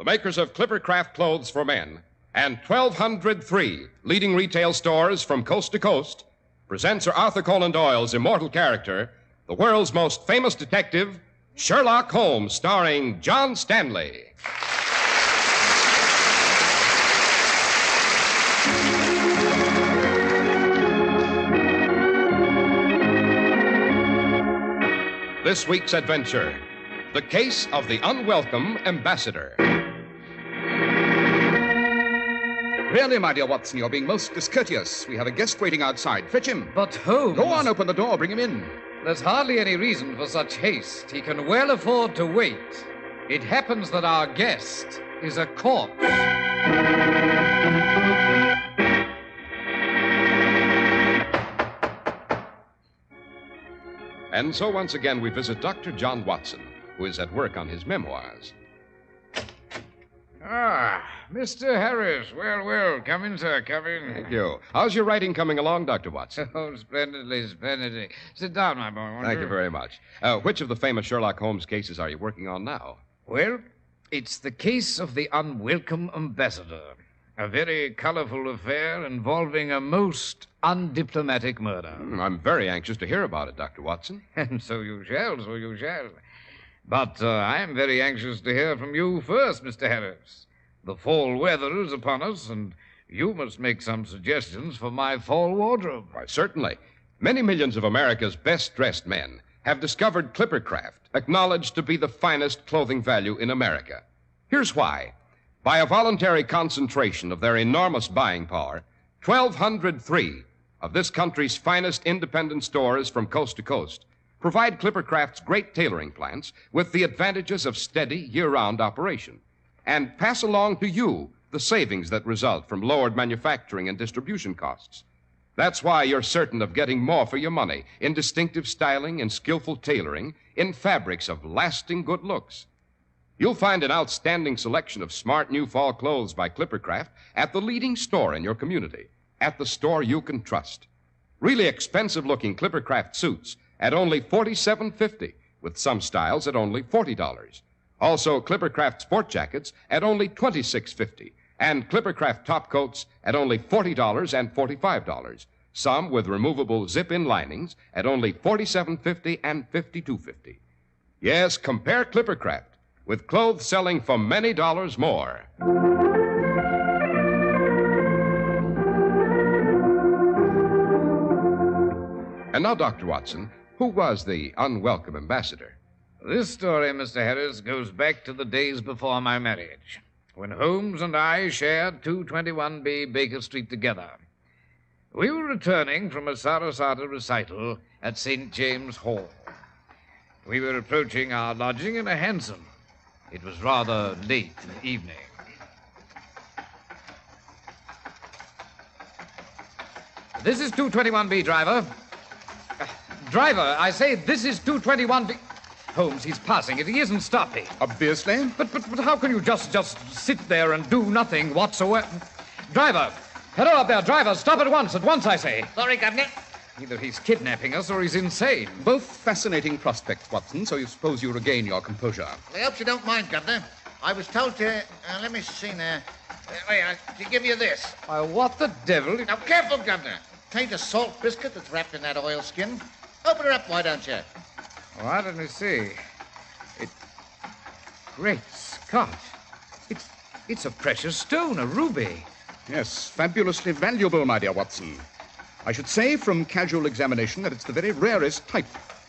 makers of Clippercraft clothes for men, and 1,203 leading retail stores from coast to coast, present Sir Arthur Conan Doyle's immortal character, the world's most famous detective, Sherlock Holmes, starring John Stanley. This week's adventure, the case of the unwelcome ambassador. Really, my dear Watson, you're being most discourteous. We have a guest waiting outside. Fetch him. But Holmes... Go on, open the door. Bring him in. There's hardly any reason for such haste. He can well afford to wait. It happens that our guest is a corpse. And so once again we visit Dr. John Watson, who is at work on his memoirs. Ah, Mr. Harris. Well, come in, sir, come in. Thank you. How's your writing coming along, Dr. Watson? Oh, splendidly. Sit down, my boy. won't Thank you very much. Which of the famous Sherlock Holmes cases are you working on now? Well, it's the case of the unwelcome ambassador. A very colorful affair involving a most undiplomatic murder. I'm very anxious to hear about it, Dr. Watson. And so you shall. But I am very anxious to hear from you first, Mr. Harris. The fall weather is upon us, and you must make some suggestions for my fall wardrobe. Why, certainly. Many millions of America's best-dressed men have discovered Clippercraft, acknowledged to be the finest clothing value in America. Here's why. By a voluntary concentration of their enormous buying power, 1,203 of this country's finest independent stores from coast to coast provide Clippercraft's great tailoring plants with the advantages of steady, year-round operation, and pass along to you the savings that result from lowered manufacturing and distribution costs. That's why you're certain of getting more for your money in distinctive styling and skillful tailoring in fabrics of lasting good looks. You'll find an outstanding selection of smart new fall clothes by Clippercraft at the leading store in your community, at the store you can trust. Really expensive-looking Clippercraft suits at only $47.50, with some styles at only $40. Also, Clippercraft sport jackets at only $26.50, and Clippercraft top coats at only $40 and $45. Some with removable zip-in linings at only $47.50 and $52.50. Yes, compare Clippercraft with clothes selling for many dollars more. And now, Dr. Watson, who was the unwelcome ambassador? This story, Mr. Harris, goes back to the days before my marriage, when Holmes and I shared 221B Baker Street together. We were returning from a Sarasota recital at St. James Hall. We were approaching our lodging in a hansom. It was rather late in the evening. This is 221B, driver. Driver, I say, this is 221B. Holmes, he's passing it. He isn't stopping. Obviously. But how can you just sit there and do nothing whatsoever? Driver! Hello up there, driver. Stop at once, I say. Sorry, Governor. Either he's kidnapping us or he's insane. Both fascinating prospects, Watson, so you suppose you regain your composure. I hope you don't mind, Governor. I was told to... let me see now. To give you this. What the devil? Now, careful, Governor. Tain't a salt biscuit that's wrapped in that oilskin. Open her up, why don't you? Well, let me see. Great Scott. It's a precious stone, a ruby. Yes, fabulously valuable, my dear Watson. I should say from casual examination that it's the very rarest type.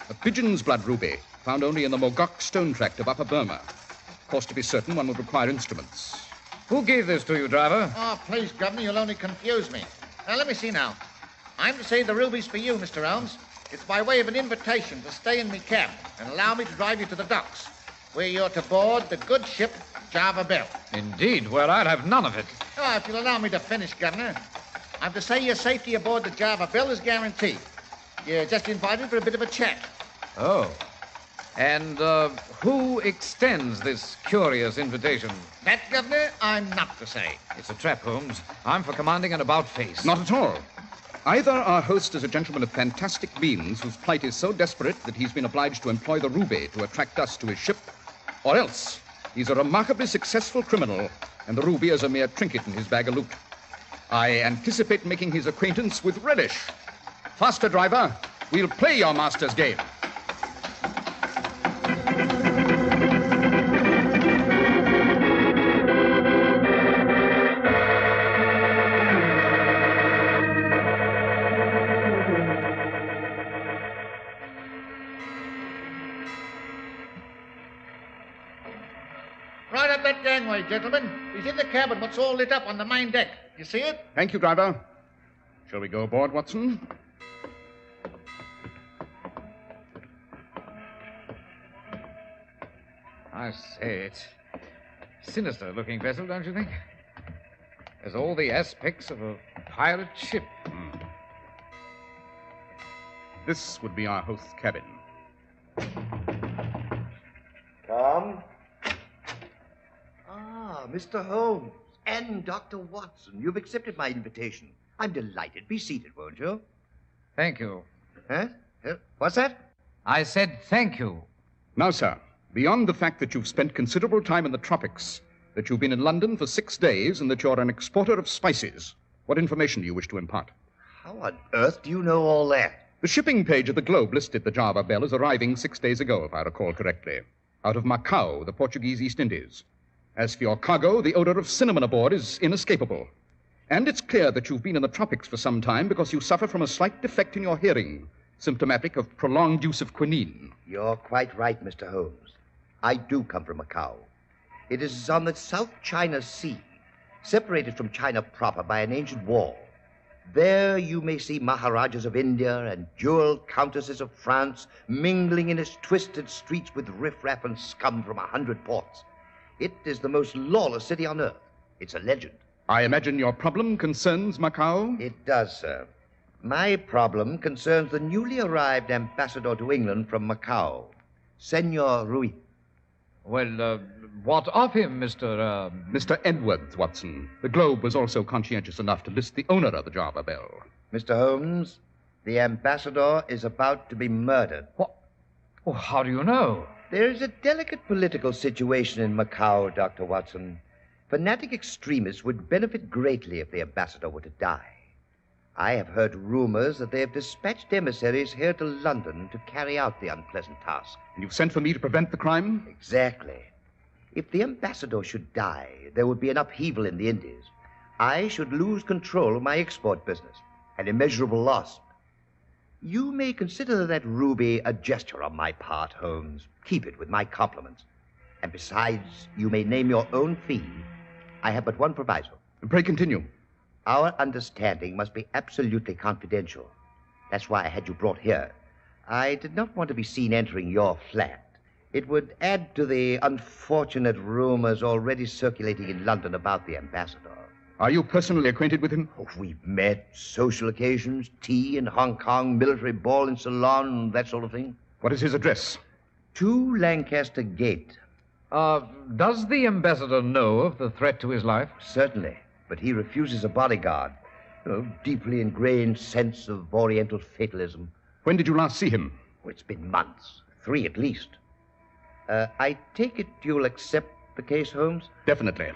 A pigeon's blood ruby, found only in the Mogok stone tract of Upper Burma. Of course, to be certain, one would require instruments. Who gave this to you, driver? Oh, please, Governor, you'll only confuse me. Now, let me see now. I'm to say the ruby's for you, Mr. Holmes. It's by way of an invitation to stay in me cab and allow me to drive you to the docks, where you're to board the good ship Java Belle. Indeed? Well, I'd have none of it. Oh, if you'll allow me to finish, Governor. I'm to say your safety aboard the Java Belle is guaranteed. You're just invited for a bit of a chat. Oh. And who extends this curious invitation? That, Governor, I'm not to say. It's a trap, Holmes. I'm for commanding an about-face. Not at all. Either our host is a gentleman of fantastic means whose plight is so desperate that he's been obliged to employ the ruby to attract us to his ship, or else He's a remarkably successful criminal, and the ruby is a mere trinket in his bag of loot. I anticipate making his acquaintance with relish. Faster, driver. We'll play your master's game. Right up that gangway, gentlemen. He's in the cabin what's all lit up on the main deck. You see it? Thank you, driver. Shall we go aboard, Watson? I say, it's a sinister-looking vessel, don't you think? There's all the aspects of a pirate ship. This would be our host's cabin. Come. Ah, Mr. Holmes and Dr. Watson. You've accepted my invitation. I'm delighted. Be seated, won't you? Thank you. Huh? What's that? I said thank you. Now, sir, beyond the fact that you've spent considerable time in the tropics, that you've been in London for 6 days, and that you're an exporter of spices, what information do you wish to impart? How on earth do you know all that? The shipping page of the Globe listed the Java Belle as arriving 6 days ago, if I recall correctly, out of Macau, the Portuguese East Indies. As for your cargo, the odor of cinnamon aboard is inescapable. And it's clear that you've been in the tropics for some time because you suffer from a slight defect in your hearing, symptomatic of prolonged use of quinine. You're quite right, Mr. Holmes. I do come from Macau. It is on the South China Sea, separated from China proper by an ancient wall. There you may see Maharajas of India and jeweled countesses of France mingling in its twisted streets with riffraff and scum from 100 ports. It is the most lawless city on earth. It's a legend. I imagine your problem concerns Macau? It does, sir. My problem concerns the newly arrived ambassador to England from Macau, Senor Ruiz. Well, what of him, Mr. Mr. Edwards, Watson. The Globe was also conscientious enough to list the owner of the Java Belle. Mr. Holmes, the ambassador is about to be murdered. What? Oh, how do you know? There is a delicate political situation in Macau, Dr. Watson. Fanatic extremists would benefit greatly if the ambassador were to die. I have heard rumors that they have dispatched emissaries here to London to carry out the unpleasant task. And you've sent for me to prevent the crime? Exactly. If the ambassador should die, there would be an upheaval in the Indies. I should lose control of my export business, an immeasurable loss. You may consider that ruby a gesture on my part, Holmes. Keep it with my compliments. And besides, you may name your own fee. I have but one proviso. Pray continue. Our understanding must be absolutely confidential. That's why I had you brought here. I did not want to be seen entering your flat. It would add to the unfortunate rumors already circulating in London about the ambassador. Are you personally acquainted with him? Oh, we've met, social occasions, tea in Hong Kong, military ball in Ceylon, that sort of thing. What is his address? 2 Lancaster Gate. Does the ambassador know of the threat to his life? Certainly, but he refuses a bodyguard. Deeply ingrained sense of Oriental fatalism. When did you last see him? Oh, it's been months. 3 at least. I take it you'll accept the case, Holmes? Definitely.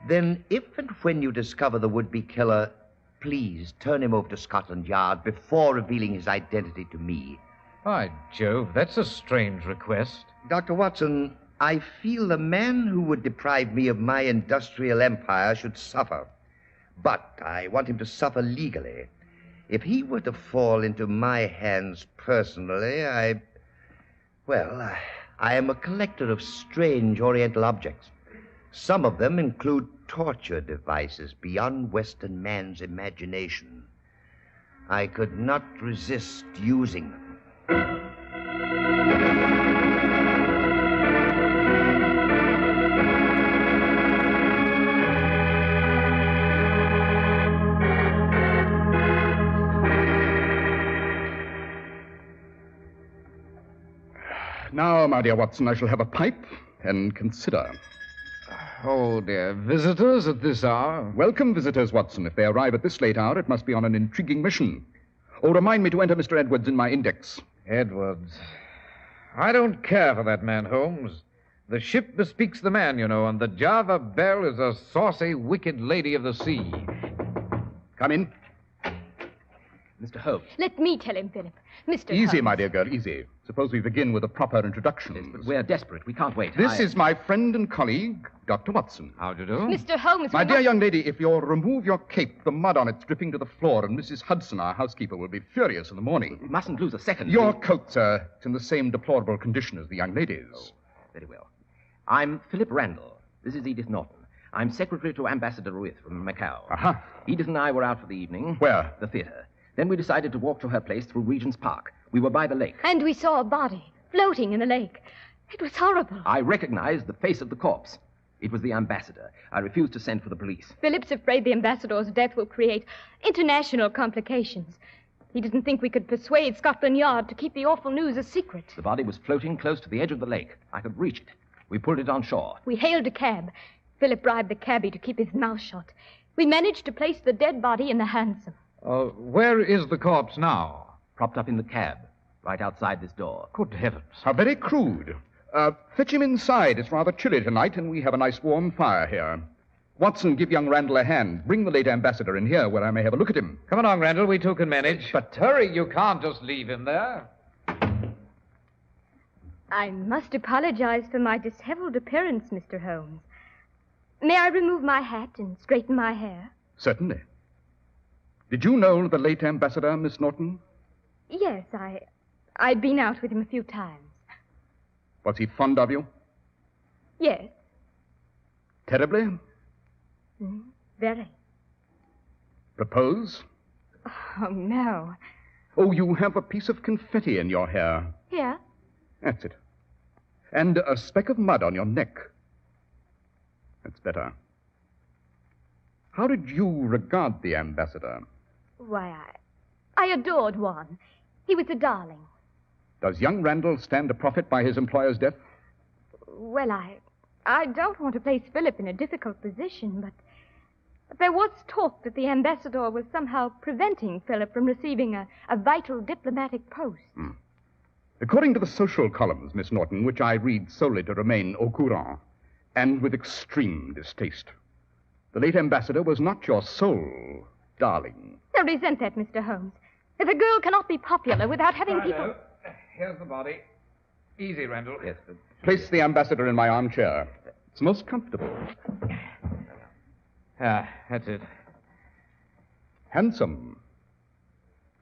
Then, if and when you discover the would-be killer, please turn him over to Scotland Yard before revealing his identity to me. By Jove, that's a strange request. Dr. Watson, I feel the man who would deprive me of my industrial empire should suffer. But I want him to suffer legally. If he were to fall into my hands personally, I am a collector of strange Oriental objects. Some of them include torture devices beyond Western man's imagination. I could not resist using them. Now, my dear Watson, I shall have a pipe and consider. Oh, dear. Visitors at this hour? Welcome visitors, Watson. If they arrive at this late hour, it must be on an intriguing mission. Oh, remind me to enter Mr. Edwards in my index. Edwards. I don't care for that man, Holmes. The ship bespeaks the man, you know, and the Java Belle is a saucy, wicked lady of the sea. Come in. Mr. Holmes. Let me tell him, Philip. Mr. Easy, Holmes. my dear girl, easy. Suppose we begin with a proper introduction. Yes, but we're desperate. We can't wait. This is my friend and colleague, Dr. Watson. How do you do? Mr. Holmes, My we dear must- young lady, if you'll remove your cape, the mud on it's dripping to the floor, and Mrs. Hudson, our housekeeper, will be furious in the morning. We mustn't lose a second. Your coat, sir, it's in the same deplorable condition as the young lady's. Very well. I'm Philip Randall. This is Edith Norton. I'm secretary to Ambassador Ruiz from Macau. Aha. Edith and I were out for the evening. Where? The theater. Then we decided to walk to her place through Regent's Park. We were by the lake. And we saw a body floating in the lake. It was horrible. I recognized the face of the corpse. It was the ambassador. I refused to send for the police. Philip's afraid the ambassador's death will create international complications. He didn't think we could persuade Scotland Yard to keep the awful news a secret. The body was floating close to the edge of the lake. I could reach it. We pulled it on shore. We hailed a cab. Philip bribed the cabbie to keep his mouth shut. We managed to place the dead body in the hansom. Where is the corpse now? Propped up in the cab, right outside this door. Good heavens. How very crude. Fetch him inside. It's rather chilly tonight, and we have a nice warm fire here. Watson, give young Randall a hand. Bring the late ambassador in here where I may have a look at him. Come along, Randall. We two can manage. But hurry, you can't just leave him there. I must apologize for my disheveled appearance, Mr. Holmes. May I remove my hat and straighten my hair? Certainly. Did you know the late ambassador, Miss Norton? Yes, I'd been out with him a few times. Was he fond of you? Yes, Terribly? very. Propose? Oh, no. Oh, you have a piece of confetti in your hair. Here? That's it. And a speck of mud on your neck. That's better. How did you regard the ambassador? Why, I adored one. He was a darling. Does young Randall stand to profit by his employer's death? Well, I don't want to place Philip in a difficult position, but there was talk that the ambassador was somehow preventing Philip from receiving a vital diplomatic post. According to the social columns, Miss Norton, which I read solely to remain au courant, and with extreme distaste, the late ambassador was not your sole darling. I resent that, Mr. Holmes. If a girl cannot be popular without having people... Here's the body. Easy, Randall. Yes, but Place the ambassador in my armchair. It's most comfortable. That's it. Handsome,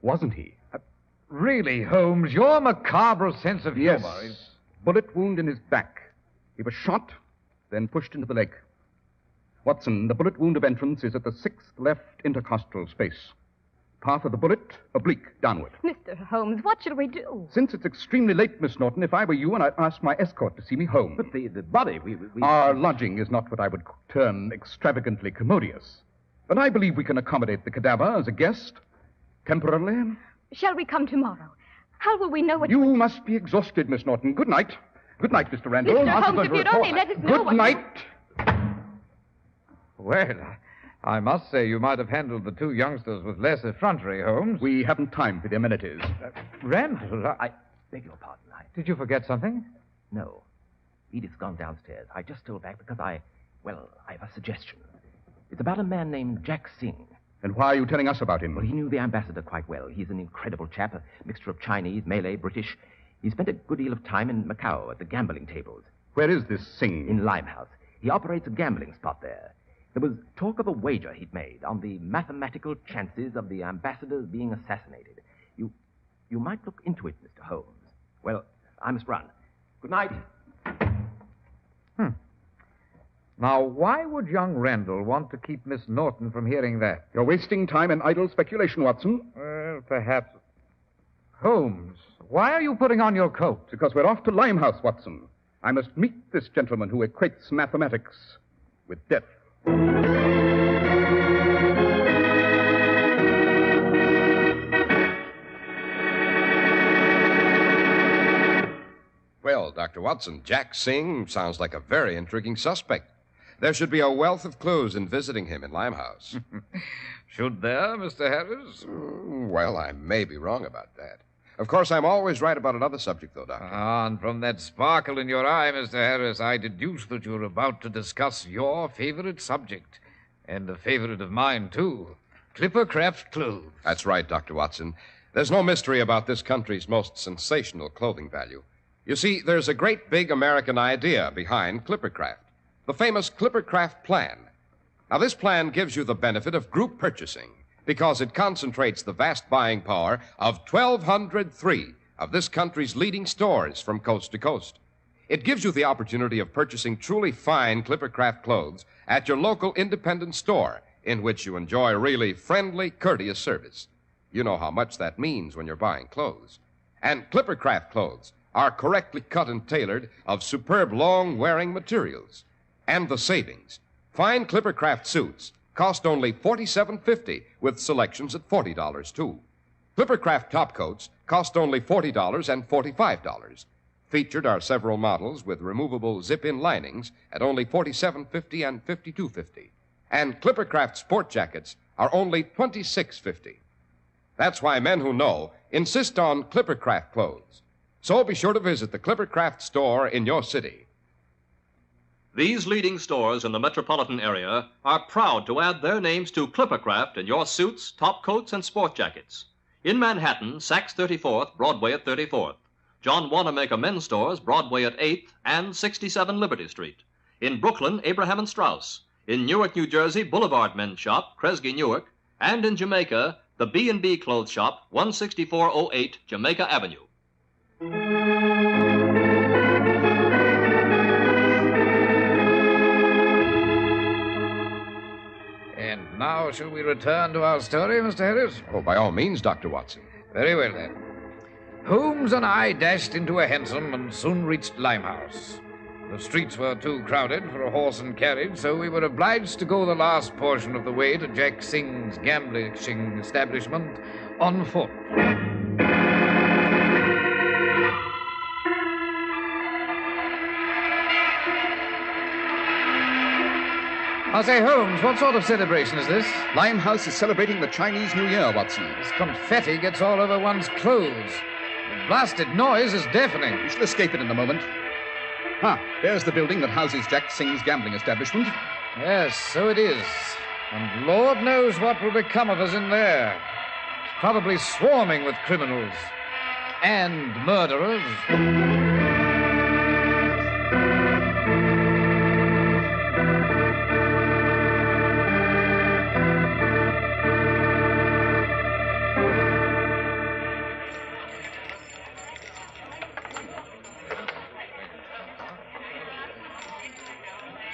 wasn't he? Really, Holmes, your macabre sense of Yes. humor is... Bullet wound in his back. He was shot, then pushed into the lake. Watson, the bullet wound of entrance is at the 6th left intercostal space. Path of the bullet, oblique, downward. Mr. Holmes, what shall we do? Since it's extremely late, Miss Norton, if I were you, and I'd ask my escort to see me home. but the body, we... Our lodging is not what I would term extravagantly commodious. But I believe we can accommodate the cadaver as a guest, temporarily. Shall we come tomorrow? How will we know what... You must be exhausted, Miss Norton. Good night. Good night, Mr. Randall. Mr. Holmes, if you'd only let us know Good what... night. Well, I must say you might have handled the two youngsters with less effrontery, Holmes. We haven't time for the amenities. Randall, I beg your pardon. Did you forget something? No. Edith's gone downstairs. I just stole back because I have a suggestion. It's about a man named Jack Singh. And why are you telling us about him? Well, he knew the ambassador quite well. He's an incredible chap, a mixture of Chinese, Malay, British. He spent a good deal of time in Macau at the gambling tables. Where is this Singh? In Limehouse. He operates a gambling spot there. There was talk of a wager he'd made on the mathematical chances of the ambassador's being assassinated. You might look into it, Mr. Holmes. Well, I must run. Good night. Now, why would young Randall want to keep Miss Norton from hearing that? You're wasting time in idle speculation, Watson. Well, perhaps. Holmes, why are you putting on your coat? Because we're off to Limehouse, Watson. I must meet this gentleman who equates mathematics with death. Well, Dr. Watson, Jack Singh sounds like a very intriguing suspect. There should be a wealth of clues in visiting him in Limehouse. Should there, Mr. Harris? Well, I may be wrong about that. Of course, I'm always right about another subject, though, Doctor. And from that sparkle in your eye, Mr. Harris, I deduce that you're about to discuss your favorite subject. And a favorite of mine, too. Clippercraft clothes. That's right, Dr. Watson. There's no mystery about this country's most sensational clothing value. You see, there's a great big American idea behind Clippercraft, the famous Clippercraft plan. Now, this plan gives you the benefit of group purchasing because it concentrates the vast buying power of 1,203 of this country's leading stores from coast to coast. It gives you the opportunity of purchasing truly fine Clippercraft clothes at your local independent store, in which you enjoy really friendly, courteous service. You know how much that means when you're buying clothes. And Clippercraft clothes are correctly cut and tailored of superb long-wearing materials. And the savings. Fine Clippercraft suits cost only $47.50 with selections at $40, too. Clippercraft topcoats cost only $40 and $45. Featured are several models with removable zip-in linings at only $47.50 and $52.50. And Clippercraft sport jackets are only $26.50. That's why men who know insist on Clippercraft clothes. So be sure to visit the Clippercraft store in your city. These leading stores in the metropolitan area are proud to add their names to Clippercraft in your suits, topcoats, and sport jackets. In Manhattan, Saks 34th, Broadway at 34th. John Wanamaker Men's Stores, Broadway at 8th and 67 Liberty Street. In Brooklyn, Abraham and Straus. In Newark, New Jersey, Boulevard Men's Shop, Kresge, Newark. And in Jamaica, the B&B Clothes Shop, 16408 Jamaica Avenue. And now, shall we return to our story, Mr. Harris? Oh, by all means, Dr. Watson. Very well, then. Holmes and I dashed into a hansom and soon reached Limehouse. The streets were too crowded for a horse and carriage, so we were obliged to go the last portion of the way to Jack Singh's gambling establishment on foot. I say, Holmes, what sort of celebration is this? Limehouse is celebrating the Chinese New Year, Watson. This confetti gets all over one's clothes. The blasted noise is deafening. We shall escape it in a moment. There's the building that houses Jack Singh's gambling establishment. Yes, so it is. And Lord knows what will become of us in there. It's probably swarming with criminals. And murderers.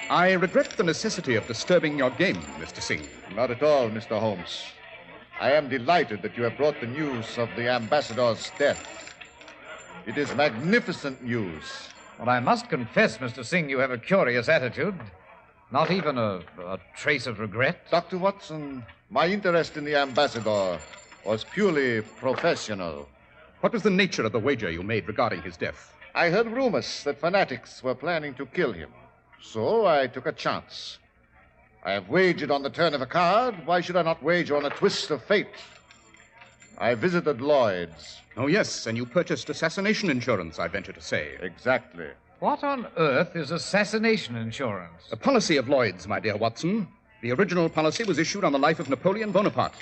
I regret the necessity of disturbing your game, Mr. Singh. Not at all, Mr. Holmes. I am delighted that you have brought the news of the ambassador's death. It is magnificent news. Well, I must confess, Mr. Singh, you have a curious attitude. Not even a trace of regret. Dr. Watson, my interest in the ambassador was purely professional. What was the nature of the wager you made regarding his death? I heard rumors that fanatics were planning to kill him. So I took a chance. I have wagered on the turn of a card. Why should I not wager on a twist of fate? I visited Lloyd's. Oh, yes, and you purchased assassination insurance, I venture to say. Exactly. What on earth is assassination insurance? A policy of Lloyd's, my dear Watson. The original policy was issued on the life of Napoleon Bonaparte.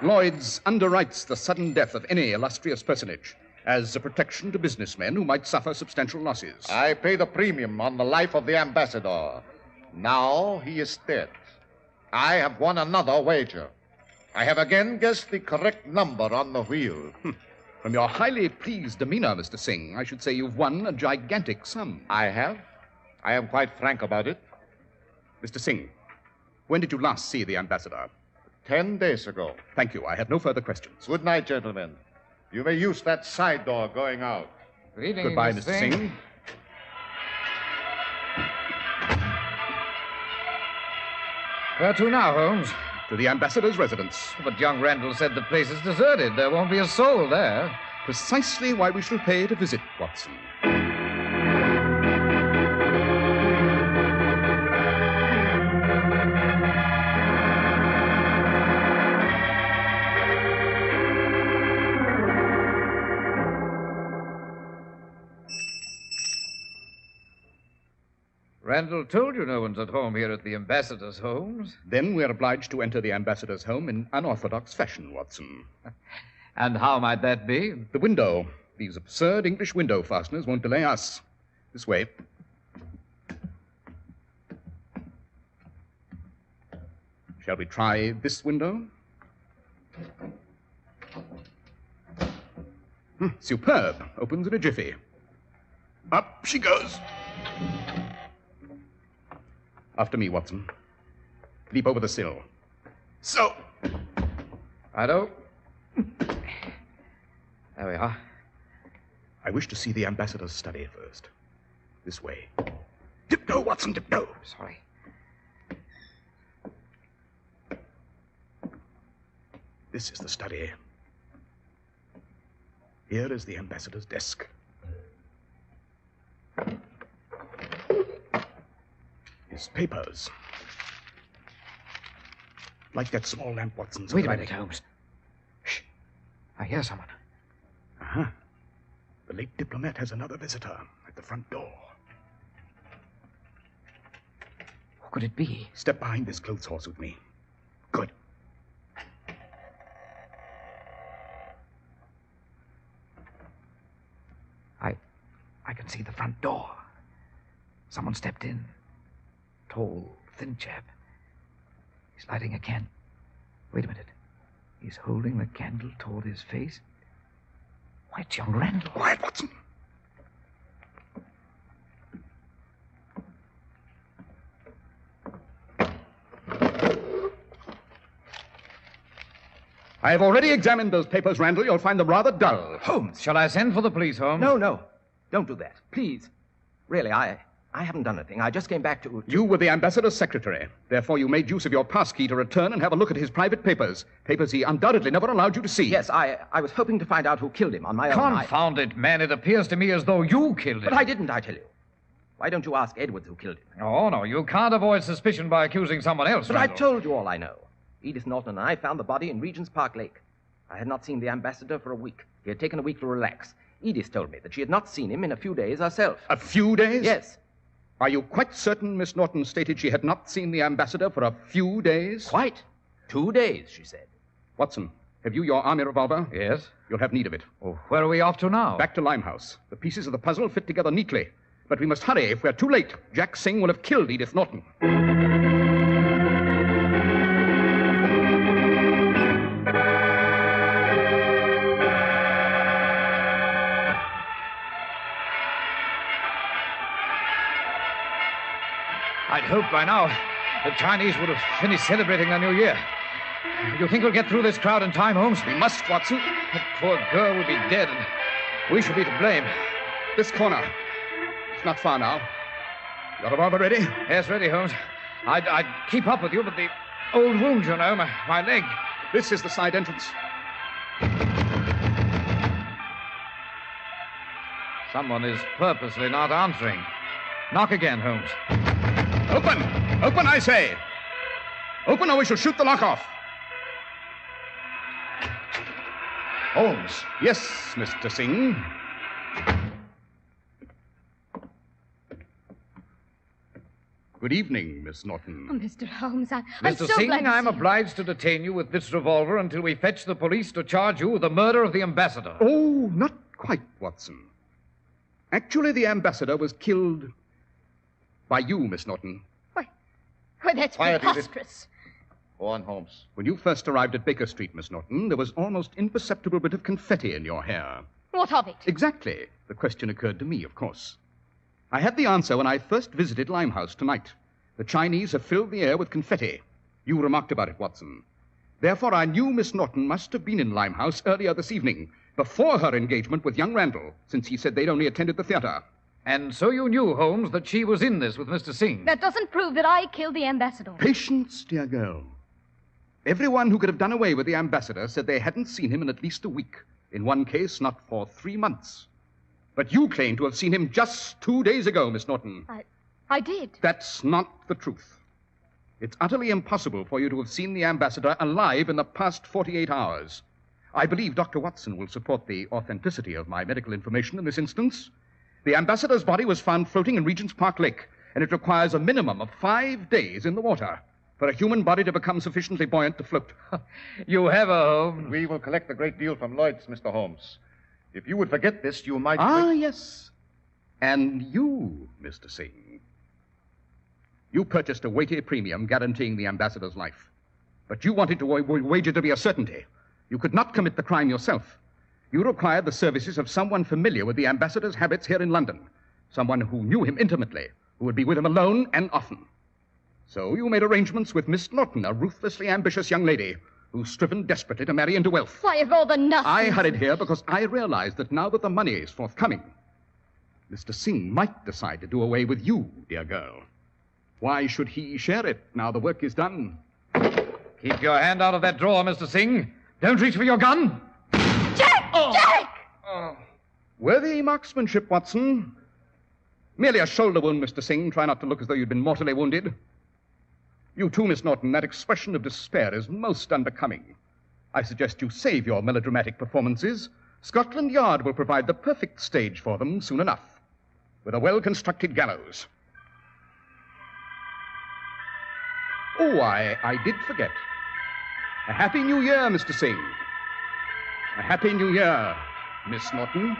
Lloyd's underwrites the sudden death of any illustrious personage as a protection to businessmen who might suffer substantial losses. I pay the premium on the life of the ambassador. Now he is dead. I have won another wager. I have again guessed the correct number on the wheel. From your highly pleased demeanor, Mr. Singh, I should say you've won a gigantic sum. I have. I am quite frank about it. Mr. Singh, when did you last see the ambassador? 10 days ago. Thank you. I have no further questions. Good night, gentlemen. You may use that side door going out. Good evening, Goodbye, Mr. Singh. Where to now, Holmes? To the ambassador's residence. But young Randall said the place is deserted. There won't be a soul there. Precisely why we shall pay it a visit, Watson. Randall told you no one's at home here at the ambassador's, Holmes. Then we're obliged to enter the ambassador's home in unorthodox fashion, Watson. And how might that be? The window. These absurd English window fasteners won't delay us. This way. Shall we try this window? Superb. Opens in a jiffy. Up she goes. After me, Watson. Leap over the sill. So. Righto. There we are. I wish to see the ambassador's study first. This way. Tiptoe, Watson, tiptoe. Sorry. This is the study. Here is the ambassador's desk. His papers. Like that small lamp, Watson. Wait a minute, Holmes. Shh. I hear someone. Uh-huh. The late diplomat has another visitor at the front door. Who could it be? Step behind this clothes horse with me. Good. I can see the front door. Someone stepped in. Tall, thin chap. He's lighting a candle. Wait a minute. He's holding the candle toward his face. Why, it's young Randall. Quiet, Watson. I have already examined those papers, Randall. You'll find them rather dull. Holmes! Shall I send for the police, Holmes? No. Don't do that. Please. Really, I haven't done anything. I just came back to... You were the ambassador's secretary. Therefore, you made use of your pass key to return and have a look at his private papers. Papers he undoubtedly never allowed you to see. Yes, I was hoping to find out who killed him on my own. Confound it, man. It appears to me as though you killed him. But I didn't, I tell you. Why don't you ask Edwards who killed him? Oh, no. You can't avoid suspicion by accusing someone else, But Randall. I told you all I know. Edith Norton and I found the body in Regent's Park Lake. I had not seen the ambassador for a week. He had taken a week to relax. Edith told me that she had not seen him in a few days herself. A few days? Yes. Are you quite certain Miss Norton stated she had not seen the ambassador for a few days? Quite. 2 days, she said. Watson, have you your army revolver? Yes? You'll have need of it. Oh, where are we off to now? Back to Limehouse. The pieces of the puzzle fit together neatly. But we must hurry. If we're too late, Jack Singh will have killed Edith Norton. I'd hoped by now the Chinese would have finished celebrating their New Year. You think we'll get through this crowd in time, Holmes? We must, Watson. That poor girl will be dead, and we should be to blame. This corner. It's not far now. Your revolver ready? Yes, ready, Holmes. I'd keep up with you, but the old wound, you know, my leg. This is the side entrance. Someone is purposely not answering. Knock again, Holmes. Open! Open, I say! Open or we shall shoot the lock off. Holmes. Yes, Mr. Singh. Good evening, Miss Norton. Oh, Mr. Holmes, I'm Mr. so Singh, glad to I'm see you. obliged to detain you with this revolver until we fetch the police to charge you with the murder of the ambassador. Oh, not quite, Watson. Actually, the ambassador was killed by you, Miss Norton. Well, that's Quiet, Edith. preposterous. Go on, Holmes. When you first arrived at Baker Street, Miss Norton, there was almost imperceptible bit of confetti in your hair. What of it? Exactly. The question occurred to me, of course. I had the answer when I first visited Limehouse tonight. The Chinese have filled the air with confetti. You remarked about it, Watson. Therefore, I knew Miss Norton must have been in Limehouse earlier this evening, before her engagement with young Randall, since he said they'd only attended the theater. And so you knew, Holmes, that she was in this with Mr. Singh. That doesn't prove that I killed the ambassador. Patience, dear girl. Everyone who could have done away with the ambassador said they hadn't seen him in at least a week. In one case, not for 3 months. But you claim to have seen him just 2 days ago, Miss Norton. I did. That's not the truth. It's utterly impossible for you to have seen the ambassador alive in the past 48 hours. I believe Dr. Watson will support the authenticity of my medical information in this instance. The ambassador's body was found floating in Regent's Park Lake, and it requires a minimum of 5 days in the water for a human body to become sufficiently buoyant to float. You have a home. We will collect a great deal from Lloyd's, Mr. Holmes. If you would forget this, you might... Yes. And you, Mr. Singh. You purchased a weighty premium guaranteeing the ambassador's life. But you wanted to wager to be a certainty. You could not commit the crime yourself. You required the services of someone familiar with the ambassador's habits here in London. Someone who knew him intimately, who would be with him alone and often. So you made arrangements with Miss Norton, a ruthlessly ambitious young lady who's striven desperately to marry into wealth. Why, of all the nuts... I hurried here because I realized that now that the money is forthcoming, Mr. Singh might decide to do away with you, dear girl. Why should he share it now the work is done? Keep your hand out of that drawer, Mr. Singh. Don't reach for your gun. Jack! Oh. Jack! Oh. Worthy marksmanship, Watson. Merely a shoulder wound, Mr. Singh. Try not to look as though you'd been mortally wounded. You too, Miss Norton. That expression of despair is most unbecoming. I suggest you save your melodramatic performances. Scotland Yard will provide the perfect stage for them soon enough, with a well-constructed gallows. Oh, I did forget. A Happy New Year, Mr. Singh. A Happy New Year, Miss Norton.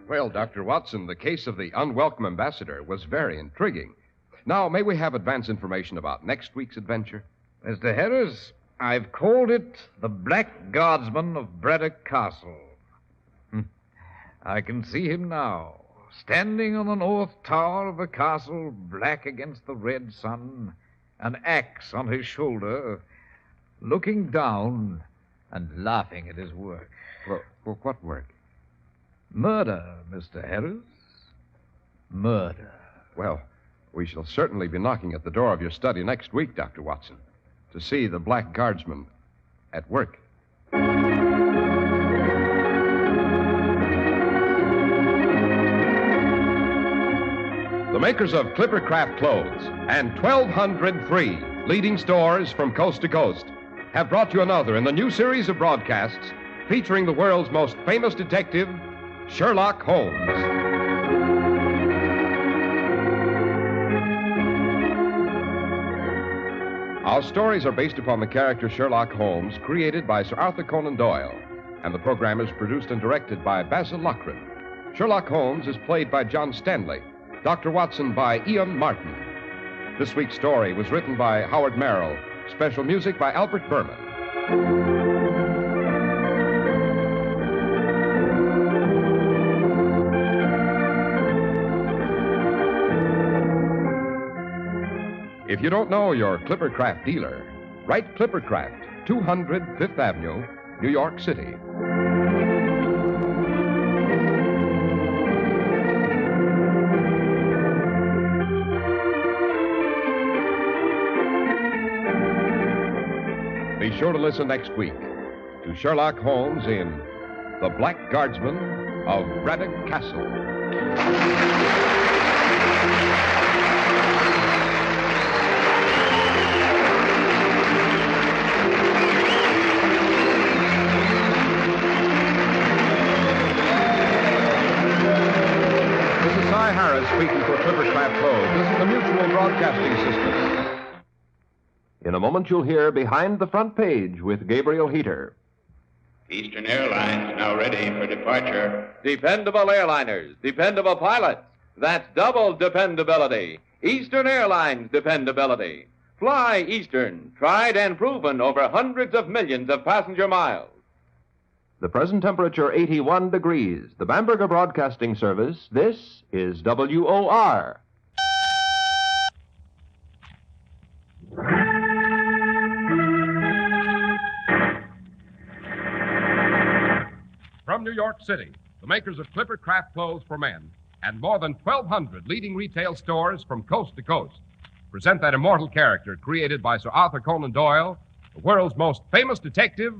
Well, Dr. Watson, the case of the unwelcome ambassador was very intriguing. Now, may we have advance information about next week's adventure? Mr. Harris, I've called it The Black Guardsman of Braddock Castle. I can see him now, standing on the north tower of the castle, black against the red sun, an axe on his shoulder, looking down and laughing at his work. Well, what work? Murder, Mr. Harris. Murder. Well, we shall certainly be knocking at the door of your study next week, Dr. Watson, to see the Black Guardsman at work. The makers of Clippercraft clothes and 1,203 leading stores from coast to coast have brought you another in the new series of broadcasts featuring the world's most famous detective, Sherlock Holmes. Our stories are based upon the character Sherlock Holmes, created by Sir Arthur Conan Doyle, and the program is produced and directed by Basil Lochran. Sherlock Holmes is played by John Stanley, Dr. Watson by Ian Martin. This week's story was written by Howard Merrill, special music by Albert Berman. If you don't know your Clippercraft dealer, write Clippercraft, 200 Fifth Avenue, New York City. Be sure to listen next week to Sherlock Holmes in The Black Guardsman of Braddock Castle. Harris speaking for Clippercraft Clothes. This is the Mutual Broadcasting System. In a moment, you'll hear Behind the Front Page with Gabriel Heater. Eastern Airlines now ready for departure. Dependable airliners, dependable pilots. That's double dependability. Eastern Airlines dependability. Fly Eastern, tried and proven over hundreds of millions of passenger miles. The present temperature 81 degrees. The Bamberger Broadcasting Service. This is WOR. From New York City, the makers of Clippercraft clothes for men and more than 1,200 leading retail stores from coast to coast present that immortal character created by Sir Arthur Conan Doyle, the world's most famous detective,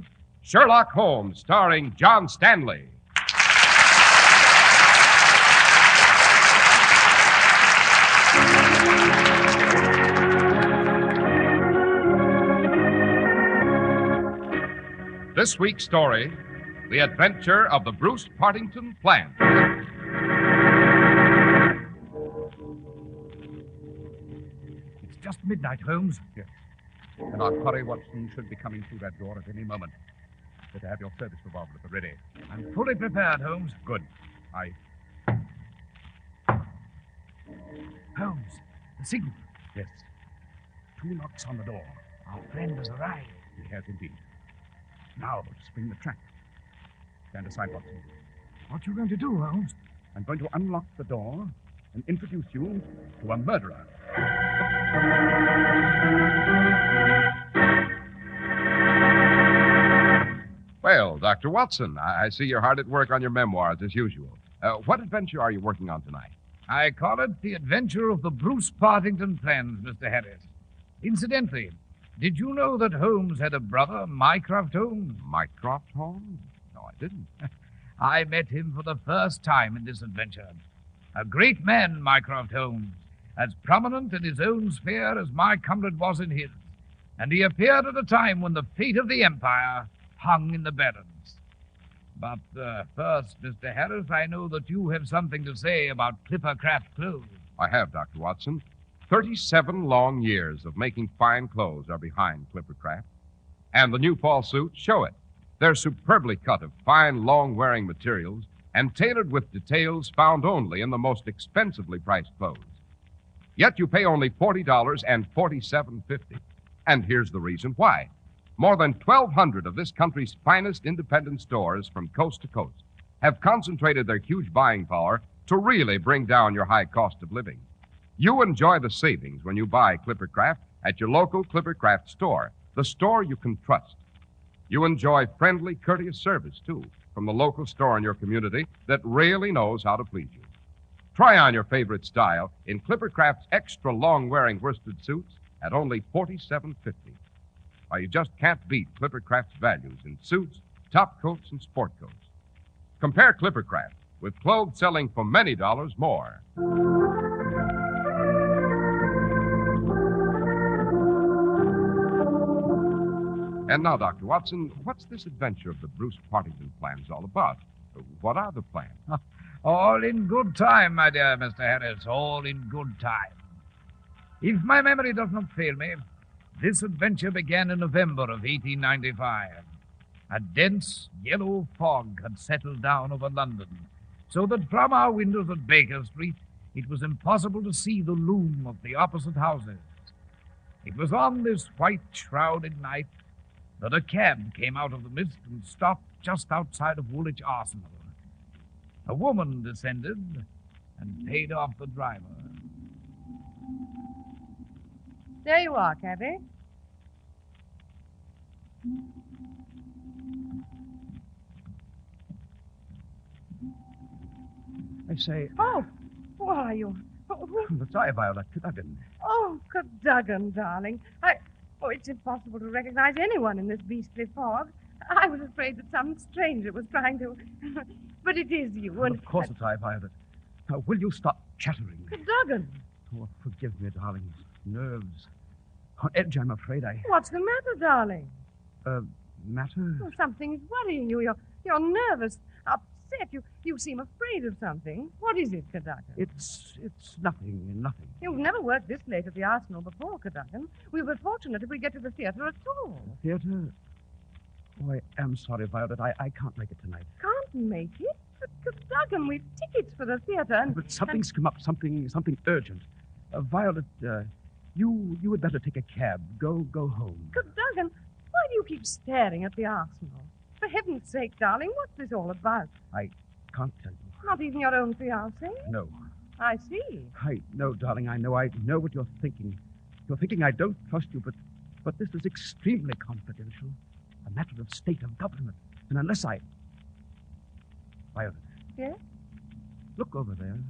Sherlock Holmes, starring John Stanley. This week's story, The Adventure of the Bruce Partington Plan. It's just midnight, Holmes. Yes. And our quarry, Watson, should be coming through that door at any moment. Better have your service revolver at the ready. I'm fully prepared, Holmes. Good. Holmes, the signal. Yes. 2 knocks on the door. Our friend has arrived. He has indeed. Now, spring the trap. Stand aside, Watson. What are you going to do, Holmes? I'm going to unlock the door and introduce you to a murderer. Well, Dr. Watson, I see you're hard at work on your memoirs as usual. What adventure are you working on tonight? I call it The Adventure of the Bruce Partington Plans, Mr. Harris. Incidentally, did you know that Holmes had a brother, Mycroft Holmes? Mycroft Holmes? No, I didn't. I met him for the first time in this adventure. A great man, Mycroft Holmes, as prominent in his own sphere as my comrade was in his. And he appeared at a time when the fate of the Empire hung in the balance. But first, Mr. Harris, I know that you have something to say about Clippercraft clothes. I have, Dr. Watson. 37 long years of making fine clothes are behind Clippercraft. And the new fall suits show it. They're superbly cut of fine, long-wearing materials and tailored with details found only in the most expensively priced clothes. Yet you pay only $40 and $47.50. And here's the reason why. More than 1,200 of this country's finest independent stores from coast to coast have concentrated their huge buying power to really bring down your high cost of living. You enjoy the savings when you buy Clippercraft at your local Clippercraft store, the store you can trust. You enjoy friendly, courteous service, too, from the local store in your community that really knows how to please you. Try on your favorite style in Clippercraft's extra long-wearing worsted suits at only $47.50. Why, you just can't beat Clippercraft's values in suits, top coats, and sport coats. Compare Clippercraft with clothes selling for many dollars more. And now, Dr. Watson, what's this adventure of the Bruce Partington plans all about? What are the plans? All in good time, my dear Mr. Harris, all in good time. If my memory does not fail me, this adventure began in November of 1895. A dense yellow fog had settled down over London, so that from our windows at Baker Street it was impossible to see the loom of the opposite houses. It was on this white-shrouded night that a cab came out of the mist and stopped just outside of Woolwich Arsenal. A woman descended and paid off the driver. There you are, cabby. I say... Oh, who are you? That's I, Violet Cadogan. Oh, Cadogan, darling. Oh, it's impossible to recognize anyone in this beastly fog. I was afraid that some stranger was trying to... But it is you, and... Of course it's I, Violet. Now, will you stop chattering? Cadogan. Oh, forgive me, darling. Nerves. On edge, I'm afraid I... What's the matter, darling? Matter? Oh, something's worrying you. You're nervous, upset. You seem afraid of something. What is it, Cadogan? It's nothing. You've never worked this late at the Arsenal before, Cadogan. We'll be fortunate if we get to the theater at all. Theater? Oh, I am sorry, Violet. I can't make it tonight. Can't make it? But, Cadogan, we've tickets for the theater and... But something's come up, something urgent. Violet, you had better take a cab. Go home. Cadogan, why do you keep staring at the Arsenal? For heaven's sake, darling, what's this all about? I can't tell you. Not even your own fiancé? No. I see. I know, darling, I know what you're thinking. You're thinking I don't trust you, but this is extremely confidential. A matter of state of government. And unless I... Violet. Yes? Look over there.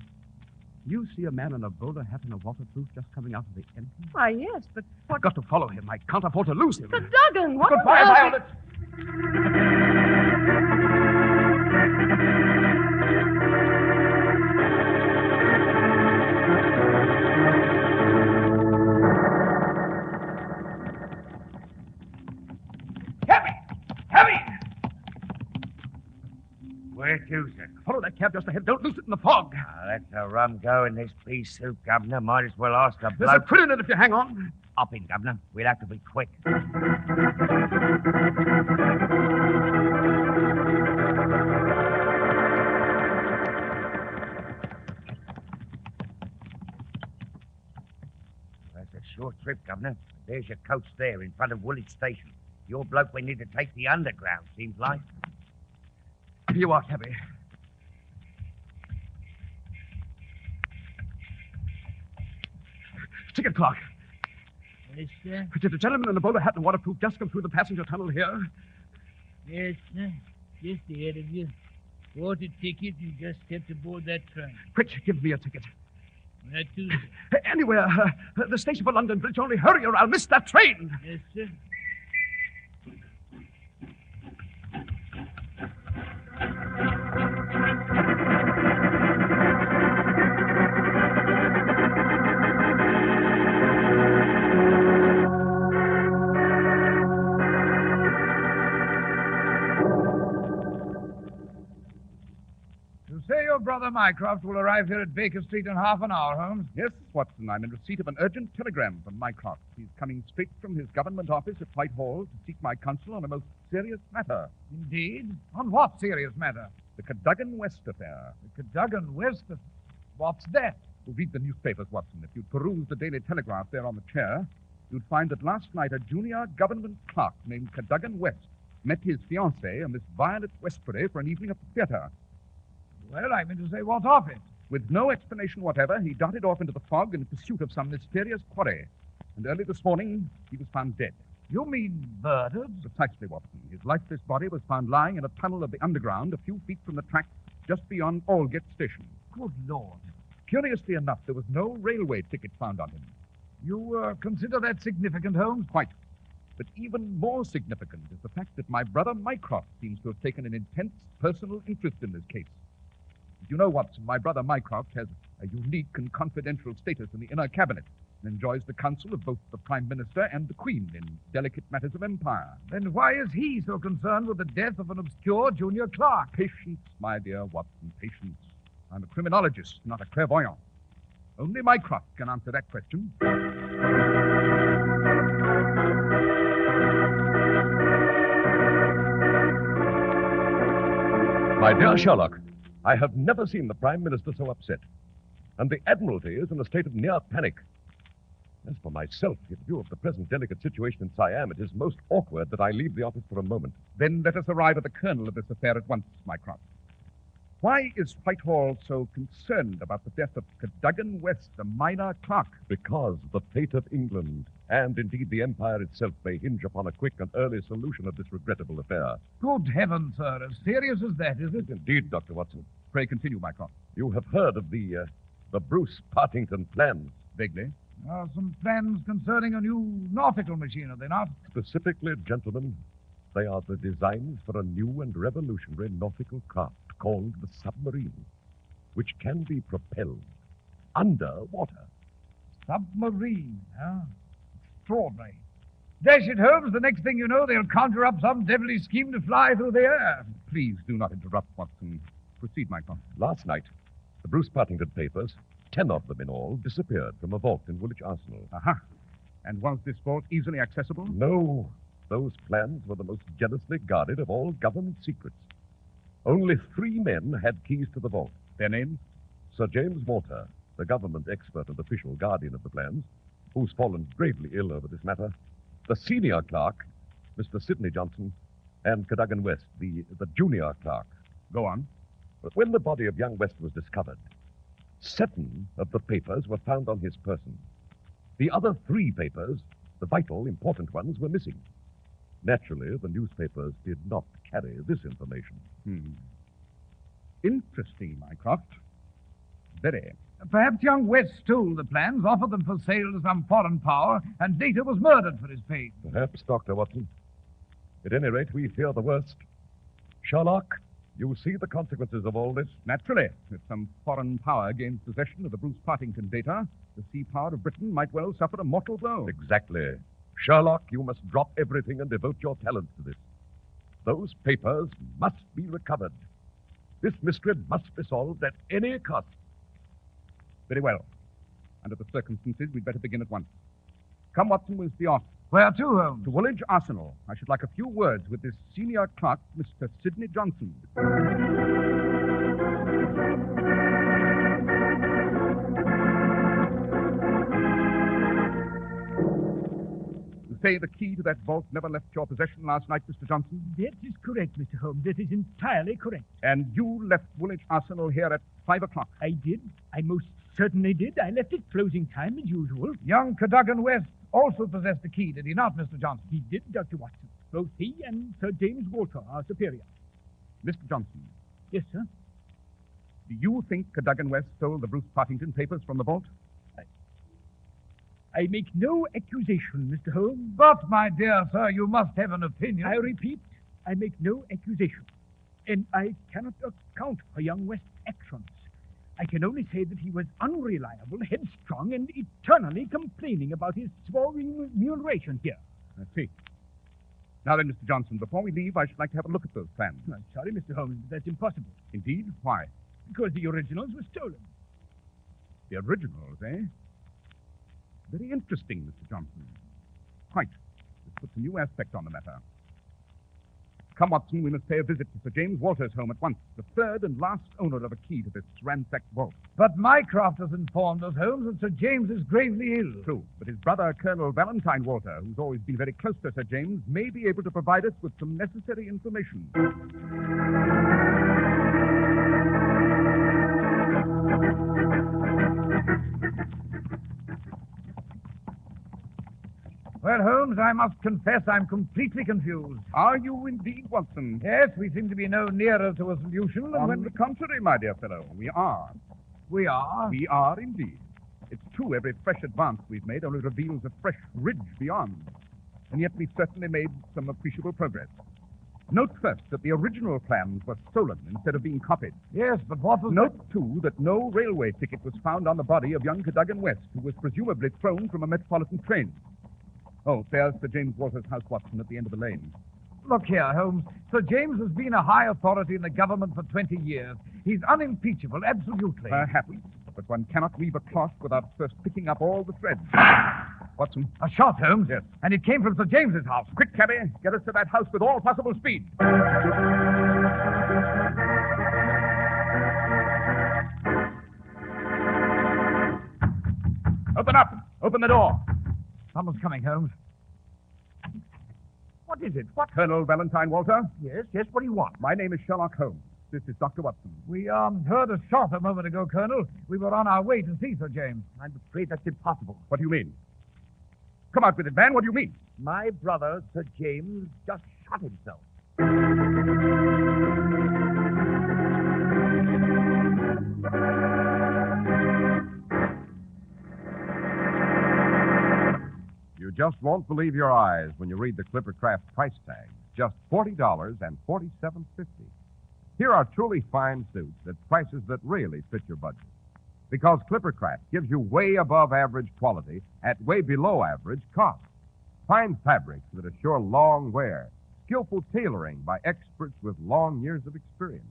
You see a man in a bowler hat and a waterproof just coming out of the entrance? Why, yes, but what... I've got to follow him. I can't afford to lose him. Cadogan, what... Goodbye, Violet! Heavy! accuser. Follow that cab just ahead. Don't lose it in the fog. That's a rum go in this pea soup, Governor. Might as well ask the There's a thrill in it if you hang on. Hop in, Governor. We'll have to be quick. That's a short trip, Governor. There's your coach there in front of Woolwich Station. Your bloke we need to take the underground, seems like. Here you are, cabby. Ticket clock. Yes, sir? Did a gentleman in a bowler hat and waterproof just come through the passenger tunnel here? Yes, sir. Just ahead of you. Bought a ticket and just stepped aboard that train. Quick, give me a ticket. Where to, sir? Anywhere. The station for London Bridge. Only hurry or I'll miss that train. Yes, sir. Say your brother Mycroft will arrive here at Baker Street in half an hour, Holmes. Yes, Watson. I'm in receipt of an urgent telegram from Mycroft. He's coming straight from his government office at Whitehall to seek my counsel on a most serious matter. Indeed? On what serious matter? The Cadogan West affair. The Cadogan West? What's that? Well, read the newspapers, Watson. If you'd peruse the Daily Telegraph there on the chair, you'd find that last night a junior government clerk named Cadogan West met his fiancée, a Miss Violet Westbury, for an evening at the theatre. Well, I mean to say, what of it? With no explanation whatever, he darted off into the fog in pursuit of some mysterious quarry. And early this morning, he was found dead. You mean murdered? Precisely, Watson. His lifeless body was found lying in a tunnel of the underground a few feet from the track just beyond Aldgate Station. Good Lord. Curiously enough, there was no railway ticket found on him. You consider that significant, Holmes? Quite. But even more significant is the fact that my brother Mycroft seems to have taken an intense personal interest in this case. You know, Watson, my brother Mycroft has a unique and confidential status in the inner cabinet and enjoys the counsel of both the Prime Minister and the Queen in delicate matters of empire. Then why is he so concerned with the death of an obscure junior clerk? Patience, my dear Watson, patience. I'm a criminologist, not a clairvoyant. Only Mycroft can answer that question. My dear Sherlock, I have never seen the Prime Minister so upset. And the Admiralty is in a state of near panic. As for myself, in view of the present delicate situation in Siam, it is most awkward that I leave the office for a moment. Then let us arrive at the kernel of this affair at once, Mycroft. Why is Whitehall so concerned about the death of Cadogan West, a minor clerk? Because the fate of England, and indeed the Empire itself, may hinge upon a quick and early solution of this regrettable affair. Good heavens, sir. As serious as that, is it? Indeed, Dr. Watson. Pray continue, Mycroft. You have heard of the Bruce Partington plans? Vaguely. Some plans concerning a new nautical machine, are they not? Specifically, gentlemen, they are the designs for a new and revolutionary nautical craft called the submarine, which can be propelled underwater. Submarine, huh? Extraordinary. Dash it, Holmes, the next thing you know, they'll conjure up some devilish scheme to fly through the air. Please do not interrupt, Watson. Proceed, Mycroft. Last night, the Bruce Partington papers, 10 of them in all, disappeared from a vault in Woolwich Arsenal. Aha. And was this vault easily accessible? No. Those plans were the most jealously guarded of all government secrets. Only 3 men had keys to the vault. Their names? Sir James Morter, the government expert and official guardian of the plans, who's fallen gravely ill over this matter, the senior clerk, Mr. Sidney Johnson, and Cadogan West, the junior clerk. Go on. But when the body of young West was discovered, 7 of the papers were found on his person. The other 3 papers, the vital, important ones, were missing. Naturally, the newspapers did not carry this information. Interesting, Mycroft. Very. Perhaps young West stole the plans, offered them for sale to some foreign power, and later was murdered for his pains. Perhaps, Dr. Watson. At any rate, we fear the worst. Sherlock, you see the consequences of all this? Naturally. If some foreign power gains possession of the Bruce Partington data, the sea power of Britain might well suffer a mortal blow. Exactly. Sherlock, you must drop everything and devote your talents to this. Those papers must be recovered. This mystery must be solved at any cost. Very well. Under the circumstances, we'd better begin at once. Come, Watson, we'll be off. Where to, Holmes? To Woolwich Arsenal. I should like a few words with this senior clerk, Mr. Sidney Johnson. You say the key to that vault never left your possession last night, Mr. Johnson? That is correct, Mr. Holmes. That is entirely correct. And you left Woolwich Arsenal here at 5 o'clock? I did. I most certainly did. I left at closing time as usual. Young Cadogan West also possessed the key, did he not, Mr. Johnson? He did, Dr. Watson. Both he and Sir James Walter are superior. Mr. Johnson. Yes, sir? Do you think Cadogan West stole the Bruce Partington papers from the vault? I make no accusation, Mr. Holmes. But, my dear sir, you must have an opinion. I repeat, I make no accusation. And I cannot account for young West's actions. I can only say that he was unreliable, headstrong, and eternally complaining about his small remuneration here. I see. Now then, Mr. Johnson, before we leave, I should like to have a look at those plans. I'm sorry, Mr. Holmes, but that's impossible. Indeed? Why? Because the originals were stolen. The originals, eh? Very interesting, Mr. Johnson. Quite. This puts a new aspect on the matter. Come, Watson, we must pay a visit to Sir James Walter's home at once, the third and last owner of a key to this ransacked vault. But Mycroft has informed us, Holmes, that Sir James is gravely ill. True, but his brother, Colonel Valentine Walter, who's always been very close to Sir James, may be able to provide us with some necessary information. Well, Holmes, I must confess I'm completely confused. Are you indeed, Watson? Yes, we seem to be no nearer to a solution than On the contrary, my dear fellow, we are. We are? We are indeed. It's true, every fresh advance we've made only reveals a fresh ridge beyond. And yet we've certainly made some appreciable progress. Note first that the original plans were stolen instead of being copied. Yes, but what was... Note, too, that no railway ticket was found on the body of young Cadogan West, who was presumably thrown from a metropolitan train. Oh, there's Sir James Walter's house, Watson, at the end of the lane. Look here, Holmes. Sir James has been a high authority in the government for 20 years. He's unimpeachable, absolutely. Perhaps, but one cannot weave a cloth without first picking up all the threads. Watson. A shot, Holmes? Yes. And it came from Sir James's house. Quick, cabby. Get us to that house with all possible speed. Open up. Open the door. Someone's coming, Holmes. What is it? What? Colonel Valentine Walter? Yes, what do you want? My name is Sherlock Holmes. This is Dr. Watson. We, heard a shot a moment ago, Colonel. We were on our way to see Sir James. I'm afraid that's impossible. What do you mean? Come out with it, man. What do you mean? My brother, Sir James, just shot himself. You just won't believe your eyes when you read the Clippercraft price tag. Just $40 and $47.50. Here are truly fine suits at prices that really fit your budget. Because Clippercraft gives you way above average quality at way below average cost. Fine fabrics that assure long wear. Skillful tailoring by experts with long years of experience.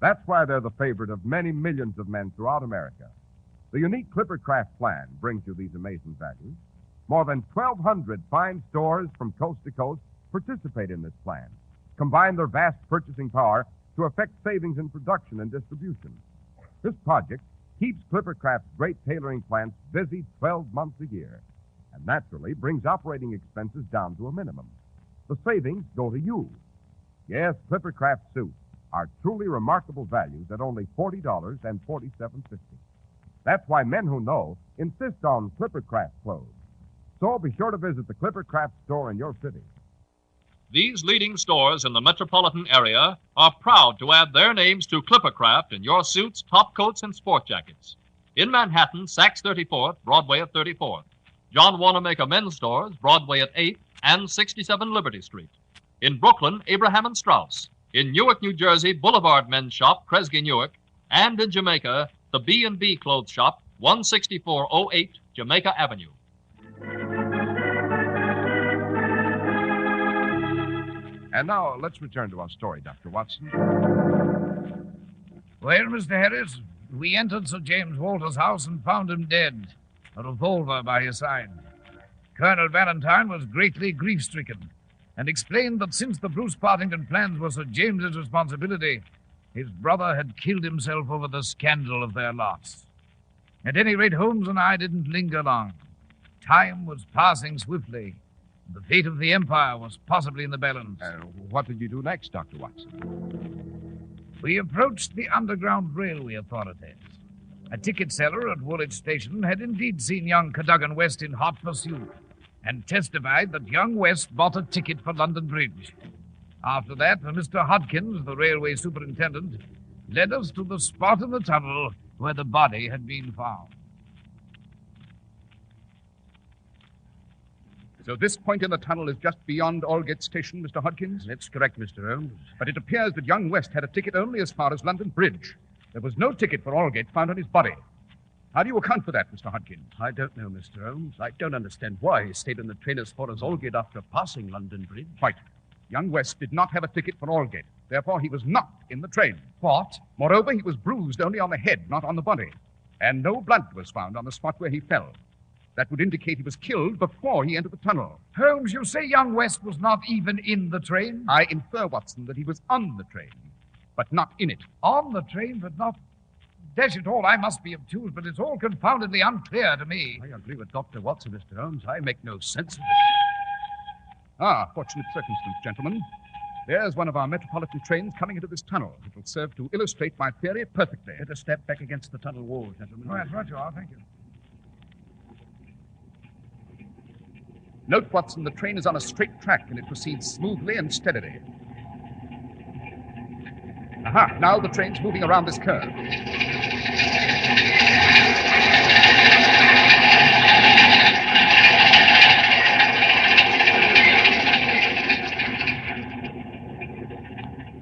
That's why they're the favorite of many millions of men throughout America. The unique Clippercraft plan brings you these amazing values. More than 1,200 fine stores from coast to coast participate in this plan. Combine their vast purchasing power to effect savings in production and distribution. This project keeps Clippercraft's great tailoring plants busy 12 months a year, and naturally brings operating expenses down to a minimum. The savings go to you. Yes, Clippercraft suits are truly remarkable values at only $40 and $47.50. That's why men who know insist on Clippercraft clothes. So be sure to visit the Clippercraft store in your city. These leading stores in the metropolitan area are proud to add their names to Clippercraft in your suits, top coats, and sport jackets. In Manhattan, Saks 34th, Broadway at 34th. John Wanamaker Men's Stores, Broadway at 8th and 67 Liberty Street. In Brooklyn, Abraham and Strauss. In Newark, New Jersey, Boulevard Men's Shop, Kresge Newark. And in Jamaica, the B&B Clothes Shop, 16408 Jamaica Avenue. And now, let's return to our story, Dr. Watson. Well, Mr. Harris, we entered Sir James Walter's house and found him dead, a revolver by his side. Colonel Valentine was greatly grief-stricken and explained that since the Bruce Partington plans were Sir James's responsibility, his brother had killed himself over the scandal of their loss. At any rate, Holmes and I didn't linger long. Time was passing swiftly. The fate of the Empire was possibly in the balance. What did you do next, Dr. Watson? We approached the Underground Railway authorities. A ticket seller at Woolwich Station had indeed seen young Cadogan West in hot pursuit and testified that young West bought a ticket for London Bridge. After that, Mr. Hodkins, the railway superintendent, led us to the spot in the tunnel where the body had been found. So this point in the tunnel is just beyond Aldgate Station, Mr. Hodkins? That's correct, Mr. Holmes. But it appears that young West had a ticket only as far as London Bridge. There was no ticket for Aldgate found on his body. How do you account for that, Mr. Hodkins? I don't know, Mr. Holmes. I don't understand why he stayed in the train as far as Aldgate after passing London Bridge. Quite. Young West did not have a ticket for Aldgate. Therefore, he was not in the train. What? Moreover, he was bruised only on the head, not on the body. And no blood was found on the spot where he fell. That would indicate he was killed before he entered the tunnel. Holmes, you say young West was not even in the train? I infer, Watson, that he was on the train, but not in it. On the train, but not... Dash it all, I must be obtuse, but it's all confoundedly unclear to me. I agree with Dr. Watson, Mr. Holmes. I make no sense of it. Fortunate circumstance, gentlemen. There's one of our metropolitan trains coming into this tunnel. It will serve to illustrate my theory perfectly. Better step back against the tunnel wall, gentlemen. Oh, that's right you are, thank you. Note, Watson, the train is on a straight track and it proceeds smoothly and steadily. Aha, now the train's moving around this curve.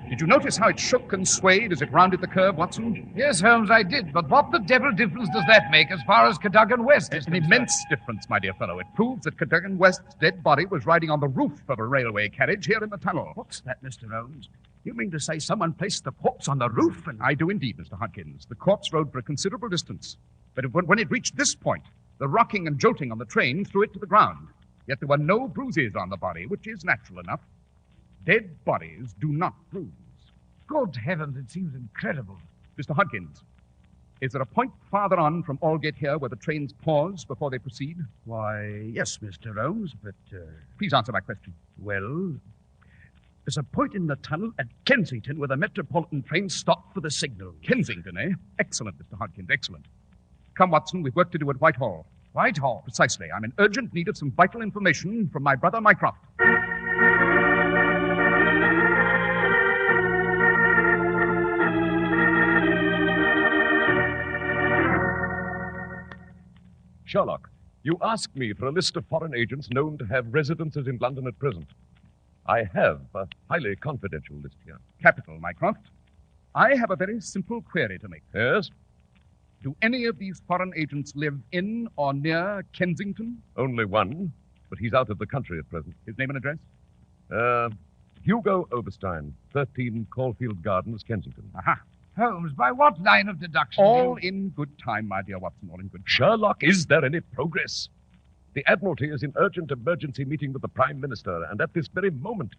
Did you notice how it shook and swayed as it rounded the curve, Watson? Yes, Holmes, I did. But what the devil difference does that make as far as Cadogan West is An concerned? immense difference, my dear fellow. It proves that Cadogan West's dead body was riding on the roof of a railway carriage here in the tunnel. What's that, Mr. Holmes? You mean to say someone placed the corpse on the roof and... I do indeed, Mr. Hodkins. The corpse rode for a considerable distance. But when it reached this point, the rocking and jolting on the train threw it to the ground. Yet there were no bruises on the body, which is natural enough. Dead bodies do not bruise. Good heavens, it seems incredible. Mr. Hodkins, is there a point farther on from Aldgate here where the trains pause before they proceed? Why, yes, Mr. Holmes, but... Please answer my question. Well, there's a point in the tunnel at Kensington where the Metropolitan train stopped for the signal. Kensington, eh? Excellent, Mr. Hodkins, excellent. Come, Watson, we've work to do at Whitehall. Whitehall? Precisely. I'm in urgent need of some vital information from my brother Mycroft. Sherlock, you asked me for a list of foreign agents known to have residences in London at present. I have a highly confidential list here. Capital, Mycroft. I have a very simple query to make. Yes? Do any of these foreign agents live in or near Kensington? Only one, but he's out of the country at present. His name and address? Hugo Overstein, 13 Caulfield Gardens, Kensington. Aha. Holmes, by what line of deduction? All in good time, my dear Watson, all in good time. Sherlock, is there any progress? The Admiralty is in urgent emergency meeting with the Prime Minister, and at this very moment,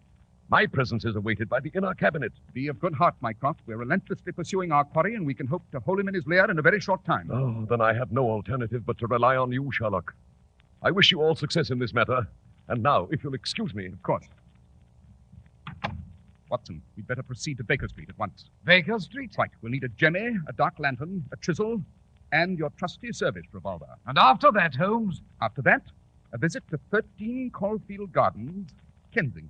my presence is awaited by the inner cabinet. Be of good heart, Mycroft. We're relentlessly pursuing our quarry, and we can hope to hold him in his lair in a very short time. Oh, then I have no alternative but to rely on you, Sherlock. I wish you all success in this matter. And now, if you'll excuse me. Of course. Watson, we'd better proceed to Baker Street at once. Baker Street? Right. We'll need a jemmy, a dark lantern, a chisel, and your trusty service revolver. And after that, Holmes? After that, a visit to 13 Caulfield Gardens, Kensington.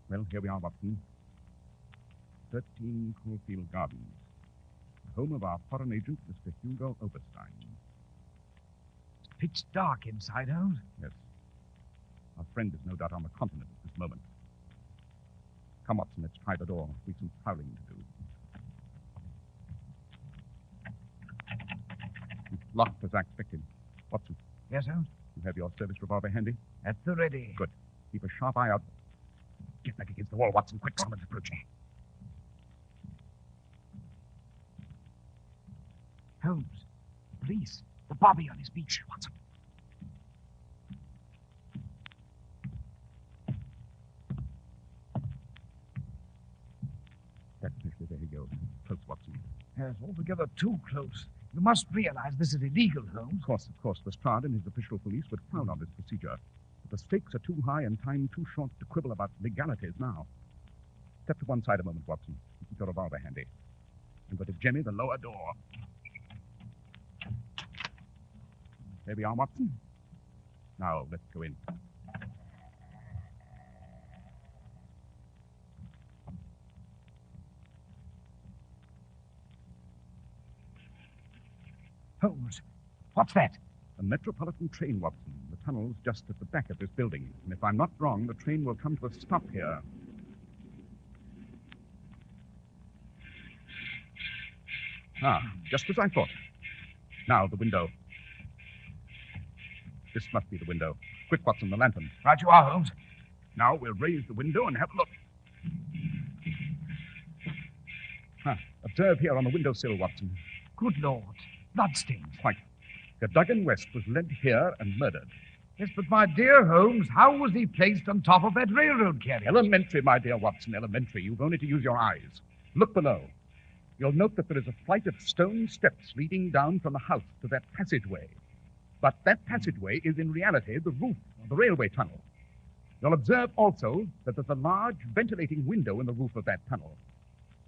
Well, here we are, Watson. 13 Caulfield Gardens, the home of our foreign agent, Mr. Hugo Overstein. It's pitch dark inside, Holmes. Yes. Our friend is no doubt on the continent at this moment. Come, Watson, let's try the door. We've some prowling to do. locked as I expected. Watson, Yes, Holmes? you have your service revolver handy? At the ready. Good. Keep a sharp eye out. Get back against the wall, Watson. Quick, someone's approaching. Holmes, police. The bobby on his beach, Watson. Definitely, there he goes. Close, Watson. Yes, altogether too close. You must realize this is illegal, Holmes. Of course. Lestrade and his official police would frown on this procedure. But the stakes are too high and time too short to quibble about legalities now. Step to one side a moment, Watson. Keep your revolver handy. I'm going to jemmy the lower door. There we are, Watson. Now, let's go in. Holmes, what's that? A metropolitan train, Watson. The tunnel's just at the back of this building. And if I'm not wrong, the train will come to a stop here. Ah, just as I thought. Now, the window. This must be the window. Quick, Watson, the lantern. Right you are, Holmes. Now we'll raise the window and have a look. Observe here on the windowsill, Watson. Good Lord. Bloodstains. Quite. Cadogan West was led here and murdered. Yes, but my dear Holmes, how was he placed on top of that railroad carriage? Elementary, my dear Watson, elementary. You've only to use your eyes. Look below. You'll note that there is a flight of stone steps leading down from the house to that passageway. But that passageway is in reality the roof of the railway tunnel. You'll observe also that there's a large ventilating window in the roof of that tunnel.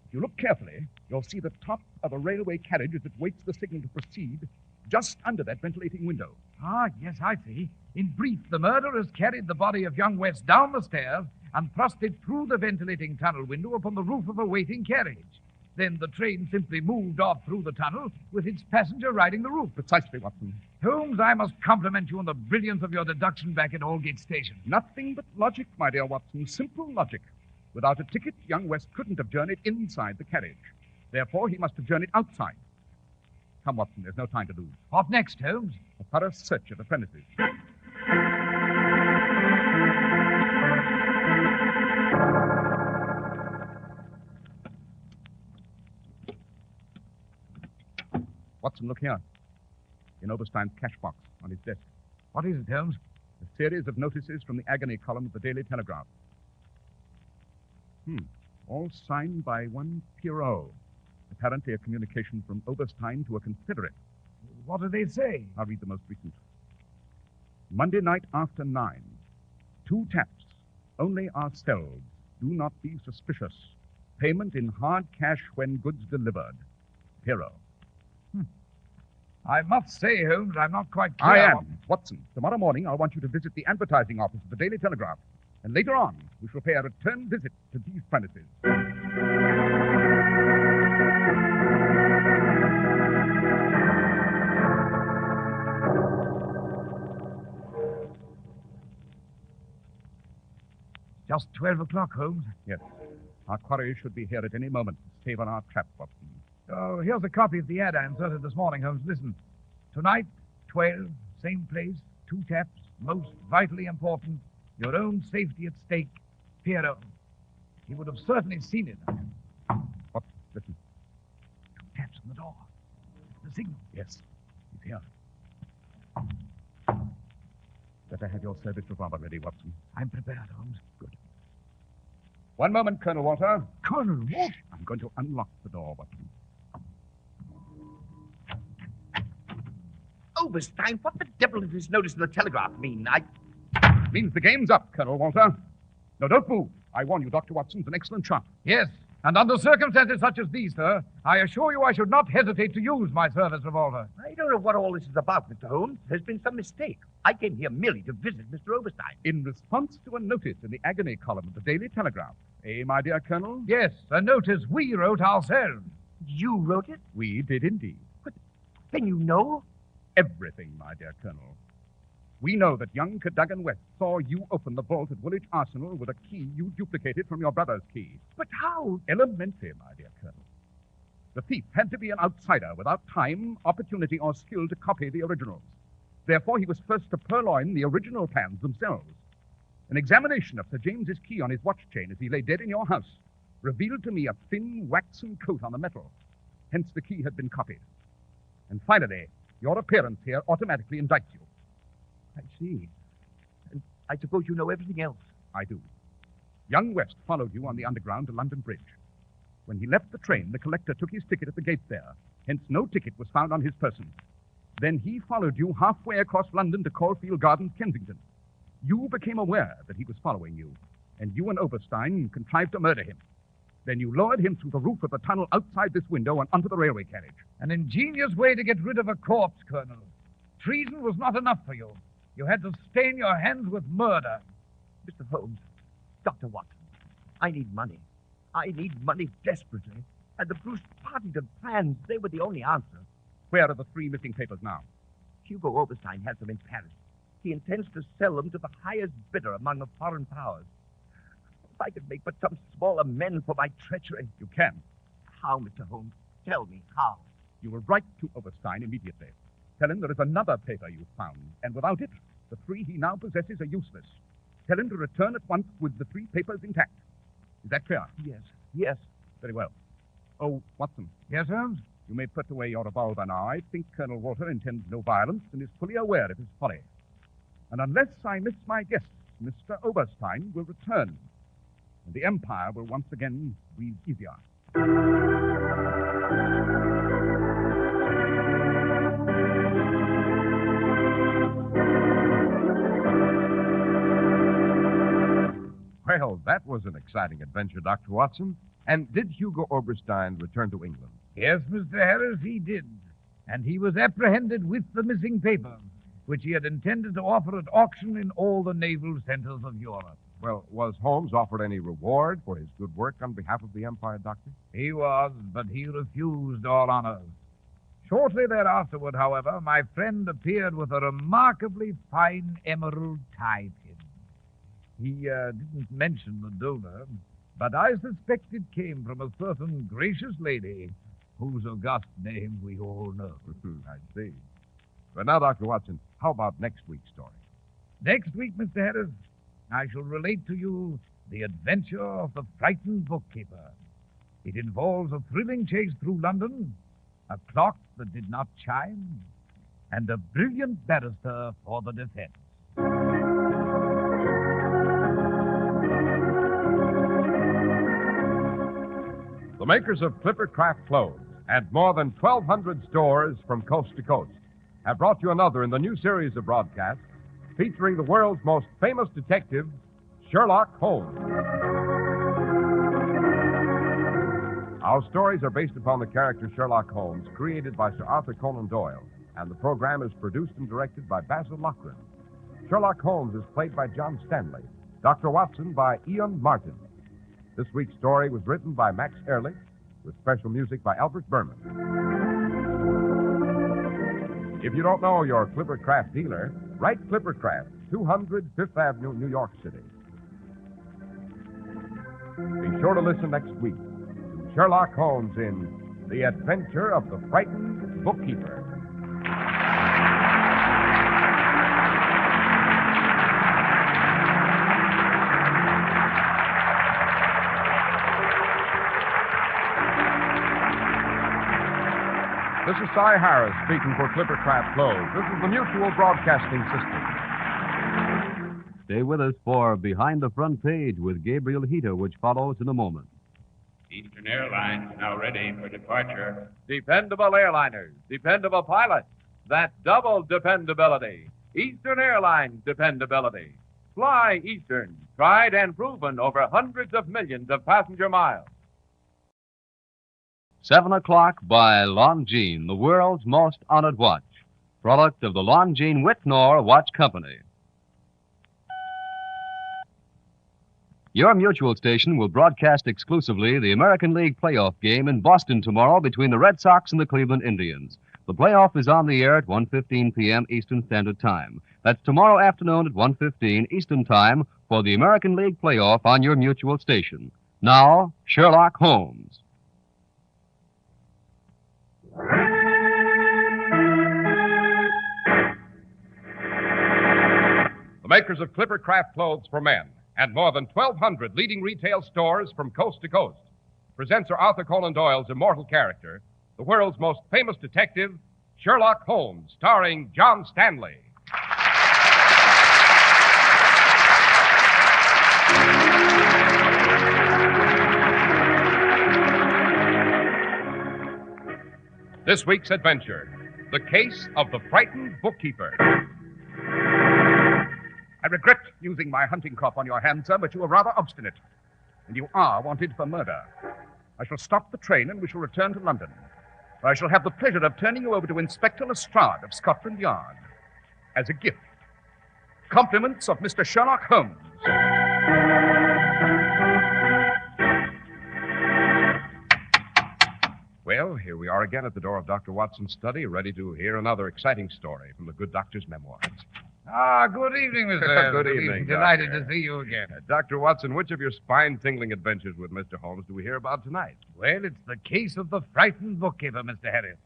If you look carefully, you'll see the top of a railway carriage as it waits the signal to proceed, just under that ventilating window. Ah, yes, I see. In brief, the murderers carried the body of young West down the stairs and thrust it through the ventilating tunnel window upon the roof of a waiting carriage. Then the train simply moved off through the tunnel with its passenger riding the roof. Precisely, Watson. Holmes, I must compliment you on the brilliance of your deduction back at Aldgate Station. Nothing but logic, my dear Watson. Simple logic. Without a ticket, young West couldn't have journeyed inside the carriage. Therefore, he must have journeyed outside. Come, Watson, there's no time to lose. What next, Holmes? A thorough search of the premises. Watson, look here. In Oberstein's cash box on his desk. What is it, Holmes? A series of notices from the agony column of the Daily Telegraph. All signed by one Pierrot. Apparently a communication from Oberstein to a Confederate. What do they say? I'll read the most recent. Monday night after 9. 2 taps. Only ourselves. Do not be suspicious. Payment in hard cash when goods delivered. Pierrot. I must say, Holmes, I'm not quite clear. I am. Watson, tomorrow morning I'll want you to visit the advertising office of the Daily Telegraph. And later on, we shall pay a return visit to these premises. Just 12 o'clock, Holmes. Yes. Our quarry should be here at any moment to save on our trap, Watson. Oh, here's a copy of the ad I inserted this morning, Holmes. Listen. Tonight, 12, same place, 2 taps, most vitally important, your own safety at stake, Pierrot. He would have certainly seen it. What? Listen. 2 taps on the door. The signal. Yes. He's here. Better have your service revolver ready, Watson. I'm prepared, Holmes. Good. One moment, Colonel Walter. Colonel Walter? I'm going to unlock the door, Watson. Oberstein, what the devil does this notice in the telegraph mean? Means the game's up, Colonel Walter. No, don't move. I warn you, Dr. Watson's an excellent shot. Yes, and under circumstances such as these, sir, I assure you I should not hesitate to use my service revolver. I don't know what all this is about, Mr. Holmes. There's been some mistake. I came here merely to visit Mr. Oberstein. In response to a notice in the agony column of the Daily Telegraph. Eh, my dear Colonel? Yes, a notice we wrote ourselves. You wrote it? We did indeed. But then you know? Everything, my dear Colonel. We know that young Cadogan West saw you open the vault at Woolwich Arsenal with a key you duplicated from your brother's key. But how? Elementary, my dear Colonel. The thief had to be an outsider without time, opportunity, or skill to copy the originals. Therefore, he was first to purloin the original plans themselves. An examination of Sir James's key on his watch chain as he lay dead in your house revealed to me a thin, waxen coat on the metal. Hence, the key had been copied. And finally, your appearance here automatically indicts you. I see. And I suppose you know everything else. I do. Young West followed you on the Underground to London Bridge. When he left the train, the collector took his ticket at the gate there. Hence, no ticket was found on his person. Then he followed you halfway across London to Caulfield Gardens, Kensington. You became aware that he was following you, and you and Oberstein contrived to murder him. Then you lowered him through the roof of the tunnel outside this window and onto the railway carriage. An ingenious way to get rid of a corpse, Colonel. Treason was not enough for you. You had to stain your hands with murder. Mr. Holmes, Dr. Watson, I need money. I need money desperately. And the Bruce Partington plans, they were the only answer. Where are the 3 missing papers now? Hugo Oberstein has them in Paris. He intends to sell them to the highest bidder among the foreign powers. If I could make but some small amends for my treachery. You can. How, Mr. Holmes? Tell me how. You will write to Oberstein immediately. Tell him there is another paper you found, and without it, the 3 he now possesses are useless. Tell him to return at once with the 3 papers intact. Is that clear? Yes. Very well. Oh, Watson. Yes, Holmes? You may put away your revolver now. I think Colonel Walter intends no violence and is fully aware of his folly. And unless I miss my guess, Mr. Oberstein will return, and the Empire will once again breathe easier. Well, that was an exciting adventure, Dr. Watson. And did Hugo Oberstein return to England? Yes, Mr. Harris, he did. And he was apprehended with the missing paper, which he had intended to offer at auction in all the naval centers of Europe. Well, was Holmes offered any reward for his good work on behalf of the Empire, Doctor? He was, but he refused all honors. Shortly thereafterward, however, my friend appeared with a remarkably fine emerald tie pin. He didn't mention the donor, but I suspect it came from a certain gracious lady whose august name we all know. I see. But now, Dr. Watson, how about next week's story? Next week, Mr. Harris, I shall relate to you the adventure of the frightened bookkeeper. It involves a thrilling chase through London, a clock that did not chime, and a brilliant barrister for the defense. The makers of Clippercraft clothes and more than 1,200 stores from coast to coast have brought you another in the new series of broadcasts featuring the world's most famous detective, Sherlock Holmes. Our stories are based upon the character Sherlock Holmes, created by Sir Arthur Conan Doyle, and the program is produced and directed by Basil Loughlin. Sherlock Holmes is played by John Stanley, Dr. Watson by Ian Martin. This week's story was written by Max Ehrlich, with special music by Albert Berman. If you don't know your Clippercraft dealer, write Clippercraft, 200 Fifth Avenue, New York City. Be sure to listen next week to Sherlock Holmes in The Adventure of the Frightened Bookkeeper. This is Cy Harris speaking for Clippercraft Clothes. This is the Mutual Broadcasting System. Stay with us for Behind the Front Page with Gabriel Heater, which follows in a moment. Eastern Airlines now ready for departure. Dependable airliners, dependable pilots. That's double dependability. Eastern Airlines dependability. Fly Eastern, tried and proven over hundreds of millions of passenger miles. 7 o'clock by Longines, the world's most honored watch. Product of the Longines Whitnor Watch Company. Your Mutual station will broadcast exclusively the American League playoff game in Boston tomorrow between the Red Sox and the Cleveland Indians. The playoff is on the air at 1:15 p.m. Eastern Standard Time. That's tomorrow afternoon at 1:15 Eastern Time for the American League playoff on your Mutual station. Now, Sherlock Holmes. The makers of Clippercraft clothes for men and more than 1,200 leading retail stores from coast to coast presents Sir Arthur Conan Doyle's immortal character, the world's most famous detective, Sherlock Holmes, starring John Stanley. This week's adventure, the case of the frightened bookkeeper. I regret using my hunting crop on your hand, sir, but you are rather obstinate. And you are wanted for murder. I shall stop the train and we shall return to London, where I shall have the pleasure of turning you over to Inspector Lestrade of Scotland Yard as a gift. Compliments of Mr. Sherlock Holmes. Well, here we are again at the door of Dr. Watson's study, ready to hear another exciting story from the good doctor's memoirs. Good evening, Mr. Good evening, Delighted Doctor. to see you again. Dr. Watson, which of your spine-tingling adventures with Mr. Holmes do we hear about tonight? Well, it's the case of the frightened bookkeeper, Mr. Harris.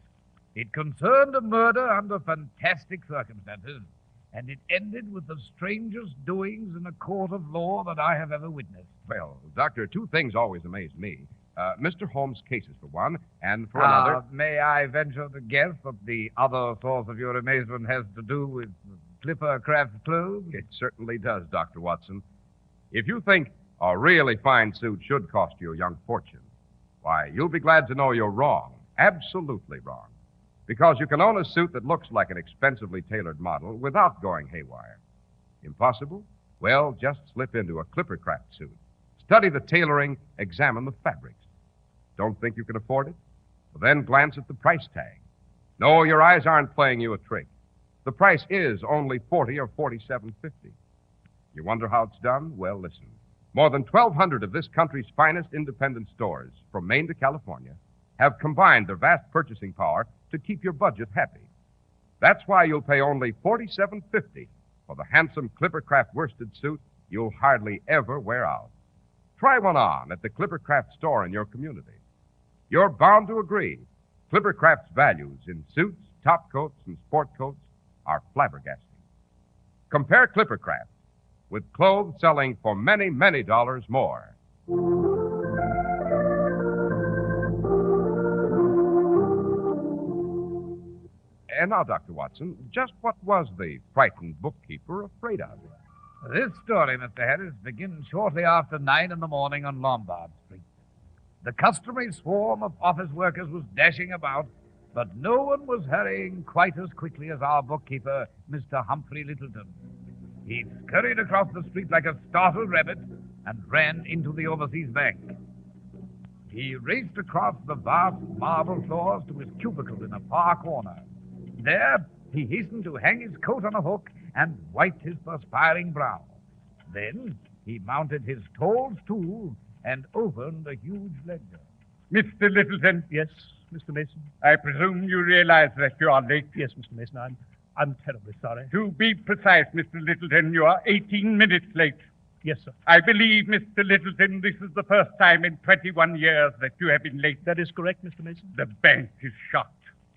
It concerned a murder under fantastic circumstances, and it ended with the strangest doings in a court of law that I have ever witnessed. Well, Doctor, two things always amaze me. Mr. Holmes' cases, for one, and for another... May I venture to guess that the other source of your amazement has to do with Clippercraft clothes? It certainly does, Dr. Watson. If you think a really fine suit should cost you a young fortune, why, you'll be glad to know you're wrong. Absolutely wrong. Because you can own a suit that looks like an expensively tailored model without going haywire. Impossible? Well, just slip into a Clippercraft suit. Study the tailoring, examine the fabrics. Don't think you can afford it? Well, then glance at the price tag. No, your eyes aren't playing you a trick. The price is only $40 or $47.50. You wonder how it's done? Well, listen. More than 1,200 of this country's finest independent stores, from Maine to California, have combined their vast purchasing power to keep your budget happy. That's why you'll pay only $47.50 for the handsome Clippercraft worsted suit you'll hardly ever wear out. Try one on at the Clippercraft store in your community. You're bound to agree. Clippercraft's values in suits, top coats, and sport coats are flabbergasting. Compare Clippercraft with clothes selling for many, many dollars more. And now, Dr. Watson, just what was the frightened bookkeeper afraid of? This story, Mr. Harris, begins shortly after 9 in the morning on Lombard Street. The customary swarm of office workers was dashing about, but no one was hurrying quite as quickly as our bookkeeper, Mr. Humphrey Littleton. He scurried across the street like a startled rabbit and ran into the Overseas Bank. He raced across the vast marble floors to his cubicle in a far corner. There, he hastened to hang his coat on a hook and wiped his perspiring brow. Then he mounted his tall stool and opened a huge ledger. Mr. Littleton? Yes, Mr. Mason? I presume you realize that you are late? Yes, Mr. Mason, I'm terribly sorry. To be precise, Mr. Littleton, you are 18 minutes late. Yes, sir. I believe, Mr. Littleton, this is the first time in 21 years that you have been late. That is correct, Mr. Mason. The bank is shut.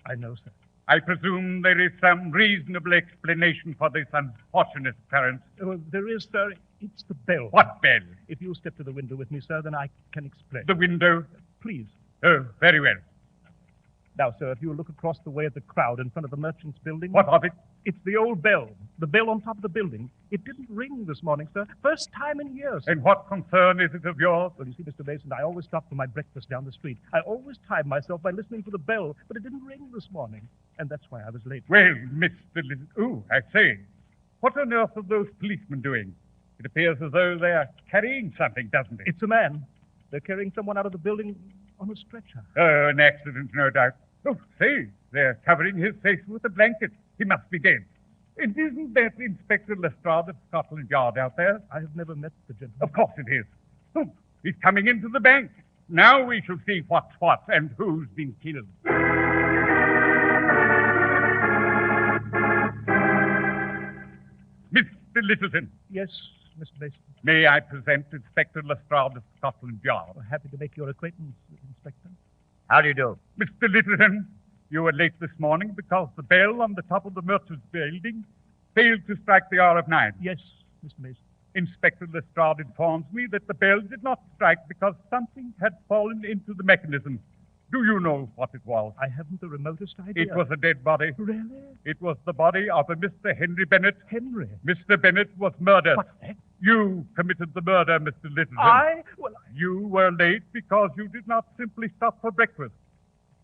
I know, sir. I presume there is some reasonable explanation for this unfortunate occurrence. Well, there is, sir. It's the bell. What bell? If you'll step to the window with me, sir, then I can explain. The window? Please. Oh, very well. Now, sir, if you'll look across the way at the crowd in front of the merchant's building... What of it? It's the old bell. The bell on top of the building. It didn't ring this morning, sir. First time in years. And what concern is it of yours? Well, you see, Mr. Mason, I always stop for my breakfast down the street. I always time myself by listening for the bell, but it didn't ring this morning. And that's why I was late. Well, Mr. Littleton... Oh, I say. What on earth are those policemen doing? It appears as though they are carrying something, doesn't it? It's a man. They're carrying someone out of the building on a stretcher. Oh, an accident, no doubt. Oh, say, they're covering his face with a blanket. He must be dead. And isn't that Inspector Lestrade of Scotland Yard out there? I have never met the gentleman. Of course it is. Oh, he's coming into the bank. Now we shall see what's what and who's been killed. Mr. Littleton. Yes, Mr. Mason. May I present Inspector Lestrade of Scotland Yard? Happy to make your acquaintance, Inspector. How do you do? Mr. Littleton, You were late this morning because the bell on the top of the merchant's building failed to strike the hour of 9. Yes, Mr. Mason. Inspector Lestrade informs me that the bell did not strike because something had fallen into the mechanism. Do you know what it was? I haven't the remotest idea. It was a dead body. Really? It was the body of a Mr. Henry Bennett. Henry? Mr. Bennett was murdered. What's that? You committed the murder, Mr. Littleton. I? Well, You were late because you did not simply stop for breakfast.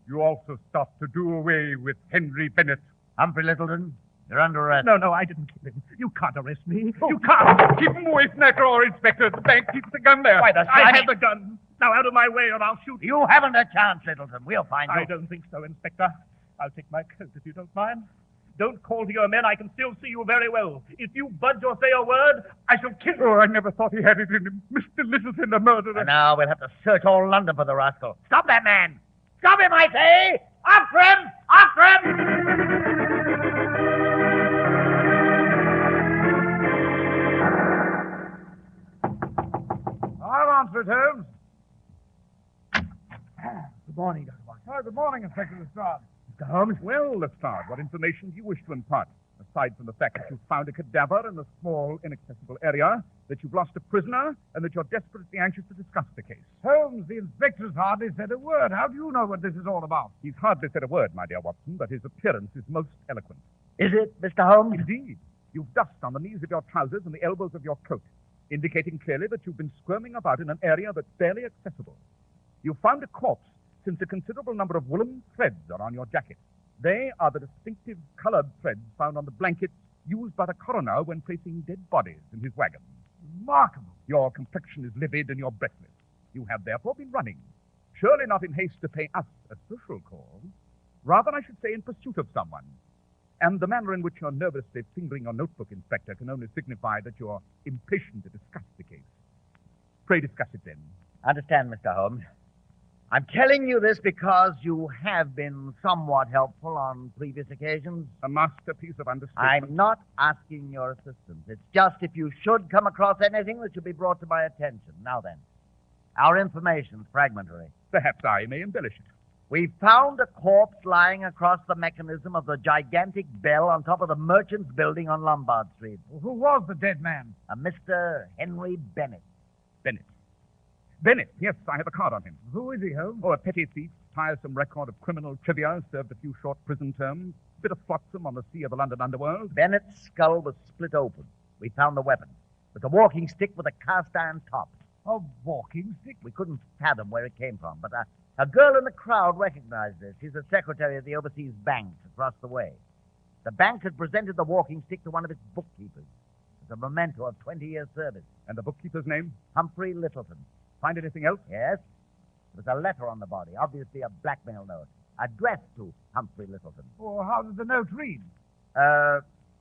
You also stopped to do away with Henry Bennett. Humphrey Littleton, you're under arrest. No, I didn't kill him. You can't arrest me. You can't. Keep him away from that drawer, Inspector. The bank keeps the gun there. Why, the I slimy- have the gun. Now out of my way or I'll shoot you. You haven't a chance, Littleton. We'll find you. I don't think so, Inspector. I'll take my coat if you don't mind. Don't call to your men. I can still see you very well. If you budge or say a word, I shall kill you. Oh, I never thought he had it in him. Mr. Littleton, a murderer. And now we'll have to search all London for the rascal. Stop that man! Stop him, I say! After him! After him! I'll answer it, Holmes. Good morning, Dr. Watson. Oh, good morning, Inspector Lestrade. Mr. Holmes? Well, Lestrade, what information do you wish to impart? Aside from the fact that you found a cadaver in a small, inaccessible area, that you've lost a prisoner, and that you're desperately anxious to discuss the case. Holmes, the inspector's hardly said a word. How do you know what this is all about? He's hardly said a word, my dear Watson, but his appearance is most eloquent. Is it, Mr. Holmes? Indeed. You've dust on the knees of your trousers and the elbows of your coat, indicating clearly that you've been squirming about in an area that's barely accessible. You've found a corpse since a considerable number of woolen threads are on your jacket. They are the distinctive colored threads found on the blankets used by the coroner when placing dead bodies in his wagon. Remarkable. Your complexion is livid and you're breathless. You have therefore been running, surely not in haste to pay us a social call, rather, I should say, in pursuit of someone. And the manner in which you're nervously fingering your notebook, Inspector, can only signify that you're impatient to discuss the case. Pray discuss it then. Understand, Mr. Holmes. I'm telling you this because you have been somewhat helpful on previous occasions. A masterpiece of understatement. I'm not asking your assistance. It's just if you should come across anything that should be brought to my attention. Now then, our information's fragmentary. Perhaps I may embellish it. We found a corpse lying across the mechanism of the gigantic bell on top of the Merchants Building on Lombard Street. Who was the dead man? A Mr. Henry Bennett. Bennett, yes, I have a card on him. Who is he, Holmes? Oh, a petty thief, tiresome record of criminal trivia, served a few short prison terms, bit of flotsam on the sea of the London underworld. Bennett's skull was split open. We found the weapon. It was a walking stick with a cast-iron top. A walking stick? We couldn't fathom where it came from, but a girl in the crowd recognized this. She's the secretary of the overseas bank across the way. The bank had presented the walking stick to one of its bookkeepers as a memento of 20 years' service. And the bookkeeper's name? Humphrey Littleton. Find anything else? Yes. There was a letter on the body, obviously a blackmail note, addressed to Humphrey Littleton. Oh, how did the note read?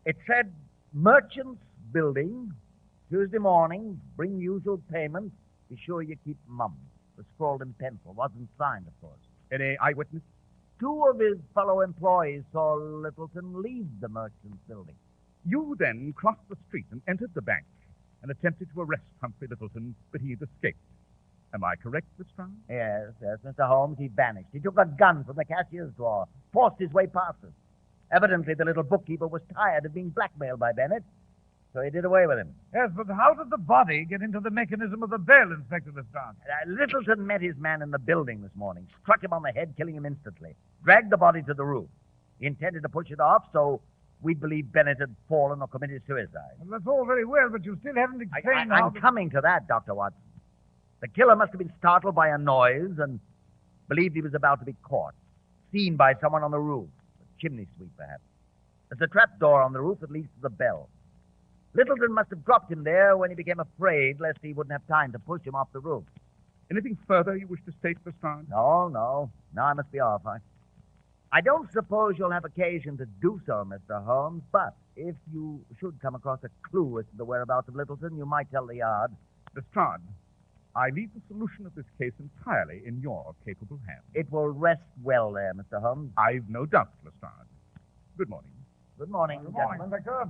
It said, Merchants Building, Tuesday morning, bring usual payment, be sure you keep mum. It was scrawled in pencil, wasn't signed, of course. Any eyewitness? 2 of his fellow employees saw Littleton leave the Merchants Building. You then crossed the street and entered the bank and attempted to arrest Humphrey Littleton, but he had escaped. Am I correct, Lestrade? Yes, Mr. Holmes. He vanished. He took a gun from the cashier's drawer, forced his way past us. Evidently, the little bookkeeper was tired of being blackmailed by Bennett, so he did away with him. Yes, but how did the body get into the mechanism of the bell, Inspector Lestrade? Littleton met his man in the building this morning, struck him on the head, killing him instantly, dragged the body to the roof. He intended to push it off, so we believe Bennett had fallen or committed suicide. Well, that's all very well, but you still haven't explained I'm coming to that, Dr. Watson. The killer must have been startled by a noise and believed he was about to be caught, seen by someone on the roof, a chimney sweep, perhaps. There's a trap door on the roof that leads to the bell. Littleton must have dropped him there when he became afraid lest he wouldn't have time to push him off the roof. Anything further you wish to state, Lestrade? No. Now I must be off. I don't suppose you'll have occasion to do so, Mr. Holmes, but if you should come across a clue as to the whereabouts of Littleton, you might tell the Yard. Lestrade, I leave the solution of this case entirely in your capable hands. It will rest well there, Mr. Holmes. I've no doubt, Lestrade. Good morning. Good morning, gentlemen. Inspector.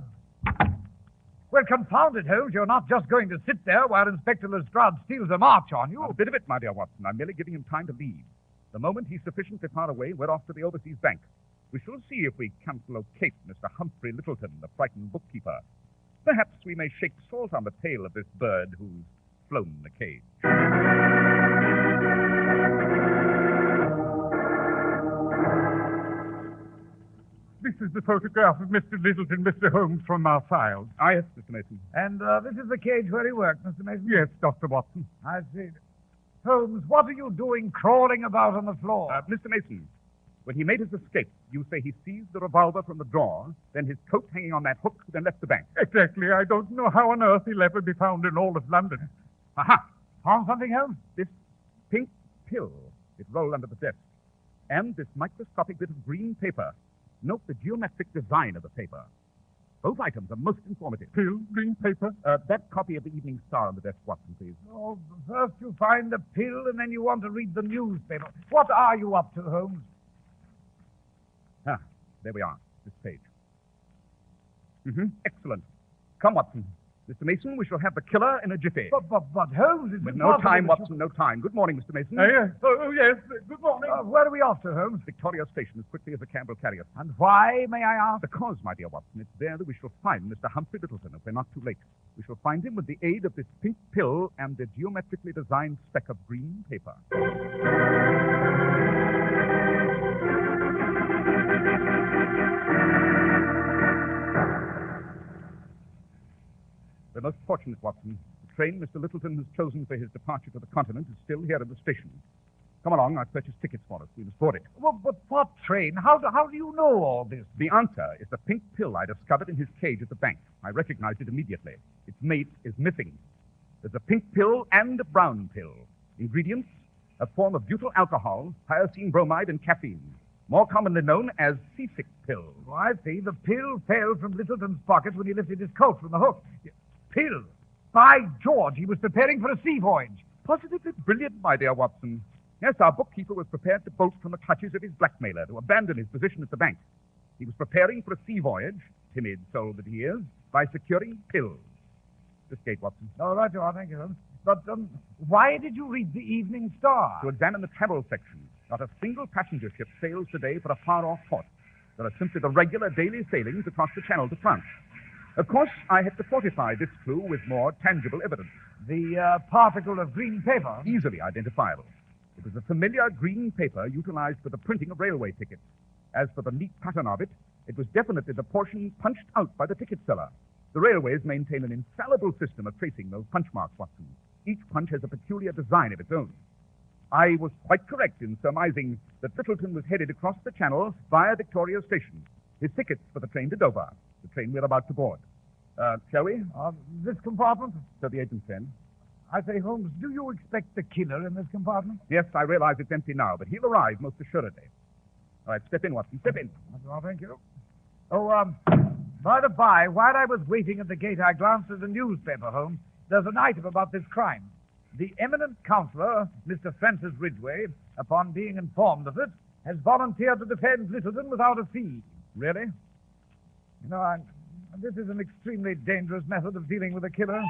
Well, confound it, Holmes. You're not just going to sit there while Inspector Lestrade steals a march on you. Not a bit of it, my dear Watson. I'm merely giving him time to leave. The moment he's sufficiently far away, we're off to the overseas bank. We shall see if we can't locate Mr. Humphrey Littleton, the frightened bookkeeper. Perhaps we may shake salt on the tail of this bird who's flown the cage. This is the photograph of Mr. Littleton, Mr. Holmes, from our files. Ah, yes, Mr. Mason. And this is the cage where he worked, Mr. Mason? Yes, Dr. Watson. I see. Holmes, what are you doing crawling about on the floor? Mr. Mason, when he made his escape, you say he seized the revolver from the drawer, then his coat hanging on that hook, then left the bank. Exactly. I don't know how on earth he'll ever be found in all of London. Aha! Found something else? This pink pill. It rolled under the desk. And this microscopic bit of green paper. Note the geometric design of the paper. Both items are most informative. Pill, green paper? That copy of the Evening Star on the desk, Watson, please. Oh, first you find the pill, and then you want to read the newspaper. What are you up to, Holmes? Ah, there we are. This page. Excellent. Come, Watson. Mr. Mason, we shall have the killer in a jiffy. But Holmes, it's With no time, Watson, no time. Good morning, Mr. Mason. Yes. Oh, yes. Good morning. Where are we off to, Holmes? Victoria Station, as quickly as a cab will carry us. And why, may I ask? Because, my dear Watson, it's there that we shall find Mr. Humphrey Littleton, if we're not too late. We shall find him with the aid of this pink pill and the geometrically designed speck of green paper. We're most fortunate, Watson. The train Mr. Littleton has chosen for his departure to the continent is still here at the station. Come along, I've purchased tickets for us. We must board it. Well, but what train? How do you know all this? The answer is the pink pill I discovered in his cage at the bank. I recognized it immediately. Its mate is missing. There's a pink pill and a brown pill. Ingredients, a form of butyl alcohol, hyoscine bromide, and caffeine, more commonly known as seasick pill. Oh, I see. The pill fell from Littleton's pocket when he lifted his coat from the hook. Pill? By George, he was preparing for a sea voyage. Positively brilliant, my dear Watson. Yes, our bookkeeper was prepared to bolt from the clutches of his blackmailer, to abandon his position at the bank. He was preparing for a sea voyage, timid soul that he is, by securing pills. This gate, Watson. Oh, right you are, thank you. But why did you read the Evening Star? To examine the travel section. Not a single passenger ship sails today for a far-off port. There are simply the regular daily sailings across the Channel to France. Of course, I had to fortify this clue with more tangible evidence. The particle of green paper? Easily identifiable. It was a familiar green paper utilized for the printing of railway tickets. As for the neat pattern of it, it was definitely the portion punched out by the ticket seller. The railways maintain an infallible system of tracing those punch marks, Watson. Each punch has a peculiar design of its own. I was quite correct in surmising that Littleton was headed across the Channel via Victoria Station. His tickets for the train to Dover, the train we're about to board. Shall we? This compartment? So the agent said. I say, Holmes, do you expect the killer in this compartment? Yes, I realize it's empty now, but he'll arrive most assuredly. All right, step in, Watson, step in. Well, thank you. Oh, by the by, while I was waiting at the gate, I glanced at the newspaper, Holmes. There's an item about this crime. The eminent counselor, Mr. Francis Ridgway, upon being informed of it, has volunteered to defend Littleton without a fee. Really? You know, this is an extremely dangerous method of dealing with a killer.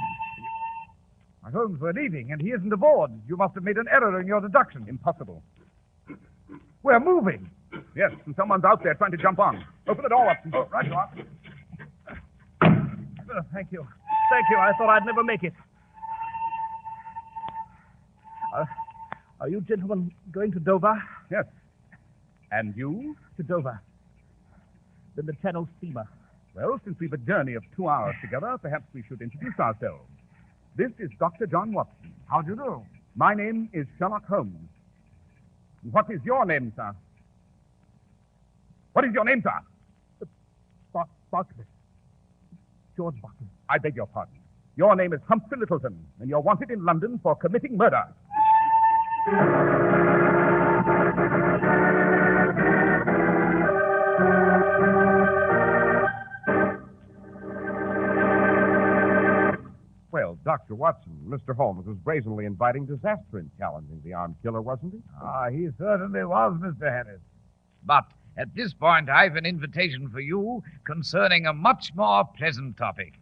Holmes, we're leaving, and he isn't aboard. You must have made an error in your deduction. Impossible. We're moving. Yes, and someone's out there trying to jump on. Open the door, Watson. Oh, right you are. Thank you. Thank you. I thought I'd never make it. Are you gentlemen going to Dover? Yes. And you? To Dover. Then the Channel steamer. Well, since we've a journey of 2 hours together, perhaps we should introduce ourselves. This is Dr. John Watson. How do you do? My name is Sherlock Holmes. What is your name, sir? What is your name, sir? Bartlett. George Bartlett. I beg your pardon. Your name is Humphrey Littleton, and you're wanted in London for committing murder. Well, Dr. Watson, Mr. Holmes was brazenly inviting disaster in challenging the armed killer, wasn't he? He certainly was, Mr. Harris. But at this point, I've an invitation for you concerning a much more pleasant topic.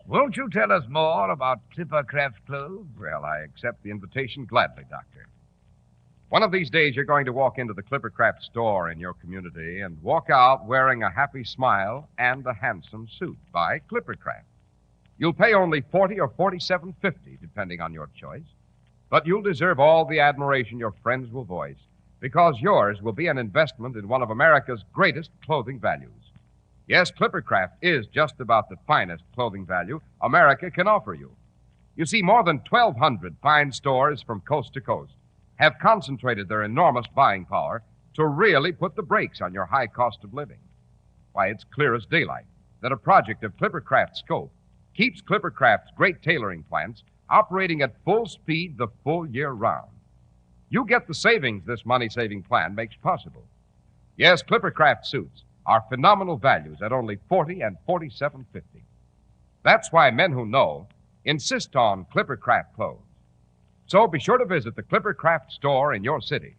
Won't you tell us more about Clippercraft clothes? Well, I accept the invitation gladly, Doctor. One of these days, you're going to walk into the Clippercraft store in your community and walk out wearing a happy smile and a handsome suit by Clippercraft. You'll pay only $40 or $47.50, depending on your choice. But you'll deserve all the admiration your friends will voice, because yours will be an investment in one of America's greatest clothing values. Yes, Clippercraft is just about the finest clothing value America can offer you. You see, more than 1,200 fine stores from coast to coast have concentrated their enormous buying power to really put the brakes on your high cost of living. Why, it's clear as daylight that a project of Clippercraft's scope keeps Clippercraft's great tailoring plants operating at full speed the full year round. You get the savings this money-saving plan makes possible. Yes, Clippercraft suits are phenomenal values at only $40 and $47.50. That's why men who know insist on Clippercraft clothes. So be sure to visit the Clippercraft store in your city.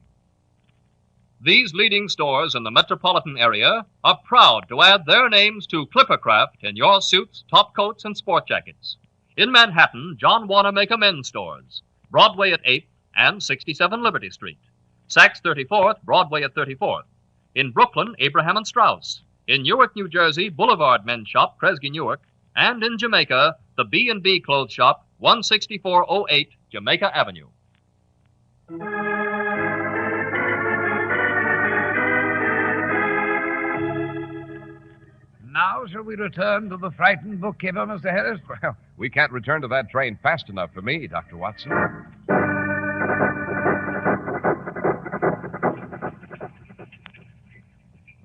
These leading stores in the metropolitan area are proud to add their names to Clippercraft in your suits, top coats, and sport jackets. In Manhattan, John Wanamaker Men's Stores, Broadway at 8th and 67 Liberty Street. Saks 34th, Broadway at 34th. In Brooklyn, Abraham and Strauss. In Newark, New Jersey, Boulevard Men's Shop, Kresge Newark. And in Jamaica, the B&B Clothes Shop, 16408 Jamaica Avenue. Now shall we return to the frightened bookkeeper, Mr. Harris? Well, we can't return to that train fast enough for me, Dr. Watson.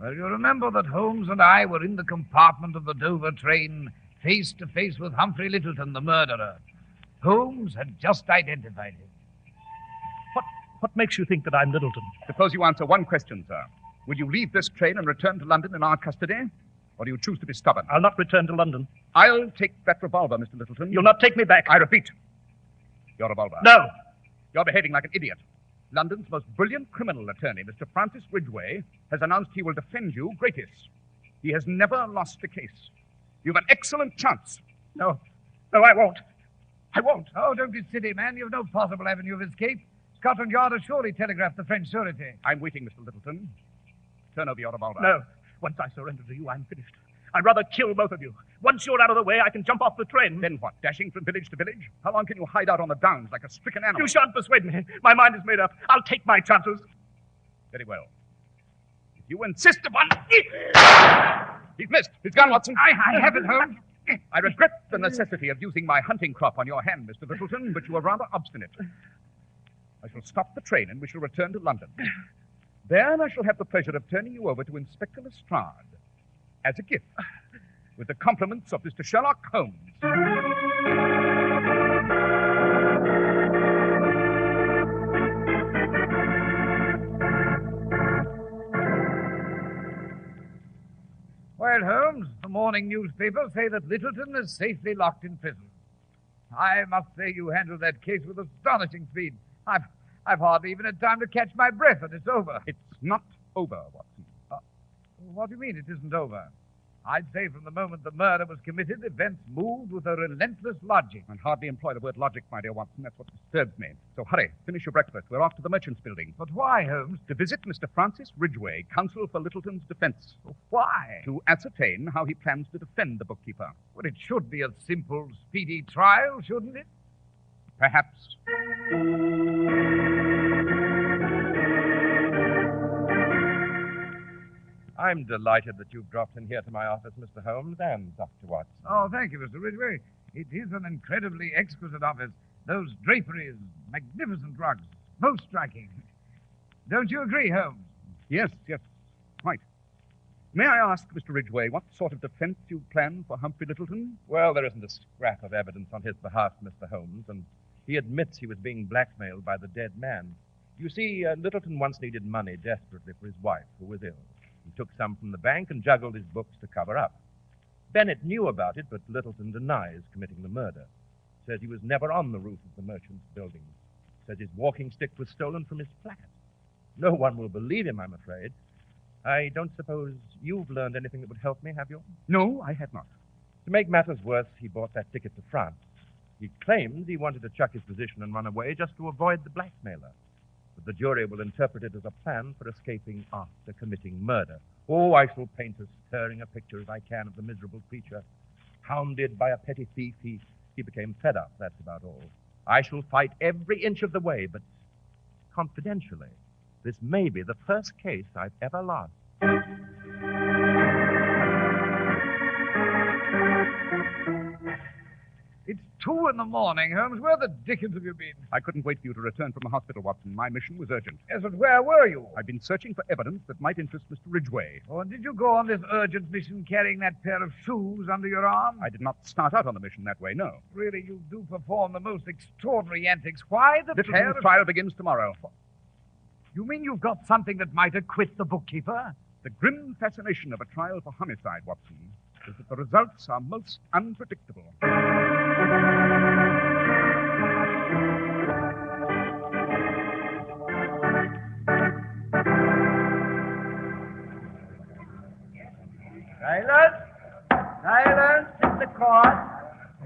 Well, you remember that Holmes and I were in the compartment of the Dover train, face to face with Humphrey Littleton, the murderer. Holmes had just identified him. What makes you think that I'm Littleton? Suppose you answer one question, sir. Will you leave this train and return to London in our custody? Or do you choose to be stubborn? I'll not return to London. I'll take that revolver, Mr. Littleton. You'll not take me back. I repeat, your revolver. No. You're behaving like an idiot. London's most brilliant criminal attorney, Mr. Francis Ridgway, has announced he will defend you gratis. He has never lost a case. You've an excellent chance. No, I won't. I won't. Oh, don't be silly, man. You've no possible avenue of escape. Scotland Yard has surely telegraphed the French surety. I'm waiting, Mr. Littleton. Turn over your revolver. No. Once I surrender to you, I'm finished. I'd rather kill both of you. Once you're out of the way, I can jump off the train. Then what, dashing from village to village? How long can you hide out on the downs like a stricken animal? You shan't persuade me. My mind is made up. I'll take my chances. Very well. If you insist upon... He's missed. He's gone, Watson. I have it, Holmes. I regret the necessity of using my hunting crop on your hand, Mr. Littleton, but you are rather obstinate. I shall stop the train and we shall return to London. Then I shall have the pleasure of turning you over to Inspector Lestrade as a gift, with the compliments of Mr. Sherlock Holmes. Well, Holmes, the morning newspapers say that Littleton is safely locked in prison. I must say you handled that case with astonishing speed. I've hardly even had time to catch my breath, and it's over. It's not over, Watson. What do you mean it isn't over? I'd say from the moment the murder was committed, events moved with a relentless logic. I'd hardly employ the word logic, my dear Watson. That's what disturbs me. So hurry, finish your breakfast. We're off to the Merchants Building. But why, Holmes? To visit Mr. Francis Ridgway, counsel for Littleton's defense. Why? To ascertain how he plans to defend the bookkeeper. Well, it should be a simple, speedy trial, shouldn't it? Perhaps. I'm delighted that you've dropped in here to my office, Mr. Holmes, and Dr. Watson. Oh, thank you, Mr. Ridgway. It is an incredibly exquisite office. Those draperies, magnificent rugs, most striking. Don't you agree, Holmes? Yes, quite. May I ask, Mr. Ridgway, what sort of defense you plan for Humphrey Littleton? Well, there isn't a scrap of evidence on his behalf, Mr. Holmes, and he admits he was being blackmailed by the dead man. You see, Littleton once needed money desperately for his wife, who was ill. He took some from the bank and juggled his books to cover up. Bennett knew about it, but Littleton denies committing the murder. Says he was never on the roof of the Merchants Building. Says his walking stick was stolen from his flat. No one will believe him, I'm afraid. I don't suppose you've learned anything that would help me, have you? No, I have not. To make matters worse, he bought that ticket to France. He claimed he wanted to chuck his position and run away just to avoid the blackmailer. But The jury will interpret it as a plan for escaping after committing murder. Oh, I shall paint as stirring a picture as I can of the miserable creature. Hounded by a petty thief, he became fed up, that's about all. I shall fight every inch of the way, but confidentially, this may be the first case I've ever lost. It's 2 in the morning, Holmes. Where the dickens have you been? I couldn't wait for you to return from the hospital, Watson. My mission was urgent. Yes, but where were you? I've been searching for evidence that might interest Mr. Ridgway. Oh, and did you go on this urgent mission carrying that pair of shoes under your arm? I did not start out on the mission that way, no. Really, you do perform the most extraordinary antics. Why the pair Littleton's of... trial begins tomorrow. You mean you've got something that might acquit the bookkeeper? The grim fascination of a trial for homicide, Watson, is that the results are most unpredictable. Silence! Silence in the court!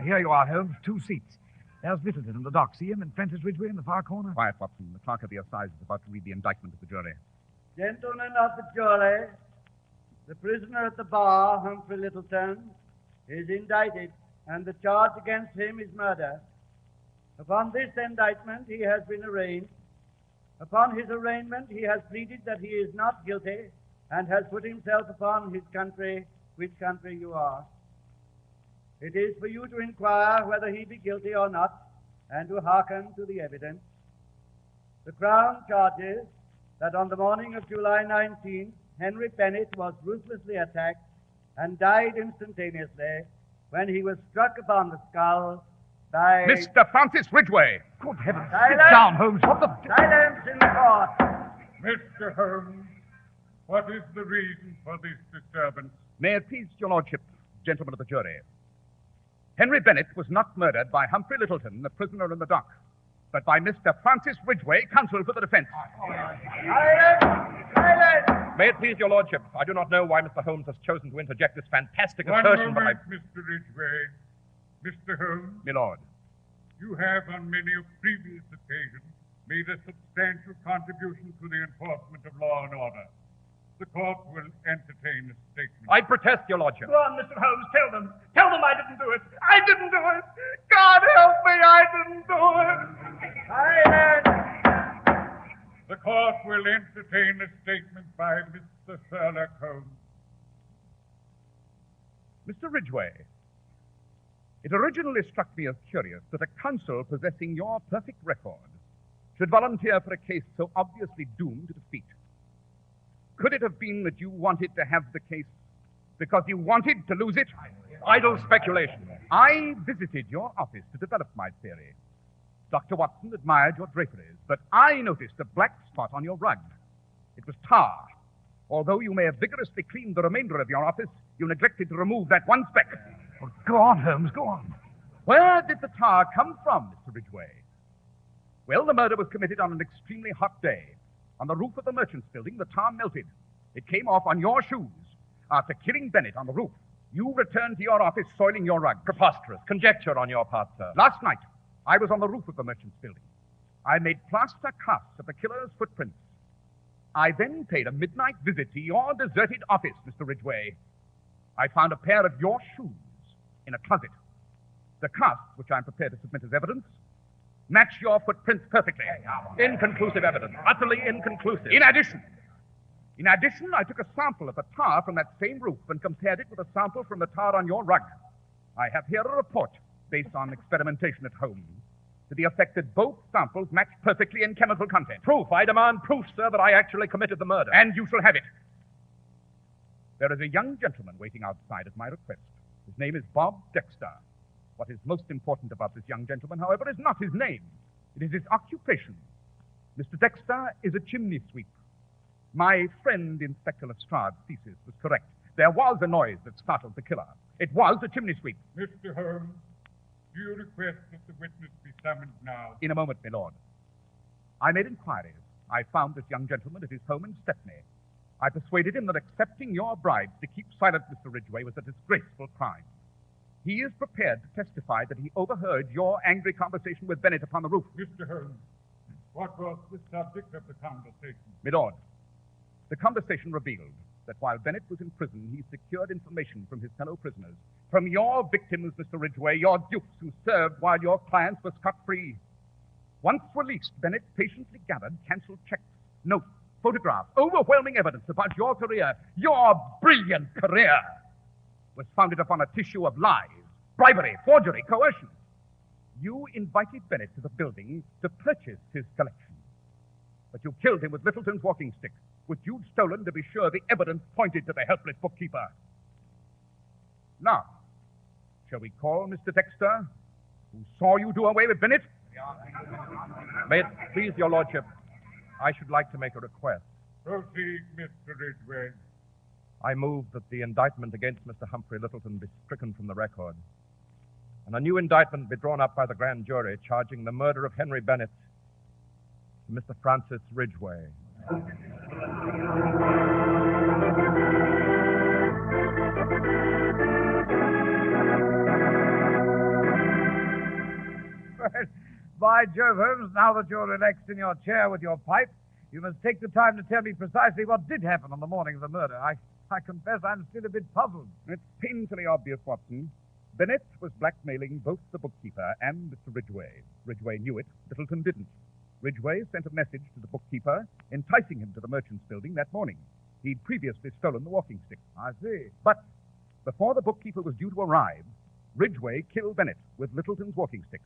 Here you are, Holmes. 2 seats. There's Littleton in the dock. See him and Francis Ridgway in the far corner? Quiet, Watson. The clerk of the assize is about to read the indictment of the jury. Gentlemen of the jury, the prisoner at the bar, Humphrey Littleton, is indicted, and the charge against him is murder. Upon this indictment, he has been arraigned. Upon his arraignment, he has pleaded that he is not guilty and has put himself upon his country, which country you are. It is for you to inquire whether he be guilty or not, and to hearken to the evidence. The Crown charges that on the morning of July 19th, Henry Bennett was ruthlessly attacked and died instantaneously when he was struck upon the skull by... Mr. Francis Ridgway! Good heavens. Silence! Sit down, Holmes. What the... Silence in the court! Mr. Holmes, what is the reason for this disturbance? May it please your lordship, gentlemen of the jury. Henry Bennett was not murdered by Humphrey Littleton, the prisoner in the dock, but by Mr. Francis Ridgway, counsel for the defense. Silence! Silence! May it please your lordship, I do not know why Mr. Holmes has chosen to interject this fantastic One assertion, moment, Mr. Ridgway. Mr. Holmes. My lord. You have on many a previous occasion made a substantial contribution to the enforcement of law and order. The court will entertain a statement. I protest, your lordship. Go on, Mr. Holmes. Tell them. Tell them I didn't do it. I didn't do it. God help me, I didn't do it. Silence! The court will entertain a statement by Mr. Sherlock Holmes. Mr. Ridgway, it originally struck me as curious that a counsel possessing your perfect record should volunteer for a case so obviously doomed to defeat. Could it have been that you wanted to have the case because you wanted to lose it? Idle speculation. I visited your office to develop my theory. Dr. Watson admired your draperies, but I noticed a black spot on your rug. It was tar. Although you may have vigorously cleaned the remainder of your office, you neglected to remove that one speck. Oh, go on, Holmes, go on. Where did the tar come from, Mr. Ridgway? Well, the murder was committed on an extremely hot day. On the roof of the merchant's building, the tar melted. It came off on your shoes. After killing Bennett on the roof, you returned to your office soiling your rug. Preposterous. Conjecture on your part, sir. Last night, I was on the roof of the merchant's building. I made plaster casts of the killer's footprints. I then paid a midnight visit to your deserted office, Mr. Ridgway. I found a pair of your shoes in a closet. The casts, which I'm prepared to submit as evidence, match your footprints perfectly. Inconclusive evidence. Utterly inconclusive. In addition, I took a sample of the tar from that same roof and compared it with a sample from the tar on your rug. I have here a report based on experimentation at home to the effect that both samples match perfectly in chemical content. Proof. I demand proof, sir, that I actually committed the murder. And you shall have it. There is a young gentleman waiting outside at my request. His name is Bob Dexter. What is most important about this young gentleman, however, is not his name. It is his occupation. Mr. Dexter is a chimney sweep. My friend, Inspector Lestrade's thesis was correct. There was a noise that startled the killer. It was a chimney sweep. Mr. Holmes, do you request that the witness be summoned now? In a moment, my lord. I made inquiries. I found this young gentleman at his home in Stepney. I persuaded him that accepting your bribes to keep silent, Mr. Ridgway, was a disgraceful crime. He is prepared to testify that he overheard your angry conversation with Bennett upon the roof. Mr. Holmes, What was the subject of the conversation? Milord, the conversation revealed that while Bennett was in prison, he secured information from his fellow prisoners, from your victims, Mr. Ridgway, your dupes who served while your clients were scot-free. Once released, Bennett patiently gathered canceled checks, notes, photographs, overwhelming evidence about your career. Your brilliant career was founded upon a tissue of lies, bribery, forgery, coercion. You invited Bennett to the building to purchase his collection. But you killed him with Littleton's walking stick, which you'd stolen to be sure the evidence pointed to the helpless bookkeeper. Now, shall we call Mr. Dexter, who saw you do away with Bennett? May it please your lordship, I should like to make a request. Proceed, Mr. Ridgway. I move that the indictment against Mr. Humphrey Littleton be stricken from the record, and a new indictment be drawn up by the grand jury charging the murder of Henry Bennett to Mr. Francis Ridgway. By Jove, Holmes, now that you're relaxed in your chair with your pipe, you must take the time to tell me precisely what did happen on the morning of the murder. I confess I'm still a bit puzzled. It's painfully obvious, Watson. Bennett was blackmailing both the bookkeeper and Mr. Ridgway. Ridgway knew it. Littleton didn't. Ridgway sent a message to the bookkeeper, enticing him to the merchant's building that morning. He'd previously stolen the walking stick. I see. But before the bookkeeper was due to arrive, Ridgway killed Bennett with Littleton's walking stick.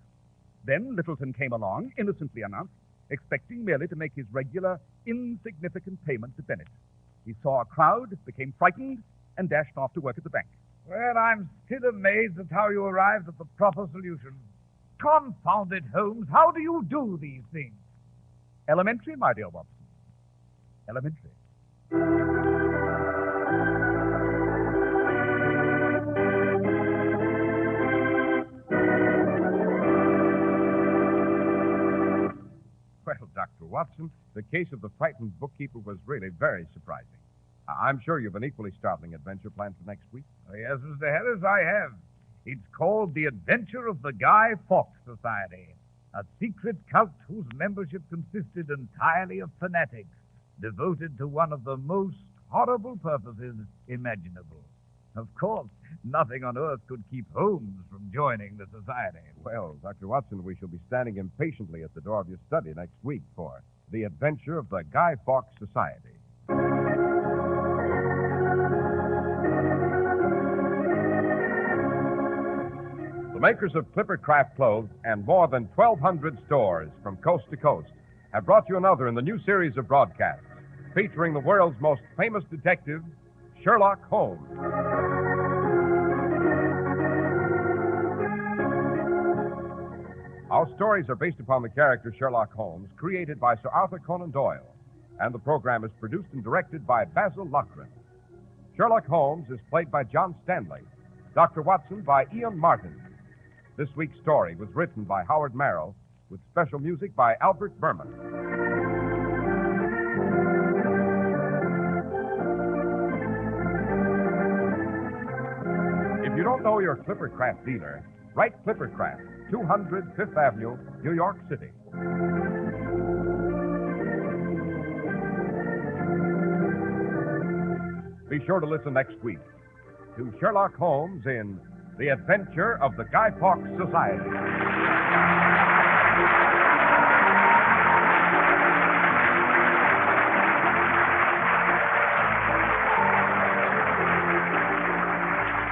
Then Littleton came along, innocently enough, expecting merely to make his regular, insignificant payment to Bennett. He saw a crowd, became frightened, and dashed off to work at the bank. Well, I'm still amazed at how you arrived at the proper solution. Confound it, Holmes, how do you do these things? Elementary, my dear Watson. Elementary. Well, Dr. Watson, the case of the frightened bookkeeper was really very surprising. I'm sure you've an equally startling adventure planned for next week. Oh, yes, Mr. Harris, I have. It's called The Adventure of the Guy Fawkes Society, a secret cult whose membership consisted entirely of fanatics devoted to one of the most horrible purposes imaginable. Of course, nothing on earth could keep Holmes from joining the society. Well, Dr. Watson, we shall be standing impatiently at the door of your study next week for The Adventure of the Guy Fawkes Society. The makers of Clippercraft clothes and more than 1,200 stores from coast to coast have brought you another in the new series of broadcasts featuring the world's most famous detective, Sherlock Holmes. Our stories are based upon the character Sherlock Holmes, created by Sir Arthur Conan Doyle, and the program is produced and directed by Basil Loughrane. Sherlock Holmes is played by John Stanley, Dr. Watson by Ian Martin. This week's story was written by Howard Merrill, with special music by Albert Berman. If you don't know your Clippercraft dealer, write Clippercraft, 200 Fifth Avenue, New York City. Be sure to listen next week to Sherlock Holmes in The Adventure of the Guy Fawkes Society.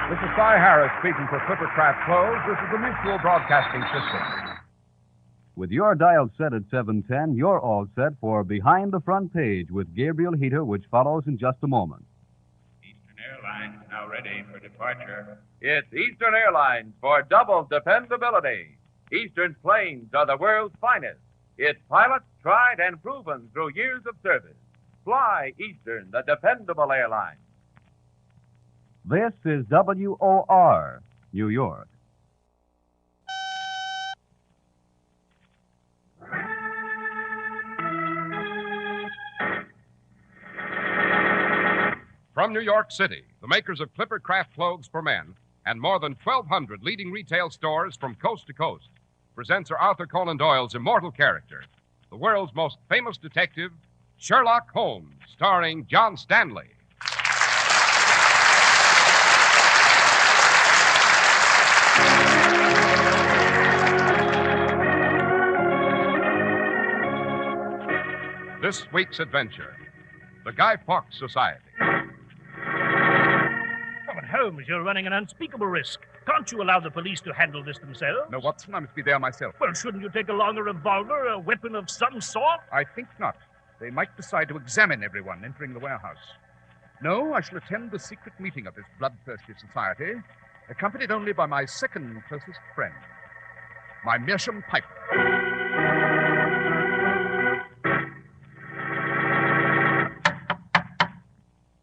This is Cy Harris speaking for Clippercraft Clothes. This is the Mutual Broadcasting System. With your dial set at 710, you're all set for Behind the Front Page with Gabriel Heater, which follows in just a moment. Eastern Airlines now ready for departure. It's Eastern Airlines for double dependability. Eastern's planes are the world's finest. Its pilots tried and proven through years of service. Fly Eastern, the dependable airline. This is WOR, New York. From New York City, the makers of Clippercraft clothes for men and more than 1,200 leading retail stores from coast to coast present Sir Arthur Conan Doyle's immortal character, the world's most famous detective, Sherlock Holmes, starring John Stanley. This week's adventure, the Guy Fawkes Society. But Holmes, you're running an unspeakable risk. Can't you allow the police to handle this themselves? No, Watson, I must be there myself. Well, shouldn't you take along a revolver, a weapon of some sort? I think not. They might decide to examine everyone entering the warehouse. No, I shall attend the secret meeting of this bloodthirsty society, accompanied only by my second closest friend, my meerschaum pipe.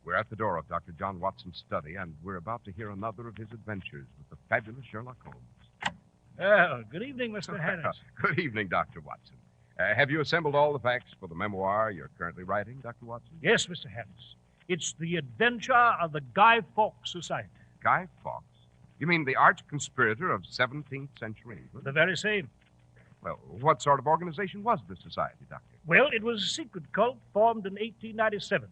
We're at the door of Dr. John Watson's study, and we're about to hear another of his adventures with the fabulous Sherlock Holmes. Oh, good evening, Mr. Harris. Good evening, Dr. Watson. Have you assembled all the facts for the memoir you're currently writing, Dr. Watson? Yes, Mr. Harris. It's the adventure of the Guy Fawkes Society. Guy Fawkes? You mean the arch conspirator of 17th century England? The very same. Well, what sort of organization was this society, Doctor? Well, it was a secret cult formed in 1897.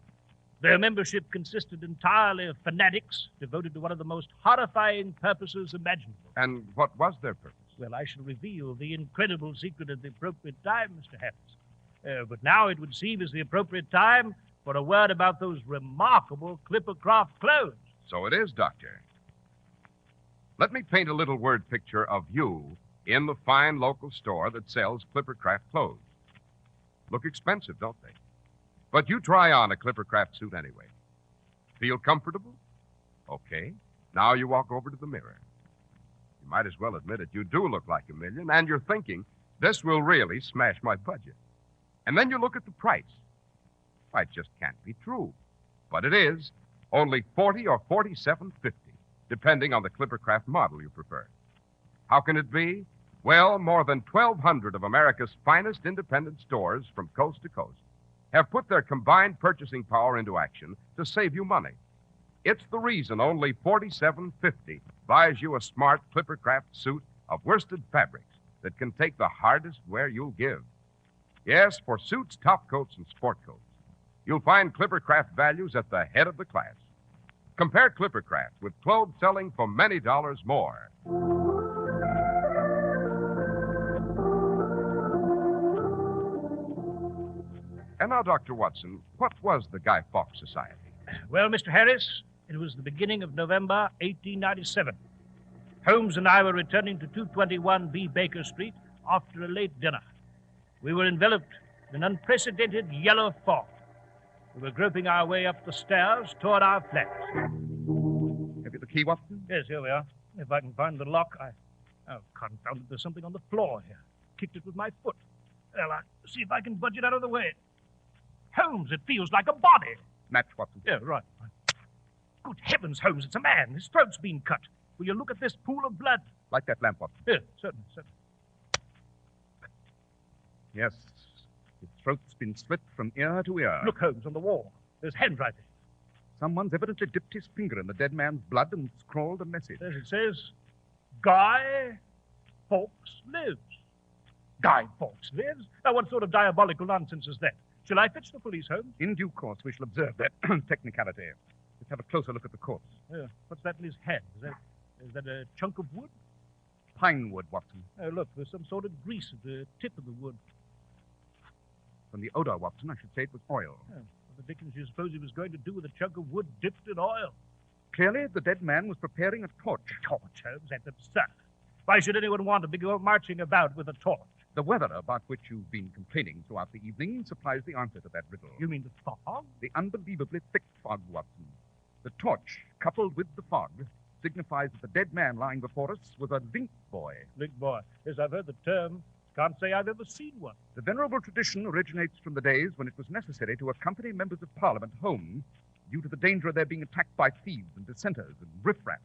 Their membership consisted entirely of fanatics devoted to one of the most horrifying purposes imaginable. And what was their purpose? Well, I shall reveal the incredible secret at the appropriate time, Mr. Harris. But now it would seem is the appropriate time for a word about those remarkable Clippercraft clothes. So it is, Doctor. Let me paint a little word picture of you in the fine local store that sells Clippercraft clothes. Look expensive, don't they? But you try on a Clippercraft suit anyway. Feel comfortable? Okay. Now you walk over to the mirror. You might as well admit it. You do look like $1 million, and you're thinking, this will really smash my budget. And then you look at the price. Why, it just can't be true. But it is. Only $40 or $47.50, depending on the Clippercraft model you prefer. How can it be? Well, more than 1,200 of America's finest independent stores from coast to coast have put their combined purchasing power into action to save you money. It's the reason only $47.50 buys you a smart Clippercraft suit of worsted fabrics that can take the hardest wear you'll give. Yes, for suits, top coats, and sport coats, you'll find Clippercraft values at the head of the class. Compare Clippercraft with clothes selling for many dollars more. And now, Dr. Watson, what was the Guy Fawkes Society? Well, Mr. Harris, it was the beginning of November 1897. Holmes and I were returning to 221 B. Baker Street after a late dinner. We were enveloped in an unprecedented yellow fog. We were groping our way up the stairs toward our flats. Have you the key, Watson? Yes, here we are. If I can find the lock, Oh, confound it, there's something on the floor here. Kicked it with my foot. Well, I'll see if I can budge it out of the way. Holmes, it feels like a body. Match, Watson. Yeah, right. Good heavens, Holmes, it's a man. His throat's been cut. Will you look at this pool of blood? Light that lamp, Watson. Yeah, certainly. Yes, his throat's been slit from ear to ear. Look, Holmes, on the wall. There's handwriting. Someone's evidently dipped his finger in the dead man's blood and scrawled a message. Yes, it says, Guy Fawkes lives. Guy Fawkes lives? Now, what sort of diabolical nonsense is that? Shall I fetch the police, Holmes? In due course, we shall observe that technicality. Let's have a closer look at the corpse. What's that in his hand? Is that a chunk of wood? Pine wood, Watson. Oh, look, there's some sort of grease at the tip of the wood. From the odor, Watson, I should say it was oil. What the dickens do you suppose he was going to do with a chunk of wood dipped in oil? Clearly, the dead man was preparing a torch. Torch, Holmes? That's absurd. Why should anyone want to be marching about with a torch? The weather about which you've been complaining throughout the evening supplies the answer to that riddle. You mean the fog? The unbelievably thick fog, Watson. The torch, coupled with the fog, signifies that the dead man lying before us was a link boy. Link boy? Yes, I've heard the term. Can't say I've ever seen one. The venerable tradition originates from the days when it was necessary to accompany members of Parliament home due to the danger of their being attacked by thieves and dissenters and riffraff.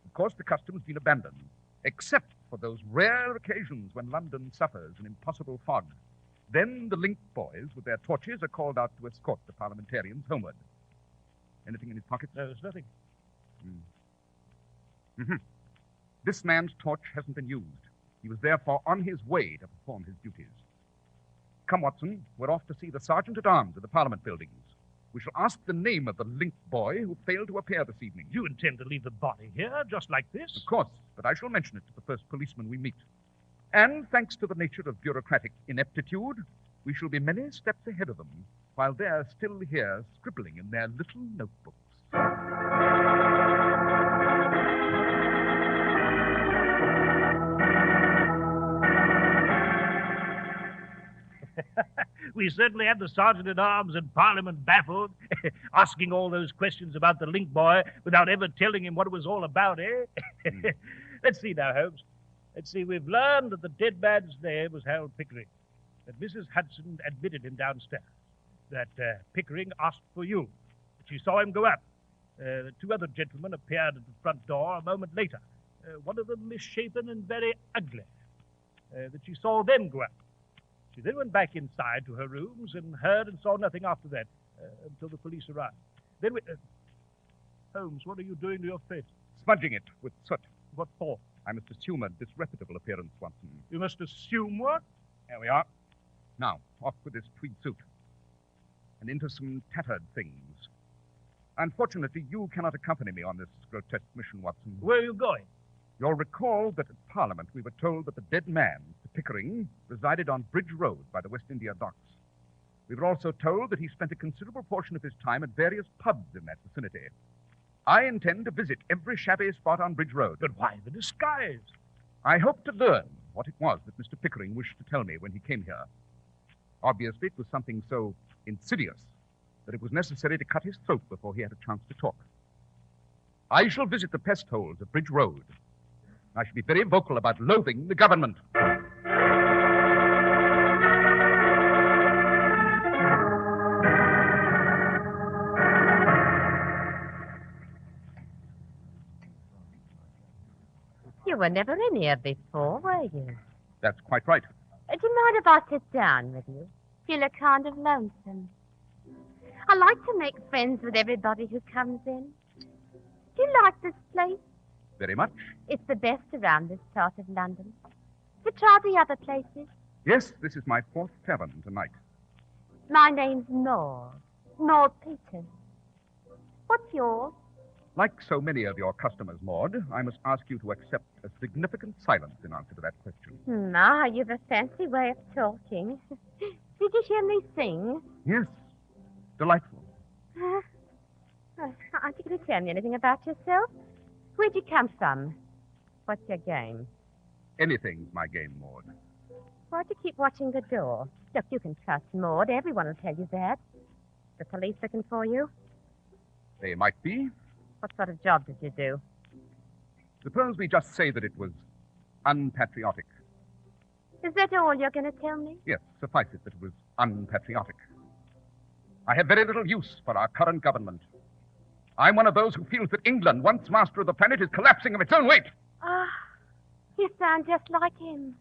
Of course, the custom has been abandoned, except for those rare occasions when London suffers an impossible fog. Then the link boys, with their torches, are called out to escort the parliamentarians homeward. Anything in his pockets? No, there's nothing. This man's torch hasn't been used. He was therefore on his way to perform his duties. Come, Watson. We're off to see the Sergeant-at-Arms of the Parliament buildings. We shall ask the name of the link boy who failed to appear this evening. You intend to leave the body here, just like this? Of course, but I shall mention it to the first policeman we meet. And thanks to the nature of bureaucratic ineptitude, we shall be many steps ahead of them while they're still here scribbling in their little notebooks. We certainly had the Sergeant-at-Arms and Parliament baffled, asking all those questions about the link boy without ever telling him what it was all about, eh? Let's see now, Holmes. Let's see, we've learned that the dead man's name was Harold Pickering, that Mrs. Hudson admitted him downstairs, that Pickering asked for you, that she saw him go up. The two other gentlemen appeared at the front door a moment later, one of them misshapen and very ugly, that she saw them go up. She then went back inside to her rooms and heard and saw nothing after that until the police arrived. Then we... Holmes, what are you doing to your face? Smudging it with soot. What for? I must assume a disreputable appearance, Watson. You must assume what? There we are. Now, off with this tweed suit. And into some tattered things. Unfortunately, you cannot accompany me on this grotesque mission, Watson. Where are you going? You'll recall that at Parliament we were told that the dead man, Pickering, resided on Bridge Road by the West India Docks. We were also told that he spent a considerable portion of his time at various pubs in that vicinity. I intend to visit every shabby spot on Bridge Road. But why the disguise? I hope to learn what it was that Mr. Pickering wished to tell me when he came here. Obviously, it was something so insidious that it was necessary to cut his throat before he had a chance to talk. I shall visit the pest holes of Bridge Road. I shall be very vocal about loathing the government. You were never in here before, were you? That's quite right. Do you mind if I sit down with you? You look kind of lonesome. I like to make friends with everybody who comes in. Do you like this place? Very much. It's the best around this part of London. Have you tried the other places? Yes, this is my fourth tavern tonight. My name's Maud. Maud Peters. What's yours? Like so many of your customers, Maud, I must ask you to accept a significant silence in answer to that question. My, you've a fancy way of talking. Did you hear me sing? Yes. Delightful. Aren't you going to tell me anything about yourself? Where'd you come from? What's your game? Anything's my game, Maud. Why'd you keep watching the door? Look, you can trust Maud. Everyone will tell you that. The police looking for you? They might be. What sort of job did you do? Suppose we just say that it was unpatriotic. Is that all you're going to tell me? Yes, suffice it that it was unpatriotic. I have very little use for our current government. I'm one of those who feels that England, once master of the planet, is collapsing of its own weight. Ah, you sound just like him.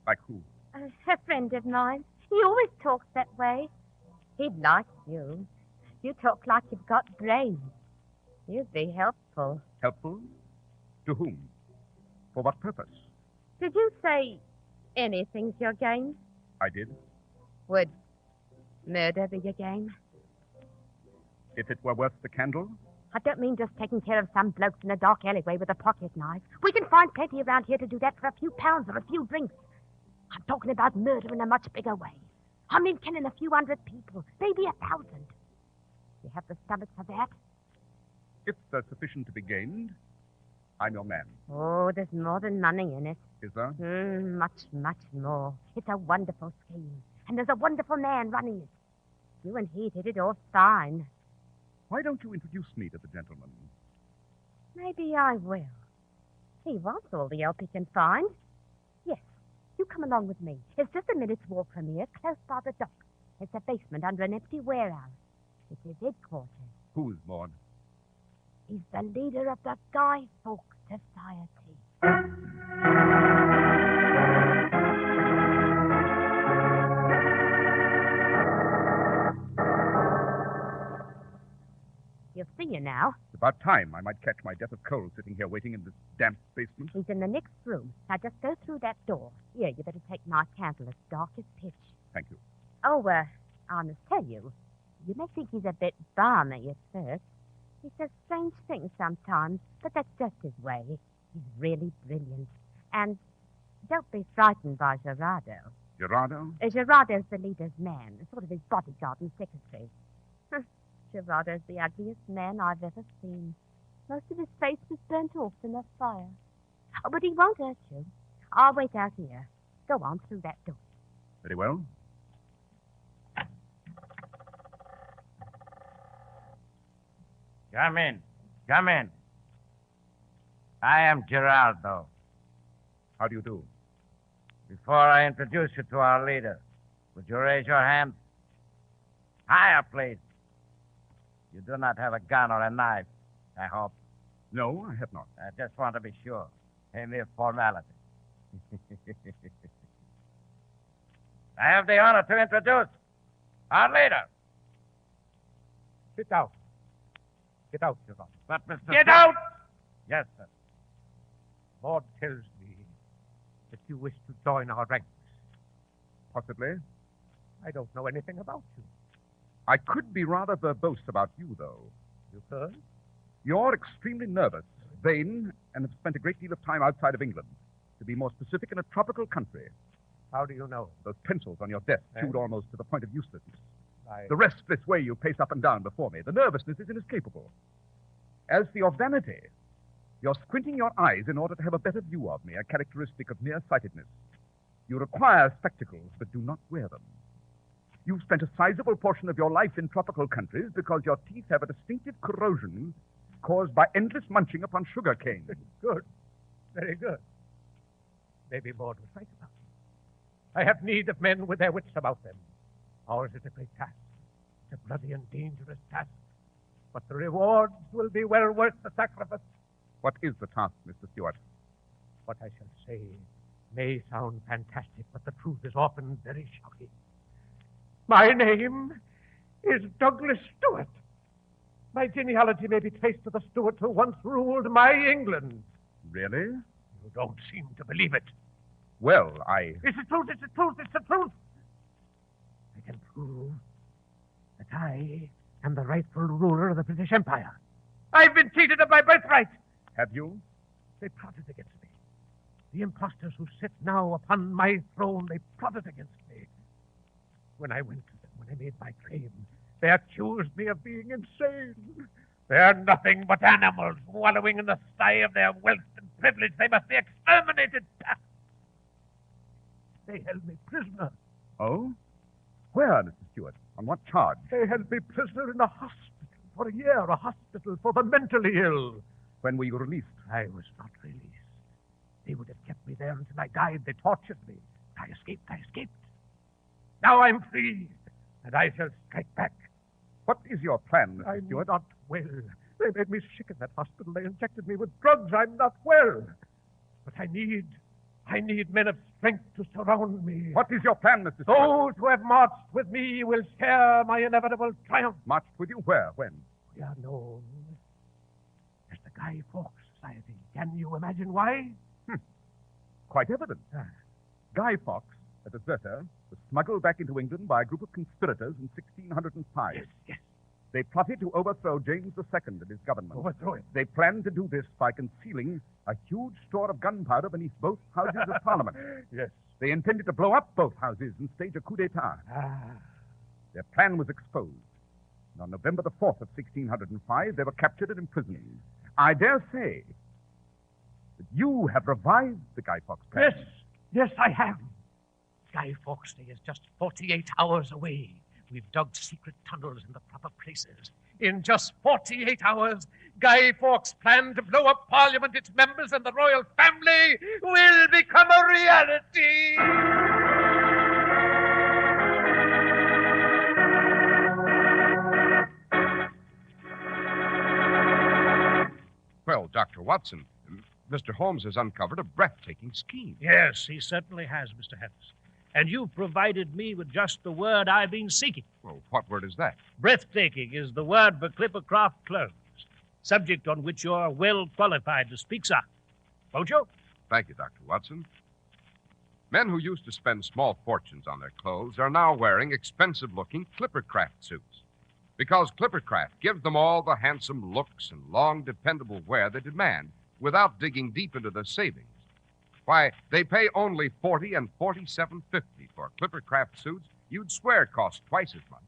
Like who? A friend of mine. He always talks that way. He'd like you. You talk like you've got brains. You'd be helpful. Helpful? To whom? For what purpose? Did you say anything's your game? I did. Would murder be your game? If it were worth the candle? I don't mean just taking care of some blokes in a dark alleyway with a pocket knife. We can find plenty around here to do that for a few pounds or a few drinks. I'm talking about murder in a much bigger way. I mean killing a few hundred people, maybe 1,000. You have the stomach for that? If there's sufficient to be gained, I'm your man. Oh, there's more than money in it. Is there? Much, much more. It's a wonderful scheme. And there's a wonderful man running it. You and he did it all fine. Why don't you introduce me to the gentleman? Maybe I will. He wants all the help he can find. Yes, you come along with me. It's just a minute's walk from here, close by the dock. It's a basement under an empty warehouse. It's his headquarters. Who's Maud? He's the leader of the Guy Fawkes Society. You'll see here now. It's about time I might catch my death of cold sitting here waiting in this damp basement. He's in the next room. Now just go through that door. Here, you better take my candle. It's dark as pitch. Thank you. Oh, I must tell you, you may think he's a bit balmy at first. He says strange things sometimes, but that's just his way. He's really brilliant. And don't be frightened by Gerardo. Gerardo? Gerardo's the leader's man, sort of his bodyguard and secretary. Gerardo's the ugliest man I've ever seen. Most of his face was burnt off in the fire. Oh, but he won't hurt you. I'll wait out here. Go on through that door. Very well. Come in. Come in. I am Gerardo. How do you do? Before I introduce you to our leader, would you raise your hand? Higher, please. You do not have a gun or a knife, I hope. No, I have not. I just want to be sure. A mere formality. I have the honor to introduce our leader. Sit down. Get out, Gerardo. But, Mr. Get out! Yes, sir. Lord tells me that you wish to join our ranks. Possibly. I don't know anything about you. I could be rather verbose about you, though. You heard? You're extremely nervous, vain, and have spent a great deal of time outside of England. To be more specific, in a tropical country. How do you know? Those pencils on your desk, chewed almost to the point of uselessness. The restless way you pace up and down before me. The nervousness is inescapable. As for your vanity, you're squinting your eyes in order to have a better view of me, a characteristic of nearsightedness. You require spectacles, but do not wear them. You've spent a sizable portion of your life in tropical countries because your teeth have a distinctive corrosion caused by endless munching upon sugar cane. Good. Very good. Maybe more to think about. I have need of men with their wits about them. Ours is a great task. It's a bloody and dangerous task. But the rewards will be well worth the sacrifice. What is the task, Mr. Stewart? What I shall say may sound fantastic, but the truth is often very shocking. My name is Douglas Stewart. My genealogy may be traced to the Stuarts who once ruled my England. Really? You don't seem to believe it. Well, It's the truth, it's the truth, it's the truth. I can prove that I am the rightful ruler of the British Empire. I've been cheated of my birthright. Have you? They plotted against me. The impostors who sit now upon my throne, they plotted against me. When I went to them, when I made my claim, they accused me of being insane. They are nothing but animals wallowing in the sty of their wealth and privilege. They must be exterminated. They held me prisoner. Oh? Where, Mr. Stewart? On what charge? They held me prisoner in a hospital for a year, a hospital for the mentally ill. When were you released? I was not released. They would have kept me there until I died. They tortured me. I escaped. Now I'm free, and I shall strike back. What is your plan, Mr. Stewart? I'm not well. They made me sick in that hospital. They injected me with drugs. I'm not well. But I need men of strength to surround me. What is your plan, Mr. Stewart? Those who have marched with me will share my inevitable triumph. Marched with you where? When? We are known as the Guy Fawkes Society. Can you imagine why? Quite evident. Guy Fawkes, a deserter, was smuggled back into England by a group of conspirators in 1605. Yes. They plotted to overthrow James II and his government. Overthrow him? They planned to do this by concealing a huge store of gunpowder beneath both houses of Parliament. Yes. They intended to blow up both houses and stage a coup d'etat. Their plan was exposed. And on November the 4th of 1605, they were captured and imprisoned. I dare say that you have revived the Guy Fawkes plan. Yes, I have. Guy Fawkes Day is just 48 hours away. We've dug secret tunnels in the proper places. In just 48 hours, Guy Fawkes' plan to blow up Parliament, its members, and the royal family will become a reality. Well, Dr. Watson, Mr. Holmes has uncovered a breathtaking scheme. Yes, he certainly has, Mr. Harris. And you've provided me with just the word I've been seeking. Well, what word is that? Breathtaking is the word for Clippercraft clothes. subject on which you're well qualified to speak, sir. Won't you? Thank you, Dr. Watson. Men who used to spend small fortunes on their clothes are now wearing expensive-looking Clippercraft suits because Clippercraft gives them all the handsome looks and long, dependable wear they demand without digging deep into their savings. Why, they pay only $40 and $47.50 for Clippercraft suits you'd swear cost twice as much.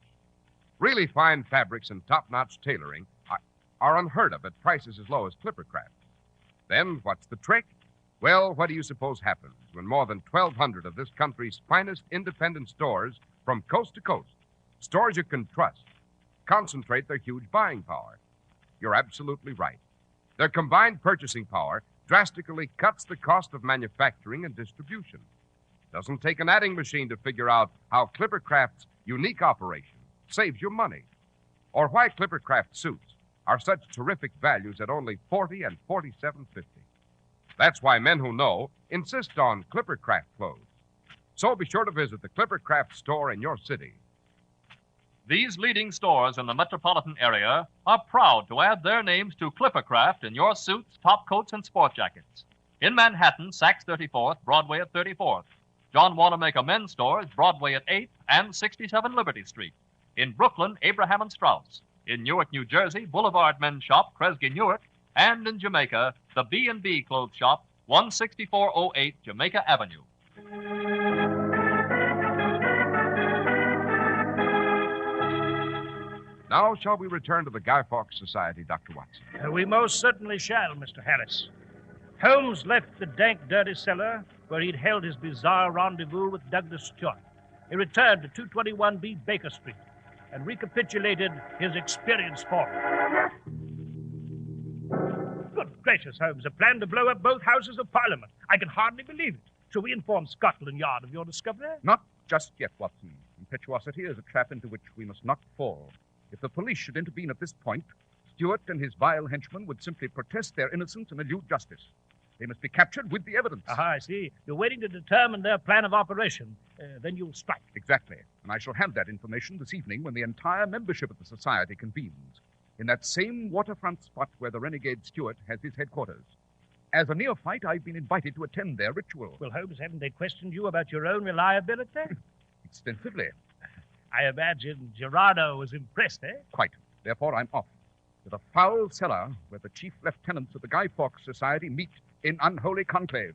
Really fine fabrics and top-notch tailoring are unheard of at prices as low as Clippercraft. Then, what's the trick? Well, what do you suppose happens when more than 1,200 of this country's finest independent stores from coast to coast, stores you can trust, concentrate their huge buying power? You're absolutely right. Their combined purchasing power drastically cuts the cost of manufacturing and distribution. Doesn't take an adding machine to figure out how Clippercraft's unique operation saves you money, or why Clippercraft suits are such terrific values at only $40 and $47.50. That's why men who know insist on Clippercraft clothes. So be sure to visit the Clippercraft store in your city. These leading stores in the metropolitan area are proud to add their names to Clippercraft in your suits, top coats, and sport jackets. In Manhattan, Saks 34th, Broadway at 34th. John Wanamaker Men's Stores, Broadway at 8th and 67 Liberty Street. In Brooklyn, Abraham and Strauss. In Newark, New Jersey, Boulevard Men's Shop, Kresge Newark. And in Jamaica, the B&B Clothes Shop, 16408 Jamaica Avenue. Now, shall we return to the Guy Fawkes Society, Dr. Watson? We most certainly shall, Mr. Harris. Holmes left the dank, dirty cellar where he'd held his bizarre rendezvous with Douglas Stewart. He returned to 221B Baker Street and recapitulated his experience for him. Good gracious, Holmes, a plan to blow up both houses of Parliament. I can hardly believe it. Shall we inform Scotland Yard of your discovery? Not just yet, Watson. Impetuosity is a trap into which we must not fall. If the police should intervene at this point, Stewart and his vile henchmen would simply protest their innocence and elude justice. They must be captured with the evidence. Aha, I see. You're waiting to determine their plan of operation. Then you'll strike. Exactly. And I shall have that information this evening when the entire membership of the society convenes in that same waterfront spot where the renegade Stewart has his headquarters. As a neophyte, I've been invited to attend their ritual. Well, Holmes, haven't they questioned you about your own reliability? Extensively. I imagine Gerardo was impressed, eh? Quite. Therefore, I'm off to the foul cellar where the chief lieutenants of the Guy Fawkes Society meet in unholy conclave.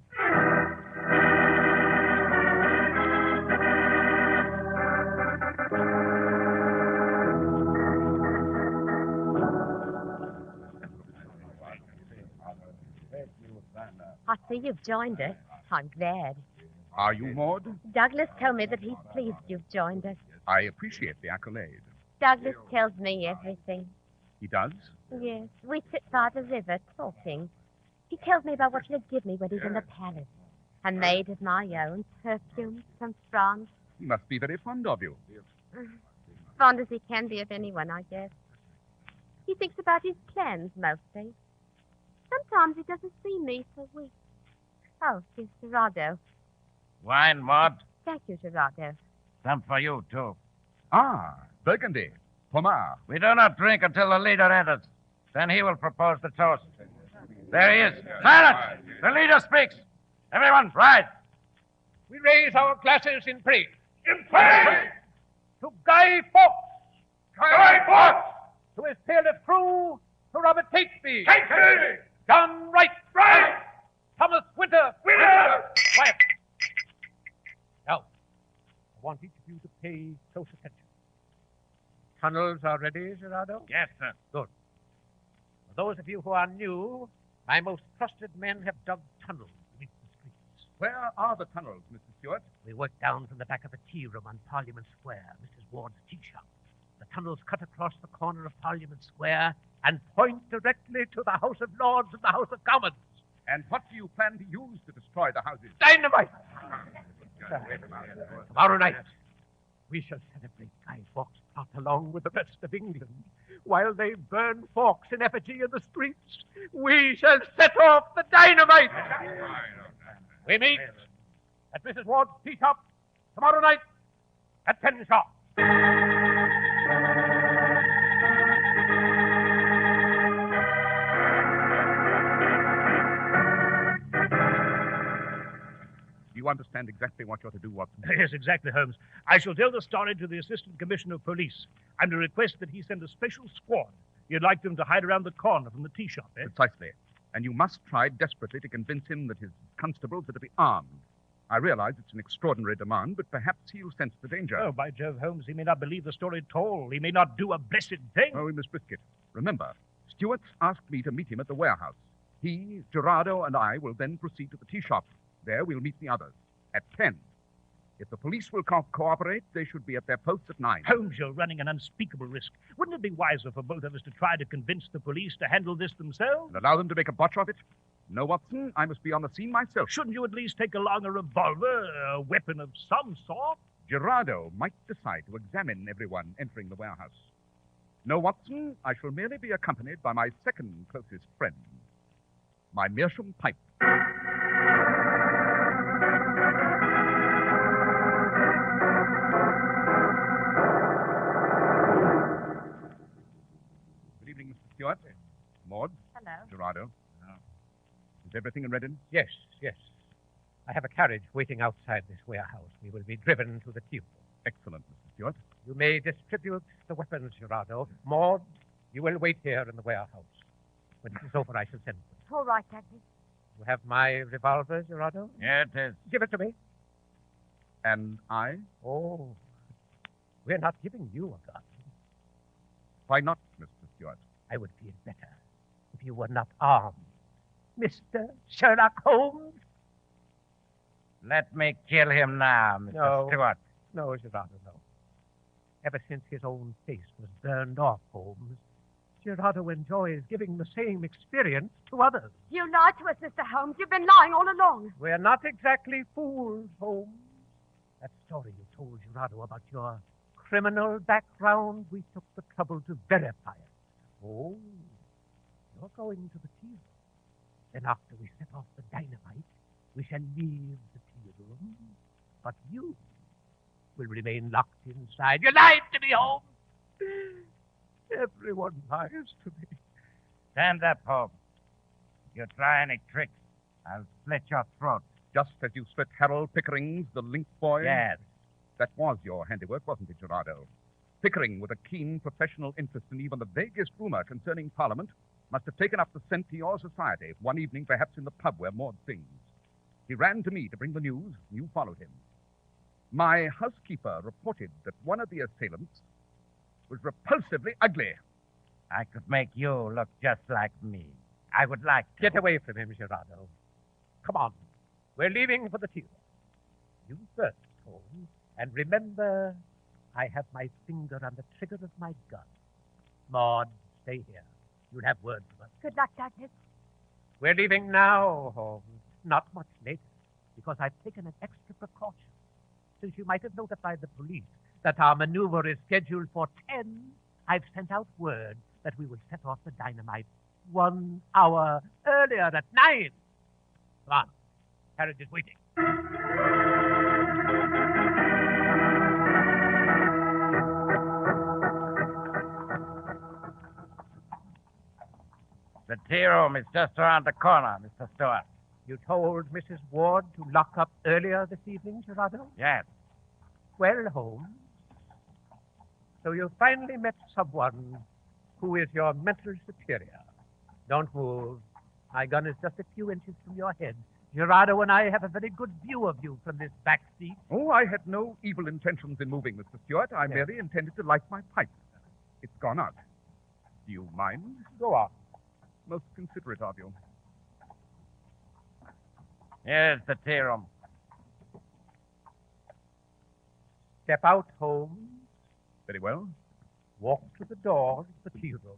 I see you've joined us. I'm glad. Are you, Maud? Douglas told me that he's pleased you've joined us. I appreciate the accolade. Douglas tells me everything. He does? Yes. We sit by the river talking. He tells me about what he'll give me when he's in the palace. A maid of my own, perfumes from France. He must be very fond of you. Fond as he can be of anyone, I guess. He thinks about his plans, mostly. Sometimes he doesn't see me for weeks. Oh, here's Gerardo. Wine, Maud. Thank you, Gerardo. Some for you, too. Ah, Burgundy. Pomar. We do not drink until the leader enters. Then he will propose the toast. There he is. Silence! The leader speaks. Everyone, rise. We raise our glasses in praise. In praise! To Guy Fawkes! Guy Fawkes! To his fearless crew, to Robert Catesby! Catesby! John Wright! Wright! Thomas Winter! Winter! Quiet. Now, I want each of you to pay close attention. Tunnels are ready, Gerardo? Yes, sir. Good. For those of you who are new, my most trusted men have dug tunnels beneath the streets. Where are the tunnels, Mr. Stewart? We work down from the back of the tea room on Parliament Square, Mrs. Ward's tea shop. The tunnels cut across the corner of Parliament Square and point directly to the House of Lords and the House of Commons. And what do you plan to use to destroy the houses? Dynamite! Tomorrow night, we shall celebrate Guy Fawkes' plot along with the rest of England. While they burn Fawkes in effigy in the streets, we shall set off the dynamite. We meet at Mrs. Ward's tea shop tomorrow night at 10 sharp. You understand exactly what you're to do, Watson. Yes, exactly, Holmes. I shall tell the story to the Assistant Commissioner of Police. I'm to request that he send a special squad. You'd like them to hide around the corner from the tea shop, eh? Precisely. And you must try desperately to convince him that his constables are to be armed. I realize it's an extraordinary demand, but perhaps he'll sense the danger. Oh, by Jove, Holmes, he may not believe the story at all. He may not do a blessed thing. Oh, we must risk it. Remember, Stewart's asked me to meet him at the warehouse. He, Gerardo, and I will then proceed to the tea shop. There we'll meet the others at 10. If the police will cooperate, they should be at their posts at 9. Holmes, you're running an unspeakable risk. Wouldn't it be wiser for both of us to try to convince the police to handle this themselves? And allow them to make a botch of it? No, Watson, I must be on the scene myself. Shouldn't you at least take along a revolver, a weapon of some sort? Gerardo might decide to examine everyone entering the warehouse. No, Watson, I shall merely be accompanied by my second closest friend, my meerschaum pipe. Good evening, Mr. Stewart. Maud. Hello. Gerardo. Is everything in readiness? Yes, yes. I have a carriage waiting outside this warehouse. We will be driven to the tube. Excellent, Mr. Stewart. You may distribute the weapons, Gerardo. Maud, you will wait here in the warehouse. When it is over, I shall send for you. All right, Dagny. You have my revolver, Gerardo? Yeah, it is. Give it to me. And I? Oh, we're not giving you a gun. Why not, Mr. Stewart? I would feel better if you were not armed. Mr. Sherlock Holmes? Let me kill him now, Mr. Stewart. No, Gerardo, no. Ever since his own face was burned off, Holmes, Gerardo enjoys giving the same experience to others. You lied to us, Mr. Holmes. You've been lying all along. We're not exactly fools, Holmes. That story you told Gerardo about your criminal background, we took the trouble to verify it. Oh, you're going to the tea room. Then after we set off the dynamite, we shall leave the tea room. But you will remain locked inside. You lied to me, Holmes. Everyone lies to me. Stand up, Holmes. If you try any tricks, I'll slit your throat. Just as you split Harold Pickering's The Link Boy? Yes. That was your handiwork, wasn't it, Gerardo? Pickering, with a keen professional interest in even the vaguest rumor concerning Parliament, must have taken up the scent to your society, one evening perhaps in the pub where Maud sings. He ran to me to bring the news, and you followed him. My housekeeper reported that one of the assailants was repulsively ugly. I could make you look just like me. I would like to. Get away from him, Gerardo. Come on. We're leaving for the tea room. You first, Holmes. And remember, I have my finger on the trigger of my gun. Maud, stay here. You'll have word from us. Good luck, Douglas. We're leaving now, Holmes. Not much later, because I've taken an extra precaution. Since you might have notified the police that our maneuver is scheduled for 10, I've sent out word that we will set off the dynamite 1 hour earlier at 9. Come on. Carriage is waiting. The tea room is just around the corner, Mr. Stewart. You told Mrs. Ward to lock up earlier this evening, Gerardo? Yes. Well, Holmes, so you finally met someone who is your mental superior. Don't move. My gun is just a few inches from your head. Gerardo and I have a very good view of you from this back seat. Oh, I had no evil intentions in moving, Mr. Stewart. I merely intended to light my pipe. It's gone out. Do you mind? Go on. Most considerate of you. Here's the tea room. Step out, Holmes. Very well. Walk to the door of the tea room.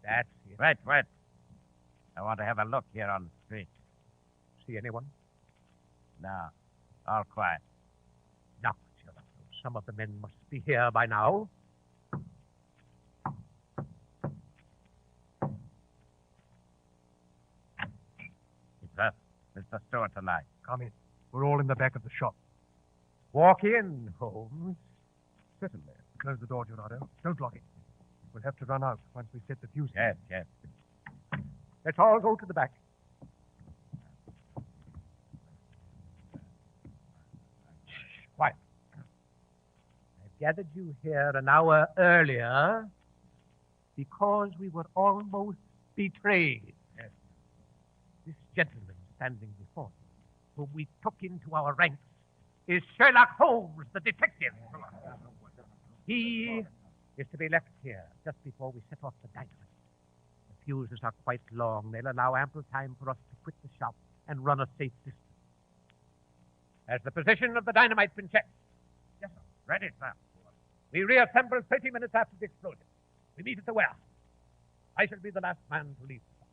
That's it. Wait. I want to have a look here on the street. See anyone? No. All quiet. Now, Sherlock, some of the men must be here by now. It's us, Mr. Stewart and I. Come in. We're all in the back of the shop. Walk in, Holmes. Certainly. Close the door, Gerardo. Don't lock it. We'll have to run out once we set the fuse. Yes. Let's all go to the back. gathered you here an hour earlier because we were almost betrayed. Yes. This gentleman standing before you, whom we took into our ranks, is Sherlock Holmes, the detective. He is to be left here just before we set off the dynamite. The fuses are quite long. They'll allow ample time for us to quit the shop and run a safe distance. Has the position of the dynamite been checked? Yes, sir. Ready, sir. We reassemble 30 minutes after the explosion. We meet at the warehouse. I shall be the last man to leave the shop.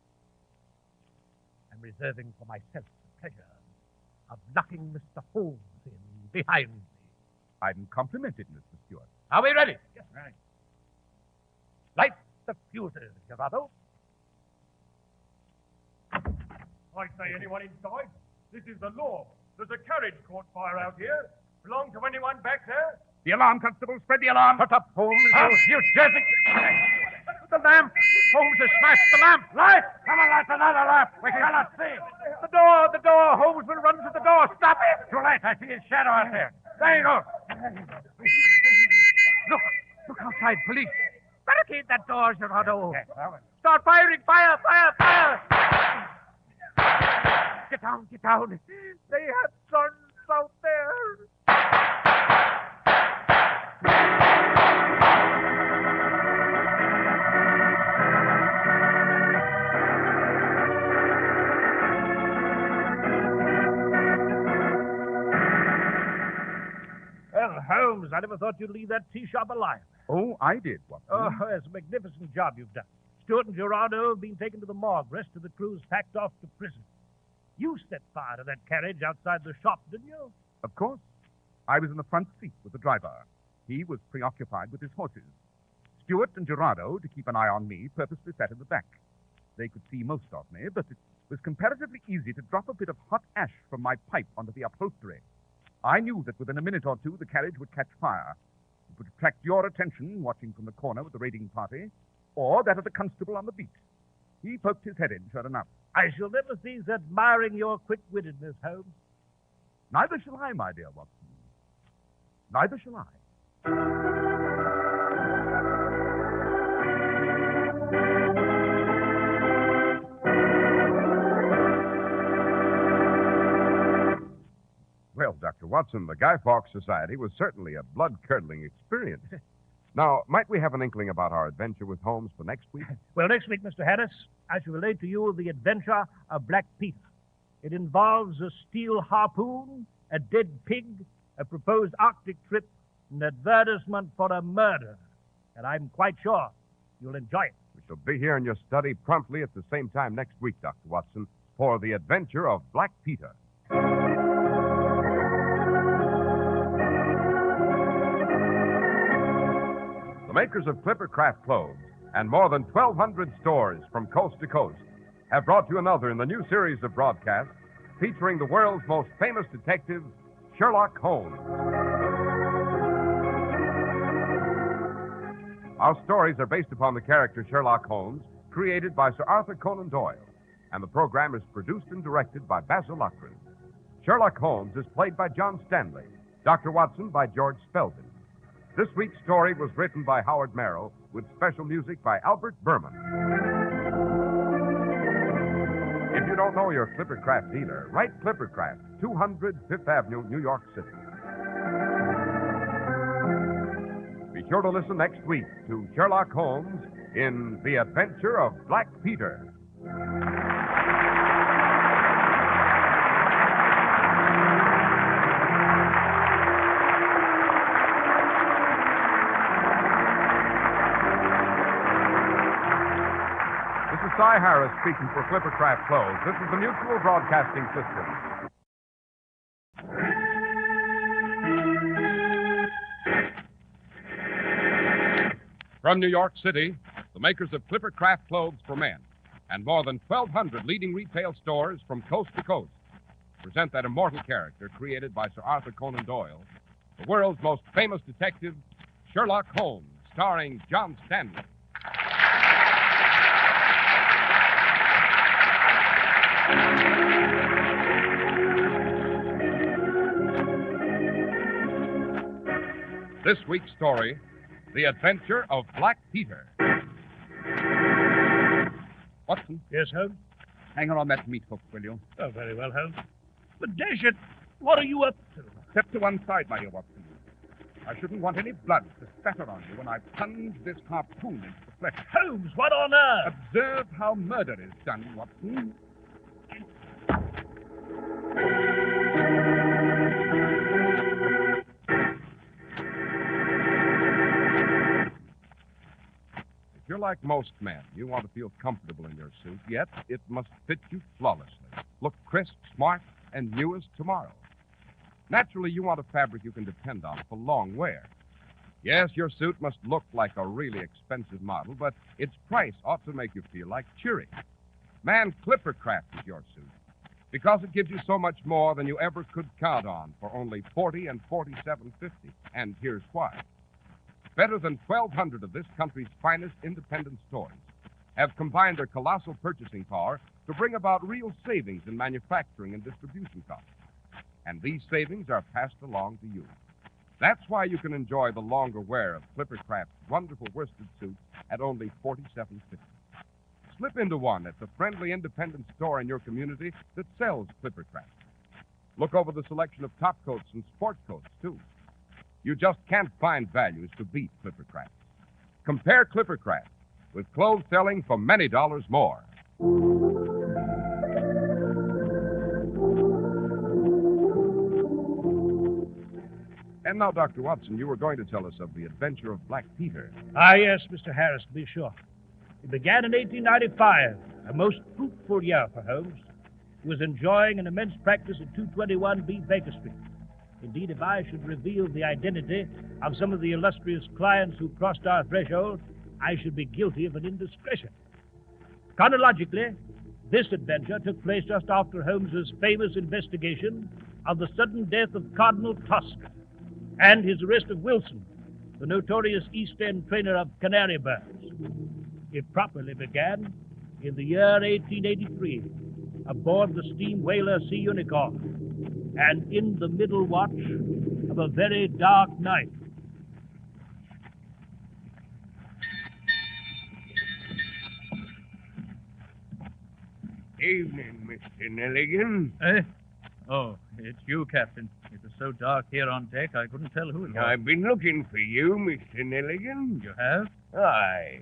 I'm reserving for myself the pleasure of knocking Mr. Holmes in behind me. I'm complimented, Mr. Stewart. Are we ready? Yes, ready. Light the fuses, Gerardo. I say anyone inside. This is the law. There's a carriage caught fire out here. Belong to anyone back there? The alarm, Constable. Spread the alarm. Shut up, Holmes. You dirty... The lamp! Holmes has smashed the lamp! Light! Come on, light another lamp. We cannot see. The door! Holmes will run to the door. Stop it! Too late. I see his shadow out there. There you go. Look outside, police. Barricade that door, Gerardo. Yes, Start firing! Fire! Get down! They have guns out there. Well, Holmes, I never thought you'd leave that tea shop alive. Oh, I did, Watson. Oh, it's a magnificent job you've done. Stewart and Gerardo have been taken to the morgue. Rest of the crew's packed off to prison. You set fire to that carriage outside the shop, didn't you? Of course. I was in the front seat with the driver. He was preoccupied with his horses. Stewart and Gerardo, to keep an eye on me, purposely sat in the back. They could see most of me, but it was comparatively easy to drop a bit of hot ash from my pipe onto the upholstery. I knew that within a minute or two the carriage would catch fire. It would attract your attention, watching from the corner with the raiding party, or that of the constable on the beat. He poked his head in, sure enough. I shall never cease admiring your quick-wittedness, Holmes. Neither shall I, my dear Watson. Neither shall I. Well, Dr. Watson, the Guy Fawkes Society was certainly a blood-curdling experience. Now, might we have an inkling about our adventure with Holmes for next week? Well, next week, Mr. Harris, I shall relate to you the adventure of Black Peter. It involves a steel harpoon, a dead pig, a proposed Arctic trip, an advertisement for a murder. And I'm quite sure you'll enjoy it. We shall be here in your study promptly at the same time next week, Dr. Watson, for the adventure of Black Peter. The makers of Clippercraft clothes and more than 1,200 stores from coast to coast have brought you another in the new series of broadcasts featuring the world's most famous detective, Sherlock Holmes. Our stories are based upon the character Sherlock Holmes, created by Sir Arthur Conan Doyle, and the program is produced and directed by Basil Loughrane. Sherlock Holmes is played by John Stanley, Dr. Watson by George Spelvin. This week's story was written by Howard Merrill with special music by Albert Berman. If you don't know your Clippercraft dealer, write Clippercraft, 200 Fifth Avenue, New York City. Be sure to listen next week to Sherlock Holmes in The Adventure of Black Peter. This is Cy Harris speaking for Clippercraft Clothes. This is the Mutual Broadcasting System. From New York City, the makers of Clippercraft clothes for men and more than 1,200 leading retail stores from coast to coast present that immortal character created by Sir Arthur Conan Doyle, the world's most famous detective, Sherlock Holmes, starring John Stanley. This week's story, The Adventure of Black Peter. Watson? Yes, Holmes? Hang on that meat hook, will you? Oh, very well, Holmes. But dash it, what are you up to? Step to one side, my dear Watson. I shouldn't want any blood to spatter on you when I plunge this harpoon into the flesh. Holmes, what on earth? Observe how murder is done, Watson. If you're like most men, you want to feel comfortable in your suit, yet it must fit you flawlessly. Look crisp, smart, and new as tomorrow. Naturally, you want a fabric you can depend on for long wear. Yes, your suit must look like a really expensive model, but its price ought to make you feel like cheering. Man, Clippercraft is your suit, because it gives you so much more than you ever could count on for only $40 and $47.50. And here's why. Better than 1,200 of this country's finest independent stores have combined their colossal purchasing power to bring about real savings in manufacturing and distribution costs. And these savings are passed along to you. That's why you can enjoy the longer wear of Clippercraft's wonderful worsted suits at only $47.50. Slip into one at the friendly independent store in your community that sells Clippercraft. Look over the selection of top coats and sport coats, too. You just can't find values to beat Clippercraft. Compare Clippercraft with clothes selling for many dollars more. And now, Dr. Watson, you were going to tell us of the adventure of Black Peter. Ah, yes, Mr. Harris, to be sure. It began in 1895, a most fruitful year for Holmes, who was enjoying an immense practice at 221B Baker Street. Indeed, if I should reveal the identity of some of the illustrious clients who crossed our threshold, I should be guilty of an indiscretion. Chronologically, this adventure took place just after Holmes's famous investigation of the sudden death of Cardinal Tosca and his arrest of Wilson, the notorious East End trainer of canary birds. It properly began in the year 1883 aboard the steam whaler Sea Unicorn and in the middle watch of a very dark night. Evening, Mr. Nelligan. Eh? Oh, it's you, Captain. It was so dark here on deck, I couldn't tell who it was. I've been looking for you, Mr. Nelligan. You have? Aye.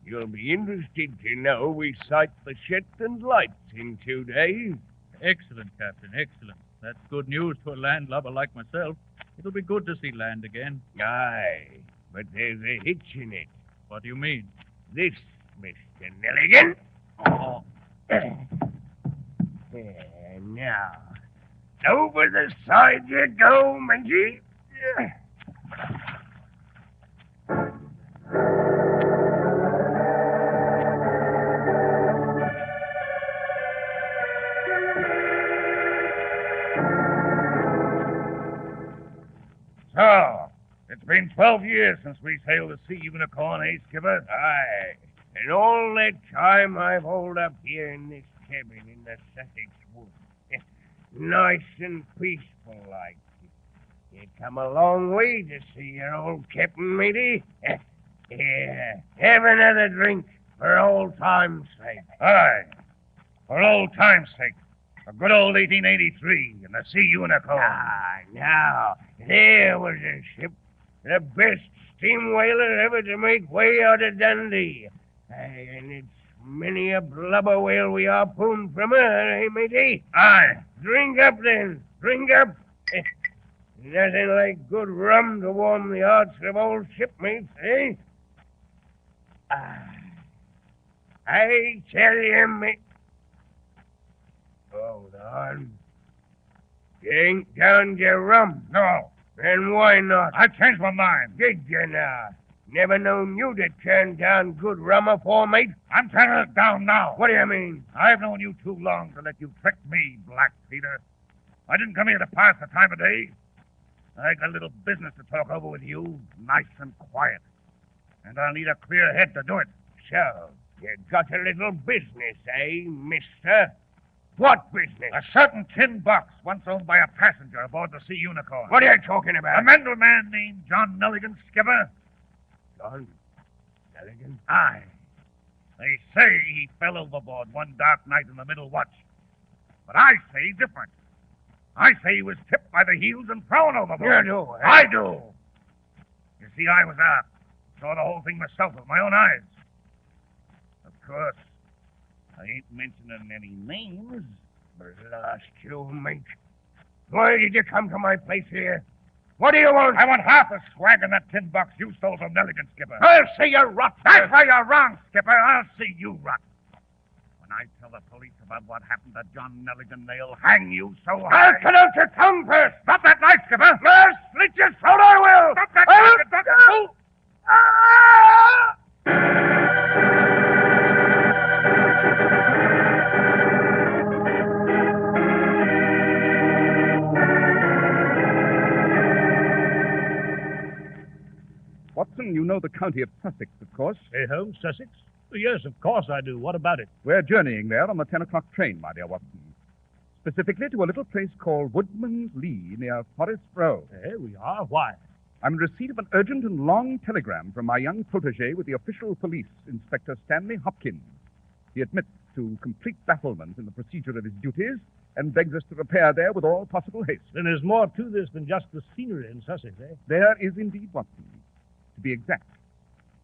You'll be interested to know we sight the Shetland Lights in 2 days. Excellent, Captain, excellent. That's good news to a landlubber like myself. It'll be good to see land again. Aye, but there's a hitch in it. What do you mean? This, Mr. Nelligan. Oh. Now, over the side you go, Mingy. So, it's been 12 years since we sailed the Sea Unicorn, eh, Skipper? Aye. And all that time I've holed up here in this cabin in the Sussex woods. Nice and peaceful like. You come a long way to see your old captain, matey. Here, have another drink for old time's sake. Aye, for old time's sake. A good old 1883 in the Sea Unicorn. Now, there was a ship, the best steam whaler ever to make way out of Dundee. And it's many a blubber whale we harpooned from her, eh, matey? Aye. Drink up, then. Drink up. Nothing like good rum to warm the hearts of old shipmates, eh? I tell you, mate. Hold on. You ain't down your rum? No. Then why not? I changed my mind. Did you now? Never known you to turn down good rum afore, mate. I'm turning it down now. What do you mean? I've known you too long to let you trick me, Black Peter. I didn't come here to pass the time of day. I got a little business to talk over with you, nice and quiet. And I'll need a clear head to do it. So, you got a little business, eh, mister? What business? A certain tin box once owned by a passenger aboard the Sea Unicorn. What are you talking about? A mental man named John Nelligan, skipper. John Nelligan? Aye. They say he fell overboard one dark night in the middle watch. But I say different. I say he was tipped by the heels and thrown overboard. You do, eh? I do. You see, I was aft. Saw the whole thing myself with my own eyes. Of course, I ain't mentioning any names. Blast you, mate. Why did you come to my place here? What do you want? I want half the swag in that tin box you stole from Nelligan, skipper. I'll see you rot. That's why you're wrong, skipper. I'll see you rot. When I tell the police about what happened to John Nelligan, they'll hang you so high. I'll cut out your tongue first. Stop that knife, skipper. I'll slit your throat, I will. Stop that knife, you drunken fool. Watson, you know the county of Sussex, of course. Hey, Holmes, Sussex? Oh, yes, of course I do. What about it? We're journeying there on the 10 o'clock train, my dear Watson. Specifically to a little place called Woodman's Lee near Forest Row. Here we are. Why? I'm in receipt of an urgent and long telegram from my young protege with the official police, Inspector Stanley Hopkins. He admits to complete bafflement in the procedure of his duties and begs us to repair there with all possible haste. Then there's more to this than just the scenery in Sussex, eh? There is indeed, Watson. To be exact,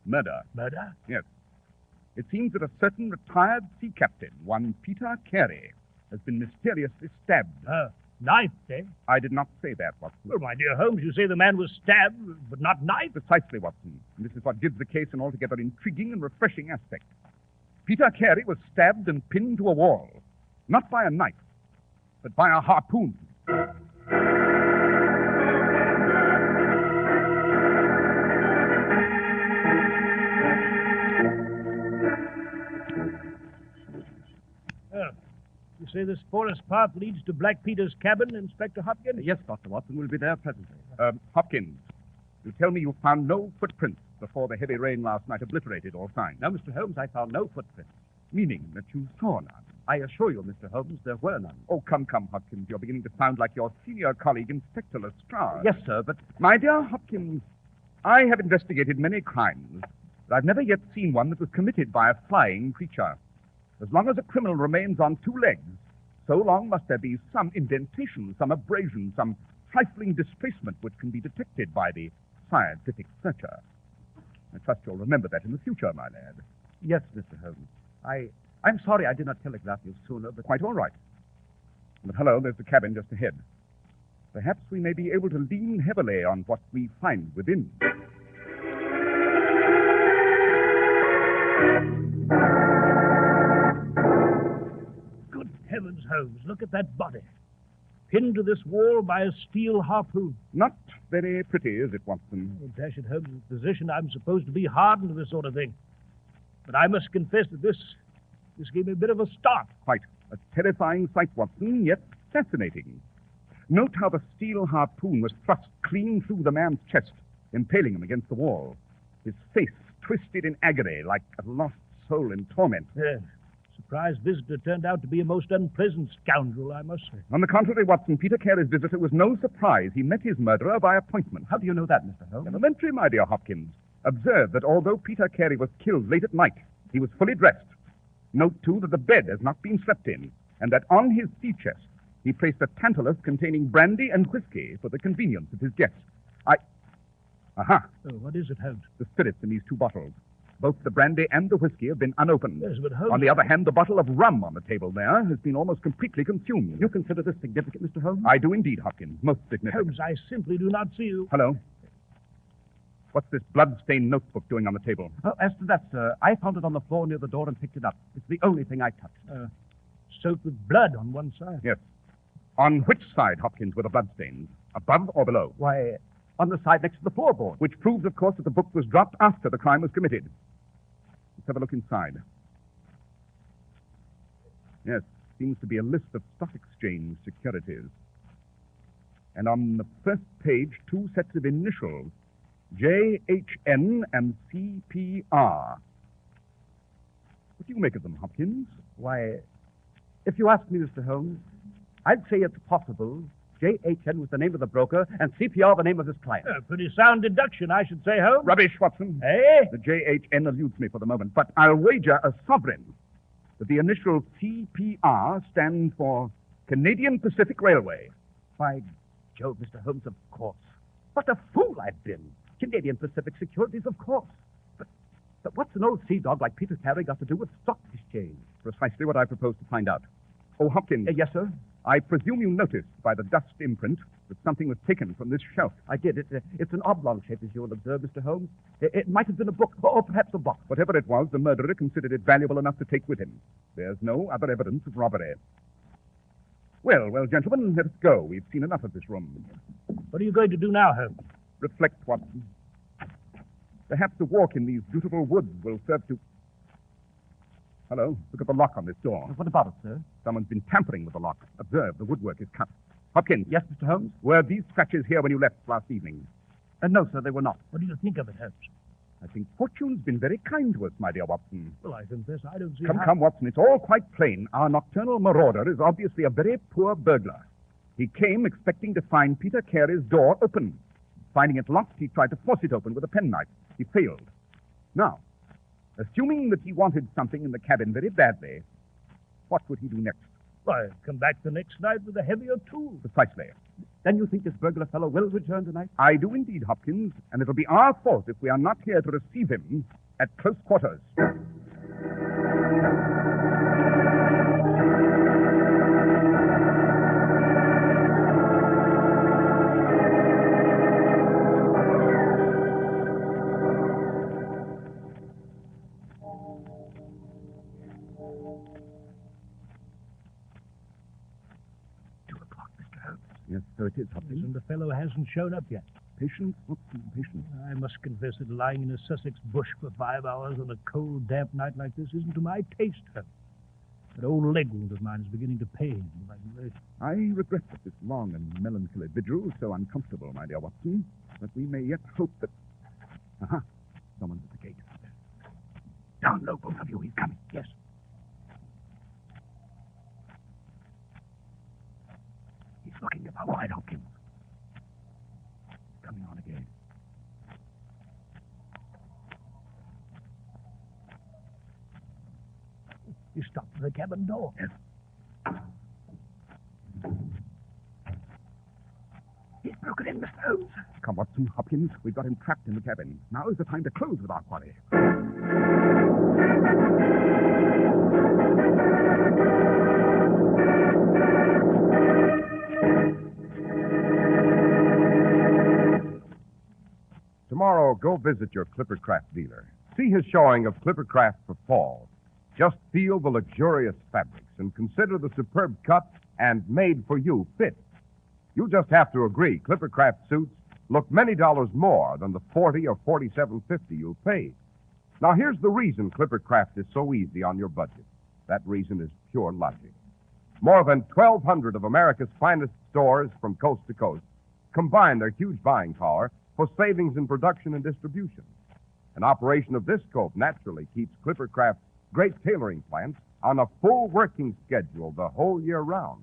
murder. Murder? Yes. It seems that a certain retired sea captain, one Peter Carey, has been mysteriously stabbed. Knifed, eh? I did not say that, Watson. Well, my dear Holmes, you say the man was stabbed, but not knifed? Precisely, Watson. And this is what gives the case an altogether intriguing and refreshing aspect. Peter Carey was stabbed and pinned to a wall, not by a knife, but by a harpoon. You say this forest path leads to Black Peter's cabin, Inspector Hopkins? Yes, Dr. Watson. We'll be there presently. Hopkins, you tell me you found no footprints before the heavy rain last night obliterated all signs. No, Mr. Holmes, I found no footprints. Meaning that you saw none. I assure you, Mr. Holmes, there were none. Oh, come, Hopkins. You're beginning to sound like your senior colleague, Inspector Lestrade. Yes, sir, but... My dear Hopkins, I have investigated many crimes, but I've never yet seen one that was committed by a flying creature. As long as a criminal remains on two legs, so long must there be some indentation, some abrasion, some trifling displacement which can be detected by the scientific searcher. I trust you'll remember that in the future, my lad. Yes, Mr. Holmes. I'm sorry I did not telegraph you sooner, but... Quite all right. But hello, there's the cabin just ahead. Perhaps we may be able to lean heavily on what we find within. Good heavens, Holmes, look at that body. Pinned to this wall by a steel harpoon. Not very pretty, is it, Watson? Oh, dash it, Holmes, in the position I'm supposed to be hardened to this sort of thing. But I must confess that this gave me a bit of a start. Quite. A terrifying sight, Watson, yet fascinating. Note how the steel harpoon was thrust clean through the man's chest, impaling him against the wall. His face twisted in agony like a lost soul in torment. Yes. Surprised visitor turned out to be a most unpleasant scoundrel, I must say. On the contrary, Watson, Peter Carey's visitor was no surprise. He met his murderer by appointment. How do you know that, Mr. Holmes? Elementary, my dear Hopkins. Observe that although Peter Carey was killed late at night, he was fully dressed. Note, too, that the bed has not been slept in, and that on his sea chest he placed a tantalus containing brandy and whiskey for the convenience of his guests. Aha! Oh, what is it, Holmes? The spirits in these two bottles. Both the brandy and the whiskey have been unopened. Yes, but Holmes... On the other hand, the bottle of rum on the table there has been almost completely consumed. You consider this significant, Mr. Holmes? I do indeed, Hopkins. Most significant. Holmes, I simply do not see you. Hello. What's this blood-stained notebook doing on the table? Oh, as to that, sir, I found it on the floor near the door and picked it up. It's the only thing I touched. Soaked with blood on one side. Yes. On which side, Hopkins, were the bloodstains? Above or below? Why, on the side next to the floorboard. Which proves, of course, that the book was dropped after the crime was committed. Let's have a look inside. Yes, seems to be a list of stock exchange securities. And on the first page, two sets of initials, JHN and CPR. What do you make of them, Hopkins? Why, If you ask me, Mr. Holmes, I'd say it's possible J.H.N. was the name of the broker and CPR the name of his client. Pretty sound deduction, I should say, Holmes. Rubbish, Watson. Eh? The J.H.N. eludes me for the moment, but I'll wager a sovereign that the initial CPR stands for Canadian Pacific Railway. By Jove, Mr. Holmes, of course. What a fool I've been. Canadian Pacific Securities, of course. But what's an old sea dog like Peter Carey got to do with stock exchange? Precisely what I propose to find out. Oh, Hopkins. Yes, sir? I presume you noticed by the dust imprint that something was taken from this shelf. I did. It's an oblong shape, as you'll observe, Mr. Holmes. It might have been a book, or perhaps a box. Whatever it was, the murderer considered it valuable enough to take with him. There's no other evidence of robbery. Well, gentlemen, let's go. We've seen enough of this room. What are you going to do now, Holmes? Reflect, Watson. Perhaps a walk in these beautiful woods will serve to... Hello, look at the lock on this door. What about it, sir? Someone's been tampering with the lock. Observe, the woodwork is cut. Hopkins. Yes, Mr. Holmes? Were these scratches here when you left last evening? No, sir, they were not. What do you think of it, Holmes? I think fortune's been very kind to us, my dear Watson. Well, I confess I don't see Come, Watson, it's all quite plain. Our nocturnal marauder is obviously a very poor burglar. He came expecting to find Peter Carey's door open. Finding it locked, he tried to force it open with a penknife. He failed. Now, assuming that he wanted something in the cabin very badly, what would he do next? Why, come back the next night with a heavier tool. Precisely. Then you think this burglar fellow will return tonight? I do indeed, Hopkins, and it'll be our fault if we are not here to receive him at close quarters. Yes, so it is, Hopkins. And the fellow hasn't shown up yet. Patience, Watson, patience. I must confess that lying in a Sussex bush for 5 hours on a cold, damp night like this isn't to my taste, Holmes. That old leg wound of mine is beginning to pain. I regret that this long and melancholy vigil is so uncomfortable, my dear Watson, but we may yet hope that... Aha, someone's at the gate. Down low, both of you, he's coming. Yes. He's looking about wide, Hopkins. Coming on again. He stopped at the cabin door. Yes. He's broken in, Mr. Holmes. Come, Watson, Hopkins. We've got him trapped in the cabin. Now is the time to close with our quarry. Tomorrow, go visit your Clippercraft dealer. See his showing of Clippercraft for fall. Just feel the luxurious fabrics and consider the superb cut and made-for-you fit. You just have to agree Clippercraft suits look many dollars more than the $40 or $47.50 you'll pay. Now, here's the reason Clippercraft is so easy on your budget. That reason is pure logic. More than 1,200 of America's finest stores from coast to coast combine their huge buying power for savings in production and distribution. An operation of this scope naturally keeps Clippercraft's great tailoring plants on a full working schedule the whole year round.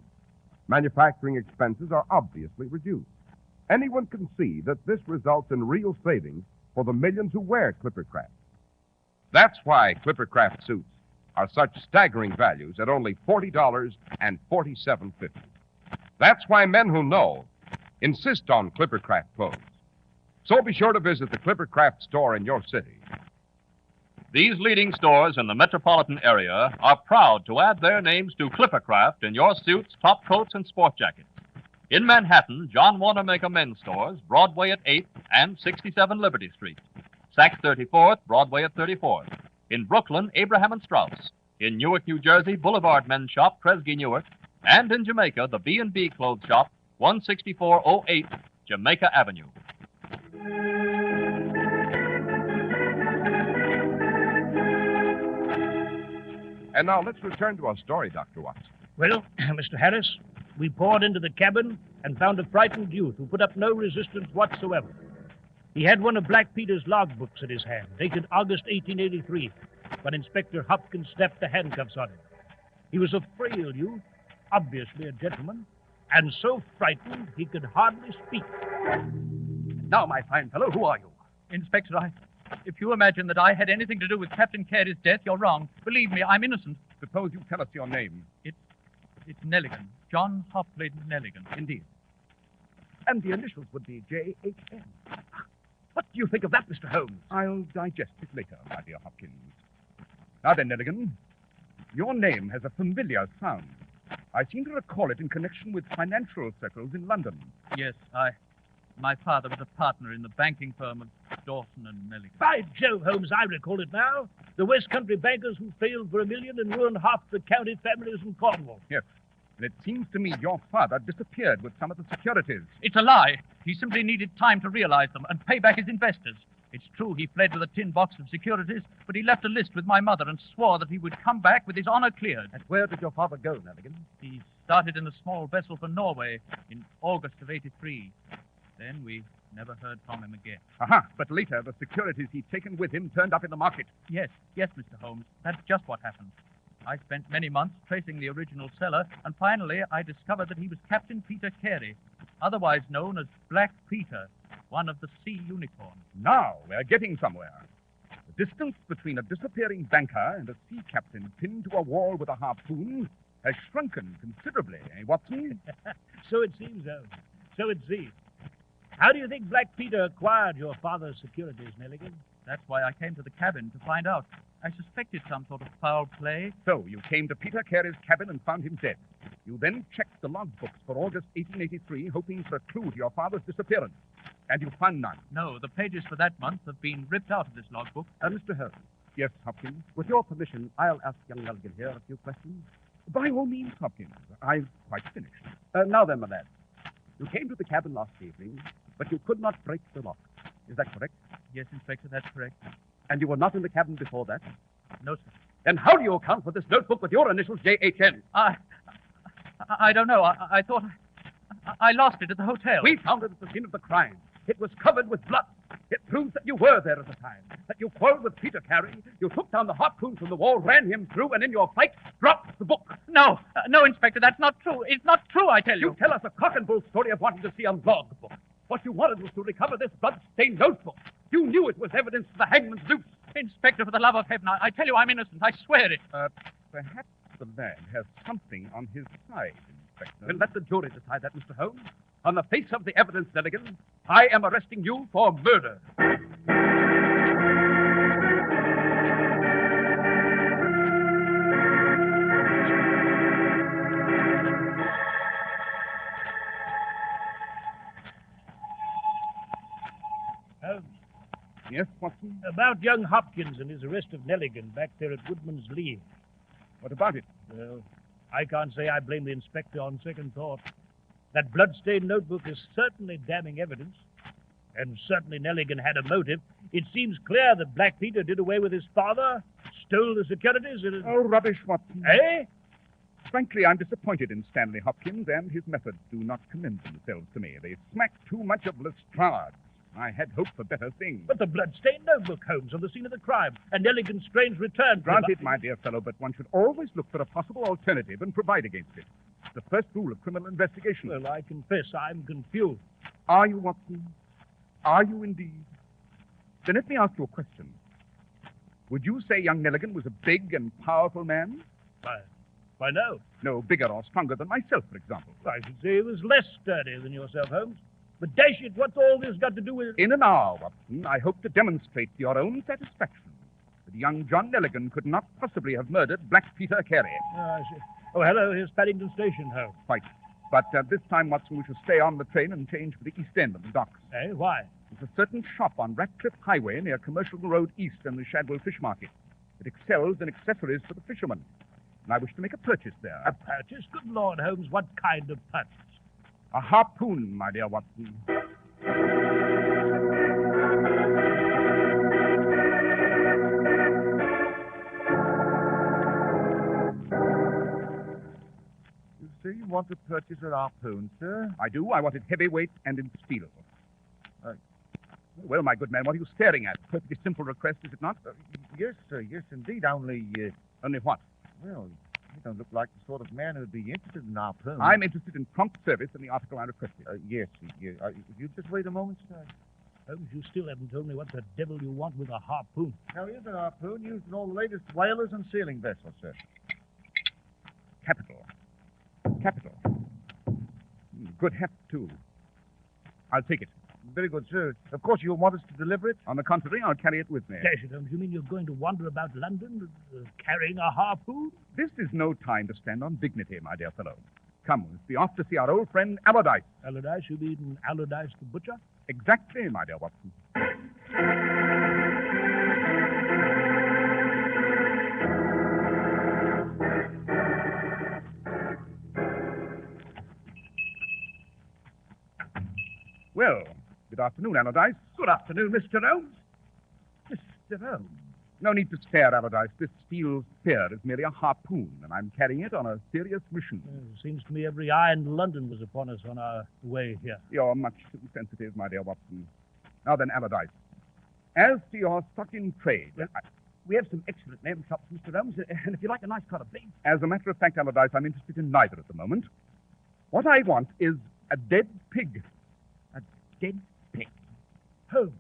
Manufacturing expenses are obviously reduced. Anyone can see that this results in real savings for the millions who wear Clippercraft. That's why Clippercraft suits are such staggering values at only $40 and $47.50. That's why men who know insist on Clippercraft clothes. So be sure to visit the Clippercraft store in your city. These leading stores in the metropolitan area are proud to add their names to Clippercraft in your suits, top coats, and sport jackets. In Manhattan, John Wanamaker Men's Stores, Broadway at 8th and 67 Liberty Street. Saks 34th, Broadway at 34th. In Brooklyn, Abraham & Strauss. In Newark, New Jersey, Boulevard Men's Shop, Kresge Newark. And in Jamaica, the B&B Clothes Shop, 16408 Jamaica Avenue. And now let's return to our story, Dr. Watson. Well, Mr. Harris, we poured into the cabin and found a frightened youth who put up no resistance whatsoever. He had one of Black Peter's logbooks in his hand, dated August 1883, when Inspector Hopkins snapped the handcuffs on him. He was a frail youth, obviously a gentleman, and so frightened he could hardly speak. Now, my fine fellow, who are you? Inspector, if you imagine that I had anything to do with Captain Carey's death, you're wrong. Believe me, I'm innocent. Suppose you tell us your name. It's Nelligan. John Hopley Nelligan. Indeed. And the initials would be J.H.N. What do you think of that, Mr. Holmes? I'll digest it later, my dear Hopkins. Now then, Nelligan, your name has a familiar sound. I seem to recall it in connection with financial circles in London. Yes, my father was a partner in the banking firm of Dawson and Nelligan. By Jove, Holmes, I recall it now. The West Country bankers who failed for $1 million and ruined half the county families in Cornwall. Yes. And it seems to me your father disappeared with some of the securities. It's a lie. He simply needed time to realize them and pay back his investors. It's true he fled with a tin box of securities, but he left a list with my mother and swore that he would come back with his honor cleared. And where did your father go, Nelligan? He started in a small vessel for Norway in August of '83. Then we never heard from him again. Aha, but later the securities he'd taken with him turned up in the market. Yes, Mr. Holmes. That's just what happened. I spent many months tracing the original seller, and finally I discovered that he was Captain Peter Carey, otherwise known as Black Peter, one of the Sea Unicorns. Now we're getting somewhere. The distance between a disappearing banker and a sea captain pinned to a wall with a harpoon has shrunken considerably, eh, Watson? So it seems, Holmes. So it seems. How do you think Black Peter acquired your father's securities, Nelligan? That's why I came to the cabin to find out. I suspected some sort of foul play. So you came to Peter Carey's cabin and found him dead. You then checked the logbooks for August 1883, hoping for a clue to your father's disappearance. And you found none. No, the pages for that month have been ripped out of this logbook. Mr. Holmes. Yes, Hopkins? With your permission, I'll ask young Nelligan here a few questions. By all means, Hopkins. I've quite finished. Now then, my lad. You came to the cabin last evening, but you could not break the lock. Is that correct? Yes, Inspector, that's correct. And you were not in the cabin before that? No, sir. Then how do you account for this notebook with your initials J.H.N.? I don't know. I thought I lost it at the hotel. We found it at the scene of the crime. It was covered with blood. It proves that you were there at the time, that you quarreled with Peter Carey, you took down the harpoon from the wall, ran him through, and in your fight, dropped the book. No, Inspector, that's not true. It's not true, I tell you. You tell us a cock and bull story of wanting to see a logbook. What you wanted was to recover this blood-stained notebook. You knew it was evidence for the hangman's noose. Inspector, for the love of heaven, I tell you I'm innocent. I swear it. Perhaps the lad has something on his side, Inspector. Then let the jury decide that, Mr. Holmes. On the face of the evidence, Nelligan, I am arresting you for murder. Holmes. Yes, Watson? About young Hopkins and his arrest of Nelligan back there at Woodman's Lee. What about it? Well, I can't say I blame the inspector on second thought. That blood-stained notebook is certainly damning evidence. And certainly Nelligan had a motive. It seems clear that Black Peter did away with his father, stole the securities, and... Oh, rubbish, Watson. Eh? Frankly, I'm disappointed in Stanley Hopkins, and his methods do not commend themselves to me. They smack too much of Lestrade. I had hoped for better things. But the blood-stained notebook, Holmes, on the scene of the crime, and Nelligan's strange return... Granted, my dear fellow, but one should always look for a possible alternative and provide against it. It's the first rule of criminal investigation. Well, I confess I'm confused. Are you, Watson? Are you indeed? Then let me ask you a question. Would you say young Nelligan was a big and powerful man? Why, no. No, bigger or stronger than myself, for example. I should say he was less sturdy than yourself, Holmes. But dash it, what's all this got to do with... In an hour, Watson, I hope to demonstrate to your own satisfaction that young John Nelligan could not possibly have murdered Black Peter Carey. I see. Oh, hello, here's Paddington Station, Holmes. Quite. But this time, Watson, we shall stay on the train and change for the east end of the docks. Eh, why? There's a certain shop on Ratcliffe Highway near Commercial Road East and the Shadwell Fish Market. It excels in accessories for the fishermen. And I wish to make a purchase there. A purchase? Good Lord, Holmes, what kind of purchase? A harpoon, my dear Watson. You say you want to purchase a harpoon, sir? I do. I want it heavyweight and in steel. Well, my good man, what are you staring at? Perfectly simple request, is it not? Yes, sir. Yes, indeed. Only what? Well, don't look like the sort of man who'd be interested in harpoons. I'm interested in prompt service in the article I requested. Yes. If you just wait a moment, sir. Holmes, you still haven't told me what the devil you want with a harpoon. Now, here's a harpoon used in all the latest whalers and sailing vessels, sir. Capital. Good heft, too. I'll take it. Very good, sir. Of course, you'll want us to deliver it? On the contrary, I'll carry it with me. Dash it, Holmes. You mean you're going to wander about London carrying a harpoon? This is no time to stand on dignity, my dear fellow. Come, let's be off to see our old friend Allardyce. Allardyce? You mean Allardyce the butcher? Exactly, my dear Watson. Well, good afternoon, Allardyce. Good afternoon, Mr. Holmes. Mr. Holmes. No need to stare, Allardyce. This steel spear is merely a harpoon, and I'm carrying it on a serious mission. It seems to me every eye in London was upon us on our way here. You're much too sensitive, my dear Watson. Now then, Allardyce, as to your stock in trade... We have some excellent lamb chops, Mr. Holmes, and if you like a nice cut of beef... As a matter of fact, Allardyce, I'm interested in neither at the moment. What I want is a dead pig. A dead pig? Holmes,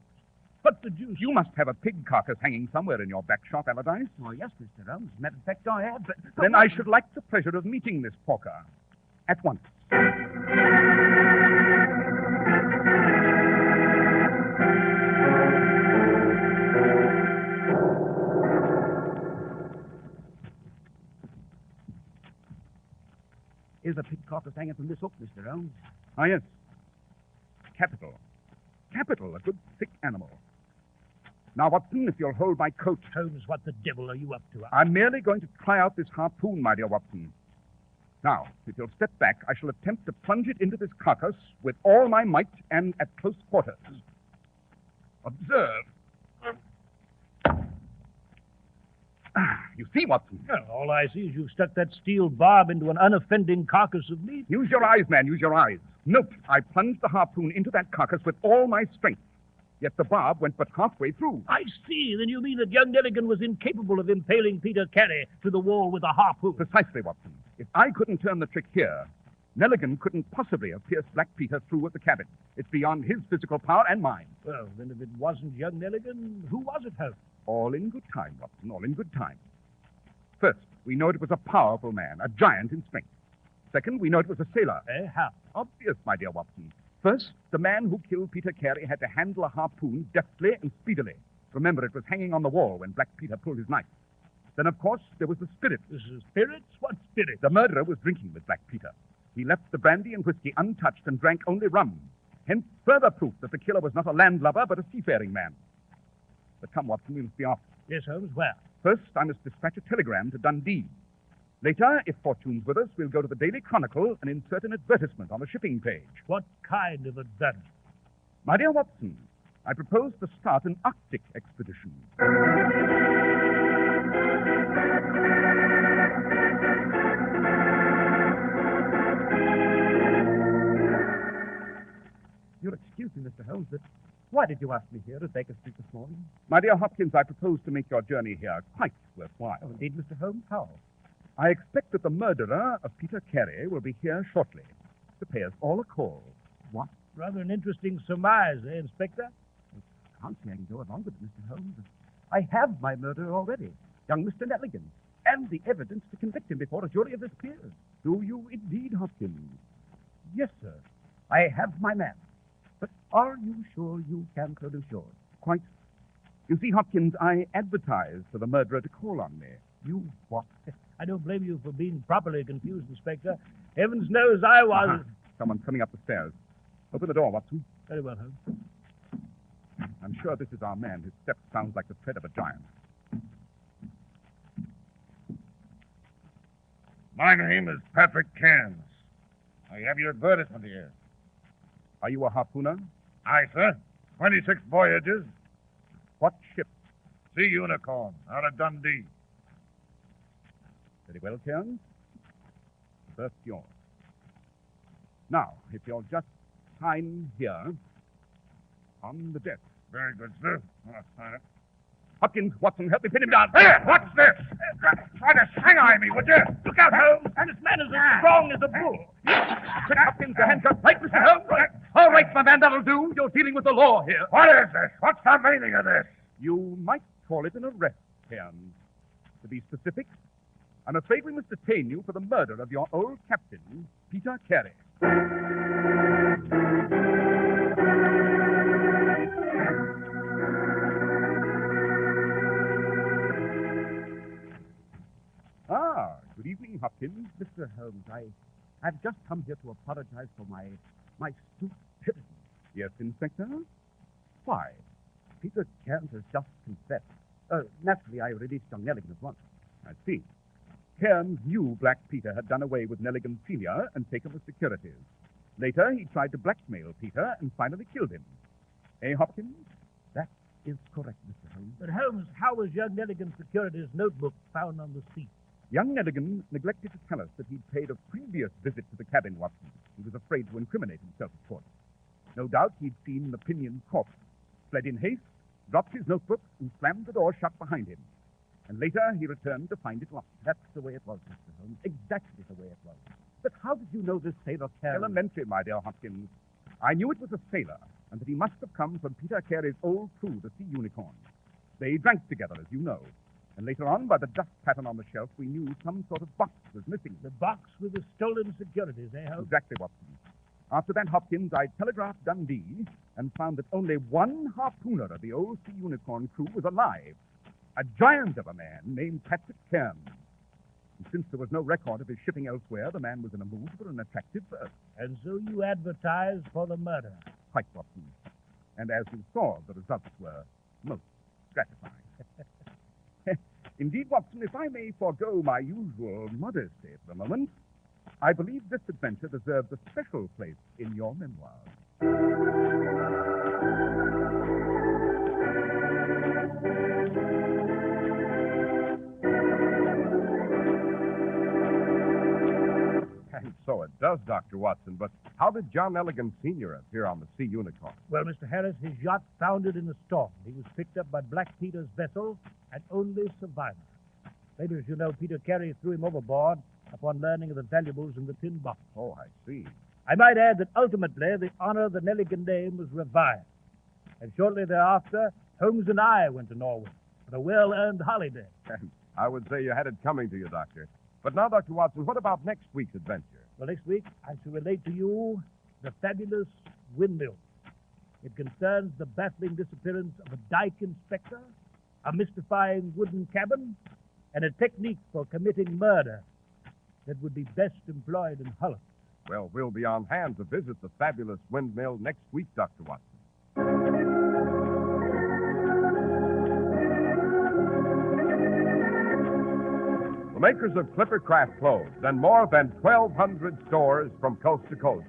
what the deuce? You must have a pig carcass hanging somewhere in your back shop, Allardyce. Oh, yes, Mr. Holmes. As a matter of fact, I have, but... Then I should like the pleasure of meeting this porker. At once. Here's a pig carcass hanging from this hook, Mr. Holmes. Ah, yes. Capital. A good thick animal. Now, Watson, if you'll hold my coat... Holmes, what the devil are you up to? I'm merely going to try out this harpoon, my dear Watson. Now, if you'll step back, I shall attempt to plunge it into this carcass with all my might and at close quarters. Observe. You see, Watson? Well, all I see is you've stuck that steel barb into an unoffending carcass of meat. Use your eyes, man, use your eyes. Note, I plunged the harpoon into that carcass with all my strength. Yet the barb went but halfway through. I see. Then you mean that young Nelligan was incapable of impaling Peter Carey to the wall with a harpoon? Precisely, Watson. If I couldn't turn the trick here, Nelligan couldn't possibly have pierced Black Peter through at the cabin. It's beyond his physical power and mine. Well, then if it wasn't young Nelligan, who was it, Holmes? All in good time, Watson, all in good time. First, we know it was a powerful man, a giant in strength. Second, we know it was a sailor. How? Obvious, my dear Watson. First, the man who killed Peter Carey had to handle a harpoon deftly and speedily. Remember, it was hanging on the wall when Black Peter pulled his knife. Then, of course, there was the spirit. Spirits? What spirit? The murderer was drinking with Black Peter. He left the brandy and whiskey untouched and drank only rum. Hence, further proof that the killer was not a landlubber, but a seafaring man. But come, Watson, we must be off. Yes, Holmes, where? First, I must dispatch a telegram to Dundee. Later, if fortune's with us, we'll go to the Daily Chronicle and insert an advertisement on the shipping page. What kind of advertisement? My dear Watson, I propose to start an Arctic expedition. You'll excuse me, Mr. Holmes, but why did you ask me here at Baker Street this morning? My dear Hopkins, I propose to make your journey here quite worthwhile. Oh, indeed, Mr. Holmes, how? I expect that the murderer of Peter Carey will be here shortly to pay us all a call. What? Rather an interesting surmise, eh, Inspector? I can't see I can go along with it, Mr. Holmes. I have my murderer already, young Mr. Nelligan, and the evidence to convict him before a jury of his peers. Do you indeed, Hopkins? Yes, sir. I have my man. But are you sure you can produce yours? Quite. You see, Hopkins, I advertised for the murderer to call on me. You what? I don't blame you for being properly confused, Inspector. Heavens knows I was... Uh-huh. Someone's coming up the stairs. Open the door, Watson. Very well, Holmes. I'm sure this is our man. His step sounds like the tread of a giant. My name is Patrick Cairns. I have your advertisement here. Are you a harpooner? Aye, sir. 26 voyages. What ship? Sea Unicorn, out of Dundee. Very well, Cairns. The berth's yours. Now, if you'll just sign here on the desk. Very good, sir. I'll sign it. Hopkins, Watson, help me pin him down. Here, what's this? Try to shanghai me, would you? Look out, Holmes. And this man is as strong as a bull. Quick, Hopkins, the handcuffs. Right, Mr. Holmes. Right. All right, my man, that'll do. You're dealing with the law here. What is this? What's the meaning of this? You might call it an arrest, Cairns. To be specific, I'm afraid we must detain you for the murder of your old captain, Peter Carey. Ah, good evening, Hopkins. Mr. Holmes, I've just come here to apologize for my stupidity. Yes, Inspector? Why? Peter Cairns has just confessed. Naturally, I released young Nelligan at once. I see. Cairns knew Black Peter had done away with Nelligan Sr. and taken the securities. Later, he tried to blackmail Peter and finally killed him. Eh, Hopkins? That is correct, Mr. Holmes. But Holmes, how was young Nelligan's securities notebook found on the seat? Young Nelligan neglected to tell us that he'd paid a previous visit to the cabin, Watson. He was afraid to incriminate himself, of course. No doubt he'd seen the pinioned corpse, fled in haste, dropped his notebook, and slammed the door shut behind him. And later he returned to find it locked. That's the way it was, Mr. Holmes. Exactly the way it was. But how did you know this sailor Carey? Elementary, my dear Hopkins. I knew it was a sailor, and that he must have come from Peter Carey's old crew, the Sea Unicorn. They drank together, as you know. And later on, by the dust pattern on the shelf, we knew some sort of box was missing. The box with the stolen securities, eh, Holmes? Exactly, Watson. After that, Hopkins, I telegraphed Dundee and found that only one harpooner of the old Sea Unicorn crew was alive. A giant of a man named Patrick Cairns. And since there was no record of his shipping elsewhere, the man was in a mood for an attractive berth. And so you advertised for the murder? Quite, Watson. And as you saw, the results were most gratifying. Indeed, Watson, if I may forego my usual modesty for a moment, I believe this adventure deserves a special place in your memoirs. And so it does, Dr. Watson, but how did John Nelligan Sr. appear on the Sea Unicorn? Well, Mr. Harris, his yacht foundered in a storm. He was picked up by Black Peter's vessel and only survivor. Later, as you know, Peter Carey threw him overboard upon learning of the valuables in the tin box. Oh, I see. I might add that ultimately the honor of the Nelligan name was revived. And shortly thereafter, Holmes and I went to Norway for a well-earned holiday. I would say you had it coming to you, Doctor. But now, Dr. Watson, what about next week's adventure? Well, next week, I shall relate to you the fabulous windmill. It concerns the baffling disappearance of a dike inspector, a mystifying wooden cabin, and a technique for committing murder that would be best employed in Holland. Well, we'll be on hand to visit the fabulous windmill next week, Dr. Watson. The makers of Clippercraft clothes and more than 1,200 stores from coast to coast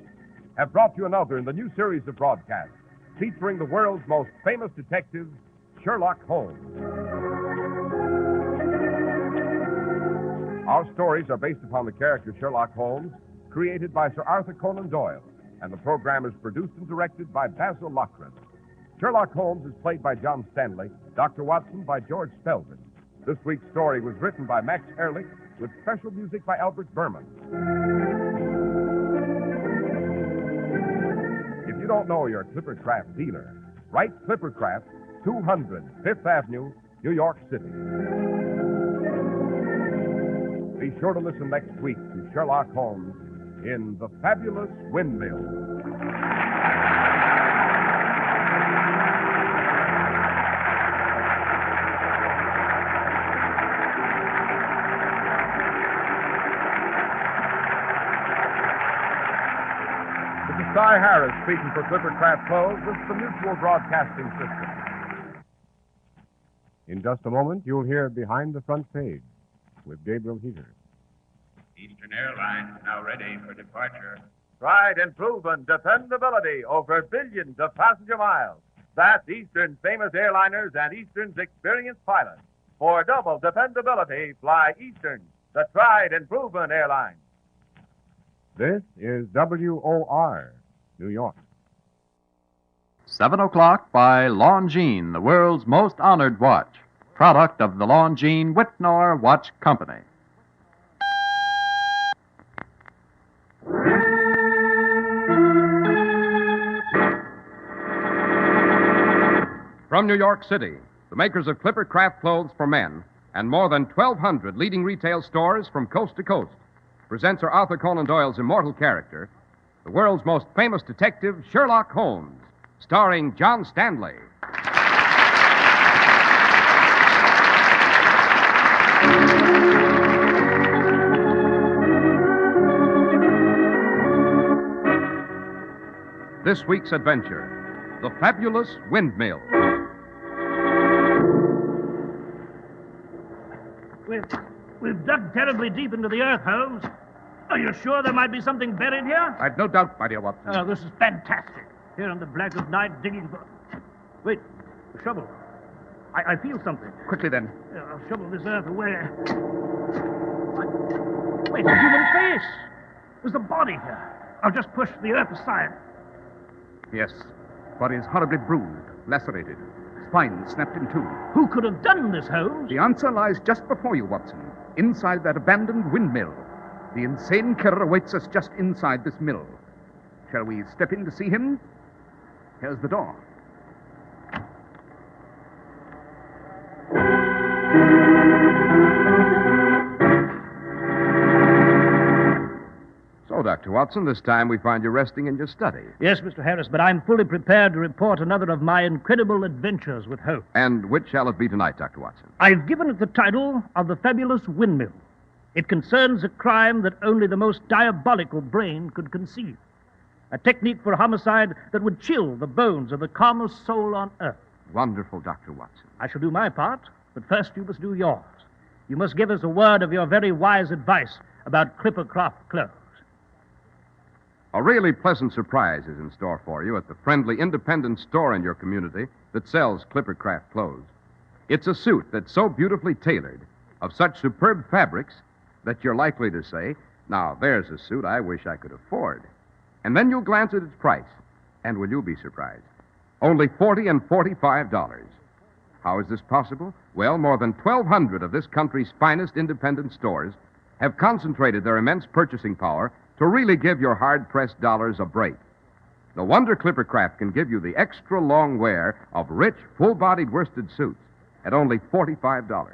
have brought you another in the new series of broadcasts featuring the world's most famous detective, Sherlock Holmes. Our stories are based upon the character Sherlock Holmes, created by Sir Arthur Conan Doyle, and the program is produced and directed by Basil Loughrane. Sherlock Holmes is played by John Stanley, Dr. Watson by George Spelvin. This week's story was written by Max Ehrlich with special music by Albert Berman. If you don't know your Clippercraft dealer, write Clippercraft, 200 Fifth Avenue, New York City. Be sure to listen next week to Sherlock Holmes in The Fabulous Windmill. This is Cy Harris speaking for Clippercraft Clothes. This is the Mutual Broadcasting System. In just a moment, you'll hear Behind the Front Page with Gabriel Heater. Eastern Airlines now ready for departure. Tried and proven dependability over billions of passenger miles. That's Eastern's famous airliners and Eastern's experienced pilots. For double dependability, fly Eastern, the tried and proven airline. This is WOR, New York. 7 o'clock by Longines, the world's most honored watch. product of the Longines Whitnor Watch Company. From New York City, the makers of Clippercraft clothes for men and more than 1,200 leading retail stores from coast to coast present Sir Arthur Conan Doyle's immortal character, the world's most famous detective, Sherlock Holmes, starring John Stanley. This week's adventure, The Fabulous Windmill. We've dug terribly deep into the earth, Holmes. Are you sure there might be something buried here? I've no doubt, my dear Watson. Oh, this is fantastic. Here in the black of night, digging for... Wait, a shovel. I feel something. Quickly, then. I'll shovel this earth away. What? Wait, a human face. There's a body here. I'll just push the earth aside. Yes, body is horribly bruised, lacerated. Spine snapped in two. Who could have done this, Holmes? The answer lies just before you, Watson. Inside that abandoned windmill. The insane killer awaits us just inside this mill. Shall we step in to see him? Here's the door. So, Dr. Watson, this time we find you resting in your study. Yes, Mr. Harris, but I'm fully prepared to report another of my incredible adventures with Holmes. And which shall it be tonight, Dr. Watson? I've given it the title of The Fabulous Windmill. It concerns a crime that only the most diabolical brain could conceive. A technique for homicide that would chill the bones of the calmest soul on earth. Wonderful, Dr. Watson. I shall do my part, but first you must do yours. You must give us a word of your very wise advice about Clippercraft clothes. A really pleasant surprise is in store for you at the friendly independent store in your community that sells Clippercraft clothes. It's a suit that's so beautifully tailored, of such superb fabrics, that you're likely to say, now, there's a suit I wish I could afford. And then you'll glance at its price, and will you be surprised? Only $40 and $45. How is this possible? Well, more than 1,200 of this country's finest independent stores have concentrated their immense purchasing power to really give your hard-pressed dollars a break. No wonder Clippercraft can give you the extra long wear of rich, full-bodied worsted suits at only $45.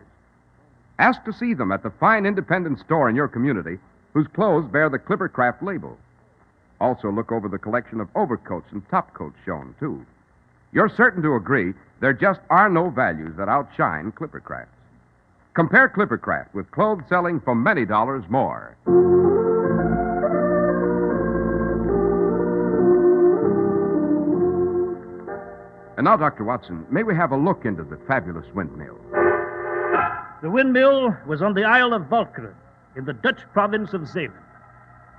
Ask to see them at the fine independent store in your community whose clothes bear the Clippercraft label. Also look over the collection of overcoats and topcoats shown, too. You're certain to agree there just are no values that outshine Clippercraft's. Compare Clippercraft with clothes selling for many dollars more. And now, Dr. Watson, may we have a look into the fabulous windmill? The windmill was on the Isle of Walcheren, in the Dutch province of Zeeland.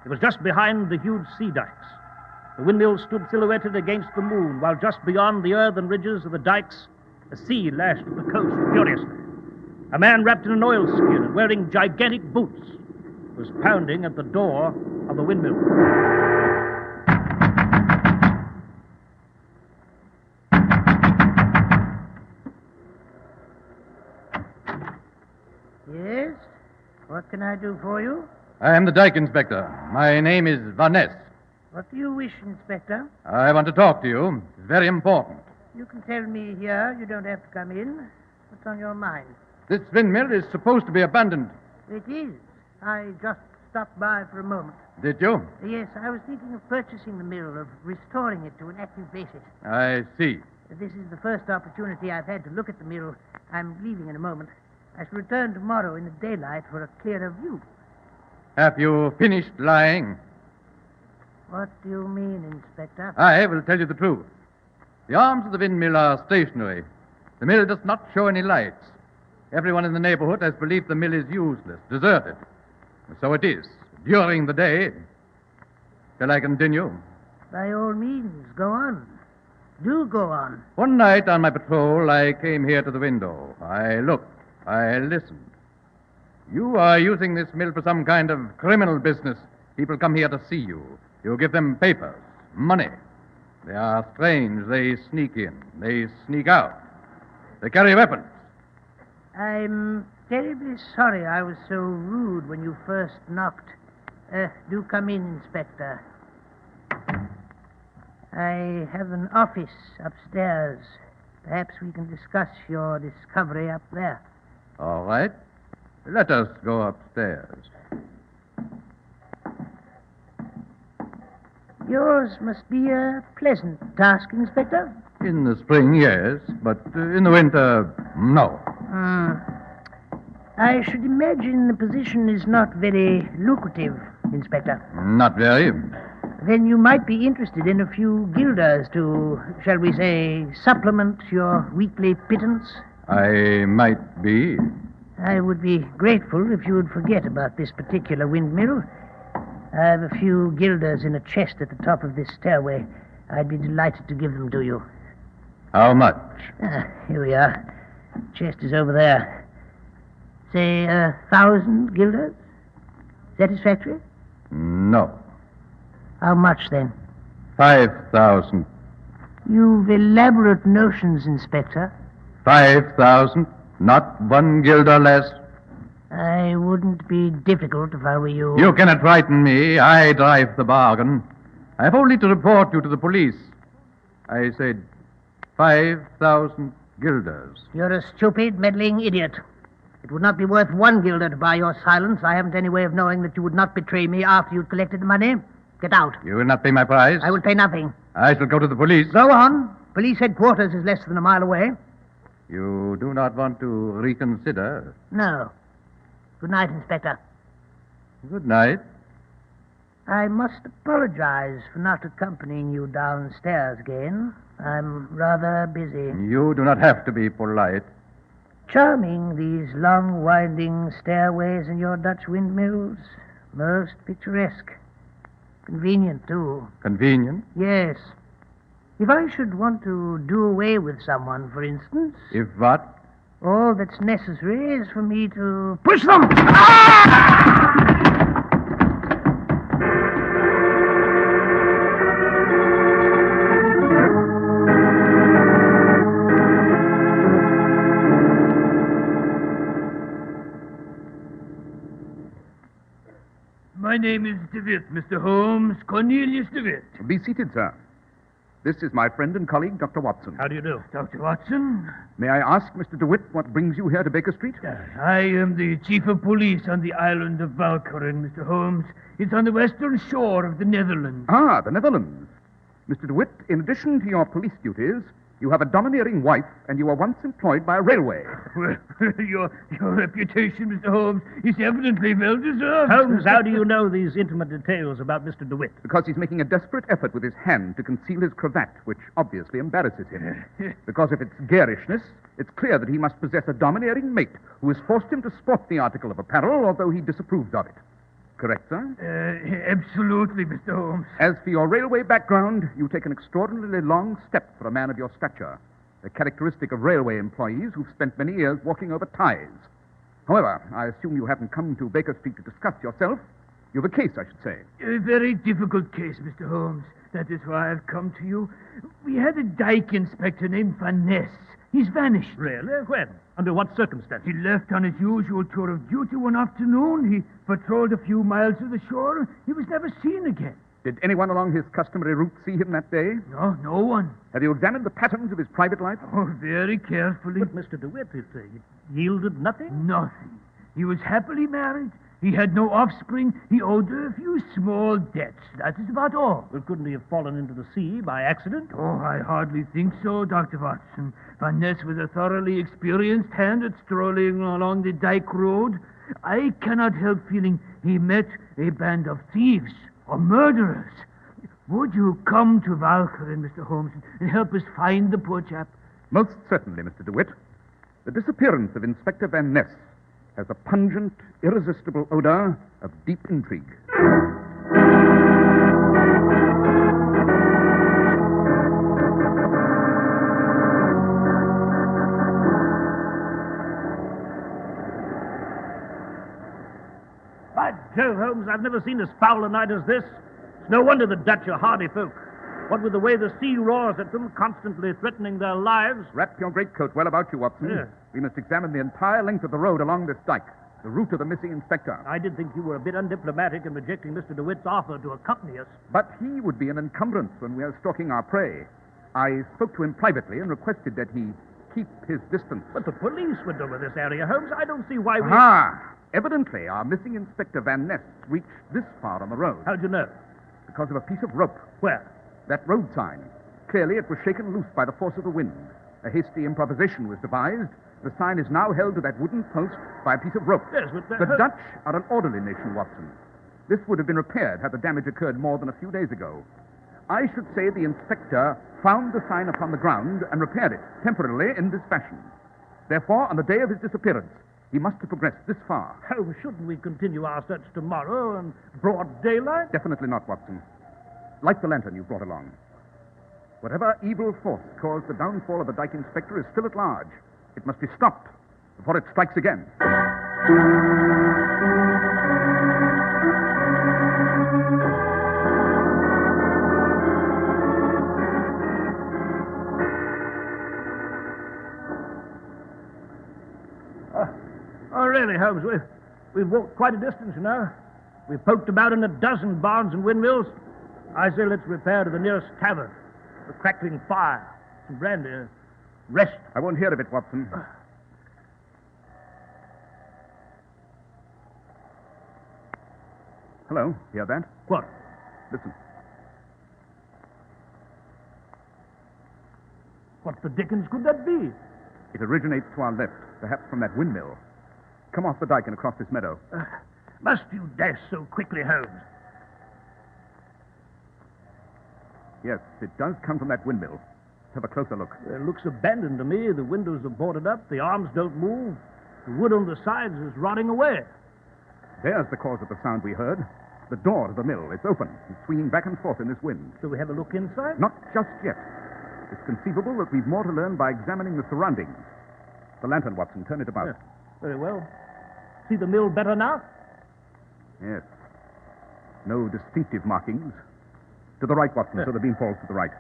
It was just behind the huge sea dikes. The windmill stood silhouetted against the moon, while just beyond the earthen ridges of the dikes, the sea lashed at the coast furiously. A man wrapped in an oilskin and wearing gigantic boots was pounding at the door of the windmill. Yes? What can I do for you? I am the dike inspector. My name is Van Ness. What do you wish, Inspector? I want to talk to you. It's very important. You can tell me here. You don't have to come in. What's on your mind? This windmill is supposed to be abandoned. It is. I just stopped by for a moment. Did you? Yes, I was thinking of purchasing the mill, of restoring it to an active basis. I see. This is the first opportunity I've had to look at the mill. I'm leaving in a moment. I shall return tomorrow in the daylight for a clearer view. Have you finished lying? What do you mean, Inspector? I will tell you the truth. The arms of the windmill are stationary. The mill does not show any lights. Everyone in the neighborhood has believed the mill is useless, deserted. So it is, during the day. Shall I continue? By all means, go on. Do go on. One night on my patrol, I came here to the window. I looked. I listened. You are using this mill for some kind of criminal business. People come here to see you. You give them papers, money. They are strange. They sneak in. They sneak out. They carry weapons. I'm terribly sorry I was so rude when you first knocked. Do come in, Inspector. I have an office upstairs. Perhaps we can discuss your discovery up there. All right. Let us go upstairs. Yours must be a pleasant task, Inspector. In the spring, yes, but in the winter, no. I should imagine the position is not very lucrative, Inspector. Not very. Then you might be interested in a few guilders to, shall we say, supplement your weekly pittance. I might be. I would be grateful if you would forget about this particular windmill. I have a few guilders in a chest at the top of this stairway. I'd be delighted to give them to you. How much? Here we are. Chest is over there. Say 1,000 guilders? Satisfactory? No. How much, then? 5,000. You've elaborate notions, Inspector. 5,000. Not 1 guilder less. I wouldn't be difficult if I were you. You cannot frighten me. I drive the bargain. I have only to report you to the police. I said 5,000 guilders. You're a stupid, meddling idiot. It would not be worth 1 guilder to buy your silence. I haven't any way of knowing that you would not betray me after you'd collected the money. Get out. You will not pay my price? I will pay nothing. I shall go to the police. Go on. Police headquarters is less than a mile away. You do not want to reconsider? No. Good night, Inspector. Good night. I must apologize for not accompanying you downstairs again. I'm rather busy. You do not have to be polite. Charming, these long, winding stairways in your Dutch windmills. Most picturesque. Convenient, too. Convenient? Yes. If I should want to do away with someone, for instance... If what? All that's necessary is for me to push them! Ah! My name is DeWitt, Mr. Holmes. Cornelius DeWitt. Be seated, sir. This is my friend and colleague, Dr. Watson. How do you do? Dr. Watson? May I ask, Mr. DeWitt, what brings you here to Baker Street? I am the chief of police on the island of Walcheren, Mr. Holmes. It's on the western shore of the Netherlands. Ah, the Netherlands. Mr. DeWitt, in addition to your police duties, you have a domineering wife, and you were once employed by a railway. Well, your reputation, Mr. Holmes, is evidently well deserved. Holmes, how do you know these intimate details about Mr. DeWitt? Because he's making a desperate effort with his hand to conceal his cravat, which obviously embarrasses him. Because if it's garishness, it's clear that he must possess a domineering mate who has forced him to sport the article of apparel, although he disapproves of it. Correct, sir? Absolutely, Mr. Holmes. As for your railway background, you take an extraordinarily long step for a man of your stature, a characteristic of railway employees who've spent many years walking over ties. However, I assume you haven't come to Baker Street to discuss yourself. You've a case, I should say. A very difficult case, Mr. Holmes. That is why I've come to you. We had a dike inspector named Van Ness. He's vanished. Really? When? Under what circumstances? He left on his usual tour of duty one afternoon. He patrolled a few miles of the shore. He was never seen again. Did anyone along his customary route see him that day? No one. Have you examined the patterns of his private life? Oh, very carefully. But Mr. DeWitt, it yielded nothing? Nothing. He was happily married. He had no offspring. He owed a few small debts. That is about all. Well, couldn't he have fallen into the sea by accident? Oh, I hardly think so, Dr. Watson. Van Ness was a thoroughly experienced hand at strolling along the dike road. I cannot help feeling he met a band of thieves or murderers. Would you come to Walcheren, Mr. Holmes, and help us find the poor chap? Most certainly, Mr. DeWitt. The disappearance of Inspector Van Ness has a pungent, irresistible odor of deep intrigue. By Jove, Holmes, I've never seen as foul a night as this. It's no wonder the Dutch are hardy folk. What with the way the sea roars at them, constantly threatening their lives. Wrap your greatcoat well about you, Watson. Yeah. We must examine the entire length of the road along this dike, the route of the missing inspector. I did think you were a bit undiplomatic in rejecting Mr. DeWitt's offer to accompany us. But he would be an encumbrance when we are stalking our prey. I spoke to him privately and requested that he keep his distance. But the police would over this area, Holmes. I don't see why we... Evidently, our missing Inspector Van Ness reached this far on the road. How'd you know? Because of a piece of rope. Where? That road sign. Clearly, it was shaken loose by the force of the wind. A hasty improvisation was devised. The sign is now held to that wooden post by a piece of rope. Yes, but... The Dutch are an orderly nation, Watson. This would have been repaired had the damage occurred more than a few days ago. I should say the inspector found the sign upon the ground and repaired it, temporarily, in this fashion. Therefore, on the day of his disappearance, he must have progressed this far. Oh, shouldn't we continue our search tomorrow in broad daylight? Definitely not, Watson. Light the lantern you brought along. Whatever evil force caused the downfall of the dike inspector is still at large. It must be stopped before it strikes again. Oh, really, Holmes, we've walked quite a distance, you know. We've poked about in a dozen barns and windmills. I say let's repair to the nearest tavern. A crackling fire, some brandy, rest. I won't hear of it, Watson. Hello, hear that? What? Listen. What the dickens could that be? It originates to our left, perhaps from that windmill. Come off the dike and across this meadow. Must you dash so quickly, Holmes? Yes, it does come from that windmill. Let's have a closer look. It looks abandoned to me. The windows are boarded up. The arms don't move. The wood on the sides is rotting away. There's the cause of the sound we heard. The door to the mill. It's open. It's swinging back and forth in this wind. Shall we have a look inside? Not just yet. It's conceivable that we've more to learn by examining the surroundings. The lantern, Watson. Turn it about. Yeah. Very well. See the mill better now? Yes. No distinctive markings. To the right, Watson, so the beam falls to the right.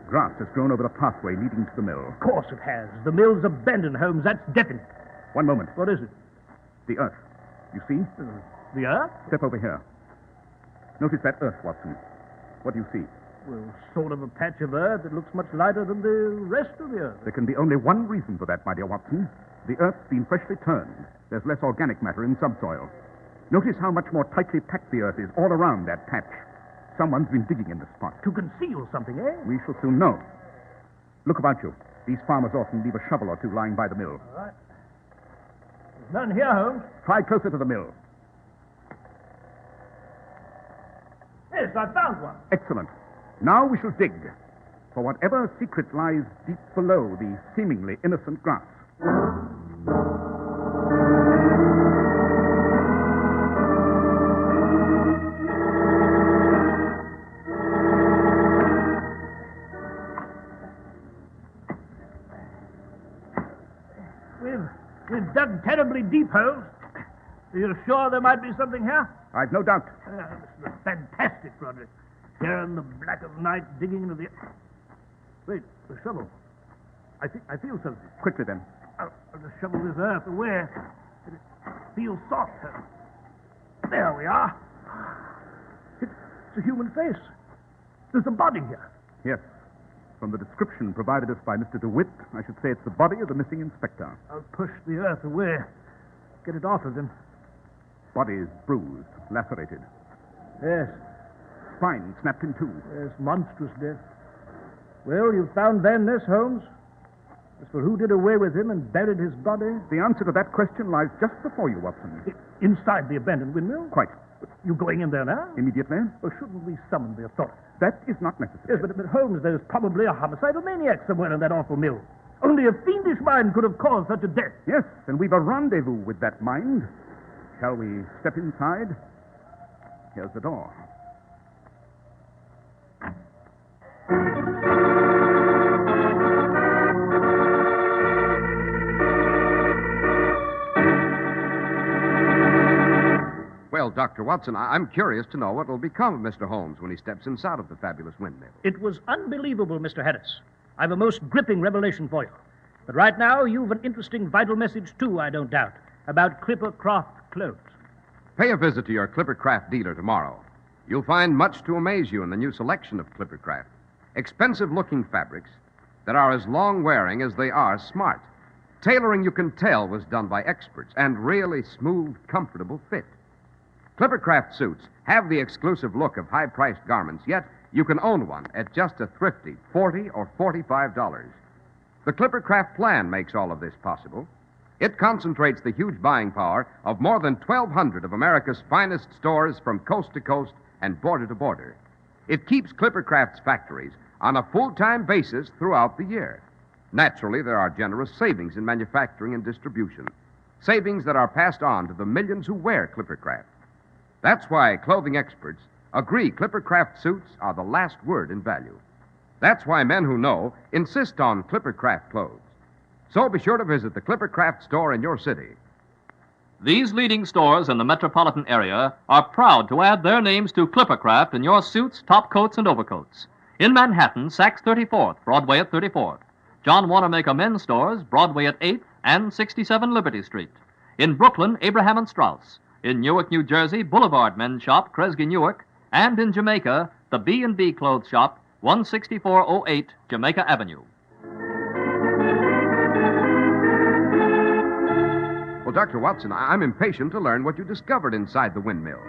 Grass has grown over the pathway leading to the mill. Of course it has. The mill's abandoned, Holmes. That's definite. One moment. What is it? The earth. You see? The earth? Step over here. Notice that earth, Watson. What do you see? Well, sort of a patch of earth that looks much lighter than the rest of the earth. There can be only one reason for that, my dear Watson. The earth's been freshly turned. There's less organic matter in subsoil. Notice how much more tightly packed the earth is all around that patch. Someone's been digging in the spot. To conceal something, eh? We shall soon know. Look about you. These farmers often leave a shovel or two lying by the mill. All right. There's none here, Holmes. Try closer to the mill. Yes, I found one. Excellent. Now we shall dig for whatever secret lies deep below the seemingly innocent grass. We've dug terribly deep, Holmes. Are you sure there might be something here? I've no doubt. This is fantastic, Roderick. Here in the black of night, digging into the... Wait, the shovel. I feel something. Quickly, then. I'll shovel this earth away. It feels soft. There we are. It's a human face. There's a body here. Yes. From the description provided us by Mr. DeWitt, I should say it's the body of the missing inspector. I'll push the earth away. Get it off of him. Body is bruised, lacerated. Yes. Spine snapped in two. Yes, monstrous death. Well, you've found Van Ness, Holmes. As for who did away with him and buried his body... The answer to that question lies just before you, Watson. Inside the abandoned windmill? Quite. You going in there now? Immediately? Or shouldn't we summon the authorities? That is not necessary. Yes, but Holmes, there's probably a homicidal maniac somewhere in that awful mill. Only a fiendish mind could have caused such a death. Yes, and we've a rendezvous with that mind. Shall we step inside? Here's the door. Well, Well, Dr. Watson, I'm curious to know what will become of Mr. Holmes when he steps inside of the fabulous windmill. It was unbelievable, Mr. Harris. I've a most gripping revelation for you. But right now, you've an interesting, vital message, too, I don't doubt, about Clippercraft clothes. Pay a visit to your Clippercraft dealer tomorrow. You'll find much to amaze you in the new selection of Clippercraft. Expensive-looking fabrics that are as long-wearing as they are smart. Tailoring you can tell was done by experts, and really smooth, comfortable fit. Clippercraft suits have the exclusive look of high-priced garments, yet you can own one at just a thrifty $40 or $45. The Clippercraft plan makes all of this possible. It concentrates the huge buying power of more than 1,200 of America's finest stores from coast to coast and border to border. It keeps Clippercraft's factories on a full-time basis throughout the year. Naturally, there are generous savings in manufacturing and distribution, savings that are passed on to the millions who wear Clippercraft. That's why clothing experts agree Clippercraft suits are the last word in value. That's why men who know insist on Clippercraft clothes. So be sure to visit the Clippercraft store in your city. These leading stores in the metropolitan area are proud to add their names to Clippercraft in your suits, top coats, and overcoats. In Manhattan, Saks 34th, Broadway at 34th. John Wanamaker Men's Stores, Broadway at 8th and 67 Liberty Street. In Brooklyn, Abraham and Strauss. In Newark, New Jersey, Boulevard Men's Shop, Kresge Newark. And in Jamaica, the B&B Clothes Shop, 16408 Jamaica Avenue. Well, Dr. Watson, I'm impatient to learn what you discovered inside the windmill.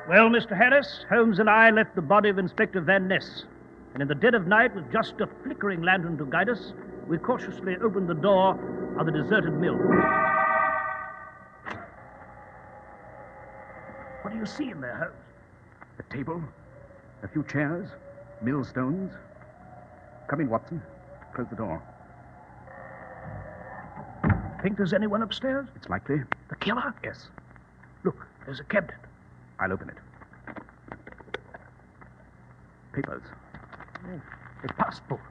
Well, Mr. Harris, Holmes and I left the body of Inspector Van Ness. And in the dead of night, with just a flickering lantern to guide us, we cautiously opened the door of the deserted mill. What do you see in there, Holmes? A table, a few chairs, millstones. Come in, Watson. Close the door. Think there's anyone upstairs? It's likely. The killer? Yes. Look, there's a cabinet. I'll open it. Papers. Oh, the passports.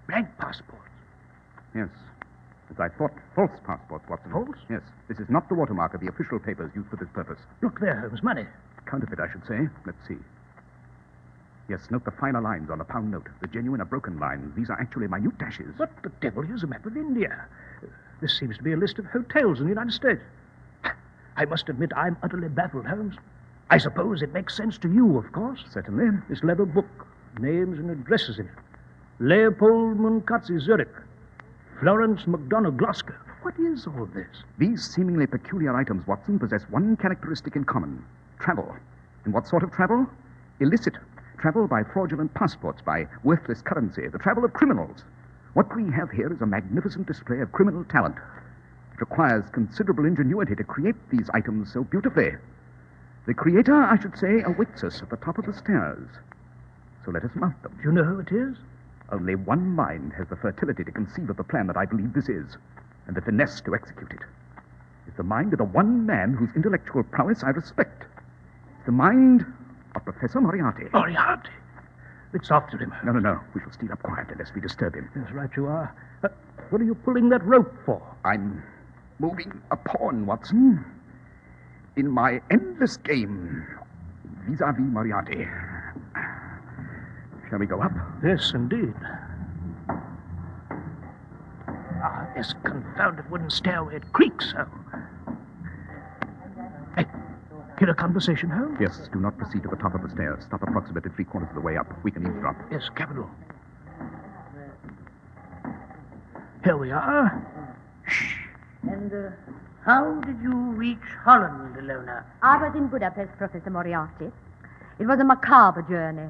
Blank passports. Yes. As I thought, false passports, Watson. False? Yes. This is not the watermark of the official papers used for this purpose. Look there, Holmes. Money. Counterfeit, I should say. Let's see. Yes, note the finer lines on the pound note. The genuine are broken lines. These are actually minute dashes. What the devil is a map of India? This seems to be a list of hotels in the United States. I must admit I'm utterly baffled, Holmes. I suppose it makes sense to you, of course. Certainly. This leather book, names and addresses in it. Leopold Munkatzi, Zurich. Florence McDonough, Glasgow. What is all this? These seemingly peculiar items, Watson, possess one characteristic in common. Travel. And what sort of travel? Illicit. Travel by fraudulent passports, by worthless currency. The travel of criminals. What we have here is a magnificent display of criminal talent. It requires considerable ingenuity to create these items so beautifully. The creator, I should say, awaits us at the top of the stairs. So let us mount them. Do you know who it is? Only one mind has the fertility to conceive of the plan that I believe this is, and the finesse to execute it. It's the mind of the one man whose intellectual prowess I respect. It's the mind of Professor Moriarty. Moriarty? It's after him. No. We shall steal up quietly lest we disturb him. Yes, right you are. What are you pulling that rope for? I'm moving a pawn, Watson, in my endless game vis-a-vis Moriarty. Shall we go up? Yes, indeed. This confounded wooden stairway, it creaks so. Hey, hear a conversation, Holmes? Yes, do not proceed to the top of the stairs. Stop approximately 3/4 of the way up. We can eavesdrop. Yes, capital. Here we are. Shh. And how did you reach Holland, Ilona? I was in Budapest, Professor Moriarty. It was a macabre journey.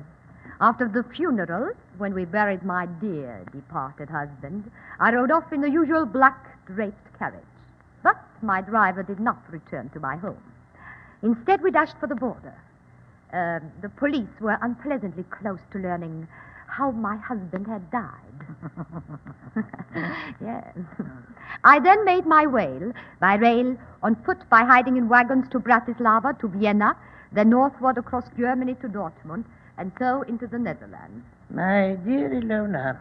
After the funeral, when we buried my dear departed husband, I rode off in the usual black draped carriage. But my driver did not return to my home. Instead, we dashed for the border. The police were unpleasantly close to learning how my husband had died. Yes. I then made my way by rail, on foot, by hiding in wagons to Bratislava, to Vienna, then northward across Germany to Dortmund, and so into the Netherlands. My dear Ilona,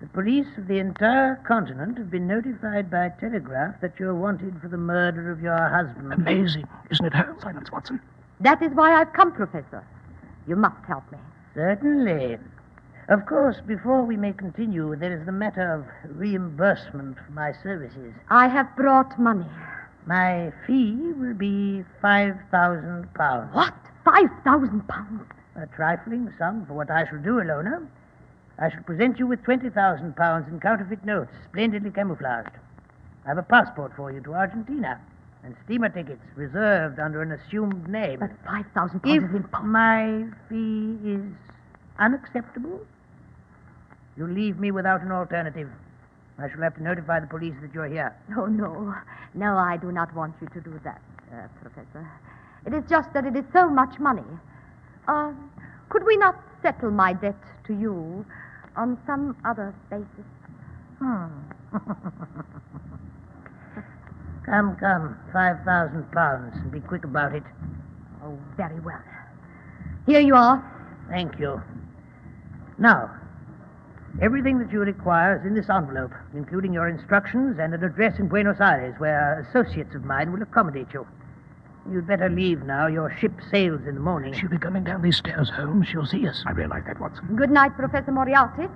The police of the entire continent have been notified by telegraph that you're wanted for the murder of your husband. Amazing, isn't it, Holmes? Silence, Watson. That is why I've come, Professor. You must help me. Certainly. Of course, before we may continue, there is the matter of reimbursement for my services. I have brought money. My fee will be £5,000. What? £5,000? A trifling sum for what I shall do, Ilona. I shall present you with £20,000 in counterfeit notes, splendidly camouflaged. I have a passport for you to Argentina, and steamer tickets reserved under an assumed name. But £5,000 If is impossible. my fee is unacceptable, you'll leave me without an alternative. I shall have to notify the police that you're here. Oh, no. No, I do not want you to do that, Professor. It is just that it is so much money. Could we not settle my debt to you on some other basis? Come, £5,000, and be quick about it. Oh, very well. Here you are. Thank you. Now, everything that you require is in this envelope, including your instructions and an address in Buenos Aires, where associates of mine will accommodate you. You'd better leave now. Your ship sails in the morning. She'll be coming down these stairs, Holmes. She'll see us. I realize that, Watson. Good night, Professor Moriarty.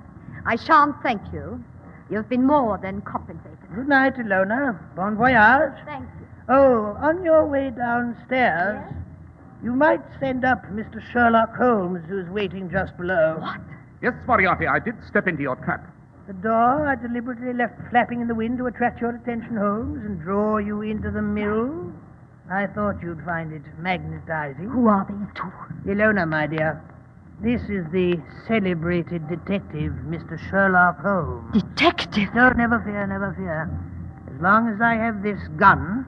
I shan't thank you. You've been more than compensated. Good night, Ilona. Bon voyage. Thank you. Oh, on your way downstairs, you might send up Mr. Sherlock Holmes, who's waiting just below. What? Yes, Moriarty, I did step into your trap. The door I deliberately left flapping in the wind to attract your attention, Holmes, and draw you into the mill. I thought you'd find it magnetizing. Who are these two? Ilona, my dear. This is the celebrated detective, Mr. Sherlock Holmes. Detective? No, never fear, never fear. As long as I have this gun,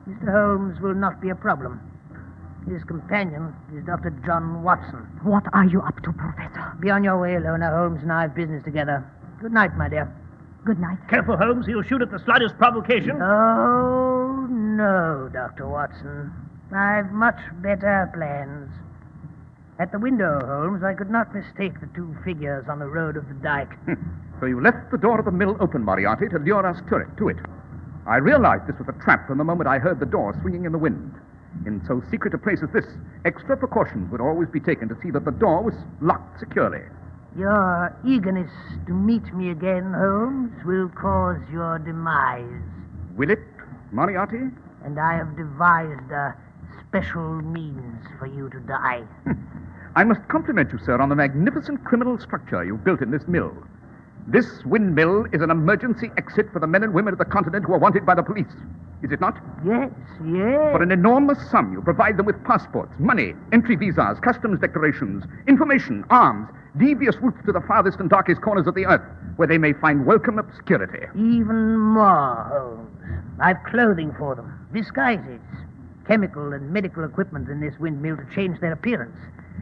Mr. Holmes will not be a problem. His companion is Dr. John Watson. What are you up to, Professor? Be on your way, Ilona. Holmes and I have business together. Good night, my dear. Good night. Careful, Holmes. He'll shoot at the slightest provocation. Oh, no, Dr. Watson. I've much better plans. At the window, Holmes, I could not mistake the two figures on the road of the dike. So you left the door of the mill open, Moriarty, to lure us to it. I realized this was a trap from the moment I heard the door swinging in the wind. In so secret a place as this, extra precautions would always be taken to see that the door was locked securely. Your eagerness to meet me again, Holmes, will cause your demise. Will it, Moriarty? And I have devised a special means for you to die. I must compliment you, sir, on the magnificent criminal structure you've built in this mill. This windmill is an emergency exit for the men and women of the continent who are wanted by the police. Is it not? Yes, yes. For an enormous sum, you provide them with passports, money, entry visas, customs declarations, information, arms, devious routes to the farthest and darkest corners of the earth, where they may find welcome obscurity. Even more, Holmes. I've clothing for them, disguises, chemical and medical equipment in this windmill to change their appearance.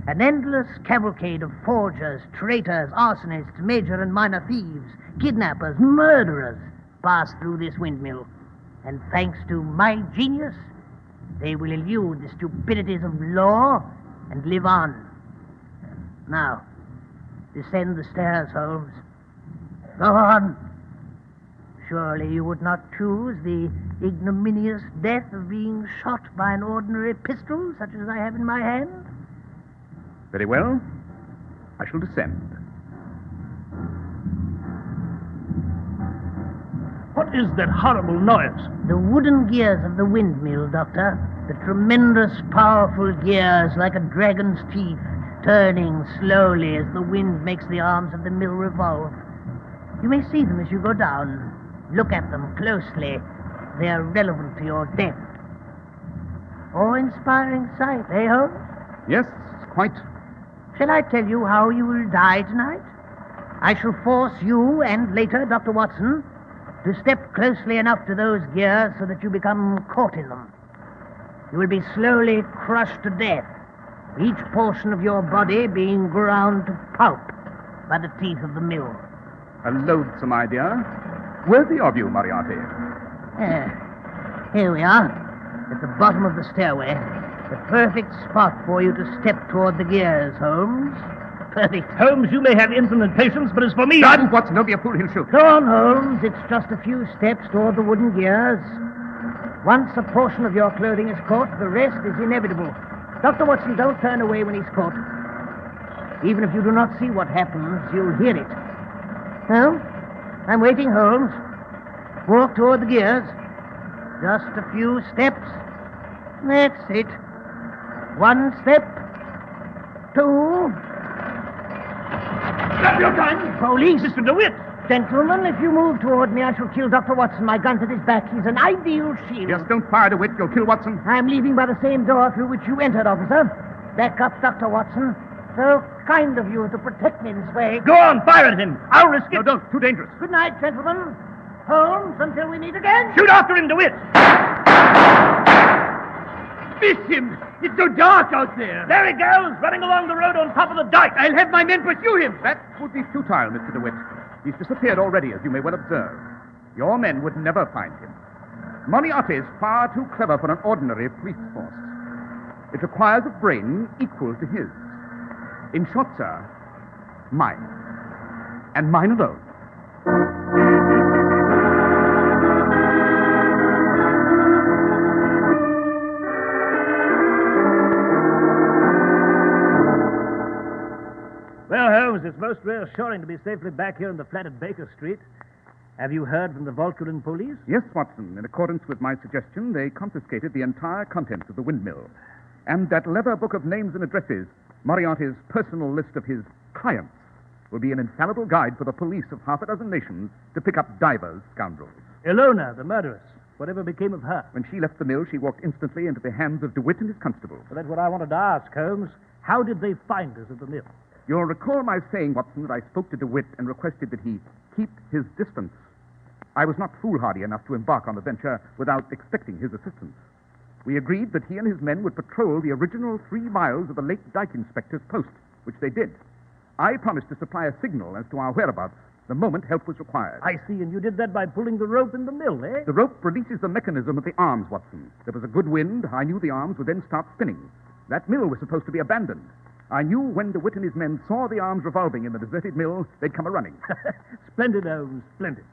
An endless cavalcade of forgers, traitors, arsonists, major and minor thieves, kidnappers, murderers pass through this windmill. And thanks to my genius, they will elude the stupidities of law and live on. Now, descend the stairs, Holmes. Go on. Surely you would not choose the ignominious death of being shot by an ordinary pistol, such as I have in my hand? Very well. I shall descend. What is that horrible noise? The wooden gears of the windmill, Doctor. The tremendous, powerful gears like a dragon's teeth, turning slowly as the wind makes the arms of the mill revolve. You may see them as you go down. Look at them closely. They are relevant to your death. Awe-inspiring sight, eh, Holmes? Yes, quite. Shall I tell you how you will die tonight? I shall force you, and later Dr. Watson, to step closely enough to those gears so that you become caught in them. You will be slowly crushed to death, each portion of your body being ground to pulp by the teeth of the mill. A loathsome idea. Worthy of you, Moriarty. Here we are, at the bottom of the stairway. The perfect spot for you to step toward the gears, Holmes. Holmes, you may have infinite patience, but as for me... God, Watson, don't be a fool, he'll shoot. Go on, Holmes. It's just a few steps toward the wooden gears. Once a portion of your clothing is caught, the rest is inevitable. Dr. Watson, don't turn away when he's caught. Even if you do not see what happens, you'll hear it. Well, I'm waiting, Holmes. Walk toward the gears. Just a few steps. That's it. One step. Two. Stop your gun! Police! Mr. DeWitt! Gentlemen, if you move toward me, I shall kill Dr. Watson. My gun's at his back. He's an ideal shield. Just don't fire, DeWitt. You'll kill Watson. I'm leaving by the same door through which you entered, officer. Back up, Dr. Watson. So kind of you to protect me this way. Go on, fire at him. I'll risk it. No, don't. Too dangerous. Good night, gentlemen. Holmes, until we meet again. Shoot after him, DeWitt! Miss him! It's so dark out there. There he goes, running along the road on top of the dike. I'll have my men pursue him. That would be futile, Mr. DeWitt. He's disappeared already, as you may well observe. Your men would never find him. Moriarty is far too clever for an ordinary police force. It requires a brain equal to his. In short, sir, mine. And mine alone. Well, Holmes, it's most reassuring to be safely back here in the flat at Baker Street. Have you heard from the Volcarin police? Yes, Watson. In accordance with my suggestion, they confiscated the entire contents of the windmill. And that leather book of names and addresses, Moriarty's personal list of his clients, will be an infallible guide for the police of half a dozen nations to pick up divers, scoundrels. Ilona, the murderess. Whatever became of her? When she left the mill, she walked instantly into the hands of DeWitt and his constable. Well, that's what I wanted to ask, Holmes. How did they find us at the mill? You'll recall my saying, Watson, that I spoke to DeWitt and requested that he keep his distance. I was not foolhardy enough to embark on the venture without expecting his assistance. We agreed that he and his men would patrol the original 3 miles of the late dike inspector's post, which they did. I promised to supply a signal as to our whereabouts the moment help was required. I see, and you did that by pulling the rope in the mill, eh? The rope releases the mechanism of the arms, Watson. There was a good wind. I knew the arms would then start spinning. That mill was supposed to be abandoned. I knew when DeWitt and his men saw the arms revolving in the deserted mill, they'd come a-running. Splendid, Holmes, splendid.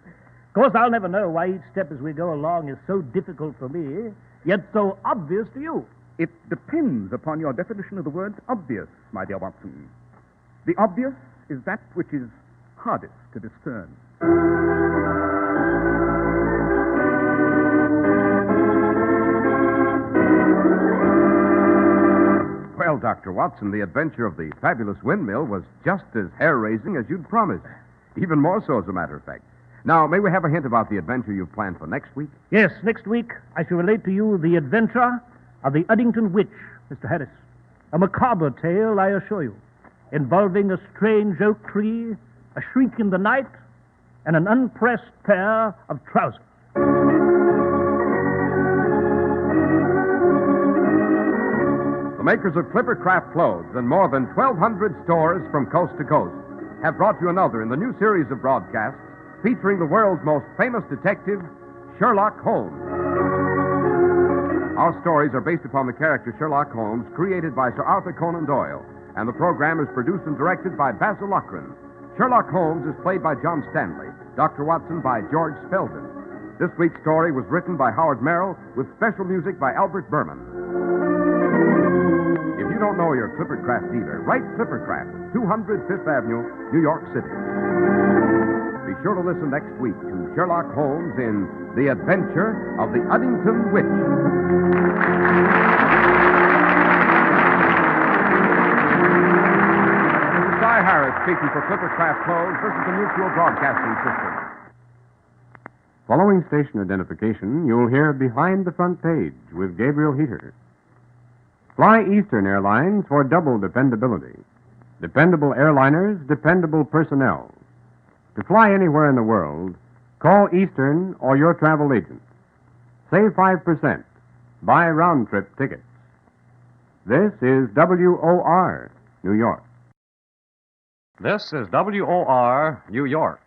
Of course, I'll never know why each step as we go along is so difficult for me, yet so obvious to you. It depends upon your definition of the word obvious, my dear Watson. The obvious is that which is hardest to discern. Well, Dr. Watson, the adventure of the fabulous windmill was just as hair-raising as you'd promised. Even more so, as a matter of fact. Now, may we have a hint about the adventure you've planned for next week? Yes, next week I shall relate to you the adventure of the Uddington Witch, Mr. Harris. A macabre tale, I assure you, involving a strange oak tree, a shriek in the night, and an unpressed pair of trousers. The makers of Clippercraft clothes and more than 1,200 stores from coast to coast have brought you another in the new series of broadcasts featuring the world's most famous detective, Sherlock Holmes. Our stories are based upon the character Sherlock Holmes, created by Sir Arthur Conan Doyle, and the program is produced and directed by Basil Loughrane. Sherlock Holmes is played by John Stanley, Dr. Watson by George Spelden. This week's story was written by Howard Merrill with special music by Albert Berman. If you don't know your Clippercraft dealer, write Clippercraft, 200 Fifth Avenue, New York City. Be sure to listen next week to Sherlock Holmes in The Adventure of the Uddington Witch. This is Cy Harris speaking for Clippercraft Clothes. This is the Mutual Broadcasting System. Following station identification, you'll hear Behind the Front Page with Gabriel Heater. Fly Eastern Airlines for double dependability. Dependable airliners, dependable personnel. To fly anywhere in the world, call Eastern or your travel agent. Save 5%. Buy round-trip tickets. This is WOR, New York. This is WOR, New York.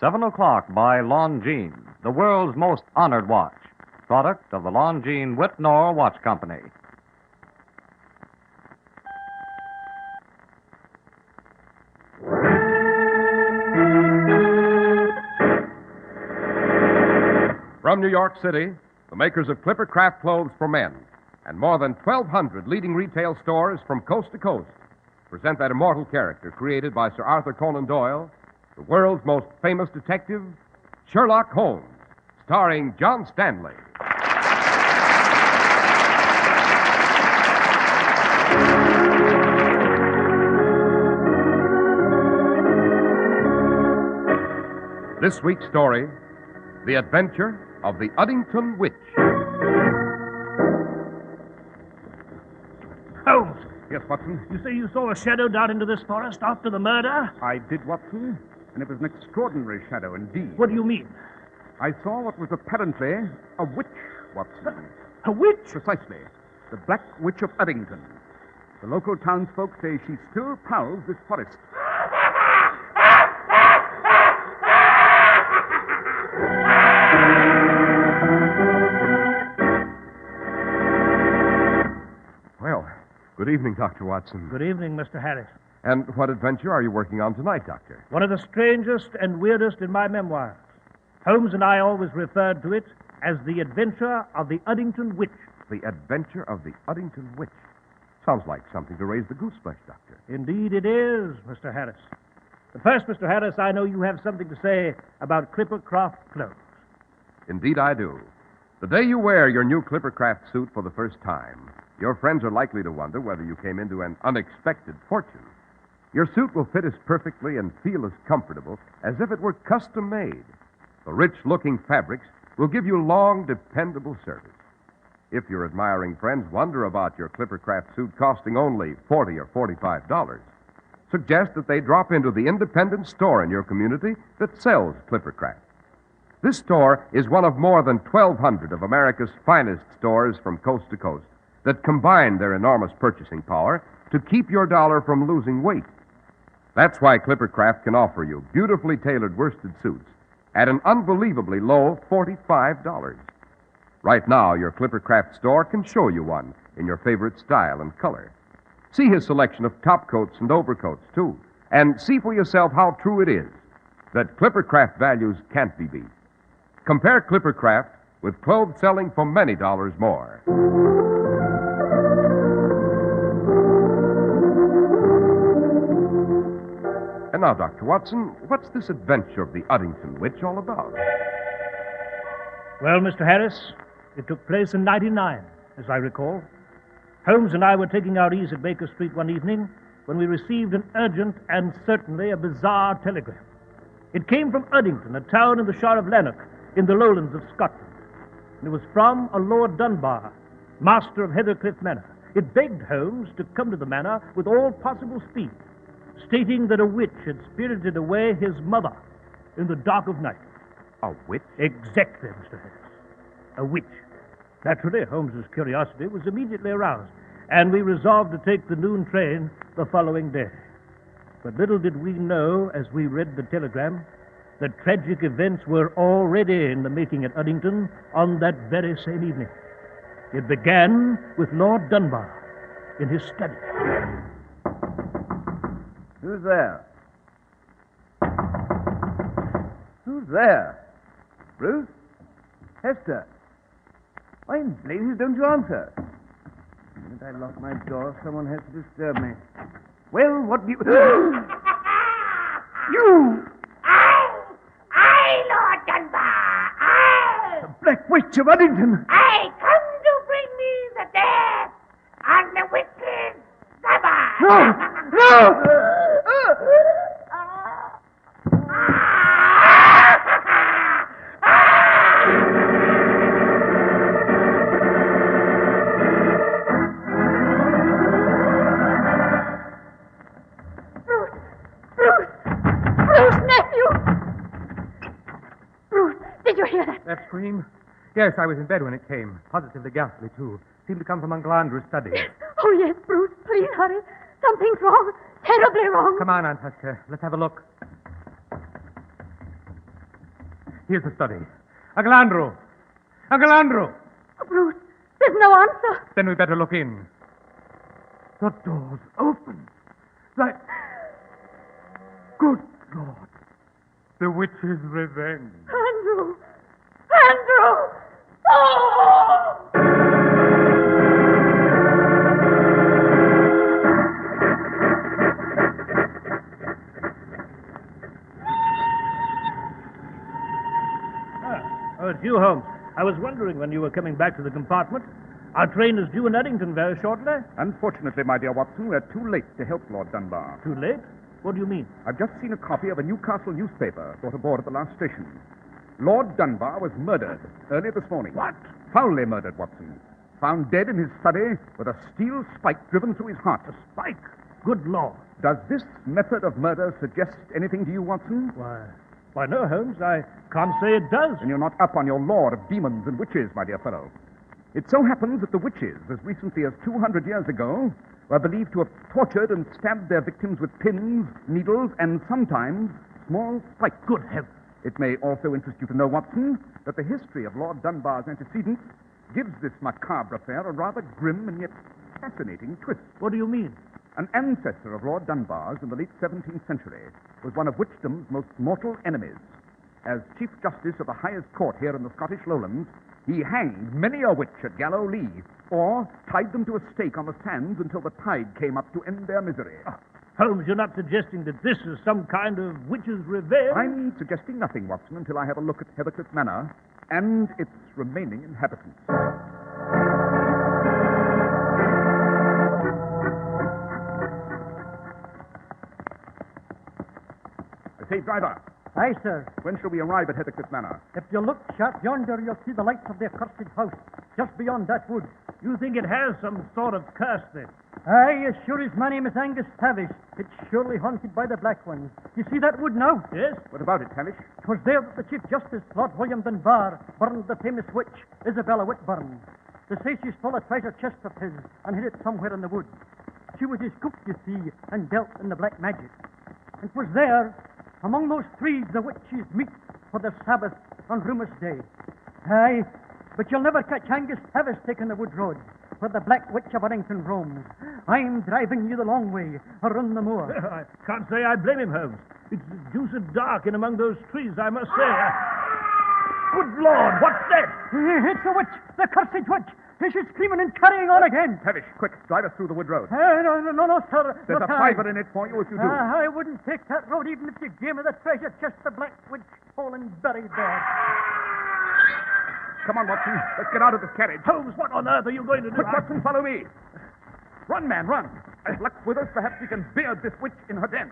7 o'clock by Longines, the world's most honored watch. Product of the Longines Whitnor Watch Company. From New York City, the makers of Clippercraft clothes for men and more than 1,200 leading retail stores from coast to coast present that immortal character created by Sir Arthur Conan Doyle, the world's most famous detective, Sherlock Holmes, starring John Stanley. This week's story, The Adventure of the Uddington Witch. Holmes, Yes, Watson? you say you saw a shadow down into this forest after the murder? I did, Watson, and it was an extraordinary shadow indeed. What do you mean? I saw what was apparently a witch, Watson. A witch? Precisely. The Black Witch of Uddington. The local townsfolk say she still prowls this forest. Well, good evening, Dr. Watson. Good evening, Mr. Harris. And what adventure are you working on tonight, Doctor? One of the strangest and weirdest in my memoirs. Holmes and I always referred to it as The Adventure of the Uddington Witch. The Adventure of the Uddington Witch. Sounds like something to raise the goose flesh, Doctor. Indeed it is, Mr. Harris. But first, Mr. Harris, I know you have something to say about Clippercraft clothes. Indeed I do. The day you wear your new Clippercraft suit for the first time, your friends are likely to wonder whether you came into an unexpected fortune. Your suit will fit as perfectly and feel as comfortable as if it were custom made. The rich-looking fabrics will give you long, dependable service. If your admiring friends wonder about your Clippercraft suit costing only $40 or $45, suggest that they drop into the independent store in your community that sells Clippercraft. This store is one of more than 1,200 of America's finest stores from coast to coast that combine their enormous purchasing power to keep your dollar from losing weight. That's why Clippercraft can offer you beautifully tailored worsted suits at an unbelievably low $45. Right now, your Clippercraft store can show you one in your favorite style and color. See his selection of top coats and overcoats, too, and see for yourself how true it is that Clippercraft values can't be beat. Compare Clippercraft with clothes selling for many dollars more. And now, Dr. Watson, what's this adventure of the Uddington Witch all about? Well, Mr. Harris, it took place in '99, as I recall. Holmes and I were taking our ease at Baker Street one evening when we received an urgent and certainly a bizarre telegram. It came from Uddington, a town in the Shire of Lanark, in the lowlands of Scotland. And it was from a Lord Dunbar, master of Heathercliff Manor. It begged Holmes to come to the manor with all possible speed, stating that a witch had spirited away his mother in the dark of night. A witch? Exactly, Mr. Harris. A witch. Naturally, Holmes's curiosity was immediately aroused, and we resolved to take the noon train the following day. But little did we know, as we read the telegram, that tragic events were already in the making at Uddington on that very same evening. It began with Lord Dunbar in his study. Who's there? Who's there? Bruce? Hester? Why in blazes don't you answer? The minute I lock my door, someone has to disturb me. Well, what do you... You! I, Lord Dunbar, I! The Black Witch of Uddington! I come to bring me the death on the wicked Dunbar! No! No! Did you hear that? That scream? Yes, I was in bed when it came. Positively ghastly, too. Seemed to come from Uncle Andrew's study. Oh, yes, Bruce. Please hurry. Something's wrong. Terribly wrong. Come on, Aunt Hester. Let's have a look. Here's the study. Uncle Andrew! Uncle Andrew! Oh, Bruce, there's no answer. Then we'd better look in. The door's open. Right. Good Lord. The witch's revenge. Andrew! Andrew! Oh! Oh! Oh, it's you, Holmes. I was wondering when you were coming back to the compartment. Our train is due in Eddington very shortly. Unfortunately, my dear Watson, we're too late to help Lord Dunbar. Too late? What do you mean? I've just seen a copy of a Newcastle newspaper brought aboard at the last station. Lord Dunbar was murdered early this morning. What? Foully murdered, Watson. Found dead in his study with a steel spike driven through his heart. A spike? Good Lord. Does this method of murder suggest anything to you, Watson? Why, no, Holmes. I can't say it does. And you're not up on your lore of demons and witches, my dear fellow. It so happens that the witches, as recently as 200 years ago, were believed to have tortured and stabbed their victims with pins, needles, and sometimes small spikes. Good heavens. It may also interest you to know, Watson, that the history of Lord Dunbar's antecedents gives this macabre affair a rather grim and yet fascinating twist. What do you mean? An ancestor of Lord Dunbar's in the late 17th century was one of witchdom's most mortal enemies. As Chief Justice of the highest court here in the Scottish Lowlands, he hanged many a witch at Gallow Lee, or tied them to a stake on the sands until the tide came up to end their misery. Holmes, you're not suggesting that this is some kind of witch's revenge? I'm suggesting nothing, Watson, until I have a look at Heathercliff Manor and its remaining inhabitants. I say, driver. Aye, sir. When shall we arrive at Heathercliff Manor? If you look sharp yonder, you'll see the lights of the accursed house, just beyond that wood. You think it has some sort of curse, then? Aye, as sure as my name is Angus Tavish, it's surely haunted by the Black Ones. You see that wood now? Yes. What about it, Tavish? 'Twas there that the Chief Justice, Lord William Dunbar, burned the famous witch, Isabella Whitburn. They say she stole a treasure chest of his and hid it somewhere in the woods. She was his cook, you see, and dealt in the black magic. And 'twas there, among those trees, the witches meet for the Sabbath on Rumour's Day. Aye, but you'll never catch Angus Tavish taking the wood road, where the Black Witch of Errington roams. I'm driving you the long way, around the moor. I can't say I blame him, Holmes. It's deuced dark in among those trees, I must say. Good Lord, what's that? It's the witch, the cursed witch. She's screaming and carrying on again. Tavish, quick, drive us through the wood road. No, sir. There's no a fiver in it for you if you do. I wouldn't take that road even if you gave me the treasure chest the Black Witch stole and buried there. Come on, Watson. Let's get out of this carriage. Holmes, what on earth are you going to do? Quick, Watson, follow me. Run, man, run. As luck's with us, perhaps we can beard this witch in her den.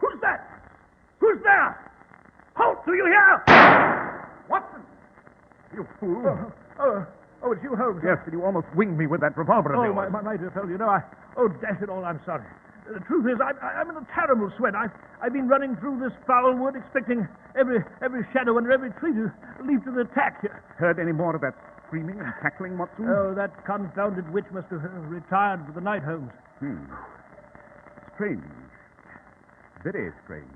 Who's that? Who's there? Halt, do you hear? Watson! You fool. Oh, it's you, Holmes. Yes, and you almost winged me with that revolver of yours. My dear fellow, you know, dash it all, I'm sorry. The truth is, I'm in a terrible sweat. I've been running through this foul wood, expecting every shadow under every tree to leap to the attack. Heard any more of that screaming and cackling, Watson? Oh, that confounded witch must have retired for the night, Holmes. Strange. Very strange.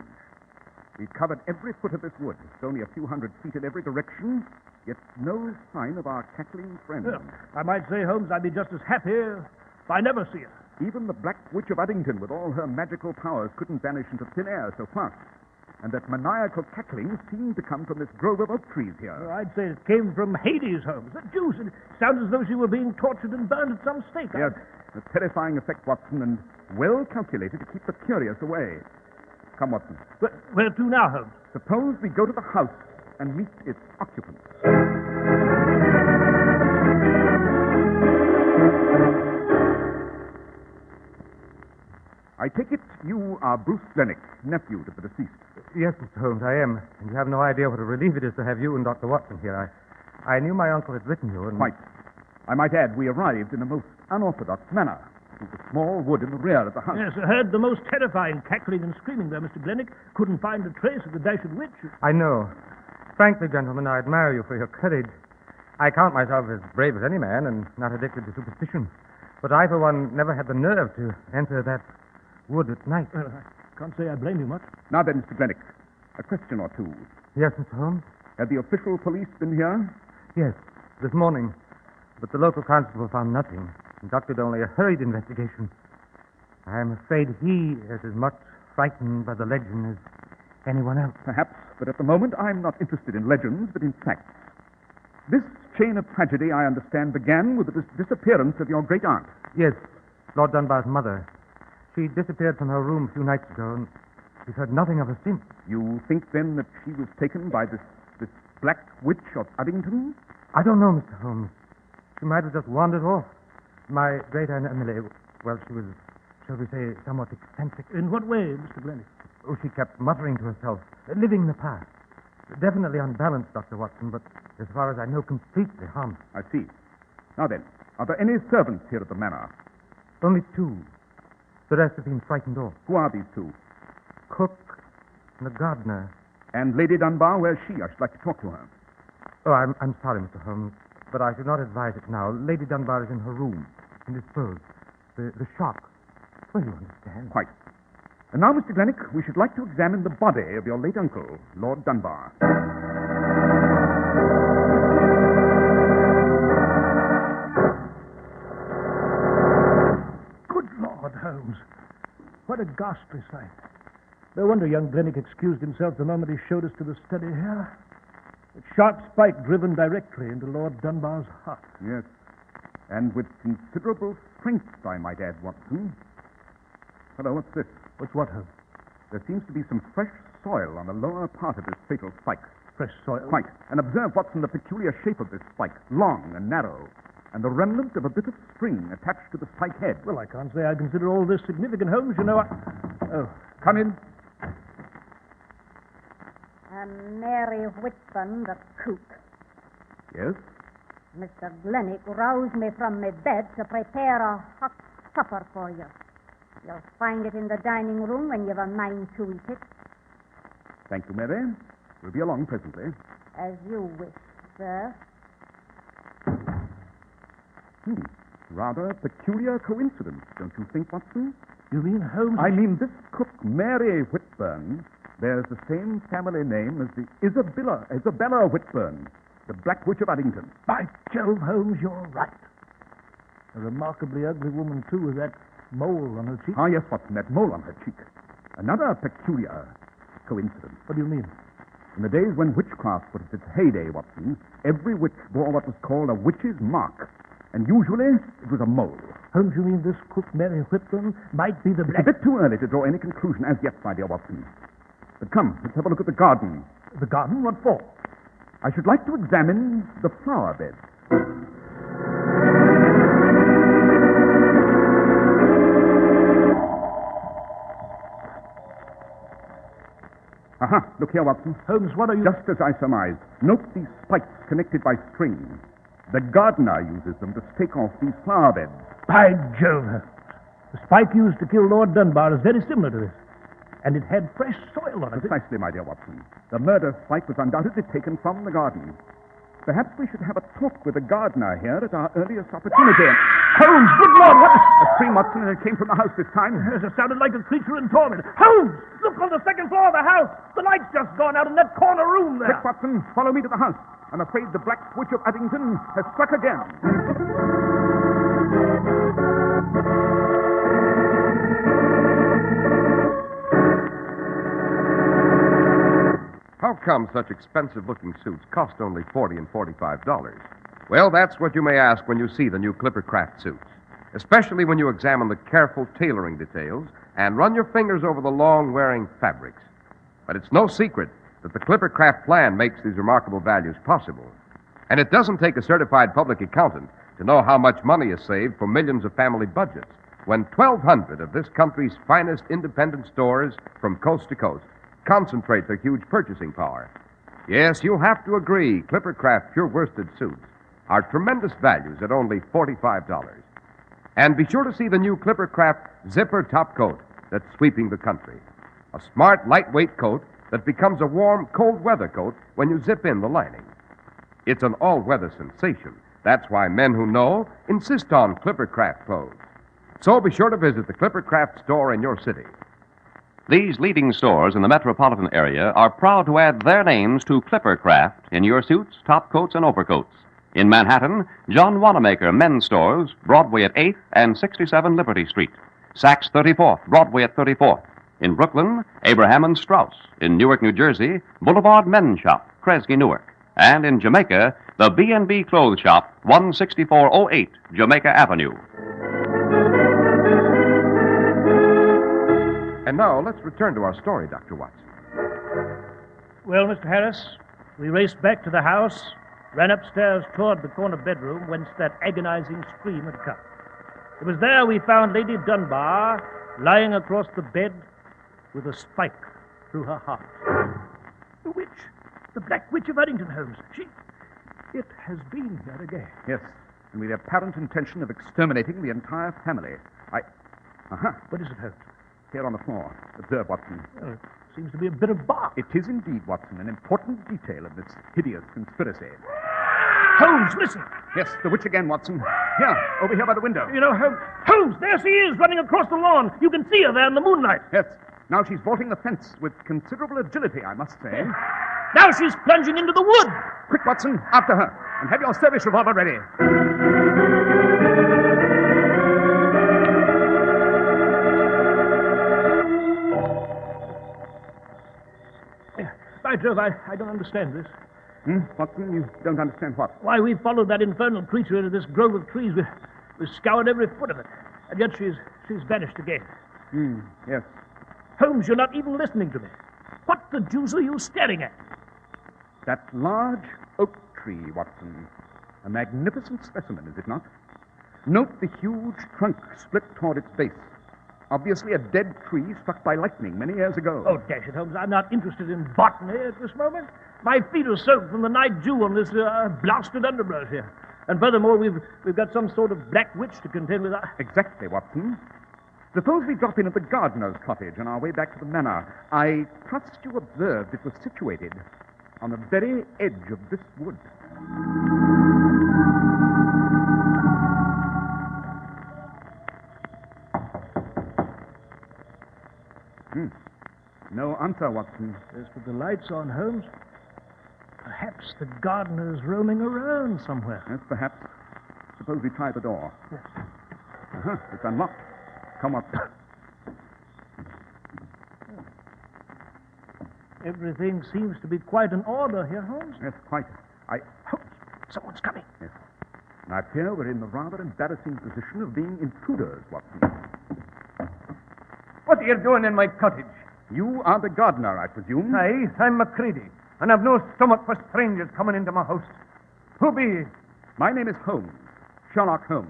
We've covered every foot of this wood. It's only a few hundred feet in every direction, yet no sign of our cackling friend. Well, I might say, Holmes, I'd be just as happy if I never see her. Even the Black Witch of Eddington, with all her magical powers, couldn't vanish into thin air so fast. And that maniacal cackling seemed to come from this grove of oak trees here. Well, I'd say it came from Hades, Holmes. The deuce. It sounds as though she were being tortured and burned at some stake. Yes, a terrifying effect, Watson, and well calculated to keep the curious away. Come, Watson. Where to now, Holmes? Suppose we go to the house and meet its occupants. I take it you are Bruce Lennox, nephew to the deceased. Yes, Mr. Holmes, I am. And you have no idea what a relief it is to have you and Dr. Watson here. I knew my uncle had written you, and... Quite. I might add, we arrived in a most unorthodox manner. Through the small wood in the rear of the house. Yes, I heard the most terrifying cackling and screaming there, Mr. Glennick. Couldn't find a trace of the dashed witch. I know. Frankly, gentlemen, I admire you for your courage. I count myself as brave as any man and not addicted to superstition. But I, for one, never had the nerve to enter that wood at night. Well, I can't say I blame you much. Now then, Mr. Glennick, a question or two. Yes, Mr. Holmes? Had the official police been here? Yes. this morning, but the local constable found nothing, conducted only a hurried investigation. I am afraid he is as much frightened by the legend as anyone else. Perhaps, but at the moment I'm not interested in legends, but in facts. This chain of tragedy, I understand, began with the disappearance of your great aunt. Yes, Lord Dunbar's mother. She disappeared from her room a few nights ago, and we've heard nothing of her since. You think, then, that she was taken by this Black Witch of Addington? I don't know, Mr. Holmes. She might have just wandered off. My great aunt Emily, well, she was, shall we say, somewhat eccentric. In what way, Mr. Glennie? Oh, she kept muttering to herself, living in the past. Definitely unbalanced, Dr. Watson, but as far as I know, completely harmless. I see. Now then, are there any servants here at the manor? Only 2. The rest have been frightened off. Who are these 2? Cook and the gardener. And Lady Dunbar, where's she? I should like to talk to her. Oh, I'm sorry, Mr. Holmes, but I should not advise it now. Lady Dunbar is in her room, indisposed. The shock. Well, you understand. Quite. And now, Mr. Glennick, we should like to examine the body of your late uncle, Lord Dunbar. Good Lord, Holmes. What a ghastly sight. No wonder young Glennick excused himself the moment he showed us to the study here. A sharp spike driven directly into Lord Dunbar's heart. Yes. And with considerable strength, I might add, Watson. Hello, what's this? What's what, Holmes? There seems to be some fresh soil on the lower part of this fatal spike. Fresh soil? Quite. And observe, Watson, the peculiar shape of this spike. Long and narrow. And the remnant of a bit of string attached to the spike head. Well, I can't say I consider all this significant, Holmes. You know, Oh, come in. Mary Whitburn, the cook. Yes? Mr. Glennick roused me from my bed to prepare a hot supper for you. You'll find it in the dining room when you've a mind to eat it. Thank you, Mary. We'll be along presently. As you wish, sir. Rather peculiar coincidence, don't you think, Watson? You mean Holmes? I mean, this cook, Mary Whitburn, bears the same family name as the Isabella Whitburn, the Black Witch of Addington. By Jove, Holmes, you're right. A remarkably ugly woman, too, with that mole on her cheek. Ah, yes, Watson, that mole on her cheek. Another peculiar coincidence. What do you mean? In the days when witchcraft was at its heyday, Watson, every witch bore what was called a witch's mark. And usually, it was a mole. Holmes, you mean this cook, Mary Whitburn, might be the It's a bit too early to draw any conclusion as yet, my dear Watson. But come, let's have a look at the garden. The garden? What for? I should like to examine the flower beds. Aha, look here, Watson. Holmes, what are you... Just as I surmised. Note these spikes connected by string. The gardener uses them to stake off these flower beds. By Jove, Holmes. The spike used to kill Lord Dunbar is very similar to this. And it had fresh soil on it. Precisely, my dear Watson. The murder spike was undoubtedly taken from the garden. Perhaps we should have a talk with the gardener here at our earliest opportunity. Holmes, good Lord, what? A scream, Watson, and it came from the house this time. It sounded like a creature in torment. Holmes, look on the second floor of the house. The light's just gone out in that corner room there. Quick, Watson, follow me to the house. I'm afraid the Black Witch of Addington has struck again. How come such expensive-looking suits cost only $40 and $45? Well, that's what you may ask when you see the new Clippercraft suits, especially when you examine the careful tailoring details and run your fingers over the long-wearing fabrics. But it's no secret that the Clippercraft plan makes these remarkable values possible. And it doesn't take a certified public accountant to know how much money is saved for millions of family budgets when 1,200 of this country's finest independent stores from coast to coast concentrate their huge purchasing power. Yes, you'll have to agree, Clippercraft pure worsted suits are tremendous values at only $45. And be sure to see the new Clippercraft zipper top coat that's sweeping the country. A smart, lightweight coat that becomes a warm, cold weather coat when you zip in the lining. It's an all-weather sensation. That's why men who know insist on Clippercraft clothes. So be sure to visit the Clippercraft store in your city. These leading stores in the metropolitan area are proud to add their names to Clippercraft in your suits, top coats, and overcoats. In Manhattan, John Wanamaker Men's Stores, Broadway at 8th and 67 Liberty Street. Saks 34th, Broadway at 34th. In Brooklyn, Abraham and Strauss. In Newark, New Jersey, Boulevard Men's Shop, Kresge, Newark. And in Jamaica, the B&B Clothes Shop, 16408 Jamaica Avenue. And now, let's return to our story, Dr. Watson. Well, Mr. Harris, we raced back to the house, ran upstairs toward the corner bedroom whence that agonizing scream had come. It was there we found Lady Dunbar lying across the bed with a spike through her heart. The witch. The Black Witch of Eddington, Holmes. It has been here again. Yes, and with the apparent intention of exterminating the entire family. What is it, Holmes? Here on the floor. Observe, Watson. Well, it seems to be a bit of bark. It is indeed, Watson, an important detail of this hideous conspiracy. Holmes, listen. Yes, the witch again, Watson. Here, over here by the window. You know, Holmes, there she is, running across the lawn. You can see her there in the moonlight. Yes. Now she's vaulting the fence with considerable agility, I must say. Now she's plunging into the wood. Quick, Watson, after her. And have your service revolver ready. By Jove, I don't understand this. Watson, you don't understand what? Why, we followed that infernal creature into this grove of trees. We scoured every foot of it. And yet she's vanished again. Yes. Holmes, you're not even listening to me. What the deuce are you staring at? That large oak tree, Watson. A magnificent specimen, is it not? Note the huge trunk split toward its base. Obviously a dead tree struck by lightning many years ago. Oh, dash it, Holmes. I'm not interested in botany at this moment. My feet are soaked from the night dew on this blasted underbrush here. And furthermore, we've got some sort of black witch to contend with. Exactly, Watson. Suppose we drop in at the gardener's cottage on our way back to the manor. I trust you observed it was situated on the very edge of this wood. No answer, Watson. As for the lights on, Holmes, perhaps the gardener's roaming around somewhere. Yes, perhaps. Suppose we try the door. Yes. It's unlocked. Come, Watson. Everything seems to be quite in order here, Holmes. Yes, quite. Holmes, someone's coming. Yes. And I fear we're in the rather embarrassing position of being intruders, Watson. What are you doing in my cottage? You are the gardener, I presume? Aye, I'm Macready, and I've no stomach for strangers coming into my house. Who be ye? My name is Holmes, Sherlock Holmes.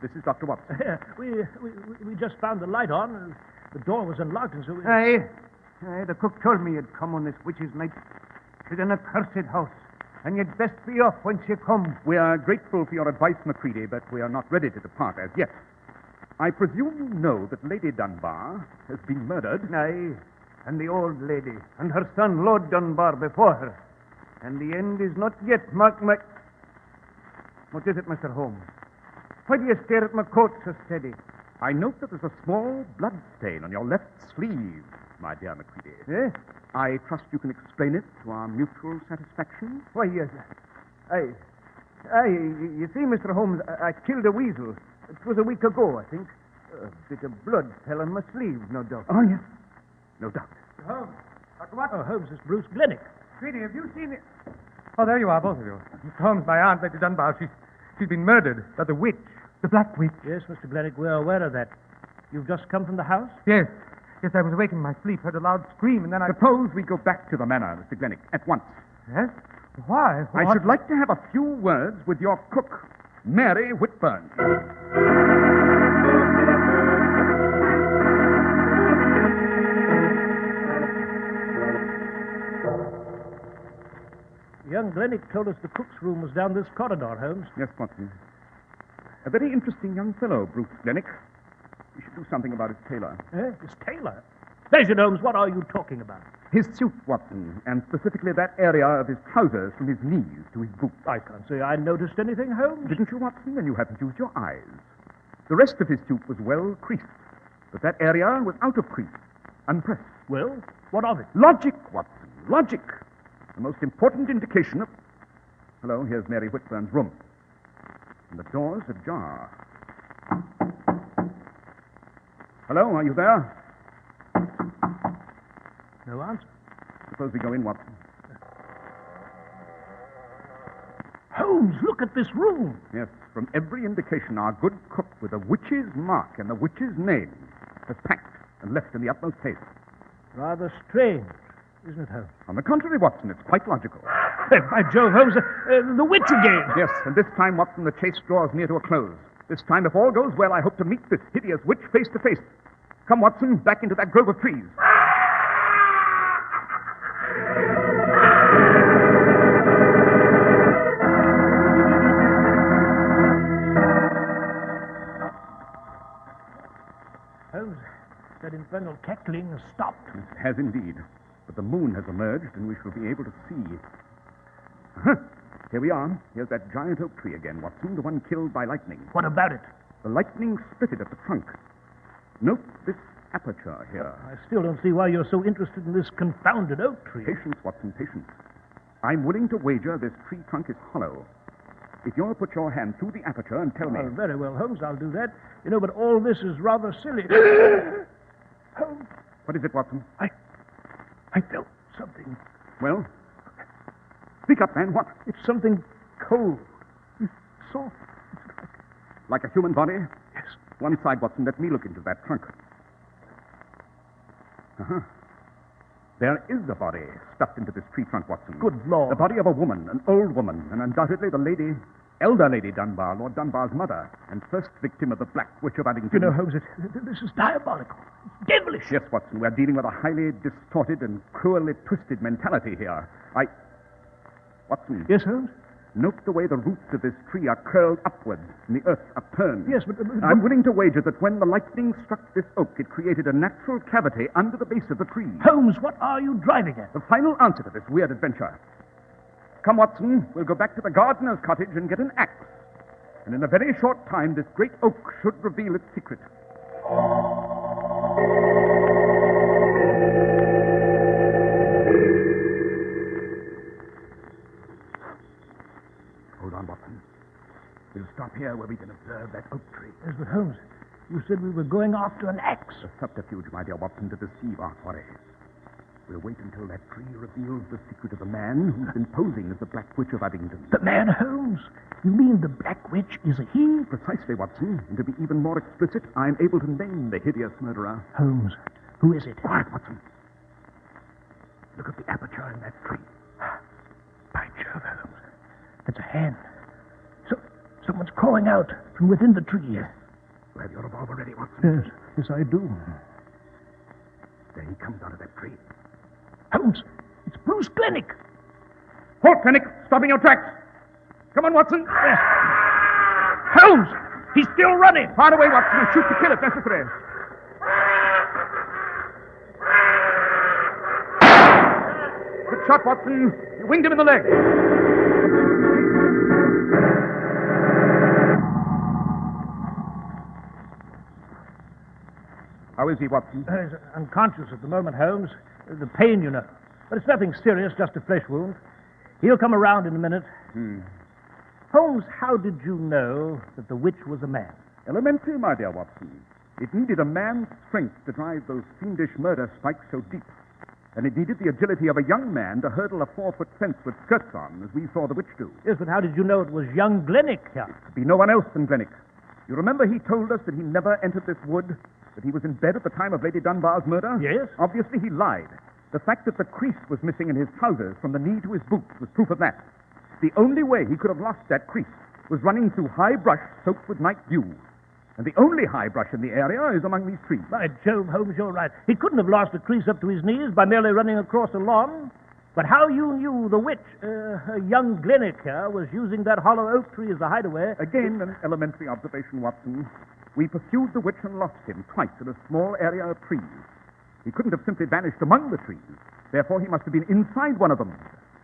This is Dr. Watson. We just found the light on, and the door was unlocked, and so we... Aye, the cook told me you'd come on this witch's night. It's an accursed house, and you'd best be off whence you come. We are grateful for your advice, Macready, but we are not ready to depart as yet. I presume you know that Lady Dunbar has been murdered. Aye, and the old lady, and her son, Lord Dunbar, before her. And the end is not yet, mark my... What is it, Mr. Holmes? Why do you stare at my coat so steady? I note that there's a small blood stain on your left sleeve, my dear Macready. Eh? I trust you can explain it to our mutual satisfaction. Why, yes. You see, Mr. Holmes, I killed a weasel. It was a week ago, I think. A bit of blood fell on my sleeve, no doubt. Oh, yes. No doubt. Holmes. Dr. Watson. Oh, Holmes, it's Bruce Glennick. Tweedy, have you seen it? Oh, there you are, both of you. Mr. Holmes, my aunt, Lady Dunbar, she's been murdered by the witch, the Black Witch. Yes, Mr. Glennick, we're aware of that. You've just come from the house? Yes. Yes, I was awake in my sleep, heard a loud scream, and then Suppose we go back to the manor, Mr. Glennick, at once. Yes? Why? I should like to have a few words with your cook, Mary Whitburn. Young Glennick told us the cook's room was down this corridor, Holmes. Yes, Watson. A very interesting young fellow, Bruce Glennick. We should do something about his tailor. His tailor? Sergeant Holmes, what are you talking about? His suit, Watson, and specifically that area of his trousers from his knees to his boots. I can't say I noticed anything, Holmes. Didn't you, Watson? Then you haven't used your eyes. The rest of his suit was well creased, but that area was out of crease, unpressed. Well, what of it? Logic, Watson, logic. The most important indication of... Hello, here's Mary Whitburn's room. And the door's ajar. Hello, are you there? No answer. Suppose we go in, Watson. Holmes, look at this room. Yes, from every indication, our good cook with a witch's mark and the witch's name has packed and left in the utmost haste. Rather strange, isn't it, Holmes? On the contrary, Watson, it's quite logical. By Jove, Holmes, the witch again. Yes, and this time, Watson, the chase draws near to a close. This time, if all goes well, I hope to meet this hideous witch face to face. Come, Watson, back into that grove of trees. Holmes, that infernal cackling has stopped. It has indeed. But the moon has emerged, and we shall be able to see. Uh-huh. Here we are. Here's that giant oak tree again, Watson, the one killed by lightning. What about it? The lightning split it at the trunk. Note this aperture here. I still don't see why you're so interested in this confounded oak tree. Patience, Watson, patience. I'm willing to wager this tree trunk is hollow. If you'll put your hand through the aperture and tell me... Oh, very well, Holmes, I'll do that. You know, but all this is rather silly. Holmes. What is it, Watson? I felt something. Well? Speak up, man. What? It's something cold. Soft. Like a human body? Yes. One side, Watson. Let me look into that trunk. Uh-huh. There is a body stuffed into this tree trunk, Watson. Good Lord. The body of a woman, an old woman, and undoubtedly the lady, elder Lady Dunbar, Lord Dunbar's mother, and first victim of the Black Witch of Addington. You know, Holmes, this is diabolical. It's devilish. Yes, Watson, we're dealing with a highly distorted and cruelly twisted mentality here. Watson. Yes, Holmes? Note the way the roots of this tree are curled upwards and the earth upturned. Yes, but... I'm willing to wager that when the lightning struck this oak, it created a natural cavity under the base of the tree. Holmes, what are you driving at? The final answer to this weird adventure. Come, Watson, we'll go back to the gardener's cottage and get an axe. And in a very short time, this great oak should reveal its secret. Hold on, Watson. We'll stop here where we can observe that oak tree. Yes, but Holmes, you said we were going after an axe. A subterfuge, my dear Watson, to deceive our quarry. We'll wait until that tree reveals the secret of the man who's been posing as the Black Witch of Addington. The man, Holmes? You mean the Black Witch is a he? Precisely, Watson. And to be even more explicit, I'm able to name the hideous murderer. Holmes, who is it? Quiet, Watson. Look at the aperture in that tree. By Jove, Holmes. That's a hand. Someone's crawling out from within the tree. Yes. You have your revolver ready, Watson? Yes, I do. There he comes out of that tree. Holmes, it's Bruce Glennick. Halt, Glennick! Stop in your tracks! Come on, Watson! Yes. Holmes! He's still running! Fire away, Watson, and shoot to kill if necessary. Good shot, Watson. You winged him in the leg. How is he, Watson? He's unconscious at the moment, Holmes. The pain, you know. But it's nothing serious, just a flesh wound. He'll come around in a minute. Holmes, how did you know that the witch was a man? Elementary, my dear Watson. It needed a man's strength to drive those fiendish murder spikes so deep. And it needed the agility of a young man to hurdle a 4-foot fence with skirts on, as we saw the witch do. Yes, but how did you know it was young Glennick here? It could be no one else than Glennick. You remember he told us that he never entered this wood? That he was in bed at the time of Lady Dunbar's murder? Yes. Obviously, he lied. The fact that the crease was missing in his trousers from the knee to his boots was proof of that. The only way he could have lost that crease was running through high brush soaked with night dew. And the only high brush in the area is among these trees. By Jove, Holmes, you're right. He couldn't have lost a crease up to his knees by merely running across a lawn. But how you knew the witch, young Glennick here, was using that hollow oak tree as a hideaway... Again, an elementary observation, Watson. We pursued the witch and lost him twice in a small area of trees. He couldn't have simply vanished among the trees. Therefore, he must have been inside one of them.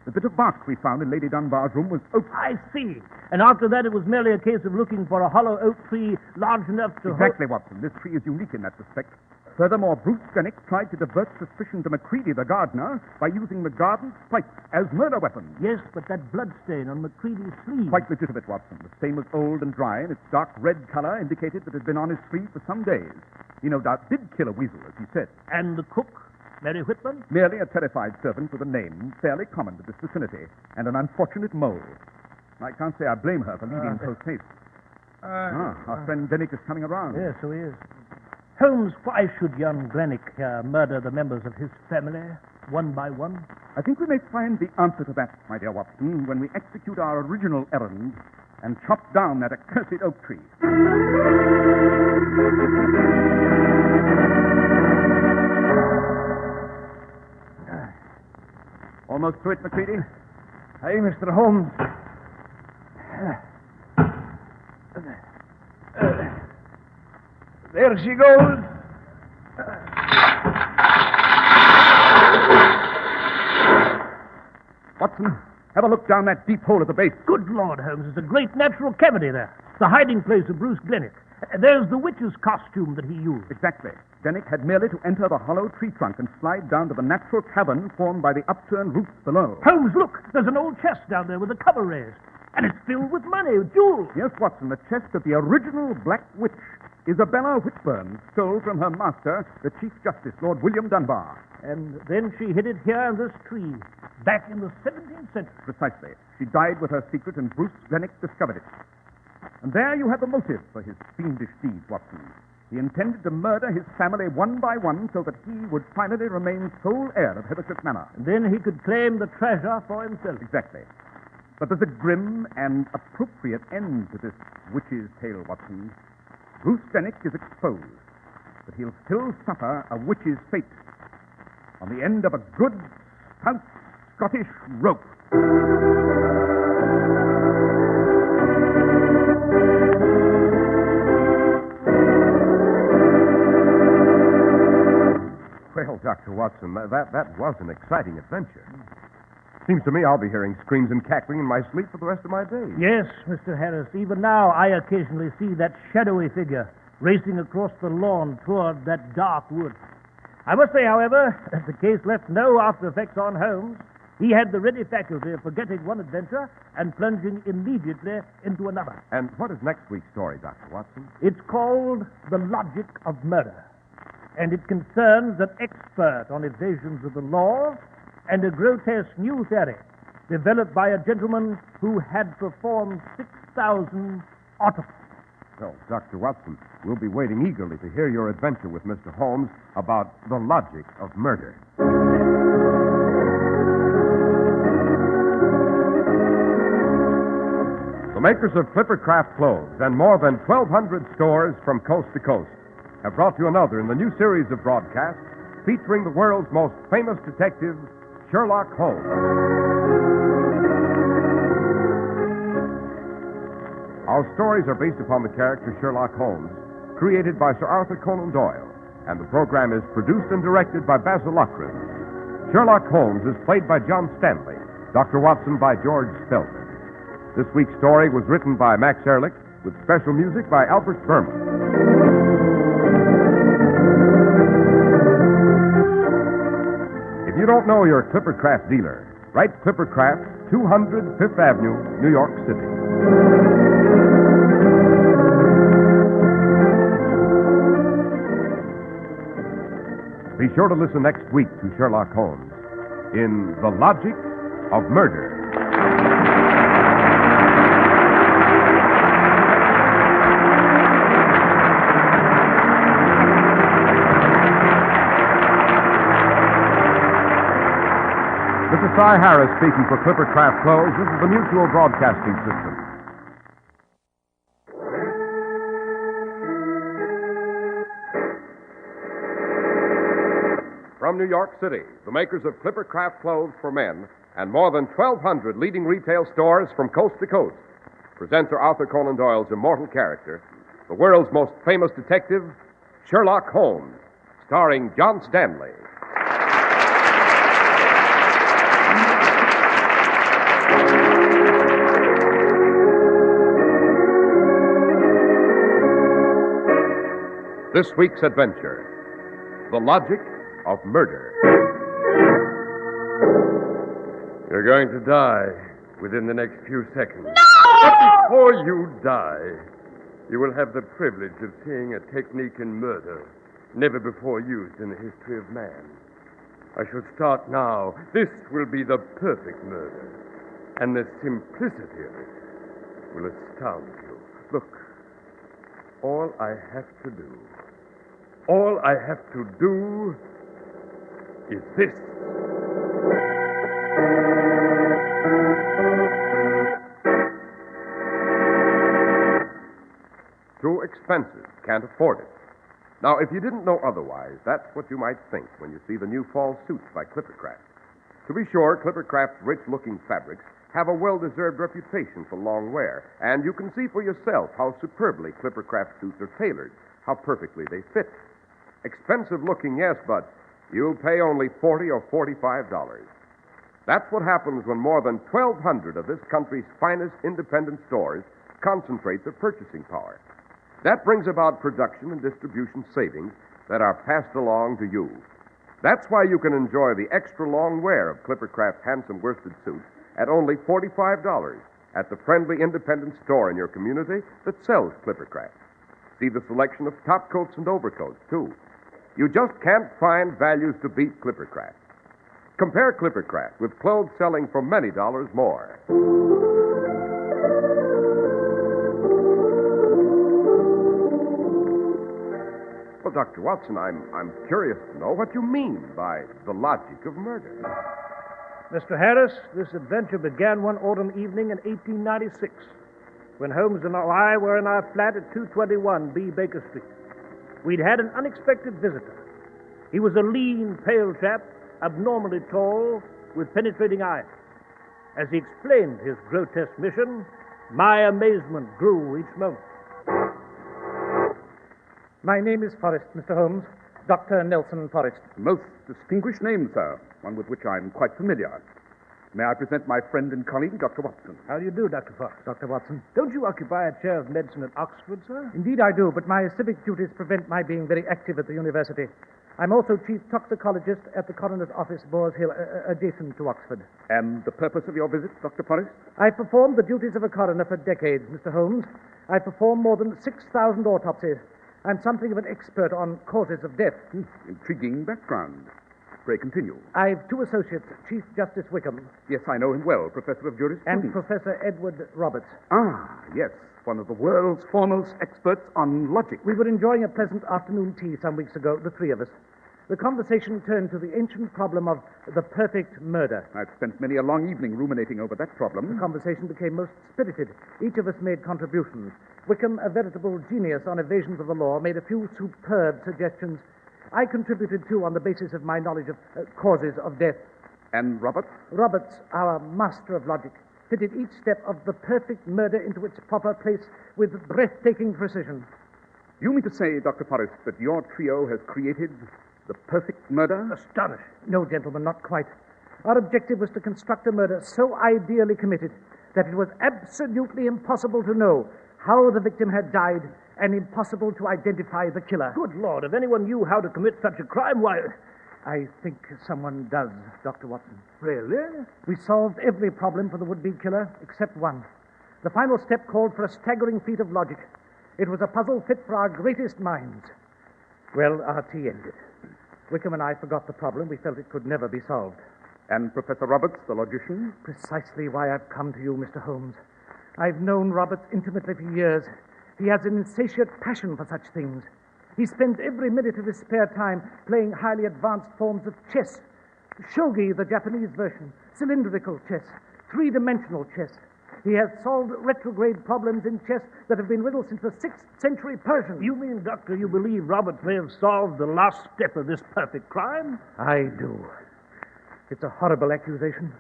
The bit of bark we found in Lady Dunbar's room was oak. I see. And after that, it was merely a case of looking for a hollow oak tree large enough to... Exactly, Watson. This tree is unique in that respect. Furthermore, Bruce Partington tried to divert suspicion to Macready, the gardener, by using the garden spikes as murder weapons. Yes, but that bloodstain on Macready's sleeve. Quite legitimate, Watson. The stain was old and dry, and its dark red color indicated that it had been on his sleeve for some days. He no doubt did kill a weasel, as he said. And the cook, Mary Whitman? Merely a terrified servant with a name fairly common to this vicinity, and an unfortunate mole. I can't say I blame her for leaving in post haste. Our friend Dennick is coming around. Yes, so he is. Holmes, why should young Glenick murder the members of his family, one by one? I think we may find the answer to that, my dear Watson, when we execute our original errand and chop down that accursed oak tree. Almost through it, Macready? Aye, Mr. Holmes. There she goes. Watson, have a look down that deep hole at the base. Good Lord, Holmes, there's a great natural cavity there. The hiding place of Bruce Glenick. There's the witch's costume that he used. Exactly. Glenick had merely to enter the hollow tree trunk and slide down to the natural cavern formed by the upturned roots below. Holmes, look! There's an old chest down there with a cover raised. And it's filled with money, jewels. Yes, Watson, the chest of the original Black Witch, Isabella Whitburn, stole from her master, the Chief Justice, Lord William Dunbar. And then she hid it here in this tree, back in the 17th century. Precisely. She died with her secret, and Bruce Glenick discovered it. And there you have the motive for his fiendish deeds, Watson. He intended to murder his family one by one so that he would finally remain sole heir of Heathercliff Manor. And then he could claim the treasure for himself. Exactly. But there's a grim and appropriate end to this witch's tale, Watson. Bruce Glenick is exposed, but he'll still suffer a witch's fate on the end of a good, stout Scottish rope. Well, Dr. Watson, that was an exciting adventure. Seems to me I'll be hearing screams and cackling in my sleep for the rest of my days. Yes, Mr. Harris. Even now, I occasionally see that shadowy figure racing across the lawn toward that dark wood. I must say, however, that the case left no after effects on Holmes. He had the ready faculty of forgetting one adventure and plunging immediately into another. And what is next week's story, Dr. Watson? It's called The Logic of Murder, and it concerns an expert on evasions of the law and a grotesque new theory developed by a gentleman who had performed 6,000 autopsies. Well, Dr. Watson, we'll be waiting eagerly to hear your adventure with Mr. Holmes about the logic of murder. The makers of Clippercraft clothes and more than 1,200 stores from coast to coast have brought you another in the new series of broadcasts featuring the world's most famous detective, Sherlock Holmes. Our stories are based upon the character Sherlock Holmes, created by Sir Arthur Conan Doyle, and the program is produced and directed by Basil Loughrane. Sherlock Holmes is played by John Stanley, Dr. Watson by George Spelman. This week's story was written by Max Ehrlich, with special music by Albert Berman. If you don't know your Clippercraft dealer, write Clippercraft, 200 Fifth Avenue, New York City. Be sure to listen next week to Sherlock Holmes in The Logic of Murder. This is Cy Harris speaking for Clippercraft Clothes. This is the Mutual Broadcasting System. From New York City, the makers of Clippercraft Clothes for Men and more than 1,200 leading retail stores from coast to coast present Sir Arthur Conan Doyle's immortal character, the world's most famous detective, Sherlock Holmes, starring John Stanley. This week's adventure. The Logic of Murder. You're going to die within the next few seconds. No! But before you die, you will have the privilege of seeing a technique in murder never before used in the history of man. I shall start now. This will be the perfect murder, and the simplicity of it will astound you. Look, all I have to do is this. Too expensive. Can't afford it. Now, if you didn't know otherwise, that's what you might think when you see the new fall suits by Clippercraft. To be sure, Clippercraft's rich-looking fabrics have a well-deserved reputation for long wear, and you can see for yourself how superbly Clippercraft suits are tailored, how perfectly they fit. Expensive-looking, yes, but you'll pay only $40 or $45. That's what happens when more than 1,200 of this country's finest independent stores concentrate their purchasing power. That brings about production and distribution savings that are passed along to you. That's why you can enjoy the extra long wear of Clippercraft's handsome worsted suits at only $45 at the friendly independent store in your community that sells Clippercraft. See the selection of top coats and overcoats, too. You just can't find values to beat Clippercraft. Compare Clippercraft with clothes selling for many dollars more. Well, Dr. Watson, I'm curious to know what you mean by the logic of murder. Mr. Harris, this adventure began one autumn evening in 1896, when Holmes and I were in our flat at 221 B. Baker Street. We'd had an unexpected visitor. He was a lean, pale chap, abnormally tall, with penetrating eyes. As he explained his grotesque mission, my amazement grew each moment. My name is Forrest, Mr. Holmes. Dr. Nelson Forrest. Most distinguished name, sir. One with which I'm quite familiar. May I present my friend and colleague, Dr. Watson? How do you do, Dr. Forrest? Dr. Watson. Don't you occupy a chair of medicine at Oxford, sir? Indeed I do, but my civic duties prevent my being very active at the university. I'm also chief toxicologist at the coroner's office, Boars Hill, adjacent to Oxford. And the purpose of your visit, Dr. Forrest? I've performed the duties of a coroner for decades, Mr. Holmes. I've performed more than 6,000 autopsies. I'm something of an expert on causes of death. Intriguing background. Pray continue. I've two associates, Chief Justice Wickham. Yes, I know him well, Professor of Jurisprudence. And Professor Edward Roberts. Ah, yes, one of the world's foremost experts on logic. We were enjoying a pleasant afternoon tea some weeks ago, the three of us. The conversation turned to the ancient problem of the perfect murder. I've spent many a long evening ruminating over that problem. The conversation became most spirited. Each of us made contributions. Wickham, a veritable genius on evasions of the law, made a few superb suggestions. I contributed, too, on the basis of my knowledge of causes of death. And Roberts? Roberts, our master of logic, fitted each step of the perfect murder into its proper place with breathtaking precision. You mean to say, Dr. Forrest, that your trio has created the perfect murder? Astonished. No, gentlemen, not quite. Our objective was to construct a murder so ideally committed that it was absolutely impossible to know how the victim had died and impossible to identify the killer. Good Lord, if anyone knew how to commit such a crime, why... I think someone does, Dr. Watson. Really? We solved every problem for the would-be killer except one. The final step called for a staggering feat of logic. It was a puzzle fit for our greatest minds. Well, our tea ended. Wickham and I forgot the problem. We felt it could never be solved. And Professor Roberts, the logician? Precisely why I've come to you, Mr. Holmes. I've known Roberts intimately for years. He has an insatiate passion for such things. He spends every minute of his spare time playing highly advanced forms of chess. Shogi, the Japanese version, cylindrical chess, three-dimensional chess. He has solved retrograde problems in chess that have been riddled since the 6th century Persian. You mean, Doctor, you believe Roberts may have solved the last step of this perfect crime? I do. It's a horrible accusation.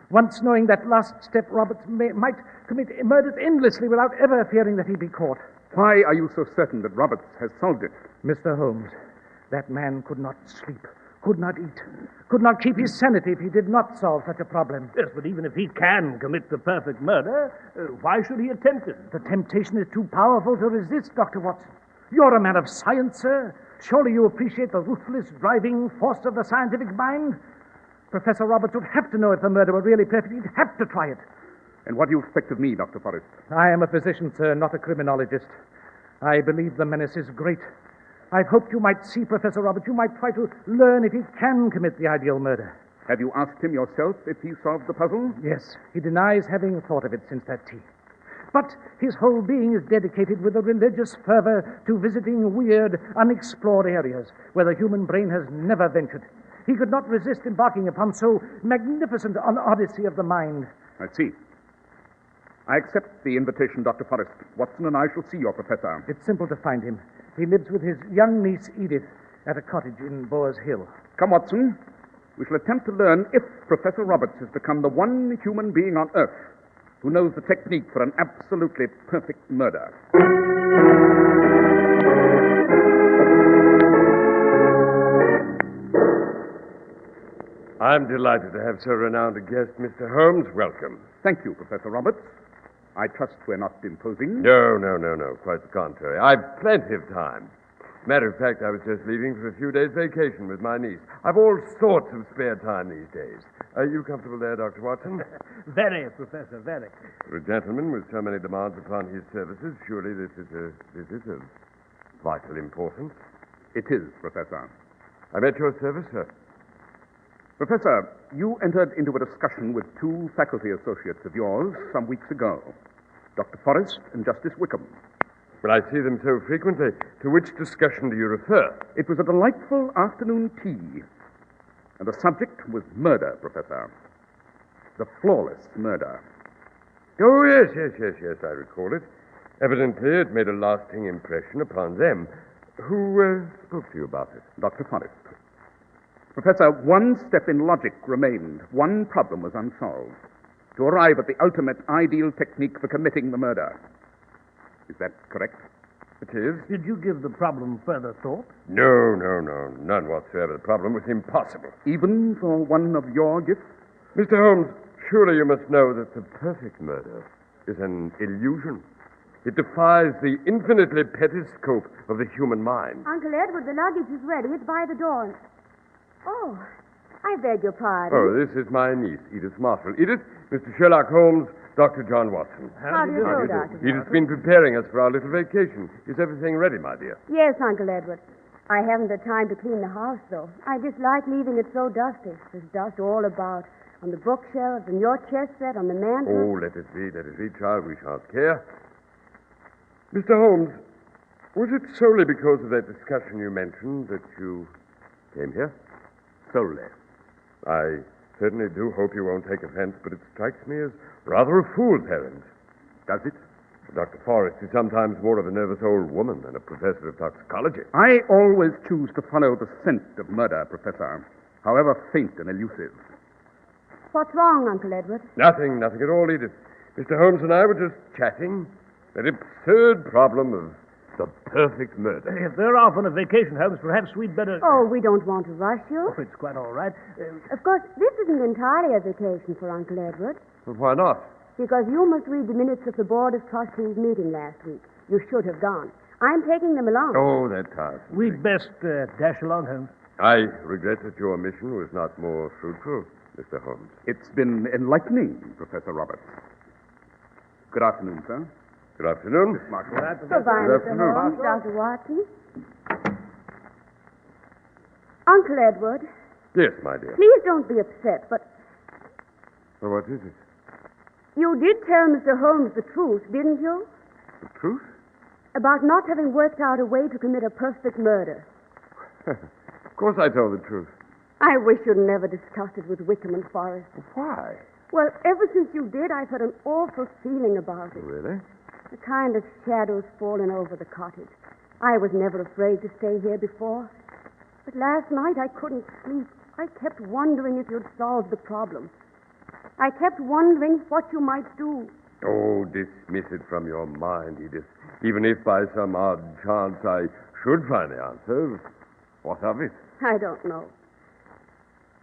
Once knowing that last step, Roberts might commit murders endlessly without ever fearing that he'd be caught. Why are you so certain that Roberts has solved it? Mr. Holmes, that man could not sleep, could not eat, could not keep his sanity if he did not solve such a problem. Yes, but even if he can commit the perfect murder, why should he attempt it? The temptation is too powerful to resist, Dr. Watson. You're a man of science, sir. Surely you appreciate the ruthless, driving force of the scientific mind? Professor Roberts would have to know if the murder were really perfect. He'd have to try it. And what do you expect of me, Dr. Forrest? I am a physician, sir, not a criminologist. I believe the menace is great. I've hoped you might see Professor Roberts. You might try to learn if he can commit the ideal murder. Have you asked him yourself if he solved the puzzle? Yes, he denies having thought of it since that tea. But his whole being is dedicated with a religious fervor to visiting weird, unexplored areas where the human brain has never ventured. He could not resist embarking upon so magnificent an odyssey of the mind. I see. I accept the invitation, Dr. Forrest. Watson and I shall see your professor. It's simple to find him. He lives with his young niece, Edith, at a cottage in Boers Hill. Come, Watson. We shall attempt to learn if Professor Roberts has become the one human being on Earth who knows the technique for an absolutely perfect murder. I'm delighted to have so renowned a guest, Mr. Holmes. Welcome. Thank you, Professor Roberts. I trust we're not imposing. No. Quite the contrary. I've plenty of time. Matter of fact, I was just leaving for a few days' vacation with my niece. I've all sorts of spare time these days. Are you comfortable there, Dr. Watson? Very, Professor, very. For a gentleman with so many demands upon his services, surely this is of vital importance. It is, Professor. I'm at your service, sir. Professor, you entered into a discussion with two faculty associates of yours some weeks ago, Dr. Forrest and Justice Wickham. Well, I see them so frequently. To which discussion do you refer? It was a delightful afternoon tea, and the subject was murder, Professor. The flawless murder. Oh, yes, I recall it. Evidently, it made a lasting impression upon them. Who spoke to you about it? Dr. Forrest. Professor, one step in logic remained. One problem was unsolved. To arrive at the ultimate ideal technique for committing the murder. Is that correct? It is. Did you give the problem further thought? No. None whatsoever. The problem was impossible. Even for one of your gifts? Mr. Holmes, surely you must know that the perfect murder is an illusion. It defies the infinitely petty scope of the human mind. Uncle Edward, the luggage is ready. It's by the door. Oh, I beg your pardon. Oh, this is my niece, Edith Marshall. Edith, Mr. Sherlock Holmes, Dr. John Watson. How do you do, Doctor? Edith's been preparing us for our little vacation. Is everything ready, my dear? Yes, Uncle Edward. I haven't the time to clean the house, though. I dislike leaving it so dusty. There's dust all about. On the bookshelves, and your chess set, on the mantel. Oh, let it be, child. We shan't care. Mr. Holmes, was it solely because of that discussion you mentioned that you came here? Solely. I certainly do hope you won't take offense, but it strikes me as rather a fool's errand. Does it? Dr. Forrest is sometimes more of a nervous old woman than a professor of toxicology. I always choose to follow the scent of murder, Professor, however faint and elusive. What's wrong, Uncle Edward? Nothing at all, Edith. Mr. Holmes and I were just chatting. That absurd problem of the perfect murder. If they're off on a vacation, Holmes, perhaps we'd better... Oh, we don't want to rush you. Oh, it's quite all right. Of course, this isn't entirely a vacation for Uncle Edward. Well, why not? Because you must read the minutes of the Board of Trustees meeting last week. You should have gone. I'm taking them along. Oh, that task. We'd best dash along, Holmes. I regret that your mission was not more fruitful, Mr. Holmes. It's been enlightening, Professor Roberts. Good afternoon, sir. Good afternoon. Miss Marshall. Goodbye, Mr. Holmes, Dr. Watson. Uncle Edward. Yes, my dear. Please don't be upset, but... Well, what is it? You did tell Mr. Holmes the truth, didn't you? The truth? About not having worked out a way to commit a perfect murder. Of course I told the truth. I wish you'd never discussed it with Wickham and Forrest. Why? Well, ever since you did, I've had an awful feeling about it. Really? A kind of shadow's fallen over the cottage. I was never afraid to stay here before. But last night I couldn't sleep. I kept wondering if you'd solved the problem. I kept wondering what you might do. Oh, dismiss it from your mind, Edith. Even if by some odd chance I should find the answer, what of it? I don't know.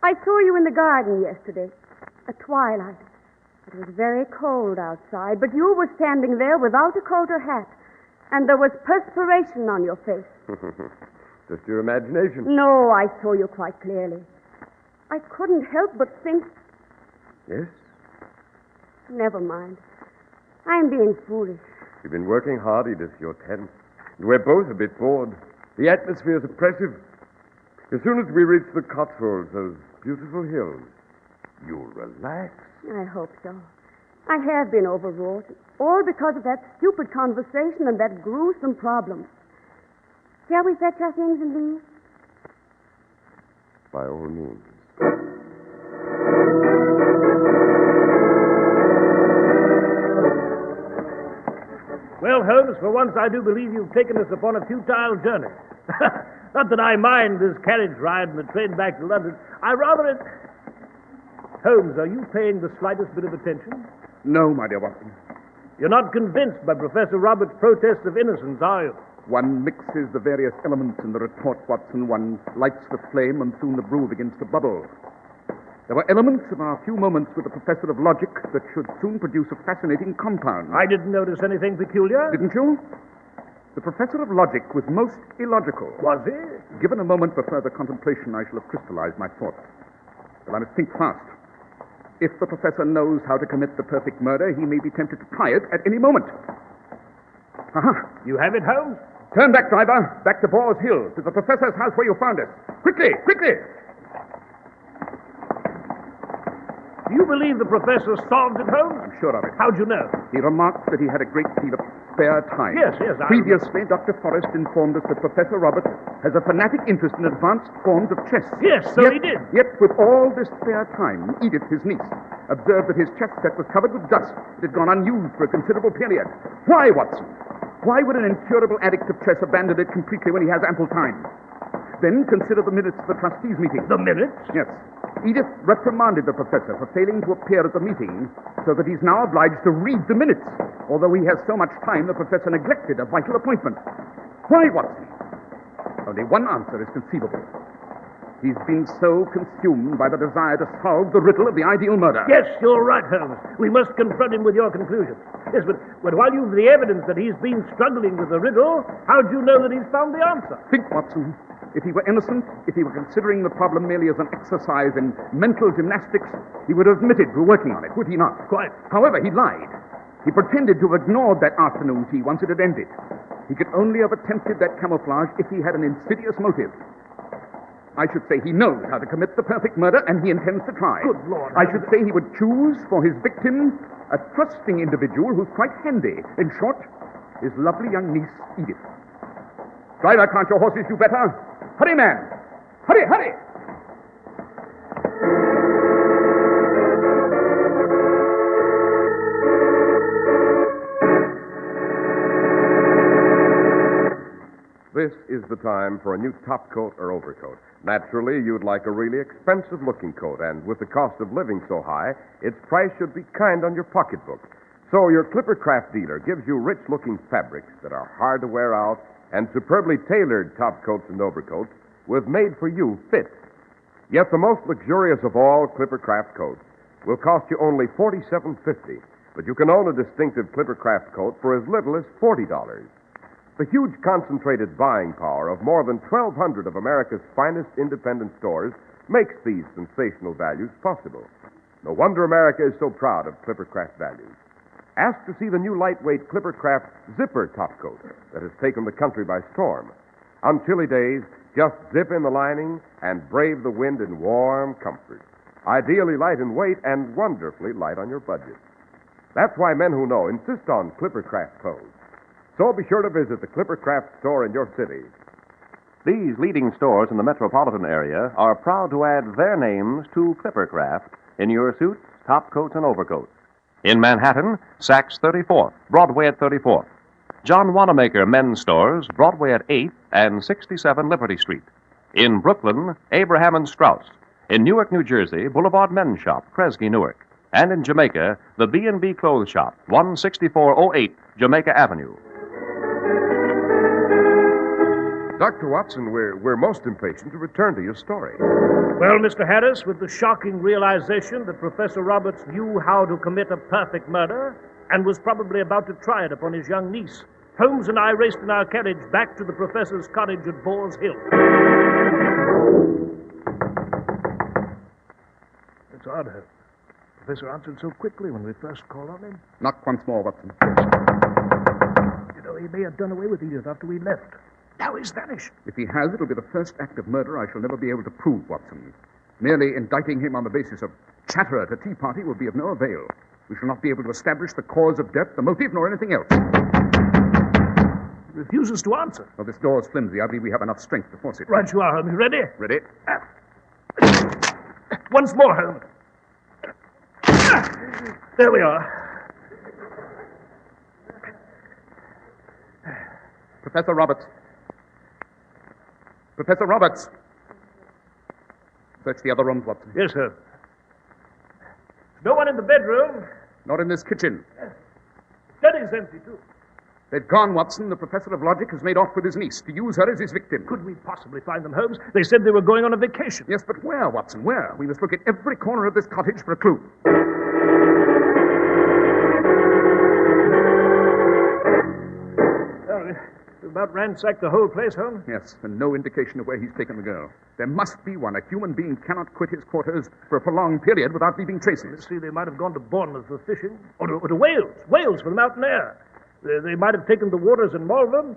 I saw you in the garden yesterday, at twilight. It was very cold outside, but you were standing there without a coat or hat, and there was perspiration on your face. Just your imagination. No, I saw you quite clearly. I couldn't help but think... Yes? Never mind. I'm being foolish. You've been working hard, Edith. You're tense. And we're both a bit bored. The atmosphere's oppressive. As soon as we reach the Cotswolds, those beautiful hills, you'll relax. I hope so. I have been overwrought, all because of that stupid conversation and that gruesome problem. Shall we fetch our things and leave? By all means. Well, Holmes, for once I do believe you've taken us upon a futile journey. Not that I mind this carriage ride and the train back to London. I rather... Holmes, are you paying the slightest bit of attention? No, my dear Watson. You're not convinced by Professor Roberts' protests of innocence, are you? One mixes the various elements in the retort, Watson. One lights the flame, and soon the brew begins to bubble. There were elements of our few moments with the professor of logic that should soon produce a fascinating compound. I didn't notice anything peculiar. Didn't you? The professor of logic was most illogical. Was he? Given a moment for further contemplation, I shall have crystallized my thoughts. But I must think fast. If the professor knows how to commit the perfect murder, he may be tempted to try it at any moment. Aha! You have it, Holmes? Turn back, driver. Back to Boar's Hill, to the professor's house where you found us. Quickly, quickly! Do you believe the professor solved it, Holmes? I'm sure of it. How'd you know? He remarked that he had a great deal of spare time. Yes. Previously, Dr. Forrest informed us that Professor Roberts has a fanatic interest in advanced forms of chess. Yes, so he did. Yet, with all this spare time, Edith, his niece, observed that his chess set was covered with dust. It had gone unused for a considerable period. Why, Watson? Why would an incurable addict of chess abandon it completely when he has ample time? Then consider the minutes of the trustees' meeting. The minutes? Yes. Edith reprimanded the professor for failing to appear at the meeting, so that he's now obliged to read the minutes. Although he has so much time, the professor neglected a vital appointment. Why, Watson? Only one answer is conceivable. He's been so consumed by the desire to solve the riddle of the ideal murder. Yes, you're right, Holmes. We must confront him with your conclusions. Yes, but while you've the evidence that he's been struggling with the riddle, how do you know that he's found the answer? Think, Watson. If he were innocent, if he were considering the problem merely as an exercise in mental gymnastics, he would have admitted to working on it, would he not? Quite. However, he lied. He pretended to have ignored that afternoon tea once it had ended. He could only have attempted that camouflage if he had an insidious motive. I should say he knows how to commit the perfect murder, and he intends to try. Good Lord. I should say he would choose for his victim a trusting individual who's quite handy. In short, his lovely young niece, Edith. Driver, can't your horses do better? Hurry, man! Hurry, hurry! This is the time for a new top coat or overcoat. Naturally, you'd like a really expensive-looking coat, and with the cost of living so high, its price should be kind on your pocketbook. So your Clippercraft dealer gives you rich-looking fabrics that are hard to wear out and superbly tailored top coats and overcoats with made-for-you fits. Yet the most luxurious of all Clippercraft coats will cost you only $47.50, but you can own a distinctive Clippercraft coat for as little as $40. The huge concentrated buying power of more than 1,200 of America's finest independent stores makes these sensational values possible. No wonder America is so proud of Clippercraft values. Ask to see the new lightweight Clippercraft zipper topcoat that has taken the country by storm. On chilly days, just zip in the lining and brave the wind in warm comfort. Ideally light in weight and wonderfully light on your budget. That's why men who know insist on Clippercraft clothes. So be sure to visit the Clippercraft store in your city. These leading stores in the metropolitan area are proud to add their names to Clippercraft in your suits, top coats, and overcoats. In Manhattan, Saks 34th, Broadway at 34th. John Wanamaker Men's Stores, Broadway at 8th and 67 Liberty Street. In Brooklyn, Abraham and Strauss. In Newark, New Jersey, Boulevard Men's Shop, Kresge, Newark. And in Jamaica, the B&B Clothes Shop, 16408 Jamaica Avenue. Dr. Watson, we're most impatient to return to your story. Well, Mr. Harris, with the shocking realization that Professor Roberts knew how to commit a perfect murder and was probably about to try it upon his young niece, Holmes and I raced in our carriage back to the professor's cottage at Boar's Hill. It's odd, Holmes. The professor answered so quickly when we first called on him. Knock once more, Watson. You know, he may have done away with Edith after we left. Now he's vanished. If he has, it'll be the first act of murder I shall never be able to prove, Watson. Merely indicting him on the basis of chatter at a tea party will be of no avail. We shall not be able to establish the cause of death, the motive, nor anything else. He refuses to answer. Well, this door's flimsy. I believe we have enough strength to force it. Right you are, Holmes. Ready? Ready. Once more, Holmes. There we are. Professor Roberts. Professor Roberts. Search the other rooms, Watson. Yes, sir. No one in the bedroom. Not in this kitchen. Study's empty, too. They've gone, Watson. The professor of logic has made off with his niece to use her as his victim. Could we possibly find them, Holmes? They said they were going on a vacation. Yes, but where, Watson? Where? We must look at every corner of this cottage for a clue. We've about ransacked the whole place, Holmes. Yes, and no indication of where he's taken the girl. There must be one. A human being cannot quit his quarters for a prolonged period without leaving traces. See, they might have gone to Bournemouth for fishing. Or to Wales. Wales for the mountain air. They might have taken the waters in Malvern.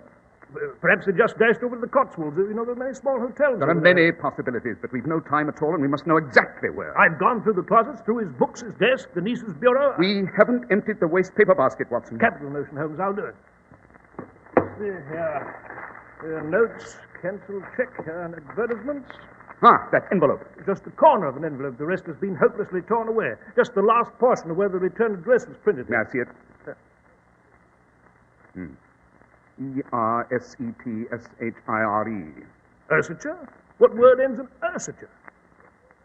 Perhaps they just dashed over to the Cotswolds. You know, there are many small hotels. There are many possibilities, but we've no time at all, and we must know exactly where. I've gone through the closets, through his books, his desk, the niece's bureau. We haven't emptied the waste paper basket, Watson. Capital notion, Holmes. I'll do it. See here. Notes, cancelled check, and advertisements. Ah, that envelope. Just the corner of an envelope. The rest has been hopelessly torn away. Just the last portion of where the return address was printed. May I see it? E-R-S-E-T-S-H-I-R-E. Ursacher? What word ends in Ursacher?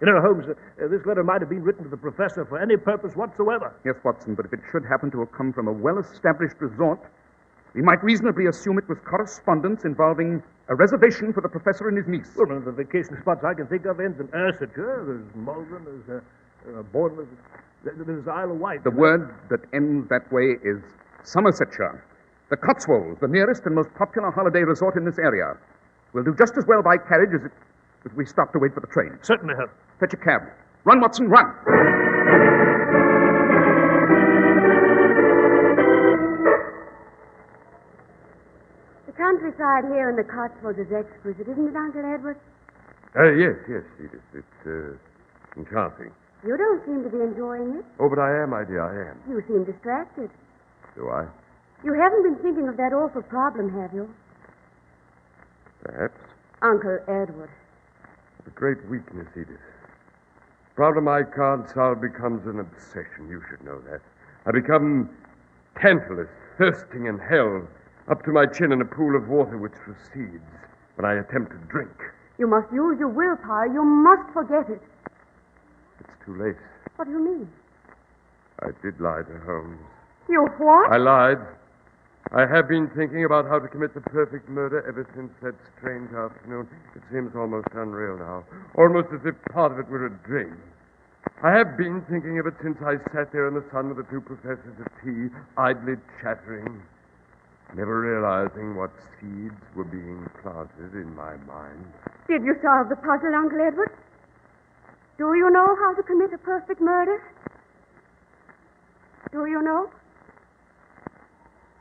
You know, Holmes, this letter might have been written to the professor for any purpose whatsoever. Yes, Watson, but if it should happen to have come from a well-established resort, we might reasonably assume it was correspondence involving a reservation for the professor and his niece. Well, none of the vacation spots I can think of ends in Ursacher. There's Malvern, there's Bournemouth, there's Isle of Wight. The word that ends that way is Somersetshire. The Cotswolds, the nearest and most popular holiday resort in this area. We'll do just as well by carriage as if we stop to wait for the train. Certainly, Herb. Fetch a cab. Run, Watson, run! The countryside here in the Cotswolds is exquisite, isn't it, Uncle Edward? Yes, Edith. It's enchanting. You don't seem to be enjoying it. Oh, but I am, my dear, I am. You seem distracted. Do I? You haven't been thinking of that awful problem, have you? Perhaps. Uncle Edward. It's a great weakness, Edith. Problem I can't solve becomes an obsession. You should know that. I become tantalus, thirsting in hell, up to my chin in a pool of water which recedes when I attempt to drink. You must use your willpower. You must forget it. It's too late. What do you mean? I did lie to Holmes. You what? I lied. I have been thinking about how to commit the perfect murder ever since that strange afternoon. It seems almost unreal now. Almost as if part of it were a dream. I have been thinking of it since I sat there in the sun with the two professors at tea, idly chattering, never realizing what seeds were being planted in my mind. Did you solve the puzzle, Uncle Edward? Do you know how to commit a perfect murder? Do you know?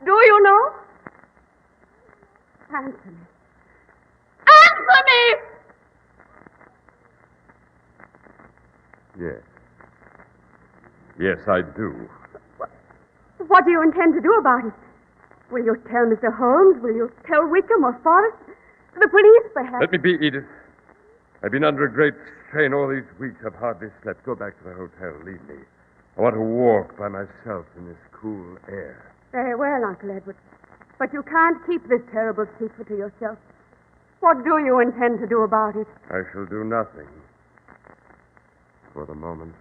Do you know? Answer me. Answer me! Yes. Yes, I do. What do you intend to do about it? Will you tell Mr. Holmes? Will you tell Wickham or Forrest? The police, perhaps? Let me be, Edith. I've been under a great strain all these weeks. I've hardly slept. Go back to the hotel. Leave me. I want to walk by myself in this cool air. Very well, Uncle Edward. But you can't keep this terrible secret to yourself. What do you intend to do about it? I shall do nothing. For the moment.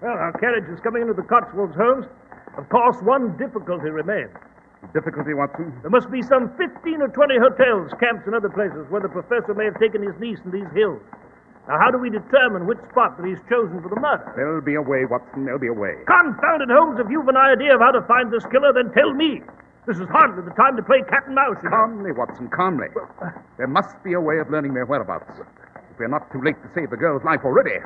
Well, our carriage is coming into the Cotswolds, Holmes. Of course, one difficulty remains. Difficulty, Watson? There must be some 15 or 20 hotels, camps, and other places where the professor may have taken his niece in these hills. Now, how do we determine which spot that he's chosen for the murder? There'll be a way, Watson. There'll be a way. Confounded Holmes, if you've an idea of how to find this killer, then tell me. This is hardly the time to play cat and mouse. Calmly, Watson, calmly. There must be a way of learning their whereabouts. If we're not too late to save the girl's life already.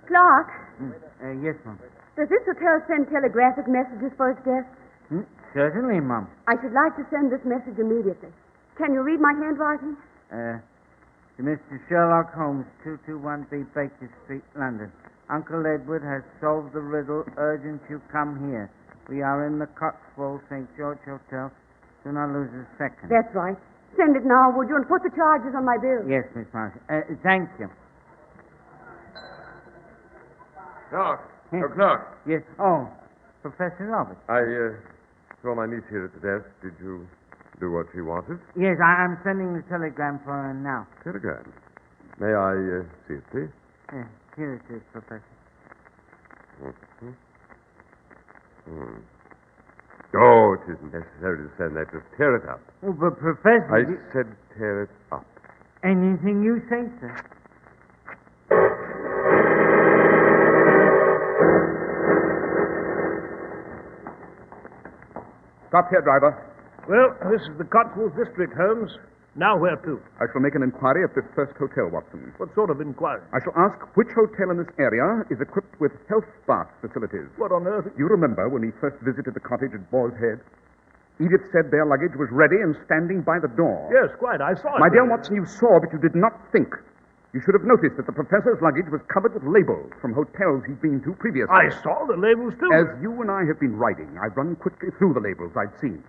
Clark, Yes, Mum. does this hotel send telegraphic messages for its guests? Certainly, Mum. I should like to send this message immediately. Can you read my handwriting? To Mr. Sherlock Holmes, 221B Baker Street, London. Uncle Edward has solved the riddle. Urgent you come here. We are in the Cotswold St. George Hotel. Do not lose a second. That's right. Send it now, would you, and put the charges on my bill. Yes, Miss Marshall. Thank you. Clark. Oh, Clark. Yes. Oh, Professor Roberts. I saw my niece here at the desk. Did you do what she wanted? Yes, I'm sending the telegram for her now. Telegram. May I see it, please? Yes, here it is, Professor. Mm-hmm. Oh, it isn't necessary to send that. Just tear it up. Oh, but Professor... I said tear it up. Anything you say, sir. Stop here, driver. Well, this is the Cotswold District, Holmes. Now where to? I shall make an inquiry at this first hotel, Watson. What sort of inquiry? I shall ask which hotel in this area is equipped with health bath facilities. What on earth? You remember when we first visited the cottage at Boar's Head? Edith said their luggage was ready and standing by the door. Yes, quite. I saw it. My dear Watson, you saw, but you did not think. You should have noticed that the professor's luggage was covered with labels from hotels he'd been to previously. I saw the labels, too. As you and I have been writing, I've run quickly through the labels I'd seen.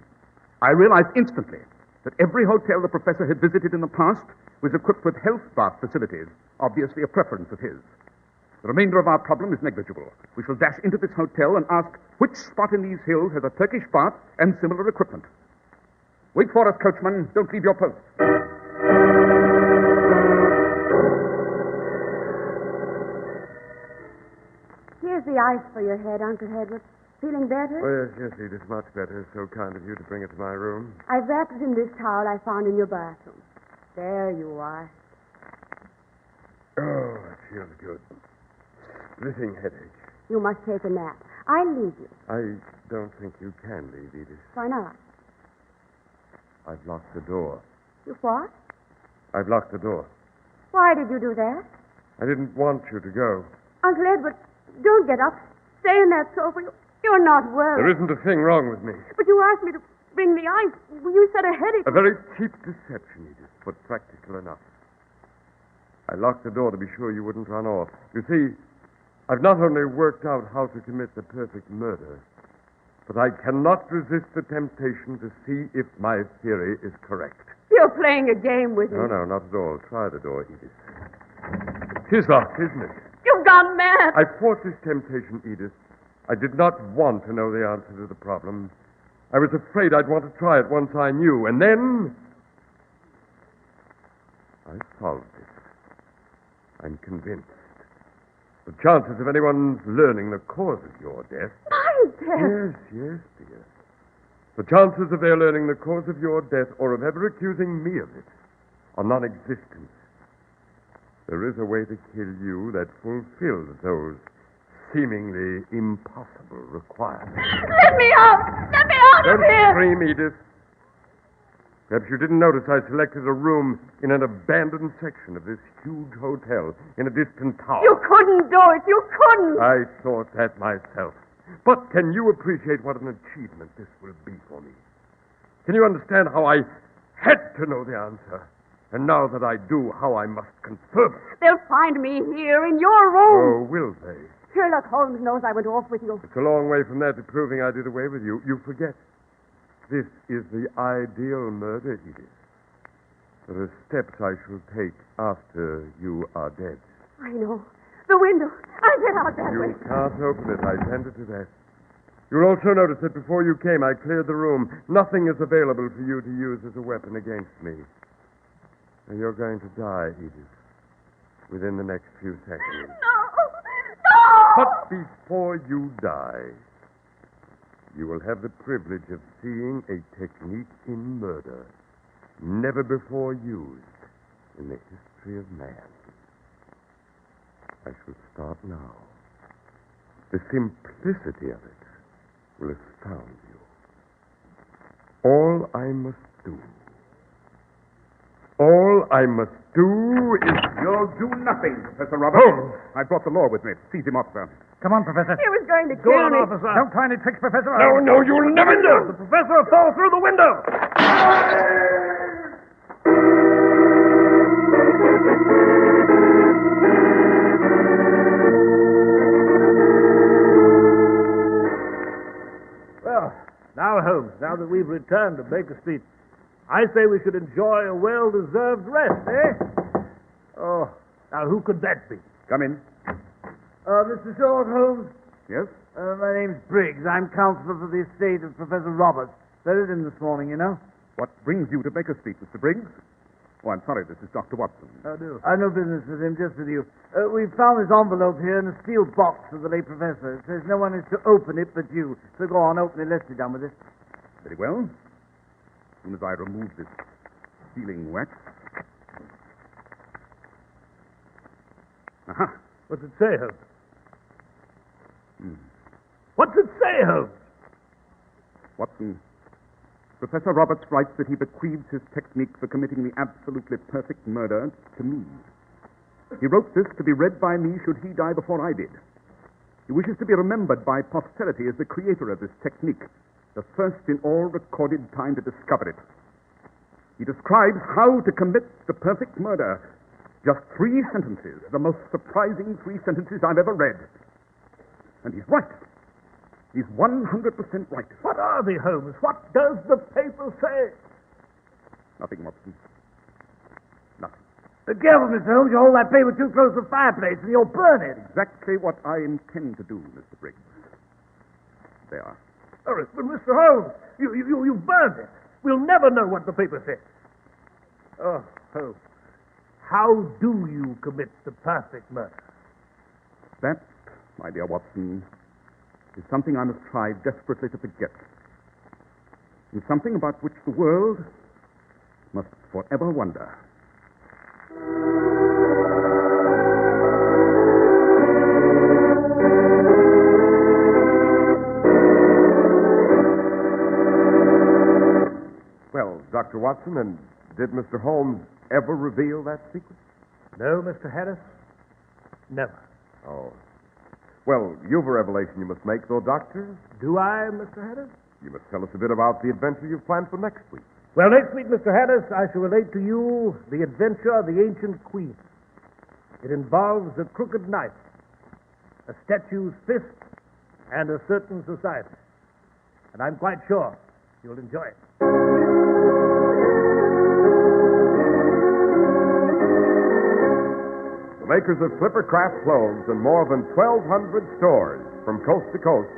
I realized instantly that every hotel the professor had visited in the past was equipped with health bath facilities, obviously a preference of his. The remainder of our problem is negligible. We shall dash into this hotel and ask which spot in these hills has a Turkish bath and similar equipment. Wait for us, coachman. Don't leave your post. Here's the ice for your head, Uncle Edward. Feeling better? Oh, yes, Edith, much better. So kind of you to bring it to my room. I've wrapped it in this towel I found in your bathroom. There you are. Oh, it feels good. Splitting headache. You must take a nap. I'll leave you. I don't think you can leave, Edith. Why not? I've locked the door. You what? I've locked the door. Why did you do that? I didn't want you to go. Uncle Edward, don't get up. Stay in that sofa. You're not well. There isn't a thing wrong with me. But you asked me to bring the ice. You said a headache. A very cheap deception, Edith, but practical enough. I locked the door to be sure you wouldn't run off. You see, I've not only worked out how to commit the perfect murder, but I cannot resist the temptation to see if my theory is correct. You're playing a game with me. No, not at all. Try the door, Edith. It is locked, isn't it? You've gone mad. I fought this temptation, Edith. I did not want to know the answer to the problem. I was afraid I'd want to try it once I knew, and then I solved it. I'm convinced. The chances of anyone's learning the cause of your death... My death? Yes, dear. The chances of their learning the cause of your death or of ever accusing me of it are non-existent. There is a way to kill you that fulfills those seemingly impossible requirements. Let me out! Let me out of here! Don't scream, Edith. Perhaps you didn't notice I selected a room in an abandoned section of this huge hotel in a distant tower. You couldn't do it. You couldn't. I thought that myself. But can you appreciate what an achievement this will be for me? Can you understand how I had to know the answer? And now that I do, how I must confirm it? They'll find me here in your room. Oh, will they? Sherlock Holmes knows I went off with you. It's a long way from that to proving I did away with you. You forget. This is the ideal murder, Edith. There are steps I shall take after you are dead. I know. The window. I'll get out that way. You can't open it. I tended to that. You'll also notice that before you came, I cleared the room. Nothing is available for you to use as a weapon against me. And you're going to die, Edith, within the next few seconds. No! But before you die, You will have the privilege of seeing a technique in murder never before used in the history of man. I shall start now. The simplicity of it will astound you. All I must do is... You'll do nothing, Professor Roberts. Holmes! I brought the law with me. Seize him up, sir. Come on, Professor. He was going to Go kill on, me. officer. Don't try any tricks, Professor. No, you'll never do. The professor will fall through the window. Well, now, Holmes, now that we've returned to Baker Street, I say we should enjoy a well-deserved rest, eh? Oh, now who could that be? Come in. Mr. Sherlock Holmes, Yes? my name's Briggs. I'm counsellor for the estate of Professor Roberts. Buried him this morning, you know. What brings you to Baker Street, Mr. Briggs? Oh, I'm sorry, this is Dr. Watson. How do? I've no business with him, just with you. We've found this envelope here in a steel box of the late professor. It says no one is to open it but you. So go on, open it. Let's be done with this. Very well. As soon as I remove this sealing wax. Aha. What's it say, Holmes? What's it say, Holmes? Watson, Professor Roberts writes that he bequeaths his technique for committing the absolutely perfect murder to me. He wrote this to be read by me should he die before I did. He wishes to be remembered by posterity as the creator of this technique, the first in all recorded time to discover it. He describes how to commit the perfect murder. Just 3 sentences, the most surprising 3 sentences I've ever read. And he's right. He's 100% right. What are they, Holmes? What does the paper say? Nothing, Watson. Nothing. Careful, Mr. Holmes. You hold that paper too close to the fireplace and you'll burn it. Exactly what I intend to do, Mr. Briggs. There. Oh, but Mr. Holmes, you burned it. We'll never know what the paper says. Oh, Holmes, how do you commit the perfect murder? That, my dear Watson, is something I must try desperately to forget. And something about which the world must forever wonder. Well, Dr. Watson, and did Mr. Holmes ever reveal that secret? No, Mr. Harris, never. Oh. Well, you've a revelation you must make, though, Doctor. Do I, Mr. Harris? You must tell us a bit about the adventure you've planned for next week. Well, next week, Mr. Harris, I shall relate to you the adventure of the ancient queen. It involves a crooked knife, a statue's fist, and a certain society. And I'm quite sure you'll enjoy it. The makers of Clippercraft clothes and more than 1,200 stores from coast to coast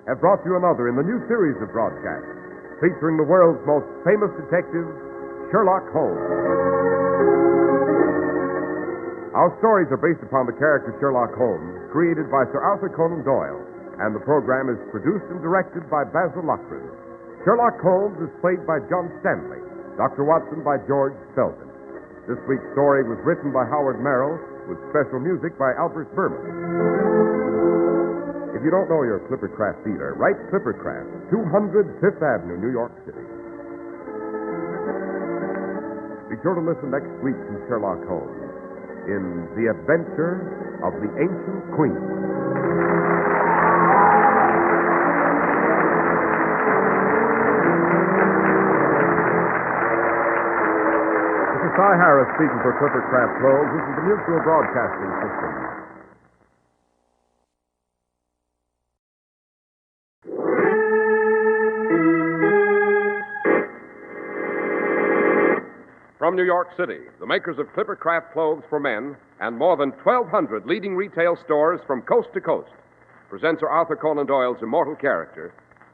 have brought you another in the new series of broadcasts featuring the world's most famous detective, Sherlock Holmes. Our stories are based upon the character Sherlock Holmes, created by Sir Arthur Conan Doyle, and the program is produced and directed by Basil Loughrane. Sherlock Holmes is played by John Stanley, Dr. Watson by George Selden. This week's story was written by Howard Merrill, with special music by Albert Burmese. If you don't know your Clippercraft dealer, write Clippercraft, 200 Fifth Avenue, New York City. Be sure to listen next week to Sherlock Holmes in The Adventure of the Ancient Queen. This is Cy Harris speaking for Clippercraft Clothes. This is the Mutual Broadcasting System. From New York City, the makers of Clippercraft clothes for men and more than 1,200 leading retail stores from coast to coast presents Sir Arthur Conan Doyle's immortal character,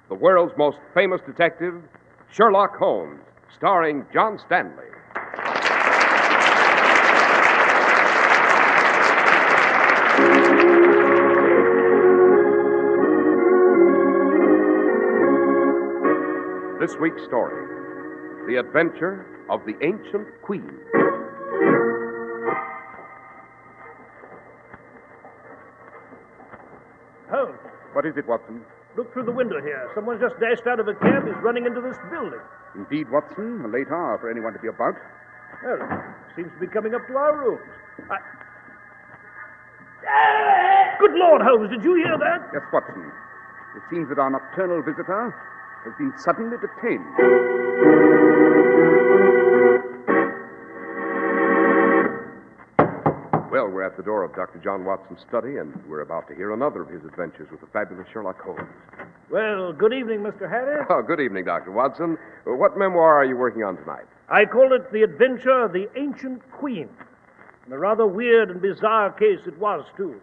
the world's most famous detective, Sherlock Holmes, starring John Stanley. This week's story: The Adventure of the Ancient Queen. Holmes, What is it, Watson? look through the window here. Someone just dashed out of a cab. He's running into this building. Indeed, Watson. A late hour for anyone to be about. Well, seems to be coming up to our rooms. Good Lord, Holmes, did you hear that? Yes, Watson. It seems that our nocturnal visitor has been suddenly detained. Well, we're at the door of Dr. John Watson's study, and we're about to hear another of his adventures with the fabulous Sherlock Holmes. Well, good evening, Mr. Harris. Oh, good evening, Dr. Watson. What memoir are you working on tonight? I call it The Adventure of the Ancient Queen. And a rather weird and bizarre case it was, too.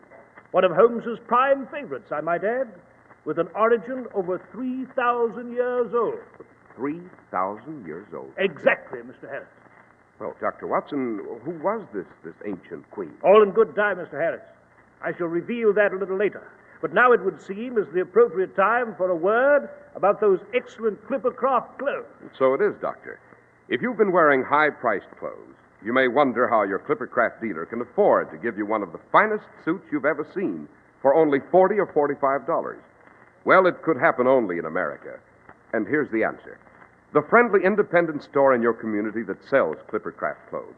One of Holmes's prime favorites, I might add, with an origin over 3,000 years old. 3,000 years old? Exactly, Mr. Harris. Well, Dr. Watson, who was this ancient queen? All in good time, Mr. Harris. I shall reveal that a little later. But now it would seem is the appropriate time for a word about those excellent Clippercraft clothes. So it is, Doctor. If you've been wearing high-priced clothes, you may wonder how your Clippercraft dealer can afford to give you one of the finest suits you've ever seen for only $40 or $45. Well, it could happen only in America. And here's the answer. The friendly independent store in your community that sells Clippercraft clothes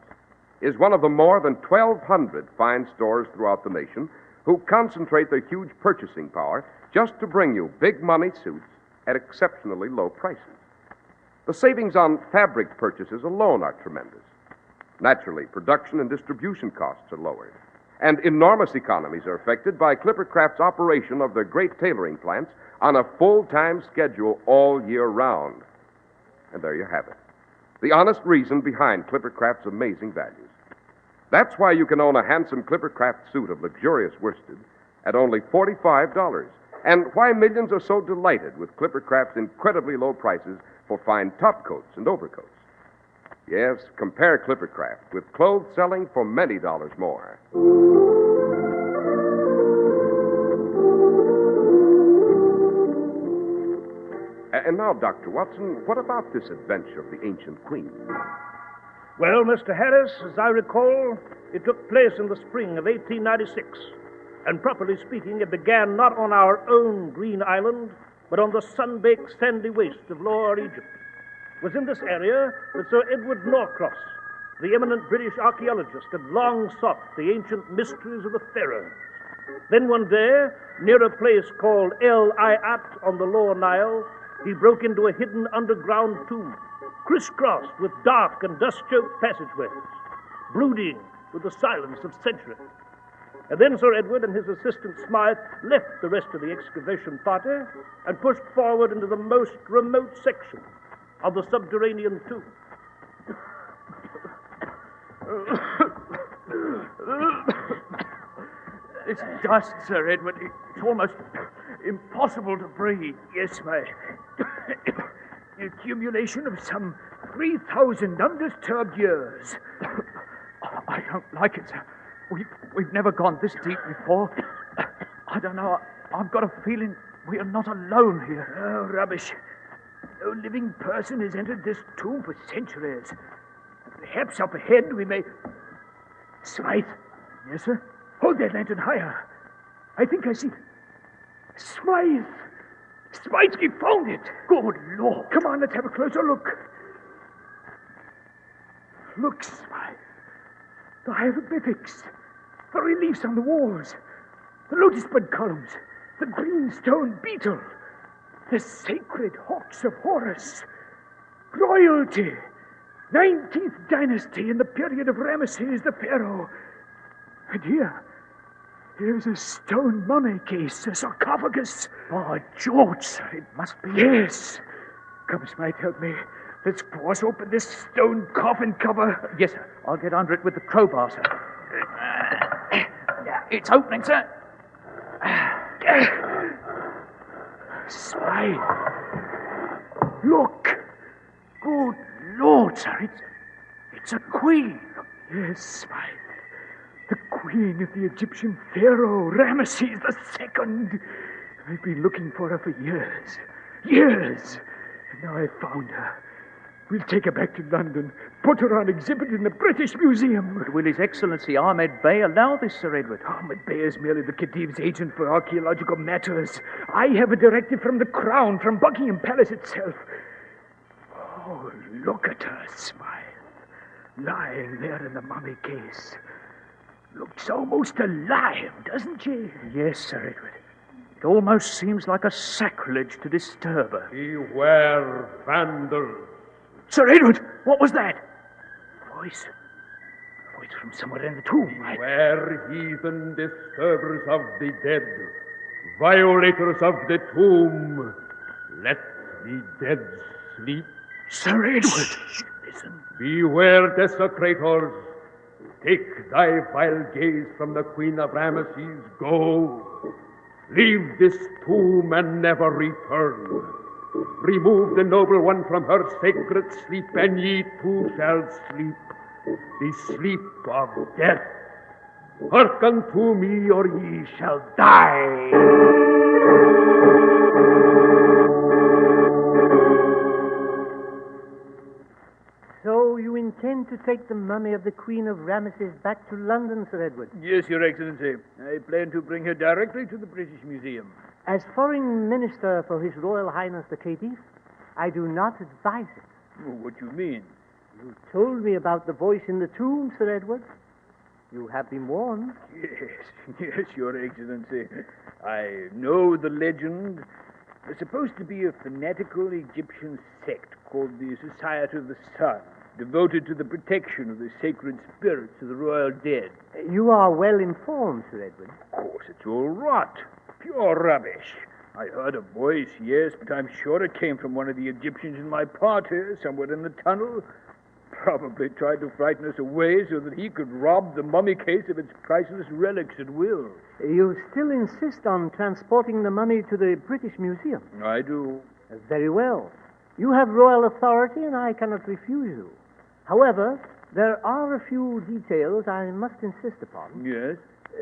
is one of the more than 1,200 fine stores throughout the nation who concentrate their huge purchasing power just to bring you big money suits at exceptionally low prices. The savings on fabric purchases alone are tremendous. Naturally, production and distribution costs are lowered, and enormous economies are affected by Clippercraft's operation of their great tailoring plants on a full-time schedule all year round. And there you have it. The honest reason behind Clippercraft's amazing values. That's why you can own a handsome Clippercraft suit of luxurious worsted at only $45, and why millions are so delighted with Clippercraft's incredibly low prices for fine topcoats and overcoats. Yes, compare Clippercraft with clothes selling for many dollars more. And now, Dr. Watson, what about this adventure of the ancient queen? Well, Mr. Harris, as I recall, it took place in the spring of 1896. And properly speaking, it began not on our own green island, but on the sun-baked sandy waste of Lower Egypt. It was in this area that Sir Edward Norcross, the eminent British archaeologist, had long sought the ancient mysteries of the pharaohs. Then one day, near a place called El Ayat on the Lower Nile, he broke into a hidden underground tomb, crisscrossed with dark and dust-choked passageways, brooding with the silence of centuries. And then Sir Edward and his assistant Smythe left the rest of the excavation party and pushed forward into the most remote section of the subterranean tomb. This dust, Sir Edward, it's almost impossible to breathe. Yes, my the accumulation of some 3,000 undisturbed years. I don't like it, sir. We've never gone this deep before. I don't know. I've got a feeling we are not alone here. Oh, rubbish. No living person has entered this tomb for centuries. Perhaps up ahead we may... Smythe. Yes, sir? Hold that lantern higher. I think I see... Smythe! Smythe, he found it! Good Lord! Come on, let's have a closer look. Look, Smythe. The hieroglyphics, the reliefs on the walls, the lotus bud columns, the green stone beetle, the sacred hawks of Horus, royalty, 19th dynasty in the period of Ramesses the Pharaoh. And here's a stone mummy case, a sarcophagus. By George, sir, it must be... Yes. Come, Smythe, help me. Let's force open this stone coffin cover. Yes, sir. I'll get under it with the crowbar, sir. It's opening, sir. Smythe. Look. Good Lord, sir. It's a queen. Yes, Smythe. The queen of the Egyptian pharaoh, Ramesses II. I've been looking for her for years. Years. Now I've found her. We'll take her back to London, put her on exhibit in the British Museum. But will His Excellency Ahmed Bey allow this, Sir Edward? Ahmed Bey is merely the Khedive's agent for archaeological matters. I have a directive from the Crown, from Buckingham Palace itself. Oh, look at her, Smythe, lying there in the mummy case. Looks almost alive, doesn't she? Yes, Sir Edward. It almost seems like a sacrilege to disturb her. Beware, vandals. Sir Edward, what was that? Voice. Voice from somewhere in the tomb. Beware, heathen disturbers of the dead, violators of the tomb. Let the dead sleep. Sir Edward, listen. Beware, desecrators. Take thy vile gaze from the Queen of Ramesses. Go. Leave this tomb and never return. Remove the noble one from her sacred sleep, and ye too shall sleep, the sleep of death. Hearken to me, or ye shall die. So you intend to take the mummy of the Queen of Ramesses back to London, Sir Edward? Yes, Your Excellency. I plan to bring her directly to the British Museum. As Foreign Minister for His Royal Highness the Khedive, I do not advise it. What do you mean? You told me about the voice in the tomb, Sir Edward. You have been warned. Yes, Your Excellency. I know the legend. There's supposed to be a fanatical Egyptian sect called the Society of the Sun, devoted to the protection of the sacred spirits of the royal dead. You are well informed, Sir Edward. Of course, it's all rot. Pure rubbish. I heard a voice, yes, but I'm sure it came from one of the Egyptians in my party, somewhere in the tunnel. Probably tried to frighten us away so that he could rob the mummy case of its priceless relics at will. You still insist on transporting the mummy to the British Museum? I do. Very well. You have royal authority, and I cannot refuse you. However, there are a few details I must insist upon. Yes?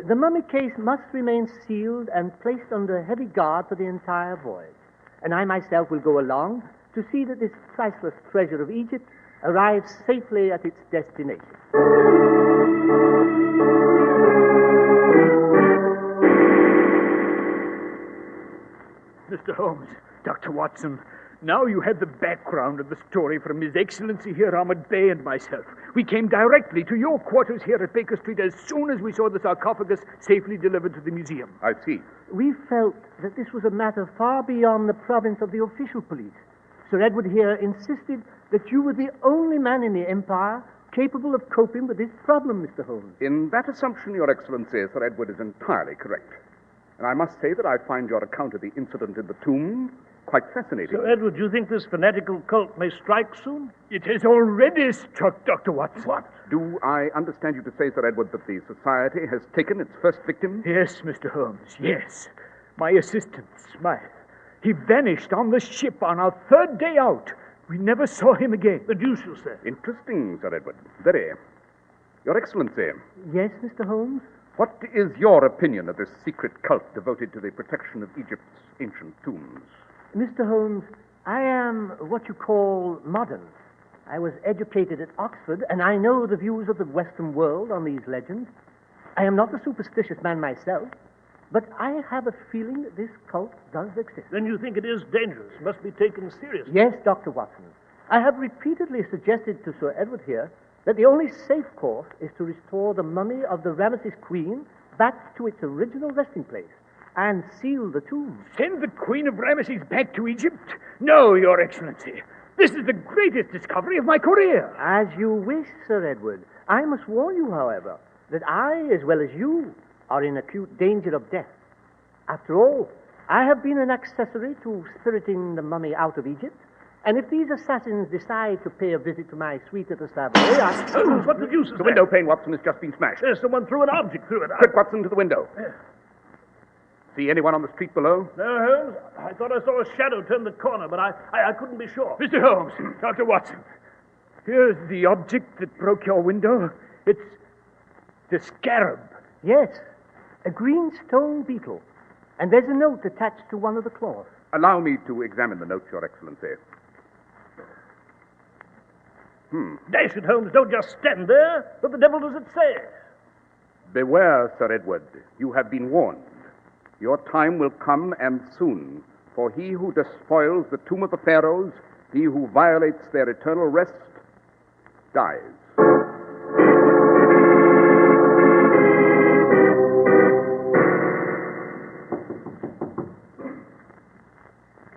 The mummy case must remain sealed and placed under heavy guard for the entire voyage. And I myself will go along to see that this priceless treasure of Egypt arrives safely at its destination. Mr. Holmes, Dr. Watson, now you have the background of the story from His Excellency here, Ahmed Bey, and myself. We came directly to your quarters here at Baker Street as soon as we saw the sarcophagus safely delivered to the museum. I see. We felt that this was a matter far beyond the province of the official police. Sir Edward here insisted that you were the only man in the Empire capable of coping with this problem, Mr. Holmes. In that assumption, Your Excellency, Sir Edward is entirely correct. And I must say that I find your account of the incident in the tomb quite fascinating. Sir Edward, do you think this fanatical cult may strike soon? It has already struck, Dr. Watson. What? Do I understand you to say, Sir Edward, that the society has taken its first victim? Yes, Mr. Holmes, yes. My assistant, Smythe. He vanished on the ship on our third day out. We never saw him again. The deuce, you say? Interesting, Sir Edward. Very. Your Excellency. Yes, Mr. Holmes? What is your opinion of this secret cult devoted to the protection of Egypt's ancient tombs? Mr. Holmes, I am what you call modern. I was educated at Oxford, and I know the views of the Western world on these legends. I am not a superstitious man myself, but I have a feeling that this cult does exist. Then you think it is dangerous, must be taken seriously? Yes, Dr. Watson. I have repeatedly suggested to Sir Edward here that the only safe course is to restore the mummy of the Ramesses Queen back to its original resting place and seal the tomb. Send the Queen of Ramesses back to Egypt? No, Your Excellency. This is the greatest discovery of my career. As you wish, Sir Edward. I must warn you, however, that I, as well as you, are in acute danger of death. After all, I have been an accessory to spiriting the mummy out of Egypt, and if these assassins decide to pay a visit to my suite at the Savoy, Holmes, what the deuce is The window pane, Watson, has just been smashed. Yes, someone threw an object through it. Quick, Watson, to the window. See anyone on the street below? No, Holmes. I thought I saw a shadow turn the corner, but I couldn't be sure. Mr. Holmes, Dr. Watson, here's the object that broke your window. It's the scarab. Yes, a green stone beetle. And there's a note attached to one of the claws. Allow me to examine the note, Your Excellency. Dash it, Holmes, don't just stand there. What the devil does it say? Beware, Sir Edward. You have been warned. Your time will come, and soon. For he who despoils the tomb of the pharaohs, he who violates their eternal rest, dies.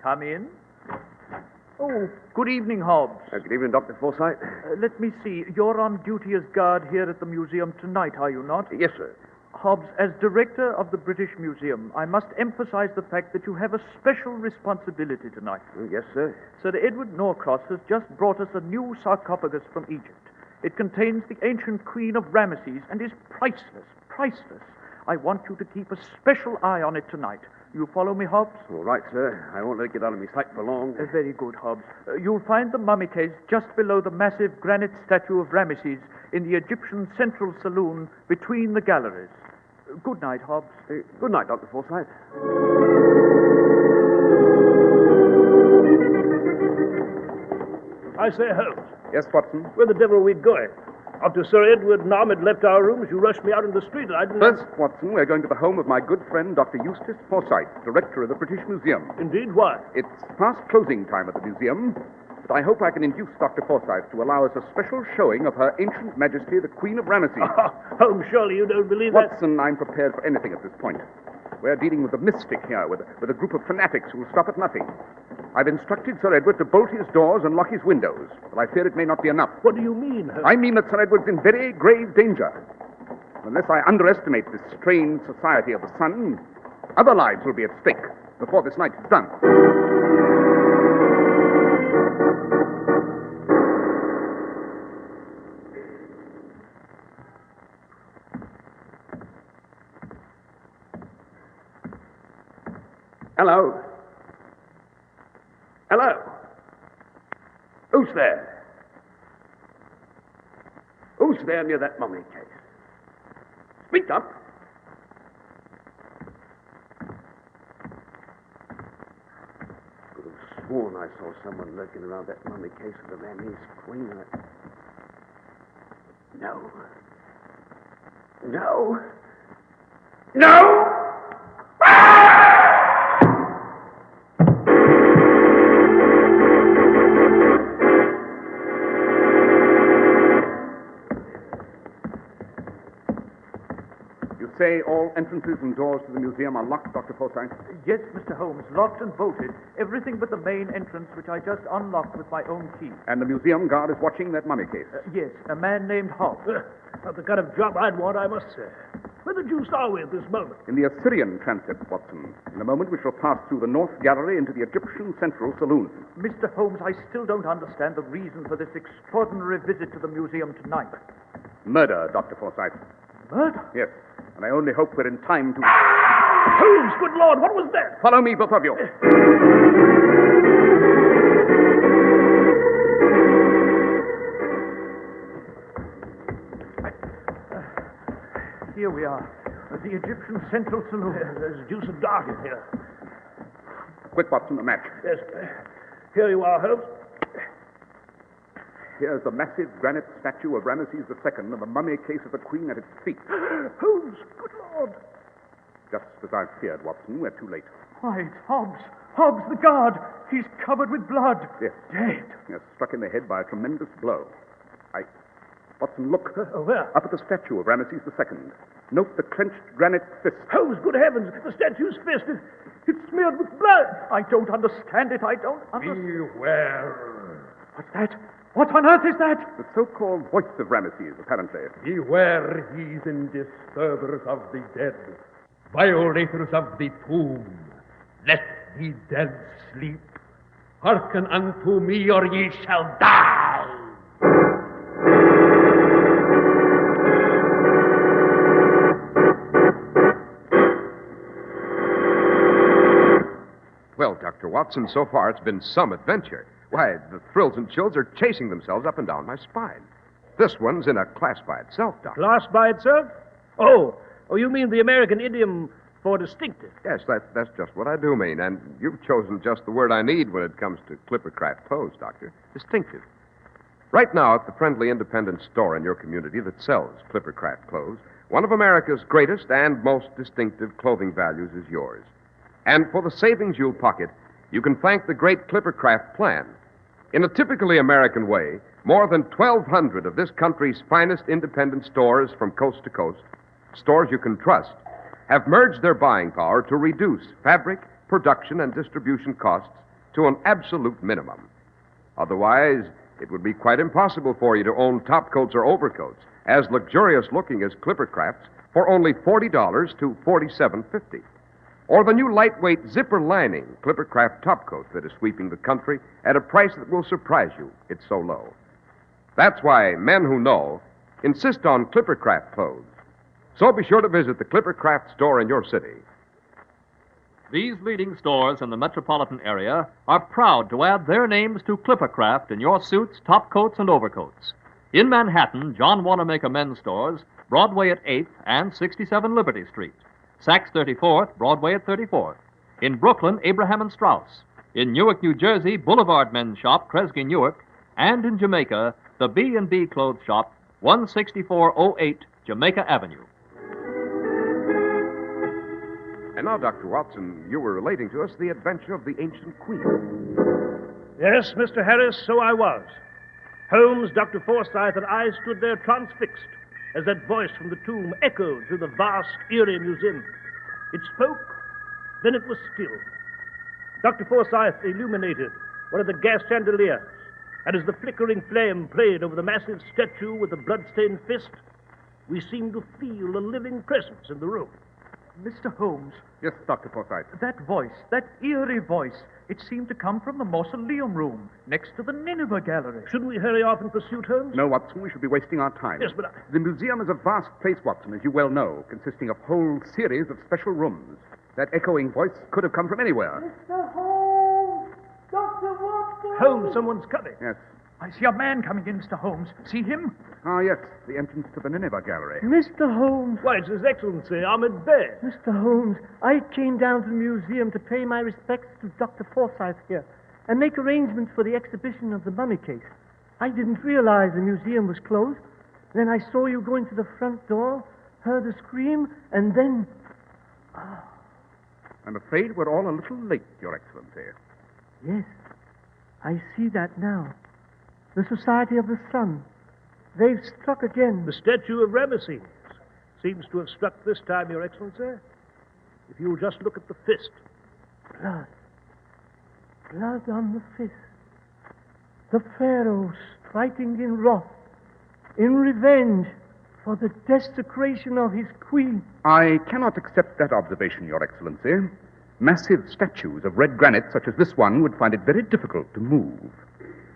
Come in. Oh, good evening, Hobbs. Good evening, Dr. Forsyth. Let me see. You're on duty as guard here at the museum tonight, are you not? Yes, sir. Hobbs, as director of the British Museum, I must emphasize the fact that you have a special responsibility tonight. Yes, sir. Sir Edward Norcross has just brought us a new sarcophagus from Egypt. It contains the ancient queen of Ramesses and is priceless, priceless. I want you to keep a special eye on it tonight. You follow me, Hobbs? All right, sir. I won't let it get out of my sight for long. Very good, Hobbs. You'll find the mummy case just below the massive granite statue of Ramesses in the Egyptian Central Saloon between the galleries. Good night, Hobbs. Good night, Dr. Forsyth. I say, Holmes. Yes, Watson? Where the devil are we going? After Sir Edward and Ahmed left our rooms, you rushed me out in the street, and I didn't... First, Watson, we're going to the home of my good friend, Dr. Eustace Forsyth, director of the British Museum. Indeed, why? It's past closing time at the museum, but I hope I can induce Dr. Forsyth to allow us a special showing of Her Ancient Majesty, the Queen of Ramesses. Holmes, surely you don't believe that... Watson, I'm prepared for anything at this point. We're dealing with a mystic here, with a group of fanatics who will stop at nothing. I've instructed Sir Edward to bolt his doors and lock his windows, but I fear it may not be enough. What do you mean, Holmes? I mean that Sir Edward's in very grave danger. Unless I underestimate this strange society of the sun, other lives will be at stake before this night is done. Hello? Hello? Who's there? Who's there near that mummy case? Speak up. Could have sworn I saw someone lurking around that mummy case of the Burmese queen. No. No. No! Say all entrances and doors to the museum are locked, Dr. Forsyth? Yes, Mr. Holmes, locked and bolted. Everything but the main entrance, which I just unlocked with my own key. And the museum guard is watching that mummy case? Yes, a man named Hobbs. Not the kind of job I'd want, I must say. Where the deuce are we at this moment? In the Assyrian transept, Watson. In a moment we shall pass through the North Gallery into the Egyptian Central Saloon. Mr. Holmes, I still don't understand the reason for this extraordinary visit to the museum tonight. Murder, Dr. Forsyth. Murder? Yes. And I only hope we're in time to... Holmes, good Lord, what was that? Follow me, both of you. Here we are. The Egyptian Central Saloon. There's deuce of dark in here. Quick, Watson, a match. Yes. Here you are, Holmes. Here's the massive granite statue of Ramesses II and the mummy case of the Queen at its feet. Holmes, good Lord. Just as I feared, Watson, we're too late. Why, it's Hobbs. Hobbs, the guard. He's covered with blood. Yes. Dead. Yes, struck in the head by a tremendous blow. Watson, look. Where? Up at the statue of Ramesses II. Note the clenched granite fist. Holmes, good heavens, the statue's fist. It's smeared with blood. I don't understand it. I don't understand. Beware. What's that? What on earth is that? The so-called voice of Ramesses, apparently. Beware, heathen disturbers of the dead, violators of the tomb. Let the dead sleep. Hearken unto me, or ye shall die. Well, Dr. Watson, so far it's been some adventure. Why, the thrills and chills are chasing themselves up and down my spine. This one's in a class by itself, Doctor. Class by itself? Oh, you mean the American idiom for distinctive? Yes, that's just what I do mean, and you've chosen just the word I need when it comes to Clippercraft pose, Doctor. Distinctive. Right now, at the friendly independent store in your community that sells Clippercraft clothes, one of America's greatest and most distinctive clothing values is yours. And for the savings you'll pocket, you can thank the great Clippercraft plan. In a typically American way, more than 1,200 of this country's finest independent stores from coast to coast, stores you can trust, have merged their buying power to reduce fabric, production, and distribution costs to an absolute minimum. Otherwise, it would be quite impossible for you to own top coats or overcoats as luxurious looking as Clippercraft's for only $40 to $47.50. Or the new lightweight zipper lining Clippercraft topcoat that is sweeping the country at a price that will surprise you. It's so low. That's why men who know insist on Clippercraft clothes. So be sure to visit the Clippercraft store in your city. These leading stores in the metropolitan area are proud to add their names to Clippercraft in your suits, topcoats, and overcoats. In Manhattan, John Wanamaker Men's Stores, Broadway at 8th and 67 Liberty Street. Saks 34th, Broadway at 34th. In Brooklyn, Abraham and Strauss. In Newark, New Jersey, Boulevard Men's Shop, Kresge Newark. And in Jamaica, the B&B Clothes Shop, 16408 Jamaica Avenue. And now, Dr. Watson, you were relating to us the adventure of the ancient queen. Yes, Mr. Harris, so I was. Holmes, Dr. Forsythe, and I stood there transfixed as that voice from the tomb echoed through the vast, eerie museum. It spoke, then it was still. Dr. Forsythe illuminated one of the gas chandeliers, and as the flickering flame played over the massive statue with the blood-stained fist, we seemed to feel a living presence in the room. Mr. Holmes. Yes, Dr. Forsythe. That voice, that eerie voice, it seemed to come from the mausoleum room next to the Nineveh Gallery. Shouldn't we hurry off in pursuit, Holmes? No, Watson, we should be wasting our time. Yes, but The museum is a vast place, Watson, as you well know, consisting of whole series of special rooms. That echoing voice could have come from anywhere. Mr. Holmes! Dr. Watson! Holmes, someone's coming. Yes. I see a man coming in, Mr. Holmes. See him? Ah, yes, the entrance to the Nineveh Gallery. Mr. Holmes. Why, it's His Excellency, Ahmed Bey. Mr. Holmes, I came down to the museum to pay my respects to Dr. Forsythe here and make arrangements for the exhibition of the mummy case. I didn't realize the museum was closed. Then I saw you going to the front door, heard a scream, and then... Oh. I'm afraid we're all a little late, Your Excellency. Yes, I see that now. The Society of the Sun. They've struck again. The statue of Ramesses seems to have struck this time, Your Excellency. If you'll just look at the fist. Blood. Blood on the fist. The Pharaoh striking in wrath, in revenge for the desecration of his queen. I cannot accept that observation, Your Excellency. Massive statues of red granite, such as this one, would find it very difficult to move.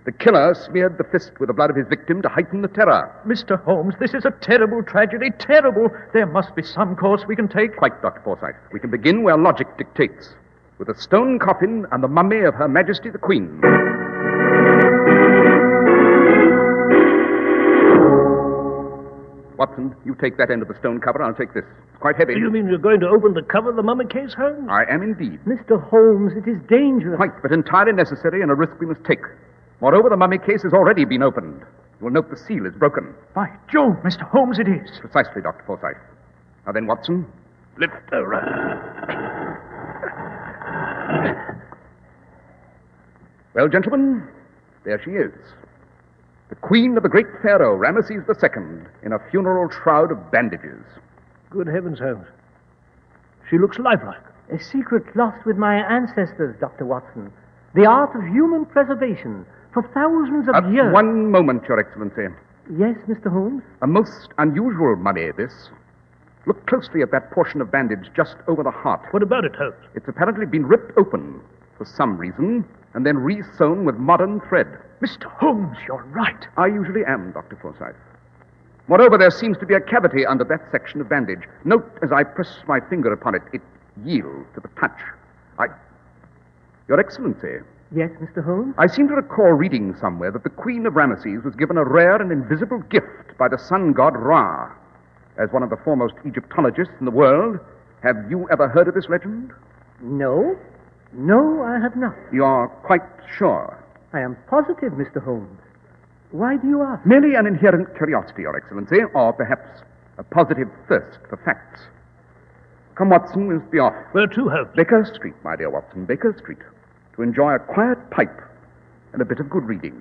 The killer smeared the fist with the blood of his victim to heighten the terror. Mr. Holmes, this is a terrible tragedy, terrible. There must be some course we can take. Quite, Dr. Forsythe. We can begin where logic dictates, with a stone coffin and the mummy of Her Majesty the Queen. Watson, you take that end of the stone cover, I'll take this. It's quite heavy. Do you mean you're going to open the cover of the mummy case, Holmes? I am indeed. Mr. Holmes, it is dangerous. Quite, but entirely necessary and a risk we must take. Moreover, the mummy case has already been opened. You will note the seal is broken. By Jove, Mr. Holmes, it is. Precisely, Dr. Forsythe. Now then, Watson, lift her up. Well, gentlemen, there she is. The queen of the great pharaoh, Ramesses II, in a funeral shroud of bandages. Good heavens, Holmes. She looks lifelike. A secret lost with my ancestors, Dr. Watson. The art of human preservation for thousands of years. One moment, Your Excellency. Yes, Mr. Holmes? A most unusual mummy, this. Look closely at that portion of bandage just over the heart. What about it, Holmes? It's apparently been ripped open for some reason and then re-sewn with modern thread. Mr. Holmes, you're right. I usually am, Dr. Forsythe. Moreover, there seems to be a cavity under that section of bandage. Note, as I press my finger upon it, it yields to the touch. Your Excellency. Yes, Mr. Holmes? I seem to recall reading somewhere that the Queen of Ramesses was given a rare and invisible gift by the sun god Ra. As one of the foremost Egyptologists in the world, have you ever heard of this legend? No. No, I have not. You're quite sure? I am positive, Mr. Holmes. Why do you ask? Merely an inherent curiosity, Your Excellency, or perhaps a positive thirst for facts. Come, Watson, we'll be off. Where to, Holmes? Baker Street, my dear Watson, Baker Street. To enjoy a quiet pipe and a bit of good reading.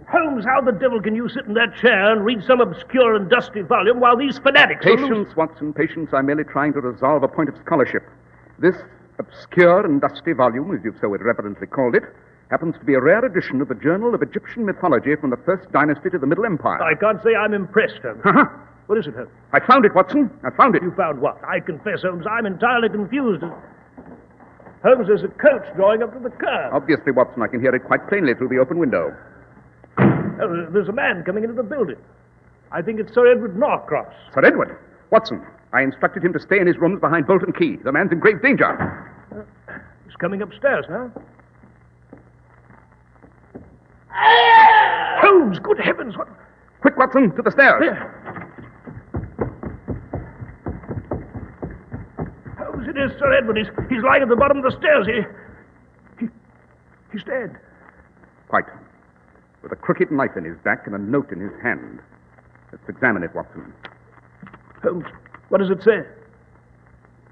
Holmes, how the devil can you sit in that chair and read some obscure and dusty volume while these fanatics are Patience, Watson, patience. I'm merely trying to resolve a point of scholarship. This obscure and dusty volume, as you've so irreverently called it, happens to be a rare edition of the Journal of Egyptian Mythology from the First Dynasty to the Middle Empire. I can't say I'm impressed, Holmes. Uh-huh. What is it, Holmes? I found it, Watson. I found it. You found what? I confess, Holmes, I'm entirely confused. Holmes, there's a coach drawing up to the curb. Obviously, Watson, I can hear it quite plainly through the open window. Oh, there's a man coming into the building. I think it's Sir Edward Norcross. Sir Edward? Watson, I instructed him to stay in his rooms behind bolt and key. The man's in grave danger. He's coming upstairs now. Holmes, good heavens, what... Quick, Watson, to the stairs. Holmes, it is Sir Edward. He's lying at the bottom of the stairs. He's dead. Quite. With a crooked knife in his back and a note in his hand. Let's examine it, Watson. Holmes, what does it say?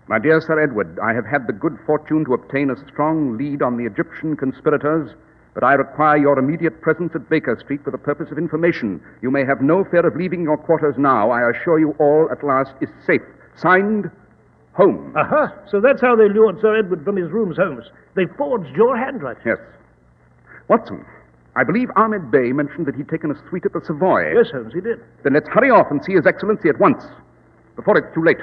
My dear Sir Edward, I have had the good fortune to obtain a strong lead on the Egyptian conspirators, but I require your immediate presence at Baker Street for the purpose of information. You may have no fear of leaving your quarters now. I assure you all at last is safe. Signed, Holmes. Aha, so that's how they lured Sir Edward from his rooms, Holmes. They forged your handwriting. Yes. Watson, I believe Ahmed Bey mentioned that he'd taken a suite at the Savoy. Yes, Holmes, he did. Then let's hurry off and see His Excellency at once, before it's too late.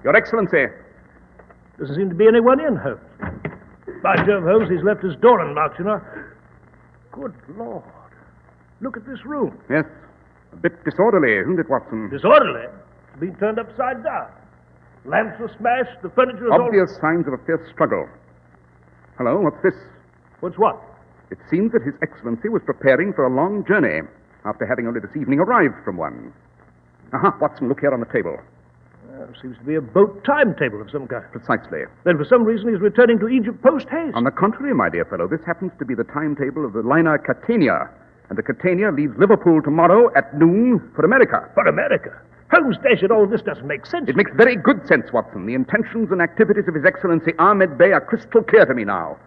Your Excellency. Doesn't seem to be anyone in, Holmes. By Jove, Holmes, he's left his door unlocked, you know. Good Lord. Look at this room. Yes. A bit disorderly, isn't it, Watson? Disorderly? It's been turned upside down. Lamps are smashed, the furniture is Obvious signs of a fierce struggle. Hello, what's this? What's what? It seems that His Excellency was preparing for a long journey after having only this evening arrived from one. Aha, Watson, look here on the table. Seems to be a boat timetable of some kind. Precisely. Then for some reason he's returning to Egypt post-haste. On the contrary, my dear fellow, this happens to be the timetable of the liner Catania. And the Catania leaves Liverpool tomorrow at noon for America. For America? Holmes, dash it, all this doesn't make sense. It makes very good sense, Watson. The intentions and activities of His Excellency Ahmed Bey are crystal clear to me now.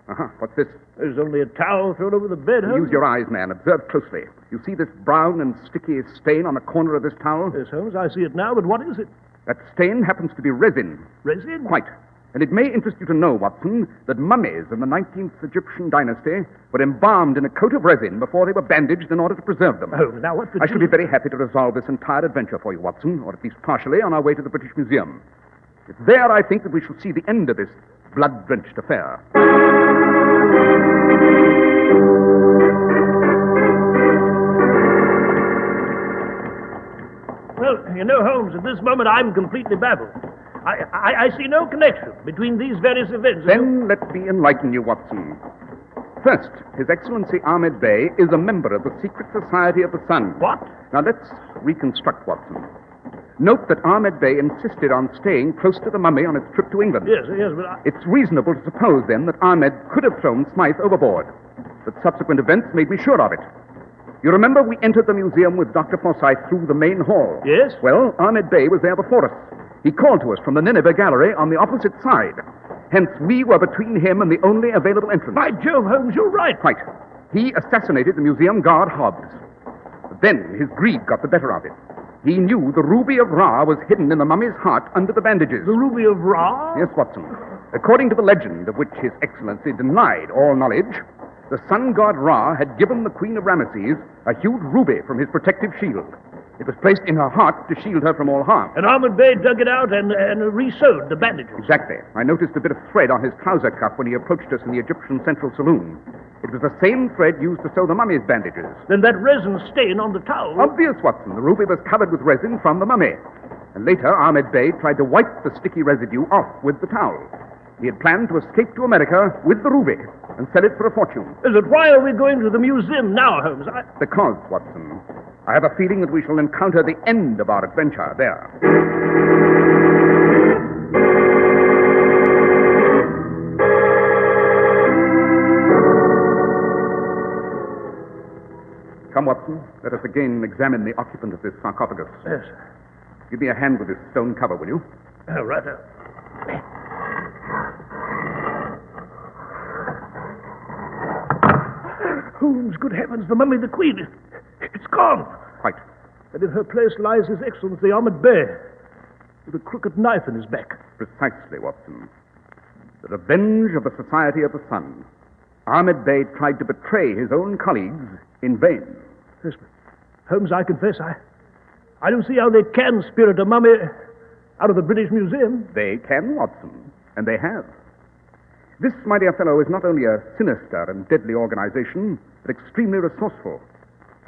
Aha, what's this? There's only a towel thrown over the bed, Holmes. Use your eyes, man. Observe closely. You see this brown and sticky stain on the corner of this towel? Yes, Holmes, I see it now, but what is it? That stain happens to be resin. Resin? Quite. And it may interest you to know, Watson, that mummies in the 19th Egyptian dynasty were embalmed in a coat of resin before they were bandaged in order to preserve them. Oh, now what I shall be very happy to resolve this entire adventure for you, Watson, or at least partially, on our way to the British Museum. It's there, I think, that we shall see the end of this blood-drenched affair. Well, you know, Holmes, at this moment I'm completely baffled. I see no connection between these various events. Then let me enlighten you, Watson. First, His Excellency Ahmed Bey is a member of the Secret Society of the Sun. What? Now let's reconstruct, Watson. Note that Ahmed Bey insisted on staying close to the mummy on its trip to England. Yes, but It's reasonable to suppose, then, that Ahmed could have thrown Smythe overboard. But subsequent events made me sure of it. You remember we entered the museum with Dr. Forsyth through the main hall? Yes. Well, Ahmed Bey was there before us. He called to us from the Nineveh gallery on the opposite side. Hence, we were between him and the only available entrance. By Jove, Holmes, you're right. Quite. He assassinated the museum guard, Hobbs. Then his greed got the better of him. He knew the ruby of Ra was hidden in the mummy's heart under the bandages. The ruby of Ra? Yes, Watson. According to the legend, of which His Excellency denied all knowledge, the sun god Ra had given the Queen of Ramesses a huge ruby from his protective shield. It was placed in her heart to shield her from all harm. And Ahmed Bey dug it out and re-sewed the bandages. Exactly. I noticed a bit of thread on his trouser cuff when he approached us in the Egyptian Central Saloon. It was the same thread used to sew the mummy's bandages. Then that resin stain on the towel... Obvious, Watson. The ruby was covered with resin from the mummy. And later, Ahmed Bey tried to wipe the sticky residue off with the towel. He had planned to escape to America with the ruby and sell it for a fortune. Is it why are we going to the museum now, Holmes? Because, Watson, I have a feeling that we shall encounter the end of our adventure there. Come, Watson. Let us again examine the occupant of this sarcophagus. Yes. Give me a hand with this stone cover, will you? Right. Holmes, good heavens, the mummy of the Queen. It's gone. Quite. And in her place lies His Excellency Ahmed Bey, with a crooked knife in his back. Precisely, Watson. The revenge of the Society of the Sun. Ahmed Bey tried to betray his own colleagues in vain. Yes, but Holmes, I confess, I don't see how they can spirit a mummy out of the British Museum. They can, Watson, and they have. This, my dear fellow, is not only a sinister and deadly organization, but extremely resourceful.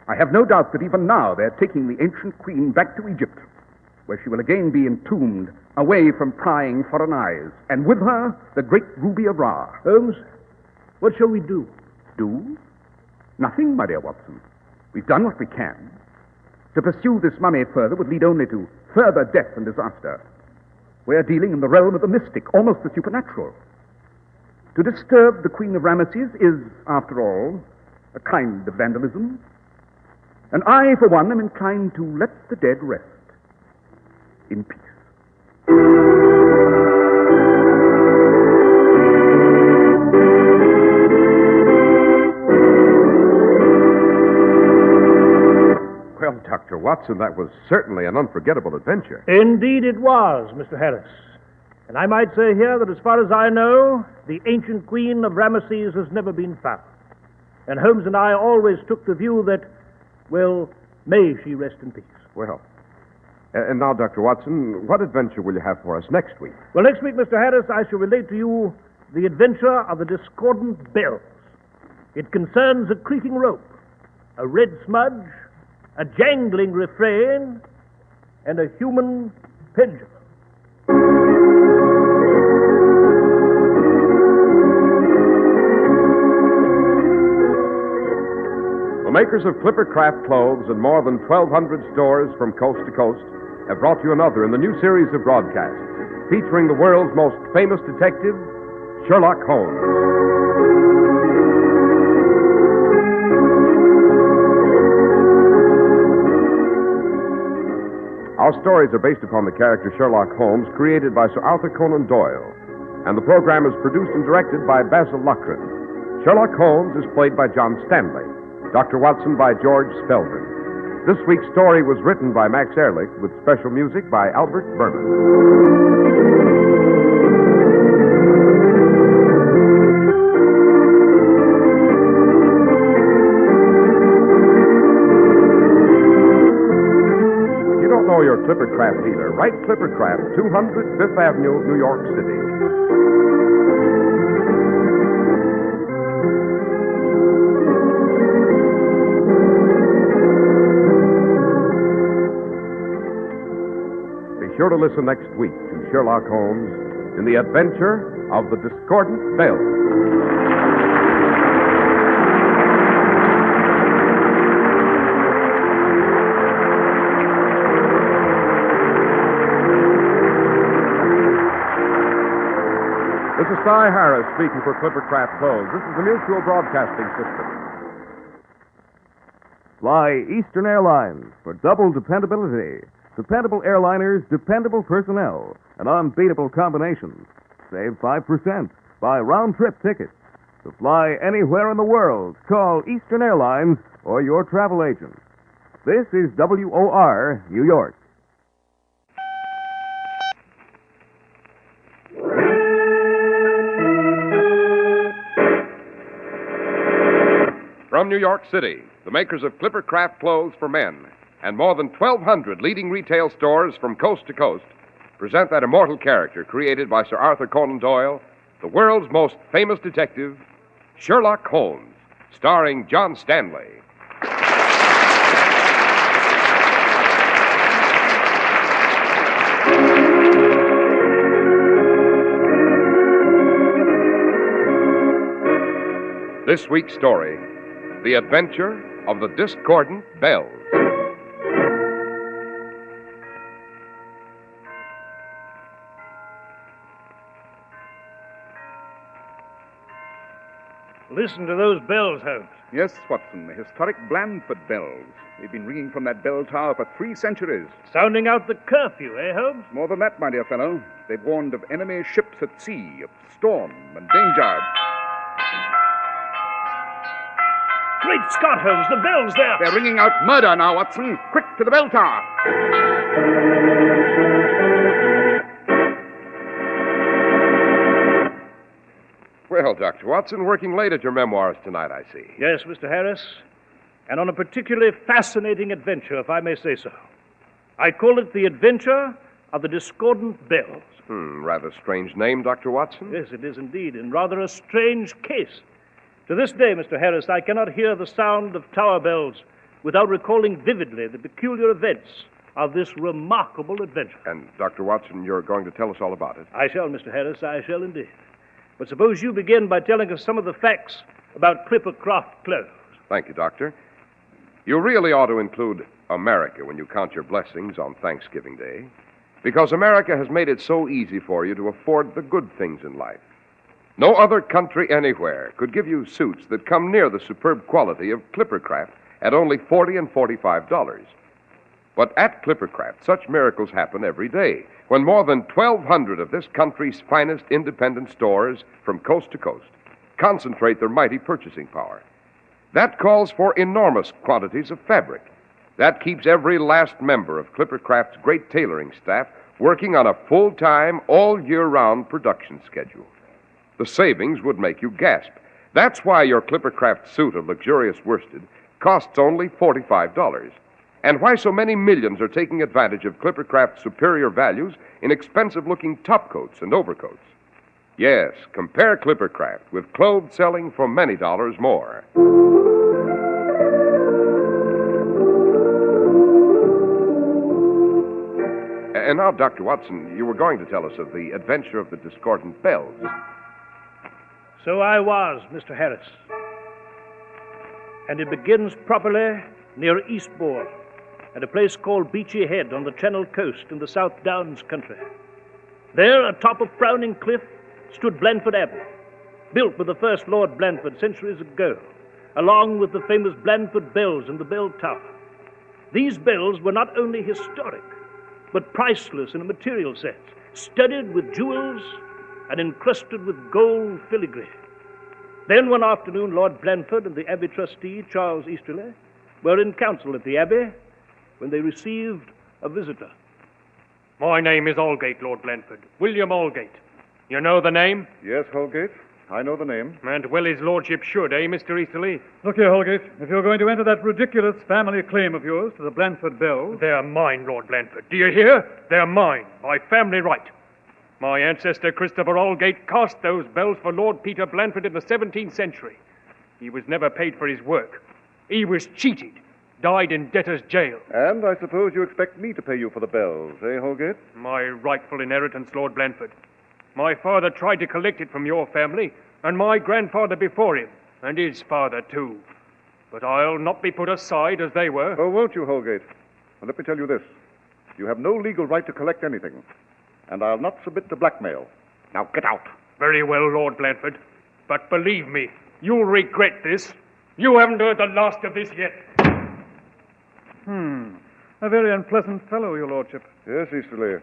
I have no doubt that even now they're taking the ancient queen back to Egypt, where she will again be entombed, away from prying foreign eyes, and with her, the great ruby of Ra. Holmes, what shall we do? Do? Nothing, my dear Watson. We've done what we can. To pursue this mummy further would lead only to further death and disaster. We're dealing in the realm of the mystic, almost the supernatural. To disturb the Queen of Ramesses is, after all, a kind of vandalism. And I, for one, am inclined to let the dead rest in peace. Well, Dr. Watson, that was certainly an unforgettable adventure. Indeed it was, Mr. Harris. And I might say here that as far as I know, the ancient Queen of Ramesses has never been found. And Holmes and I always took the view that, well, may she rest in peace. Well, and now, Dr. Watson, what adventure will you have for us next week? Well, next week, Mr. Harris, I shall relate to you the adventure of the discordant bells. It concerns a creaking rope, a red smudge, a jangling refrain, and a human pendulum. The makers of Clippercraft clothes and more than 1,200 stores from coast to coast have brought you another in the new series of broadcasts featuring the world's most famous detective, Sherlock Holmes. Our stories are based upon the character Sherlock Holmes, created by Sir Arthur Conan Doyle, and the program is produced and directed by Basil Loughrane. Sherlock Holmes is played by John Stanley, Dr. Watson by George Spelman. This week's story was written by Max Ehrlich with special music by Albert Berman. Your Clippercraft dealer. Write Clippercraft, 200 Fifth Avenue, New York City. Be sure to listen next week to Sherlock Holmes in the adventure of the discordant bells. This is Cy Harris speaking for Clippercraft Clothes. This is the Mutual Broadcasting System. Fly Eastern Airlines for double dependability. Dependable airliners, dependable personnel, an unbeatable combination. Save 5%. Buy round-trip tickets. To fly anywhere in the world, call Eastern Airlines or your travel agent. This is WOR, New York. From New York City, the makers of Clippercraft clothes for men and more than 1,200 leading retail stores from coast to coast present that immortal character created by Sir Arthur Conan Doyle, the world's most famous detective, Sherlock Holmes, starring John Stanley. This week's story, The Adventure of the Discordant Bells. Listen to those bells, Holmes. Yes, Watson, the historic Blandford bells. They've been ringing from that bell tower for 3 centuries. Sounding out the curfew, eh, Holmes? More than that, my dear fellow. They've warned of enemy ships at sea, of storm and danger. Great Scott, Holmes, the bells there. They're ringing out murder now, Watson. Quick to the bell tower. Well, Dr. Watson, working late at your memoirs tonight, I see. Yes, Mr. Harris. And on a particularly fascinating adventure, if I may say so. I call it The Adventure of the Discordant Bells. Rather strange name, Dr. Watson. Yes, it is indeed, and rather a strange case. To this day, Mr. Harris, I cannot hear the sound of tower bells without recalling vividly the peculiar events of this remarkable adventure. And, Dr. Watson, you're going to tell us all about it. I shall, Mr. Harris, I shall indeed. But suppose you begin by telling us some of the facts about Clippercraft clothes. Thank you, Doctor. You really ought to include America when you count your blessings on Thanksgiving Day, because America has made it so easy for you to afford the good things in life. No other country anywhere could give you suits that come near the superb quality of Clippercraft at only $40 and $45. But at Clippercraft, such miracles happen every day when more than 1,200 of this country's finest independent stores from coast to coast concentrate their mighty purchasing power. That calls for enormous quantities of fabric. That keeps every last member of Clippercraft's great tailoring staff working on a full-time, all-year-round production schedule. The savings would make you gasp. That's why your Clippercraft suit of luxurious worsted costs only $45. And why so many millions are taking advantage of Clippercraft's superior values in expensive-looking topcoats and overcoats. Yes, compare Clippercraft with clothes selling for many dollars more. And now, Dr. Watson, you were going to tell us of the adventure of the Discordant Bells. So I was, Mr. Harris. And it begins properly near Eastbourne, at a place called Beachy Head on the Channel Coast in the South Downs country. There, atop a frowning cliff, stood Blandford Abbey, built by the first Lord Blandford centuries ago, along with the famous Blandford bells and the bell tower. These bells were not only historic, but priceless in a material sense, studded with jewels and encrusted with gold filigree. Then one afternoon, Lord Blandford and the Abbey trustee, Charles Easterly, were in council at the Abbey when they received a visitor. My name is Aldgate, Lord Blandford. William Aldgate. You know the name? Yes, Holgate. I know the name. And well his lordship should, eh, Mr. Easterly? Look here, Holgate. If you're going to enter that ridiculous family claim of yours to the Blandford bells... They're mine, Lord Blandford. Do you hear? They're mine, by family right. My ancestor Christopher Aldgate cast those bells for Lord Peter Blandford in the 17th century. He was never paid for his work. He was cheated. Died in debtor's jail. And I suppose you expect me to pay you for the bells, eh, Holgate? My rightful inheritance, Lord Blandford. My father tried to collect it from your family, and my grandfather before him, and his father too. But I'll not be put aside as they were. Oh, won't you, Holgate? Well, let me tell you this. You have no legal right to collect anything, and I'll not submit to blackmail. Now get out. Very well, Lord Blandford. But believe me, you'll regret this. You haven't heard the last of this yet. A very unpleasant fellow, your lordship. Yes, Easterly.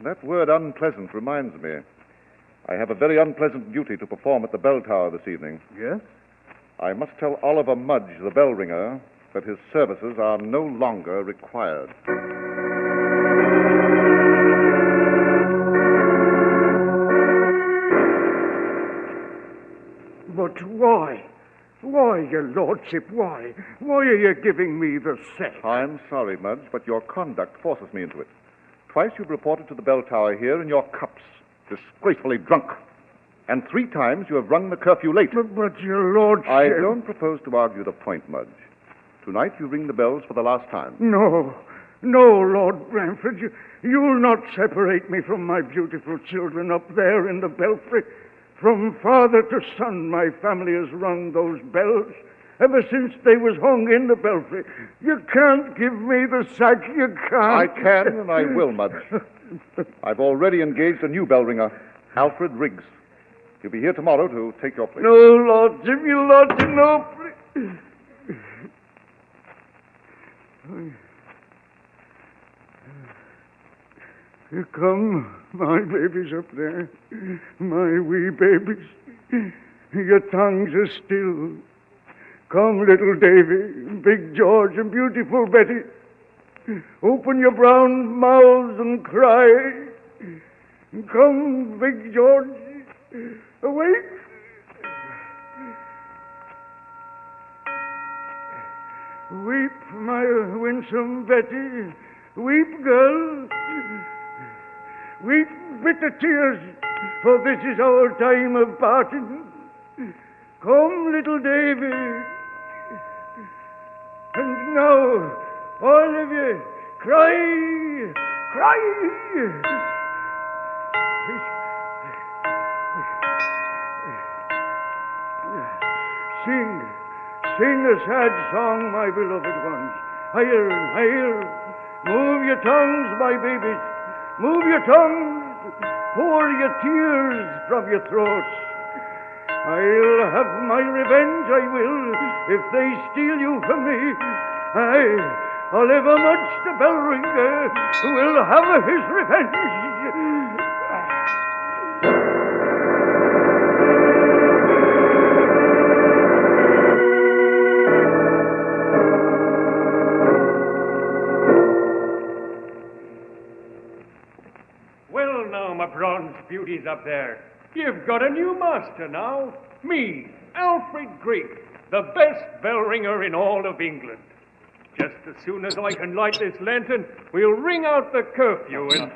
That word unpleasant reminds me. I have a very unpleasant duty to perform at the bell tower this evening. Yes? I must tell Oliver Mudge, the bell ringer, that his services are no longer required. But why? Why, your lordship, why? Why are you giving me the sack? I'm sorry, Mudge, but your conduct forces me into it. Twice you've reported to the bell tower here in your cups, disgracefully drunk. And 3 times you have rung the curfew late. But your lordship... I don't propose to argue the point, Mudge. Tonight you ring the bells for the last time. No, Lord Blandford. You'll not separate me from my beautiful children up there in the belfry. From father to son, my family has rung those bells ever since they was hung in the belfry. You can't give me the sack, you can't. I can and I will, Mudge. I've already engaged a new bell ringer, Alfred Riggs. He'll be here tomorrow to take your place. No, Lordship, you Lordship, no. Here come my babies up there, my wee babies. Your tongues are still. Come, little Davy, Big George, and beautiful Betty. Open your brown mouths and cry. Come, Big George, awake. Weep, my winsome Betty, weep, girl. Weep bitter tears, for this is our time of parting. Come, little Davy. And now, all of you, cry, cry. Sing a sad song, my beloved ones. Higher and higher. Move your tongues, my babies. Move your tongues. Pour your tears from your throats. I'll have my revenge, I will, if they steal you from me. Aye, Oliver Mudge, the bell ringer, will have his revenge. Well, now, my bronze beauties up there, you've got a new master now. Me, Alfred Griggs, the best bell ringer in all of England. Just as soon as I can light this lantern, we'll ring out the curfew and...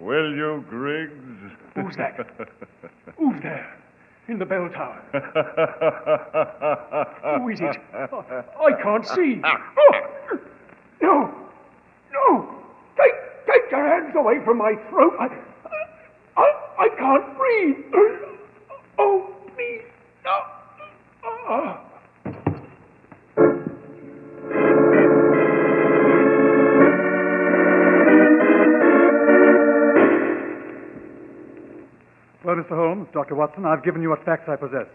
Will you, Griggs? Who's that? Who's there? In the bell tower. Who is it? I can't see. Oh! No! No! Take your hands away from my throat. I can't breathe. Oh, please. No. Well, Mr. Holmes, Dr. Watson, I've given you what facts I possess.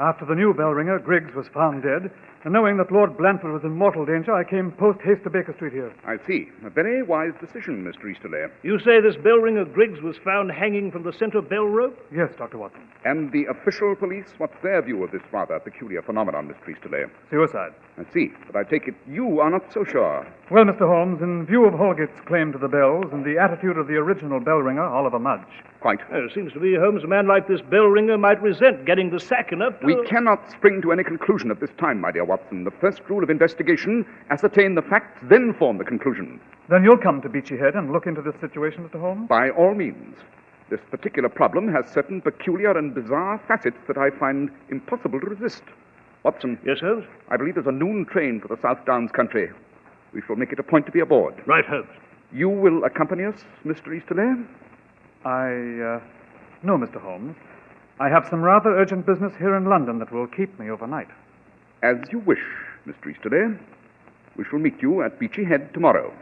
After the new bell ringer, Griggs, was found dead, and knowing that Lord Blandford was in mortal danger, I came post-haste to Baker Street here. I see. A very wise decision, Mr. Easterley. You say this bell ringer Griggs was found hanging from the center bell rope? Yes, Dr. Watson. And the official police, what's their view of this rather peculiar phenomenon, Mr. Easterley? Suicide. I see. But I take it you are not so sure. Well, Mr. Holmes, in view of Holgate's claim to the bells and the attitude of the original bell ringer, Oliver Mudge. Quite. It seems to me, Holmes, a man like this bell ringer might resent getting the sack enough to... We cannot spring to any conclusion at this time, my dear Watson. The first rule of investigation, ascertain the facts, then form the conclusion. Then you'll come to Beachy Head and look into this situation, Mr. Holmes? By all means. This particular problem has certain peculiar and bizarre facets that I find impossible to resist. Watson. Yes, Holmes? I believe there's a noon train for the South Downs country. We shall make it a point to be aboard. Right, Holmes. You will accompany us, Mr. Easterley? No, Mr. Holmes. I have some rather urgent business here in London that will keep me overnight. As you wish, Mr. Easterley. We shall meet you at Beachy Head tomorrow.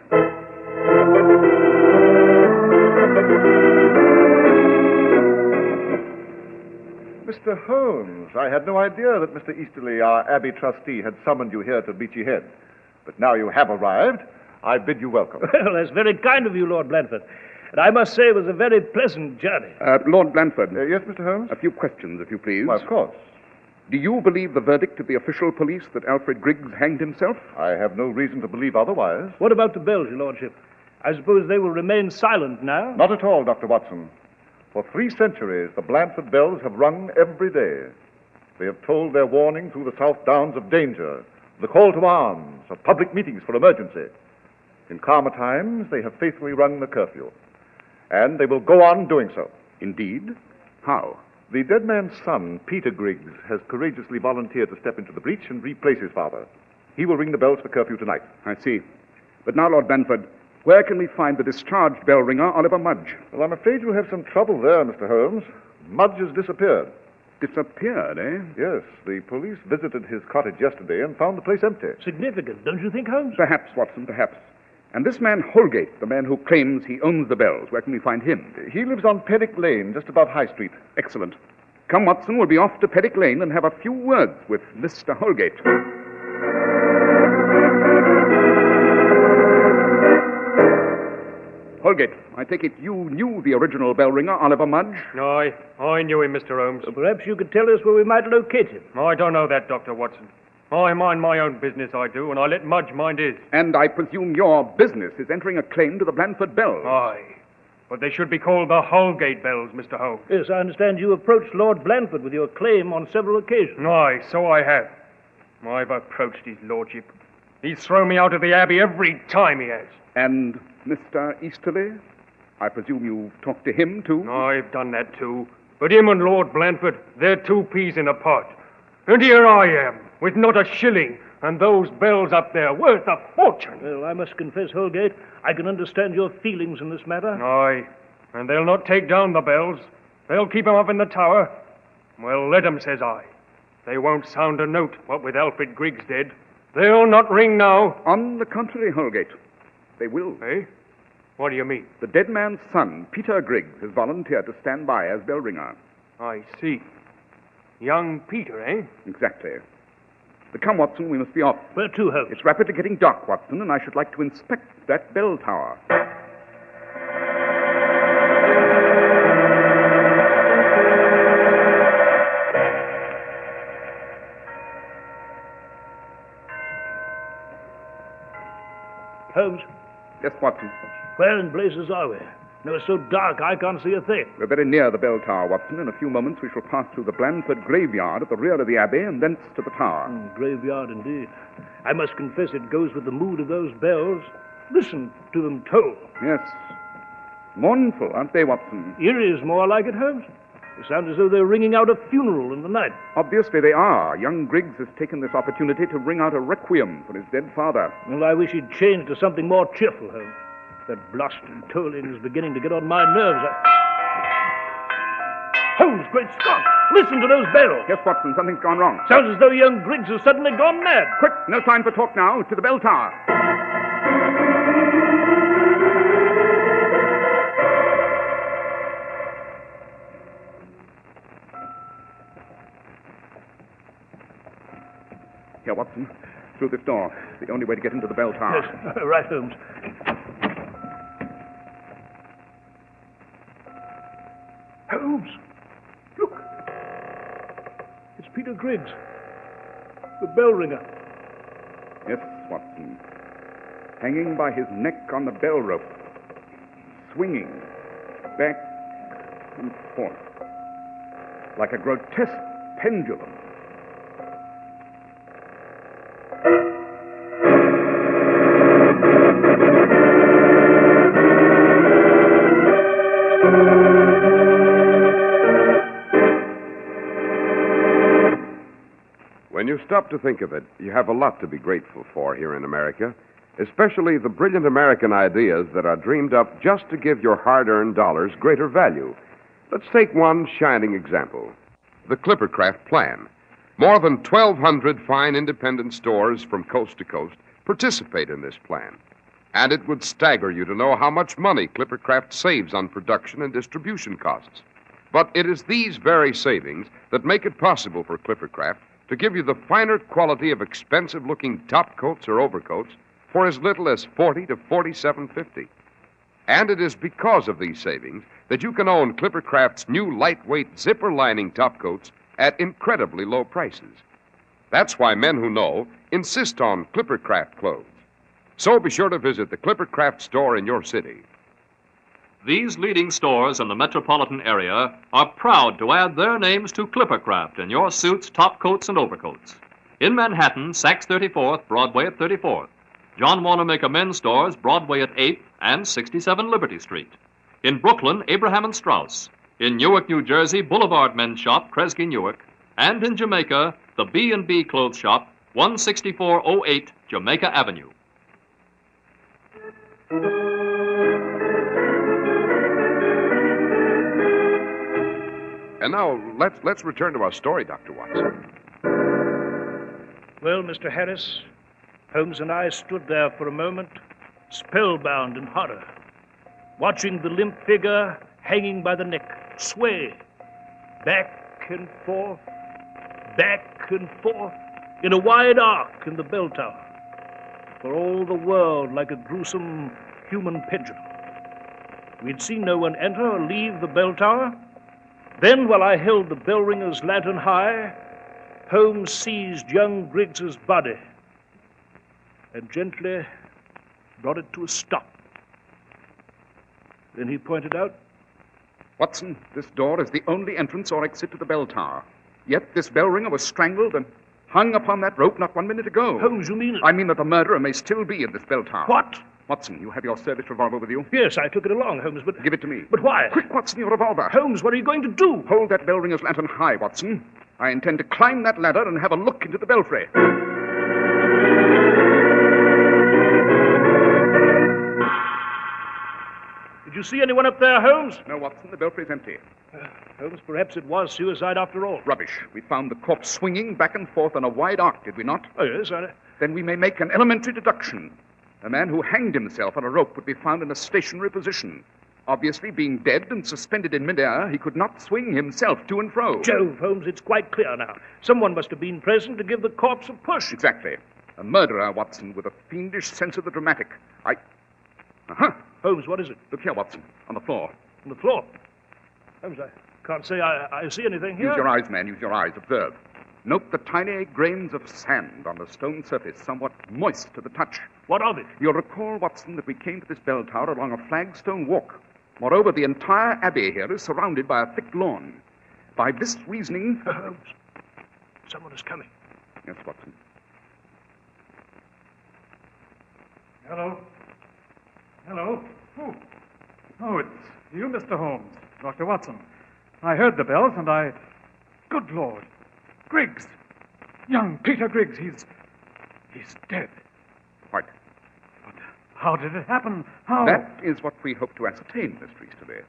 Mr. Holmes, I had no idea that Mr. Easterley, our Abbey trustee, had summoned you here to Beachy Head. But now you have arrived, I bid you welcome. Well, that's very kind of you, Lord Blandford. And I must say it was a very pleasant journey. Lord Blandford. Yes, Mr. Holmes? A few questions, if you please. Well, of course. Do you believe the verdict of the official police that Alfred Griggs hanged himself? I have no reason to believe otherwise. What about the bells, your lordship? I suppose they will remain silent now? Not at all, Dr. Watson. For 3 centuries, the Blandford bells have rung every day. They have tolled their warning through the South Downs of danger, the call to arms, of public meetings for emergency. In calmer times, they have faithfully rung the curfew. And they will go on doing so. Indeed? How? The dead man's son, Peter Griggs, has courageously volunteered to step into the breach and replace his father. He will ring the bells for curfew tonight. I see. But now, Lord Blandford, Where can we find the discharged bell ringer, Oliver Mudge? Well, I'm afraid you'll have some trouble there, Mr. Holmes. Mudge has disappeared. Disappeared, eh? Yes, the police visited his cottage yesterday and found the place empty. Significant, don't you think, Holmes? Perhaps, Watson, perhaps. And this man Holgate, the man who claims he owns the bells, where can we find him? He lives on Perrick Lane, just above High Street. Excellent. Come, Watson, we'll be off to Perrick Lane and have a few words with Mr. Holgate. Holgate, I take it you knew the original bell ringer, Oliver Mudge? Aye, I knew him, Mr. Holmes. Perhaps you could tell us where we might locate him. I don't know that, Dr. Watson. I mind my own business, I do, and I let Mudge mind his. And I presume your business is entering a claim to the Blandford bells. Aye. But they should be called the Holgate bells, Mr. Holmes. Yes, I understand you approached Lord Blandford with your claim on several occasions. Aye, so I have. I've approached his lordship. He's thrown me out of the Abbey every time he has. And Mr. Easterly? I presume you've talked to him, too? I've done that, too. But him and Lord Blandford, they're two peas in a pod. And here I am, with not a shilling, and those bells up there worth a fortune. Well, I must confess, Holgate, I can understand your feelings in this matter. Aye, and they'll not take down the bells. They'll keep 'em up in the tower. Well, let 'em, says I. They won't sound a note, what with Alfred Griggs dead. They'll not ring now. On the contrary, Holgate, they will. Eh? What do you mean? The dead man's son, Peter Griggs, has volunteered to stand by as bell ringer. I see. Young Peter, eh? Exactly. But come, Watson, we must be off. Where to, Holmes? It's rapidly getting dark, Watson, and I should like to inspect that bell tower. Holmes? Yes, Watson. Where in blazes are we? No, it's so dark I can't see a thing. We're very near the bell tower, Watson. In a few moments we shall pass through the Blandford graveyard at the rear of the Abbey and thence to the tower. Graveyard indeed. I must confess it goes with the mood of those bells. Listen to them toll. Yes. Mournful, aren't they, Watson? Eerie is more like it, Holmes. They sound as though they're ringing out a funeral in the night. Obviously they are. Young Griggs has taken this opportunity to ring out a requiem for his dead father. Well, I wish he'd changed to something more cheerful, Holmes. That blasted tolling is beginning to get on my nerves. Holmes, great Scott! Listen to those bells! Yes, Watson, something's gone wrong. Sounds as though young Griggs has suddenly gone mad. Quick, no time for talk now. To the bell tower. Here, Watson, through this door. It's the only way to get into the bell tower. Yes, right, Holmes. Holmes, look. It's Peter Griggs, the bell ringer. Yes, Watson. Hanging by his neck on the bell rope. Swinging back and forth. Like a grotesque pendulum. When you stop to think of it, you have a lot to be grateful for here in America, especially the brilliant American ideas that are dreamed up just to give your hard-earned dollars greater value. Let's take one shining example, the Clippercraft plan. More than 1,200 fine independent stores from coast to coast participate in this plan. And it would stagger you to know how much money Clippercraft saves on production and distribution costs. But it is these very savings that make it possible for Clippercraft to give you the finer quality of expensive-looking top coats or overcoats for as little as $40 to $47.50. And it is because of these savings that you can own Clippercraft's new lightweight zipper lining top coats at incredibly low prices. That's why men who know insist on Clippercraft clothes. So be sure to visit the Clippercraft store in your city. These leading stores in the metropolitan area are proud to add their names to Clippercraft in your suits, top coats, and overcoats. In Manhattan, Saks 34th, Broadway at 34th. John Wanamaker Men's Stores, Broadway at 8th and 67 Liberty Street. In Brooklyn, Abraham & Straus. In Newark, New Jersey, Boulevard Men's Shop, Kresge Newark. And in Jamaica, the B&B Clothes Shop, 16408 Jamaica Avenue. And now let's return to our story, Dr. Watson. Well, Mr. Harris, Holmes and I stood there for a moment, spellbound in horror, watching the limp figure hanging by the neck sway back and forth, in a wide arc in the bell tower, for all the world like a gruesome human pendulum. We'd seen no one enter or leave the bell tower. Then, while I held the bell ringer's lantern high, Holmes seized young Griggs's body and gently brought it to a stop. Then he pointed out, Watson, this door is the only entrance or exit to the bell tower. Yet this bell ringer was strangled and hung upon that rope not 1 minute ago. Holmes, you mean... I mean that the murderer may still be in this bell tower. What? Watson, you have your service revolver with you? Yes, I took it along, Holmes, but... Give it to me. But why? Quick, Watson, your revolver. Holmes, what are you going to do? Hold that bell ringer's lantern high, Watson. I intend to climb that ladder and have a look into the belfry. Did you see anyone up there, Holmes? No, Watson, the belfry's empty. Holmes, perhaps it was suicide after all. Rubbish. We found the corpse swinging back and forth on a wide arc, did we not? Oh, yes, I... Then we may make an elementary deduction. A man who hanged himself on a rope would be found in a stationary position. Obviously, being dead and suspended in midair, he could not swing himself to and fro. Jove, Holmes, it's quite clear now. Someone must have been present to give the corpse a push. Exactly. A murderer, Watson, with a fiendish sense of the dramatic. Uh-huh. Holmes, what is it? Look here, Watson, on the floor. On the floor? Holmes, I can't say I see anything here. Use your eyes, man, use your eyes. Observe. Note the tiny grains of sand on the stone surface, somewhat moist to the touch. What of it? You'll recall, Watson, that we came to this bell tower along a flagstone walk. Moreover, the entire abbey here is surrounded by a thick lawn. By this reasoning... Holmes, someone is coming. Yes, Watson. Hello? Oh, it's you, Mr. Holmes. Dr. Watson. I heard the bells, and I... Good Lord. Griggs. Young Peter Griggs. He's dead. Right. But how did it happen? How... That is what we hope to ascertain, Mr. Easterly.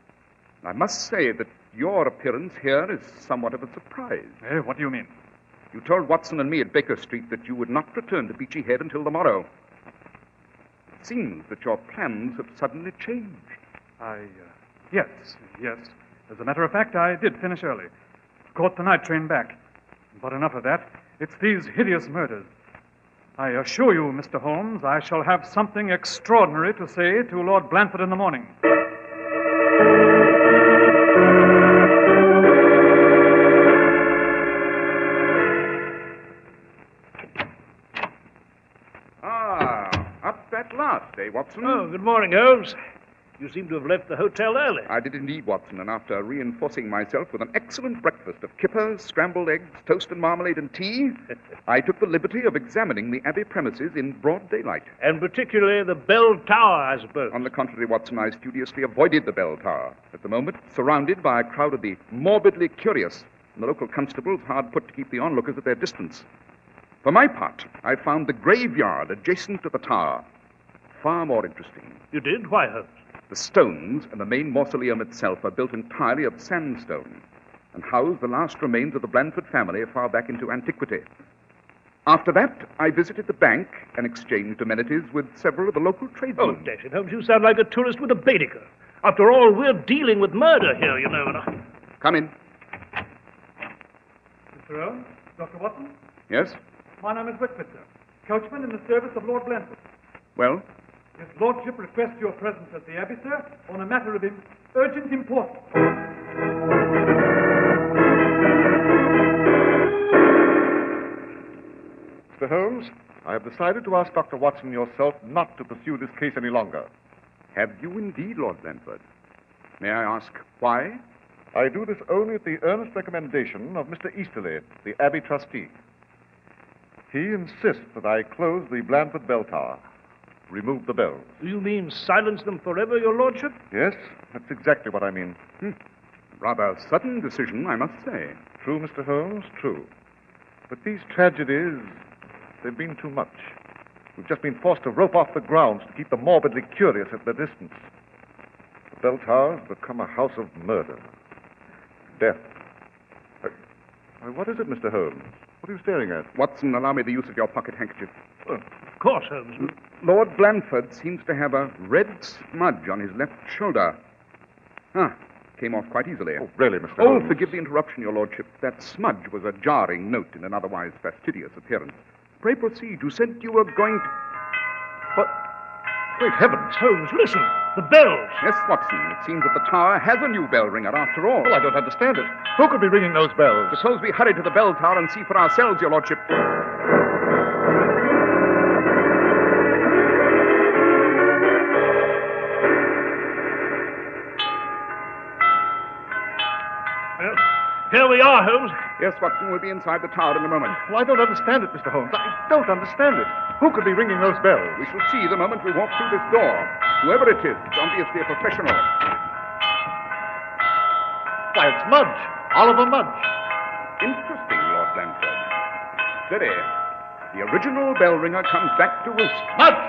I must say that your appearance here is somewhat of a surprise. What do you mean? You told Watson and me at Baker Street that you would not return to Beachy Head until the morrow. It seems that your plans have suddenly changed. Yes. As a matter of fact, I did finish early. Caught the night train back. But enough of that. It's these hideous murders. I assure you, Mr. Holmes, I shall have something extraordinary to say to Lord Blandford in the morning. Up at last, eh, Watson? Oh, good morning, Holmes. You seem to have left the hotel early. I did indeed, Watson, and after reinforcing myself with an excellent breakfast of kippers, scrambled eggs, toast and marmalade and tea, I took the liberty of examining the Abbey premises in broad daylight. And particularly the bell tower, I suppose. On the contrary, Watson, I studiously avoided the bell tower. At the moment, surrounded by a crowd of the morbidly curious, and the local constables hard put to keep the onlookers at their distance. For my part, I found the graveyard adjacent to the tower far more interesting. You did? Why, Holmes? The stones and the main mausoleum itself are built entirely of sandstone and house the last remains of the Blandford family far back into antiquity. After that, I visited the bank and exchanged amenities with several of the local tradesmen. Oh, dash it, Holmes, you sound like a tourist with a Baedeker. After all, we're dealing with murder here, you know. Come in. Mr. Holmes? Dr. Watson? Yes? My name is Whitford, sir. Coachman in the service of Lord Blandford. Well? His Lordship requests your presence at the Abbey, sir, on a matter of urgent importance. Mr. Holmes, I have decided to ask Dr. Watson yourself not to pursue this case any longer. Have you indeed, Lord Blandford? May I ask why? I do this only at the earnest recommendation of Mr. Easterly, the Abbey trustee. He insists that I close the Blandford bell tower. Remove the bells. You mean silence them forever, your lordship? Yes, that's exactly what I mean. Rather sudden decision, I must say. True, Mr. Holmes, true. But these tragedies, they've been too much. We've just been forced to rope off the grounds to keep the morbidly curious at their distance. The bell tower's become a house of murder. Death, Why, what is it, Mr. Holmes? What are you staring at? Watson, allow me the use of your pocket handkerchief. Oh, of course, Holmes. Lord Blandford seems to have a red smudge on his left shoulder. Came off quite easily. Oh, really, Mr. Holmes? Oh, forgive the interruption, Your Lordship. That smudge was a jarring note in an otherwise fastidious appearance. Pray proceed. You said you were going to... But... Great heavens. Holmes, listen. The bells. Yes, Watson. It seems that the tower has a new bell ringer after all. Well, I don't understand it. Who could be ringing those bells? Suppose we hurry to the bell tower and see for ourselves, Your Lordship. Here we are, Holmes. Yes, Watson, we'll be inside the tower in a moment. Well, I don't understand it, Mr. Holmes. I don't understand it. Who could be ringing those bells? We shall see the moment we walk through this door. Whoever it is, it's obviously a professional. Why, it's Mudge. Oliver Mudge. Interesting, Lord Blandford. Steady. The original bell ringer comes back to roost. Mudge!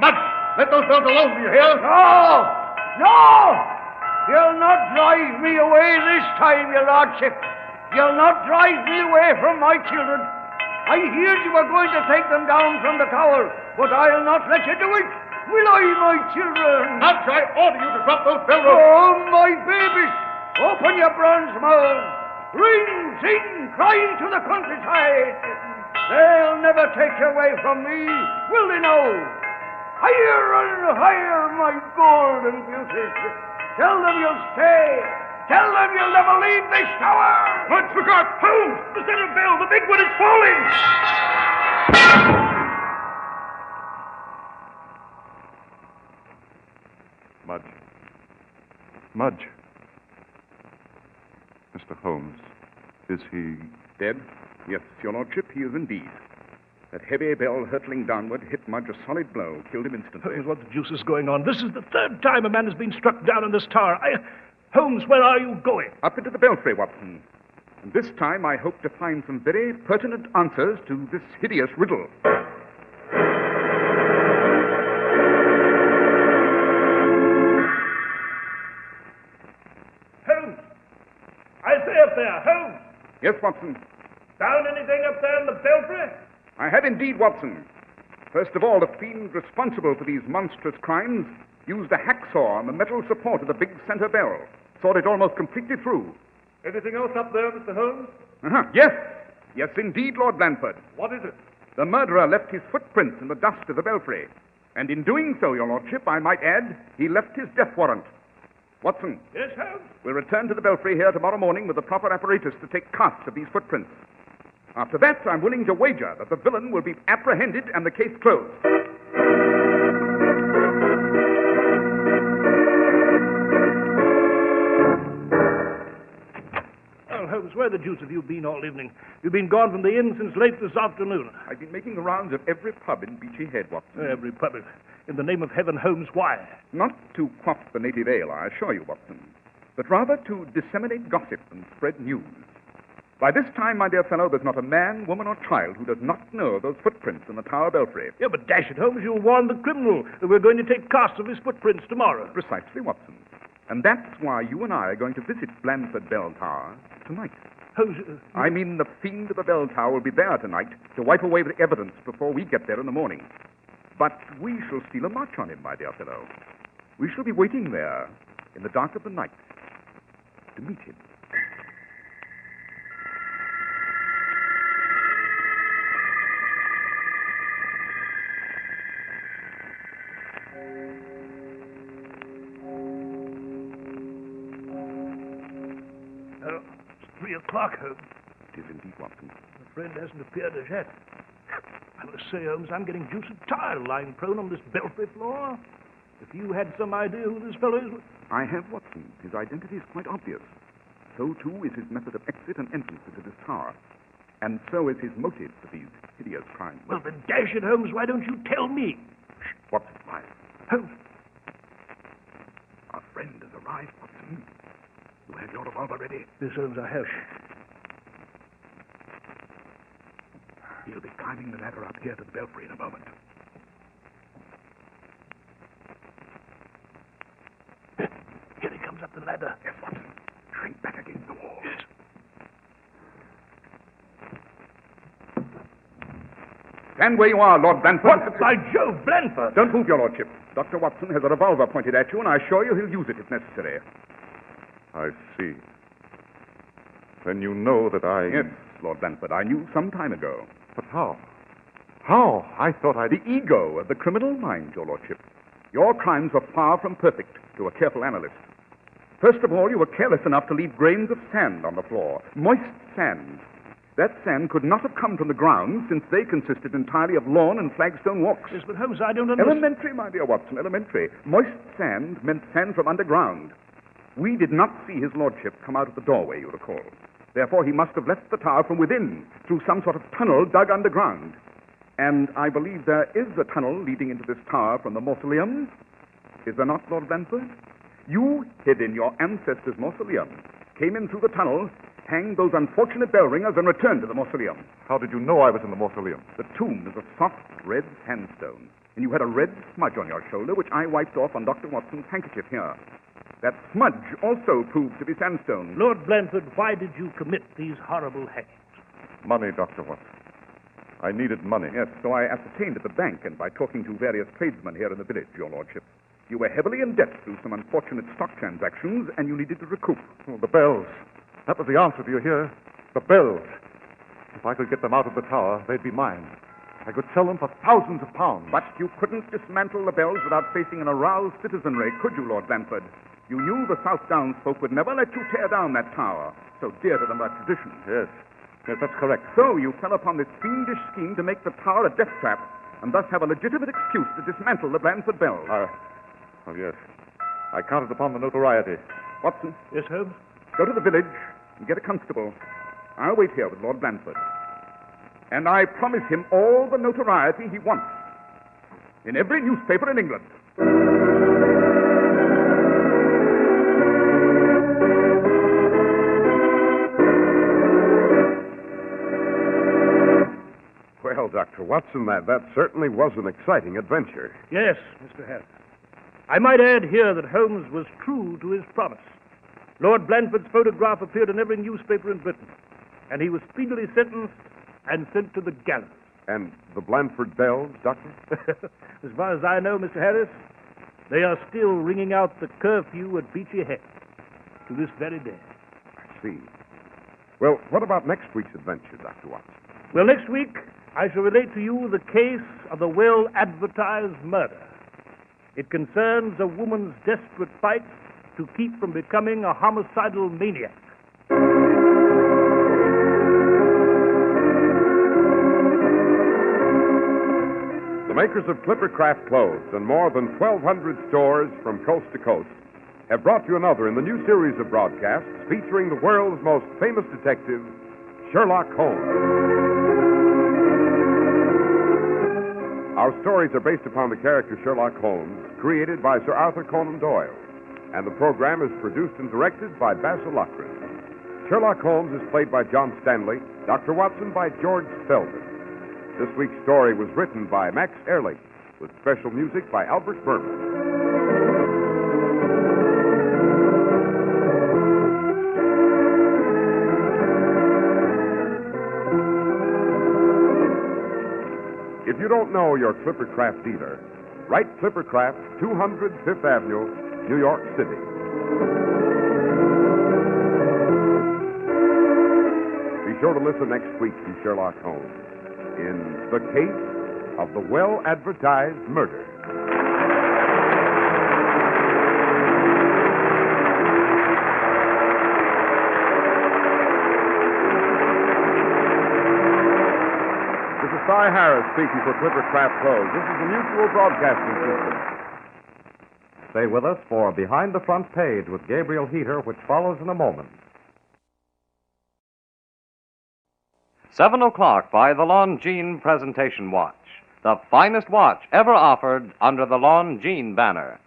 Mudge! Let those bells alone, do you hear? No! No! You'll not drive me away this time, Your Lordship. You'll not drive me away from my children. I heard you were going to take them down from the tower, but I'll not let you do it. Will I, my children? Mudge, I order you to drop those bell ropes. Oh, my babies, open your bronze mouths. Ring, sing, cry to the countryside. They'll never take you away from me, will they now? Higher and higher, my golden beauties. Tell them you'll stay. Tell them you'll never leave this tower. Mudge, look out! Holmes! The center bell! The big one is falling! Mudge. Mudge. Mr. Holmes, is he... Dead? Yes, Your Lordship, he is indeed. That heavy bell hurtling downward hit Mudge a solid blow, killed him instantly. Holmes, what the deuce is going on? This is the third time a man has been struck down in this tower. Holmes, where are you going? Up into the belfry, Watson. And this time I hope to find some very pertinent answers to this hideous riddle. Holmes! I say up there, Holmes! Yes, Watson. Found anything up there in the belfry? I have indeed, Watson. First of all, the fiend responsible for these monstrous crimes used a hacksaw on the metal support of the big center bell. Sawed it almost completely through. Anything else up there, Mr. Holmes? Yes. Yes, indeed, Lord Blandford. What is it? The murderer left his footprints in the dust of the belfry. And in doing so, Your Lordship, I might add, he left his death warrant. Watson. Yes, Holmes? We'll return to the belfry here tomorrow morning with the proper apparatus to take casts of these footprints. After that, I'm willing to wager that the villain will be apprehended and the case closed. Oh, Holmes, where the deuce have you been all evening? You've been gone from the inn since late this afternoon. I've been making the rounds of every pub in Beachy Head, Watson. Every pub. In the name of heaven, Holmes, why? Not to quaff the native ale, I assure you, Watson, but rather to disseminate gossip and spread news. By this time, my dear fellow, there's not a man, woman, or child who does not know of those footprints in the Tower belfry. Yeah, but dash it, Holmes, you warned the criminal that we're going to take casts of his footprints tomorrow. Precisely, Watson. And that's why you and I are going to visit Blandford Bell Tower tonight. Holmes... I mean, the fiend of the bell tower will be there tonight to wipe away the evidence before we get there in the morning. But we shall steal a march on him, my dear fellow. We shall be waiting there in the dark of the night to meet him. Oh, it's 3 o'clock, Holmes. It is indeed, Watson. My friend hasn't appeared as yet. I must say, Holmes, I'm getting juiced tired of lying prone on this belfry floor. If you had some idea who this fellow is... I have, Watson. His identity is quite obvious. So, too, is his method of exit and entrance into this tower. And so is his motive for these hideous crimes. Well, then, dash it, Holmes, why don't you tell me? Shh, Watson, quiet. Holmes. Our friend has arrived, Watson. You have your revolver ready? Yes, Holmes, I have. He'll be climbing the ladder up here to the belfry in a moment. Here he comes up the ladder. Yes, Watson. Shrink back against the wall. Yes. Stand where you are, Lord Blanford. What? By Jove, Blanford! Don't move, your lordship. Dr. Watson has a revolver pointed at you, and I assure you he'll use it if necessary. I see. Then you know that I... Yes, Lord Blanford, I knew some time ago. But how? How? I thought The ego of the criminal mind, your lordship. Your crimes were far from perfect to a careful analyst. First of all, you were careless enough to leave grains of sand on the floor. Moist sand. That sand could not have come from the ground, since they consisted entirely of lawn and flagstone walks. Yes, but Holmes, I don't understand. Elementary, my dear Watson, elementary. Moist sand meant sand from underground. We did not see his lordship come out of the doorway, you recall. Therefore, he must have left the tower from within, through some sort of tunnel dug underground. And I believe there is a tunnel leading into this tower from the mausoleum. Is there not, Lord Blanford? You hid in your ancestors' mausoleum, came in through the tunnel, hanged those unfortunate bell ringers, and returned to the mausoleum. How did you know I was in the mausoleum? The tomb is a soft red sandstone, and you had a red smudge on your shoulder, which I wiped off on Dr. Watson's handkerchief here. That smudge also proved to be sandstone. Lord Blanford, why did you commit these horrible hangings? Money, Dr. Watson. I needed money. Yes, so I ascertained at the bank and by talking to various tradesmen here in the village, your lordship. You were heavily in debt through some unfortunate stock transactions, and you needed to recoup. Oh, the bells. That was the answer, do you hear? The bells. If I could get them out of the tower, they'd be mine. I could sell them for thousands of pounds. But you couldn't dismantle the bells without facing an aroused citizenry, could you, Lord Blanford? You knew the South Downs folk would never let you tear down that tower, so dear to them by tradition. Yes. Yes, that's correct. So you fell upon this fiendish scheme to make the tower a death trap, and thus have a legitimate excuse to dismantle the Blanford bells. Oh, yes. I counted upon the notoriety. Watson. Yes, Holmes? Go to the village and get a constable. I'll wait here with Lord Blanford. And I promise him all the notoriety he wants. In every newspaper in England. Well, Dr. Watson, that certainly was an exciting adventure. Yes, Mr. Harris. I might add here that Holmes was true to his promise. Lord Blanford's photograph appeared in every newspaper in Britain, and he was speedily sentenced and sent to the gallows. And the Blanford bells, Doctor? As far as I know, Mr. Harris, they are still ringing out the curfew at Beachy Head to this very day. I see. Well, what about next week's adventure, Dr. Watson? Well, next week, I shall relate to you the case of the well-advertised murder. It concerns a woman's desperate fight to keep from becoming a homicidal maniac. The makers of Clippercraft clothes and more than 1,200 stores from coast to coast have brought you another in the new series of broadcasts featuring the world's most famous detective, Sherlock Holmes. Our stories are based upon the character Sherlock Holmes, created by Sir Arthur Conan Doyle, and the program is produced and directed by Basil Loughrane. Sherlock Holmes is played by John Stanley, Dr. Watson by George Spelman. This week's story was written by Max Ehrlich, with special music by Albert Burmese. If you don't know your Clippercraft dealer, write Clippercraft, 200 Fifth Avenue, New York City. Be sure to listen next week to Sherlock Holmes in The Case of the Well-Advertised Murder. This is Cy Harris speaking for Clippercraft Clothes. This is the Mutual Broadcasting System. Stay with us for Behind the Front Page with Gabriel Heater, which follows in a moment. 7 o'clock by the Longines Presentation Watch, the finest watch ever offered under the Longines banner.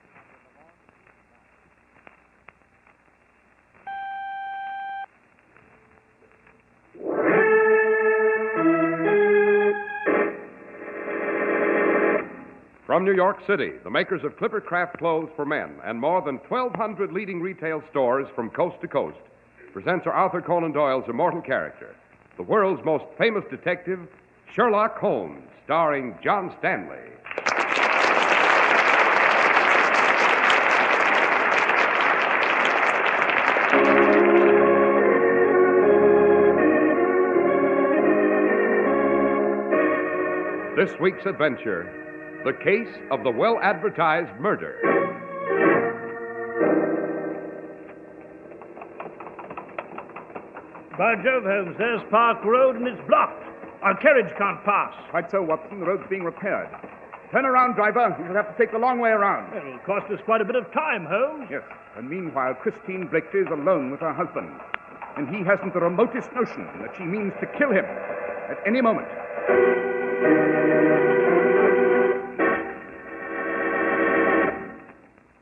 From New York City, the makers of Clippercraft clothes for men and more than 1,200 leading retail stores from coast to coast present Sir Arthur Conan Doyle's immortal character, the world's most famous detective, Sherlock Holmes, starring John Stanley. This week's adventure, the case of the well-advertised murder. By Jove, Holmes, there's Park Road and it's blocked. Our carriage can't pass. Quite so, Watson. The road's being repaired. Turn around, driver. You'll have to take the long way around. It'll cost us quite a bit of time, Holmes. Yes, and meanwhile, Christine Blakely is alone with her husband. And he hasn't the remotest notion that she means to kill him at any moment.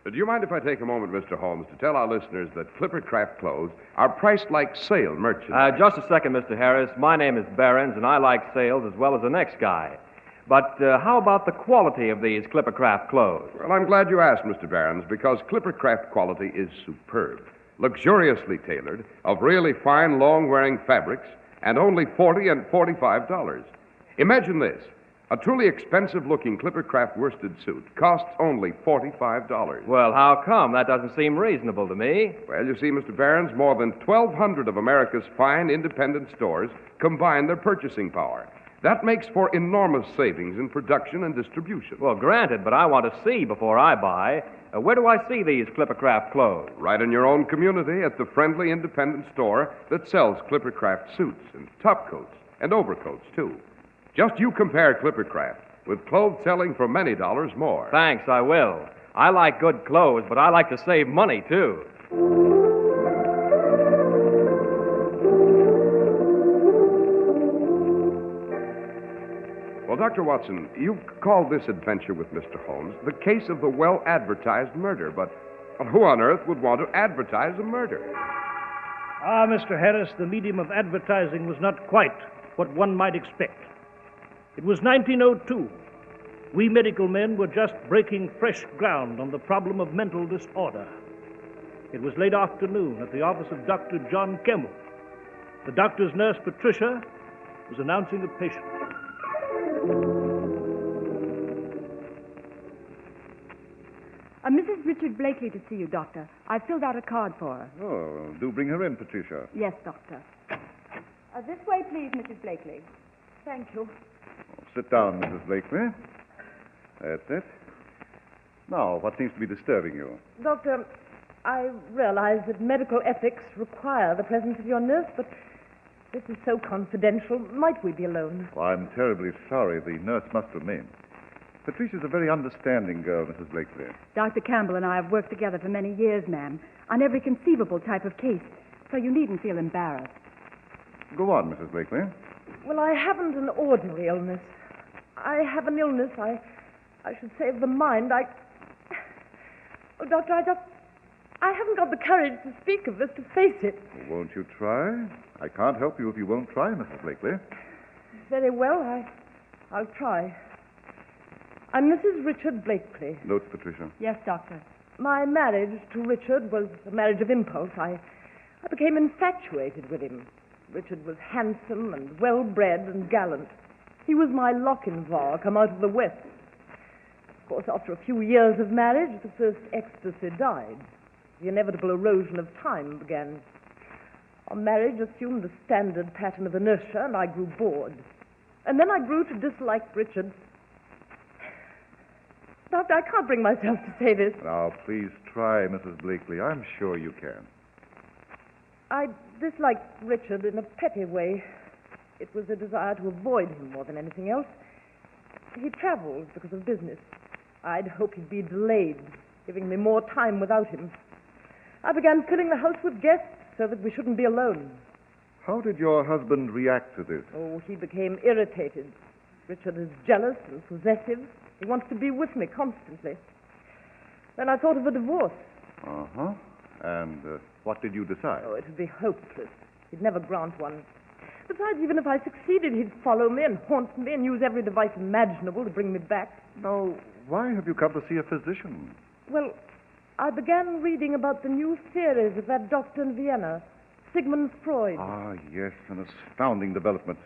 Do you mind if I take a moment, Mr. Holmes, to tell our listeners that Clippercraft clothes are priced like sale merchandise? Just a second, Mr. Harris. My name is Behrens, and I like sales as well as the next guy. But how about the quality of these Clippercraft clothes? Well, I'm glad you asked, Mr. Behrens, because Clippercraft quality is superb. Luxuriously tailored, of really fine, long-wearing fabrics, and only $40 and $45. Imagine this. A truly expensive-looking Clippercraft worsted suit costs only $45. Well, how come? That doesn't seem reasonable to me. Well, you see, Mr. Behrens, more than 1,200 of America's fine independent stores combine their purchasing power. That makes for enormous savings in production and distribution. Well, granted, but I want to see before I buy. Where do I see these Clippercraft clothes? Right in your own community at the friendly independent store that sells Clippercraft suits and topcoats and overcoats, too. Just you compare Clippercraft with clothes selling for many dollars more. Thanks, I will. I like good clothes, but I like to save money, too. Well, Dr. Watson, you've called this adventure with Mr. Holmes the case of the well-advertised murder, but who on earth would want to advertise a murder? Ah, Mr. Harris, the medium of advertising was not quite what one might expect. It was 1902. We medical men were just breaking fresh ground on the problem of mental disorder. It was late afternoon at the office of Dr. John Kemmel. The doctor's nurse, Patricia, was announcing a patient. Mrs. Richard Blakely to see you, Doctor. I filled out a card for her. Oh, do bring her in, Patricia. Yes, Doctor. This way, please, Mrs. Blakely. Thank you. Sit down, Mrs. Blakely. That's it. Now, what seems to be disturbing you? Doctor, I realize that medical ethics require the presence of your nurse, but this is so confidential. Might we be alone? Well, I'm terribly sorry. The nurse must remain. Patricia's a very understanding girl, Mrs. Blakely. Dr. Campbell and I have worked together for many years, ma'am, on every conceivable type of case, so you needn't feel embarrassed. Go on, Mrs. Blakely. Well, I haven't an ordinary illness. I have an illness, I should say, of the mind. Oh, Doctor, I haven't got the courage to speak of this, to face it. Won't you try? I can't help you if you won't try, Mrs. Blakely. Very well, I'll try. I'm Mrs. Richard Blakely. Notes, Patricia. Yes, Doctor. My marriage to Richard was a marriage of impulse. I became infatuated with him. Richard was handsome and well-bred and gallant. He was my Lochinvar come out of the West. Of course, after a few years of marriage, the first ecstasy died. The inevitable erosion of time began. Our marriage assumed the standard pattern of inertia, and I grew bored. And then I grew to dislike Richard. Doctor, I can't bring myself to say this. Now, please try, Mrs. Blakely. I'm sure you can. I disliked Richard in a petty way. It was a desire to avoid him more than anything else. He traveled because of business. I'd hoped he'd be delayed, giving me more time without him. I began filling the house with guests so that we shouldn't be alone. How did your husband react to this? Oh, he became irritated. Richard is jealous and possessive. He wants to be with me constantly. Then I thought of a divorce. Uh-huh. And what did you decide? Oh, it would be hopeless. He'd never grant one. Besides, even if I succeeded, he'd follow me and haunt me and use every device imaginable to bring me back. Now, why have you come to see a physician? Well, I began reading about the new theories of that doctor in Vienna, Sigmund Freud. Ah, yes, an astounding development.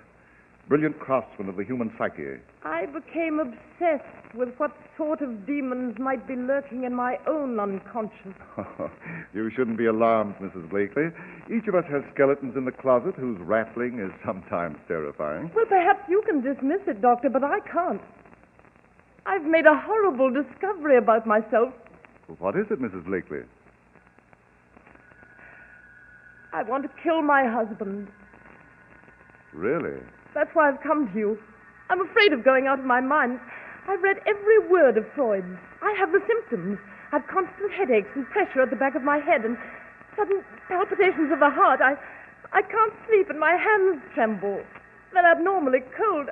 brilliant craftsman of the human psyche. I became obsessed with what sort of demons might be lurking in my own unconscious. You shouldn't be alarmed, Mrs. Blakely. Each of us has skeletons in the closet whose rattling is sometimes terrifying. Well, perhaps you can dismiss it, Doctor, but I can't. I've made a horrible discovery about myself. What is it, Mrs. Blakely? I want to kill my husband. Really? That's why I've come to you. I'm afraid of going out of my mind. I've read every word of Freud's. I have the symptoms. I've constant headaches and pressure at the back of my head and sudden palpitations of the heart. I can't sleep and my hands tremble. They're abnormally cold,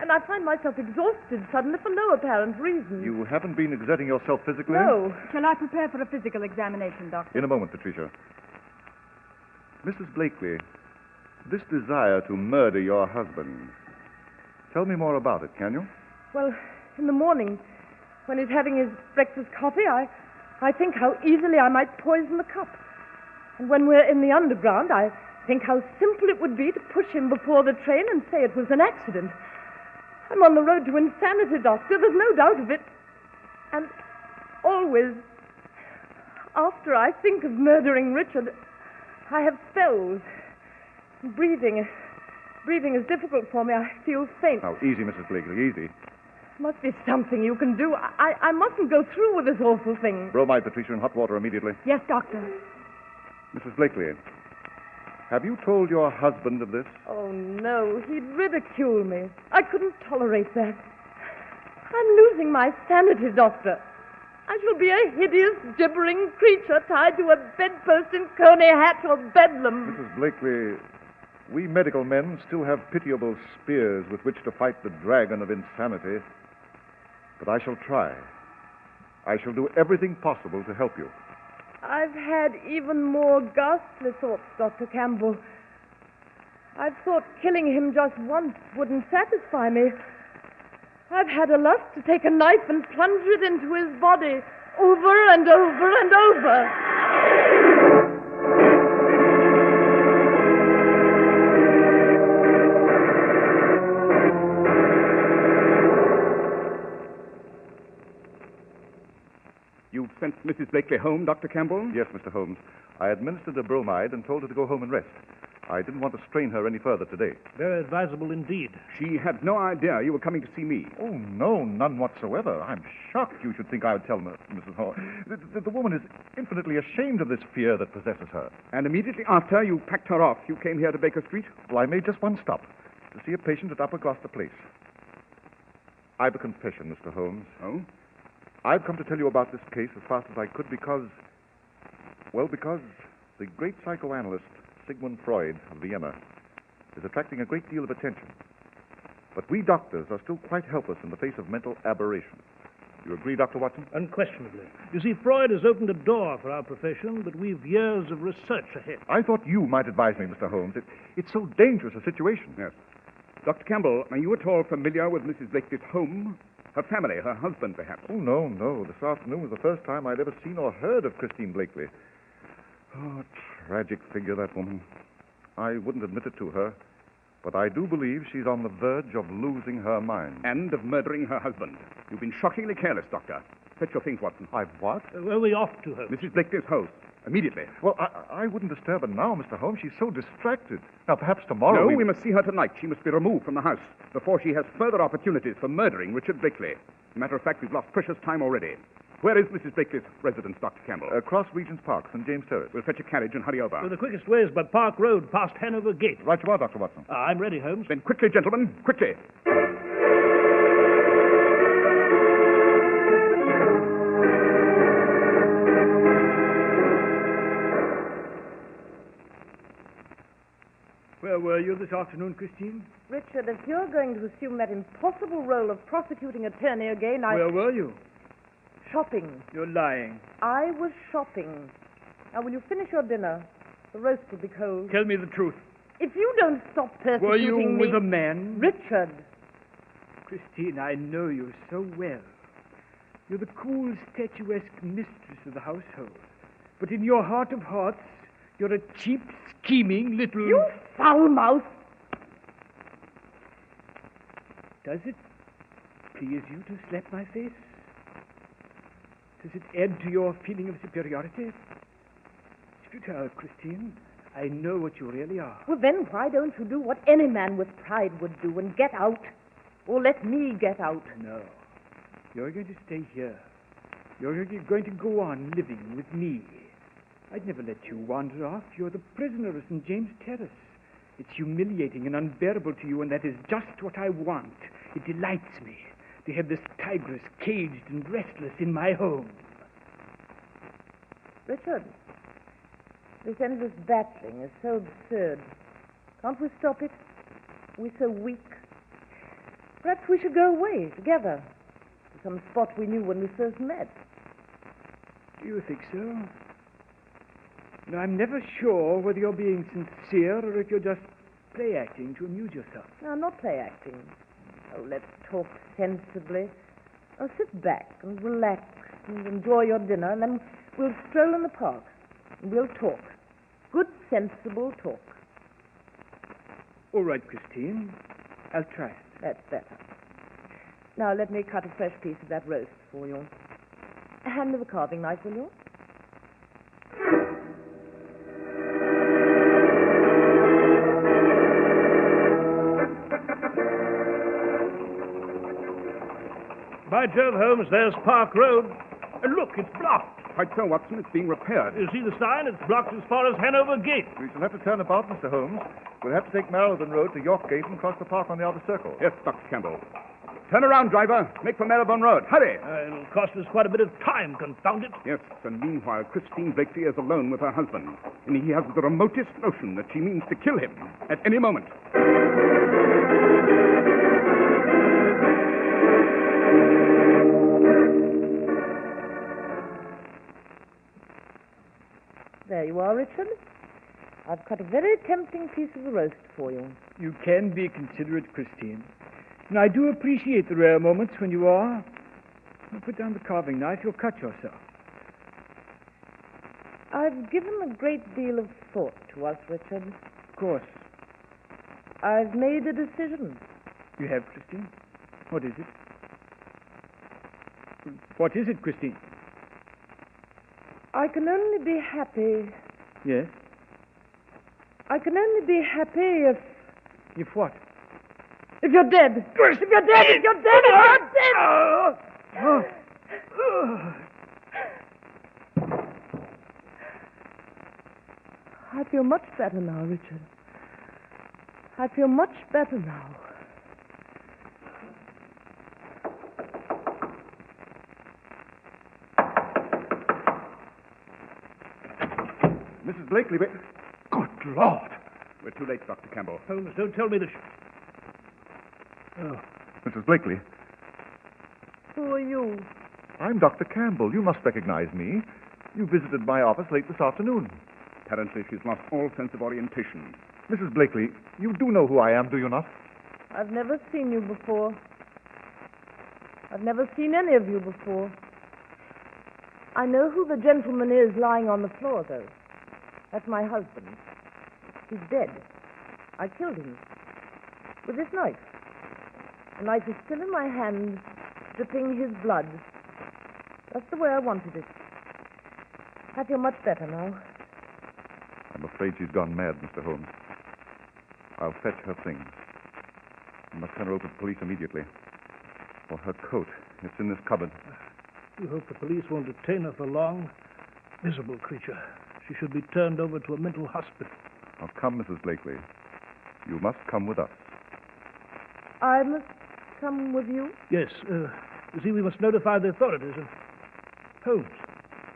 and I find myself exhausted suddenly for no apparent reason. You haven't been exerting yourself physically? No. Shall I prepare for a physical examination, Doctor? In a moment, Patricia. Mrs. Blakely, this desire to murder your husband, tell me more about it, can you? Well, in the morning, when he's having his breakfast coffee, I think how easily I might poison the cup. And when we're in the underground, I think how simple it would be to push him before the train and say it was an accident. I'm on the road to insanity, Doctor. There's no doubt of it. And always, after I think of murdering Richard, I have spells. Breathing is difficult for me. I feel faint. Now, easy, Mrs. Blakely, easy. Must be something you can do. I mustn't go through with this awful thing. Bromide, Patricia, in hot water immediately. Yes, Doctor. Mrs. Blakely, have you told your husband of this? Oh, no. He'd ridicule me. I couldn't tolerate that. I'm losing my sanity, Doctor. I shall be a hideous, gibbering creature tied to a bedpost in Coney Hatch or Bedlam. Mrs. Blakely, we medical men still have pitiable spears with which to fight the dragon of insanity. But I shall try. I shall do everything possible to help you. I've had even more ghastly thoughts, Dr. Campbell. I've thought killing him just once wouldn't satisfy me. I've had a lust to take a knife and plunge it into his body over and over and over. You've sent Mrs. Blakely home, Dr. Campbell? Yes, Mr. Holmes. I administered a bromide and told her to go home and rest. I didn't want to strain her any further today. Very advisable indeed. She had no idea you were coming to see me. Oh, no, none whatsoever. I'm shocked you should think I would tell Mrs. Holmes. The woman is infinitely ashamed of this fear that possesses her. And immediately after you packed her off, you came here to Baker Street? Well, I made just one stop, to see a patient at Upper Gloucester Place. I've a confession, Mr. Holmes. Oh? I've come to tell you about this case as fast as I could because the great psychoanalyst Sigmund Freud of Vienna is attracting a great deal of attention. But we doctors are still quite helpless in the face of mental aberration. You agree, Dr. Watson? Unquestionably. You see, Freud has opened a door for our profession, but we've years of research ahead. I thought you might advise me, Mr. Holmes. It's so dangerous a situation. Yes. Dr. Campbell, are you at all familiar with Mrs. Blakely's home? Her family, her husband, perhaps? Oh, no. This afternoon was the first time I'd ever seen or heard of Christine Blakely. Oh, tragic figure, that woman. I wouldn't admit it to her, but I do believe she's on the verge of losing her mind. And of murdering her husband. You've been shockingly careless, Doctor. Fetch your things, Watson. I've what? Where are we off to, Holmes? Mrs. Blakely's house. Immediately. Well, I wouldn't disturb her now, Mr. Holmes. She's so distracted. Now, perhaps tomorrow... No, we must see her tonight. She must be removed from the house before she has further opportunities for murdering Richard Blakely. As a matter of fact, we've lost precious time already. Where is Mrs. Blakely's residence, Dr. Campbell? Across Regent's Park, St. James Terrace. We'll fetch a carriage and hurry over. So the quickest way is by Park Road, past Hanover Gate. Right you are, Dr. Watson. I'm ready, Holmes. Then quickly, gentlemen, quickly. Where were you this afternoon, Christine? Richard, if you're going to assume that impossible role of prosecuting attorney again, Where were you? Shopping. You're lying. I was shopping. Now, will you finish your dinner? The roast will be cold. Tell me the truth. If you don't stop persecuting Were you me... with a man? Richard. Christine, I know you so well. You're the cool, statuesque mistress of the household. But in your heart of hearts, you're a cheap, scheming little... You foul mouth! Does it please you to slap my face? Does it add to your feeling of superiority? It's futile, Christine. I know what you really are. Well, then why don't you do what any man with pride would do and get out? Or let me get out? No. You're going to stay here. You're going to go on living with me. I'd never let you wander off. You're the prisoner of St. James Terrace. It's humiliating and unbearable to you, and that is just what I want. It delights me to have this tigress caged and restless in my home. Richard, this endless battling is so absurd. Can't we stop it? We're so weak. Perhaps we should go away together to some spot we knew when we first met. Do you think so? No, I'm never sure whether you're being sincere or if you're just play-acting to amuse yourself. No, I'm not play-acting. Oh, let's talk sensibly. Oh, sit back and relax and enjoy your dinner, and then we'll stroll in the park and we'll talk. Good, sensible talk. All right, Christine. I'll try it. That's better. Now, let me cut a fresh piece of that roast for you. Hand me the carving knife, will you? By Jove, Holmes, there's Park Road. And look, it's blocked. Quite so, Watson. It's being repaired. You see the sign? It's blocked as far as Hanover Gate. We shall have to turn about, Mr. Holmes. We'll have to take Marylebone Road to York Gate and cross the park on the outer circle. Yes, Dr. Campbell. Turn around, driver. Make for Marylebone Road. Hurry. It'll cost us quite a bit of time, confound it. Yes, and meanwhile, Christine Blakely is alone with her husband, and he has the remotest notion that she means to kill him at any moment. There you are, Richard. I've cut a very tempting piece of the roast for you. You can be considerate, Christine. And I do appreciate the rare moments when you are. Now put down the carving knife. You'll cut yourself. I've given a great deal of thought to us, Richard. Of course. I've made a decision. You have, Christine? What is it? What is it, Christine? I can only be happy. Yes? I can only be happy if... If what? If you're dead. If you're dead, if you're dead, if you're dead! I feel much better now, Richard. I feel much better now. Mrs. Blakely, good Lord! We're too late, Dr. Campbell. Holmes, don't tell me this. Oh. Mrs. Blakely. Who are you? I'm Dr. Campbell. You must recognize me. You visited my office late this afternoon. Apparently she's lost all sense of orientation. Mrs. Blakely, you do know who I am, do you not? I've never seen you before. I've never seen any of you before. I know who the gentleman is lying on the floor, though. That's my husband. He's dead. I killed him. With this knife. The knife is still in my hand, dripping his blood. That's the way I wanted it. I feel much better now. I'm afraid she's gone mad, Mr. Holmes. I'll fetch her things. I must send her over to the police immediately. For her coat. It's in this cupboard. You hope the police won't detain her for long. Miserable creature. She should be turned over to a mental hospital. Now come, Mrs. Blakely. You must come with us. I must come with you? Yes. You see, we must notify the authorities. Holmes,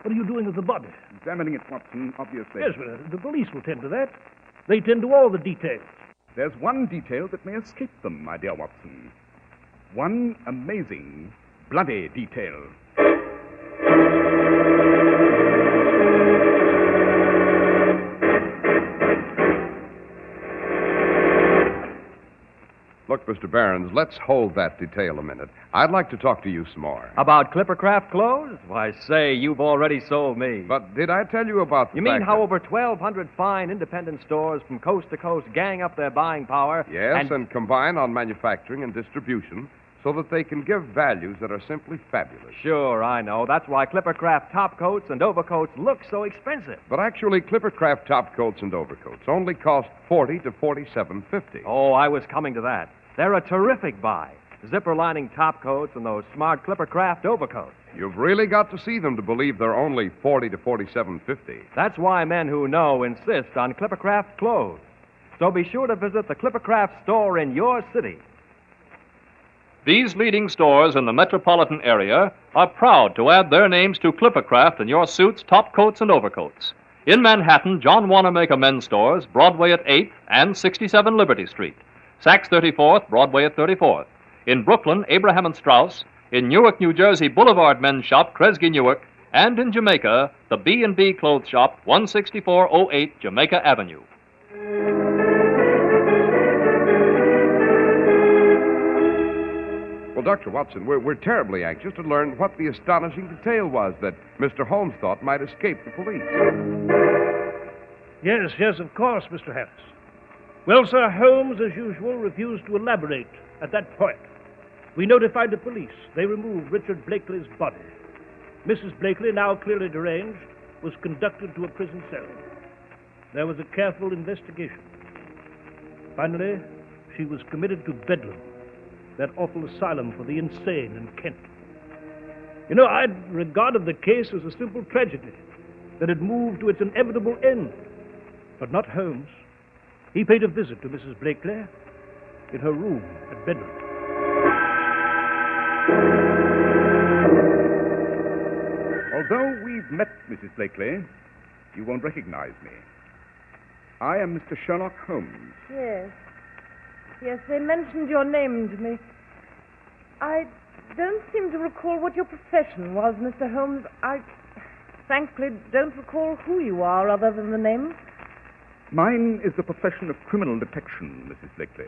what are you doing with the body? Examining it, Watson, obviously. Yes, but the police will tend to that. They tend to all the details. There's one detail that may escape them, my dear Watson. One amazing, bloody detail. Look Look, Mr. Barons, let's hold that detail a minute. I'd like to talk to you some more. About Clippercraft clothes? Why, say, you've already sold me. But did I tell you about the You mean fact how that- over 1,200 fine independent stores from coast to coast gang up their buying power? Yes, and combine on manufacturing and distribution so that they can give values that are simply fabulous. Sure, I know. That's why Clippercraft top coats and overcoats look so expensive. But actually, Clippercraft top coats and overcoats only cost $40 to $47.50. Oh, I was coming to that. They're a terrific buy. Zipper lining top coats and those smart Clippercraft overcoats. You've really got to see them to believe they're only $40 to $47.50. That's why men who know insist on Clippercraft clothes. So be sure to visit the Clippercraft store in your city. These leading stores in the metropolitan area are proud to add their names to Clippercraft in your suits, top coats, and overcoats. In Manhattan, John Wanamaker Men's Stores, Broadway at 8th and 67 Liberty Street. Saks 34th, Broadway at 34th. In Brooklyn, Abraham and Strauss. In Newark, New Jersey, Boulevard Men's Shop, Kresge Newark. And in Jamaica, the B&B Clothes Shop, 16408 Jamaica Avenue. Well, Dr. Watson, we're terribly anxious to learn what the astonishing detail was that Mr. Holmes thought might escape the police. Yes, of course, Mr. Harris. Well, sir, Holmes, as usual, refused to elaborate at that point. We notified the police. They removed Richard Blakely's body. Mrs. Blakely, now clearly deranged, was conducted to a prison cell. There was a careful investigation. Finally, she was committed to Bedlam, that awful asylum for the insane in Kent. You know, I'd regarded the case as a simple tragedy that had moved to its inevitable end. But not Holmes. He paid a visit to Mrs. Blakely in her room at Bedlam. Although we've met, Mrs. Blakely, you won't recognize me. I am Mr. Sherlock Holmes. Yes, they mentioned your name to me. I don't seem to recall what your profession was, Mr. Holmes. I frankly don't recall who you are other than the name. Mine is the profession of criminal detection, Mrs. Blakely.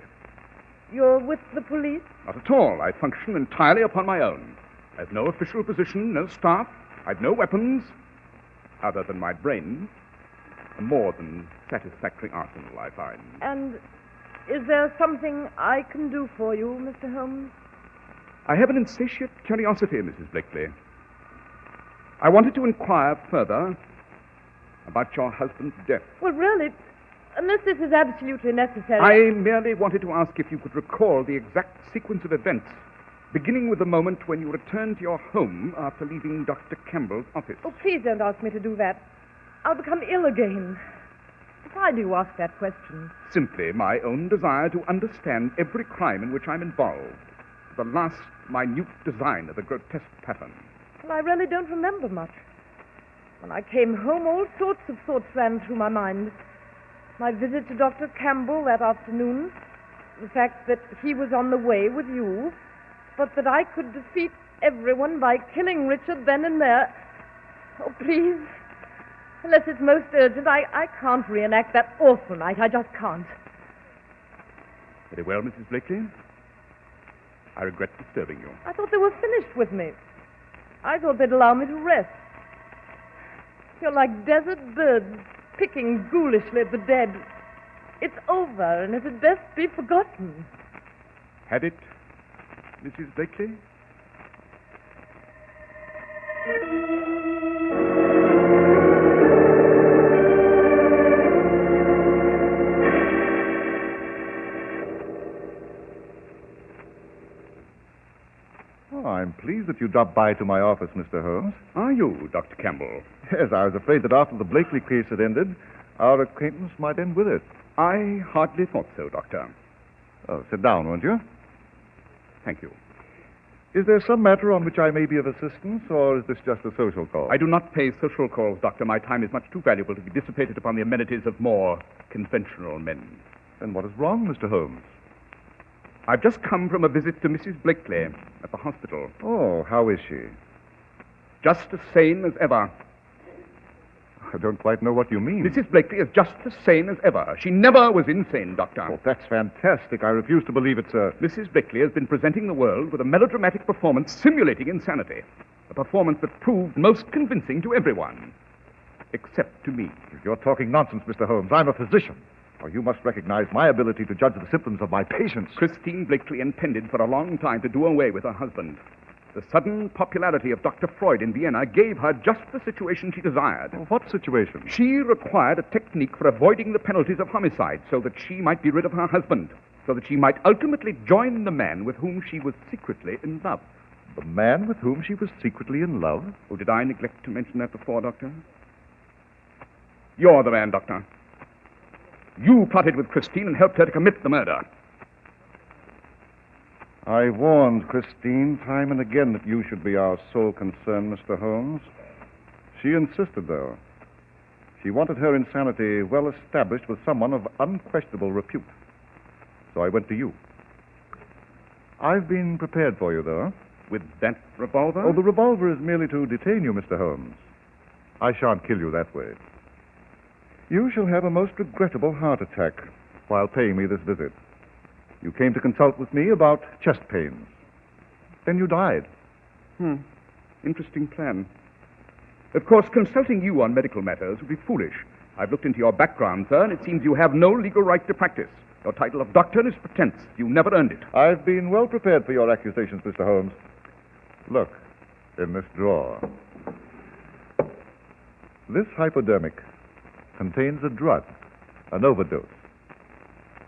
You're with the police? Not at all. I function entirely upon my own. I've no official position, no staff. I've no weapons, other than my brain. A more than satisfactory arsenal, I find. And is there something I can do for you, Mr. Holmes? I have an insatiate curiosity, Mrs. Blakely. I wanted to inquire further about your husband's death. Well, really, unless this is absolutely necessary. I merely wanted to ask if you could recall the exact sequence of events, beginning with the moment when you returned to your home after leaving Dr. Campbell's office. Oh, please don't ask me to do that. I'll become ill again. Why do you ask that question? Simply my own desire to understand every crime in which I'm involved. The last minute design of the grotesque pattern. Well, I really don't remember much. When I came home, all sorts of thoughts ran through my mind. My visit to Dr. Campbell that afternoon, the fact that he was on the way with you, but that I could defeat everyone by killing Richard then and there. Oh, please, unless it's most urgent, I can't reenact that awful night. I just can't. Very well, Mrs. Blakely. I regret disturbing you. I thought they were finished with me. I thought they'd allow me to rest. You're like desert birds picking ghoulishly at the dead. It's over, and it had best be forgotten. Had it, Mrs. Blakely? Oh, I'm pleased that you dropped by to my office, Mr. Holmes. Are you, Dr. Campbell? Yes, I was afraid that after the Blakely case had ended, our acquaintance might end with it. I hardly thought so, Doctor. Oh, sit down, won't you? Thank you. Is there some matter on which I may be of assistance, or is this just a social call? I do not pay social calls, Doctor. My time is much too valuable to be dissipated upon the amenities of more conventional men. Then what is wrong, Mr. Holmes? I've just come from a visit to Mrs. Blakely at the hospital. Oh, how is she? Just as sane as ever. I don't quite know what you mean. Mrs. Blakely is just the same as ever. She never was insane, Doctor. Oh, that's fantastic. I refuse to believe it, sir. Mrs. Blakely has been presenting the world with a melodramatic performance simulating insanity. A performance that proved most convincing to everyone. Except to me. You're talking nonsense, Mr. Holmes. I'm a physician. Now, you must recognize my ability to judge the symptoms of my patients. Christine Blakely intended for a long time to do away with her husband. The sudden popularity of Dr. Freud in Vienna gave her just the situation she desired. Well, what situation? She required a technique for avoiding the penalties of homicide so that she might be rid of her husband, so that she might ultimately join the man with whom she was secretly in love. The man with whom she was secretly in love? Oh, did I neglect to mention that before, Doctor? You're the man, Doctor. You plotted with Christine and helped her to commit the murder. I warned Christine time and again that you should be our sole concern, Mr. Holmes. She insisted, though. She wanted her insanity well established with someone of unquestionable repute. So I went to you. I've been prepared for you, though. With that revolver? Oh, the revolver is merely to detain you, Mr. Holmes. I shan't kill you that way. You shall have a most regrettable heart attack while paying me this visit. You came to consult with me about chest pains. Then you died. Interesting plan. Of course, consulting you on medical matters would be foolish. I've looked into your background, sir, and it seems you have no legal right to practice. Your title of doctor is pretense. You never earned it. I've been well prepared for your accusations, Mr. Holmes. Look, in this drawer. This hypodermic contains a drug, an overdose.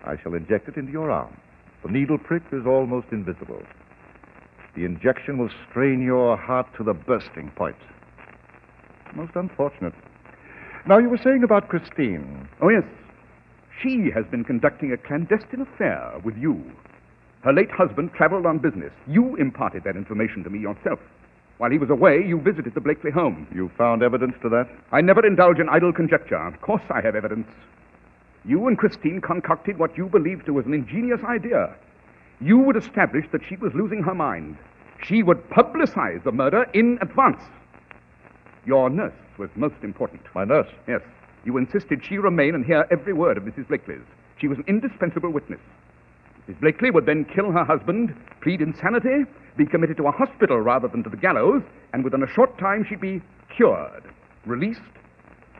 I shall inject it into your arm. The needle prick is almost invisible. The injection will strain your heart to the bursting point. Most unfortunate. Now, you were saying about Christine. Oh, yes. She has been conducting a clandestine affair with you. Her late husband traveled on business. You imparted that information to me yourself. While he was away, you visited the Blakely home. You found evidence to that? I never indulge in idle conjecture. Of course I have evidence. You and Christine concocted what you believed was an ingenious idea. You would establish that she was losing her mind. She would publicize the murder in advance. Your nurse was most important. My nurse? Yes. You insisted she remain and hear every word of Mrs. Blakely's. She was an indispensable witness. Mrs. Blakely would then kill her husband, plead insanity, be committed to a hospital rather than to the gallows, and within a short time she'd be cured, released,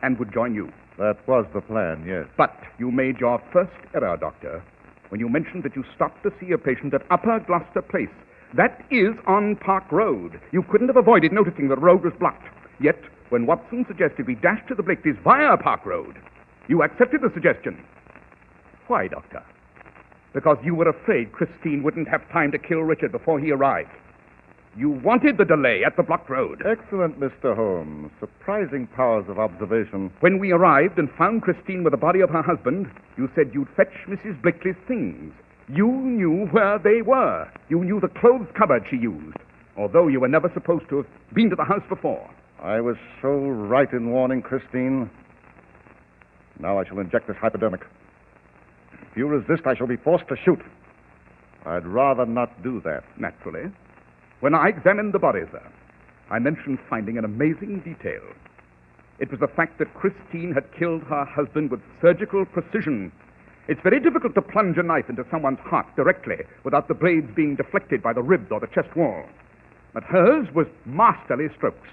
and would join you. That was the plan, yes. But you made your first error, Doctor, when you mentioned that you stopped to see a patient at Upper Gloucester Place. That is on Park Road. You couldn't have avoided noticing the road was blocked. Yet, when Watson suggested we dash to the Blakely's via Park Road, you accepted the suggestion. Why, Doctor? Because you were afraid Christine wouldn't have time to kill Richard before he arrived. You wanted the delay at the blocked road. Excellent, Mr. Holmes. Surprising powers of observation. When we arrived and found Christine with the body of her husband, you said you'd fetch Mrs. Blakely's things. You knew where they were. You knew the clothes cupboard she used, although you were never supposed to have been to the house before. I was so right in warning Christine. Now I shall inject this hypodermic. If you resist, I shall be forced to shoot. I'd rather not do that. Naturally. When I examined the body, sir, I mentioned finding an amazing detail. It was the fact that Christine had killed her husband with surgical precision. It's very difficult to plunge a knife into someone's heart directly without the blades being deflected by the ribs or the chest wall. But hers was masterly strokes.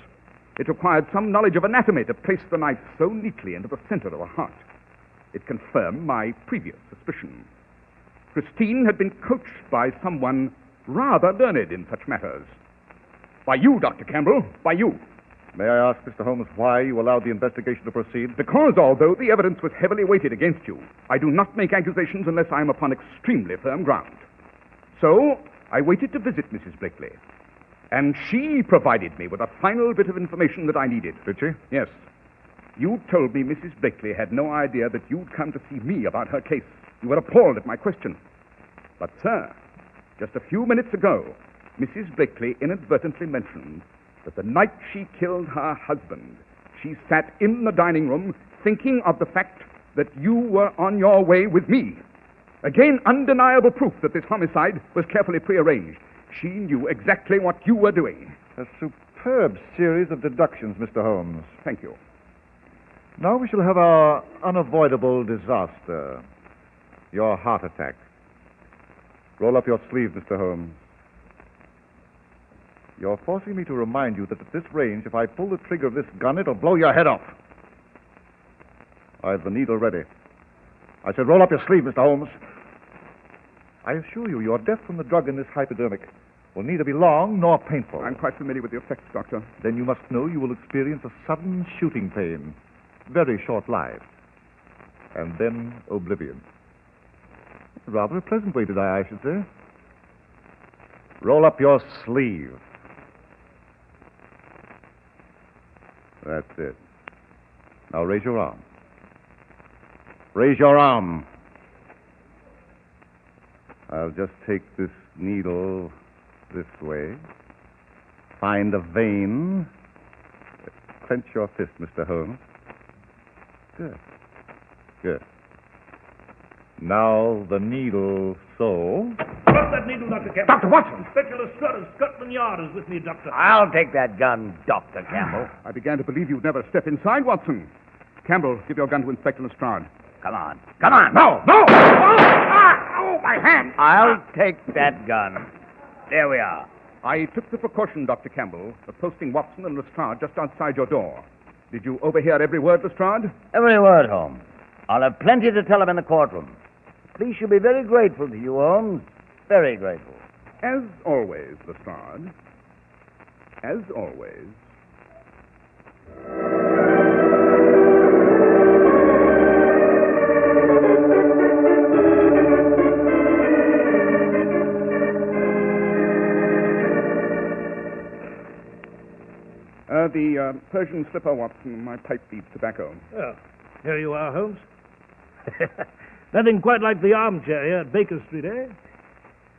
It required some knowledge of anatomy to place the knife so neatly into the center of the heart. It confirmed my previous suspicion. Christine had been coached by someone rather learned in such matters. By you, Dr. Campbell, by you. May I ask, Mr. Holmes, why you allowed the investigation to proceed? Because although the evidence was heavily weighted against you, I do not make accusations unless I am upon extremely firm ground. So, I waited to visit Mrs. Blakely. And she provided me with a final bit of information that I needed. Did she? Yes. You told me Mrs. Blakely had no idea that you'd come to see me about her case. You were appalled at my question. But, sir, just a few minutes ago, Mrs. Blakely inadvertently mentioned that the night she killed her husband, she sat in the dining room thinking of the fact that you were on your way with me. Again, undeniable proof that this homicide was carefully prearranged. She knew exactly what you were doing. A superb series of deductions, Mr. Holmes. Thank you. Now we shall have our unavoidable disaster. Your heart attack. Roll up your sleeve, Mr. Holmes. You're forcing me to remind you that at this range, if I pull the trigger of this gun, it'll blow your head off. I've the needle ready. I said roll up your sleeve, Mr. Holmes. I assure you, your death from the drug in this hypodermic will neither be long nor painful. I'm quite familiar with the effects, Doctor. Then you must know you will experience a sudden shooting pain, very short-lived, and then oblivion. Rather a pleasant way to die, I should say. Roll up your sleeve. That's it. Now raise your arm. Raise your arm. I'll just take this needle this way. Find a vein. Clench your fist, Mr. Holmes. Good. Good. Now the needle so. Drop that needle, Dr. Campbell. Dr. Watson! Inspector Lestrade of Scotland Yard is with me, Doctor. I'll take that gun, Dr. Campbell. I began to believe you'd never step inside, Watson. Campbell, give your gun to Inspector Lestrade. Come on. Come on. No! No! Oh, my hand! I'll take that gun. There we are. I took the precaution, Dr. Campbell, of posting Watson and Lestrade just outside your door. Did you overhear every word, Lestrade? Every word, Holmes. I'll have plenty to tell him in the courtroom. Police should be very grateful to you, Holmes. Very grateful. As always, Lestrade. As always. The Persian slipper, Watson. My pipe needs tobacco. Oh, here you are, Holmes. Nothing quite like the armchair here at Baker Street, eh?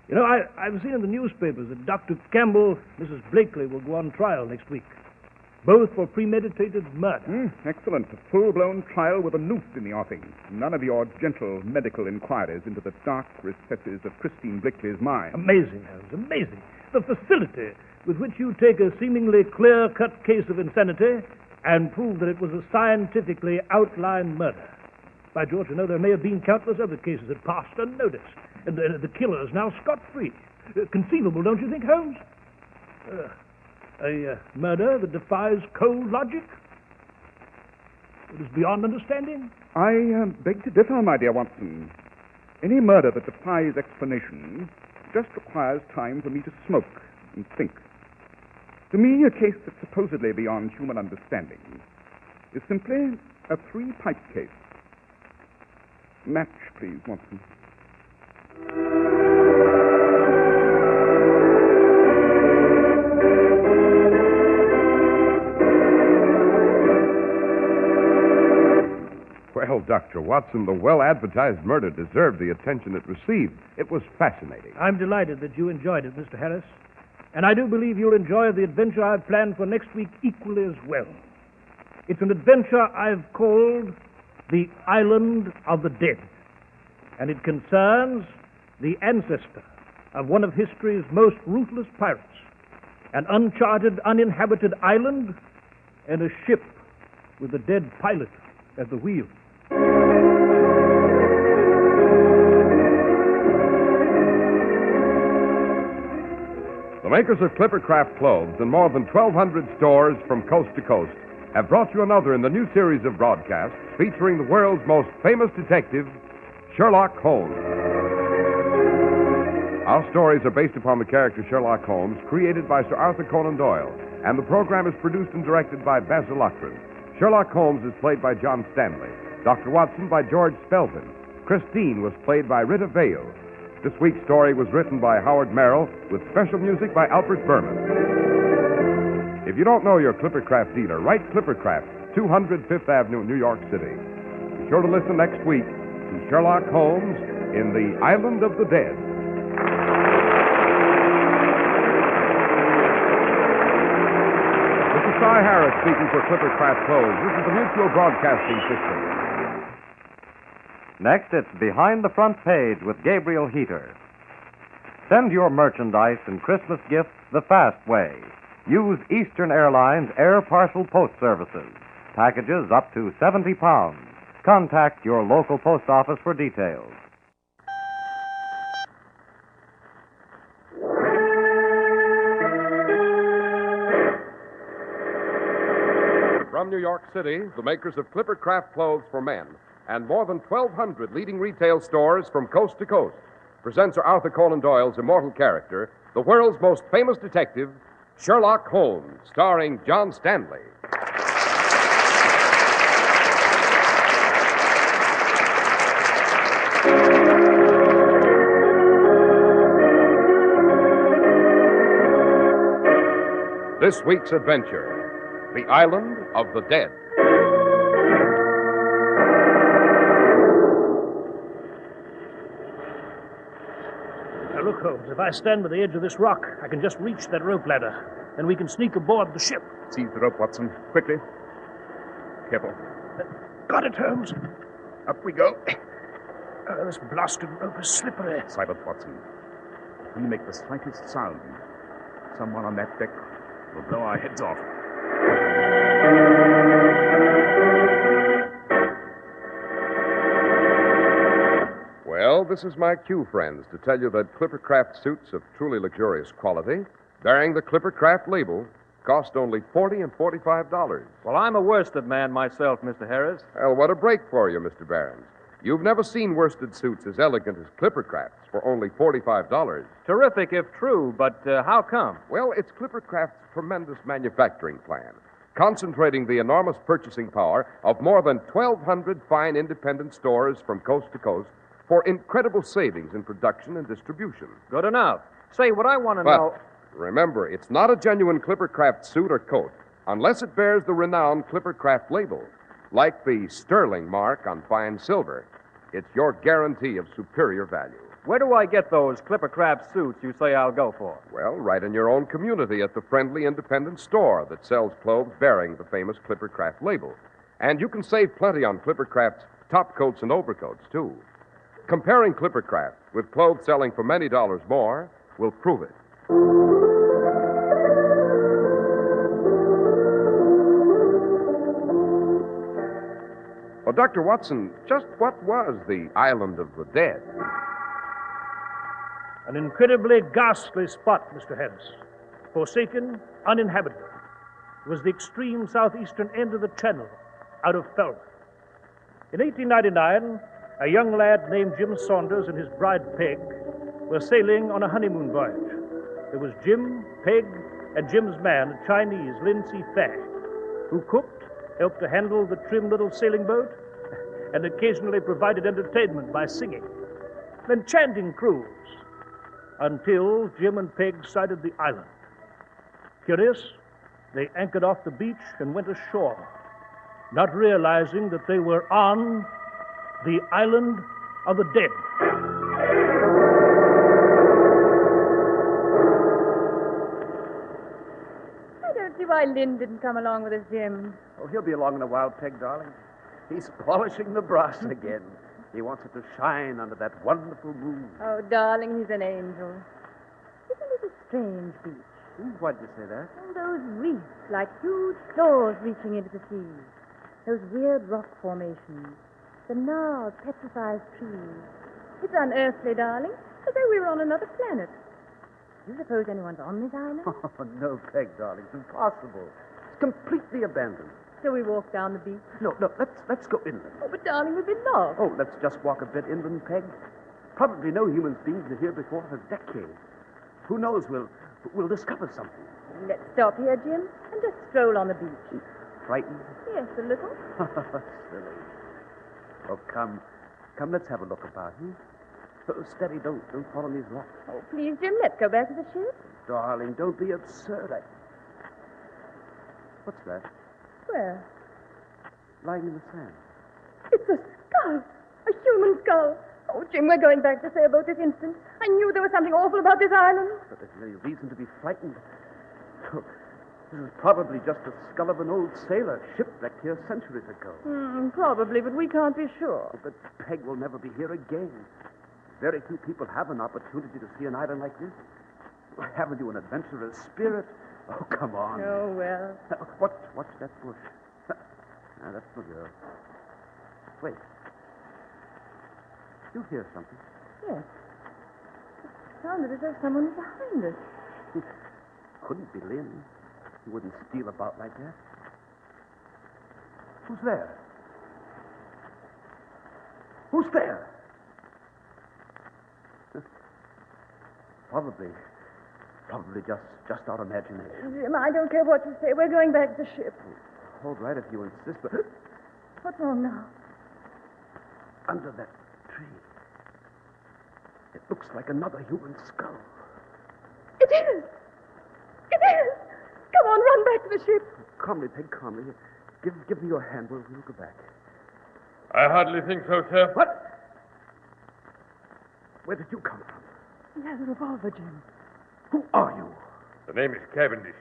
You know, I've seen in the newspapers that Dr. Campbell, Mrs. Blakely, will go on trial next week. Both for premeditated murder. Excellent. A full-blown trial with a noose in the offing. None of your gentle medical inquiries into the dark recesses of Christine Blakely's mind. Amazing, Holmes, amazing. The facility with which you take a seemingly clear-cut case of insanity and prove that it was a scientifically outlined murder. By George, you know, there may have been countless other cases that passed unnoticed, and the killer is now scot-free. Conceivable, don't you think, Holmes? A murder that defies cold logic? It is beyond understanding? I beg to differ, my dear Watson. Any murder that defies explanation just requires time for me to smoke and think. To me, a case that's supposedly beyond human understanding is simply a three-pipe case. Match, please, Watson. Well, Dr. Watson, the well-advertised murder deserved the attention it received. It was fascinating. I'm delighted that you enjoyed it, Mr. Harris. And I do believe you'll enjoy the adventure I've planned for next week equally as well. It's an adventure I've called The Island of the Dead. And it concerns the ancestor of one of history's most ruthless pirates, an uncharted, uninhabited island, and a ship with a dead pilot at the wheel. The makers of Clippercraft clothes and more than 1,200 stores from coast to coast have brought you another in the new series of broadcasts featuring the world's most famous detective, Sherlock Holmes. Our stories are based upon the character Sherlock Holmes, created by Sir Arthur Conan Doyle, and the program is produced and directed by Basil Loughrane. Sherlock Holmes is played by John Stanley, Dr. Watson by George Spelton. Christine was played by Rita Vale. This week's story was written by Howard Merrill with special music by Albert Berman. If you don't know your Clippercraft dealer, write Clippercraft, 200 Fifth Avenue, New York City. Be sure to listen next week to Sherlock Holmes in the Island of the Dead. This is Cy Harris speaking for Clippercraft Clothes. This is the Mutual Broadcasting System. Next, it's Behind the Front Page with Gabriel Heater. Send your merchandise and Christmas gifts the fast way. Use Eastern Airlines Air Parcel Post Services. packages up to 70 pounds. Contact your local post office for details. From New York City, the makers of Clippercraft clothes for men and more than 1,200 leading retail stores from coast to coast presents Sir Arthur Conan Doyle's immortal character, the world's most famous detective, Sherlock Holmes, starring John Stanley. This week's adventure, The Island of the Dead. Now, look, Holmes, if I stand by the edge of this rock, I can just reach that rope ladder. Then we can sneak aboard the ship. Seize the rope, Watson. Quickly. Careful. Got it, Holmes. Up we go. This blasted rope is slippery. Silence, Watson. If we make the slightest sound, someone on that deck will blow our heads off. Well, this is my cue, friends, to tell you that Clippercraft suits of truly luxurious quality, bearing the Clippercraft label, cost only $40 and $45. Well, I'm a worsted man myself, Mr. Harris. Well, what a break for you, Mr. Barons. You've never seen worsted suits as elegant as Clippercraft's for only $45. Terrific if true, but how come? Well, it's Clippercraft's tremendous manufacturing plan, concentrating the enormous purchasing power of more than 1,200 fine independent stores from coast to coast for incredible savings in production and distribution. Good enough. Say, what I want to know... Remember, it's not a genuine Clippercraft suit or coat unless it bears the renowned Clippercraft label, like the sterling mark on fine silver. It's your guarantee of superior value. Where do I get those Clippercraft suits you say I'll go for? Well, right in your own community at the friendly independent store that sells clothes bearing the famous Clippercraft label. And you can save plenty on Clippercraft's top coats and overcoats, too. Comparing Clippercraft with clothes selling for many dollars more will prove it. Well, Dr. Watson, just what was the Island of the Dead? An incredibly ghastly spot, Mr. Harris. Forsaken, uninhabited. It was the extreme southeastern end of the channel, out of Falmouth. In 1899, a young lad named Jim Saunders and his bride Peg were sailing on a honeymoon voyage. There was Jim, Peg, and Jim's man, a Chinese, Lin Si Fei, who cooked, helped to handle the trim little sailing boat, and occasionally provided entertainment by singing. An enchanting cruise, until Jim and Peg sighted the island. Curious, they anchored off the beach and went ashore, not realizing that they were on the Island of the Dead. I don't see why Lynn didn't come along with us, Jim. Oh, he'll be along in a while, Peg, darling. He's polishing the brass again. He wants it to shine under that wonderful moon. Oh, darling, he's an angel. Isn't it a strange beach? Why did you say that? Oh, those reefs, like huge claws reaching into the sea. Those weird rock formations. The gnarled, petrified trees. It's unearthly, darling, as though we were on another planet. Do you suppose anyone's on this island? Oh, no, Peg, darling. It's impossible. It's completely abandoned. So we walk down the beach? No, let's go inland. Oh, but darling, we've been lost. Oh, let's just walk a bit inland, Peg. Probably no human beings are here before for decades. Who knows, we'll discover something. Let's stop here, Jim, and just stroll on the beach. Frightened? Yes, a little. Silly. Oh, come, let's have a look about, Oh, steady, don't fall on these rocks. Oh, please, Jim, let's go back to the ship. Darling, don't be absurd. What's that? Where? Lying in the sand. It's a skull. A human skull. Oh, Jim, we're going back to sailboat this instant. I knew there was something awful about this island. But there's no reason to be frightened. This is probably just the skull of an old sailor shipwrecked here centuries ago. Probably, but we can't be sure. But Peg will never be here again. Very few people have an opportunity to see an island like this. Haven't you an adventurous spirit? Oh, come on. Oh, well. Watch that bush. Ah, that's the girl. Wait. You hear something? Yes. It sounded as though someone was behind us. Couldn't be Lynn. He wouldn't steal about like that. Who's there? Who's there? Probably just our imagination. Jim, I don't care what you say. We're going back to the ship. All right, if you insist, but What's wrong now? under that tree, it looks like another human skull. It is! It is! Come on, run back to the ship. Calmly, Peg, calmly. Give me your hand. We'll go back. I hardly think so, sir. What? Where did you come from? He has a revolver, Jim. Who are you? The name is Cavendish.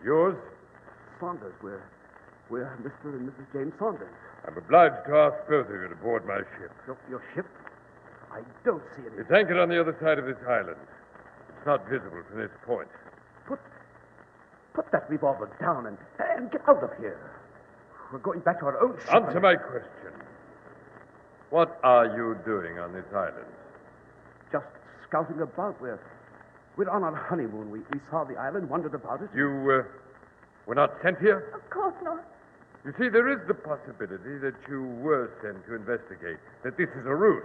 Yours? Saunders. We're Mr. and Mrs. James Saunders. I'm obliged to ask both of you to board my ship. Your ship? I don't see it. It's anchored on the other side of this island. It's not visible from this point. Put that revolver down and get out of here. We're going back to our own ship. Answer my question. What are you doing on this island? Just scouting about. We're on our honeymoon. We saw the island, wondered about it. You were not sent here? Of course not. You see, there is the possibility that you were sent to investigate, that this is a ruse.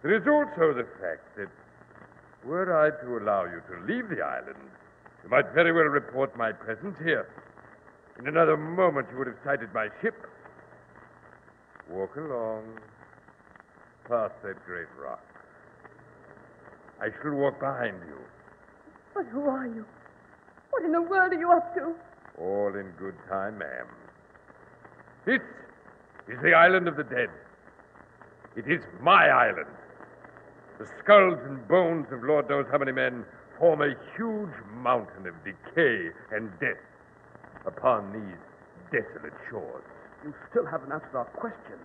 There is also the fact that were I to allow you to leave the island, you might very well report my presence here. In another moment, you would have sighted my ship. Walk along, past that great rock. I shall walk behind you. But who are you? What in the world are you up to? All in good time, ma'am. This is the island of the dead. It is my island. The skulls and bones of Lord knows how many men form a huge mountain of decay and death upon these desolate shores. You still haven't answered our question.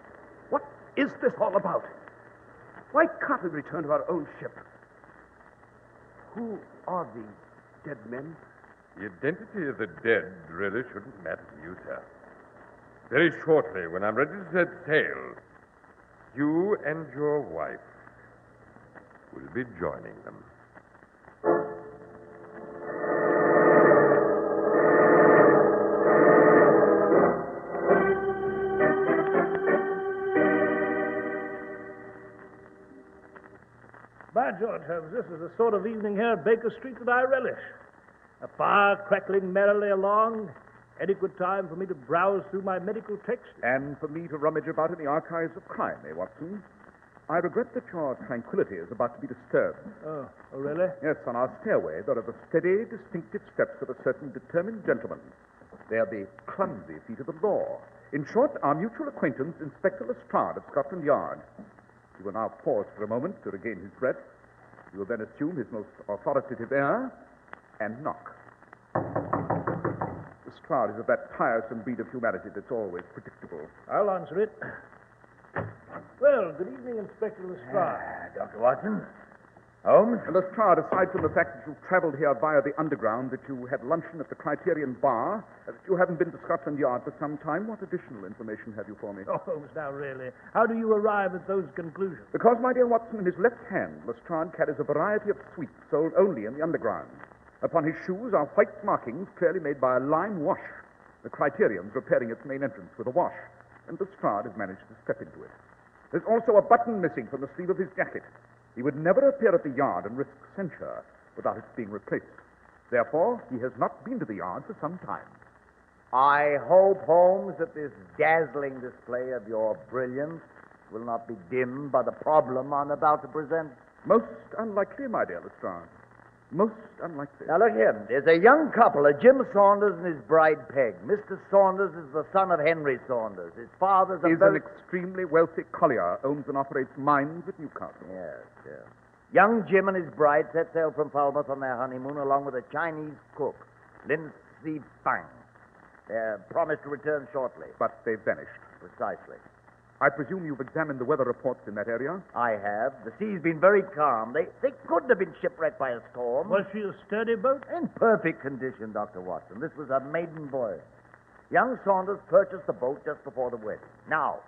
What is this all about? Why can't we return to our own ship? Who are these dead men? The identity of the dead really shouldn't matter to you, sir. Very shortly, when I'm ready to set sail, you and your wife will be joining them. By George, Holmes, this is the sort of evening here at Baker Street that I relish. A fire crackling merrily along, adequate time for me to browse through my medical texts. And for me to rummage about in the archives of crime, Watson? I regret that your tranquility is about to be disturbed. Oh, really? Yes, on our stairway there are the steady, distinctive steps of a certain determined gentleman. They are the clumsy feet of the law. In short, our mutual acquaintance, Inspector Lestrade of Scotland Yard. He will now pause for a moment to regain his breath. He will then assume his most authoritative air and knock. Lestrade is of that tiresome breed of humanity that's always predictable. I'll answer it. Well, good evening, Inspector Lestrade. Dr. Watson. Holmes? Lestrade, aside from the fact that you traveled here via the underground, that you had luncheon at the Criterion Bar, that you haven't been to Scotland Yard for some time, what additional information have you for me? Oh, Holmes, now really. How do you arrive at those conclusions? Because, my dear Watson, in his left hand, Lestrade carries a variety of sweets sold only in the underground. Upon his shoes are white markings clearly made by a lime wash. The Criterion's repairing its main entrance with a wash, and Lestrade has managed to step into it. There's also a button missing from the sleeve of his jacket. He would never appear at the yard and risk censure without its being replaced. Therefore, he has not been to the yard for some time. I hope, Holmes, that this dazzling display of your brilliance will not be dimmed by the problem I'm about to present. Most unlikely, my dear Lestrade. Most unlikely. Now, look here. There's a young couple, a Jim Saunders and his bride, Peg. Mr. Saunders is the son of Henry Saunders. His father's He's an extremely wealthy collier, owns and operates mines at Newcastle. Yes. Young Jim and his bride set sail from Falmouth on their honeymoon along with a Chinese cook, Lindsay Fang. They're promised to return shortly. But they've vanished. Precisely. I presume you've examined the weather reports in that area? I have. The sea's been very calm. They couldn't have been shipwrecked by a storm. Was she a sturdy boat? In perfect condition, Dr. Watson. This was a maiden voyage. Young Saunders purchased the boat just before the wedding. Now,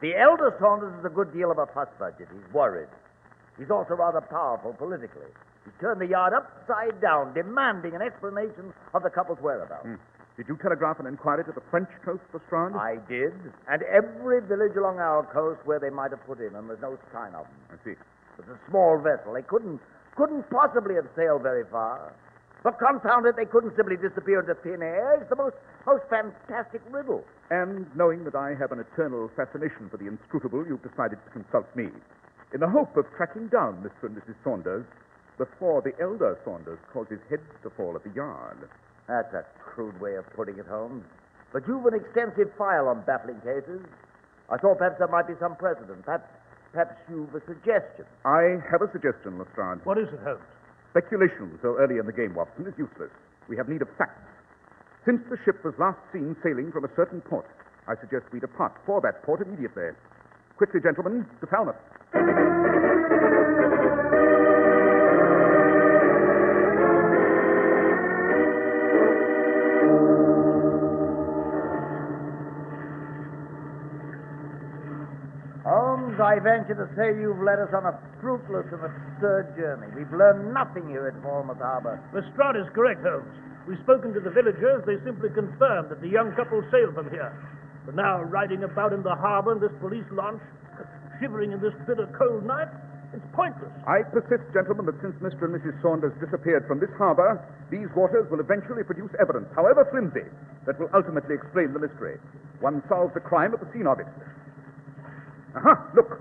the elder Saunders is a good deal of a fuss budget. He's worried. He's also rather powerful politically. He turned the yard upside down, demanding an explanation of the couple's whereabouts. Did you telegraph an inquiry to the French coast, Lestrade? I did, and every village along our coast where they might have put in, and there's no sign of them. I see. It's a small vessel. They couldn't possibly have sailed very far. But confound it, they couldn't simply disappear into thin air. It's the most fantastic riddle. And knowing that I have an eternal fascination for the inscrutable, you've decided to consult me, in the hope of tracking down Mr. and Mrs. Saunders before the elder Saunders causes heads to fall at the yard. That's a crude way of putting it, Holmes. But you've an extensive file on baffling cases. I thought perhaps there might be some precedent. Perhaps you've a suggestion. I have a suggestion, Lestrade. What is it, Holmes? Speculation so early in the game, Watson, is useless. We have need of facts. Since the ship was last seen sailing from a certain port, I suggest we depart for that port immediately. Quickly, gentlemen, to Falmouth. Holmes, I venture to say you've led us on a fruitless and absurd journey. We've learned nothing here at Falmouth Harbor. Lestrade is correct, Holmes. We've spoken to the villagers. They simply confirmed that the young couple sailed from here. But now, riding about in the harbor in this police launch, shivering in this bitter cold night, it's pointless. I persist, gentlemen, that since Mr. and Mrs. Saunders disappeared from this harbor, these waters will eventually produce evidence, however flimsy, that will ultimately explain the mystery. One solves the crime at the scene of it. Aha, look.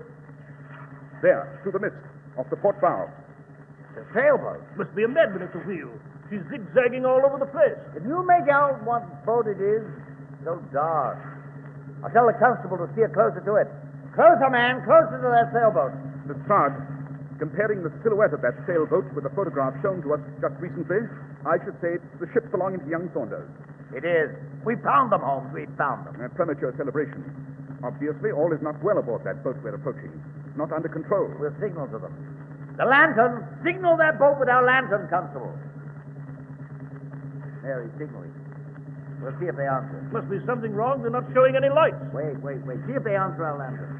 There, through the mist, off the port bow. The sailboat. Must be a madman at the wheel. She's zigzagging all over the place. Can you make out what boat it is? So dark. I'll tell the constable to steer closer to it. Closer, man, closer to that sailboat. Lestrade, comparing the silhouette of that sailboat with the photograph shown to us just recently, I should say it's the ship belonging to young Saunders. It is. We found them, Holmes. We found them. A premature celebration. Obviously, all is not well aboard that boat we're approaching. Not under control. We'll signal to them. The lantern! Signal that boat with our lantern, Constable. There, he's signaling. We'll see if they answer. Must be something wrong. They're not showing any lights. Wait. See if they answer our lantern.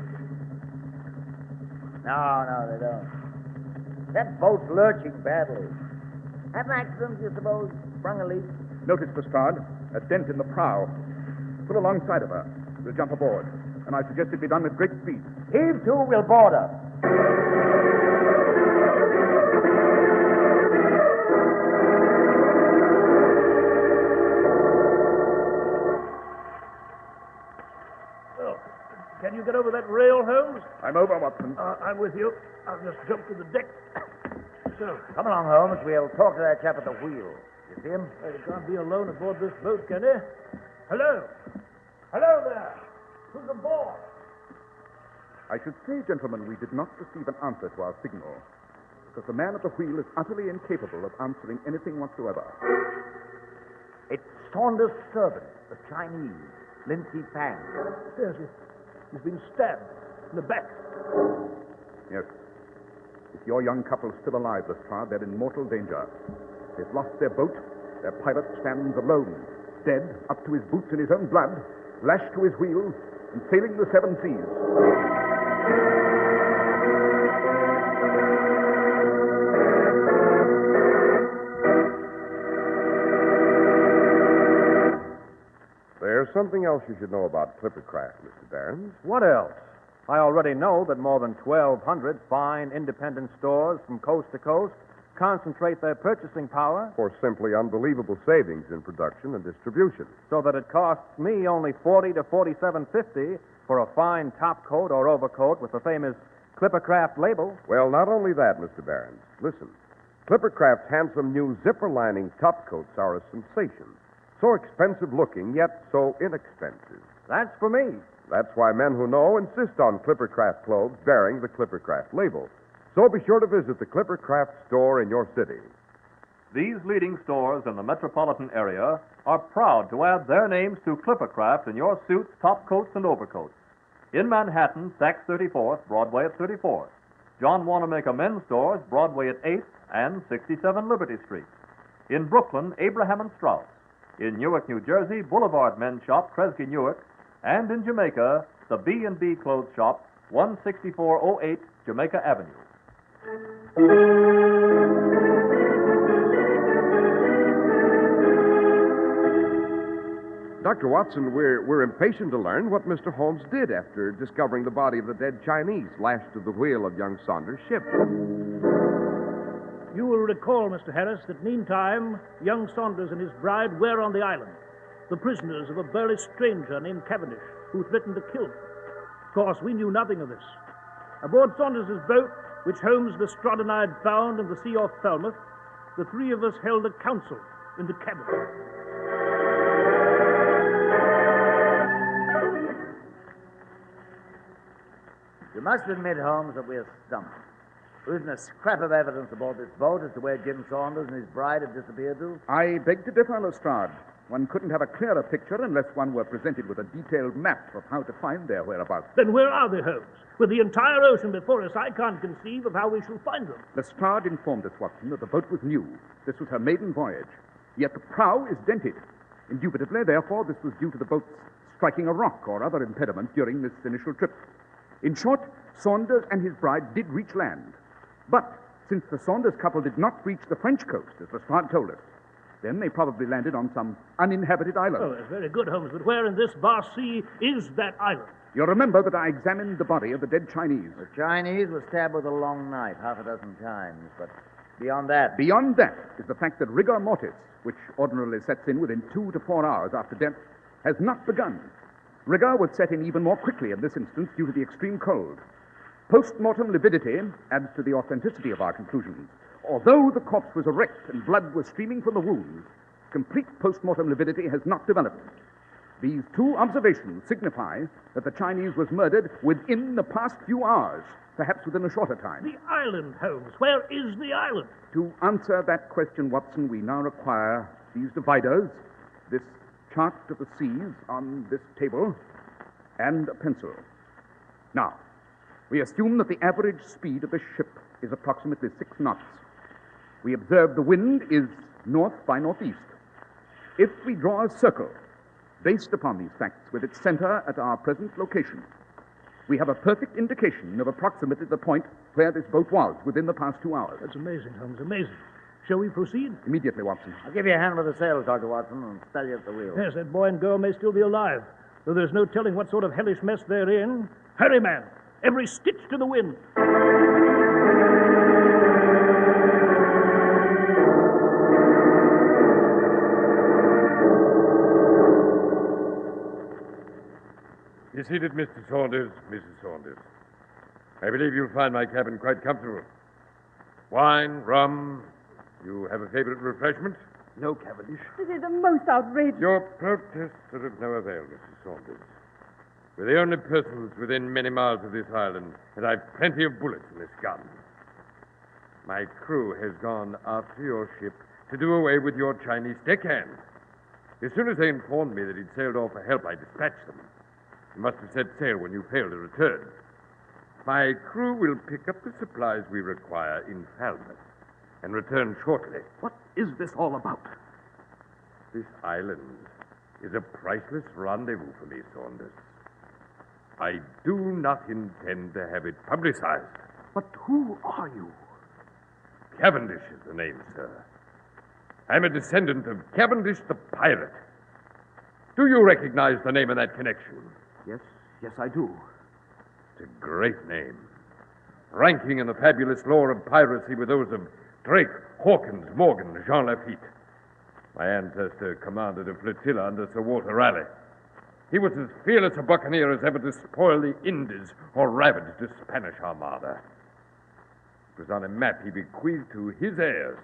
No, they don't. That boat's lurching badly. Had an accident, you suppose? Sprung a leak? Notice, Lestrade, a dent in the prow. Pull alongside of her. We'll jump aboard. And I suggest it be done with great speed. Heave to, we'll board her. Can you get over that rail, Holmes? I'm over, Watson. I'm with you. I'll just jump to the deck. So. Come along, Holmes. We'll talk to that chap at the wheel. You see him? He can't be alone aboard this boat, can he? Hello. Hello there. Who's aboard? I should say, gentlemen, we did not receive an answer to our signal, because the man at the wheel is utterly incapable of answering anything whatsoever. It's Saunders' servant, the Chinese, Lindsay Fang. Yes, he's been stabbed in the back. Yes. If your young couple's still alive, Lestrade, they're in mortal danger. They've lost their boat. Their pilot stands alone, dead, up to his boots in his own blood, lashed to his wheel, and sailing the seven seas. There's something else you should know about Clippercraft, Mr. Barons. What else? I already know that more than 1,200 fine independent stores from coast to coast concentrate their purchasing power For simply unbelievable savings in production and distribution. so that it costs me only $40 to $47.50 for a fine top coat or overcoat with the famous Clippercraft label. Well, not only that, Mr. Barons. Listen, Clippercraft's handsome new zipper lining top coats are a sensation. So expensive looking, yet so inexpensive. That's for me. That's why men who know insist on Clippercraft clothes bearing the Clippercraft label. So be sure to visit the Clippercraft store in your city. These leading stores in the metropolitan area are proud to add their names to Clippercraft in your suits, top coats, and overcoats. In Manhattan, Saks 34th, Broadway at 34th. John Wanamaker Men's Stores, Broadway at 8th and 67 Liberty Street. In Brooklyn, Abraham and Strauss. In Newark, New Jersey, Boulevard Men's Shop, Kresge, Newark. And in Jamaica, the B&B Clothes Shop, 16408 Jamaica Avenue. Dr. Watson, we're impatient to learn what Mr. Holmes did after discovering the body of the dead Chinese lashed to the wheel of young Saunders' ship. You will recall, Mr. Harris, that meantime, young Saunders and his bride were on the island, the prisoners of a burly stranger named Cavendish, who threatened to kill them. Of course, we knew nothing of this. Aboard Saunders' boat, which Holmes, Lestrade, and I had found in the sea off Falmouth, the three of us held a council in the cabin. You must admit, Holmes, that we're stumped. There isn't a scrap of evidence aboard this boat as to where Jim Saunders and his bride have disappeared to. I beg to differ, Lestrade. One couldn't have a clearer picture unless one were presented with a detailed map of how to find their whereabouts. Then where are they, Holmes? With the entire ocean before us, I can't conceive of how we shall find them. Lestrade informed us, Watson, that the boat was new. This was her maiden voyage. Yet the prow is dented. Indubitably, therefore, this was due to the boat's striking a rock or other impediment during this initial trip. In short, Saunders and his bride did reach land. But since the Saunders couple did not reach the French coast, as Lestrade told us, then they probably landed on some uninhabited island. Oh, that's very good, Holmes, but where in this vast sea is that island? You'll remember that I examined the body of the dead Chinese. The Chinese were stabbed with a long knife half a dozen times, but beyond that... Beyond that is the fact that rigor mortis, which ordinarily sets in within 2 to 4 hours after death, has not begun. Rigor would set in even more quickly in this instance due to the extreme cold. Post-mortem lividity adds to the authenticity of our conclusions. Although the corpse was erect and blood was streaming from the wounds, complete post-mortem lividity has not developed. These two observations signify that the Chinese was murdered within the past few hours, perhaps within a shorter time. The island, Holmes. Where is the island? To answer that question, Watson, we now require these dividers, this chart of the seas on this table, and a pencil. Now, we assume that the average speed of the ship is approximately 6 knots. We observe the wind is north by northeast. If we draw a circle based upon these facts with its center at our present location, we have a perfect indication of approximately the point where this boat was within the past 2 hours. That's amazing, Holmes, amazing. Shall we proceed? Immediately, Watson. I'll give you a hand with the sails, Dr. Watson, and spell you at the wheel. Yes, that boy and girl may still be alive, though there's no telling what sort of hellish mess they're in. Hurry, man! Every stitch to the wind! Be seated, Mr. Saunders, Mrs. Saunders. I believe you'll find my cabin quite comfortable. Wine, rum. You have a favorite refreshment? No, Cavendish. This is the most outrageous. Your protests are of no avail, Mrs. Saunders. We're the only persons within many miles of this island, and I've plenty of bullets in this gun. My crew has gone after your ship to do away with your Chinese deckhand. As soon as they informed me that he'd sailed off for help, I dispatched them. You must have set sail when you failed to return. My crew will pick up the supplies we require in Falmouth and return shortly. What is this all about? This island is a priceless rendezvous for me, Saunders. I do not intend to have it publicized. But who are you? Cavendish is the name, sir. I'm a descendant of Cavendish the pirate. Do you recognize the name in that connection? Yes, I do. It's a great name, ranking in the fabulous lore of piracy with those of Drake, Hawkins, Morgan, Jean Lafitte. My ancestor commanded a flotilla under Sir Walter Raleigh. He was as fearless a buccaneer as ever to spoil the Indies or ravage the Spanish Armada. It was on a map he bequeathed to his heirs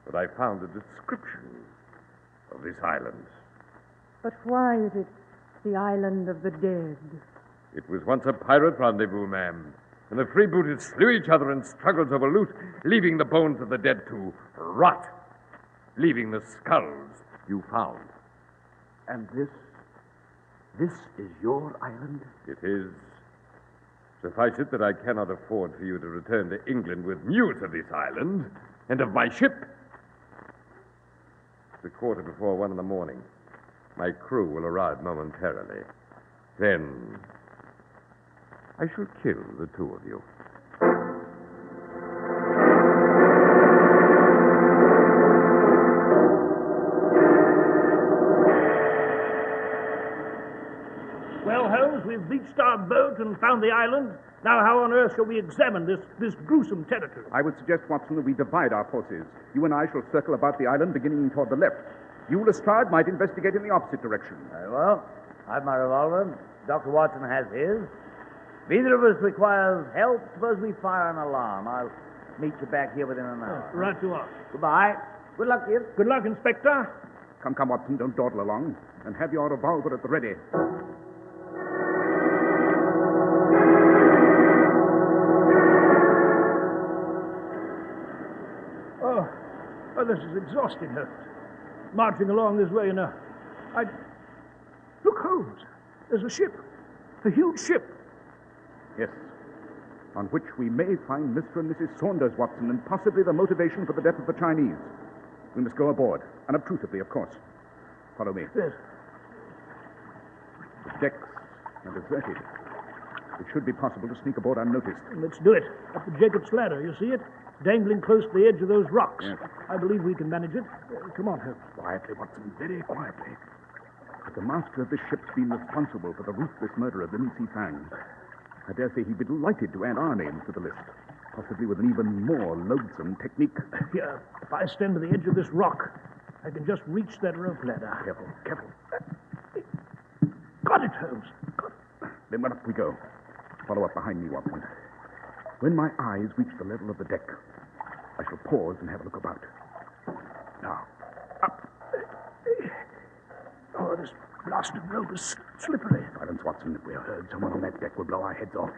that I found a description of this island. But why is it the island of the dead? It was once a pirate rendezvous, ma'am, and the freebooters slew each other in struggles over loot, leaving the bones of the dead to rot, leaving the skulls you found. And this is your island? It is. Suffice it that I cannot afford for you to return to England with news of this island and of my ship. a 1:15 in the morning. My crew will arrive momentarily. Then I shall kill the two of you. Well, Holmes, we've beached our boat and found the island. Now, how on earth shall we examine this gruesome territory? I would suggest, Watson, that we divide our forces. You and I shall circle about the island, beginning toward the left. You, Lestrade, might investigate in the opposite direction. Very well. I have my revolver. Dr. Watson has his. If either of us requires help, suppose we fire an alarm. I'll meet you back here within an hour. Right you are. Goodbye. Good luck to you. Good luck, Inspector. Come, Watson, don't dawdle along. And have your revolver at the ready. Oh, this is exhausting, Holmes. Marching along this way, Look, Holmes. There's a ship. A huge ship. Yes. On which we may find Mr. and Mrs. Saunders, Watson, and possibly the motivation for the death of the Chinese. We must go aboard. Unobtrusively, of course. Follow me. Yes. The decks are deserted. It should be possible to sneak aboard unnoticed. Let's do it. Up the Jacob's ladder. You see it? Dangling close to the edge of those rocks. Yes. I believe we can manage it. Come on, Holmes. Quietly, Watson, very quietly. But the master of this ship's been responsible for the ruthless murder of Lin Si Fang. I dare say he'd be delighted to add our names to the list, possibly with an even more loathsome technique. Here, if I stand to the edge of this rock, I can just reach that rope ladder. Careful. Got it, Holmes. Got it. Then up we go. Follow up behind me, Watson. When my eyes reach the level of the deck, I shall pause and have a look about. Now, up. Oh, this blasted rope is slippery. Silence, Watson. If we are heard, someone on that deck will blow our heads off.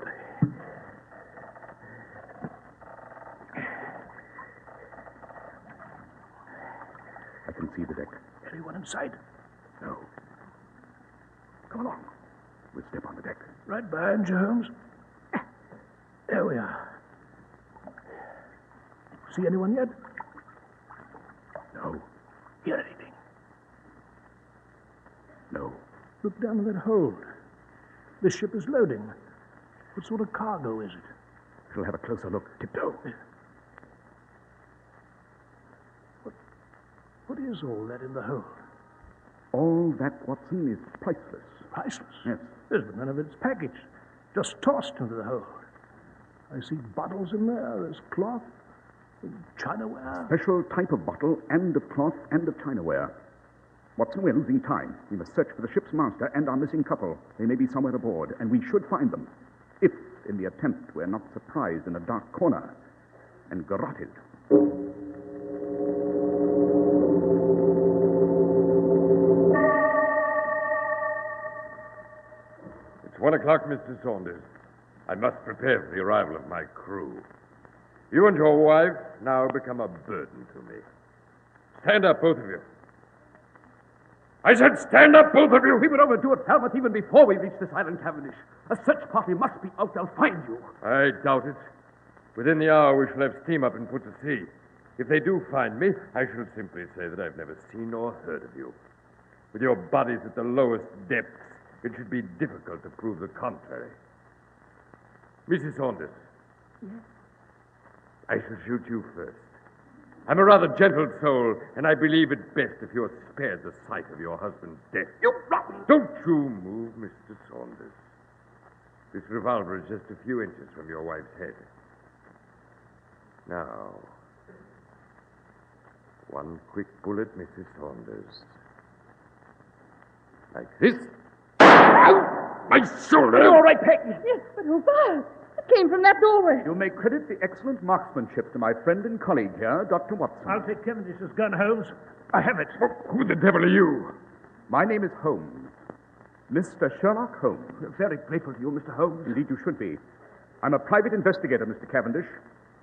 I can see the deck. Anyone in sight? No. Come along. We'll step on the deck. Right behind you, Holmes. There we are. See anyone yet? No. Hear anything? No. Look down in that hold. This ship is loading. What sort of cargo is it? We'll have a closer look. Tiptoe. What is all that in the hold? All that, Watson, is priceless. Priceless? Yes. There's none of it's packaged. Just tossed into the hold. I see bottles in there. There's cloth, chinaware. Special type of bottle, and of cloth, and of chinaware. Watson, we're losing time. We must search for the ship's master and our missing couple. They may be somewhere aboard, and we should find them. If, in the attempt, we're not surprised in a dark corner and garroted. It's 1 o'clock, Mr. Saunders. I must prepare for the arrival of my crew. You and your wife now become a burden to me. Stand up, both of you. I said stand up, both of you! We would overdo it, Falmouth, even before we reach this island, Cavendish. A search party must be out. They'll find you. I doubt it. Within the hour, we shall have steam up and put to sea. If they do find me, I shall simply say that I've never seen or heard of you. With your bodies at the lowest depths, it should be difficult to prove the contrary. Mrs. Saunders. Yes? I shall shoot you first. I'm a rather gentle soul, and I believe it best if you're spared the sight of your husband's death. You rotten! Don't you move, Mr. Saunders. This revolver is just a few inches from your wife's head. Now, one quick bullet, Mrs. Saunders. Like this. Ow! My shoulder! Are you all right, Peggy? Yes, but who fired? It came from that doorway. You may credit the excellent marksmanship to my friend and colleague here, Dr. Watson. I'll take Cavendish's gun, Holmes. I have it. Who the devil are you? My name is Holmes. Mr. Sherlock Holmes. We're very grateful to you, Mr. Holmes. Indeed, you should be. I'm a private investigator, Mr. Cavendish.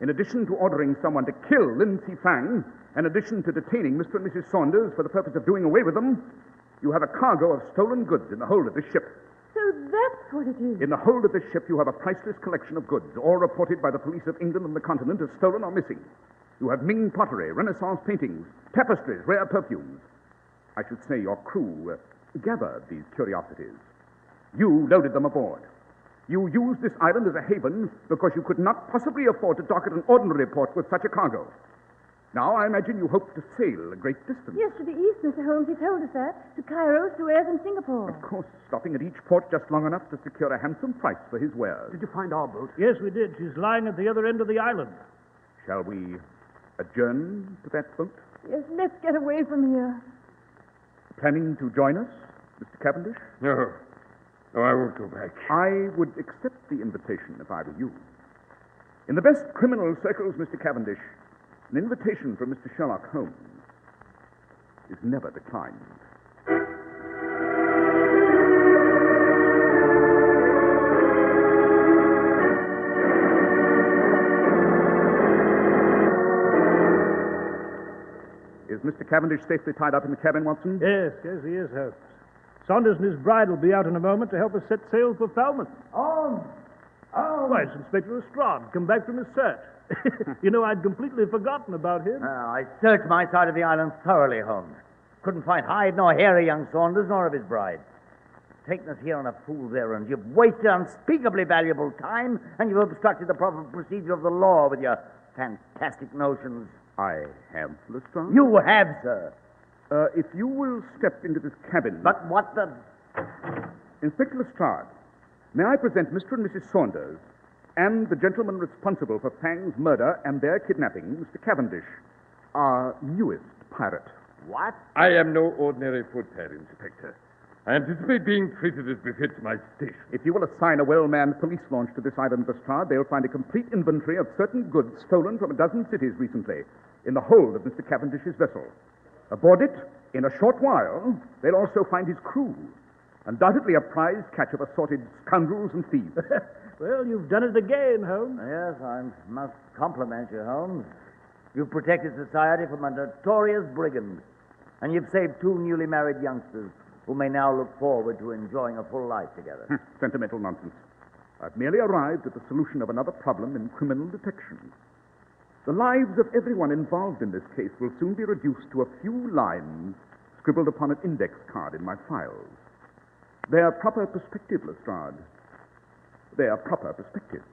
In addition to ordering someone to kill Lin Si Fang, in addition to detaining Mr. and Mrs. Saunders for the purpose of doing away with them, you have a cargo of stolen goods in the hold of this ship. So that's what it is. In the hold of this ship, you have a priceless collection of goods, all reported by the police of England and the continent as stolen or missing. You have Ming pottery, Renaissance paintings, tapestries, rare perfumes. I should say your crew, gathered these curiosities. You loaded them aboard. You used this island as a haven because you could not possibly afford to dock at an ordinary port with such a cargo. Now, I imagine you hope to sail a great distance. Yes, to the east, Mr. Holmes. He told us that. To Cairo, Suez, and Singapore. Of course, stopping at each port just long enough to secure a handsome price for his wares. Did you find our boat? Yes, we did. She's lying at the other end of the island. Shall we adjourn to that boat? Yes, let's get away from here. Planning to join us, Mr. Cavendish? No. No, I won't go back. I would accept the invitation if I were you. In the best criminal circles, Mr. Cavendish, an invitation from Mr. Sherlock Holmes is never declined. Is Mr. Cavendish safely tied up in the cabin, Watson? Yes, he is, Holmes. Saunders and his bride will be out in a moment to help us set sail for Falmouth. Oh! Why, it's Inspector Lestrade, come back from his search. You know, I'd completely forgotten about him. I searched my side of the island thoroughly, Holmes. Couldn't find hide nor hair of young Saunders nor of his bride. Taken us here on a fool's errand. You've wasted unspeakably valuable time, and you've obstructed the proper procedure of the law with your fantastic notions. I have, Lestrade. You have, sir. If you will step into this cabin... But what the... Inspector Lestrade, may I present Mr. and Mrs. Saunders and the gentleman responsible for Fang's murder and their kidnapping, Mr. Cavendish, our newest pirate. What? I am no ordinary footpad, Inspector. I anticipate being treated as befits my station. If you will assign a well-manned police launch to this island, Lestrade, they'll find a complete inventory of certain goods stolen from a dozen cities recently in the hold of Mr. Cavendish's vessel. Aboard it, in a short while, they'll also find his crew. Undoubtedly a prize catch of assorted scoundrels and thieves. Well, you've done it again, Holmes. Yes, I must compliment you, Holmes. You've protected society from a notorious brigand, and you've saved two newly married youngsters who may now look forward to enjoying a full life together. Sentimental nonsense. I've merely arrived at the solution of another problem in criminal detection. The lives of everyone involved in this case will soon be reduced to a few lines scribbled upon an index card in my files. Their proper perspective, Lestrade. Their proper perspective.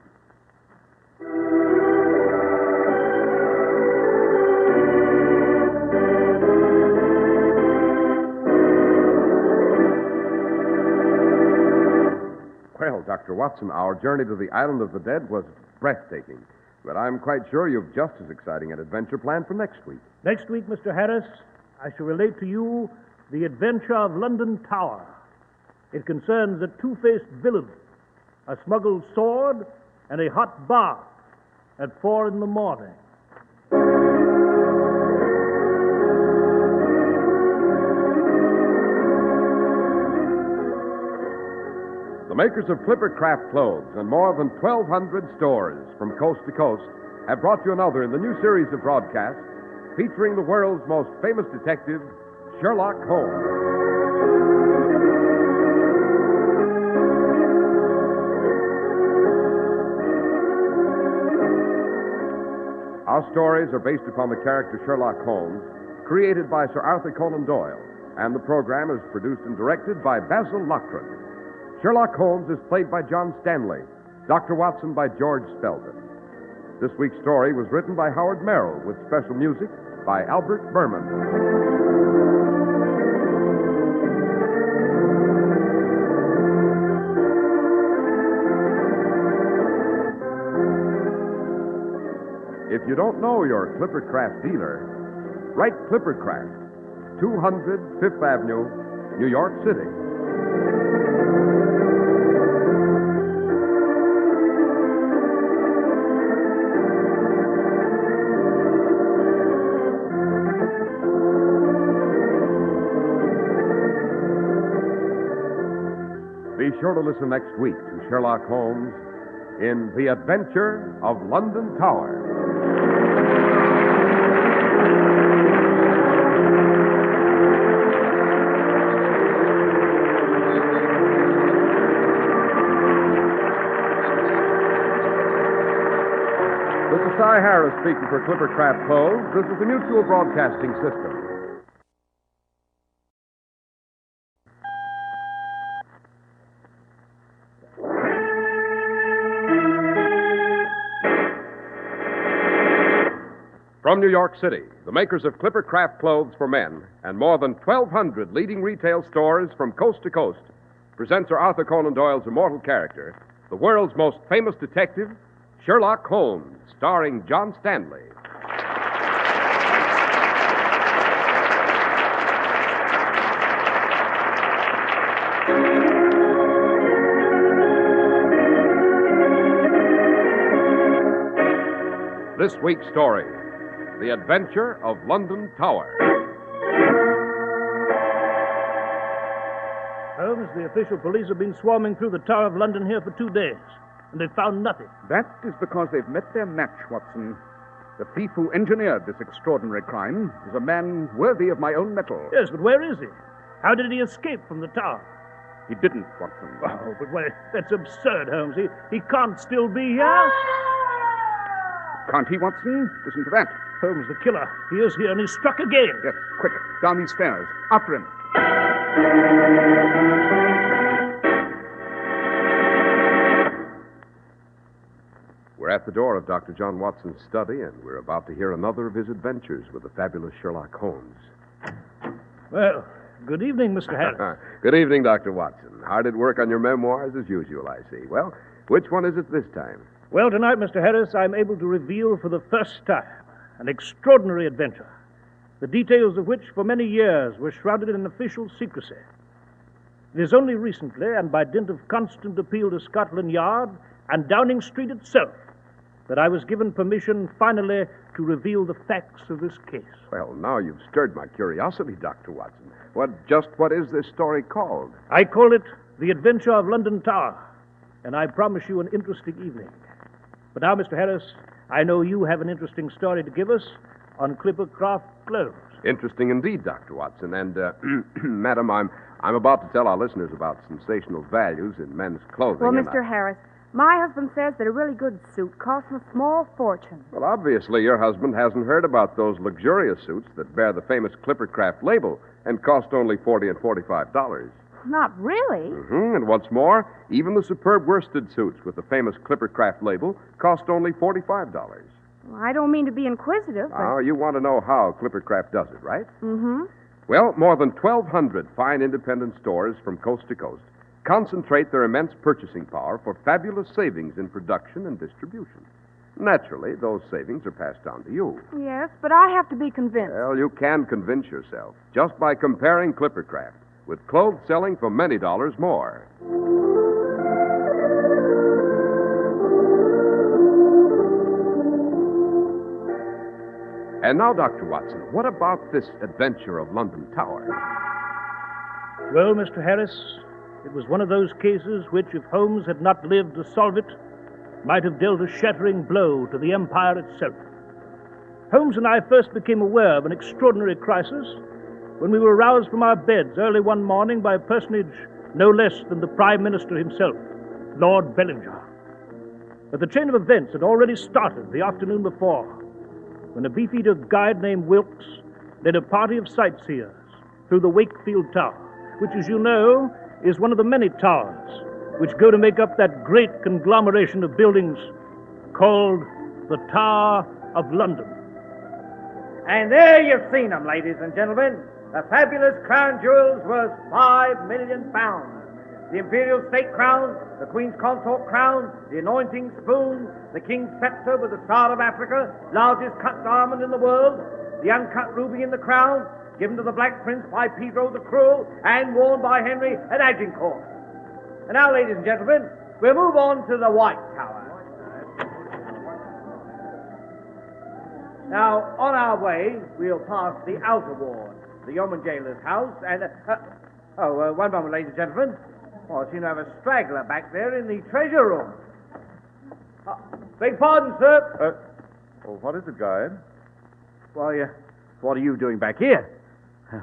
Well, Dr. Watson, our journey to the island of the dead was breathtaking. But I'm quite sure you've just as exciting an adventure planned for next week. Next week, Mr. Harris, I shall relate to you the adventure of London Tower. It concerns a two-faced villain, a smuggled sword, and a hot bath at 4 in the morning. The makers of Clippercraft clothes and more than 1,200 stores from coast to coast have brought you another in the new series of broadcasts featuring the world's most famous detective, Sherlock Holmes. Our stories are based upon the character Sherlock Holmes, created by Sir Arthur Conan Doyle, and the program is produced and directed by Basil Loughrane. Sherlock Holmes is played by John Stanley, Dr. Watson by George Spelman. This week's story was written by Howard Merrill with special music by Albert Berman. If you don't know your Clippercraft dealer, write Clippercraft, 200 Fifth Avenue, New York City. Be sure to listen next week to Sherlock Holmes in The Adventure of London Tower. This is Cy Harris speaking for Clippercraft Clothes. This is the Mutual Broadcasting System. From New York City, the makers of Clippercraft clothes for men and more than 1,200 leading retail stores from coast to coast present Sir Arthur Conan Doyle's immortal character, the world's most famous detective, Sherlock Holmes, starring John Stanley. This week's story, The Adventure of London Tower. Holmes, the official police have been swarming through the Tower of London here for 2 days, and they've found nothing. That is because they've met their match, Watson. The thief who engineered this extraordinary crime is a man worthy of my own metal. Yes, but where is he? How did he escape from the tower? He didn't, Watson. Oh, but that's absurd, Holmes. He can't still be here. Can't he, Watson? Listen to that. Holmes, the killer. He is here, and he's struck again. Yes, quick. Down these stairs. After him. We're at the door of Dr. John Watson's study, and we're about to hear another of his adventures with the fabulous Sherlock Holmes. Well, good evening, Mr. Harris. Good evening, Dr. Watson. Hard at work on your memoirs as usual, I see. Well, which one is it this time? Well, tonight, Mr. Harris, I'm able to reveal for the first time an extraordinary adventure, the details of which for many years were shrouded in official secrecy. It is only recently, and by dint of constant appeal to Scotland Yard and Downing Street itself, that I was given permission finally to reveal the facts of this case. Well, now you've stirred my curiosity, Dr. Watson. What is this story called? I call it The Adventure of London Tower, and I promise you an interesting evening. But now, Mr. Harris, I know you have an interesting story to give us on Clippercraft clothes. Interesting indeed, Dr. Watson. And, Madam, I'm about to tell our listeners about sensational values in men's clothing. Well, Mr. Harris, my husband says that a really good suit costs him a small fortune. Well, obviously, your husband hasn't heard about those luxurious suits that bear the famous Clippercraft label and cost only $40 and $45. Not really. Mm-hmm. And what's more, even the superb worsted suits with the famous Clippercraft label cost only $45. Well, I don't mean to be inquisitive, but... Oh, you want to know how Clippercraft does it, right? Mm-hmm. Well, more than 1,200 fine independent stores from coast to coast concentrate their immense purchasing power for fabulous savings in production and distribution. Naturally, those savings are passed down to you. Yes, but I have to be convinced. Well, you can convince yourself just by comparing Clippercraft with clothes selling for many dollars more. And now, Dr. Watson, what about this adventure of London Tower? Well, Mr. Harris, it was one of those cases which, if Holmes had not lived to solve it, might have dealt a shattering blow to the empire itself. Holmes and I first became aware of an extraordinary crisis when we were roused from our beds early one morning by a personage no less than the Prime Minister himself, Lord Bellinger. But the chain of events had already started the afternoon before, when a beefeater guide named Wilkes led a party of sightseers through the Wakefield Tower, which, as you know, is one of the many towers which go to make up that great conglomeration of buildings called the Tower of London. And there you've seen them, ladies and gentlemen. The fabulous crown jewels worth £5 million. The imperial state crown, the Queen's consort crown, the anointing spoon, the King's scepter with the Star of Africa, largest cut diamond in the world, the uncut ruby in the crown, given to the Black Prince by Pedro the Cruel and worn by Henry at Agincourt. And now, ladies and gentlemen, we'll move on to the White Tower. Now, on our way, we'll pass the outer ward, the yeoman jailer's house, and... one moment, ladies and gentlemen. Oh, I seem to have a straggler back there in the treasure room. Beg pardon, sir. What is it, guide? Why, what are you doing back here?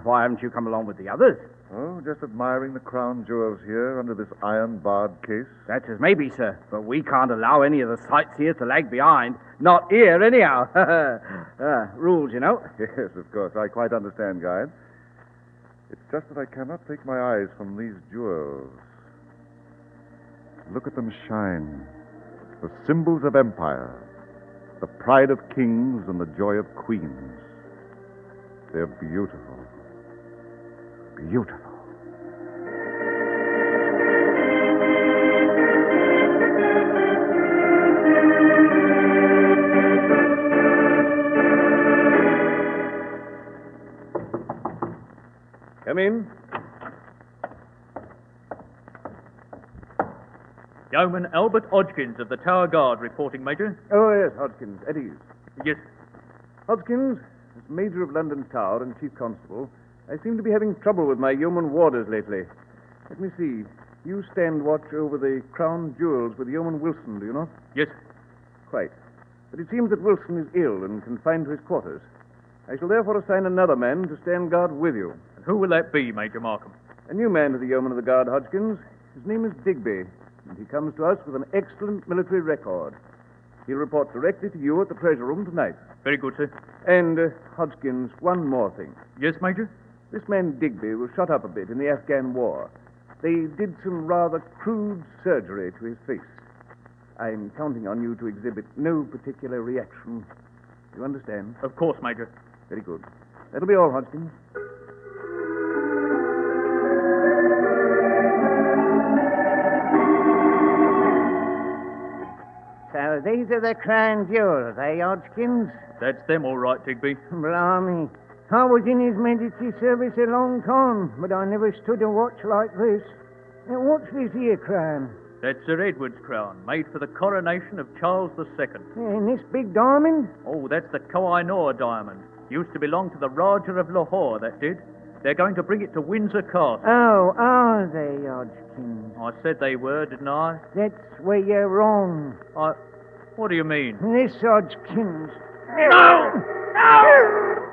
Why haven't you come along with the others? Oh, just admiring the crown jewels here under this iron-barred case. That's as may be, sir, but we can't allow any of the sightseers to lag behind. Not here, anyhow. Rules, you know. Yes, of course. I quite understand, guide. It's just that I cannot take my eyes from these jewels. Look at them shine. The symbols of empire. the pride of kings and the joy of queens. They're beautiful. Beautiful. Come in. Yeoman Albert Hodgkins of the Tower Guard reporting, Major. Oh, yes, Hodgkins. At ease. Yes. Hodgkins, as Major of London Tower and Chief Constable, I seem to be having trouble with my yeoman warders lately. Let me see. You stand watch over the crown jewels with Yeoman Wilson, do you not? Yes. Quite. But it seems that Wilson is ill and confined to his quarters. I shall therefore assign another man to stand guard with you. And who will that be, Major Markham? A new man to the Yeoman of the Guard, Hodgkins. His name is Digby, and he comes to us with an excellent military record. He'll report directly to you at the treasure room tonight. Very good, sir. And, Hodgkins, one more thing. Yes, Major? This man Digby was shot up a bit in the Afghan war. They did some rather crude surgery to his face. I'm counting on you to exhibit no particular reaction. You understand? Of course, Major. Very good. That'll be all, Hodgkins. So these are the crown jewels, eh, Hodgkins? That's them, all right, Digby. Blimey. I was in His Majesty's service a long time, but I never stood a watch like this. Now, what's this here crown? That's Sir Edward's crown, made for the coronation of Charles II. And this big diamond? Oh, that's the Koh-i-Noor diamond. Used to belong to the Rajah of Lahore, that did. They're going to bring it to Windsor Castle. Oh, are they, Hodgkins? I said they were, didn't I? That's where you're wrong. What do you mean? This Hodgkins. No! No!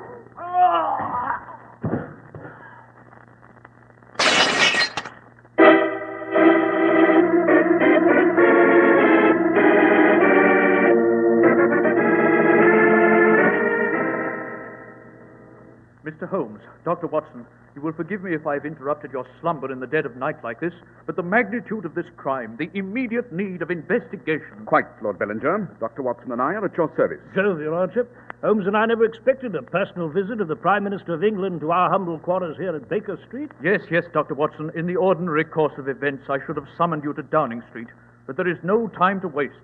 Mr. Holmes, Dr. Watson, you will forgive me if I've interrupted your slumber in the dead of night like this, but the magnitude of this crime, the immediate need of investigation... Quite, Lord Bellinger. Dr. Watson and I are at your service. So, Your Lordship, Holmes and I never expected a personal visit of the Prime Minister of England to our humble quarters here at Baker Street. Yes, Dr. Watson. In the ordinary course of events, I should have summoned you to Downing Street, but there is no time to waste.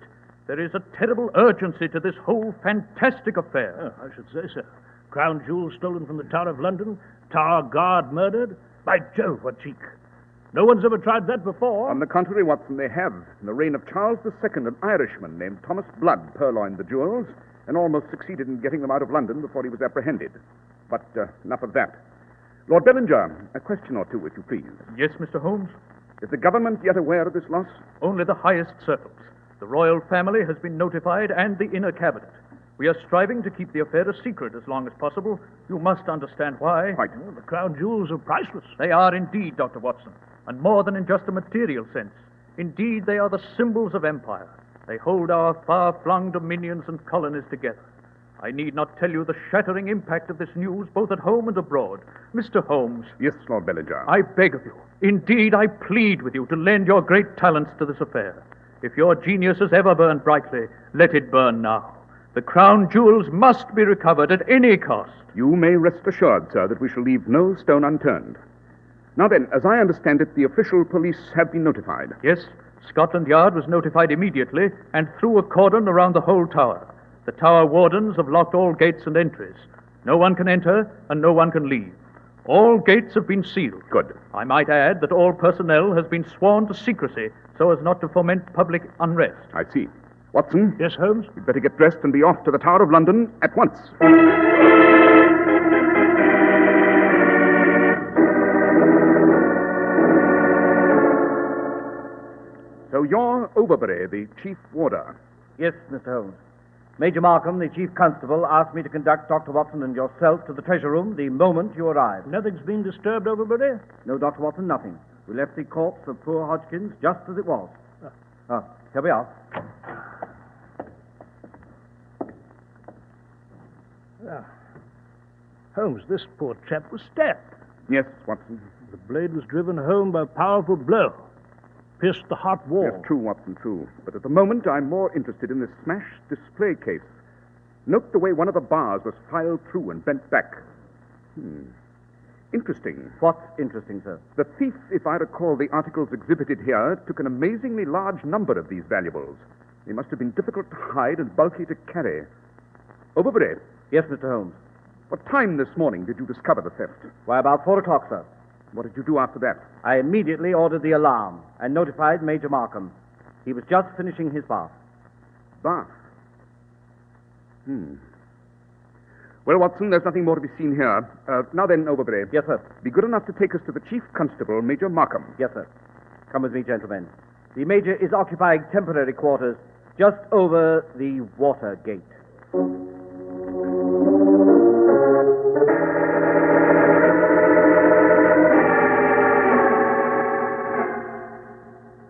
There is a terrible urgency to this whole fantastic affair. Oh, I should say so. Crown jewels stolen from the Tower of London, Tower Guard murdered. By Jove, what cheek. No one's ever tried that before. On the contrary, Watson, they have. In the reign of Charles II, an Irishman named Thomas Blood purloined the jewels and almost succeeded in getting them out of London before he was apprehended. But enough of that. Lord Bellinger, a question or two, if you please. Yes, Mr. Holmes? Is the government yet aware of this loss? Only the highest circles. The royal family has been notified, and the inner cabinet. We are striving to keep the affair a secret as long as possible. You must understand why. Quite. The crown jewels are priceless. They are indeed, Dr. Watson, and more than in just a material sense. Indeed, they are the symbols of empire. They hold our far-flung dominions and colonies together. I need not tell you the shattering impact of this news, both at home and abroad. Mr. Holmes. Yes, Lord Bellinger. I beg of you, indeed I plead with you to lend your great talents to this affair. If your genius has ever burned brightly, let it burn now. The crown jewels must be recovered at any cost. You may rest assured, sir, that we shall leave no stone unturned. Now then, as I understand it, the official police have been notified. Yes, Scotland Yard was notified immediately and threw a cordon around the whole tower. The tower wardens have locked all gates and entries. No one can enter and no one can leave. All gates have been sealed. Good. I might add that all personnel has been sworn to secrecy so as not to foment public unrest. I see. Watson? Yes, Holmes? You'd better get dressed and be off to the Tower of London at once. So you're Overbury, the chief warder. Yes, Mr. Holmes. Major Markham, the chief constable, asked me to conduct Dr. Watson and yourself to the treasure room the moment you arrived. Nothing's been disturbed, Overbury? No, Dr. Watson, nothing. We left the corpse of poor Hodgkins just as it was. Here we are. Holmes, this poor chap was stabbed. Yes, Watson. The blade was driven home by a powerful blow. Pierced the heart wall. Yes, true, Watson, true. But at the moment, I'm more interested in this smashed display case Note the way one of the bars was filed through and bent back. Interesting. What's interesting, sir? The thief, if I recall the articles exhibited here, took an amazingly large number of these valuables. They must have been difficult to hide and bulky to carry. Overbury. Yes, Mr. Holmes. What time this morning did you discover the theft? Why, about 4 o'clock, sir. What did you do after that? I immediately ordered the alarm and notified Major Markham. He was just finishing his bath. Bath? Well, Watson, there's nothing more to be seen here. Now then, Overbury. Yes, sir. Be good enough to take us to the Chief Constable, Major Markham. Yes, sir. Come with me, gentlemen. The Major is occupying temporary quarters just over the water gate.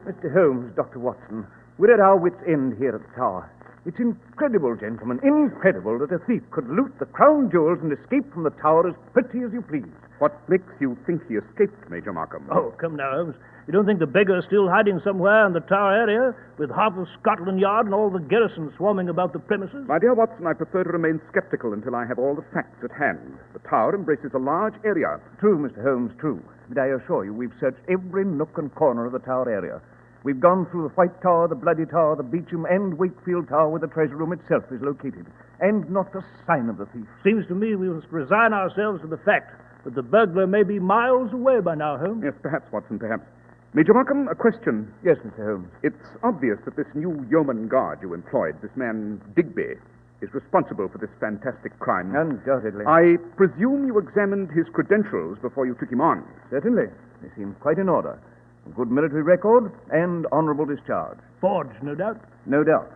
Mr. Holmes, Dr. Watson, we're at our wits' end here at the Tower. It's incredible, gentlemen, incredible that a thief could loot the crown jewels and escape from the Tower as pretty as you please. What makes you think he escaped, Major Markham? Oh, come now, Holmes. You don't think the beggar's still hiding somewhere in the Tower area with half of Scotland Yard and all the garrison swarming about the premises? My dear Watson, I prefer to remain skeptical until I have all the facts at hand. The Tower embraces a large area. True, Mr. Holmes, true. But I assure you, we've searched every nook and corner of the Tower area. We've gone through the White Tower, the Bloody Tower, the Beauchamp, and Wakefield Tower, where the treasure room itself is located. And not a sign of the thief. Seems to me we must resign ourselves to the fact that the burglar may be miles away by now, Holmes. Yes, perhaps, Watson, perhaps. Major Markham, a question. Yes, Mr. Holmes. It's obvious that this new yeoman guard you employed, this man Digby, is responsible for this fantastic crime. Undoubtedly. I presume you examined his credentials before you took him on. Certainly. They seem quite in order. A good military record and honorable discharge. Forged, no doubt? No doubt.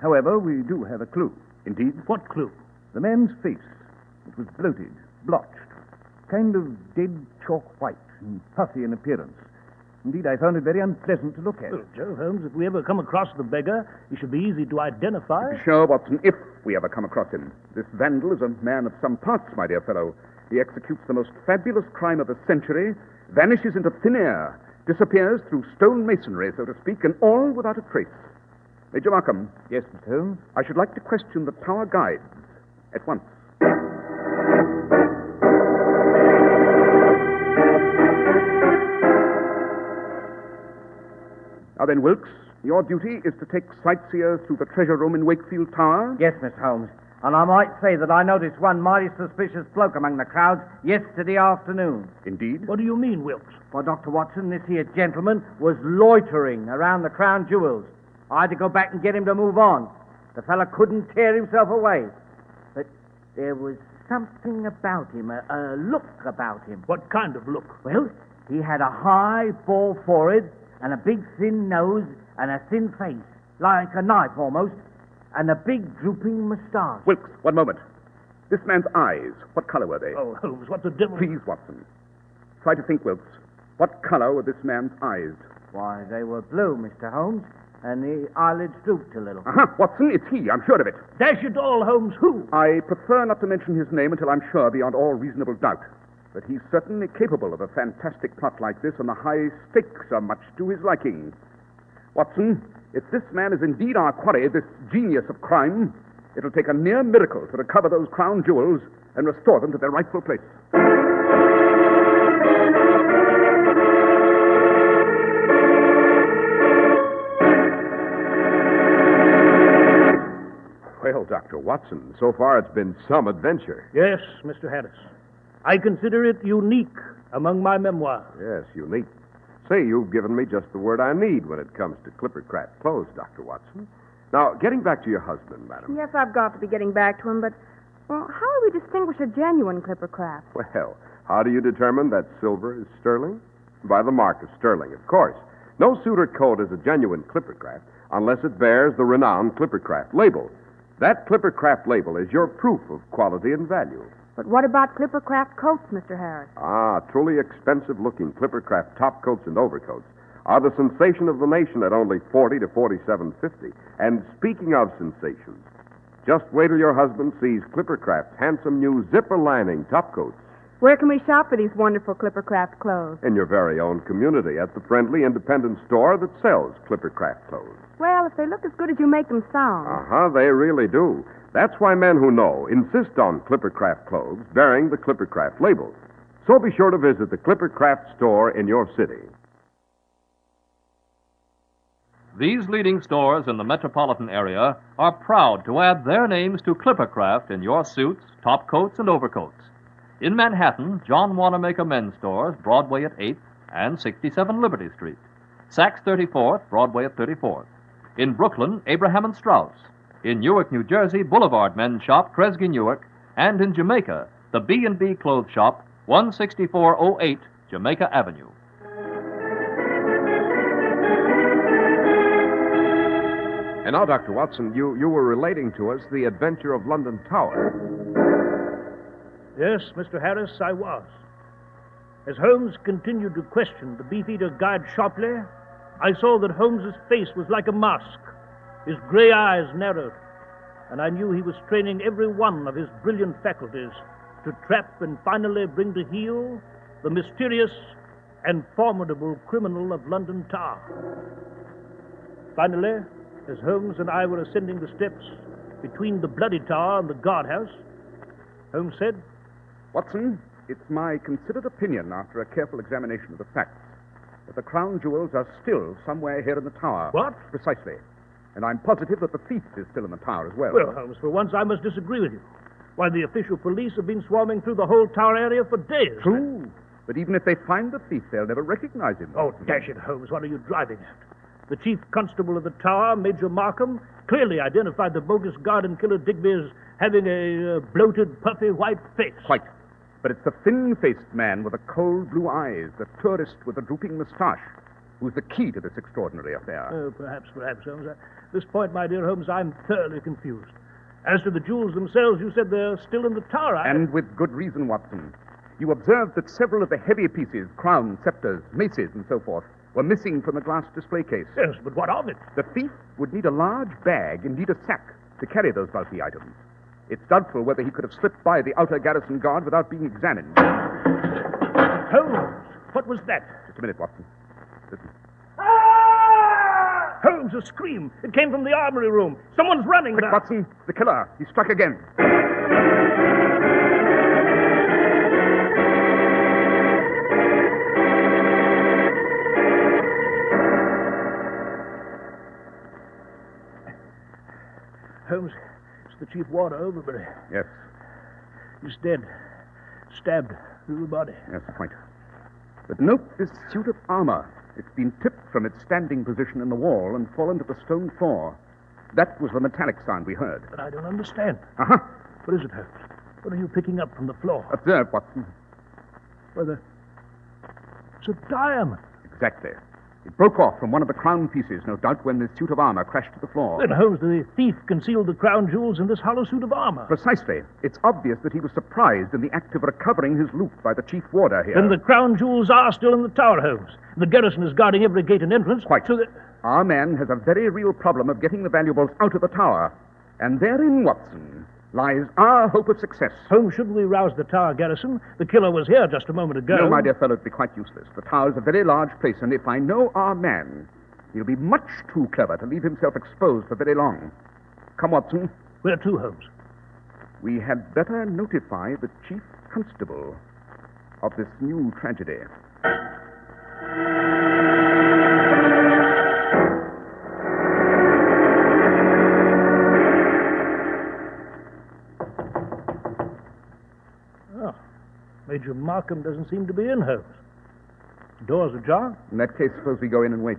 However, we do have a clue. Indeed? What clue? The man's face. It was bloated, blotched, kind of dead chalk white and puffy in appearance. Indeed, I found it very unpleasant to look at. Well, Joe Holmes, if we ever come across the beggar, he should be easy to identify. Be sure, Watson, if we ever come across him. This vandal is a man of some parts, my dear fellow. He executes the most fabulous crime of the century, vanishes into thin air, disappears through stone masonry, so to speak, and all without a trace. Major Markham. Yes, Mr. Holmes? I should like to question the Tower guides at once. Now then, Wilkes, your duty is to take sightseers through the treasure room in Wakefield Tower. Yes, Mr. Holmes. And I might say that I noticed one mighty suspicious bloke among the crowds yesterday afternoon. Indeed? What do you mean, Wilkes? Well, Dr. Watson, this here gentleman was loitering around the crown jewels. I had to go back and get him to move on. The fella couldn't tear himself away. But there was something about him, a look about him. What kind of look? Well, he had a high, full forehead and a big, thin nose and a thin face, like a knife almost, and a big, drooping moustache. Wilkes, one moment. This man's eyes, what color were they? Oh, Holmes, what the devil... Please, Watson. Try to think, Wilkes. What color were this man's eyes? Why, they were blue, Mr. Holmes, and the eyelids drooped a little. Uh-huh, Watson, it's he, I'm sure of it. Dash it all, Holmes, who? I prefer not to mention his name until I'm sure beyond all reasonable doubt. But he's certainly capable of a fantastic plot like this, and the high stakes are much to his liking. Watson, if this man is indeed our quarry, this genius of crime, it'll take a near miracle to recover those crown jewels and restore them to their rightful place. Well, Dr. Watson, so far it's been some adventure. Yes, Mr. Harris. I consider it unique among my memoirs. Yes, unique. Say, you've given me just the word I need when it comes to Clippercraft clothes, Dr. Watson. Now, getting back to your husband, madam. Yes, I've got to be getting back to him, but, well, how do we distinguish a genuine Clippercraft? Well, how do you determine that silver is sterling? By the mark of sterling, of course. No suit or coat is a genuine Clippercraft unless it bears the renowned Clippercraft label. That Clippercraft label is your proof of quality and value. But what about Clippercraft coats, Mr. Harris? Ah, truly expensive-looking Clippercraft top coats and overcoats are the sensation of the nation at only $40 to $47.50. And speaking of sensations, just wait till your husband sees Clippercraft's handsome new zipper lining top coats. Where can we shop for these wonderful Clippercraft clothes? In your very own community, at the friendly independent store that sells Clippercraft clothes. Well, if they look as good as you make them sound. They really do. That's why men who know insist on Clippercraft clothes bearing the Clippercraft label. So be sure to visit the Clippercraft store in your city. These leading stores in the metropolitan area are proud to add their names to Clippercraft in your suits, top coats, and overcoats. In Manhattan, John Wanamaker Men's Stores, Broadway at 8th and 67 Liberty Street. Saks 34th, Broadway at 34th. In Brooklyn, Abraham and Strauss. In Newark, New Jersey, Boulevard Men's Shop, Kresge Newark. And in Jamaica, the B&B Clothes Shop, 16408 Jamaica Avenue. And now, Dr. Watson, you were relating to us the adventure of London Tower. Yes, Mr. Harris, I was. As Holmes continued to question the beefeater guide sharply, I saw that Holmes's face was like a mask. His gray eyes narrowed, and I knew he was training every one of his brilliant faculties to trap and finally bring to heel the mysterious and formidable criminal of London Tower. Finally, as Holmes and I were ascending the steps between the Bloody Tower and the guardhouse, Holmes said, Watson, it's my considered opinion, after a careful examination of the facts, that the crown jewels are still somewhere here in the tower. What? Precisely. And I'm positive that the thief is still in the tower as well. Well, Holmes, for once I must disagree with you. Why, the official police have been swarming through the whole tower area for days. True. But even if they find the thief, they'll never recognize him. Oh, dash it, Holmes, what are you driving at? The chief constable of the tower, Major Markham, clearly identified the bogus garden killer Digby as having a bloated, puffy, white face. Quite. But it's the thin-faced man with the cold blue eyes, the tourist with the drooping moustache, who's the key to this extraordinary affair. Oh, perhaps, Holmes. At this point, my dear Holmes, I'm thoroughly confused. As to the jewels themselves, you said they're still in the tower. And with good reason, Watson. You observed that several of the heavy pieces, crowns, scepters, maces, and so forth, were missing from the glass display case. Yes, but what of it? The thief would need a large bag, indeed a sack, to carry those bulky items. It's doubtful whether he could have slipped by the outer garrison guard without being examined. Holmes, what was that? Just a minute, Watson. Listen. Holmes, a scream. It came from the armory room. Someone's running. Quick, Watson. The killer. He struck again. Holmes, it's the chief warder, Overbury. Yes. He's dead. Stabbed through the body. Yes, quite. But note this suit of armor. It's been tipped from its standing position in the wall and fallen to the stone floor. That was the metallic sound we heard. But I don't understand. Uh-huh. What is it, Holmes? What are you picking up from the floor? Observe, Watson. Whether it's a diamond. Exactly. It broke off from one of the crown pieces, no doubt, when this suit of armor crashed to the floor. Then, Holmes, the thief concealed the crown jewels in this hollow suit of armor. Precisely. It's obvious that he was surprised in the act of recovering his loot by the chief warder here. Then the crown jewels are still in the tower, Holmes. The garrison is guarding every gate and entrance. Quite. So that... Our man has a very real problem of getting the valuables out of the tower. And therein, Watson, lies our hope of success. Holmes, should we rouse the tower garrison? The killer was here just a moment ago. No, my dear fellow, it'd be quite useless. The tower's a very large place, and if I know our man, he'll be much too clever to leave himself exposed for very long. Come, Watson. Where to, Holmes? We had better notify the chief constable of this new tragedy. Oh, Major Markham doesn't seem to be in, Holmes. Doors ajar. In that case, suppose we go in and wait.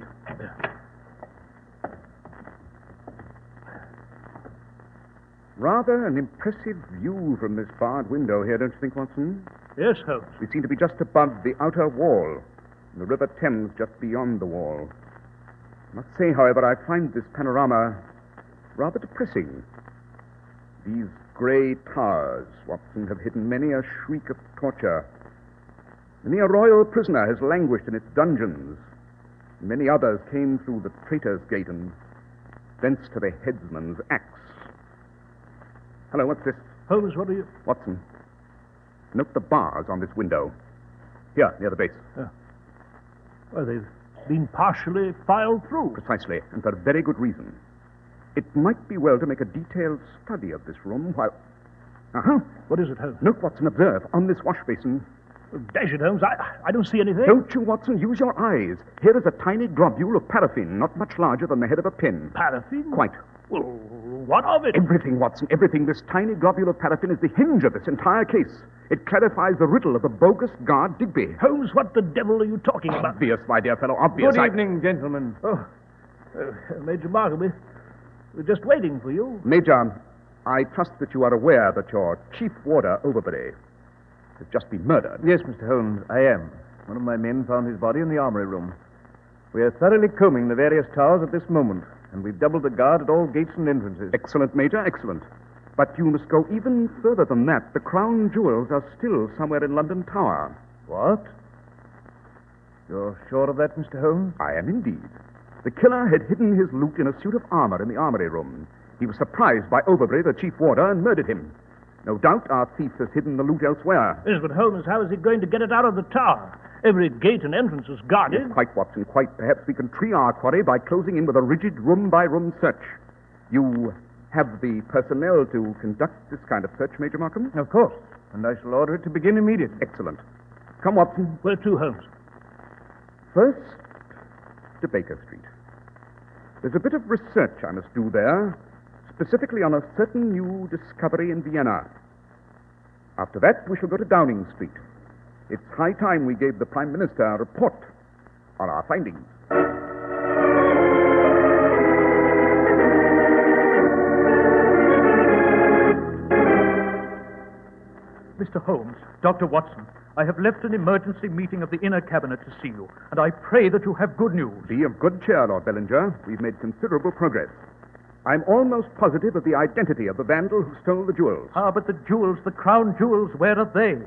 Rather an impressive view from this barred window here, don't you think, Watson? Yes, Holmes. We seem to be just above the outer wall, and the River Thames just beyond the wall. I must say, however, I find this panorama rather depressing. These grey towers, Watson, have hidden many a shriek of torture. Many a royal prisoner has languished in its dungeons. Many others came through the traitor's gate and thence to the headsman's axe. Hello, what's this? Holmes, what are you... Watson, Note the bars on this window. Here, near the base. Well, they've been partially filed through. Precisely, and for a very good reason. It might be well to make a detailed study of this room while... What is it, Holmes? Note, Watson, observe. On this wash basin... Dash it, Holmes. I don't see anything. Don't you, Watson? Use your eyes. Here is a tiny globule of paraffin, not much larger than the head of a pin. Paraffin? Quite. Well, what of it? Everything, Watson, everything. This tiny globule of paraffin is the hinge of this entire case. It clarifies the riddle of the bogus guard Digby. Holmes, what the devil are you talking about? Obvious, my dear fellow, obvious. Good evening, gentlemen. Major Markham, we're just waiting for you. Major, I trust that you are aware that your chief warder, Overbury, has just been murdered. Yes, Mr. Holmes, I am. One of my men found his body in the armory room. We are thoroughly combing the various towers at this moment, and we've doubled the guard at all gates and entrances. Excellent, Major, excellent. But you must go even further than that. The crown jewels are still somewhere in London Tower. What? You're sure of that, Mr. Holmes? I am indeed. The killer had hidden his loot in a suit of armor in the armory room. He was surprised by Overbury, the chief warder, and murdered him. No doubt our thief has hidden the loot elsewhere. Yes, but Holmes, how is he going to get it out of the tower? Every gate and entrance is guarded. Yes, quite, Watson, quite. Perhaps we can tree our quarry by closing in with a rigid room-by-room search. You have the personnel to conduct this kind of search, Major Markham? Of course. And I shall order it to begin immediately. Excellent. Come, Watson. Where to, Holmes? First, to Baker Street. There's a bit of research I must do there, specifically on a certain new discovery in Vienna. After that, we shall go to Downing Street. It's high time we gave the Prime Minister a report on our findings. Mr. Holmes, Dr. Watson, I have left an emergency meeting of the inner cabinet to see you, and I pray that you have good news. Be of good cheer, Lord Bellinger. We've made considerable progress. I'm almost positive of the identity of the vandal who stole the jewels. Ah, but the jewels, the crown jewels, where are they?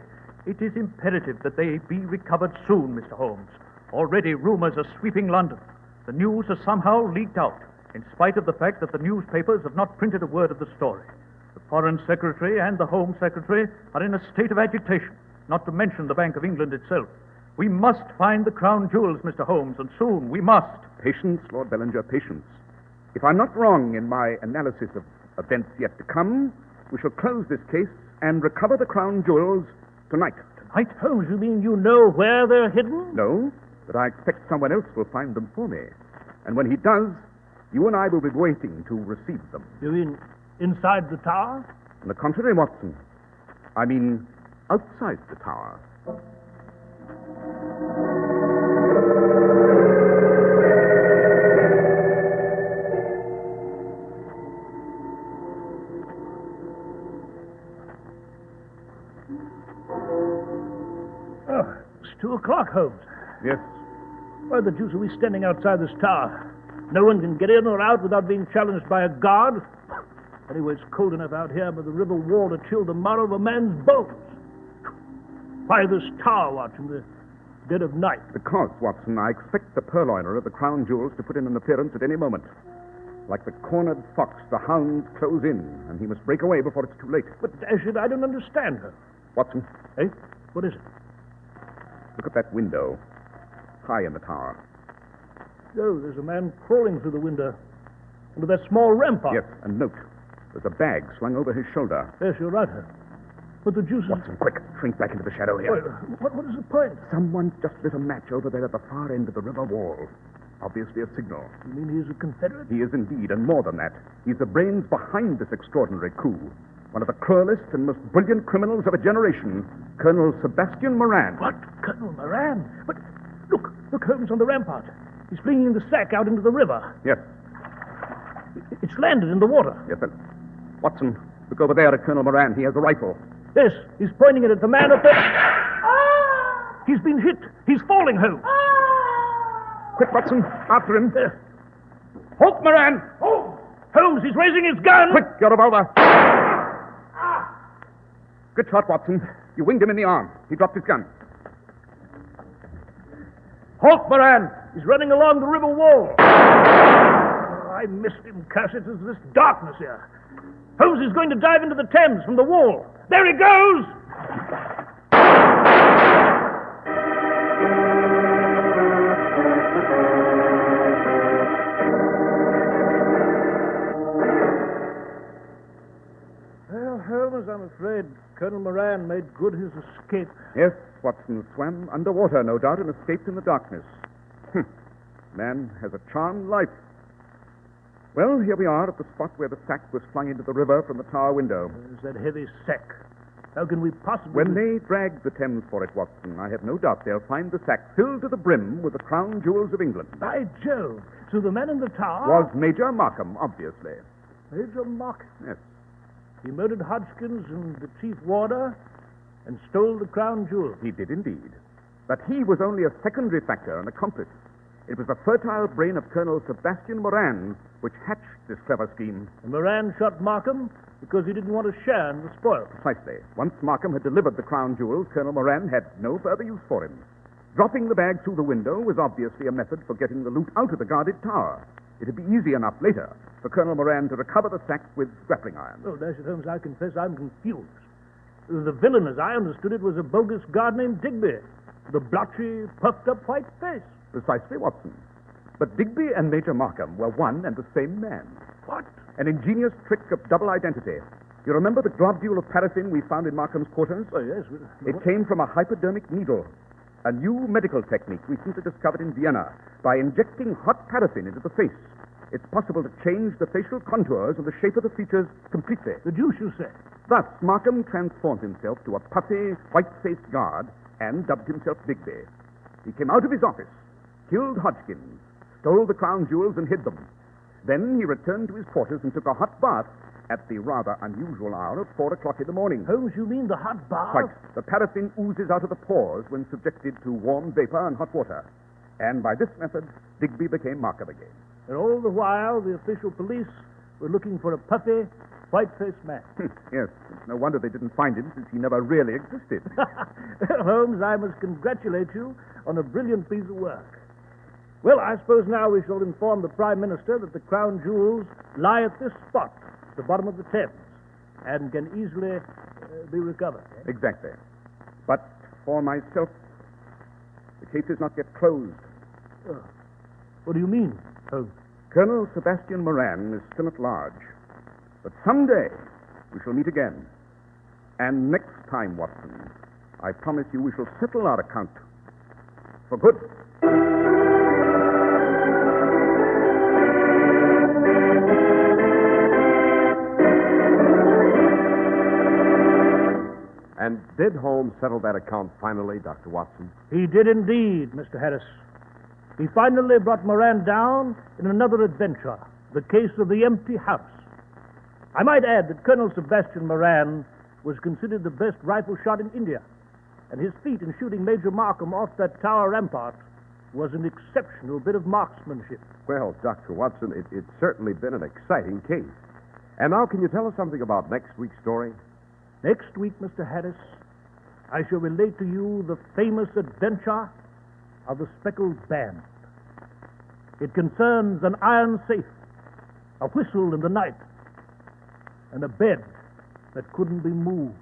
It is imperative that they be recovered soon, Mr. Holmes. Already rumors are sweeping London. The news has somehow leaked out, in spite of the fact that the newspapers have not printed a word of the story. The Foreign Secretary and the Home Secretary are in a state of agitation, not to mention the Bank of England itself. We must find the crown jewels, Mr. Holmes, and soon we must. Patience, Lord Bellinger, patience. If I'm not wrong in my analysis of events yet to come, we shall close this case and recover the crown jewels tonight. Tonight, Holmes? You mean you know where they're hidden? No, but I expect someone else will find them for me. And when he does, you and I will be waiting to receive them. You mean inside the tower? On the contrary, Watson. I mean outside the tower. Oh, it's 2 o'clock, Holmes. Yes. Why the deuce are we standing outside this tower? No one can get in or out without being challenged by a guard. Anyway, it's cold enough out here by the river wall to chill the marrow of a man's bones. Why this tower watch in the dead of night? Because, Watson, I expect the purloiner of the crown jewels to put in an appearance at any moment. Like the cornered fox, the hounds close in, and he must break away before it's too late. But, dash it, I don't understand her. Watson. Eh? What is it? Look at that window, high in the tower. Oh, there's a man crawling through the window. Under that small rampart. Yes, and note, there's a bag slung over his shoulder. Yes, you're right, her. But the deuce is... Watson, quick, shrink back into the shadow here. What is the point? Someone just lit a match over there at the far end of the river wall. Obviously a signal. You mean he's a Confederate? He is indeed, and more than that. He's the brains behind this extraordinary coup. One of the cruelest and most brilliant criminals of a generation, Colonel Sebastian Moran. What? Colonel Moran? But look, Holmes, on the rampart. He's flinging the sack out into the river. Yes. It's landed in the water. Yes, sir. Watson, look over there at Colonel Moran. He has a rifle. Yes, he's pointing it at the man up there. He's been hit. He's falling, Holmes. Quick, Watson, after him. Halt, Moran! Holmes, he's raising his gun! Quick, your revolver. Good shot, Watson. You winged him in the arm. He dropped his gun. Halt, Moran! He's running along the river wall. Oh, I missed him, curse it. It's this darkness here. Holmes is going to dive into the Thames from the wall. There he goes! I'm afraid Colonel Moran made good his escape. Yes, Watson swam underwater, no doubt, and escaped in the darkness. Man has a charmed life. Well, here we are at the spot where the sack was flung into the river from the tower window. There's that heavy sack. How can we possibly... When they drag the Thames for it, Watson, I have no doubt they'll find the sack filled to the brim with the crown jewels of England. By Jove! So the man in the tower... Was Major Markham, obviously. Major Markham? Yes. He murdered Hodgkins and the chief warder and stole the crown jewels. He did indeed. But he was only a secondary factor, an accomplice. It was the fertile brain of Colonel Sebastian Moran which hatched this clever scheme. And Moran shot Markham because he didn't want to share in the spoil. Precisely. Once Markham had delivered the crown jewels, Colonel Moran had no further use for him. Dropping the bag through the window was obviously a method for getting the loot out of the guarded tower. It'd be easy enough later for Colonel Moran to recover the sack with grappling irons. Oh, Dashiell Holmes, I confess I'm confused. The villain, as I understood it, was a bogus guard named Digby, with a blotchy, puffed-up white face. Precisely, Watson. But Digby and Major Markham were one and the same man. What? An ingenious trick of double identity. You remember the globule of paraffin we found in Markham's quarters? Oh, yes. It came from a hypodermic needle, a new medical technique recently discovered in Vienna. By injecting hot paraffin into the face, it's possible to change the facial contours and the shape of the features completely. The deuce, you say? Thus, Markham transformed himself to a puffy, white-faced guard and dubbed himself Digby. He came out of his office, killed Hodgkins, stole the crown jewels and hid them. Then he returned to his quarters and took a hot bath at the rather unusual hour of 4 o'clock in the morning. Holmes, you mean the hot bath? Quite. The paraffin oozes out of the pores when subjected to warm vapor and hot water. And by this method, Digby became Markham again. And all the while, the official police were looking for a puffy, white-faced man. Yes, it's no wonder they didn't find him, since he never really existed. Holmes, I must congratulate you on a brilliant piece of work. Well, I suppose now we shall inform the Prime Minister that the crown jewels lie at this spot, at the bottom of the Thames, and can easily be recovered. Eh? Exactly. But for myself, the case is not yet closed. Oh. What do you mean, Holmes? Colonel Sebastian Moran is still at large. But someday we shall meet again. And next time, Watson, I promise you we shall settle our account for good. And did Holmes settle that account finally, Dr. Watson? He did indeed, Mr. Harris. He finally brought Moran down in another adventure, the case of the empty house. I might add that Colonel Sebastian Moran was considered the best rifle shot in India, and his feat in shooting Major Markham off that tower rampart was an exceptional bit of marksmanship. Well, Dr. Watson, it's certainly been an exciting case. And now, can you tell us something about next week's story? Next week, Mr. Harris, I shall relate to you the famous adventure of the Speckled Band. It concerns an iron safe, a whistle in the night, and a bed that couldn't be moved.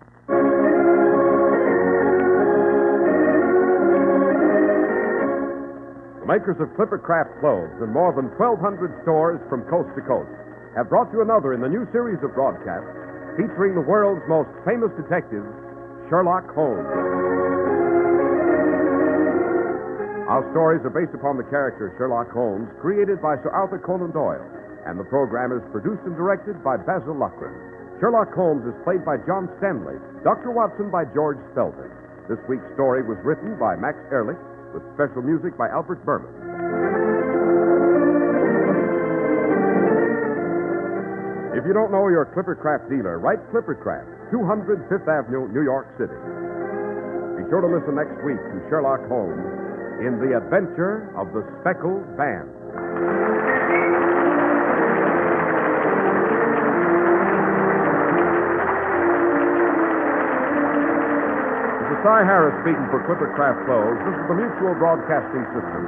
The makers of Clippercraft clothes in more than 1,200 stores from coast to coast have brought you another in the new series of broadcasts featuring the world's most famous detective, Sherlock Holmes. Our stories are based upon the character Sherlock Holmes, created by Sir Arthur Conan Doyle, and the program is produced and directed by Basil Loughrane. Sherlock Holmes is played by John Stanley, Dr. Watson by George Spelman. This week's story was written by Max Ehrlich, with special music by Albert Burmese. If you don't know your Clippercraft dealer, write Clippercraft, 200 Fifth Avenue, New York City. Be sure to listen next week to Sherlock Holmes in The Adventure of the Speckled Band. This is Cy Harris speaking for Clippercraft Clothes. This is the Mutual Broadcasting System.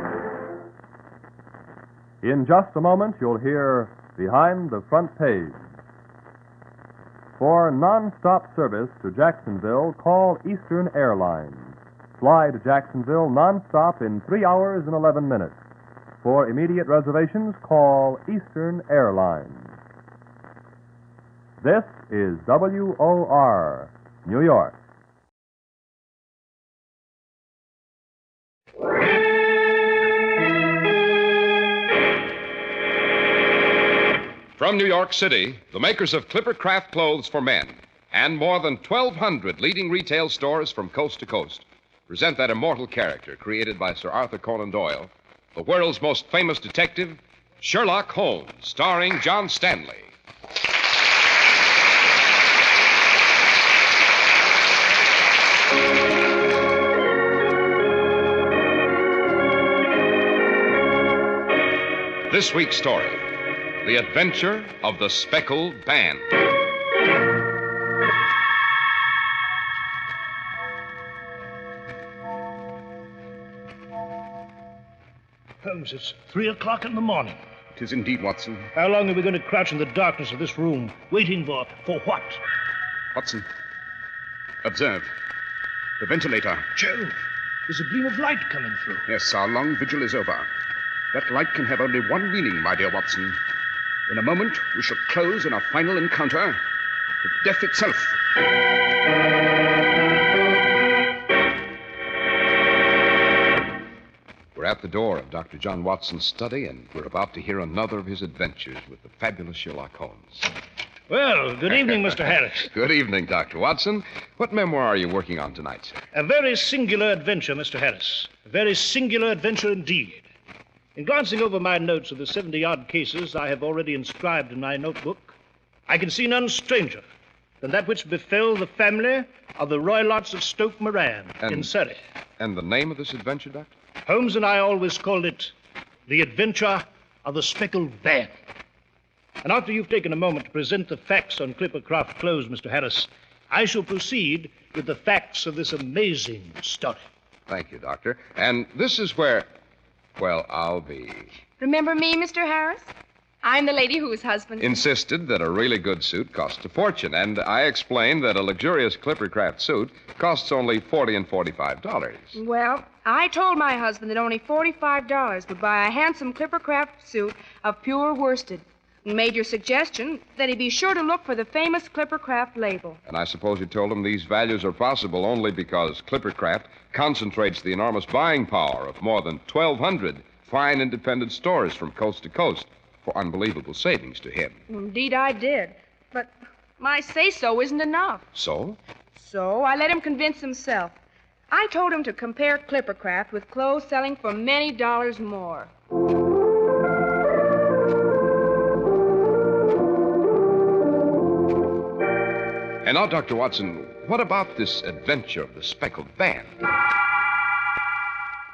In just a moment, you'll hear Behind the Front Page. For non-stop service to Jacksonville, call Eastern Airlines. Fly to Jacksonville non-stop in 3 hours and 11 minutes. For immediate reservations, call Eastern Airlines. This is WOR, New York. From New York City, the makers of Clippercraft clothes for men and more than 1,200 leading retail stores from coast to coast present that immortal character created by Sir Arthur Conan Doyle, the world's most famous detective, Sherlock Holmes, starring John Stanley. This week's story, The Adventure of the Speckled Band. Holmes, it's 3 o'clock in the morning. It is indeed, Watson. How long are we going to crouch in the darkness of this room, waiting for what? Watson, observe. The ventilator. Jove, there's a gleam of light coming through. Yes, our long vigil is over. That light can have only one meaning, my dear Watson. In a moment, we shall close in our final encounter with death itself. We're at the door of Dr. John Watson's study, and we're about to hear another of his adventures with the fabulous Sherlock Holmes. Well, good evening, Mr. Harris. Good evening, Dr. Watson. What memoir are you working on tonight, sir? A very singular adventure, Mr. Harris. A very singular adventure indeed. In glancing over my notes of the 70-odd cases I have already inscribed in my notebook, I can see none stranger than that which befell the family of the Roylotts of Stoke Moran in Surrey. And the name of this adventure, Doctor? Holmes and I always called it The Adventure of the Speckled Band. And after you've taken a moment to present the facts on Clippercraft clothes, Mr. Harris, I shall proceed with the facts of this amazing story. Thank you, Doctor. And this is where, well, I'll be... Remember me, Mr. Harris? I'm the lady whose husband... insisted that a really good suit costs a fortune, and I explained that a luxurious Clippercraft suit costs only $40 and $45. Well, I told my husband that only $45 would buy a handsome Clippercraft suit of pure worsted. And made your suggestion that he be sure to look for the famous Clippercraft label. And I suppose you told him these values are possible only because Clippercraft concentrates the enormous buying power of more than 1,200 fine independent stores from coast to coast for unbelievable savings to him. Indeed, I did. But my say-so isn't enough. So? So I let him convince himself. I told him to compare Clippercraft with clothes selling for many dollars more. And now, Dr. Watson, what about this adventure of the Speckled Band?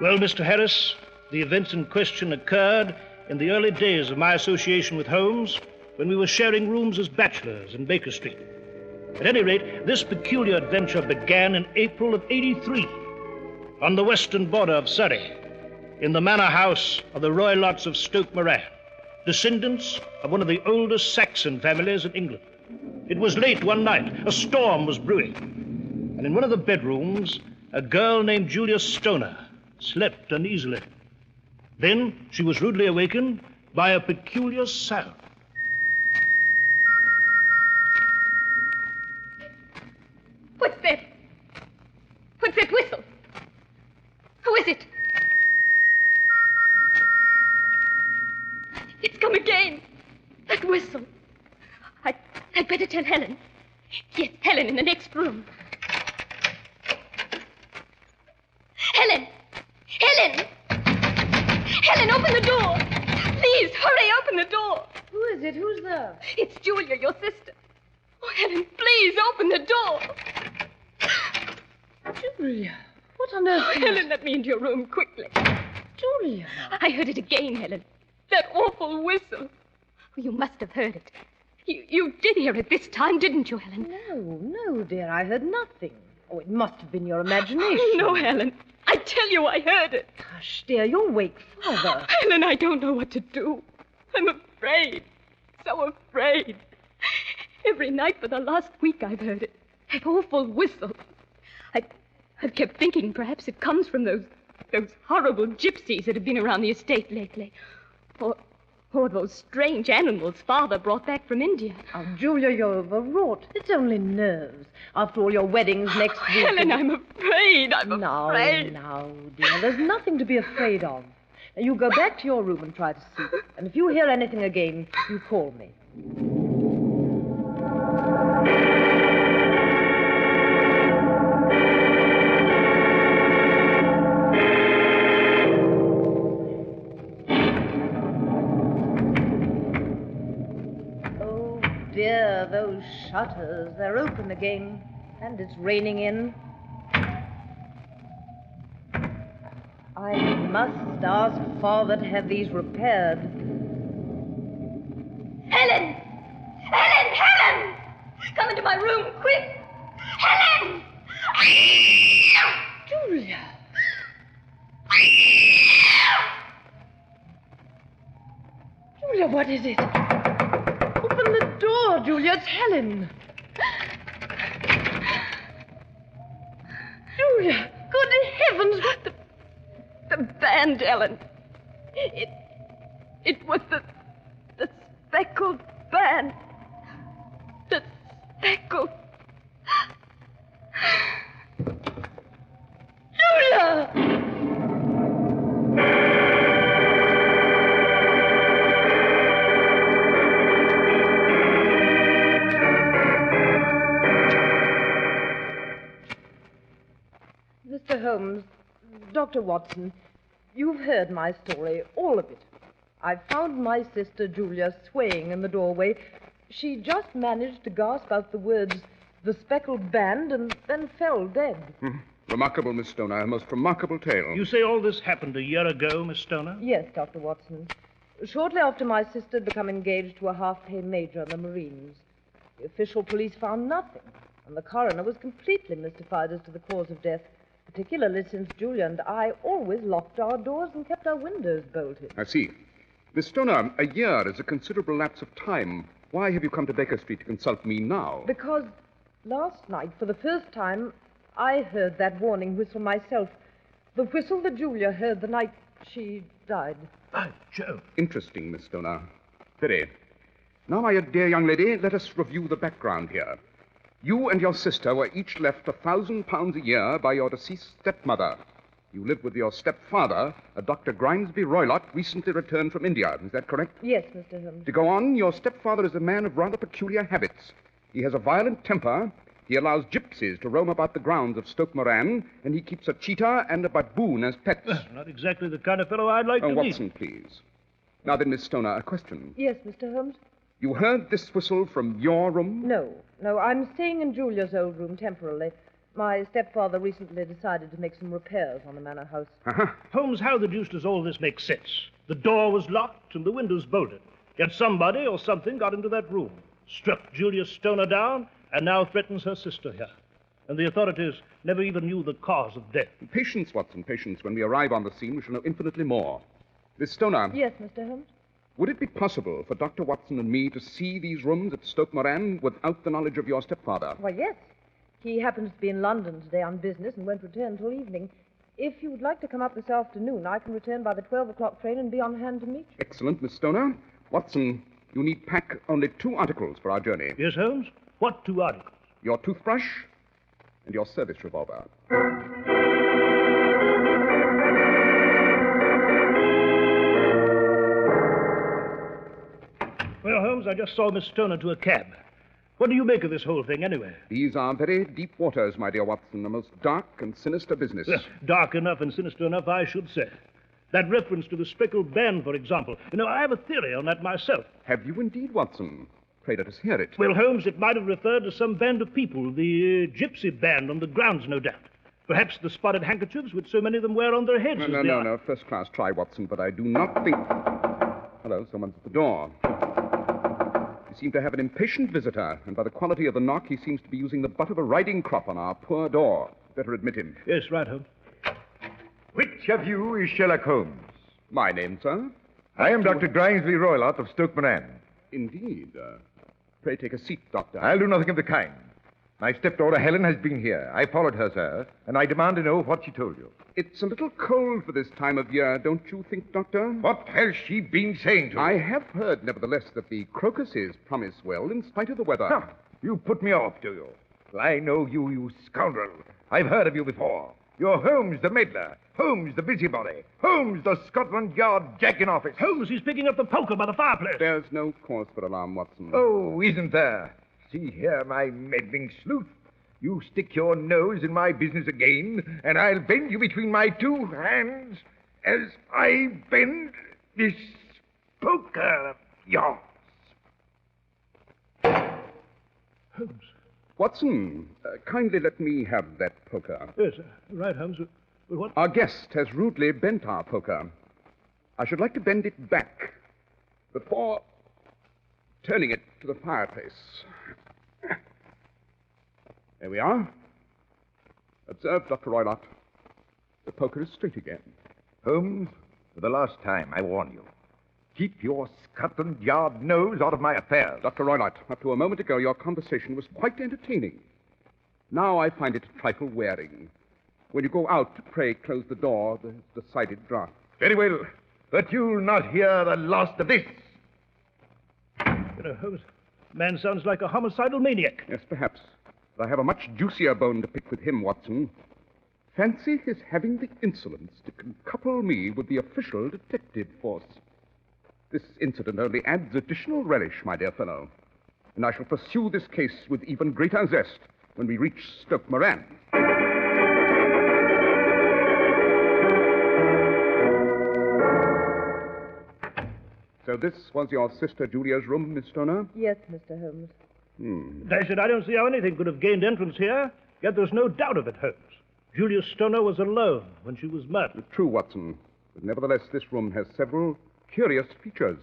Well, Mr. Harris, the events in question occurred in the early days of my association with Holmes, when we were sharing rooms as bachelors in Baker Street. At any rate, this peculiar adventure began in April of '83, on the western border of Surrey, in the manor house of the Roylotts of Stoke Moran, descendants of one of the oldest Saxon families in England. It was late one night. A storm was brewing. And in one of the bedrooms, a girl named Julia Stoner slept uneasily. Then she was rudely awakened by a peculiar sound. What's that? What's that whistle? Who is it? It's come again. That whistle. I'd better tell Helen. Yes, Helen in the next room. Helen! Helen! Helen, open the door! Please, hurry, open the door! Who is it? Who's there? It's Julia, your sister. Oh, Helen, please open the door! Julia, what on earth? Oh, Helen, let me into your room quickly. Julia. I heard it again, Helen. That awful whistle. Oh, you must have heard it. You did hear it this time, didn't you, Helen? No, dear, I heard nothing. Oh, it must have been your imagination. Oh, no, Helen. I tell you, I heard it. Hush, dear, you'll wake Father. Helen, I don't know what to do. I'm afraid. So afraid. Every night for the last week I've heard it. That awful whistle. I've kept thinking perhaps it comes from those horrible gypsies that have been around the estate lately. Or those strange animals Father brought back from India. Oh, Julia, you're overwrought. It's only nerves. After all, your wedding's next week. Helen, I'm afraid. I'm afraid. Now, dear, there's nothing to be afraid of. Now, you go back to your room and try to sleep. And if you hear anything again, you call me. Dear, those shutters, they're open again, and it's raining in. I must ask Father to have these repaired. Helen! Helen! Helen! Come into my room, quick! Helen! Julia! Julia, what is it? Open the door, Julia. It's Helen. Julia, good heavens, what The band, Ellen. It was the speckled band. The speckled... Julia! Mr. Holmes, Dr. Watson, you've heard my story, all of it. I found my sister Julia swaying in the doorway. She just managed to gasp out the words, "the speckled band," and then fell dead. Remarkable, Miss Stoner. A most remarkable tale. You say all this happened a year ago, Miss Stoner? Yes, Dr. Watson. Shortly after my sister had become engaged to a half-pay major in the Marines. The official police found nothing, and the coroner was completely mystified as to the cause of death, particularly since Julia and I always locked our doors and kept our windows bolted. I see. Miss Stoner, a year is a considerable lapse of time. Why have you come to Baker Street to consult me now? Because last night, for the first time, I heard that warning whistle myself. The whistle that Julia heard the night she died. By Jove. Interesting, Miss Stoner. Very. Now, my dear young lady, let us review the background here. You and your sister were each left £1,000 a year by your deceased stepmother. You lived with your stepfather, a Dr. Grimesby Roylott, recently returned from India. Is that correct? Yes, Mr. Holmes. To go on, your stepfather is a man of rather peculiar habits. He has a violent temper. He allows gypsies to roam about the grounds of Stoke Moran, and he keeps a cheetah and a baboon as pets. Well, not exactly the kind of fellow I'd like to meet. Watson, please. Now then, Miss Stoner, a question. Yes, Mr. Holmes? You heard this whistle from your room? No, I'm staying in Julia's old room temporarily. My stepfather recently decided to make some repairs on the manor house. Holmes, how the deuce does all this make sense? The door was locked and the windows bolted. Yet somebody or something got into that room, struck Julia Stoner down, and now threatens her sister here. And the authorities never even knew the cause of death. Patience, Watson, patience. When we arrive on the scene, we shall know infinitely more. Miss Stoner. Yes, Mr. Holmes? Would it be possible for Dr. Watson and me to see these rooms at Stoke Moran without the knowledge of your stepfather? Why, yes. He happens to be in London today on business and won't return until evening. If you would like to come up this afternoon, I can return by the 12 o'clock train and be on hand to meet you. Excellent, Miss Stoner. Watson, you need pack only 2 articles for our journey. Yes, Holmes? What 2 articles? Your toothbrush and your service revolver. Well, Holmes, I just saw Miss Stoner to a cab. What do you make of this whole thing, anyway? These are very deep waters, my dear Watson. A most dark and sinister business. Well, dark enough and sinister enough, I should say. That reference to the speckled band, for example. You know, I have a theory on that myself. Have you indeed, Watson? Pray let us hear it. Well, Holmes, it might have referred to some band of people, the gypsy band on the grounds, no doubt. Perhaps the spotted handkerchiefs which so many of them wear on their heads. No. First class try, Watson, but I do not think... Hello, someone's at the door. You seem to have an impatient visitor, and by the quality of the knock, he seems to be using the butt of a riding crop on our poor door. Better admit him. Yes, right, Holmes. Which of you is Sherlock Holmes? My name, sir? I am Dr. Grimesby Roylott of Stoke Moran. Indeed. Pray take a seat, Doctor. I'll do nothing of the kind. My stepdaughter Helen has been here. I followed her, sir, and I demand to know what she told you. It's a little cold for this time of year, don't you think, Doctor? What has she been saying to you? I have heard, nevertheless, that the crocuses promise well in spite of the weather. Huh. You put me off, do you? Well, I know you, you scoundrel. I've heard of you before. You're Holmes the meddler, Holmes the busybody, Holmes the Scotland Yard jack-in-office. Holmes, he's picking up the poker by the fireplace. There's no cause for alarm, Watson. Oh, isn't there? See here, my meddling sleuth. You stick your nose in my business again, and I'll bend you between my two hands as I bend this poker of yours. Holmes. Watson, kindly let me have that poker. Yes, right, Holmes. But what? Our guest has rudely bent our poker. I should like to bend it back before turning it to the fireplace. There we are. Observe, Dr. Roylott. The poker is straight again. Holmes, for the last time, I warn you. Keep your Scotland Yard nose out of my affairs. Dr. Roylott, up to a moment ago, your conversation was quite entertaining. Now I find it a trifle wearing. When you go out, pray close the door. There's decided draught. Very well, but you'll not hear the last of this. You know, Holmes, man sounds like a homicidal maniac. Yes, perhaps. But I have a much juicier bone to pick with him, Watson. Fancy his having the insolence to couple me with the official detective force. This incident only adds additional relish, my dear fellow. And I shall pursue this case with even greater zest when we reach Stoke Moran. So this was your sister Julia's room, Miss Stoner? Yes, Mr. Holmes. Dash it, I don't see how anything could have gained entrance here. Yet there's no doubt of it, Holmes. Julia Stoner was alone when she was murdered. True, Watson. But nevertheless, this room has several curious features.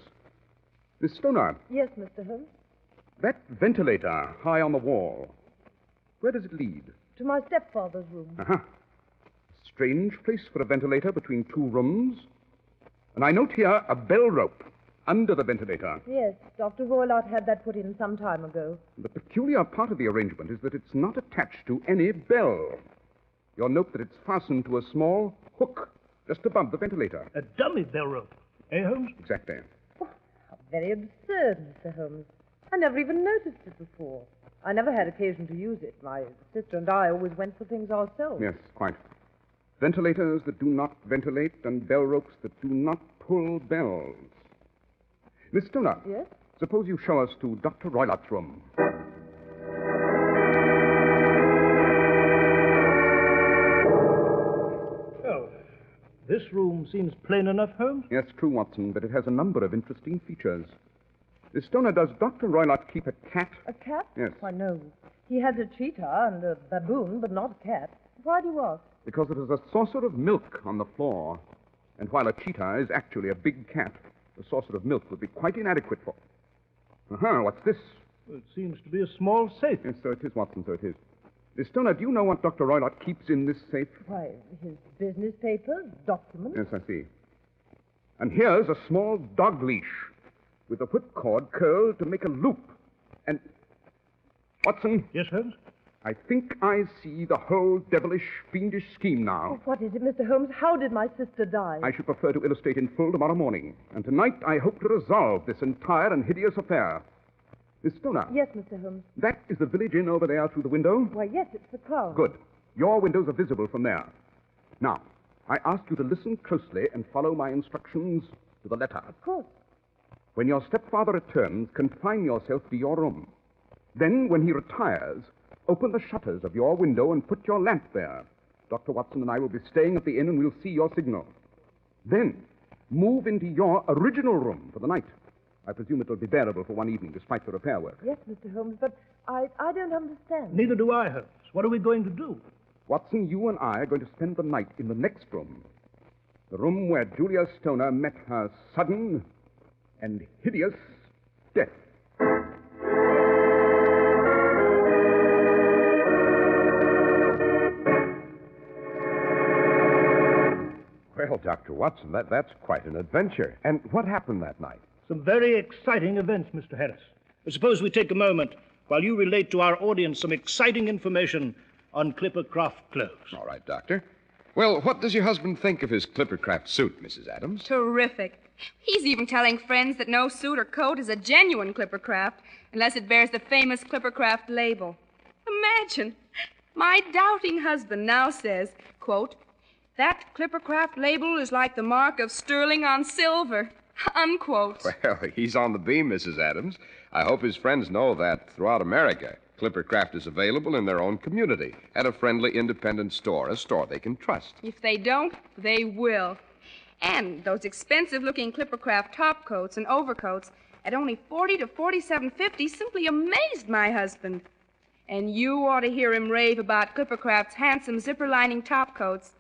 Miss Stoner. Yes, Mr. Holmes. That ventilator high on the wall, where does it lead? To my stepfather's room. Uh-huh. Strange place for a ventilator between two rooms. And I note here a bell rope under the ventilator. Yes, Dr. Roylott had that put in some time ago. The peculiar part of the arrangement is that it's not attached to any bell. You'll note that it's fastened to a small hook just above the ventilator. A dummy bell rope. Eh, Holmes? Exactly. Oh, how very absurd, Mr. Holmes. I never even noticed it before. I never had occasion to use it. My sister and I always went for things ourselves. Yes, quite. Ventilators that do not ventilate and bell ropes that do not pull bells. Miss Stoner. Yes? Suppose you show us to Dr. Roylott's room. Oh, this room seems plain enough, Holmes. Yes, true, Watson, but it has a number of interesting features. Miss Stoner, does Dr. Roylott keep a cat? A cat? Yes. Why, no. He has a cheetah and a baboon, but not a cat. Why do you ask? Because it is a saucer of milk on the floor. And while a cheetah is actually a big cat, the saucer of milk would be quite inadequate for... what's this? Well, it seems to be a small safe. Yes, so it is, Watson, so it is. Miss Stoner, do you know what Dr. Roylott keeps in this safe? Why, his business papers, documents. Yes, I see. And here's a small dog leash with a whipcord curled to make a loop. And... Watson? Yes, Holmes? I think I see the whole devilish, fiendish scheme now. Oh, what is it, Mr. Holmes? How did my sister die? I should prefer to illustrate in full tomorrow morning. And tonight I hope to resolve this entire and hideous affair. Miss Stoner. Yes, Mr. Holmes. That is the village inn over there through the window? Why, yes, it's the Crown. Good. Your windows are visible from there. Now, I ask you to listen closely and follow my instructions to the letter. Of course. When your stepfather returns, confine yourself to your room. Then, when he retires, open the shutters of your window and put your lamp there. Dr. Watson and I will be staying at the inn and we'll see your signal. Then, move into your original room for the night. I presume it will be bearable for one evening despite the repair work. Yes, Mr. Holmes, but I don't understand. Neither do I, Holmes. What are we going to do? Watson, you and I are going to spend the night in the next room. The room where Julia Stoner met her sudden and hideous death. Well, Dr. Watson, that's quite an adventure. And what happened that night? Some very exciting events, Mr. Harris. Suppose we take a moment while you relate to our audience some exciting information on Clippercraft clothes. All right, Doctor. Well, what does your husband think of his Clippercraft suit, Mrs. Adams? Terrific. He's even telling friends that no suit or coat is a genuine Clippercraft unless it bears the famous Clippercraft label. Imagine. My doubting husband now says, quote, "That Clippercraft label is like the mark of sterling on silver," unquote. Well, he's on the beam, Mrs. Adams. I hope his friends know that throughout America, Clippercraft is available in their own community at a friendly independent store, a store they can trust. If they don't, they will. And those expensive-looking Clippercraft topcoats and overcoats at only $40 to $47.50 simply amazed my husband. And you ought to hear him rave about Clippercraft's handsome zipper-lining topcoats.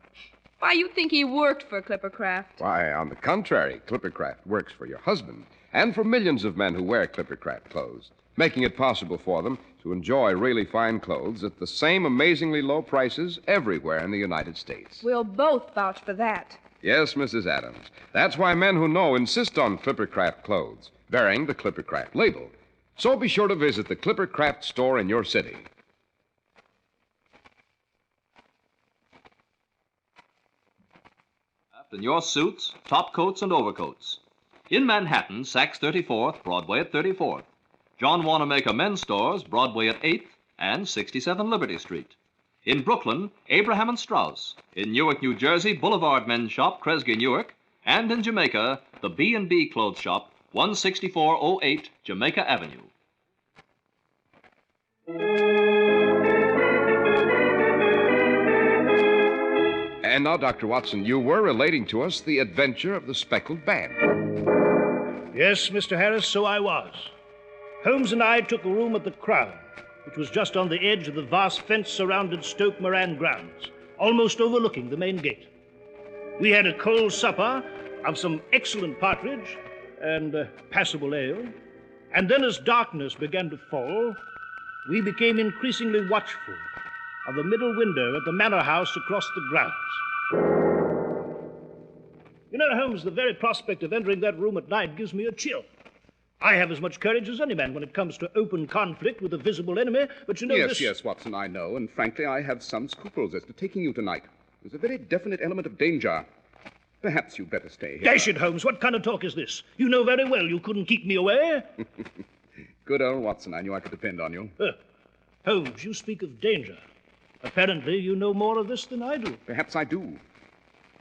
Why, you'd think he worked for Clippercraft. Why, on the contrary, Clippercraft works for your husband and for millions of men who wear Clippercraft clothes, making it possible for them to enjoy really fine clothes at the same amazingly low prices everywhere in the United States. We'll both vouch for that. Yes, Mrs. Adams. That's why men who know insist on Clippercraft clothes, bearing the Clippercraft label. So be sure to visit the Clippercraft store in your city. In your suits, topcoats, and overcoats. In Manhattan, Saks 34th, Broadway at 34th. John Wanamaker Men's Stores, Broadway at 8th and 67 Liberty Street. In Brooklyn, Abraham and Strauss. In Newark, New Jersey, Boulevard Men's Shop, Kresge, Newark. And in Jamaica, the B&B Clothes Shop, 16408 Jamaica Avenue. And now, Dr. Watson, you were relating to us the adventure of the speckled band. Yes, Mr. Harris, so I was. Holmes and I took a room at the Crown, which was just on the edge of the vast fence-surrounded Stoke Moran grounds, almost overlooking the main gate. We had a cold supper of some excellent partridge and passable ale, and then as darkness began to fall, we became increasingly watchful of the middle window at the manor house across the grounds. You know, Holmes, the very prospect of entering that room at night gives me a chill. I have as much courage as any man when it comes to open conflict with a visible enemy, but you know Yes, Watson, I know, and frankly, I have some scruples as to taking you tonight. There's a very definite element of danger. Perhaps you'd better stay here. Dash it, Holmes, what kind of talk is this? You know very well you couldn't keep me away. Good old Watson, I knew I could depend on you. Holmes, you speak of danger. Apparently, you know more of this than I do. Perhaps I do.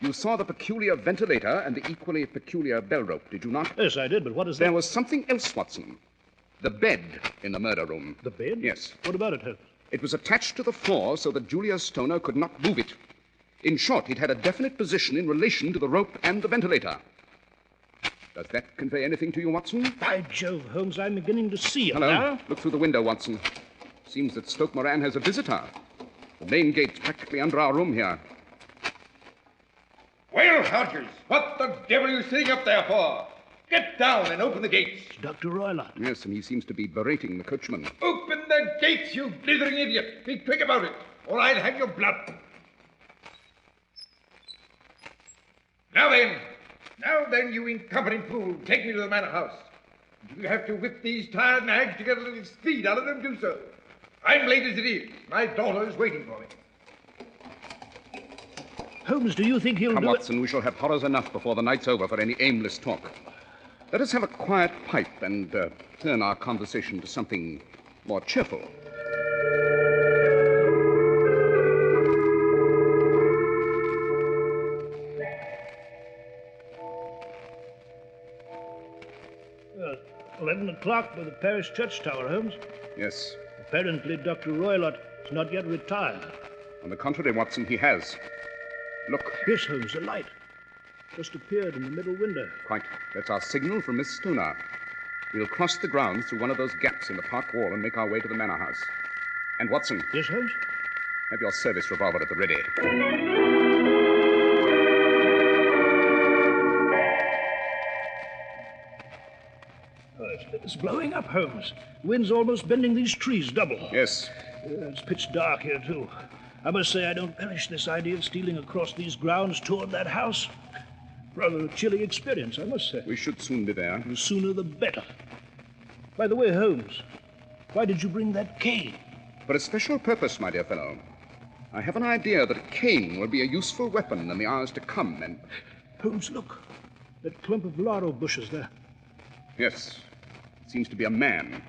You saw the peculiar ventilator and the equally peculiar bell rope, did you not? Yes, I did, but what is that? There was something else, Watson. The bed in the murder room. The bed? Yes. What about it, Holmes? It was attached to the floor so that Julia Stoner could not move it. In short, it had a definite position in relation to the rope and the ventilator. Does that convey anything to you, Watson? By Jove, Holmes, I'm beginning to see it Hello. now. Look through the window, Watson. Seems that Stoke Moran has a visitor. The main gate's practically under our room here. Well, Hodgers, what the devil are you sitting up there for? Get down and open the gates. It's Dr. Roylott. Yes, and he seems to be berating the coachman. Open the gates, you blithering idiot. Be quick about it, or I'll have your blood. Now then, you incompetent fool, take me to the manor house. If you have to whip these tired nags to get a little speed out of them, do so. I'm late as it is. My daughter's waiting for me. Holmes, do you think he'll Come, do Watson, we shall have horrors enough before the night's over for any aimless talk. Let us have a quiet pipe and turn our conversation to something more cheerful. Well, 11 o'clock by the parish church tower, Holmes. Yes. Apparently, Dr. Roylott is not yet retired. On the contrary, Watson, he has. Look. Yes, Holmes, a light. Just appeared in the middle window. Quite. That's our signal from Miss Stoner. We'll cross the grounds through one of those gaps in the park wall and make our way to the manor house. And, Watson. Yes, Holmes? Have your service revolver at the ready. It's blowing up, Holmes. The wind's almost bending these trees double. Yes. It's pitch dark here, too. I must say I don't relish this idea of stealing across these grounds toward that house. Rather a chilly experience, I must say. We should soon be there. The sooner the better. By the way, Holmes, Why did you bring that cane? For a special purpose, my dear fellow. I have an idea that a cane will be a useful weapon in the hours to come, and... Holmes, look. That clump of laurel bushes there. Yes. It seems to be a man.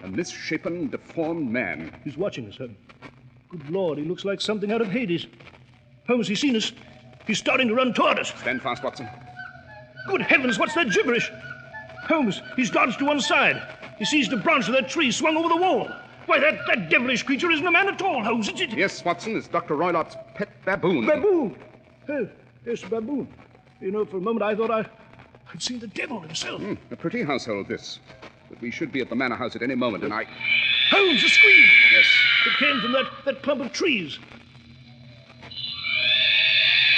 A misshapen, deformed man. He's watching us, Holmes. Good Lord, he looks like something out of Hades. Holmes, he's seen us. He's starting to run toward us. Stand fast, Watson. Good heavens, what's that gibberish? Holmes, he's dodged to one side. He seized a branch of that tree swung over the wall. Why, that devilish creature isn't a man at all, Holmes. Yes, Watson, it's Dr. Roylott's pet baboon. Baboon? Oh, yes, baboon. You know, for a moment I thought I'd seen the devil himself. A pretty household, this. But we should be at the manor house at any moment, and I... Holmes, a scream! Yes. It came from that clump of trees.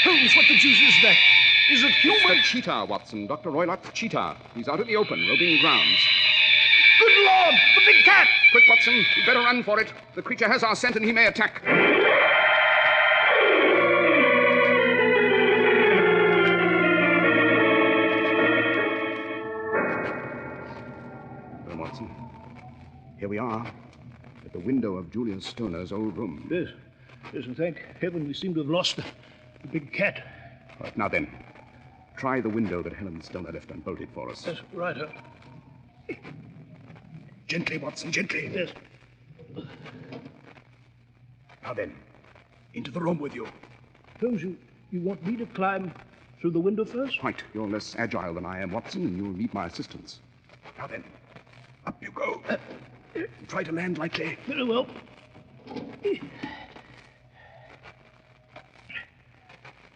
Holmes, what the deuce is that? Is it human? It's the cheetah, Watson. Dr. Roylott's cheetah. He's out in the open, roving the grounds. Good Lord! The big cat! Quick, Watson. We'd better run for it. The creature has our scent and he may attack. Well, Watson, here we are at the window of Julius Stoner's old room. Yes, and thank heaven we seem to have lost the big cat. Right, now then, try the window that Helen Stoner left unbolted for us. Yes, right, Gently, Watson, gently. Yes. Now then, into the room with you. Holmes, you want me to climb through the window first? Right. You're less agile than I am, Watson, and you'll need my assistance. Now then, up you go. Try to land lightly. Very well.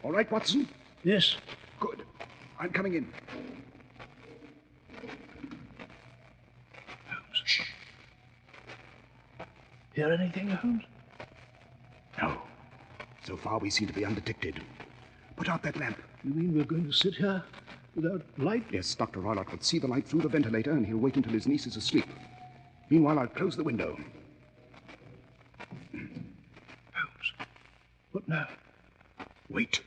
All right, Watson? Yes. Good. I'm coming in. Holmes. Hear anything, Holmes? No. So far, we seem to be undetected. Put out that lamp. You mean we're going to sit here without light? Yes, Dr. Roylott would see the light through the ventilator, and he'll wait until his niece is asleep. Meanwhile, I'll close the window. Holmes, what now? Wait.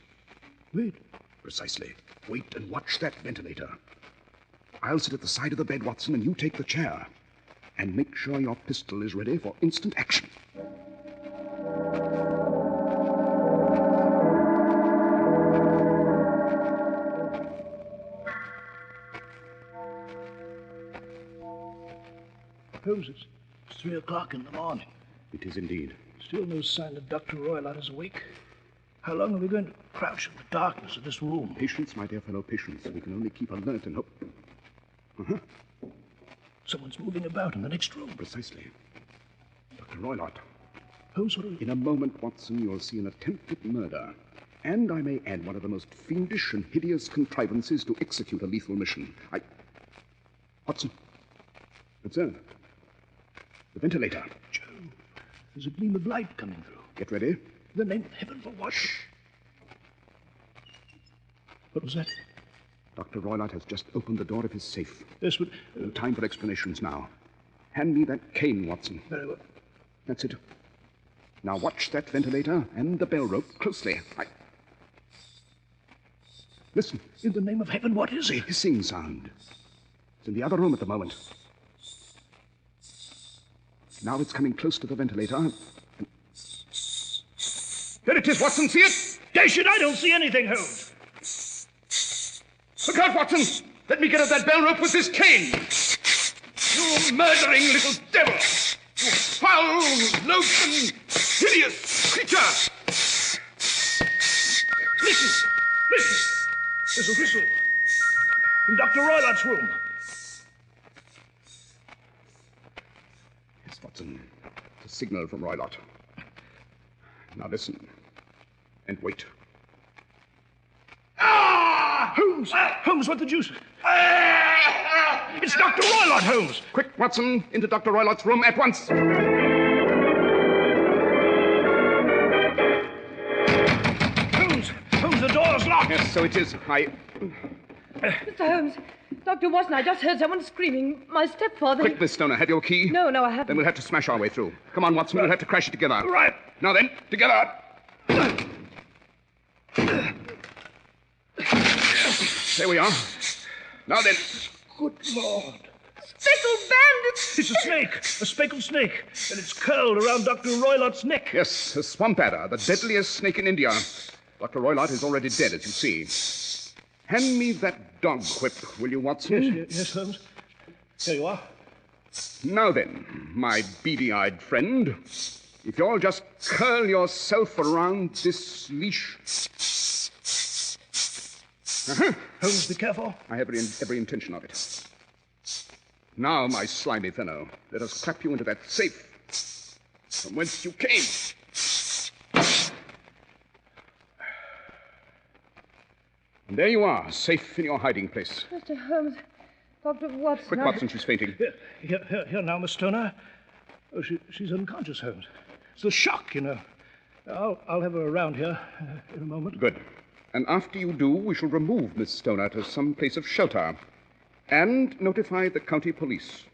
Wait? Precisely. Wait and watch that ventilator. I'll sit at the side of the bed, Watson, and you take the chair. And make sure your pistol is ready for instant action. Holmes, it's 3 o'clock in the morning. It is indeed. Still no sign that Dr. Roylott is awake. How long are we going to crouch in the darkness of this room? Patience, my dear fellow, patience. We can only keep alert and hope. Uh-huh. Someone's moving about in the next room. Precisely. Dr. Roylott. Holmes, what are you... In a moment, Watson, you'll see an attempted murder. And I may add one of the most fiendish and hideous contrivances to execute a lethal mission. Watson. Observe. The ventilator. Joe, there's a gleam of light coming through. Get ready. In the name of heaven, for what? Shh. What was that? Dr. Roylott has just opened the door of his safe. Yes, but... No time for explanations now. Hand me that cane, Watson. Very well. That's it. Now watch that ventilator and the bell rope closely. Listen. In the name of heaven, what is it? A hissing sound. It's in the other room at the moment. Now it's coming close to the ventilator. There it is, Watson. See it? Dash it, I don't see anything, Holmes. Look out, Watson. Let me get at that bell rope with this cane. You murdering little devil. You foul, loathsome, hideous creature. Listen. There's a whistle from Dr. Roylott's room. Yes, Watson. It's a signal from Roylott. Now listen. And wait. Holmes, what the deuce? It's Dr. Roylott, Holmes. Quick, Watson, into Dr. Roylott's room at once. Holmes, the door's locked. Yes, so it is. Mr. Holmes, Dr. Watson, I just heard someone screaming. My stepfather... Quick, Miss Stoner, had your key? No, I haven't. Then we'll have to smash our way through. Come on, Watson, we'll have to crash it together. Right. Now then, together. There we are. Now then. Good Lord. Speckled bandits! It's a snake, a speckled snake, and it's curled around Dr. Roylott's neck. Yes, a swamp adder, the deadliest snake in India. Dr. Roylott is already dead, as you see. Hand me that dog whip, will you, Watson? Yes, Holmes. Here you are. Now then, my beady-eyed friend, if you'll just curl yourself around this leash. Holmes, be careful. I have every intention of it. Now, my slimy fellow, let us clap you into that safe from whence you came. And there you are, safe in your hiding place. Mr. Holmes, Dr. Watson. Quick, Watson, she's fainting. Here now, Miss Stoner. Oh, she's unconscious, Holmes. It's the shock, you know. I'll have her around here in a moment. Good. And after you do, we shall remove Miss Stoner to some place of shelter and notify the county police.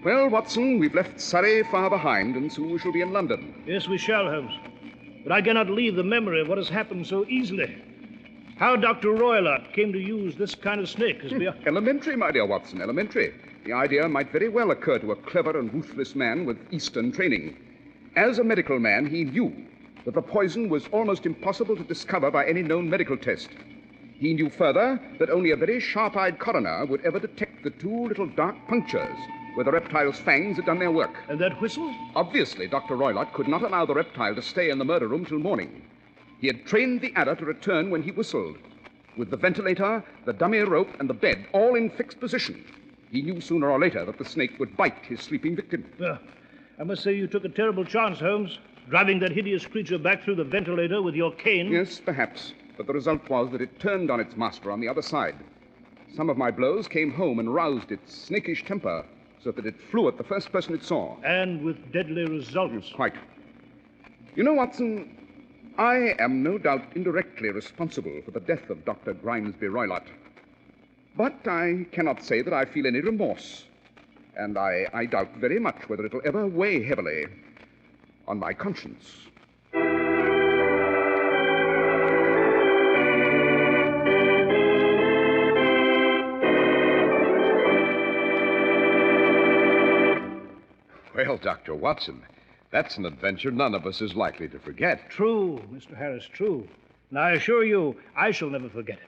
Well, Watson, we've left Surrey far behind, and soon we shall be in London. Yes, we shall, Holmes. But I cannot leave the memory of what has happened so easily. How Dr. Roylott came to use this kind of snake is beyond... Elementary, my dear Watson, elementary. The idea might very well occur to a clever and ruthless man with Eastern training. As a medical man, he knew that the poison was almost impossible to discover by any known medical test. He knew further that only a very sharp-eyed coroner would ever detect the two little dark punctures where the reptile's fangs had done their work. And that whistle? Obviously, Dr. Roylott could not allow the reptile to stay in the murder room till morning. He had trained the adder to return when he whistled. With the ventilator, the dummy rope, and the bed all in fixed position, he knew sooner or later that the snake would bite his sleeping victim. Well, I must say you took a terrible chance, Holmes, driving that hideous creature back through the ventilator with your cane. Yes, perhaps. But the result was that it turned on its master on the other side. Some of my blows came home and roused its snakish temper so that it flew at the first person it saw. And with deadly results. Yes, quite. You know, Watson, I am no doubt indirectly responsible for the death of Dr. Grimesby Roylott. But I cannot say that I feel any remorse. And I doubt very much whether it'll ever weigh heavily on my conscience. Well, Dr. Watson, that's an adventure none of us is likely to forget. True, Mr. Harris, true. And I assure you, I shall never forget it.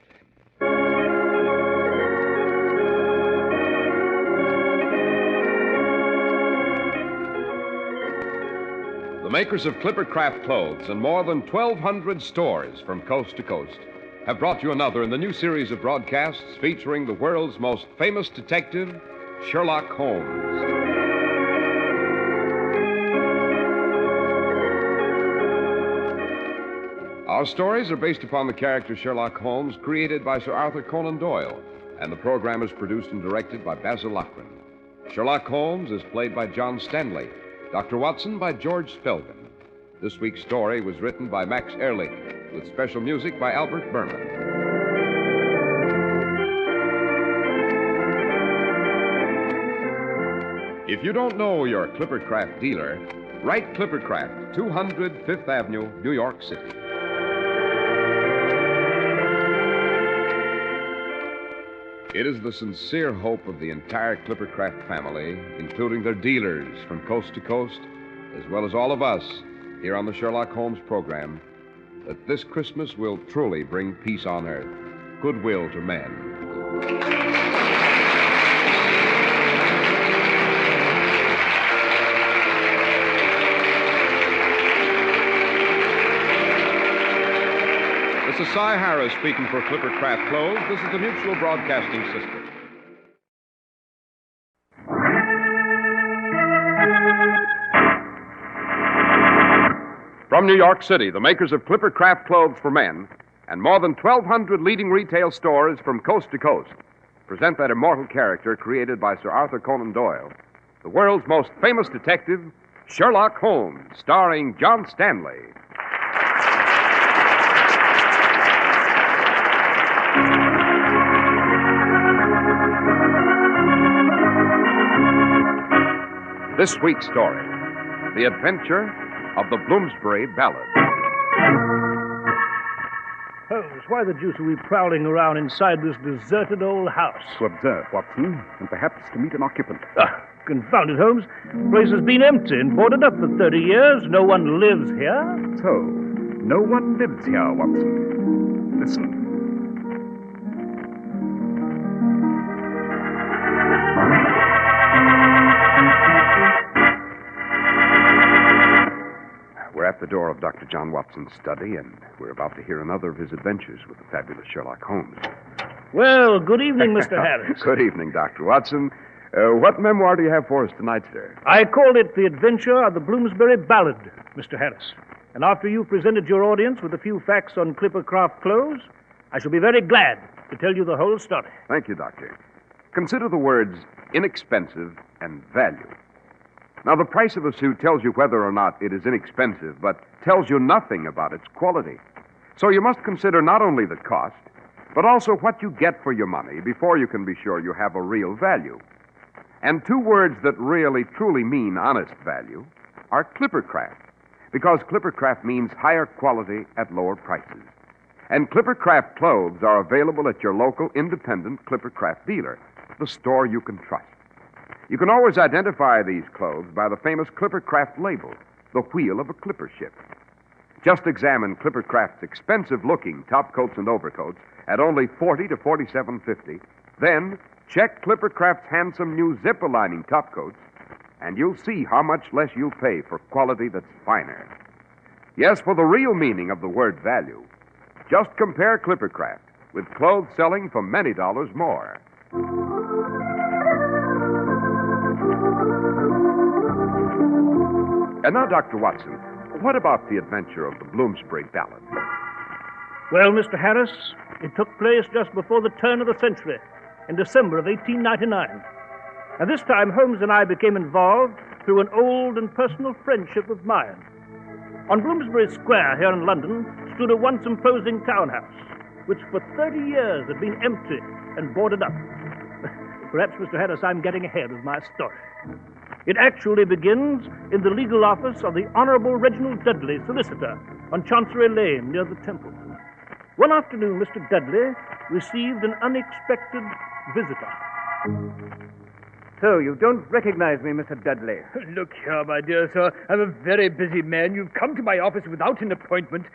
The makers of Clippercraft clothes and more than 1,200 stores from coast to coast have brought you another in the new series of broadcasts featuring the world's most famous detective, Sherlock Holmes. Our stories are based upon the character Sherlock Holmes, created by Sir Arthur Conan Doyle, and the program is produced and directed by Basil Loughlin. Sherlock Holmes is played by John Stanley, Dr. Watson by George Spelvin. This week's story was written by Max Ehrlich, with special music by Albert Berman. If you don't know your Clippercraft dealer, write Clippercraft, 200 Fifth Avenue, New York City. It is the sincere hope of the entire Clippercraft family, including their dealers from coast to coast, as well as all of us here on the Sherlock Holmes program, that this Christmas will truly bring peace on earth, goodwill to men. This is Cy Harris speaking for Clippercraft Clothes. This is the Mutual Broadcasting System. From New York City, the makers of Clippercraft Clothes for Men and more than 1,200 leading retail stores from coast to coast present that immortal character created by Sir Arthur Conan Doyle, the world's most famous detective, Sherlock Holmes, starring John Stanley. This week's story, The Adventure of the Bloomsbury Ballad. Holmes, why the deuce are we prowling around inside this deserted old house? To observe, Watson, and perhaps to meet an occupant. Confound it, Holmes. The place has been empty and boarded up for 30 years. No one lives here. So, no one lives here, Watson. Listen. We're at the door of Dr. John Watson's study, and we're about to hear another of his adventures with the fabulous Sherlock Holmes. Well, good evening, Mr. Harris. Good evening, Dr. Watson. What memoir do you have for us tonight, sir? I called it The Adventure of the Bloomsbury Ballad, Mr. Harris. And after you've presented your audience with a few facts on Clippercraft clothes, I shall be very glad to tell you the whole story. Thank you, Doctor. Consider the words inexpensive and value. Now, the price of a suit tells you whether or not it is inexpensive, but tells you nothing about its quality. So you must consider not only the cost, but also what you get for your money before you can be sure you have a real value. And two words that really, truly mean honest value are Clippercraft, because Clippercraft means higher quality at lower prices. And Clippercraft clothes are available at your local independent Clippercraft dealer, the store you can trust. You can always identify these clothes by the famous Clippercraft label, the wheel of a clipper ship. Just examine Clippercraft's expensive-looking topcoats and overcoats at only $40 to $47.50. Then check Clippercraft's handsome new zipper-lining topcoats, and you'll see how much less you'll pay for quality that's finer. Yes, for the real meaning of the word value, just compare Clippercraft with clothes selling for many dollars more. And now, Dr. Watson, what about the adventure of the Bloomsbury Ballad? Well, Mr. Harris, it took place just before the turn of the century, in December of 1899. And this time, Holmes and I became involved through an old and personal friendship of mine. On Bloomsbury Square here in London stood a once imposing townhouse, which for 30 years had been empty and boarded up. Perhaps, Mr. Harris, I'm getting ahead of my story. It actually begins in the legal office of the Honorable Reginald Dudley, solicitor, on Chancery Lane near the Temple. One afternoon, Mr. Dudley received an unexpected visitor. So, you don't recognize me, Mr. Dudley? Look here, my dear sir. I'm a very busy man. You've come to my office without an appointment.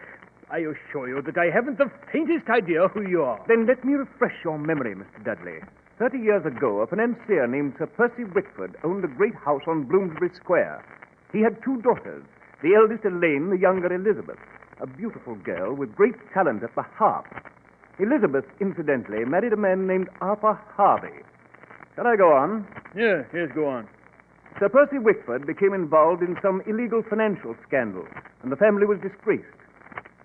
I assure you that I haven't the faintest idea who you are. Then let me refresh your memory, Mr. Dudley. 30 years ago, a financier named Sir Percy Whitford owned a great house on Bloomsbury Square. He had two daughters, the eldest Elaine, the younger Elizabeth, a beautiful girl with great talent at the harp. Elizabeth, incidentally, married a man named Arthur Harvey. Shall I go on? Yes, go on. Sir Percy Whitford became involved in some illegal financial scandal, and the family was disgraced.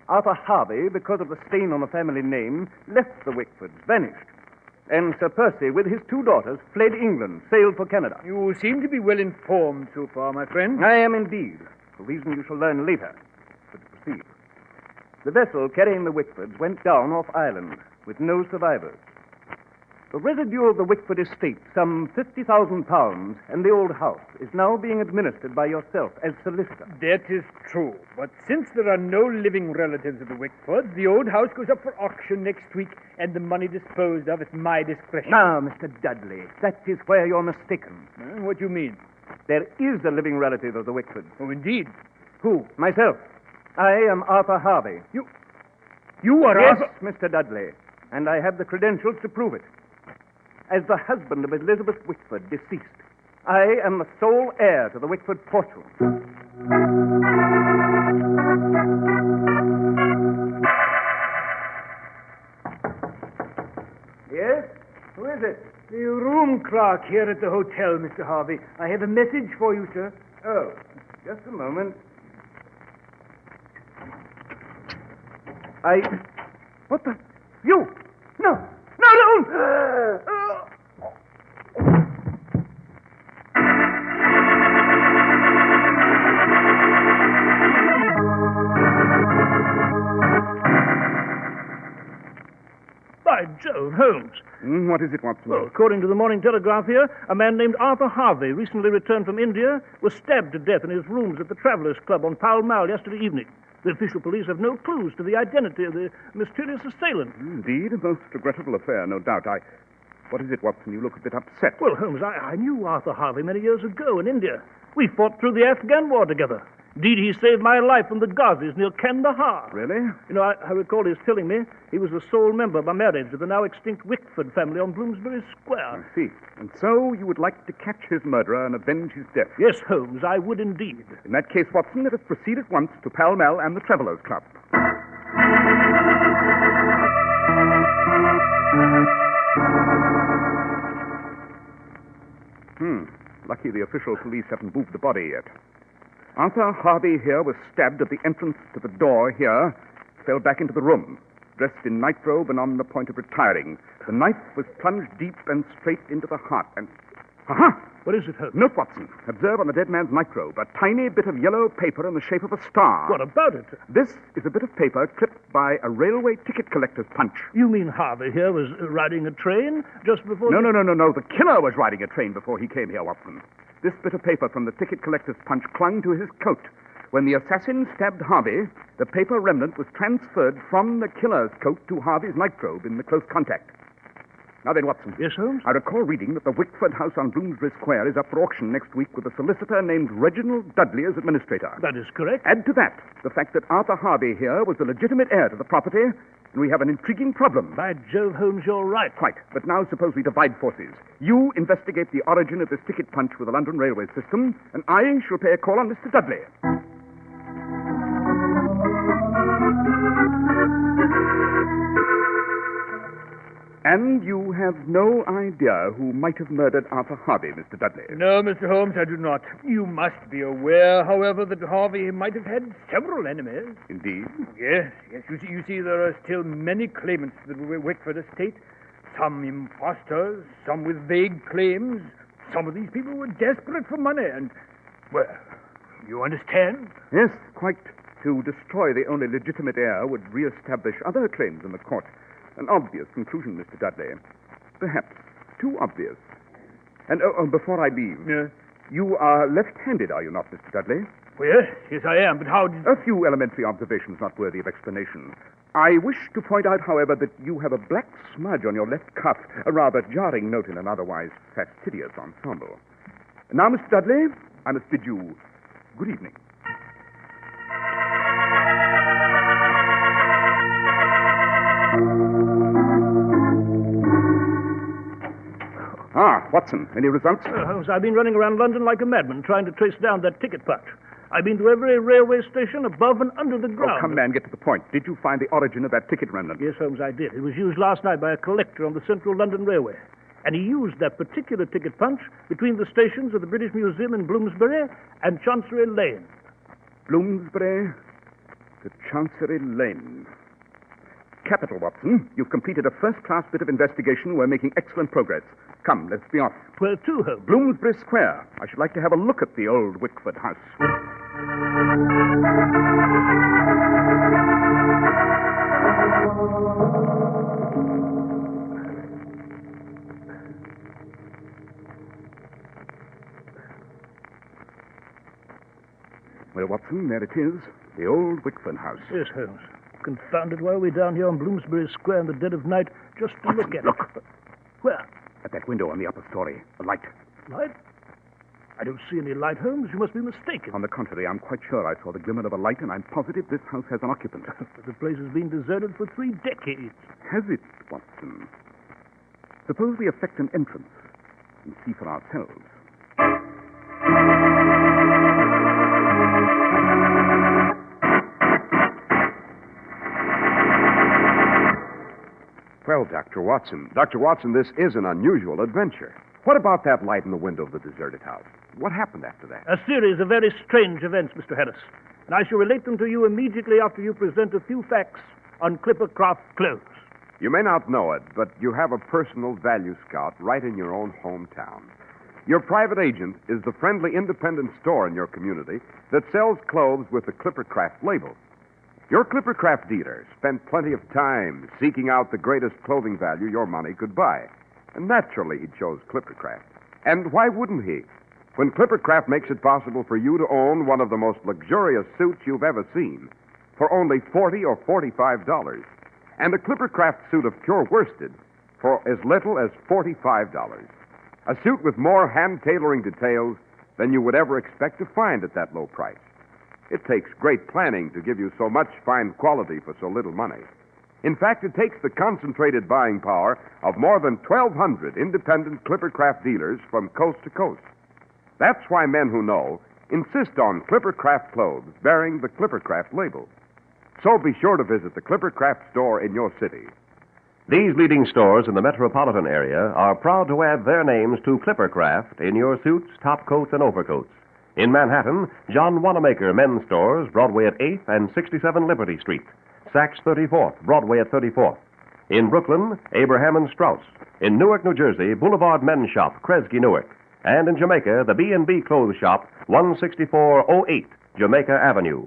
Arthur Harvey, because of the stain on the family name, left the Whitfords, vanished. And Sir Percy, with his two daughters, fled England, sailed for Canada. You seem to be well informed so far, my friend. I am indeed, for a reason you shall learn later. But to proceed. The vessel carrying the Whitfords went down off Ireland, with no survivors. The residue of the Whitford estate, some £50,000, and the old house, is now being administered by yourself as solicitor. That is true. But since there are no living relatives of the Whitfords, the old house goes up for auction next week, and the money disposed of at my discretion. Now, Mr. Dudley, that is where you're mistaken. What do you mean? There is a living relative of the Whitfords. Oh, indeed. Who? Myself. I am Arthur Harvey. You are yes, Arthur... Mr. Dudley, and I have the credentials to prove it. As the husband of Elizabeth Whitford, deceased, I am the sole heir to the Whitford fortune. Yes? Who is it? The room clerk here at the hotel, Mr. Harvey. I have a message for you, sir. Oh, just a moment. What the? You! No! No, don't! By By Jove, Holmes. What is it, Watson? Well, according to the Morning Telegraph here, a man named Arthur Harvey, recently returned from India, was stabbed to death in his rooms at the Travellers' Club on Pall Mall yesterday evening. The official police have no clues to the identity of the mysterious assailant. Indeed, a most regrettable affair, no doubt. What is it, Watson? You look a bit upset. Well, Holmes, I knew Arthur Harvey many years ago in India. We fought through the Afghan war together. Indeed, he saved my life from the Ghazis near Kandahar. Really? You know, I recall his telling me he was the sole member by marriage of the now extinct Wickford family on Bloomsbury Square. I see. And so you would like to catch his murderer and avenge his death? Yes, Holmes, I would indeed. In that case, Watson, let us proceed at once to Pall Mall and the Travellers' Club. Lucky the official police haven't moved the body yet. Arthur Harvey here was stabbed at the entrance to the door here, fell back into the room, dressed in nightrobe and on the point of retiring. The knife was plunged deep and straight into the heart, and... Aha! What is it, Holmes? Note, Watson. Observe on the dead man's nightrobe a tiny bit of yellow paper in the shape of a star. What about it? This is a bit of paper clipped by a railway ticket collector's punch. You mean Harvey here was riding a train just before... No. The killer was riding a train before he came here, Watson. This bit of paper from the ticket collector's punch clung to his coat. When the assassin stabbed Harvey, the paper remnant was transferred from the killer's coat to Harvey's nightrobe in the close contact. Now then, Watson. Yes, Holmes? I recall reading that the Wickford house on Bloomsbury Square is up for auction next week with a solicitor named Reginald Dudley as administrator. That is correct. Add to that the fact that Arthur Harvey here was the legitimate heir to the property, and we have an intriguing problem. By Jove, Holmes, you're right. Quite. But now suppose we divide forces. You investigate the origin of this ticket punch with the London railway system, and I shall pay a call on Mr. Dudley. And you have no idea who might have murdered Arthur Harvey, Mr. Dudley? No, Mr. Holmes, I do not. You must be aware, however, that Harvey might have had several enemies. Indeed? Yes. You see, there are still many claimants to the Wickford estate. Some impostors, some with vague claims. Some of these people were desperate for money, and, well, you understand? Yes, quite. To destroy the only legitimate heir would re-establish other claims in the court. An obvious conclusion, Mr. Dudley. Perhaps too obvious. And before I leave, you are left-handed, are you not, Mr. Dudley? Well, yes, I am, but how did... A few elementary observations not worthy of explanation. I wish to point out, however, that you have a black smudge on your left cuff, a rather jarring note in an otherwise fastidious ensemble. Now, Mr. Dudley, I must bid you good evening. Watson, any results? Holmes, I've been running around London like a madman trying to trace down that ticket punch. I've been to every railway station above and under the ground. Oh, come, man, get to the point. Did you find the origin of that ticket remnant? Yes, Holmes, I did. It was used last night by a collector on the Central London Railway. And he used that particular ticket punch between the stations of the British Museum in Bloomsbury and Chancery Lane. Bloomsbury to Chancery Lane. Capital, Watson. You've completed a first-class bit of investigation. We're making excellent progress. Come, let's be off. Where to, Holmes? Bloomsbury Square. I should like to have a look at the old Wickford house. Well, Watson, there it is. The old Wickford house. Yes, Holmes. Confounded, why are we down here on Bloomsbury Square in the dead of night just to Watson, look at look. it? Where? At that window on the upper story. A light. Light? I don't see any light, Holmes. You must be mistaken. On the contrary, I'm quite sure I saw the glimmer of a light, and I'm positive this house has an occupant. The place has been deserted for 3 decades. Has it, Watson? Suppose we effect an entrance and see for ourselves. Well, Dr. Watson, this is an unusual adventure. What about that light in the window of the deserted house? What happened after that? A series of very strange events, Mr. Harris. And I shall relate them to you immediately after you present a few facts on Clippercraft clothes. You may not know it, but you have a personal value scout right in your own hometown. Your private agent is the friendly independent store in your community that sells clothes with the Clippercraft label. Your Clippercraft dealer spent plenty of time seeking out the greatest clothing value your money could buy. And naturally, he chose Clippercraft. And why wouldn't he? When Clippercraft makes it possible for you to own one of the most luxurious suits you've ever seen for only $40 or $45, and a Clippercraft suit of pure worsted for as little as $45. A suit with more hand-tailoring details than you would ever expect to find at that low price. It takes great planning to give you so much fine quality for so little money. In fact, it takes the concentrated buying power of more than 1,200 independent Clippercraft dealers from coast to coast. That's why men who know insist on Clippercraft clothes bearing the Clippercraft label. So be sure to visit the Clippercraft store in your city. These leading stores in the metropolitan area are proud to add their names to Clippercraft in your suits, topcoats, and overcoats. In Manhattan, John Wanamaker Men's Stores, Broadway at 8th and 67 Liberty Street. Saks 34th, Broadway at 34th. In Brooklyn, Abraham and Strauss. In Newark, New Jersey, Boulevard Men's Shop, Kresge, Newark. And in Jamaica, the B&B Clothes Shop, 16408 Jamaica Avenue.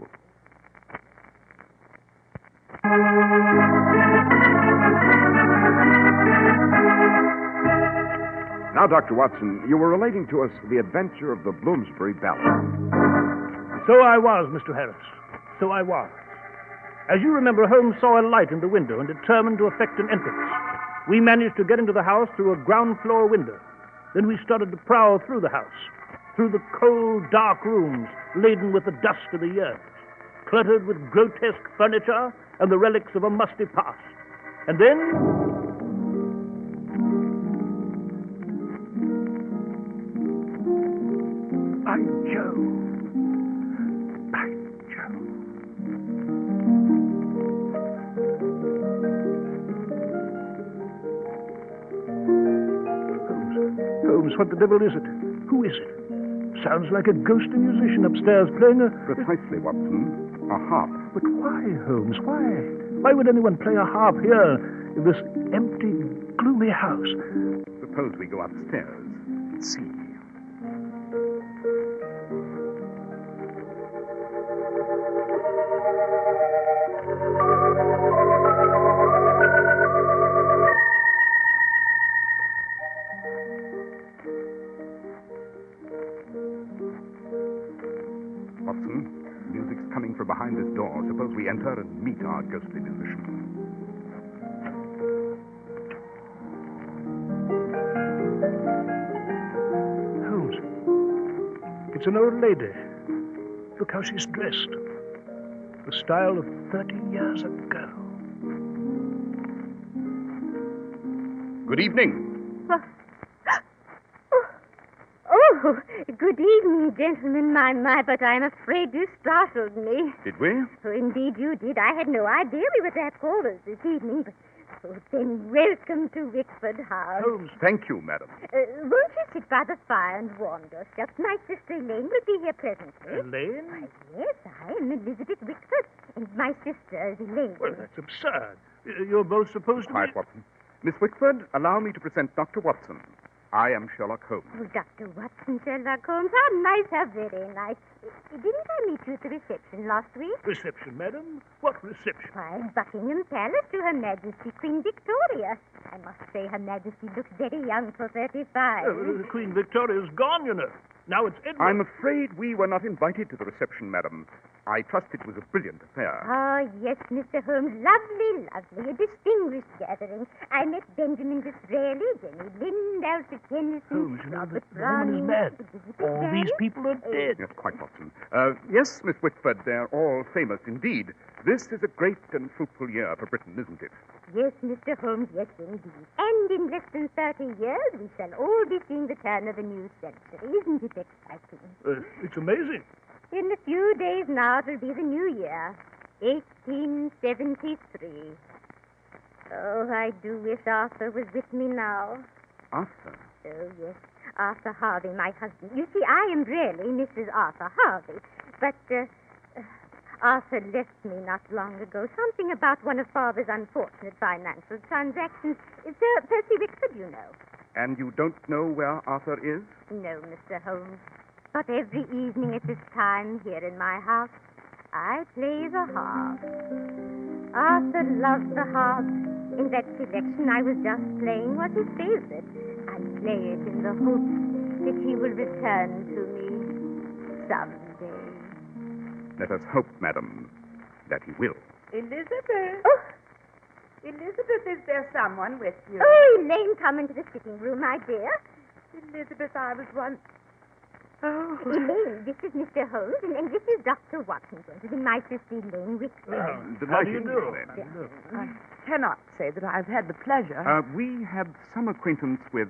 Now, Dr. Watson, you were relating to us the adventure of the Bloomsbury Ballad. So I was, Mr. Harris. So I was. As you remember, Holmes saw a light in the window and determined to effect an entrance. We managed to get into the house through a ground floor window. Then we started to prowl through the house, through the cold, dark rooms laden with the dust of the years, cluttered with grotesque furniture and the relics of a musty past. And then... By Jove. By Jove. Holmes, what the devil is it? Who is it? Sounds like a ghostly musician upstairs playing a... Precisely, Watson. A harp. But why, Holmes? Why? Why would anyone play a harp here in this empty, gloomy house? Suppose we go upstairs and see. Behind this door, suppose we enter and meet our ghostly musician. Holmes, it's an old lady. Look how she's dressed. The style of 30 years ago. Good evening. Oh, good evening, gentlemen. My, but I'm afraid you startled me. Did we? Oh, indeed you did. I had no idea we were at callers this evening, but... Oh, then welcome to Wickford House. Holmes, thank you, madam. Won't you sit by the fire and warm yourself? My sister Elaine will be here presently. Elaine? Why, yes, I am Elizabeth Wickford, and my sister is Elaine. Well, that's absurd. You're both supposed to Quiet, Watson. Miss Wickford, allow me to present Dr. Watson. I am Sherlock Holmes. Oh, Dr. Watson, Sherlock Holmes. How nice, how very nice. Didn't I meet you at the reception last week? Reception, madam? What reception? Why, Buckingham Palace to Her Majesty Queen Victoria. I must say Her Majesty looks very young for 35. Queen Victoria's gone, you know. Now it's Edward. I'm afraid we were not invited to the reception, madam. I trust it was a brilliant affair. Oh, yes, Mr. Holmes. Lovely, lovely. A distinguished gathering. I met Benjamin Disraeli, Jenny Lind, Alfred Tennyson, Holmes, you know, Robert the woman is mad. All these people are dead. Yes, quite, Watson. Yes, Miss Wickford, they're all famous indeed. This is a great and fruitful year for Britain, isn't it? Yes, Mr. Holmes, yes, indeed. And in less than 30 years, we shall all be seeing the turn of a new century. Isn't it exciting? It's amazing. In a few days now, it will be the new year, 1873. Oh, I do wish Arthur was with me now. Arthur? Oh, yes, Arthur Harvey, my husband. You see, I am really Mrs. Arthur Harvey, but Arthur left me not long ago. Something about one of Father's unfortunate financial transactions. Sir Percy Wickford, you know. And you don't know where Arthur is? No, Mr. Holmes. But every evening at this time here in my house, I play the harp. Arthur loved the harp. In that selection I was just playing was his favorite. I play it in the hope that he will return to me someday. Let us hope, madam, that he will. Elizabeth. Oh. Elizabeth, is there someone with you? Oh, Elaine, come into the sitting room, my dear. Elizabeth, I was once... Oh. Elaine, this is Mr. Holmes, and this is Dr. Watson, gentlemen, my sister Elaine Wickford. How do you do? I cannot say that I've had the pleasure. We had some acquaintance with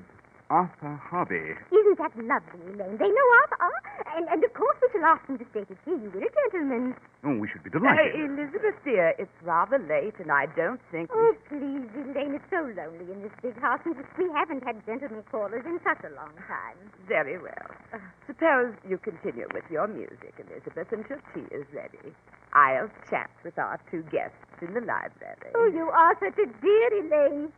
Arthur Harvey. Isn't that lovely, Elaine? They know Arthur, and of course we shall ask them to stay to tea, you will, gentlemen. Oh, we should be delighted. Elizabeth, dear, it's rather late, and I don't think Oh, please, Elaine, it's so lonely in this big house, and we haven't had gentlemen callers in such a long time. Very well. Suppose you continue with your music, Elizabeth, until tea is ready. I'll chat with our two guests in the library. Oh, you are such a dear, Elaine.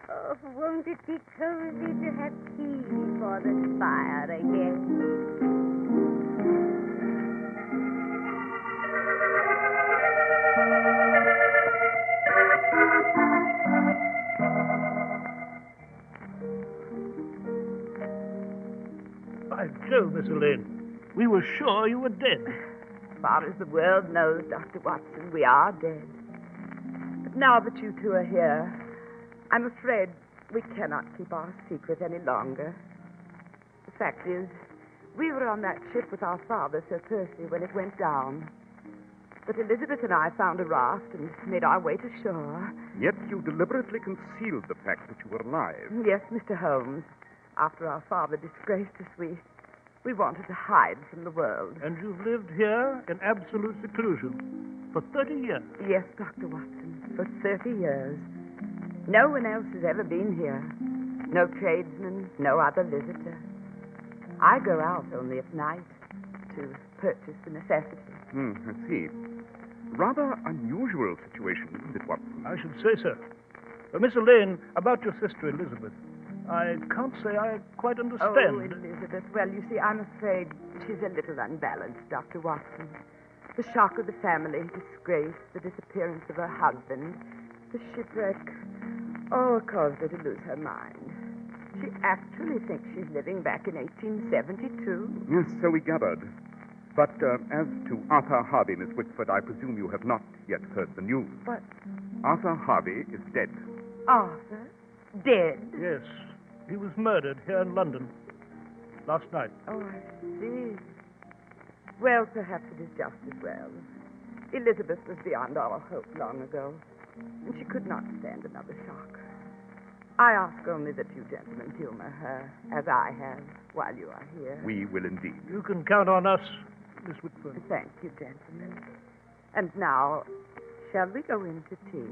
Oh, won't it be cozy to have tea before the fire again? By Jove, Miss Elaine, we were sure you were dead. As far as the world knows, Dr. Watson, we are dead. But now that you two are here, I'm afraid we cannot keep our secret any longer. The fact is, we were on that ship with our father, Sir Percy, when it went down. But Elizabeth and I found a raft and made our way to shore. Yet you deliberately concealed the fact that you were alive. Yes, Mr. Holmes. After our father disgraced us, we wanted to hide from the world. And you've lived here in absolute seclusion for 30 years. Yes, Dr. Watson, for 30 years. No one else has ever been here. No tradesman, no other visitor. I go out only at night to purchase the necessities. I see. Rather unusual situation, isn't it, Watson? I should say so. Miss Elaine, about your sister Elizabeth, I can't say I quite understand. Oh, Elizabeth. Well, you see, I'm afraid she's a little unbalanced, Dr. Watson. The shock of the family disgrace, the disappearance of her husband, the shipwreck, all caused her to lose her mind. She actually thinks she's living back in 1872. Yes, so we gathered. But as to Arthur Harvey, Miss Wickford, I presume you have not yet heard the news. What? Arthur Harvey is dead. Arthur? Dead? Yes. He was murdered here in London last night. Oh, I see. Well, perhaps it is just as well. Elizabeth was beyond all hope long ago, and she could not stand another shock. I ask only that you gentlemen humor her, as I have, while you are here. We will indeed. You can count on us, Miss Whitford. Thank you, gentlemen. And now, shall we go in to tea?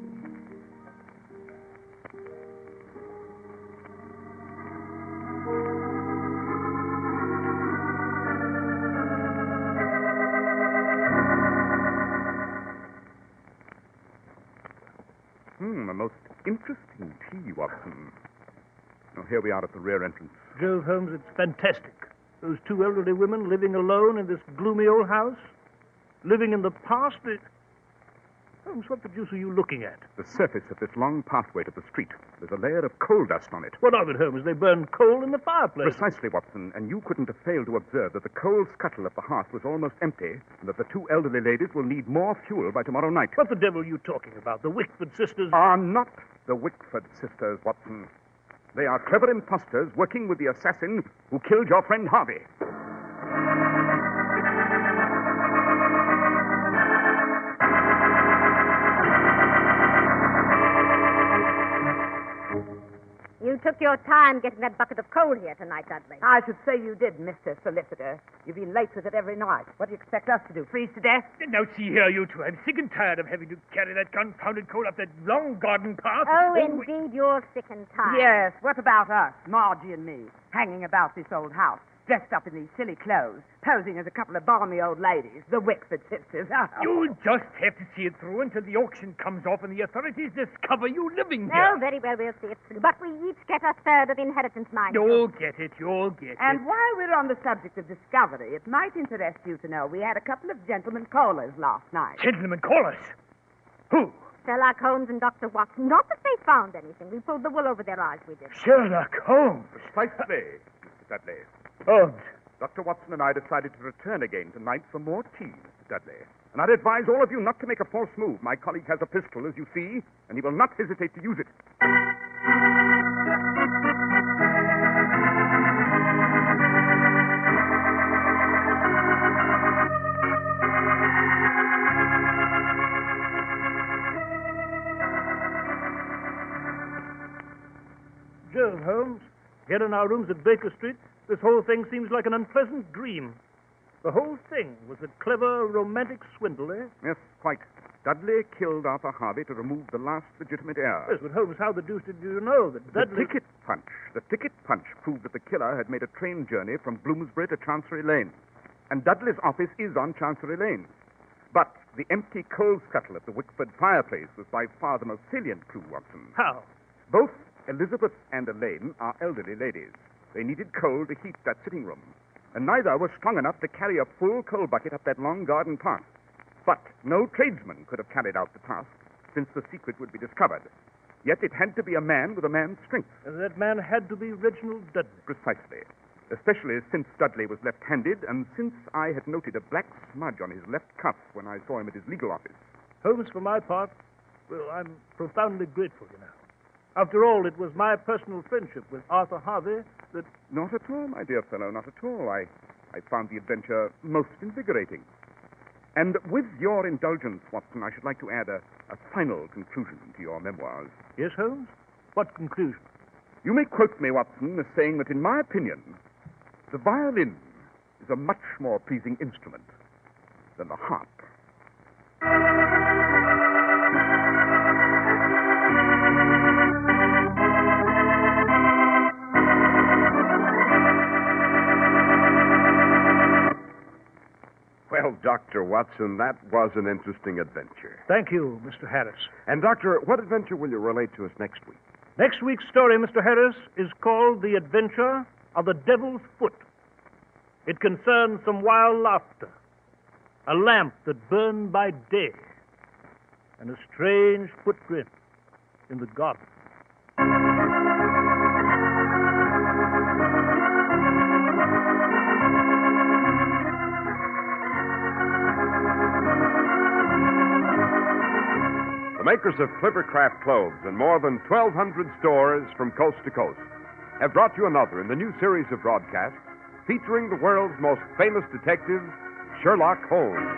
A most interesting tea, Watson. Now, here we are at the rear entrance. Jove, Holmes, it's fantastic. Those two elderly women living alone in this gloomy old house. Living in the past. Holmes, what the deuce are you looking at? The surface of this long pathway to the street. There's a layer of coal dust on it. What of it, Holmes? They burned coal in the fireplace. Precisely, Watson. And you couldn't have failed to observe that the coal scuttle of the hearth was almost empty, and that the two elderly ladies will need more fuel by tomorrow night. What the devil are you talking about? The Wickford sisters are not the Wickford sisters, Watson. They are clever imposters working with the assassin who killed your friend Harvey. You took your time getting that bucket of coal here tonight, Dudley. I should say you did, Mr. Solicitor. You've been late with it every night. What do you expect us to do, freeze to death? Now, see here, you two. I'm sick and tired of having to carry that confounded coal up that long garden path. Oh, indeed, you're sick and tired. Yes, what about us, Margie and me, hanging about this old house, dressed up in these silly clothes, posing as a couple of balmy old ladies, the Wickford sisters. You'll just have to see it through until the auction comes off and the authorities discover you living Oh, here. very well, we'll see it through. But we each get a third of the inheritance, mind you. You'll get it, you'll get And it. while we're on the subject of discovery, it might interest you to know we had a couple of gentlemen callers last night. Gentlemen callers? Who? Sherlock Holmes and Dr. Watson. Not that they found anything. We pulled the wool over their eyes, we did. Sherlock Holmes. Precisely, Mr. Dudley. Holmes. Dr. Watson and I decided to return again tonight for more tea, Mr. Dudley. And I'd advise all of you not to make a false move. My colleague has a pistol, as you see, and he will not hesitate to use it. Jove, Holmes, here in our rooms at Baker Street, this whole thing seems like an unpleasant dream. The whole thing was a clever, romantic swindle, eh? Yes, quite. Dudley killed Arthur Harvey to remove the last legitimate heir. Yes, but Holmes, how the deuce did you know that The Dudley... ticket punch proved that the killer had made a train journey from Bloomsbury to Chancery Lane. And Dudley's office is on Chancery Lane. But the empty coal scuttle at the Wickford fireplace was by far the most salient clue, Watson. How? Both Elizabeth and Elaine are elderly ladies. They needed coal to heat that sitting room, and neither was strong enough to carry a full coal bucket up that long garden path. But no tradesman could have carried out the task, since the secret would be discovered. Yet it had to be a man with a man's strength. And that man had to be Reginald Dudley. Precisely. Especially since Dudley was left-handed, and since I had noted a black smudge on his left cuff when I saw him at his legal office. Holmes, for my part, well, I'm profoundly grateful, you know. After all, it was my personal friendship with Arthur Harvey that... Not at all, my dear fellow, not at all. I found the adventure most invigorating. And with your indulgence, Watson, I should like to add a final conclusion to your memoirs. Yes, Holmes? What conclusion? You may quote me, Watson, as saying that, in my opinion, the violin is a much more pleasing instrument than the harp. Well, Dr. Watson, that was an interesting adventure. Thank you, Mr. Harris. And, Doctor, what adventure will you relate to us next week? Next week's story, Mr. Harris, is called The Adventure of the Devil's Foot. It concerns some wild laughter, a lamp that burned by day, and a strange footprint in the garden. The makers of Clippercraft clothes and more than 1,200 stores from coast to coast have brought you another in the new series of broadcasts featuring the world's most famous detective, Sherlock Holmes.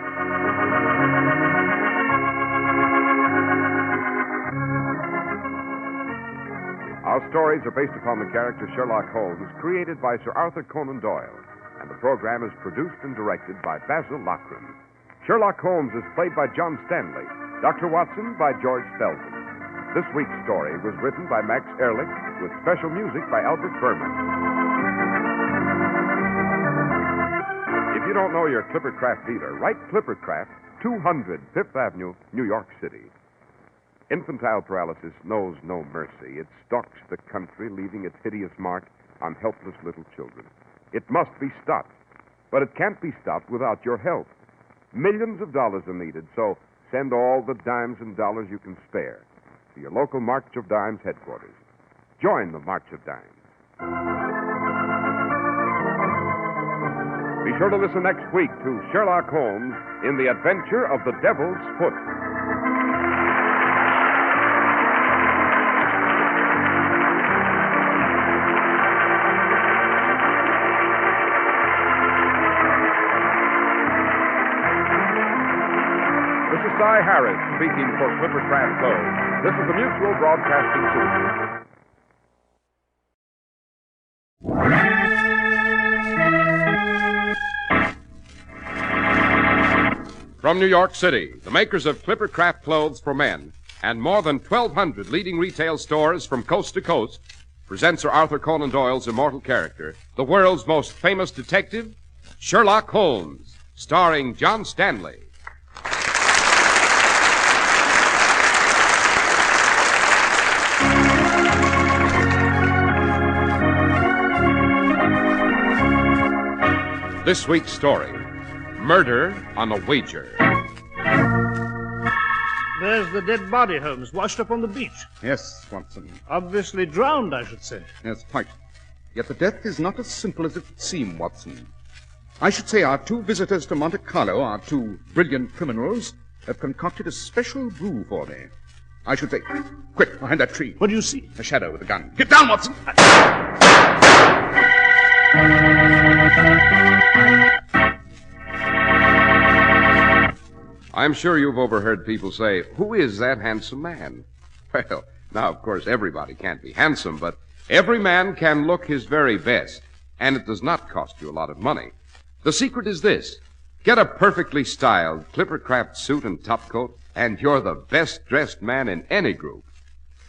Our stories are based upon the character Sherlock Holmes, created by Sir Arthur Conan Doyle, and the program is produced and directed by Basil Loughrane. Sherlock Holmes is played by John Stanley, Dr. Watson by George Spelman. This week's story was written by Max Ehrlich with special music by Albert Berman. If you don't know your Clippercraft dealer, write Clippercraft, 200 Fifth Avenue, New York City. Infantile paralysis knows no mercy. It stalks the country, leaving its hideous mark on helpless little children. It must be stopped, but it can't be stopped without your help. Millions of dollars are needed, so send all the dimes and dollars you can spare to your local March of Dimes headquarters. Join the March of Dimes. Be sure to listen next week to Sherlock Holmes in The Adventure of the Devil's Foot. This is Cy Harris speaking for Clippercraft Clothes. This is the Mutual Broadcasting System. From New York City, the makers of Clippercraft Clothes for Men and more than 1,200 leading retail stores from coast to coast presents Sir Arthur Conan Doyle's immortal character, the world's most famous detective, Sherlock Holmes, starring John Stanley. This week's story, Murder on a Wager. There's the dead body, Holmes, washed up on the beach. Yes, Watson. Obviously drowned, I should say. Yes, quite. Yet the death is not as simple as it would seem, Watson. I should say our two visitors to Monte Carlo, our two brilliant criminals, have concocted a special brew for me. I should say, quick, behind that tree. What do you see? A shadow with a gun. Get down, Watson! I'm sure you've overheard people say, "Who is that handsome man?" Well, now, of course, everybody can't be handsome, but every man can look his very best, and it does not cost you a lot of money. The secret is this. Get a perfectly styled Clippercraft suit and topcoat, and you're the best-dressed man in any group.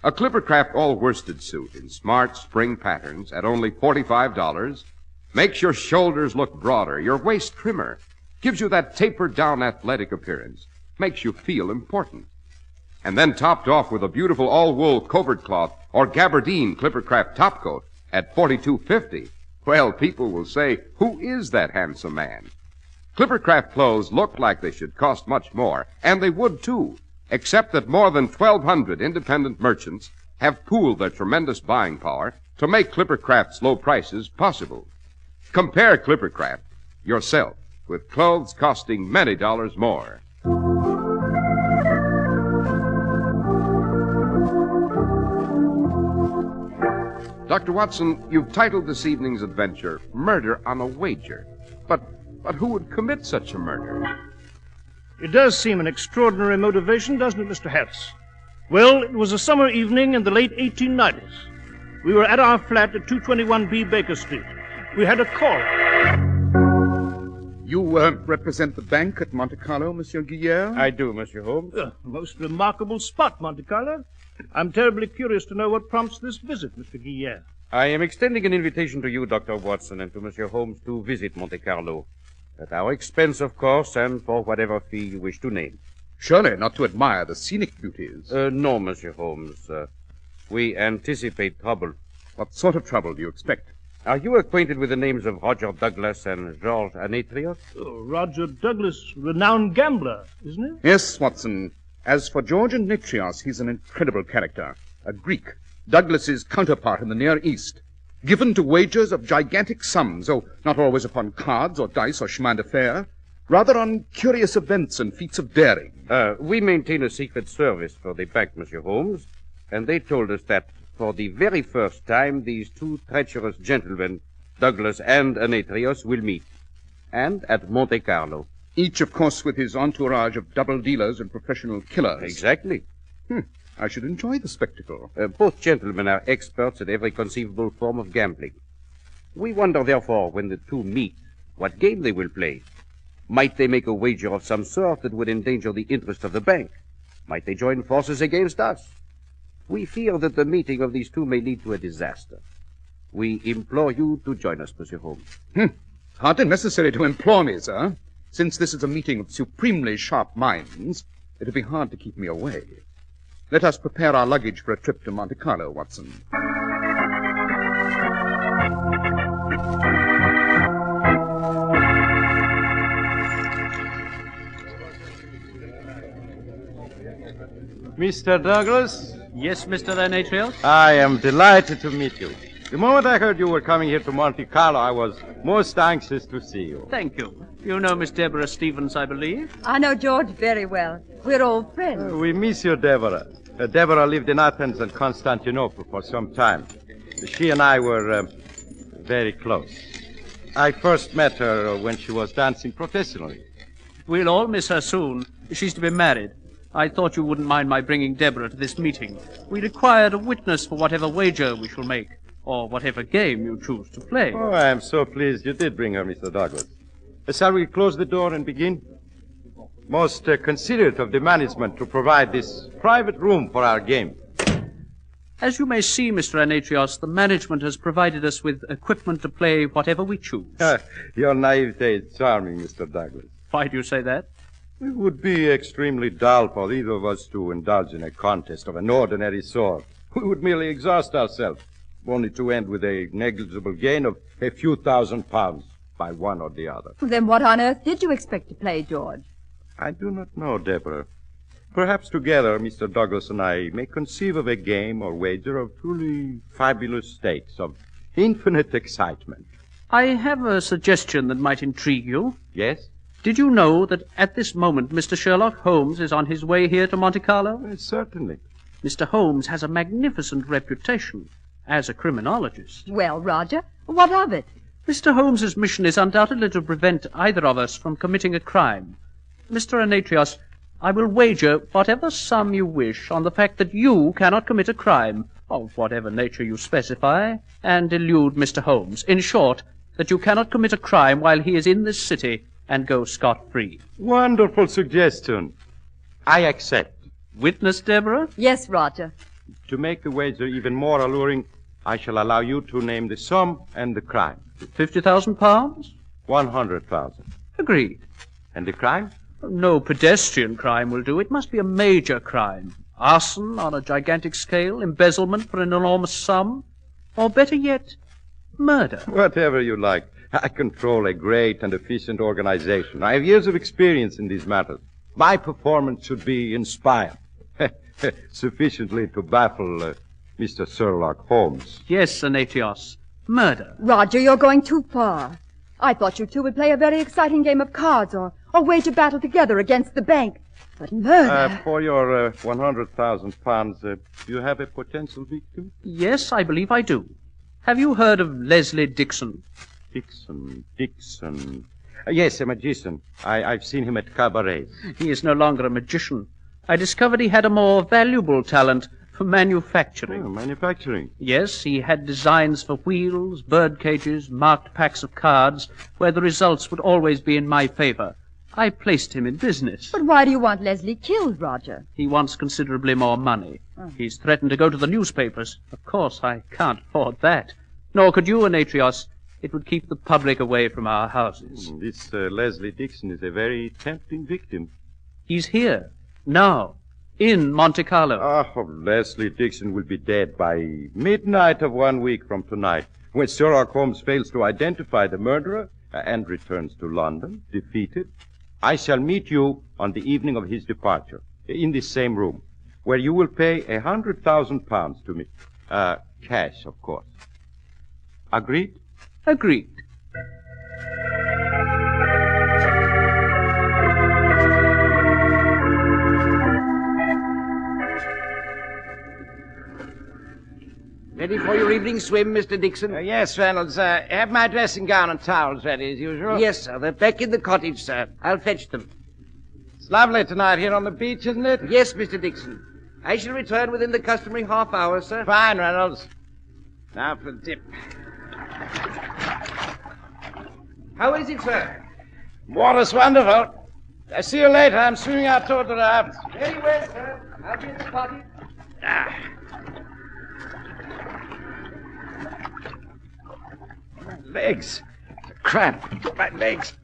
A Clippercraft all-worsted suit in smart spring patterns at only $45 makes your shoulders look broader, your waist trimmer, gives you that tapered-down athletic appearance, makes you feel important. And then topped off with a beautiful all-wool covert cloth or gabardine Clippercraft topcoat at $42.50. Well, people will say, "Who is that handsome man?" Clippercraft clothes look like they should cost much more, and they would too, except that more than 1,200 independent merchants have pooled their tremendous buying power to make Clippercraft's low prices possible. Compare Clippercraft yourself with clothes costing many dollars more. Dr. Watson, you've titled this evening's adventure, Murder on a Wager. But who would commit such a murder? It does seem an extraordinary motivation, doesn't it, Mr. Harris? Well, it was a summer evening in the late 1890s. We were at our flat at 221B Baker Street. We had a call. You represent the bank at Monte Carlo, Monsieur Guillaume? I do, Monsieur Holmes. Most remarkable spot, Monte Carlo. I'm terribly curious to know what prompts this visit, Mr. Guillaume. I am extending an invitation to you, Dr. Watson, and to Monsieur Holmes to visit Monte Carlo. At our expense, of course, and for whatever fee you wish to name. Surely not to admire the scenic beauties. No, Monsieur Holmes. We anticipate trouble. What sort of trouble do you expect? Are you acquainted with the names of Roger Douglas and Georges Anetrios? Oh, Roger Douglas, renowned gambler, isn't he? Yes, Watson. As for George Anetrios, he's an incredible character. A Greek, Douglas's counterpart in the Near East. Given to wagers of gigantic sums, though not always upon cards or dice or chemin de fer, rather on curious events and feats of daring. We maintain a secret service for the bank, Monsieur Holmes, and they told us that for the very first time these two treacherous gentlemen, Douglas and Anetrios, will meet. And at Monte Carlo. Each, of course, with his entourage of double dealers and professional killers. Exactly. I should enjoy the spectacle. Both gentlemen are experts at every conceivable form of gambling. We wonder, therefore, when the two meet, what game they will play. Might they make a wager of some sort that would endanger the interest of the bank? Might they join forces against us? We fear that the meeting of these two may lead to a disaster. We implore you to join us, Monsieur Holmes. Hardly necessary to implore me, sir. Since this is a meeting of supremely sharp minds, it'll be hard to keep me away. Let us prepare our luggage for a trip to Monte Carlo, Watson. Mr. Douglas? Yes, Mr. Anetrios? I am delighted to meet you. The moment I heard you were coming here to Monte Carlo, I was most anxious to see you. Thank you. You know Miss Deborah Stevens, I believe? I know George very well. We're old friends. We miss you, Deborah. Deborah lived in Athens and Constantinople for some time. She and I were very close. I first met her when she was dancing professionally. We'll all miss her soon. She's to be married. I thought you wouldn't mind my bringing Deborah to this meeting. We required a witness for whatever wager we shall make, or whatever game you choose to play. Oh, I am so pleased you did bring her, Mr. Douglas. Shall we close the door and begin? Most considerate of the management to provide this private room for our game. As you may see, Mr. Anatrios, the management has provided us with equipment to play whatever we choose. Your naivete is charming, Mr. Douglas. Why do you say that? It would be extremely dull for either of us to indulge in a contest of an ordinary sort. We would merely exhaust ourselves, only to end with a negligible gain of a few £1,000 by one or the other. Then what on earth did you expect to play, George? I do not know, Deborah. Perhaps together, Mr. Douglas and I may conceive of a game or wager of truly fabulous stakes, of infinite excitement. I have a suggestion that might intrigue you. Yes? Did you know that at this moment Mr. Sherlock Holmes is on his way here to Monte Carlo? Certainly. Mr. Holmes has a magnificent reputation as a criminologist. Well, Roger, what of it? Mr. Holmes's mission is undoubtedly to prevent either of us from committing a crime. Mr. Anatrios, I will wager whatever sum you wish on the fact that you cannot commit a crime, of whatever nature you specify, and elude Mr. Holmes. In short, that you cannot commit a crime while he is in this city and go scot-free. Wonderful suggestion. I accept. Witness, Deborah? Yes, Roger. To make the wager even more alluring, I shall allow you to name the sum and the crime. £50,000? 100,000. Agreed. And the crime? No pedestrian crime will do. It must be a major crime. Arson on a gigantic scale, embezzlement for an enormous sum, or better yet, murder. Whatever you like. I control a great and efficient organization. I have years of experience in these matters. My performance should be inspired. Sufficiently to baffle Mr. Sherlock Holmes. Yes, Anatrios. Murder. Roger, you're going too far. I thought you two would play a very exciting game of cards or wage a battle together against the bank. But murder... For your £100,000, do you have a potential victim? Yes, I believe I do. Have you heard of Leslie Dixon? Dixon. Yes, a magician. I've seen him at cabarets. He is no longer a magician. I discovered he had a more valuable talent for manufacturing. Oh, manufacturing? Yes, he had designs for wheels, bird cages, marked packs of cards, where the results would always be in my favor. I placed him in business. But why do you want Leslie killed, Roger? He wants considerably more money. Oh. He's threatened to go to the newspapers. Of course, I can't afford that. Nor could you, Anatrios. It would keep the public away from our houses. This Leslie Dixon is a very tempting victim. He's here, now, in Monte Carlo. Oh, Leslie Dixon will be dead by midnight of 1 week from tonight, when Sherlock Holmes fails to identify the murderer and returns to London, defeated. I shall meet you on the evening of his departure, in this same room, where you will pay £100,000 to me. Cash, of course. Agreed? Agreed. Ready for your evening swim, Mr. Dixon? Yes, Reynolds. Have my dressing gown and towels ready, as usual. Yes, sir. They're back in the cottage, sir. I'll fetch them. It's lovely tonight here on the beach, isn't it? Yes, Mr. Dixon. I shall return within the customary half hour, sir. Fine, Reynolds. Now for the dip. How is it, sir? Water's wonderful. I'll see you later. I'm swimming out toward the raft. Very well, sir. I'll be at the cottage. My legs. Cramp. My legs.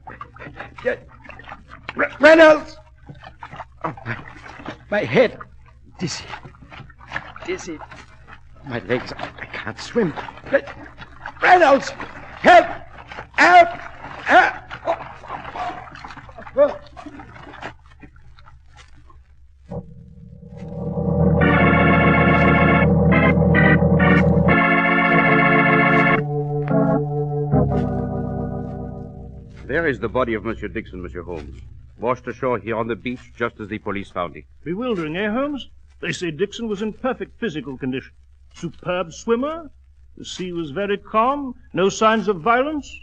Reynolds! Oh, my head. Dizzy. Dizzy. My legs. I can't swim. Reynolds! Help! Help! Help! Oh. There is the body of Monsieur Dixon, Monsieur Holmes. Washed ashore here on the beach just as the police found him. Bewildering, eh, Holmes? They say Dixon was in perfect physical condition. Superb swimmer. The sea was very calm. No signs of violence.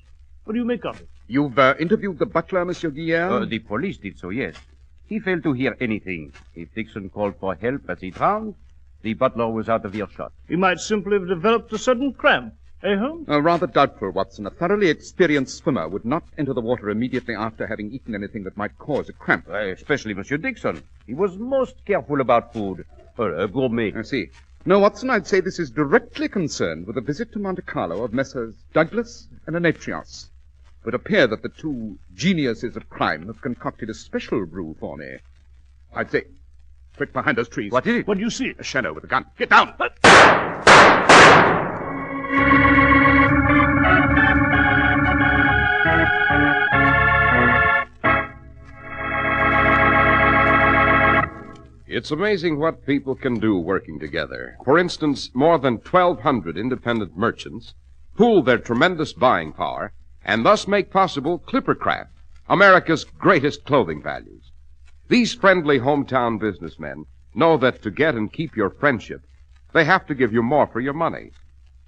What do you make of it? You've interviewed the butler, Monsieur Guillaume? The police did so, yes. He failed to hear anything. If Dixon called for help as he drowned, the butler was out of earshot. He might simply have developed a sudden cramp. Eh, Holmes? Rather doubtful, Watson. A thoroughly experienced swimmer would not enter the water immediately after having eaten anything that might cause a cramp. Especially Monsieur Dixon. He was most careful about food. A gourmet. I see. No, Watson, I'd say this is directly concerned with a visit to Monte Carlo of Messrs. Douglas and Anetrios. It would appear that the two geniuses of crime have concocted a special brew for me. I'd say... Quick, behind those trees. What is it? What do you see? A shadow with a gun. Get down! It's amazing what people can do working together. For instance, more than 1,200 independent merchants pool their tremendous buying power and thus make possible Clippercraft, America's greatest clothing values. These friendly hometown businessmen know that to get and keep your friendship, they have to give you more for your money.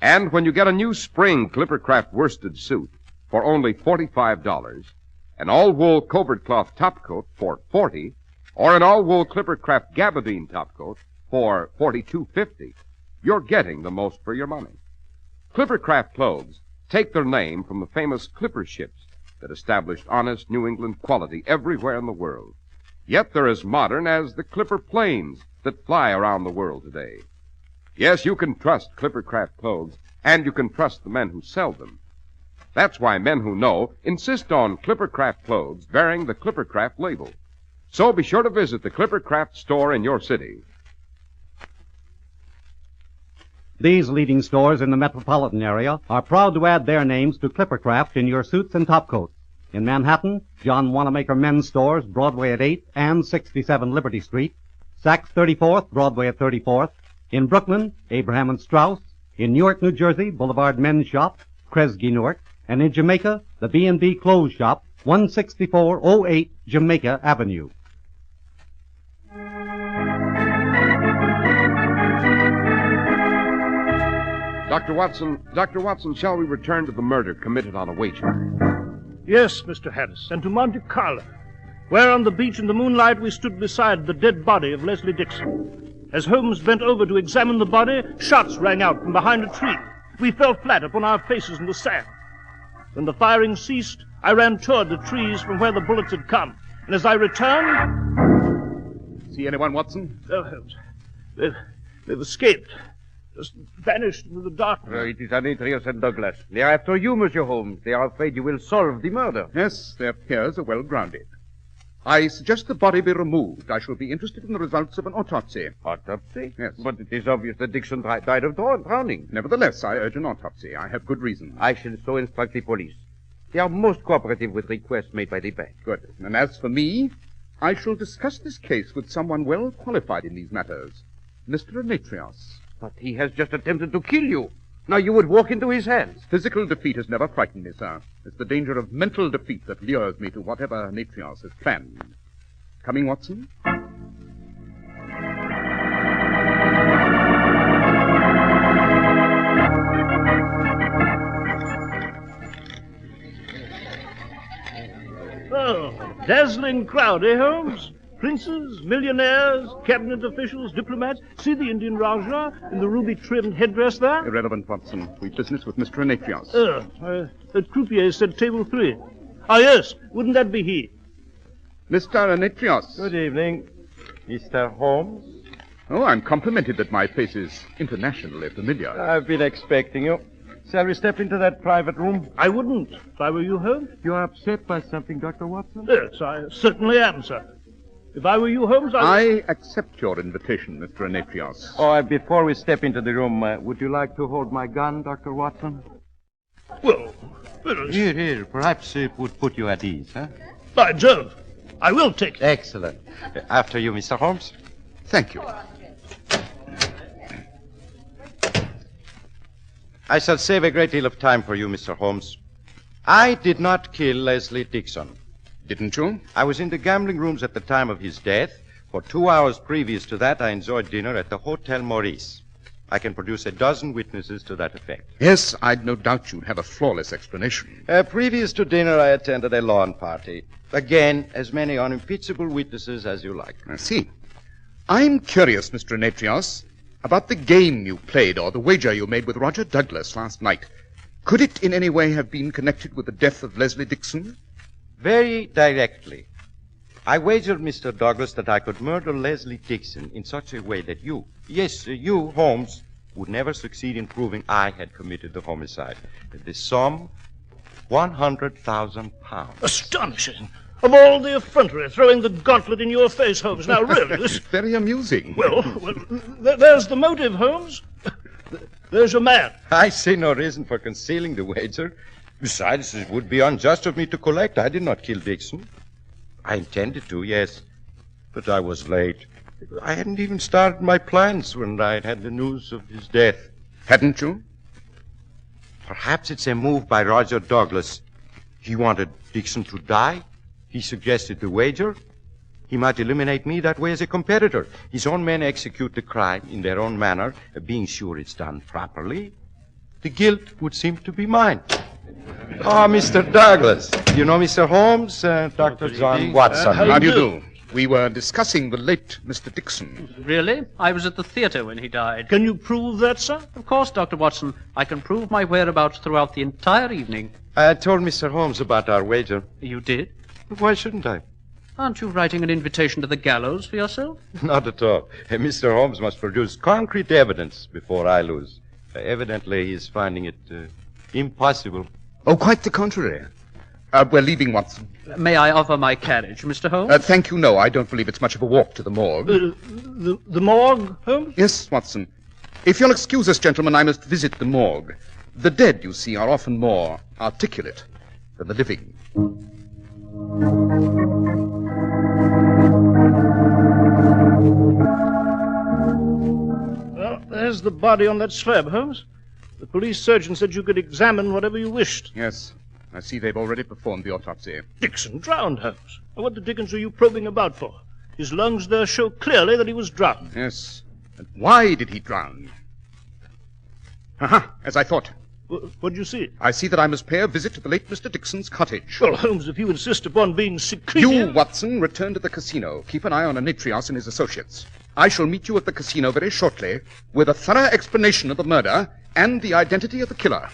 And when you get a new spring Clippercraft worsted suit for only $45, an all-wool covert cloth topcoat for $40, or an all-wool Clippercraft gabardine topcoat for $42.50, you're getting the most for your money. Clippercraft clothes take their name from the famous Clipper ships that established honest New England quality everywhere in the world. Yet they're as modern as the Clipper planes that fly around the world today. Yes, you can trust Clippercraft clothes, and you can trust the men who sell them. That's why men who know insist on Clippercraft clothes bearing the Clippercraft label. So be sure to visit the Clippercraft store in your city. These leading stores in the metropolitan area are proud to add their names to Clippercraft in your suits and topcoats. In Manhattan, John Wanamaker Men's Stores, Broadway at 8th and 67 Liberty Street. Saks 34th, Broadway at 34th. In Brooklyn, Abraham and Strauss. In Newark, New Jersey, Boulevard Men's Shop, Kresge Newark. And in Jamaica, the B&B Clothes Shop, 16408 Jamaica Avenue. Dr. Watson, shall we return to the murder committed on a wager? Yes, Mr. Harris, and to Monte Carlo, where on the beach in the moonlight we stood beside the dead body of Leslie Dixon. As Holmes bent over to examine the body, shots rang out from behind a tree. We fell flat upon our faces in the sand. When the firing ceased, I ran toward the trees from where the bullets had come, and as I returned... See anyone, Watson? Oh, Holmes, they've escaped. Just vanished into the darkness. It is Anetrios and Douglas. They are after you, Monsieur Holmes. They are afraid you will solve the murder. Yes, their fears are well grounded. I suggest the body be removed. I shall be interested in the results of an autopsy. Autopsy? Yes. But it is obvious that Dixon died of drowning. Nevertheless, I urge an autopsy. I have good reason. I shall so instruct the police. They are most cooperative with requests made by the bank. Good. And as for me, I shall discuss this case with someone well qualified in these matters. Mr. Anetrios. But he has just attempted to kill you. Now you would walk into his hands. Physical defeat has never frightened me, sir. It's the danger of mental defeat that lures me to whatever Anetrios has planned. Coming, Watson? Oh, dazzling crowd, eh, Holmes? Princes, millionaires, cabinet officials, diplomats. See the Indian Rajah in the ruby-trimmed headdress there? Irrelevant, Watson. We've business with Mr. Anetrios. The croupier said table 3. Ah, yes. Wouldn't that be he? Mr. Anetrios. Good evening, Mr. Holmes. Oh, I'm complimented that my face is internationally familiar. I've been expecting you. Shall we step into that private room? I wouldn't, if I were you, Holmes. You are upset by something, Dr. Watson? Yes, I certainly am, sir. If I were you, Holmes, I accept your invitation, Mr. Anetrios. Oh, before we step into the room, would you like to hold my gun, Dr. Watson? Well, Here. Perhaps it would put you at ease, huh? By Jove, I will take it. Excellent. After you, Mr. Holmes. Thank you. I shall save a great deal of time for you, Mr. Holmes. I did not kill Leslie Dixon. Didn't you? I was in the gambling rooms at the time of his death. For 2 hours previous to that, I enjoyed dinner at the Hotel Maurice. I can produce a dozen witnesses to that effect. Yes, I'd no doubt you'd have a flawless explanation. Previous to dinner, I attended a lawn party. Again, as many unimpeachable witnesses as you like. I see. I'm curious, Mr. Anetrios, about the game you played or the wager you made with Roger Douglas last night. Could it in any way have been connected with the death of Leslie Dixon? Very directly. I wagered, Mr. Douglas, that I could murder Leslie Dixon in such a way that you, Holmes, would never succeed in proving I had committed the homicide. The sum, £100,000. Astonishing. Of all the effrontery, throwing the gauntlet in your face, Holmes. Now, really, this... Very amusing. Well, there's the motive, Holmes. There's your man. I see no reason for concealing the wager. Besides, it would be unjust of me to collect. I did not kill Dixon. I intended to, yes, but I was late. I hadn't even started my plans when I had the news of his death. Hadn't you? Perhaps it's a move by Roger Douglas. He wanted Dixon to die. He suggested the wager. He might eliminate me that way as a competitor. His own men execute the crime in their own manner, being sure it's done properly. The guilt would seem to be mine. Ah, Mr. Douglas. You know Mr. Holmes, Dr. John Watson. How do you do? We were discussing the late Mr. Dixon. Really? I was at the theater when he died. Can you prove that, sir? Of course, Dr. Watson. I can prove my whereabouts throughout the entire evening. I told Mr. Holmes about our wager. You did? Why shouldn't I? Aren't you writing an invitation to the gallows for yourself? Not at all. Mr. Holmes must produce concrete evidence before I lose. Evidently, he's finding it impossible. Oh, quite the contrary. We're leaving, Watson. May I offer my carriage, Mr. Holmes? Thank you, no. I don't believe it's much of a walk to the morgue. The morgue, Holmes? Yes, Watson. If you'll excuse us, gentlemen, I must visit the morgue. The dead, you see, are often more articulate than the living. Well, there's the body on that slab, Holmes. The police surgeon said you could examine whatever you wished. Yes. I see they've already performed the autopsy. Dixon drowned, Holmes. What the dickens are you probing about for? His lungs there show clearly that he was drowned. Yes. And why did he drown? Aha, as I thought. What do you see? I see that I must pay a visit to the late Mr. Dixon's cottage. Well, Holmes, if you insist upon being secretive... You, Watson, return to the casino. Keep an eye on Anatrios and his associates. I shall meet you at the casino very shortly with a thorough explanation of the murder and the identity of the killer.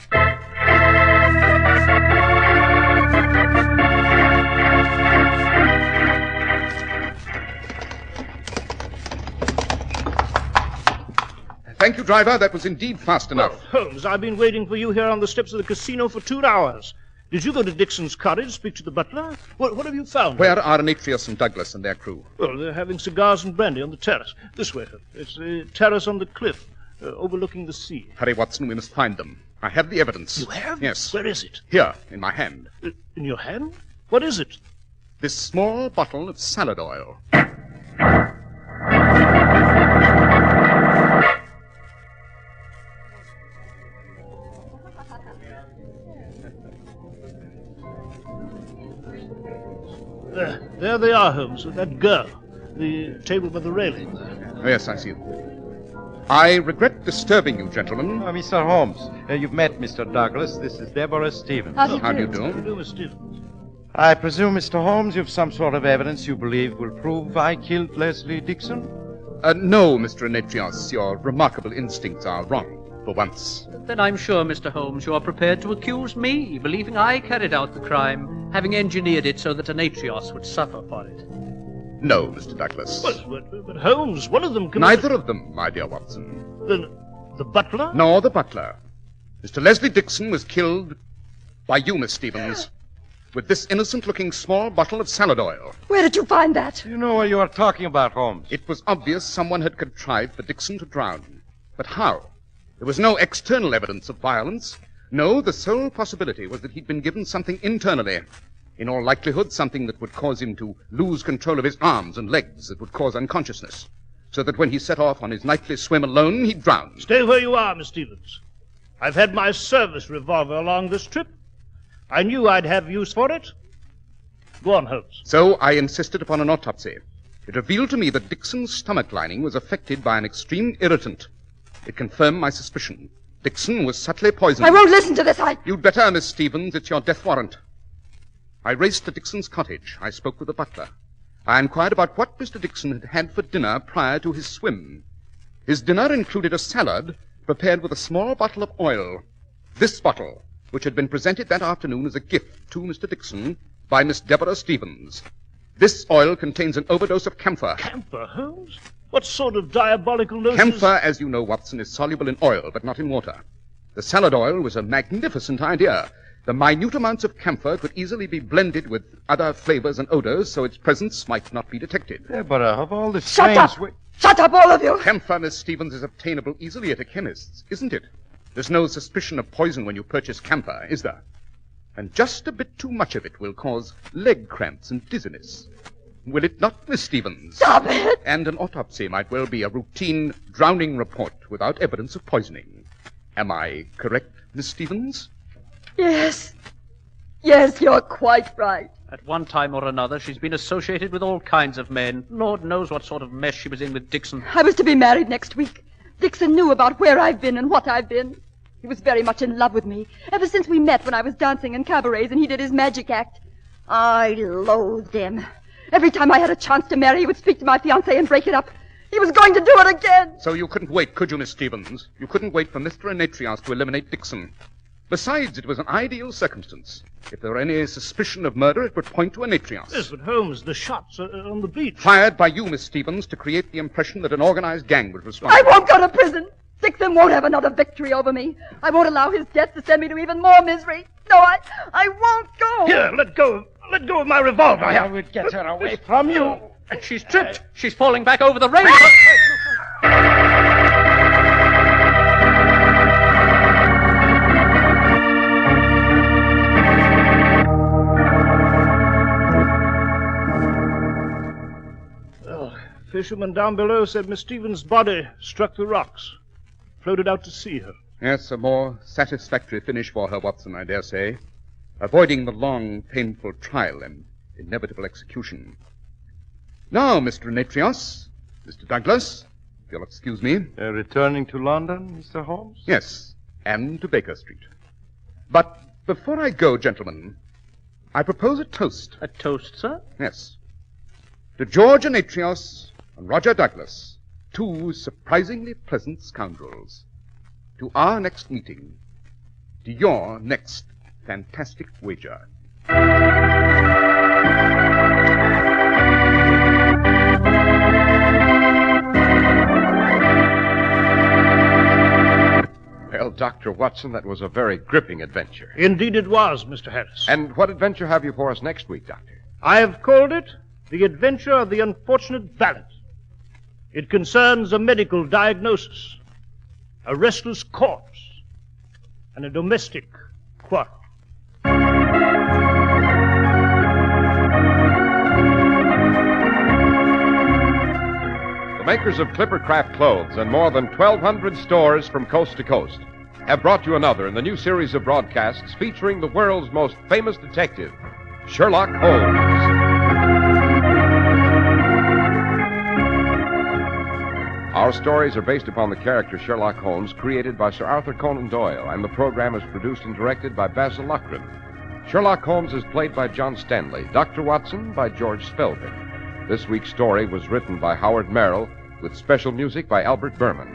Thank you, driver. That was indeed fast enough. Well, Holmes, I've been waiting for you here on the steps of the casino for 2 hours. Did you go to Dixon's cottage, speak to the butler? What have you found? Where are Anatrios and Douglas and their crew? Well, they're having cigars and brandy on the terrace. This way, Holmes. It's the terrace on the cliff, overlooking the sea. Hurry, Watson. We must find them. I have the evidence. You have? Yes. Where is it? Here, in my hand. In your hand? What is it? This small bottle of salad oil. There they are, Holmes, with that girl. The table by the railing there. Oh, yes, I see them. I regret disturbing you, gentlemen. Mr. Holmes, you've met Mr. Douglas. This is Deborah Stevens. How do you do? How do you do, Miss Stevens? I presume, Mr. Holmes, you've some sort of evidence you believe will prove I killed Leslie Dixon? No, Mr. Anatrios. Your remarkable instincts are wrong, for once. Then I'm sure, Mr. Holmes, you are prepared to accuse me, believing I carried out the crime, having engineered it so that Anatrios would suffer for it. No, Mr. Douglas. But Holmes, one of them... Neither of them, my dear Watson. Then the butler? Nor the butler. Mr. Leslie Dixon was killed by you, Miss Stevens, with this innocent-looking small bottle of salad oil. Where did you find that? You know what you are talking about, Holmes. It was obvious someone had contrived for Dixon to drown. But how? There was no external evidence of violence. No, the sole possibility was that he'd been given something internally. In all likelihood, something that would cause him to lose control of his arms and legs, that would cause unconsciousness, so that when he set off on his nightly swim alone, he'd drown. Stay where you are, Miss Stevens. I've had my service revolver along this trip. I knew I'd have use for it. Go on, Holmes. So I insisted upon an autopsy. It revealed to me that Dixon's stomach lining was affected by an extreme irritant. It confirmed my suspicion. Dixon was subtly poisoned. I won't listen to this. You'd better, Miss Stevens. It's your death warrant. I raced to Dixon's cottage. I spoke with the butler. I inquired about what Mr. Dixon had had for dinner prior to his swim. His dinner included a salad prepared with a small bottle of oil. This bottle, which had been presented that afternoon as a gift to Mr. Dixon by Miss Deborah Stevens. This oil contains an overdose of camphor. Camphor, Holmes? What sort of diabolical notion? Camphor, as you know, Watson, is soluble in oil, but not in water. The salad oil was a magnificent idea. The minute amounts of camphor could easily be blended with other flavors and odors, so its presence might not be detected. Yeah, but of all the Shut strange... up! Shut up, all of you! Camphor, Miss Stevens, is obtainable easily at a chemist's, isn't it? There's no suspicion of poison when you purchase camphor, is there? And just a bit too much of it will cause leg cramps and dizziness. Will it not, Miss Stevens? Stop it! And an autopsy might well be a routine drowning report without evidence of poisoning. Am I correct, Miss Stevens? Yes. Yes, you're quite right. At one time or another, she's been associated with all kinds of men. Lord knows what sort of mess she was in with Dixon. I was to be married next week. Dixon knew about where I've been and what I've been. He was very much in love with me, ever since we met when I was dancing in cabarets and he did his magic act. I loathed him. Every time I had a chance to marry, he would speak to my fiancée and break it up. He was going to do it again. So you couldn't wait, could you, Miss Stevens? You couldn't wait for Mr. Anetrios to eliminate Dixon. Besides, it was an ideal circumstance. If there were any suspicion of murder, it would point to Anetrios. Yes, but Holmes, the shots are on the beach. Fired by you, Miss Stevens, to create the impression that an organized gang was responsible. I won't go to prison. Dixon won't have another victory over me. I won't allow his death to send me to even more misery. No, I won't go. Here, let go of my revolver. I would get her away from you. And she's tripped. She's falling back over the railing. Fisherman down below said Miss Stevens' body struck the rocks, floated out to sea her. Yes, a more satisfactory finish for her, Watson, I dare say. Avoiding the long, painful trial and inevitable execution. Now, Mr. Anetrios, Mr. Douglas, if you'll excuse me. Returning to London, Mr. Holmes? Yes, and to Baker Street. But before I go, gentlemen, I propose a toast. A toast, sir? Yes. To George Anetrios and Roger Douglas, two surprisingly pleasant scoundrels. To our next meeting. To your next fantastic wager. Well, Dr. Watson, that was a very gripping adventure. Indeed it was, Mr. Harris. And what adventure have you for us next week, Doctor? I have called it The Adventure of the Unfortunate Valet. It concerns a medical diagnosis, a restless corpse, and a domestic quarrel. The makers of Clippercraft clothes and more than 1,200 stores from coast to coast have brought you another in the new series of broadcasts featuring the world's most famous detective, Sherlock Holmes. Our stories are based upon the character Sherlock Holmes, created by Sir Arthur Conan Doyle, and the program is produced and directed by Basil Loughrane. Sherlock Holmes is played by John Stanley, Dr. Watson by George Spelvin. This week's story was written by Howard Merrill, with special music by Albert Berman.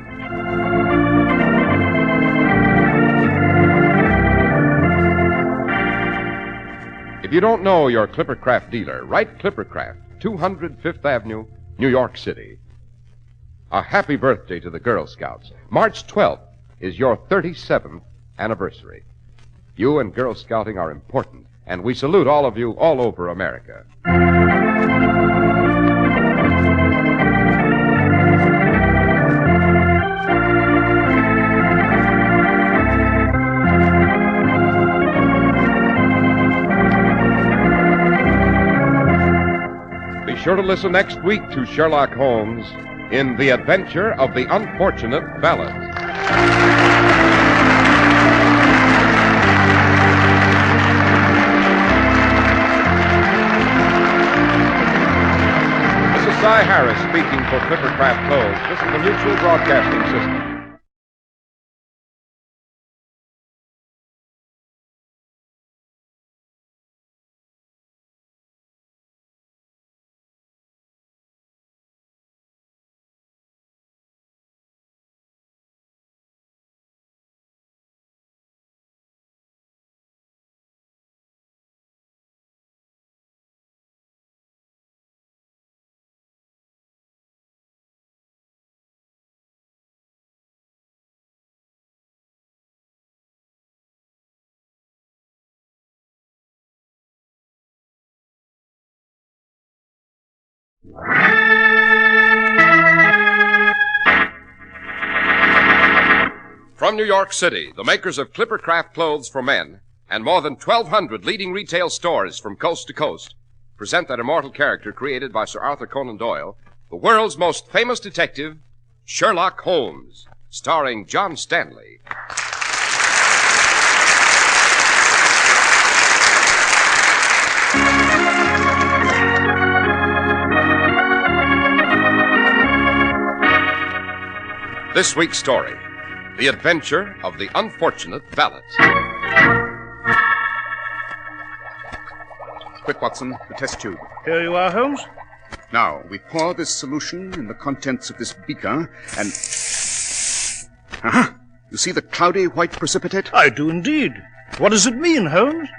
If you don't know your Clippercraft dealer, write Clippercraft, 200 Fifth Avenue, New York City. A happy birthday to the Girl Scouts. March 12th is your 37th anniversary. You and Girl Scouting are important, and we salute all of you all over America. Be sure to listen next week to Sherlock Holmes in The Adventure of the Unfortunate Valet. This is Cy Harris speaking for Clippercraft Clothes. This is the Mutual Broadcasting System. From New York City, the makers of Clippercraft clothes for men and more than 1,200 leading retail stores from coast to coast present that immortal character created by Sir Arthur Conan Doyle, the world's most famous detective, Sherlock Holmes, starring John Stanley. This week's story, The Adventure of the Unfortunate Valet. Quick, Watson, the test tube. Here you are, Holmes. Now, we pour this solution in the contents of this beaker, and... Aha! You see the cloudy white precipitate? I do indeed. What does it mean, Holmes?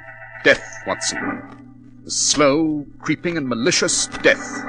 Death, Watson. The slow, creeping, and malicious death.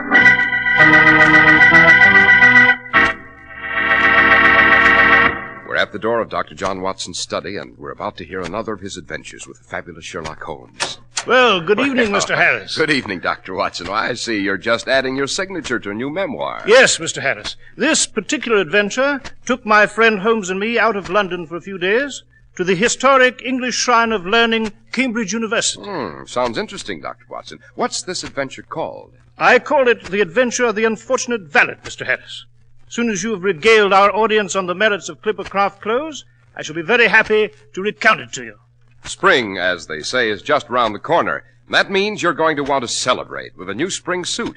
We're at the door of Dr. John Watson's study, and we're about to hear another of his adventures with the fabulous Sherlock Holmes. Well, good evening, Mr. Harris. Good evening, Dr. Watson. Well, I see you're just adding your signature to a new memoir. Yes, Mr. Harris. This particular adventure took my friend Holmes and me out of London for a few days to the historic English Shrine of Learning, Cambridge University. Sounds interesting, Dr. Watson. What's this adventure called? I call it The Adventure of the Unfortunate Valet, Mr. Harris. As soon as you have regaled our audience on the merits of Clippercraft clothes, I shall be very happy to recount it to you. Spring, as they say, is just round the corner. That means you're going to want to celebrate with a new spring suit.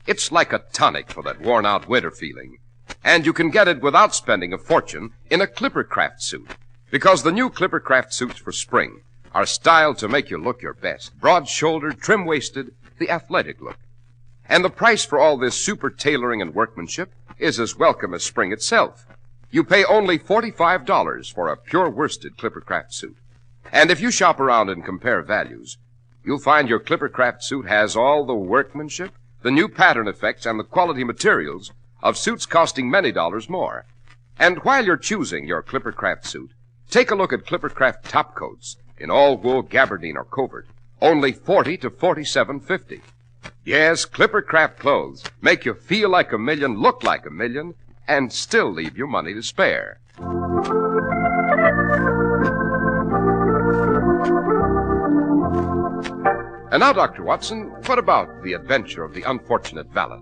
It's like a tonic for that worn-out winter feeling. And you can get it without spending a fortune in a Clippercraft suit. Because the new Clippercraft suits for spring are styled to make you look your best. Broad-shouldered, trim-waisted, the athletic look. And the price for all this super tailoring and workmanship is as welcome as spring itself. You pay only $45 for a pure worsted Clippercraft suit. And if you shop around and compare values, you'll find your Clippercraft suit has all the workmanship, the new pattern effects, and the quality materials of suits costing many dollars more. And while you're choosing your Clippercraft suit, take a look at Clippercraft top coats in all wool gabardine or covert, only $40 to $47.50. Yes, Clippercraft clothes make you feel like a million, look like a million, and still leave you money to spare. And now, Dr. Watson, what about The Adventure of the Unfortunate Valet?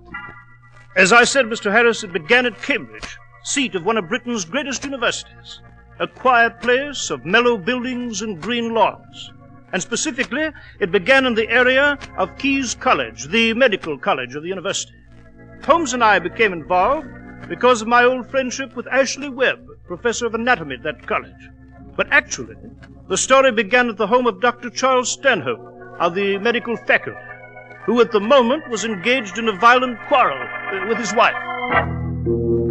As I said, Mr. Harris, it began at Cambridge, seat of one of Britain's greatest universities. A quiet place of mellow buildings and green lawns. And specifically, it began in the area of Keyes College, the medical college of the university. Holmes and I became involved because of my old friendship with Ashley Webb, professor of anatomy at that college. But actually, the story began at the home of Dr. Charles Stanhope of the medical faculty, who at the moment was engaged in a violent quarrel with his wife.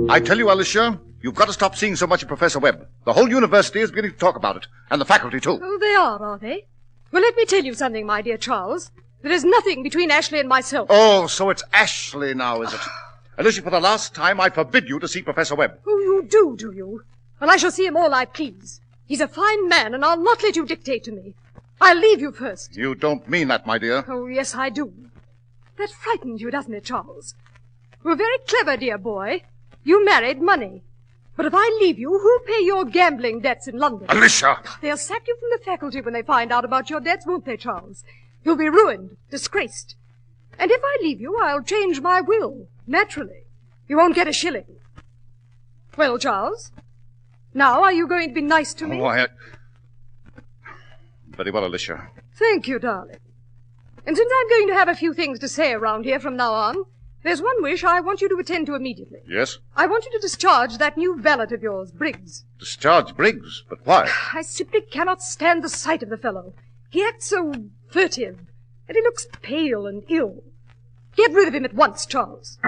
I tell you, Alicia, you've got to stop seeing so much of Professor Webb. The whole university is beginning to talk about it, and the faculty, too. Oh, they are they? Well, let me tell you something, my dear Charles. There is nothing between Ashley and myself. Oh, so it's Ashley now, is it? Alicia, for the last time, I forbid you to see Professor Webb. Oh, you do you? Well, I shall see him all I please. He's a fine man, and I'll not let you dictate to me. I'll leave you first. You don't mean that, my dear. Oh, yes, I do. That frightens you, doesn't it, Charles? You're very clever, dear boy. You married money. But if I leave you, who'll pay your gambling debts in London? Alicia! They'll sack you from the faculty when they find out about your debts, won't they, Charles? You'll be ruined, disgraced. And if I leave you, I'll change my will, naturally. You won't get a shilling. Well, Charles, now are you going to be nice to me? Oh, Very well, Alicia. Thank you, darling. And since I'm going to have a few things to say around here from now on, there's one wish I want you to attend to immediately. Yes? I want you to discharge that new valet of yours, Briggs. Discharge Briggs? But why? I simply cannot stand the sight of the fellow. He acts so furtive, and he looks pale and ill. Get rid of him at once, Charles.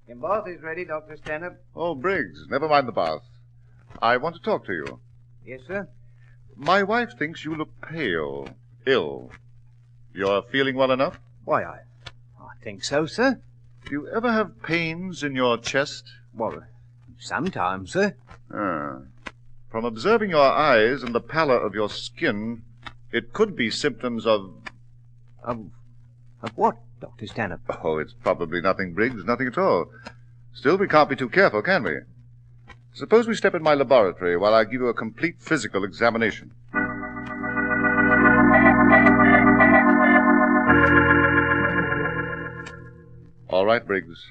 Your bath is ready, Dr. Stanhope. Oh, Briggs, never mind the bath. I want to talk to you. Yes, sir? My wife thinks you look pale, ill. You're feeling well enough? Why, I think so, sir. Do you ever have pains in your chest? Well, sometimes, sir. From observing your eyes and the pallor of your skin, it could be symptoms of... Of what, Dr. Stanhope? Oh, it's probably nothing, Briggs, nothing at all. Still, we can't be too careful, can we? Suppose we step in my laboratory while I give you a complete physical examination. All right, Briggs.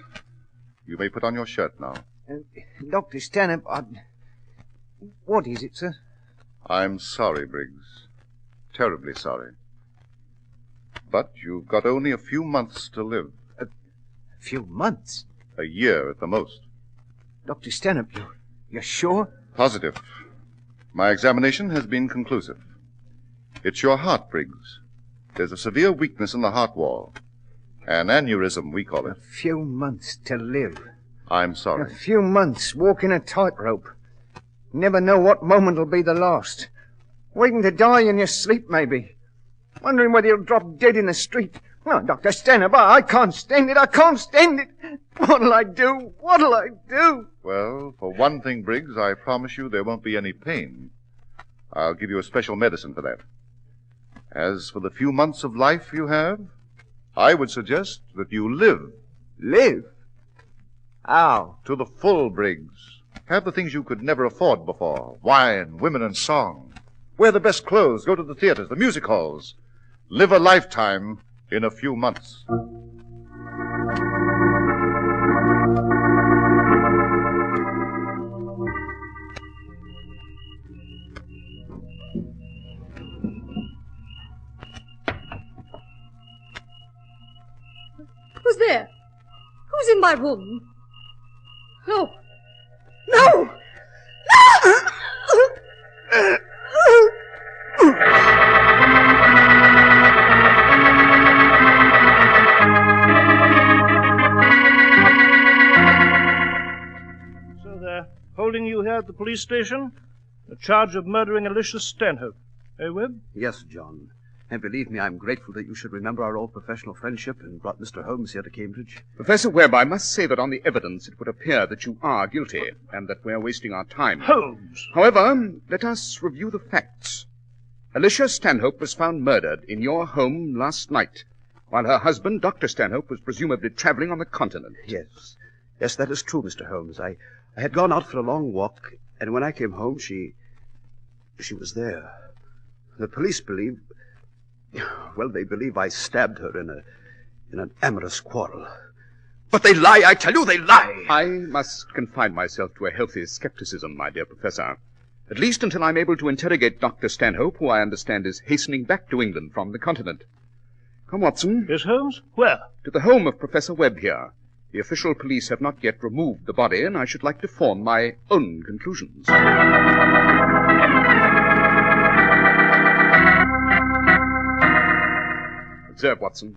You may put on your shirt now. Dr. Stanhope, what is it, sir? I'm sorry, Briggs. Terribly sorry. But you've got only a few months to live. A few months? A year at the most. Dr. Stanhope, you're sure? Positive. My examination has been conclusive. It's your heart, Briggs. There's a severe weakness in the heart wall. An aneurysm, we call it. A few months to live. I'm sorry. A few months walking a tightrope. Never know what moment will be the last. Waiting to die in your sleep, maybe. Wondering whether you'll drop dead in the street. Oh, Dr. Stanhope, I can't stand it. I can't stand it. What'll I do? What'll I do? Well, for one thing, Briggs, I promise you there won't be any pain. I'll give you a special medicine for that. As for the few months of life you have, I would suggest that you live. Live? How? To the full, Briggs. Have the things you could never afford before. Wine, women, and song. Wear the best clothes, go to the theaters, the music halls. Live a lifetime in a few months. Who's there? Who's in my room? No. No! No! So they're holding you here at the police station? The charge of murdering Alicia Stanhope. Eh, Webb? Yes, John. And believe me, I'm grateful that you should remember our old professional friendship and brought Mr. Holmes here to Cambridge. Professor Webb, I must say that on the evidence it would appear that you are guilty and that we're wasting our time. Holmes! However, let us review the facts. Alicia Stanhope was found murdered in your home last night, while her husband, Dr. Stanhope, was presumably traveling on the continent. Yes. Yes, that is true, Mr. Holmes. I had gone out for a long walk, and when I came home, she was there. The police believe... Well, they believe I stabbed her in an amorous quarrel. But they lie, I tell you, they lie! I must confine myself to a healthy skepticism, my dear Professor. At least until I'm able to interrogate Dr. Stanhope, who I understand is hastening back to England from the continent. Come, Watson. Yes, Holmes? Where? To the home of Professor Webb here. The official police have not yet removed the body, and I should like to form my own conclusions. Observe, Watson.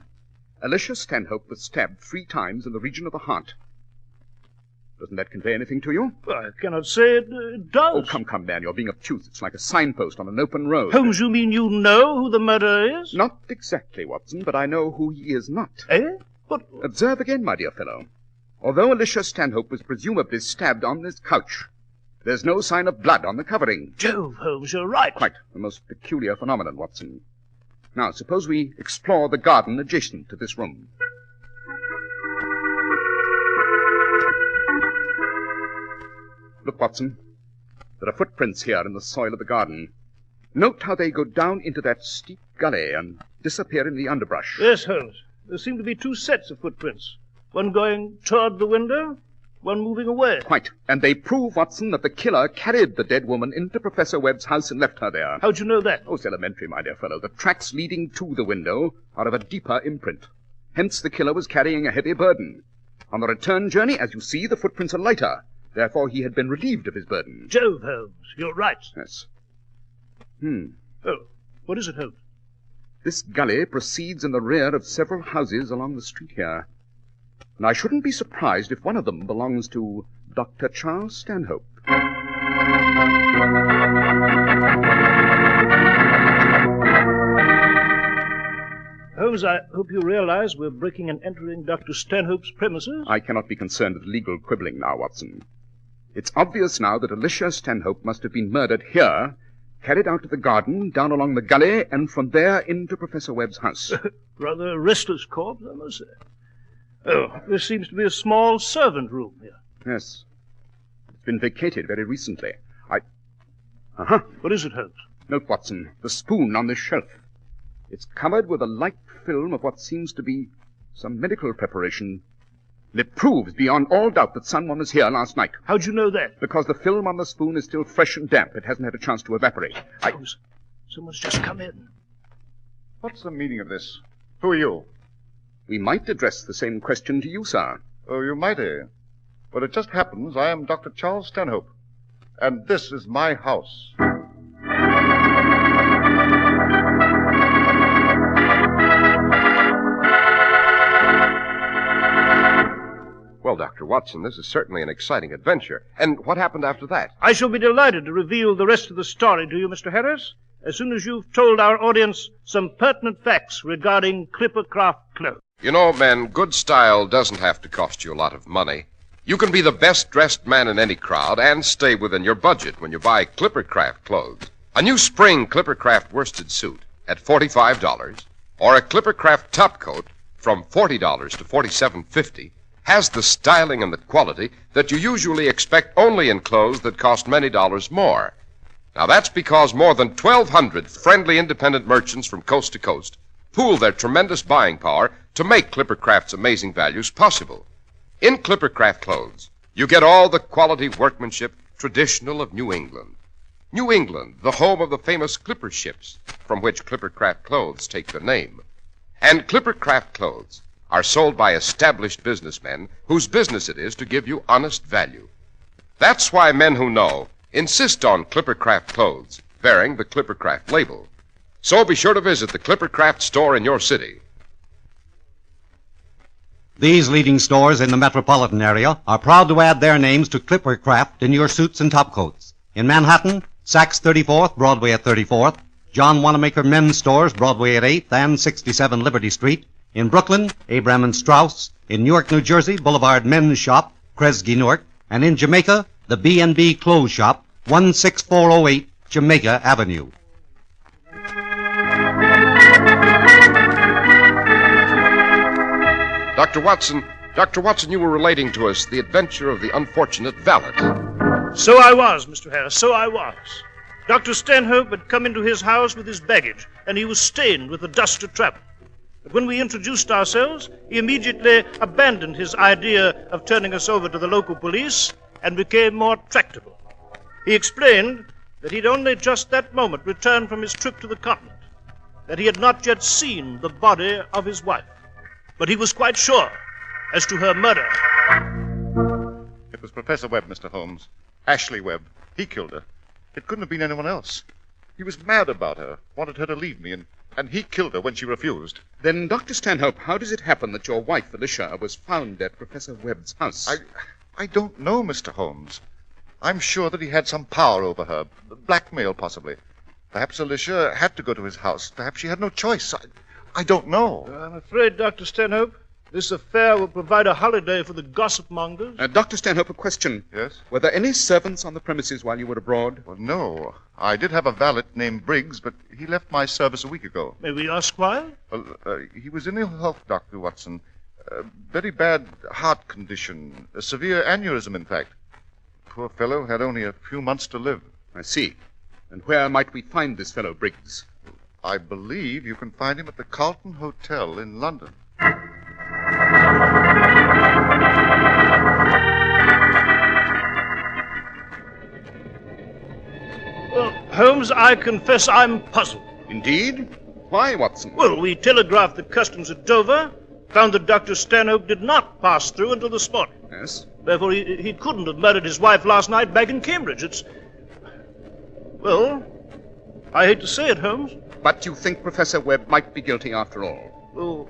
Alicia Stanhope was stabbed 3 times in the region of the heart. Doesn't that convey anything to you? I cannot say it does. Oh, come, man, you're being obtuse. It's like a signpost on an open road. Holmes, you mean you know who the murderer is? Not exactly, Watson, but I know who he is not. Eh? But... Observe again, my dear fellow. Although Alicia Stanhope was presumably stabbed on this couch, there's no sign of blood on the covering. Jove, Holmes, you're right. Quite. A most peculiar phenomenon, Watson. Now, suppose we explore the garden adjacent to this room. Look, Watson. There are footprints here in the soil of the garden. Note how they go down into that steep gully and disappear in the underbrush. Yes, Holmes. There seem to be 2 sets of footprints. One going toward the window, one moving away. Quite. And they prove, Watson, that the killer carried the dead woman into Professor Webb's house and left her there. How'd you know that? Oh, it's elementary, my dear fellow. The tracks leading to the window are of a deeper imprint. Hence, the killer was carrying a heavy burden. On the return journey, as you see, the footprints are lighter. Therefore, he had been relieved of his burden. Jove, Holmes, you're right. Yes. Oh, what is it, Holmes? This gully proceeds in the rear of several houses along the street here. And I shouldn't be surprised if one of them belongs to Dr. Charles Stanhope. Holmes, I hope you realize we're breaking and entering Dr. Stanhope's premises. I cannot be concerned with legal quibbling now, Watson. It's obvious now that Alicia Stanhope must have been murdered here, carried out to the garden, down along the gully, and from there into Professor Webb's house. Rather a restless corpse, I must say. Oh, there seems to be a small servant room here. Yes. It's been vacated very recently. What is it, Holmes? Note, Watson, the spoon on this shelf. It's covered with a light film of what seems to be some medical preparation. And it proves beyond all doubt that someone was here last night. How'd you know that? Because the film on the spoon is still fresh and damp. It hasn't had a chance to evaporate. Holmes, someone's just come in. What's the meaning of this? Who are you? We might address the same question to you, sir. Oh, you might, eh? Well, it just happens I am Dr. Charles Stanhope, and this is my house. Well, Dr. Watson, this is certainly an exciting adventure. And what happened after that? I shall be delighted to reveal the rest of the story to you, Mr. Harris, as soon as you've told our audience some pertinent facts regarding Clippercraft clothes. You know, men, good style doesn't have to cost you a lot of money. You can be the best-dressed man in any crowd and stay within your budget when you buy Clippercraft clothes. A new spring Clippercraft worsted suit at $45, or a Clippercraft topcoat from $40 to $47.50 has the styling and the quality that you usually expect only in clothes that cost many dollars more. Now, that's because more than 1,200 friendly independent merchants from coast to coast pool their tremendous buying power to make Clippercraft's amazing values possible. In Clippercraft clothes, you get all the quality workmanship traditional of New England. New England, the home of the famous Clipper ships, from which Clippercraft clothes take their name. And Clippercraft clothes are sold by established businessmen whose business it is to give you honest value. That's why men who know insist on Clippercraft clothes bearing the Clippercraft label. So be sure to visit the Clippercraft store in your city. These leading stores in the metropolitan area are proud to add their names to Clippercraft in your suits and topcoats. In Manhattan, Saks 34th, Broadway at 34th, John Wanamaker Men's Stores, Broadway at 8th and 67 Liberty Street. In Brooklyn, Abraham and Strauss. In Newark, New Jersey, Boulevard Men's Shop, Kresge, Newark. And in Jamaica, the B&B Clothes Shop, 16408 Jamaica Avenue. Dr. Watson, you were relating to us the adventure of the unfortunate valet. So I was, Mr. Harris, so I was. Dr. Stanhope had come into his house with his baggage, and he was stained with the dust of travel. But when we introduced ourselves, he immediately abandoned his idea of turning us over to the local police and became more tractable. He explained that he'd only just that moment returned from his trip to the continent, that he had not yet seen the body of his wife, but he was quite sure as to her murder. It was Professor Webb, Mr. Holmes. Ashley Webb. He killed her. It couldn't have been anyone else. He was mad about her, wanted her to leave me, and he killed her when she refused. Then, Dr. Stanhope, how does it happen that your wife, Alicia, was found at Professor Webb's house? I don't know, Mr. Holmes. I'm sure that he had some power over her. Blackmail, possibly. Perhaps Alicia had to go to his house. Perhaps she had no choice. I don't know. I'm afraid, Dr. Stanhope, this affair will provide a holiday for the gossip mongers. Dr. Stanhope, a question. Yes? Were there any servants on the premises while you were abroad? Well, no. I did have a valet named Briggs, but he left my service a week ago. May we ask why? Well, he was in ill health, Dr. Watson. Very bad heart condition. A severe aneurysm, in fact. Poor fellow had only a few months to live. I see. And where might we find this fellow, Briggs? I believe you can find him at the Carlton Hotel in London. Well, Holmes, I confess I'm puzzled. Indeed? Why, Watson? Well, we telegraphed the customs at Dover, found that Dr. Stanhope did not pass through until this morning. Yes? Therefore, he couldn't have murdered his wife last night back in Cambridge. It's... Well, I hate to say it, Holmes. But you think Professor Webb might be guilty after all? Oh,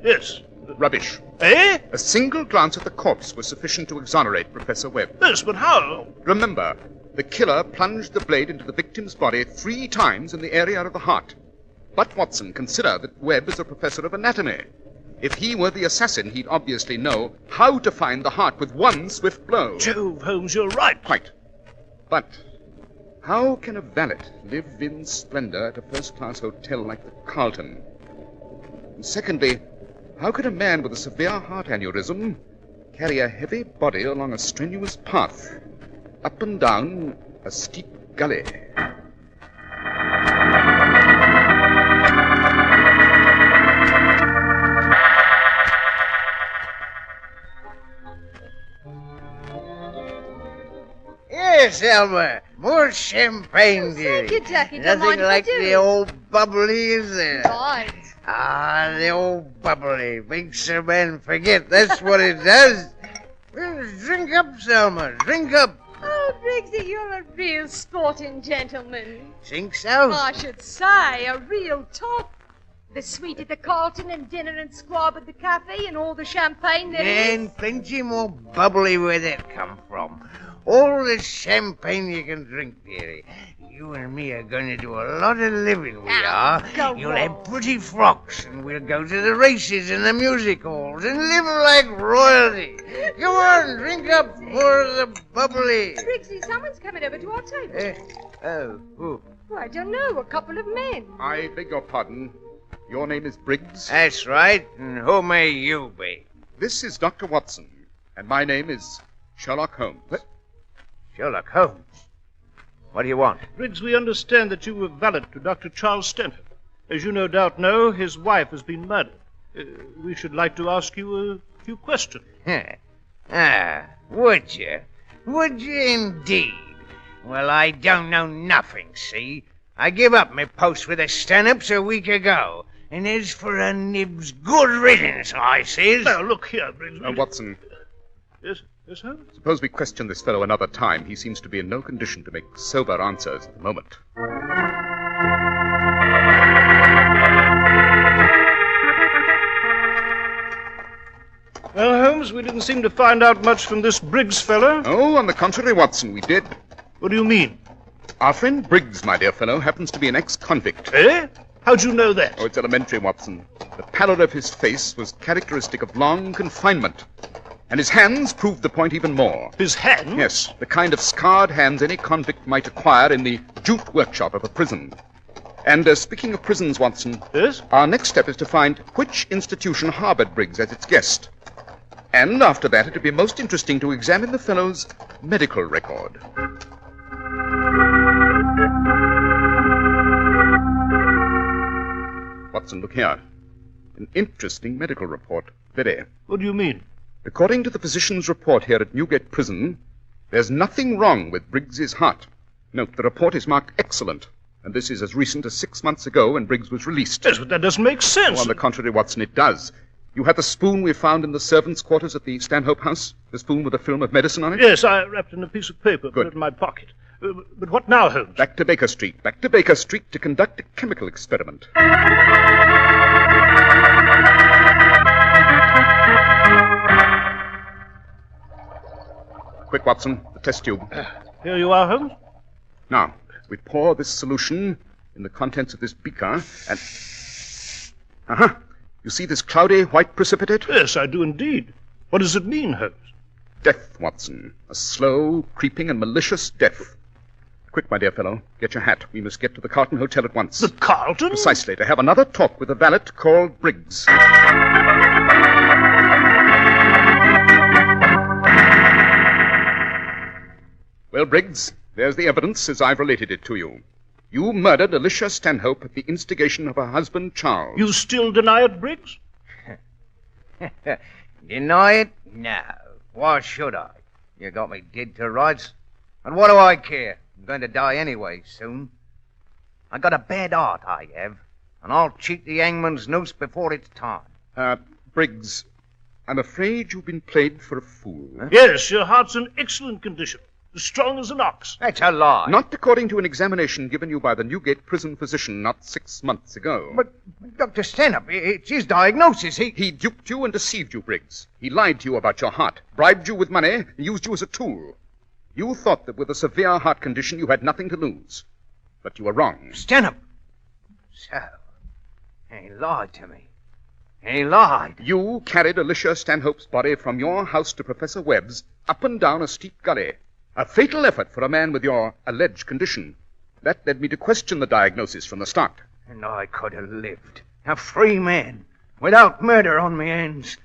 yes. Rubbish. Eh? A single glance at the corpse was sufficient to exonerate Professor Webb. Yes, but how? Remember, the killer plunged the blade into the victim's body 3 times in the area of the heart. But, Watson, consider that Webb is a professor of anatomy. If he were the assassin, he'd obviously know how to find the heart with one swift blow. Jove, Holmes, you're right. Quite. But how can a valet live in splendor at a first-class hotel like the Carlton? And secondly, how could a man with a severe heart aneurysm carry a heavy body along a strenuous path, up and down a steep gully? Yes, Elmer. More champagne, dearie. Thank you, Jackie. Don't Nothing mind if I like do. the old bubbly, is there? Right. Ah, the old bubbly makes a man forget. That's what it does. Well, drink up, Selma. Drink up. Oh, Briggsy, you're a real sporting gentleman. Think so? I should say, a real top. The suite at the Carlton and dinner and squab at the cafe and all the champagne there is. And plenty more bubbly where that come from. All the champagne you can drink, dearie. You and me are going to do a lot of living, we are. go You'll on. have pretty frocks, and we'll go to the races and the music halls and live like royalty. Come on, drink up more of the bubbly. Briggsy, someone's coming over to our table. Who? Oh, I don't know, a couple of men. I beg your pardon. Your name is Briggs? That's right. And who may you be? This is Dr. Watson, and my name is Sherlock Holmes. What? Sherlock Holmes? What do you want? Briggs, we understand that you were valet to Dr. Charles Stanley. As you no doubt know, his wife has been murdered. We should like to ask you a few questions. Would you? Would you indeed? Well, I don't know nothing, see? I give up my post with the Stanhops a week ago. And as for a nibs, good riddance, I says. Now, look here, Briggs. Watson. Yes, Holmes? Suppose we question this fellow another time. He seems to be in no condition to make sober answers at the moment. Well, Holmes, we didn't seem to find out much from this Briggs fellow. Oh, on the contrary, Watson, we did. What do you mean? Our friend Briggs, my dear fellow, happens to be an ex-convict. Eh? How'd you know that? Oh, it's elementary, Watson. The pallor of his face was characteristic of long confinement. And his hands proved the point even more. His hands? Yes, the kind of scarred hands any convict might acquire in the jute workshop of a prison. And speaking of prisons, Watson, yes? Our next step is to find which institution harbored Briggs as its guest. And after that, it would be most interesting to examine the fellow's medical record. Watson, look here. An interesting medical report. Very. What do you mean? According to the physician's report here at Newgate Prison, there's nothing wrong with Briggs's heart. Note, the report is marked excellent, and this is as recent as 6 months ago when Briggs was released. Yes, but that doesn't make sense. Oh, on the contrary, Watson, it does. You have the spoon we found in the servants' quarters at the Stanhope house? The spoon with a film of medicine on it? Yes, I wrapped it in a piece of paper, put it in my pocket. But what now, Holmes? Back to Baker Street. Back to Baker Street to conduct a chemical experiment. Quick, Watson, the test tube. Here you are, Holmes. Now, we pour this solution in the contents of this beaker and... You see this cloudy white precipitate? Yes, I do indeed. What does it mean, Holmes? Death, Watson. A slow, creeping, and malicious death. Quick, my dear fellow, get your hat. We must get to the Carlton Hotel at once. The Carlton? Precisely, to have another talk with a valet called Briggs. Well, Briggs, there's the evidence as I've related it to you. You murdered Alicia Stanhope at the instigation of her husband, Charles. You still deny it, Briggs? Deny it? No. Why should I? You got me dead to rights. And what do I care? I'm going to die anyway soon. I got a bad heart, I have. And I'll cheat the hangman's noose before it's time. Briggs, I'm afraid you've been played for a fool. Huh? Yes, your heart's in excellent condition. As strong as an ox. That's a lie. Not according to an examination given you by the Newgate prison physician not 6 months ago. But, Dr. Stanhope, it's his diagnosis. He duped you and deceived you, Briggs. He lied to you about your heart, bribed you with money, and used you as a tool. You thought that with a severe heart condition you had nothing to lose. But you were wrong. Stanhope! So, he lied to me. He lied. You carried Alicia Stanhope's body from your house to Professor Webb's up and down a steep gully. A fatal effort for a man with your alleged condition. That led me to question the diagnosis from the start. And I could have lived, a free man, without murder on my hands.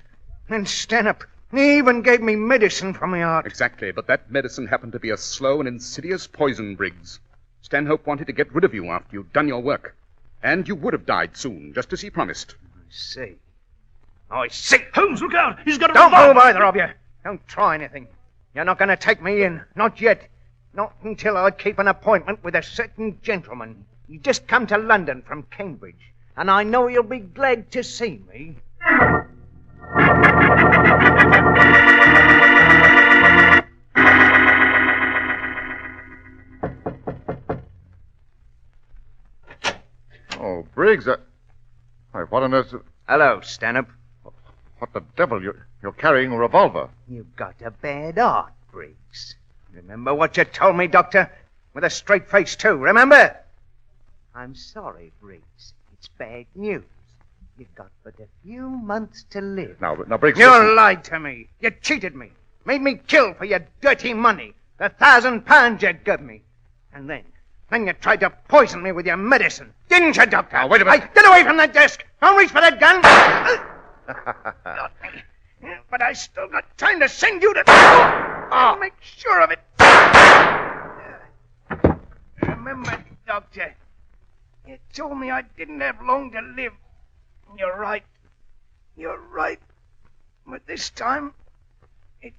And Stanhope, he even gave me medicine for my heart. Exactly, but that medicine happened to be a slow and insidious poison, Briggs. Stanhope wanted to get rid of you after you'd done your work. And you would have died soon, just as he promised. I see. Holmes, look out! He's got a Don't revolver! move, either of you. Don't try anything. You're not going to take me in. Not yet. Not until I keep an appointment with a certain gentleman. He just come to London from Cambridge. And I know you'll be glad to see me. Oh, Briggs, what on earth... Hello, Stanhope. What the devil? You're carrying a revolver. You've got a bad heart, Briggs. Remember what you told me, Doctor? With a straight face, too, remember? I'm sorry, Briggs. It's bad news. You've got but a few months to live. Now, Briggs... You listen. lied to me. You cheated me. Made me kill for your dirty money. The £1,000 you gave me. And then you tried to poison me with your medicine. Didn't you, Doctor? Now, wait a minute. Get away from that desk. Don't reach for that gun. Got me. But I still got time to send you to... I'll make sure of it. Remember, Doctor, you told me I didn't have long to live. You're right. You're right. But this time, it's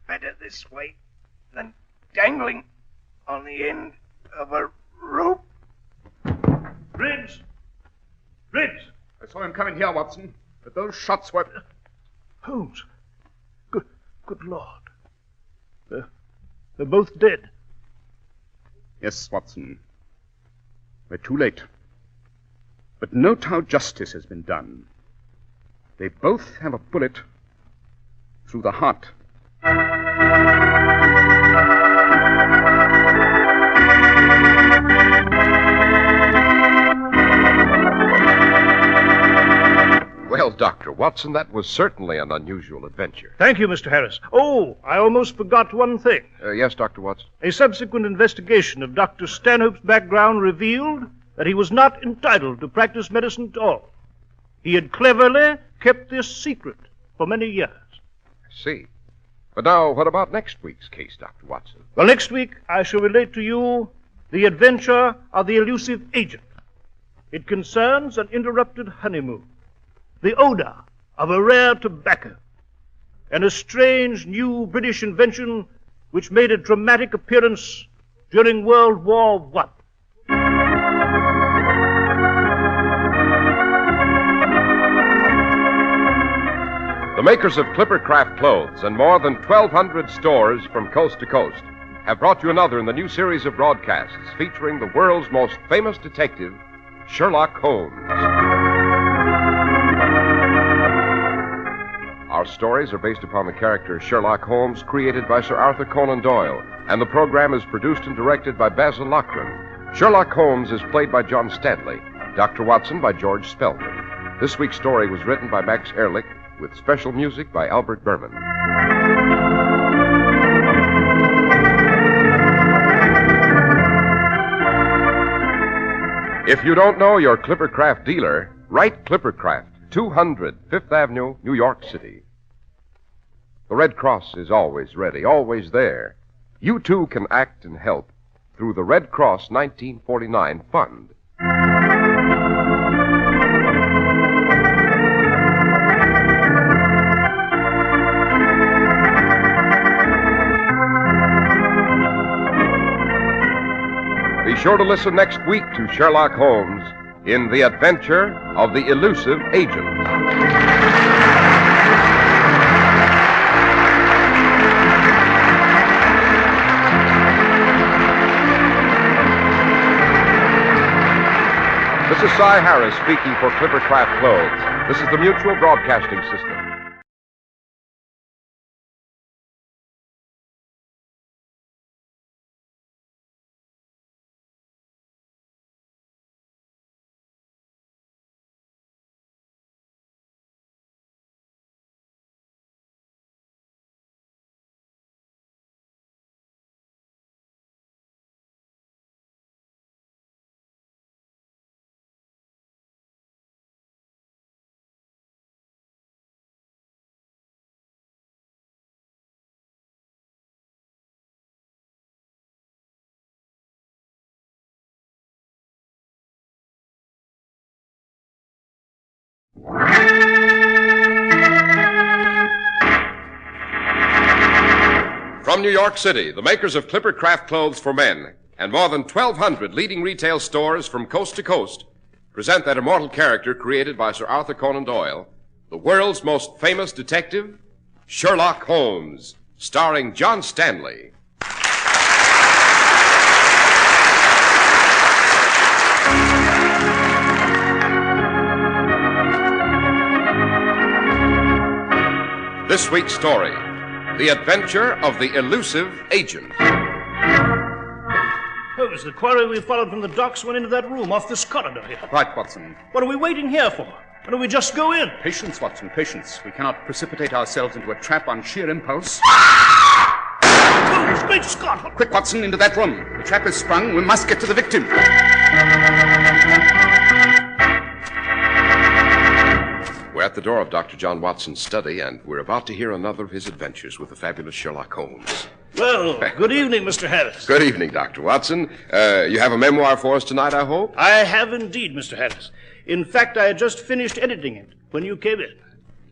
better this way than dangling on the end of a rope. Briggs! Briggs! I saw him coming here, Watson. But those shots were... Holmes. Good Lord. They're both dead. Yes, Watson. We're too late. But note how justice has been done. They both have a bullet through the heart. Well, Dr. Watson, that was certainly an unusual adventure. Thank you, Mr. Harris. Oh, I almost forgot one thing. Yes, Dr. Watson? A subsequent investigation of Dr. Stanhope's background revealed that he was not entitled to practice medicine at all. He had cleverly kept this secret for many years. I see. But now, what about next week's case, Dr. Watson? Well, next week I shall relate to you the adventure of the elusive agent. It concerns an interrupted honeymoon, the odor of a rare tobacco, and a strange new British invention which made a dramatic appearance during World War I. The makers of Clippercraft clothes and more than 1,200 stores from coast to coast have brought you another in the new series of broadcasts featuring the world's most famous detective, Sherlock Holmes. Our stories are based upon the character Sherlock Holmes created by Sir Arthur Conan Doyle, and the program is produced and directed by Basil Loughlin. Sherlock Holmes is played by John Stanley, Dr. Watson by George Spelman. This week's story was written by Max Ehrlich, with special music by Albert Berman. If you don't know your Clippercraft dealer, write Clippercraft, 200 Fifth Avenue, New York City. The Red Cross is always ready, always there. You too can act and help through the Red Cross 1949 Fund. Be sure to listen next week to Sherlock Holmes in The Adventure of the Elusive Agent. This is Cy Harris speaking for Clippercraft Clothes. This is the Mutual Broadcasting System. From New York City, the makers of Clippercraft clothes for men and more than 1,200 leading retail stores from coast to coast present that immortal character created by Sir Arthur Conan Doyle, the world's most famous detective, Sherlock Holmes, starring John Stanley. This week's story, The Adventure of the Elusive Agent. Holmes, the quarry we followed from the docks went into that room off this corridor here. Right, Watson. What are we waiting here for? Why don't we just go in? Patience, Watson, patience. We cannot precipitate ourselves into a trap on sheer impulse. Holmes, great Scott! Quick, Watson, into that room. The trap is sprung. We must get to the victim. We're at the door of Dr. John Watson's study, and we're about to hear another of his adventures with the fabulous Sherlock Holmes. Well, good evening, Mr. Harris. Good evening, Dr. Watson. You have a memoir for us tonight, I hope? I have indeed, Mr. Harris. In fact, I had just finished editing it when you came in.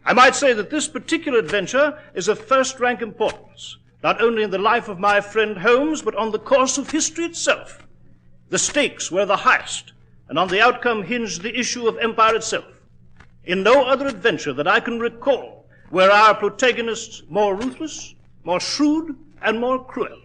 I might say that this particular adventure is of first-rank importance, not only in the life of my friend Holmes, but on the course of history itself. The stakes were the highest, and on the outcome hinged the issue of empire itself. In no other adventure that I can recall were our protagonists more ruthless, more shrewd, and more cruel.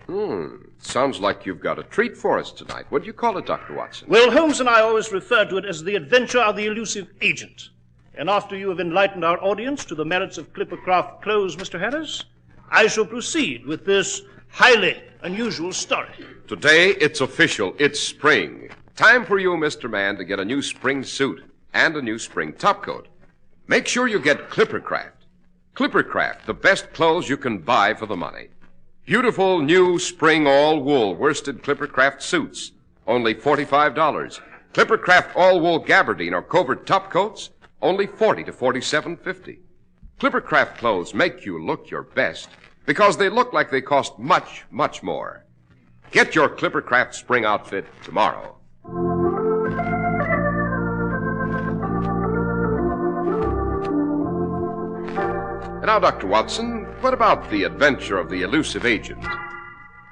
Sounds like you've got a treat for us tonight. What do you call it, Dr. Watson? Well, Holmes and I always refer to it as the adventure of the elusive agent. And after you have enlightened our audience to the merits of Clippercraft clothes, Mr. Harris, I shall proceed with this highly unusual story. Today, it's official. It's spring. Time for you, Mr. Man, to get a new spring suit and a new spring topcoat. Make sure you get Clippercraft. Clippercraft, the best clothes you can buy for the money. Beautiful new spring all-wool worsted Clippercraft suits, only $45. Clippercraft all-wool gabardine or covert topcoats, only $40 to $47.50. Clippercraft clothes make you look your best because they look like they cost much, much more. Get your Clippercraft spring outfit tomorrow. Now, Dr. Watson, what about the adventure of the elusive agent?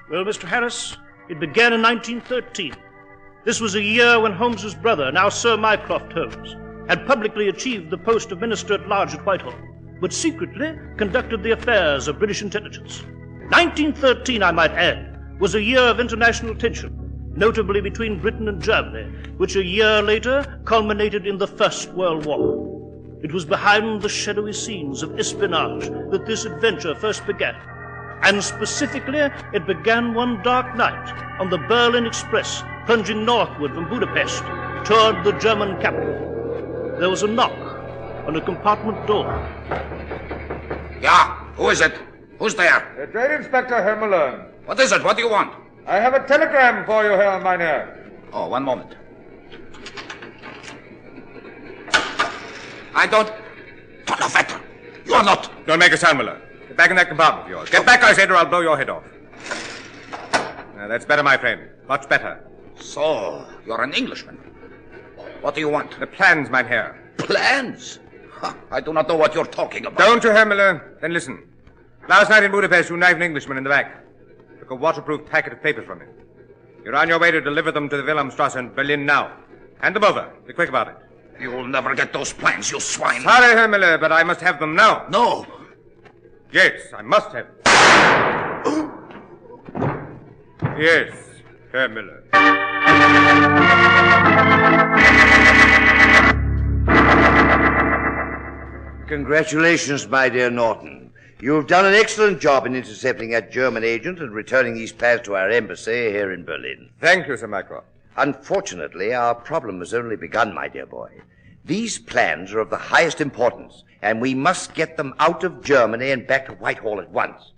Well, Mr. Harris, it began in 1913. This was a year when Holmes's brother, now Sir Mycroft Holmes, had publicly achieved the post of Minister at Large at Whitehall, but secretly conducted the affairs of British intelligence. 1913, I might add, was a year of international tension, notably between Britain and Germany, which a year later culminated in the First World War. It was behind the shadowy scenes of espionage that this adventure first began. And specifically, it began one dark night on the Berlin Express, plunging northward from Budapest toward the German capital. There was a knock on a compartment door. Yeah, who is it? Who's there? Trade Inspector Herr Malone. What is it? What do you want? I have a telegram for you, Herr Mynheer. Oh, one moment. I don't... Donnerwetter! You are not... Don't make a sound, Malone. Get back in that compartment of yours. Get back, I said, or I'll blow your head off. Now, that's better, my friend. Much better. So, you're an Englishman. What do you want? The plans, mein Herr. Plans? I do not know what you're talking about. Don't you, Herr Malone? Then listen. Last night in Budapest, you knifed an Englishman in the back. Took a waterproof packet of papers from him. You're on your way to deliver them to the Wilhelmstrasse in Berlin now. Hand them over. Be quick about it. You'll never get those plans, you swine. Sorry, Herr Miller, but I must have them now. No. Yes, I must have them. Yes, Herr Miller. Congratulations, my dear Norton. You've done an excellent job in intercepting that German agent and returning these plans to our embassy here in Berlin. Thank you, Sir Mycroft. Unfortunately, our problem has only begun, my dear boy. These plans are of the highest importance, and we must get them out of Germany and back to Whitehall at once.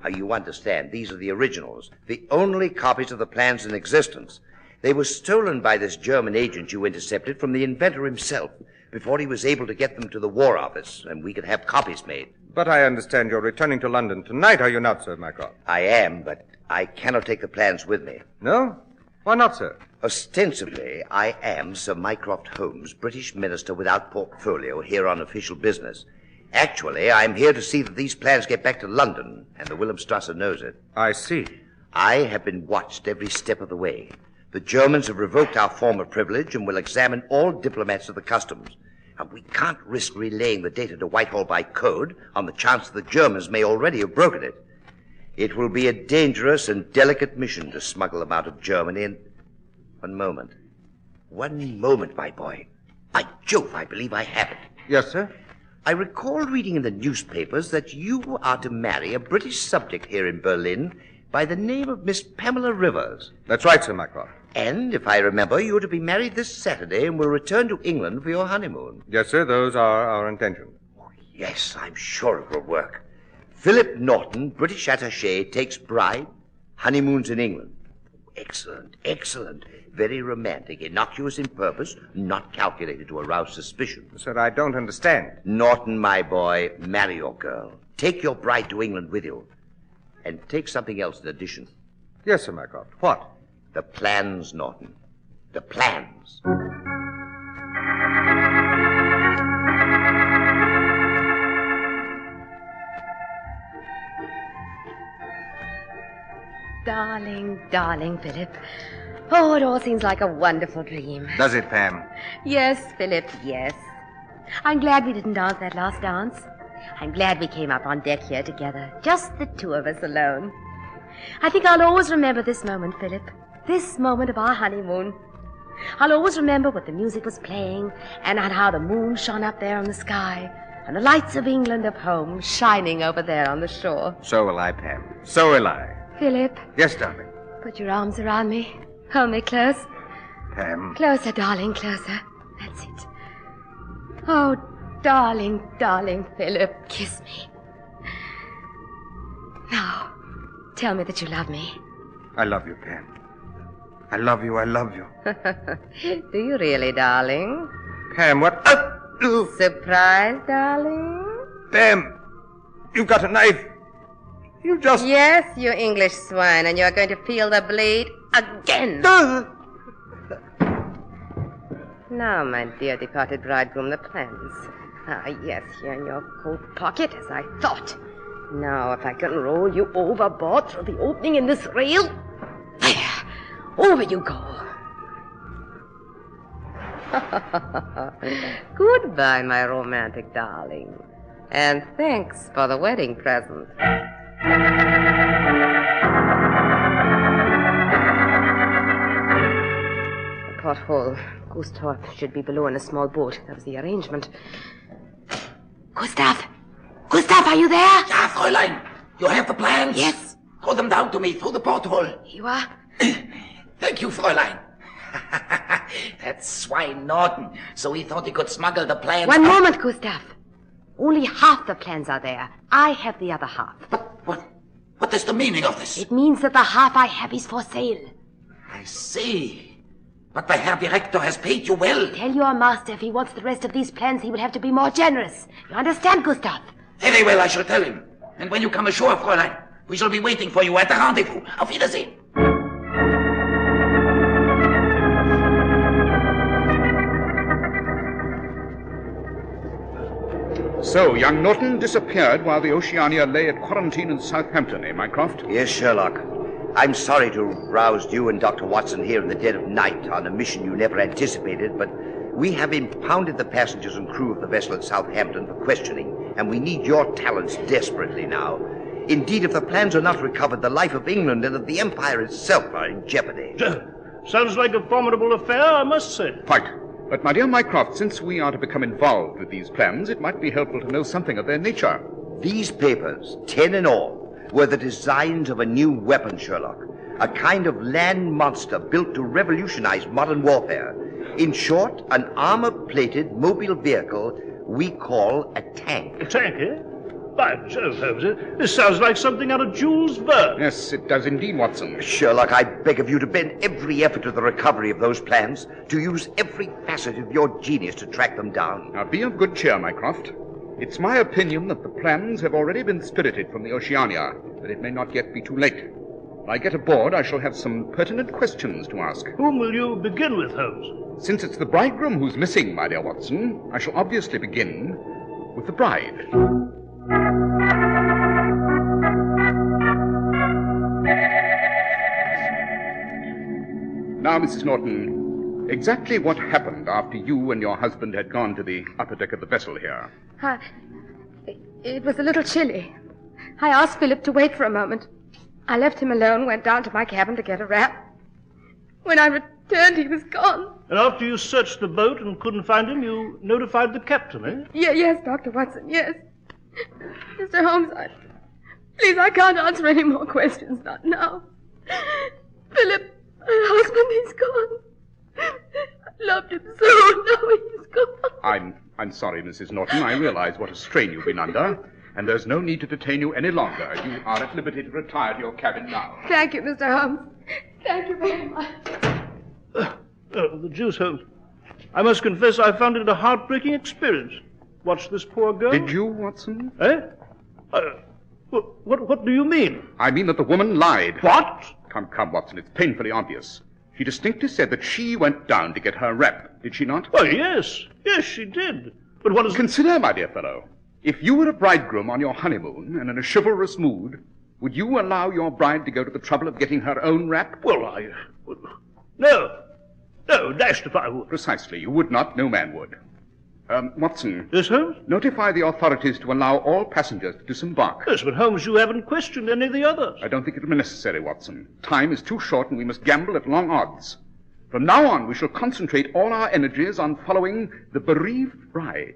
Now, you understand, these are the originals, the only copies of the plans in existence. They were stolen by this German agent you intercepted from the inventor himself before he was able to get them to the War Office, and we could have copies made. But I understand you're returning to London tonight, are you not, Sir Mycroft? I am, but I cannot take the plans with me. No? Why not, sir? Ostensibly, I am Sir Mycroft Holmes, British minister without portfolio, here on official business. Actually, I'm here to see that these plans get back to London, and the Wilhelmstrasse knows it. I see. I have been watched every step of the way. The Germans have revoked our former privilege and will examine all diplomats of the customs. And we can't risk relaying the data to Whitehall by code on the chance that the Germans may already have broken it. It will be a dangerous and delicate mission to smuggle them out of Germany and... One moment, my boy. By Jove, I believe I have it. Yes, sir? I recall reading in the newspapers that you are to marry a British subject here in Berlin by the name of Miss Pamela Rivers. That's right, Sir Mycroft. And, if I remember, you are to be married this Saturday and will return to England for your honeymoon. Yes, sir, those are our intentions. Yes, I'm sure it will work. Philip Norton, British attaché, takes bride, honeymoons in England. Excellent, excellent. Very romantic, innocuous in purpose, not calculated to arouse suspicion. Sir, I don't understand. Norton, my boy, marry your girl. Take your bride to England with you. And take something else in addition. Yes, Sir Mycroft. What? The plans, Norton. The plans. Darling, darling Philip. Oh, it all seems like a wonderful dream. Does it, Pam? Yes, Philip, yes. I'm glad we didn't dance that last dance. I'm glad we came up on deck here together, just the two of us alone. I think I'll always remember this moment, Philip. This moment of our honeymoon. I'll always remember what the music was playing and how the moon shone up there on the sky and the lights of England of home shining over there on the shore. So will I, Pam. So will I. Philip. Yes, darling. Put your arms around me. Hold me close. Pam. Closer, darling, closer. That's it. Oh, darling, darling Philip, kiss me. Now, tell me that you love me. I love you, Pam. I love you, I love you. Do you really, darling? Pam, what? Surprise, darling? Pam, you've got a knife. You just... Yes, you English swine, and you're going to feel the blade again. Now, my dear departed bridegroom, the plans. Ah, yes, here in your coat pocket, as I thought. Now, if I can roll you overboard through the opening in this rail. There, over you go. Goodbye, my romantic darling. And thanks for the wedding present. The porthole. Gustav should be below in a small boat. That was the arrangement. Gustav! Gustav, are you there? Ja, Fräulein. You have the plans? Yes. Throw them down to me through the porthole. You are? Thank you, Fräulein. That swine Norton. So he thought he could smuggle the plans... One moment, Gustav. Only half the plans are there. I have the other half. What is the meaning of this? It means that the half I have is for sale. I see. But the Herr Director has paid you well. Tell your master if he wants the rest of these plans, he will have to be more generous. You understand, Gustav? Very well, I shall tell him. And when you come ashore, Fräulein, we shall be waiting for you at the rendezvous. Auf Wiedersehen. So, young Norton disappeared while the Oceania lay at quarantine in Southampton, eh, Mycroft? Yes, Sherlock. I'm sorry to have roused you and Dr. Watson here in the dead of night on a mission you never anticipated, but we have impounded the passengers and crew of the vessel at Southampton for questioning, and we need your talents desperately now. Indeed, if the plans are not recovered, the life of England and of the Empire itself are in jeopardy. Sounds like a formidable affair, I must say. Quite. But, my dear Mycroft, since we are to become involved with these plans, it might be helpful to know something of their nature. These papers, 10 in all, were the designs of a new weapon, Sherlock. A kind of land monster built to revolutionize modern warfare. In short, an armor-plated mobile vehicle we call a tank. A tank, eh? By Jove, Holmes, this sounds like something out of Jules Verne. Yes, it does indeed, Watson. Sherlock, I beg of you to bend every effort to the recovery of those plans, to use every facet of your genius to track them down. Now, be of good cheer, Mycroft. It's my opinion that the plans have already been spirited from the Oceania, but it may not yet be too late. When I get aboard, I shall have some pertinent questions to ask. Whom will you begin with, Holmes? Since it's the bridegroom who's missing, my dear Watson, I shall obviously begin with the bride. Now, Mrs. Norton, exactly what happened after you and your husband had gone to the upper deck of the vessel here? It was a little chilly. I asked Philip to wait for a moment. I left him alone, went down to my cabin to get a wrap. When I returned, he was gone. And after you searched the boat and couldn't find him, you notified the captain, eh? Yes, Dr. Watson, yes. Mr. Holmes, please, I can't answer any more questions, not now. Philip, my husband, he's gone. I loved him so, now he's gone. I'm sorry, Mrs. Norton. I realize what a strain you've been under, and there's no need to detain you any longer. You are at liberty to retire to your cabin now. Thank you, Mr. Holmes. Thank you very much. The deuce, Holmes. I must confess I found it a heartbreaking experience. Watch this poor girl. Did you, Watson? Eh? What do you mean? I mean that the woman lied. What? Come, Watson. It's painfully obvious. She distinctly said that she went down to get her wrap. Did she not? Oh, yes. Yes, she did. But what is... Consider, my dear fellow, if you were a bridegroom on your honeymoon and in a chivalrous mood, would you allow your bride to go to the trouble of getting her own wrap? Well, No. No, dashed if I would. Precisely. You would not. No man would. Watson. Yes, Holmes? Notify the authorities to allow all passengers to disembark. Yes, but Holmes, you haven't questioned any of the others. I don't think it will be necessary, Watson. Time is too short and we must gamble at long odds. From now on, we shall concentrate all our energies on following the bereaved bride.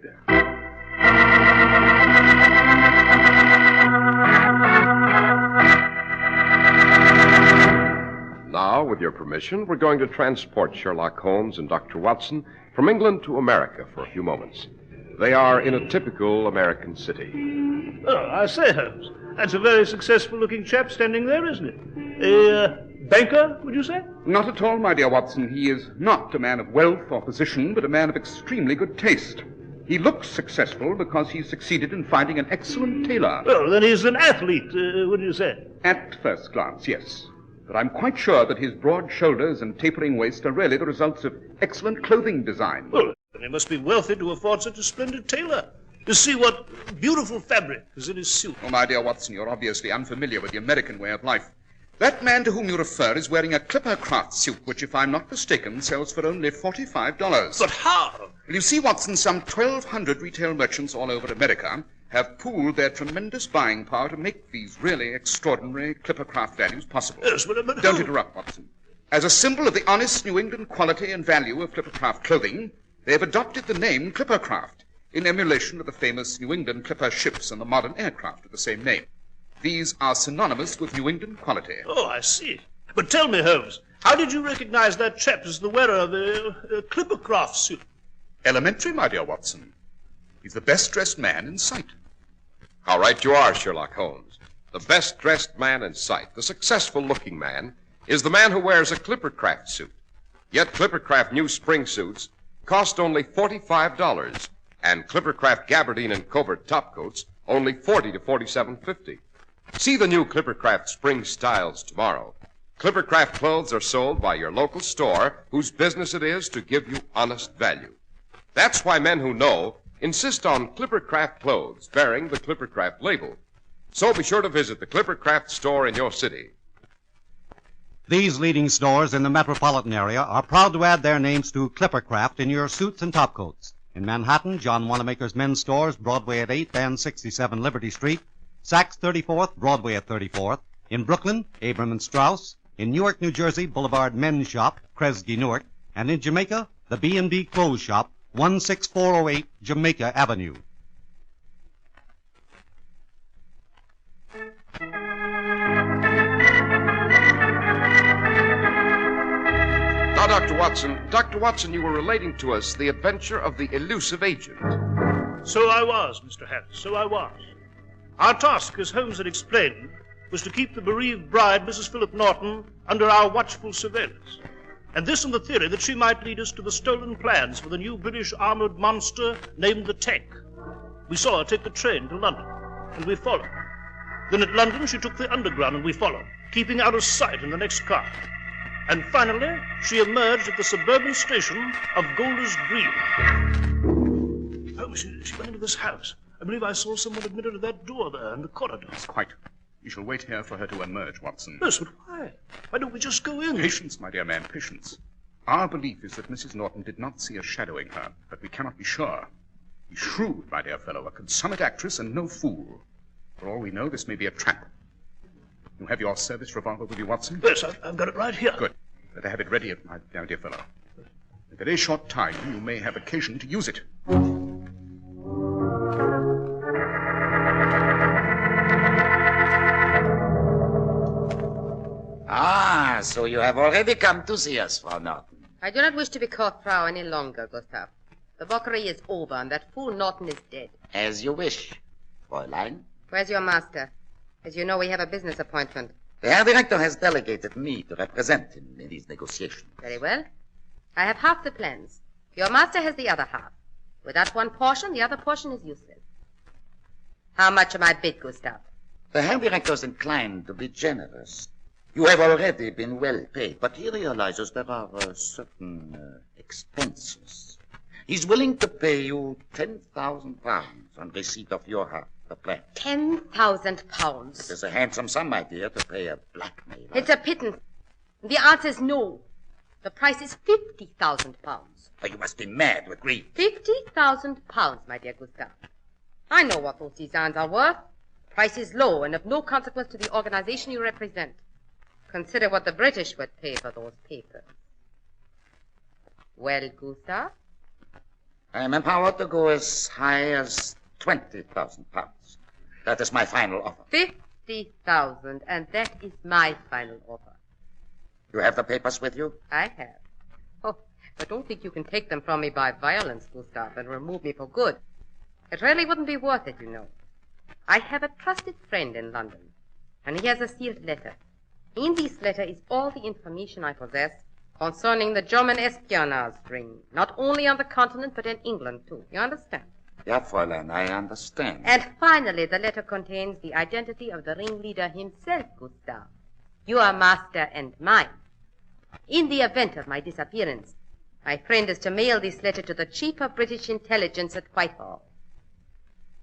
Now, with your permission, we're going to transport Sherlock Holmes and Dr. Watson from England to America for a few moments. They are in a typical American city. Oh, I say, Holmes, that's a very successful-looking chap standing there, isn't it? A banker, would you say? Not at all, my dear Watson. He is not a man of wealth or position, but a man of extremely good taste. He looks successful because he's succeeded in finding an excellent tailor. Well, then he's an athlete, wouldn't you say? At first glance, yes. But I'm quite sure that his broad shoulders and tapering waist are really the results of excellent clothing design. Well, then he must be wealthy to afford such a splendid tailor. To see what beautiful fabric is in his suit. Oh, my dear Watson, you're obviously unfamiliar with the American way of life. That man to whom you refer is wearing a Clippercraft suit, which, if I'm not mistaken, sells for only $45. But how? Well, you see, Watson, some 1,200 retail merchants all over America have pooled their tremendous buying power to make these really extraordinary Clippercraft values possible. Yes, but Don't interrupt, Watson. As a symbol of the honest New England quality and value of Clippercraft clothing, they have adopted the name Clippercraft in emulation of the famous New England Clipper ships and the modern aircraft of the same name. These are synonymous with New England quality. Oh, I see. But tell me, Holmes, how did you recognize that chap as the wearer of a Clippercraft suit? Elementary, my dear Watson. He's the best-dressed man in sight. How right you are, Sherlock Holmes. The best-dressed man in sight, the successful-looking man, is the man who wears a Clippercraft suit. Yet Clippercraft new spring suits cost only $45, and Clippercraft gabardine and covert topcoats only $40 to $47.50. See the new Clippercraft spring styles tomorrow. Clippercraft clothes are sold by your local store, whose business it is to give you honest value. That's why men who know insist on Clippercraft clothes bearing the Clippercraft label. So be sure to visit the Clippercraft store in your city. These leading stores in the metropolitan area are proud to add their names to Clippercraft in your suits and topcoats. In Manhattan, John Wanamaker's Men's Stores, Broadway at 8th and 67 Liberty Street. Saks 34th, Broadway at 34th. In Brooklyn, Abram and Strauss. In Newark, New Jersey, Boulevard Men's Shop, Kresge, Newark. And in Jamaica, the B&B Clothes Shop, 16408 Jamaica Avenue. Now, Dr. Watson, you were relating to us the adventure of the elusive agent. So I was, Mr. Harris, so I was. Our task, as Holmes had explained, was to keep the bereaved bride, Mrs. Philip Norton, under our watchful surveillance. And this on the theory that she might lead us to the stolen plans for the new British armored monster named the Tank. We saw her take the train to London, and we followed. Then at London she took the underground, and we followed. keeping out of sight in the next car. And finally, she emerged at the suburban station of Golders Green. Oh, she went into this house. I believe I saw someone admitted to that door there in the corridor. Yes, quite. You shall wait here for her to emerge, Watson. Yes, but why? Why don't we just go in? Patience, my dear man, patience. Our belief is that Mrs. Norton did not see us shadowing her, but we cannot be sure. He's shrewd, my dear fellow, a consummate actress and no fool. For all we know, this may be a trap. You have your service revolver with you, Watson? Yes, I've got it right here. Good. Better have it ready, my dear fellow. In a very short time, you may have occasion to use it. Ah, so you have already come to see us, Frau Norton. I do not wish to be caught, Frau, any longer, Gustav. The mockery is over, and that fool Norton is dead. As you wish, Fräulein. Where's your master? As you know, we have a business appointment. The Herr Director has delegated me to represent him in these negotiations. Very well. I have half the plans. Your master has the other half. Without one portion, the other portion is useless. How much am I bid, Gustav? The Herr Director is inclined to be generous. You have already been well paid, but he realizes there are certain expenses. He's willing to pay you £10,000 on receipt of your half the plan. £10,000. It is a handsome sum, my dear, to pay a blackmailer. It's a pittance. The answer is no. The price is £50,000. Oh, you must be mad with greed. £50,000, my dear Gustav. I know what those designs are worth. Price is low and of no consequence to the organization you represent. Consider what the British would pay for those papers. Well, Gustav? I am empowered to go as high as £20,000. That is my final offer. 50,000, and that is my final offer. You have the papers with you? I have. Oh, but don't think you can take them from me by violence, Gustav, and remove me for good. It really wouldn't be worth it, you know. I have a trusted friend in London, and he has a sealed letter. In this letter is all the information I possess concerning the German espionage ring, not only on the continent, but in England, too. You understand? Yeah, Fräulein, I understand. And finally, the letter contains the identity of the ringleader himself, Gustav. Your master and mine. In the event of my disappearance, my friend is to mail this letter to the Chief of British Intelligence at Whitehall.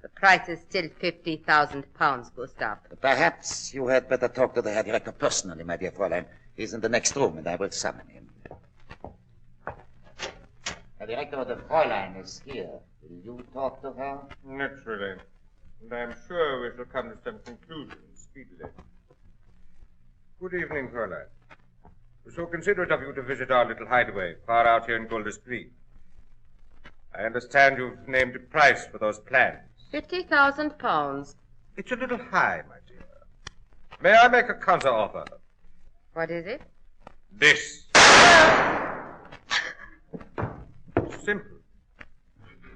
The price is still £50,000, Gustav. Perhaps you had better talk to the Herr Director personally, my dear Fräulein. He's in the next room, and I will summon him. Herr Director, the Fräulein is here. Will you talk to her? Naturally. And I'm sure we shall come to some conclusion speedily. Good evening, Fräulein. So considerate of you to visit our little hideaway far out here in Golders Green. I understand you've named a price for those plans. £50,000. It's a little high, my dear. May I make a counter-offer? What is it? This. Simple.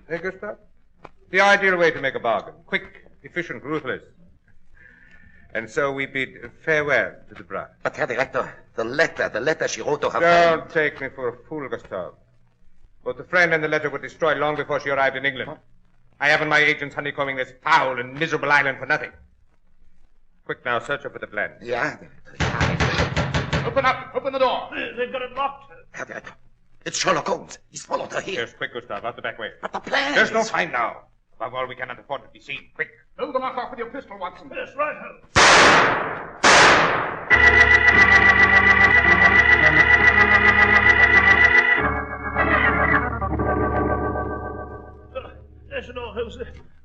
Hey, Gustav? The ideal way to make a bargain. Quick, efficient, ruthless. And so we bid farewell to the bride. But, Herr Director, the letter she wrote to her Don't take me for a fool, Gustav. Both the friend and the letter were destroyed long before she arrived in England. What? I haven't my agents honeycombing this foul and miserable island for nothing. Quick now, search her for the plan. Yeah. Open up! Open the door! They've got it locked. Herr Director, it's Sherlock Holmes. He's followed her here. Yes, quick, Gustav, out the back way. But the plan There's no time now. Above all, we cannot afford to be seen. Quick. Hold the lock off with your pistol, Watson. Yes, right, Holmes. Yes, no, Holmes,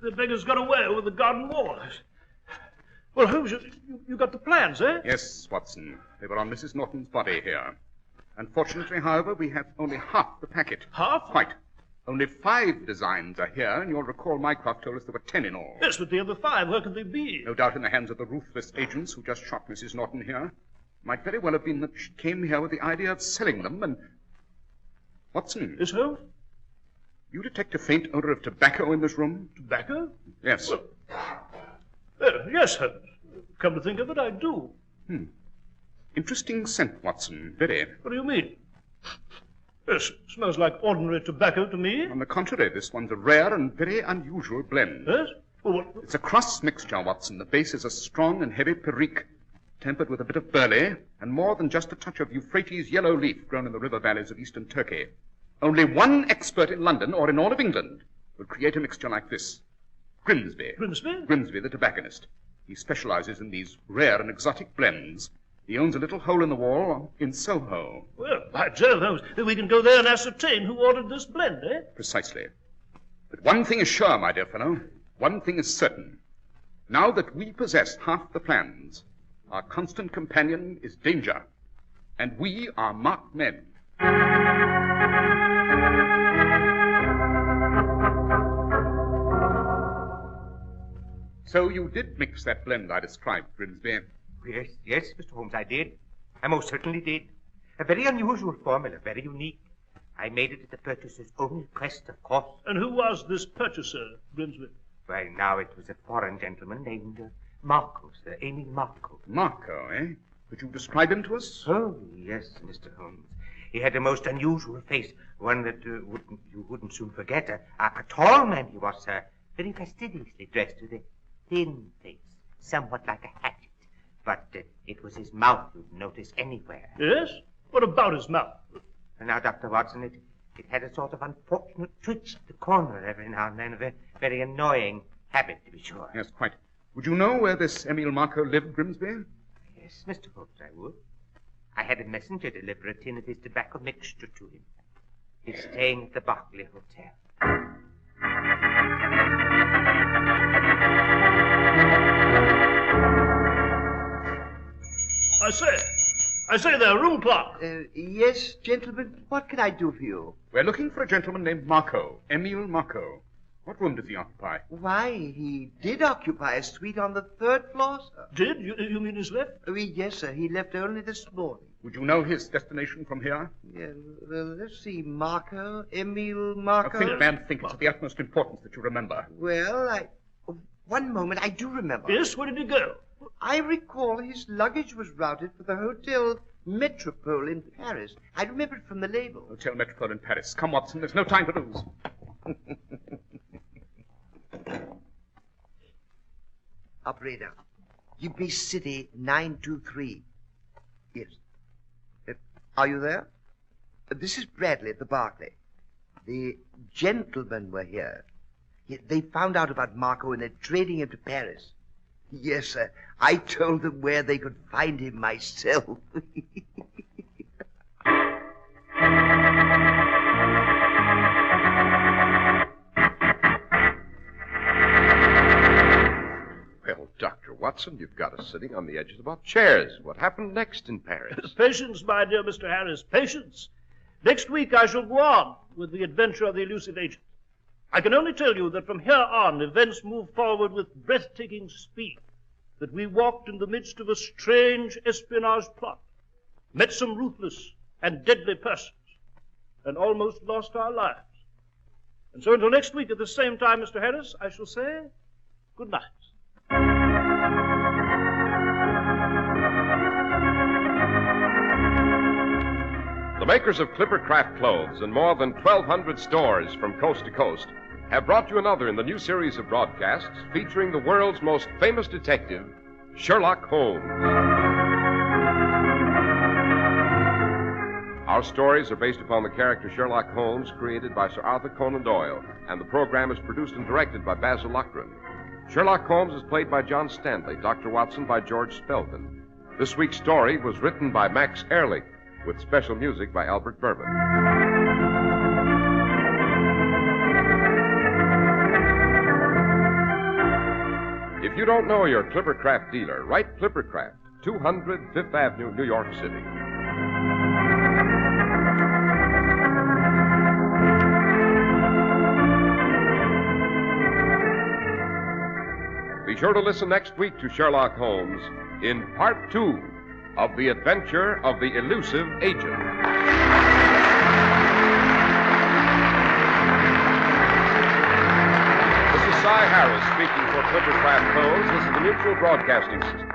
the beggar's got away with the garden wall. Well, Holmes, you got the plans, eh? Yes, Watson. They were on Mrs. Norton's body here. Unfortunately, however, we have only half the packet. Half? Quite. Only 5 designs are here, and you'll recall Mycroft told us there were 10 in all. Yes, but the other 5, where could they be? No doubt in the hands of the ruthless agents who just shot Mrs. Norton here. Might very well have been that she came here with the idea of selling them, and... Watson. Yes, Holmes? You detect a faint odor of tobacco in this room? Tobacco? Yes. Yes, Holmes. Come to think of it, I do. Interesting scent, Watson. Very. What do you mean? Yes, smells like ordinary tobacco to me. On the contrary, this one's a rare and very unusual blend. Yes? Well, what? It's a cross mixture, Watson. The base is a strong and heavy Perique, tempered with a bit of burley, and more than just a touch of Euphrates yellow leaf grown in the river valleys of eastern Turkey. Only one expert in London or in all of England would create a mixture like this. Grimsby. Grimsby? Grimsby, the tobacconist. He specializes in these rare and exotic blends. He owns a little hole in the wall in Soho. Well, by Jove, Holmes, we can go there and ascertain who ordered this blend, eh? Precisely. But one thing is sure, my dear fellow. One thing is certain. Now that we possess half the plans, our constant companion is danger. And we are marked men. So you did mix that blend I described, Grimsby. Yes, Mr. Holmes, I did. I most certainly did. A very unusual formula, very unique. I made it at the purchaser's own request, of course. And who was this purchaser, Grimsby? Well, now, it was a foreign gentleman named Marco, Sir Emil Marco. Marco, eh? Could you describe him to us? Oh, yes, Mr. Holmes. He had a most unusual face, one that you wouldn't soon forget. A tall man he was, sir, very fastidiously dressed with a thin face, somewhat like a hatchet. But it was his mouth you'd notice anywhere. Yes? What about his mouth? And now, Dr. Watson, it had a sort of unfortunate twitch at the corner every now and then, a very annoying habit, to be sure. Yes, quite. Would you know where this Emil Marco lived, Grimsby? Yes, Mr. Holmes, I would. I had a messenger deliver a tin of his tobacco mixture to him. He's staying at the Berkeley Hotel. I say there, room clerk. Yes, gentlemen, what can I do for you? We're looking for a gentleman named Marco, Emil Marco. What room does he occupy? Why, he did occupy a suite on the 3rd floor, sir. Did? You mean he's left? Yes, sir. He left only this morning. Would you know his destination from here? Yeah, well, let's see. Marco, Emil Marco. Think, man, think. It's of the utmost importance that you remember. Well, one moment, I do remember. Yes, where did he go? I recall his luggage was routed for the Hotel Metropole in Paris. I remember it from the label. Hotel Metropole in Paris. Come, Watson, there's no time to lose. Operator, give me City 923. Yes. Are you there? This is Bradley at the Berkeley. The gentlemen were here. They found out about Marco and they're trading him to Paris. Yes, sir. I told them where they could find him myself. Well, Dr. Watson, you've got us sitting on the edges of our chairs. What happened next in Paris? Patience, my dear Mr. Harris, patience. Next week I shall go on with the adventure of the elusive agent. I can only tell you that from here on, events move forward with breathtaking speed, that we walked in the midst of a strange espionage plot, met some ruthless and deadly persons, and almost lost our lives. And so until next week at the same time, Mr. Harris, I shall say good night. The makers of Clippercraft clothes and more than 1,200 stores from coast to coast have brought you another in the new series of broadcasts featuring the world's most famous detective, Sherlock Holmes. Our stories are based upon the character Sherlock Holmes, created by Sir Arthur Conan Doyle, and the program is produced and directed by Basil Lochran. Sherlock Holmes is played by John Stanley, Dr. Watson by George Spelton. This week's story was written by Max Ehrlich, with special music by Albert Bourbon. If you don't know your Clippercraft dealer, write Clippercraft, 200 Fifth Avenue, New York City. Be sure to listen next week to Sherlock Holmes in Part 2 of The Adventure of the Elusive Agent. This is Cy Harris speaking for Clippercraft Clothes. This is the Mutual Broadcasting System.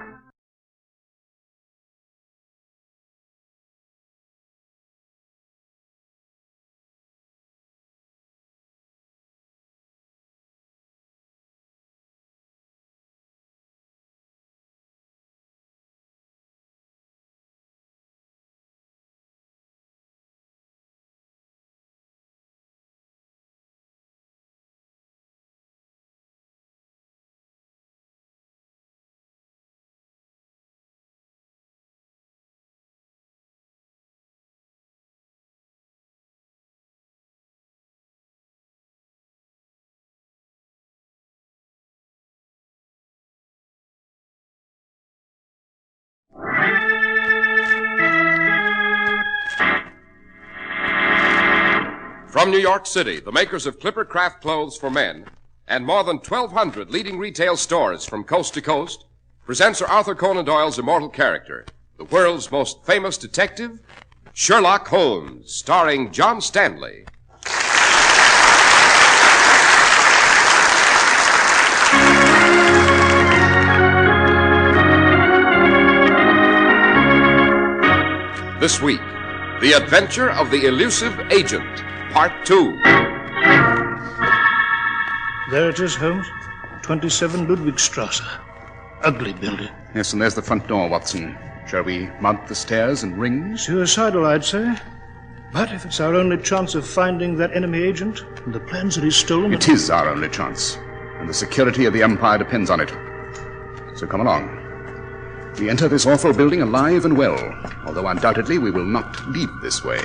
From New York City, the makers of Clippercraft clothes for men and more than 1,200 leading retail stores from coast to coast present Sir Arthur Conan Doyle's immortal character, the world's most famous detective, Sherlock Holmes, starring John Stanley. This week, The Adventure of the Elusive Agent, Part 2. There it is, Holmes. 27 Ludwigstrasse. Ugly building. Yes, and there's the front door, Watson. Shall we mount the stairs and ring? Suicidal, I'd say. But if it's our only chance of finding that enemy agent and the plans that he's stolen... It is our only chance, and the security of the Empire depends on it. So come along. We enter this awful building alive and well, although undoubtedly we will not leave this way.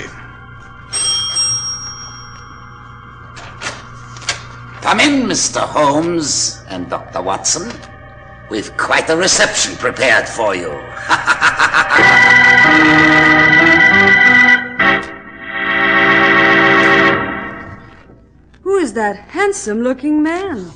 Come in, Mr. Holmes and Dr. Watson. We've quite a reception prepared for you. Who is that handsome-looking man?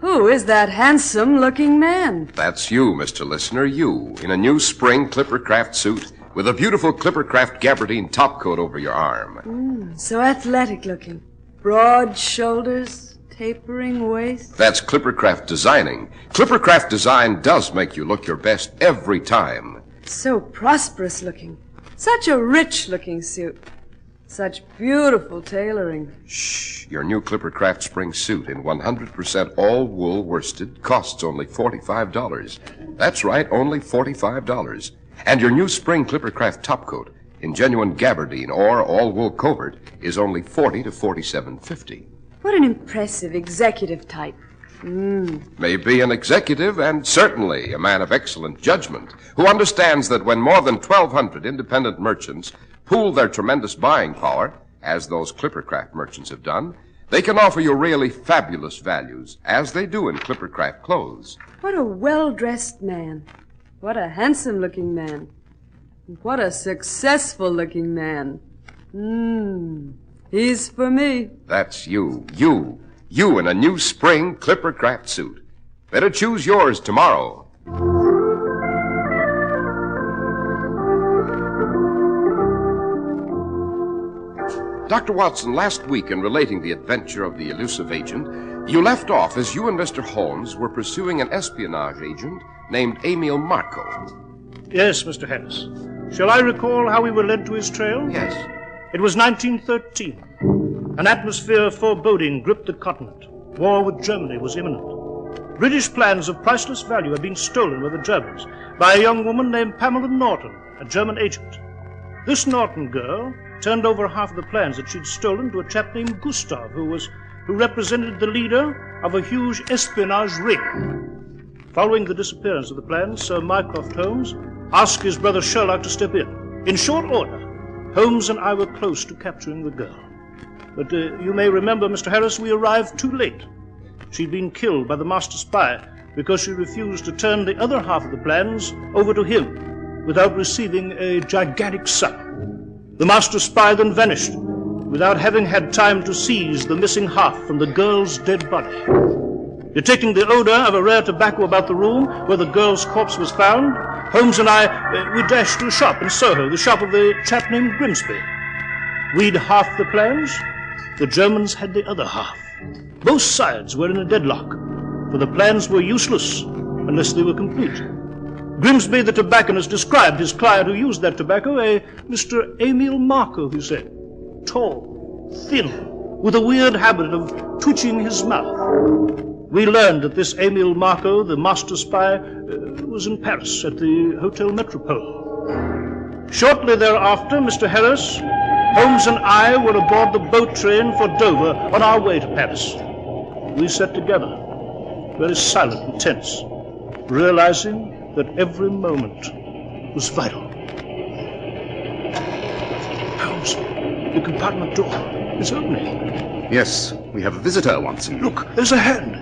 Who is that handsome-looking man? That's you, Mr. Listener, you, in a new spring Clippercraft suit with a beautiful Clippercraft gabardine topcoat over your arm. So athletic-looking. Broad shoulders, tapering waist. That's Clippercraft designing. Clippercraft design does make you look your best every time. So prosperous-looking. Such a rich-looking suit. Such beautiful tailoring. Shh. Your new Clippercraft spring suit in 100% all-wool worsted costs only $45. That's right, only $45. And your new spring Clippercraft topcoat in genuine gabardine or all-wool covert is only $40 to $47.50. What an impressive executive type. Maybe an executive and certainly a man of excellent judgment who understands that when more than 1,200 independent merchants pool their tremendous buying power, as those Clippercraft merchants have done, they can offer you really fabulous values, as they do in Clippercraft clothes. What a well-dressed man. What a handsome-looking man. What a successful-looking man. He's for me. That's you in a new spring Clippercraft suit. Better choose yours tomorrow. Dr. Watson, last week in relating the adventure of the elusive agent, you left off as you and Mr. Holmes were pursuing an espionage agent named Emil Marco. Yes, Mr. Harris. Shall I recall how we were led to his trail? Yes. It was 1913. An atmosphere of foreboding gripped the continent. War with Germany was imminent. British plans of priceless value had been stolen by the Germans by a young woman named Pamela Norton, a German agent. This Norton girl turned over half of the plans that she'd stolen to a chap named Gustav, who represented the leader of a huge espionage ring. Following the disappearance of the plans, Sir Mycroft Holmes asked his brother Sherlock to step in. In short order, Holmes and I were close to capturing the girl. But you may remember, Mr. Harris, we arrived too late. She'd been killed by the master spy because she refused to turn the other half of the plans over to him without receiving a gigantic sum. The master spy then vanished without having had time to seize the missing half from the girl's dead body. Detecting the odor of a rare tobacco about the room where the girl's corpse was found, Holmes and I, we dashed to a shop in Soho, the shop of the chap named Grimsby. We'd half the plans. The Germans had the other half. Both sides were in a deadlock, for the plans were useless unless they were complete. Grimsby, the tobacconist, described his client who used that tobacco, a Mr. Emil Marco, he said. Tall, thin, with a weird habit of twitching his mouth. We learned that this Emil Marco, the master spy, was in Paris at the Hotel Metropole. Shortly thereafter, Mr. Harris, Holmes and I were aboard the boat train for Dover on our way to Paris. We sat together, very silent and tense, realizing that every moment was vital. Holmes, the compartment door is opening. Yes, we have a visitor, Watson. Look, there's a hand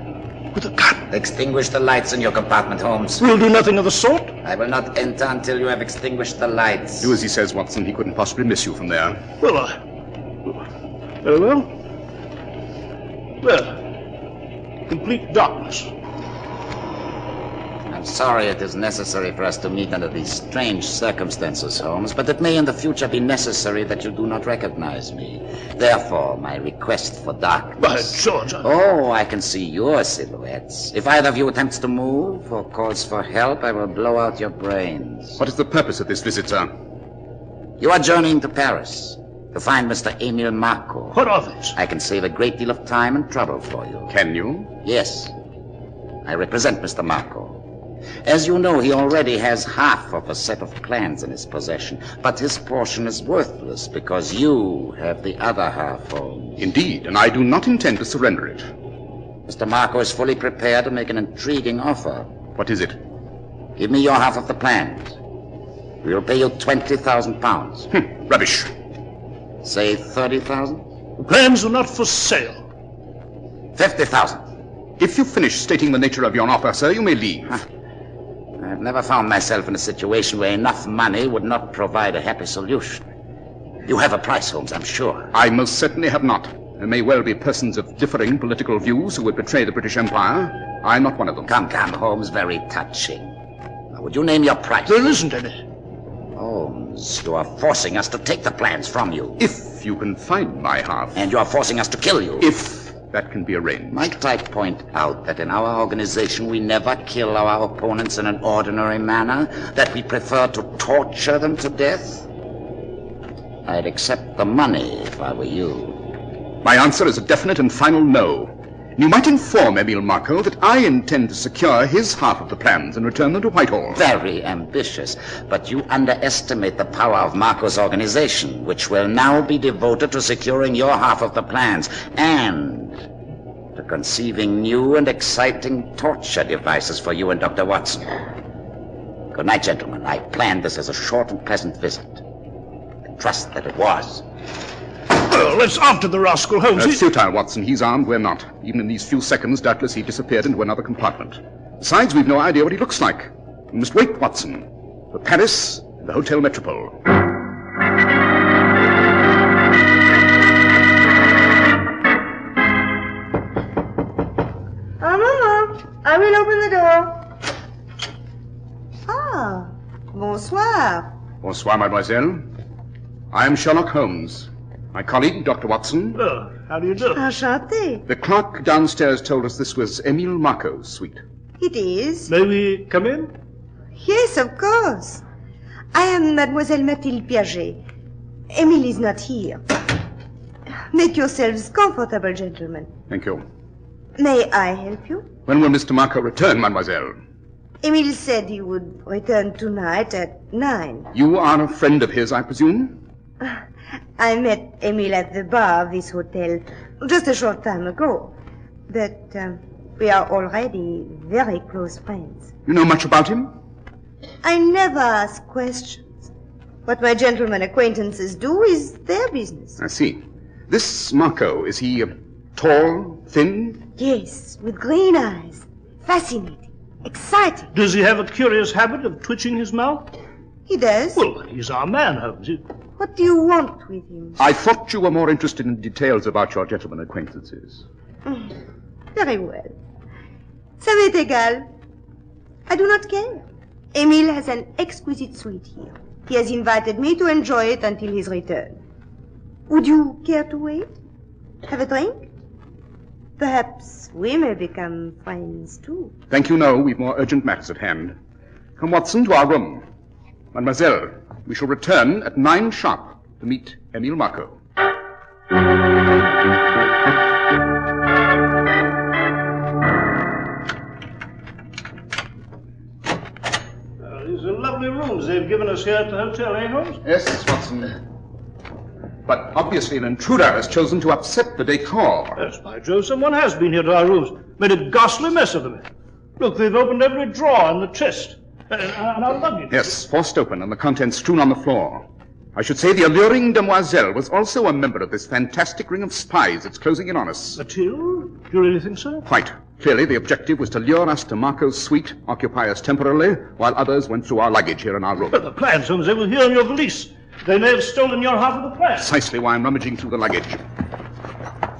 with a gun. Extinguish the lights in your compartment, Holmes. We'll do nothing of the sort. I will not enter until you have extinguished the lights. Do as he says, Watson. He couldn't possibly miss you from there. Well, Very well. Well, complete darkness. I'm sorry it is necessary for us to meet under these strange circumstances, Holmes, but it may in the future be necessary that you do not recognize me. Therefore, my request for darkness. By George, Oh, I can see your silhouettes. If either of you attempts to move or calls for help, I will blow out your brains. What is the purpose of this visit, sir? You are journeying to Paris to find Mr. Emile Marco. What of it? I can save a great deal of time and trouble for you. Can you? Yes. I represent Mr. Marco. As you know, he already has half of a set of plans in his possession, but his portion is worthless because you have the other half, Holmes. Indeed, and I do not intend to surrender it. Mr. Marco is fully prepared to make an intriguing offer. What is it? Give me your half of the plans. We will pay you £20,000. Rubbish. Say 30,000? The plans are not for sale. 50,000. If you finish stating the nature of your offer, sir, you may leave. I've never found myself in a situation where enough money would not provide a happy solution. You have a price, Holmes, I'm sure. I most certainly have not. There may well be persons of differing political views who would betray the British Empire. I'm not one of them. Come, Holmes, very touching. Now, would you name your price? There isn't any. Holmes, you are forcing us to take the plans from you. If you can find my half. And you are forcing us to kill you. If that can be arranged. Might I point out that in our organization we never kill our opponents in an ordinary manner, that we prefer to torture them to death? I'd accept the money if I were you. My answer is a definite and final no. You might inform Emile Marco that I intend to secure his half of the plans and return them to Whitehall. Very ambitious, but you underestimate the power of Marco's organization, which will now be devoted to securing your half of the plans and to conceiving new and exciting torture devices for you and Dr. Watson. Good night, gentlemen. I planned this as a short and pleasant visit. I trust that it was. Well, let's after the rascal, Holmes. Futile, Watson. He's armed, we're not. Even in these few seconds, doubtless he disappeared into another compartment. Besides, we've no idea what he looks like. We must wait, Watson, for Paris and the Hotel Metropole. Maman, I will open the door. Ah, bonsoir. Bonsoir, mademoiselle. I am Sherlock Holmes. My colleague, Dr. Watson. Oh, how do you do? Enchanté. The clerk downstairs told us this was Emile Marco's suite. It is. May we come in? Yes, of course. I am Mademoiselle Mathilde Piaget. Emile is not here. Make yourselves comfortable, gentlemen. Thank you. May I help you? When will Mr. Marco return, mademoiselle? Emile said he would return tonight at 9. You are a friend of his, I presume? I met Emile at the bar of this hotel just a short time ago. But we are already very close friends. You know much about him? I never ask questions. What my gentlemen acquaintances do is their business. I see. This Marco, is he tall, thin? Yes, with green eyes. Fascinating. Exciting. Does he have a curious habit of twitching his mouth? He does. Well, he's our man, Holmes. What do you want with him? I thought you were more interested in details about your gentlemen acquaintances. Very well. Ça m'est égal. I do not care. Emile has an exquisite suite here. He has invited me to enjoy it until his return. Would you care to wait? Have a drink? Perhaps we may become friends, too. Thank you, no. We've more urgent matters at hand. Come, Watson, to our room. Mademoiselle, we shall return at 9 sharp to meet Emile Marco. These are lovely rooms they've given us here at the hotel, eh, Holmes? Yes, Miss Watson. But obviously an intruder has chosen to upset the decor. Yes, by Jove, someone has been here to our rooms. Made a ghastly mess of them. Look, they've opened every drawer in the chest. And our luggage. Yes, forced open and the contents strewn on the floor. I should say the alluring demoiselle was also a member of this fantastic ring of spies that's closing in on us. Mathilde? Do you really think so? Quite. Clearly, the objective was to lure us to Marco's suite, occupy us temporarily, while others went through our luggage here in our room. But the plans, Holmes, they were here in your valise. They may have stolen your half of the plans. Precisely why I'm rummaging through the luggage.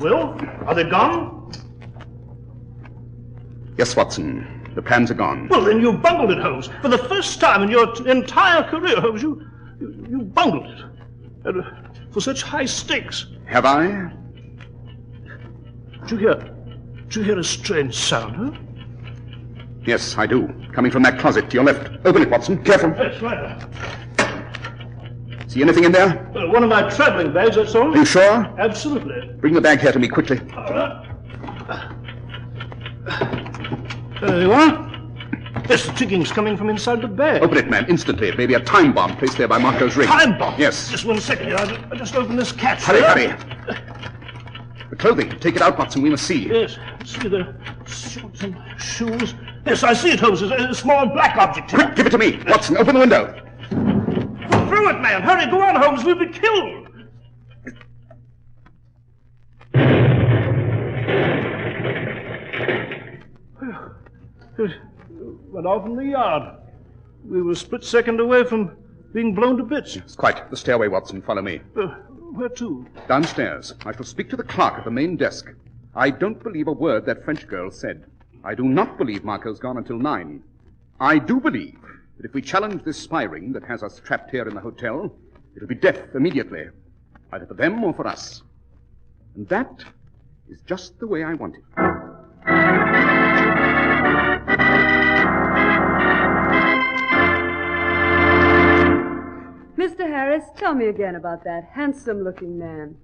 Well, are they gone? Yes, Watson. The plans are gone. Well, then you bungled it, Holmes. For the first time in your entire career, Holmes, you bungled it. And for such high stakes. Have I? Did you hear a strange sound, huh? Yes, I do. Coming from that closet to your left. Open it, Watson. Careful. That's right. See anything in there? One of my traveling bags, that's all. Are you sure? Absolutely. Bring the bag here to me quickly. All right. There you are. Yes, the ticking's coming from inside the bag. Open it, man, instantly. It may be a time bomb placed there by Marco's ring. Time bomb? Yes. Just 1 second. I'll just open this catch. Hurry. The clothing. Take it out, Watson. We must see. Yes. See the shorts and shoes. Yes, I see it, Holmes. A small black object here. Quick, give it to me. Watson, open the window. Throw it, man. Hurry, go on, Holmes. We'll be killed. It went off in the yard. We were a split second away from being blown to bits. It's quite. The stairway, Watson. Follow me. Where to? Downstairs. I shall speak to the clerk at the main desk. I don't believe a word that French girl said. I do not believe Marco's gone until 9. I do believe that if we challenge this spy ring that has us trapped here in the hotel, it'll be death immediately, either for them or for us. And that is just the way I want it. Mr. Harris, tell me again about that handsome-looking man.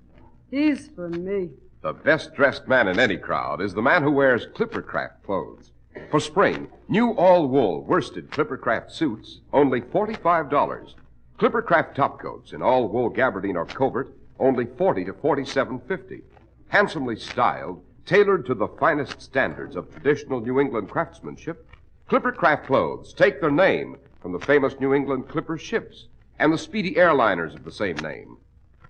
He's for me. The best-dressed man in any crowd is the man who wears Clippercraft clothes. For spring, new all-wool worsted Clippercraft suits, only $45. Clippercraft topcoats in all-wool gabardine or covert, only $40 to $47.50. Handsomely styled, tailored to the finest standards of traditional New England craftsmanship, Clippercraft clothes take their name from the famous New England Clipper ships and the speedy airliners of the same name.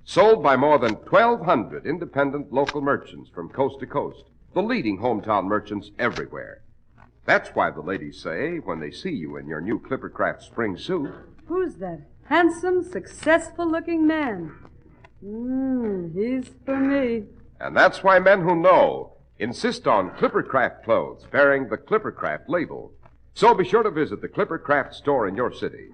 Sold by more than 1,200 independent local merchants from coast to coast, the leading hometown merchants everywhere. That's why the ladies say, when they see you in your new Clippercraft spring suit, Who's that handsome, successful-looking man? He's for me. and that's why men who know insist on Clippercraft clothes bearing the Clippercraft label. So be sure to visit the Clippercraft store in your city.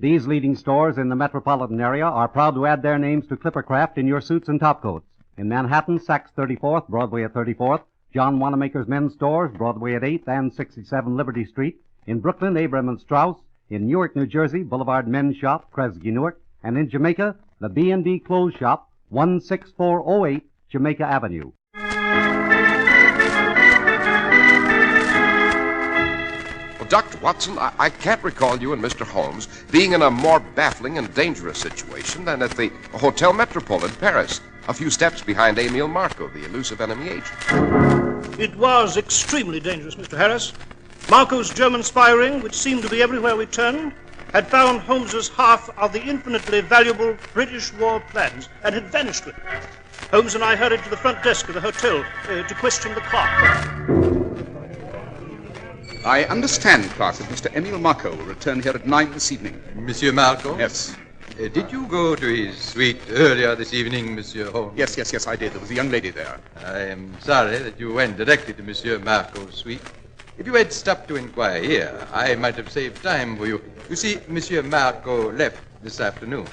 These leading stores in the metropolitan area are proud to add their names to Clippercraft in your suits and topcoats. In Manhattan, Saks 34th, Broadway at 34th, John Wanamaker's men's stores, Broadway at 8th and 67 Liberty Street. In Brooklyn, Abraham and Strauss. In Newark, New Jersey, Boulevard Men's Shop, Kresge, Newark. And in Jamaica, the B&B Clothes Shop, 16408 Jamaica Avenue. Dr. Watson, I can't recall you and Mr. Holmes being in a more baffling and dangerous situation than at the Hotel Metropole in Paris, a few steps behind Emile Marco, the elusive enemy agent. It was extremely dangerous, Mr. Harris. Marco's German spy ring, which seemed to be everywhere we turned, had found Holmes's half of the infinitely valuable British war plans and had vanished with it. Holmes and I hurried to the front desk of the hotel to question the clerk. I understand, Clark, that Mr. Emile Marco will return here at 9 this evening. Monsieur Marco? Yes. Did you go to his suite earlier this evening, Monsieur Holmes? Yes, I did. There was a young lady there. I am sorry that you went directly to Monsieur Marco's suite. If you had stopped to inquire here, I might have saved time for you. You see, Monsieur Marco left this afternoon.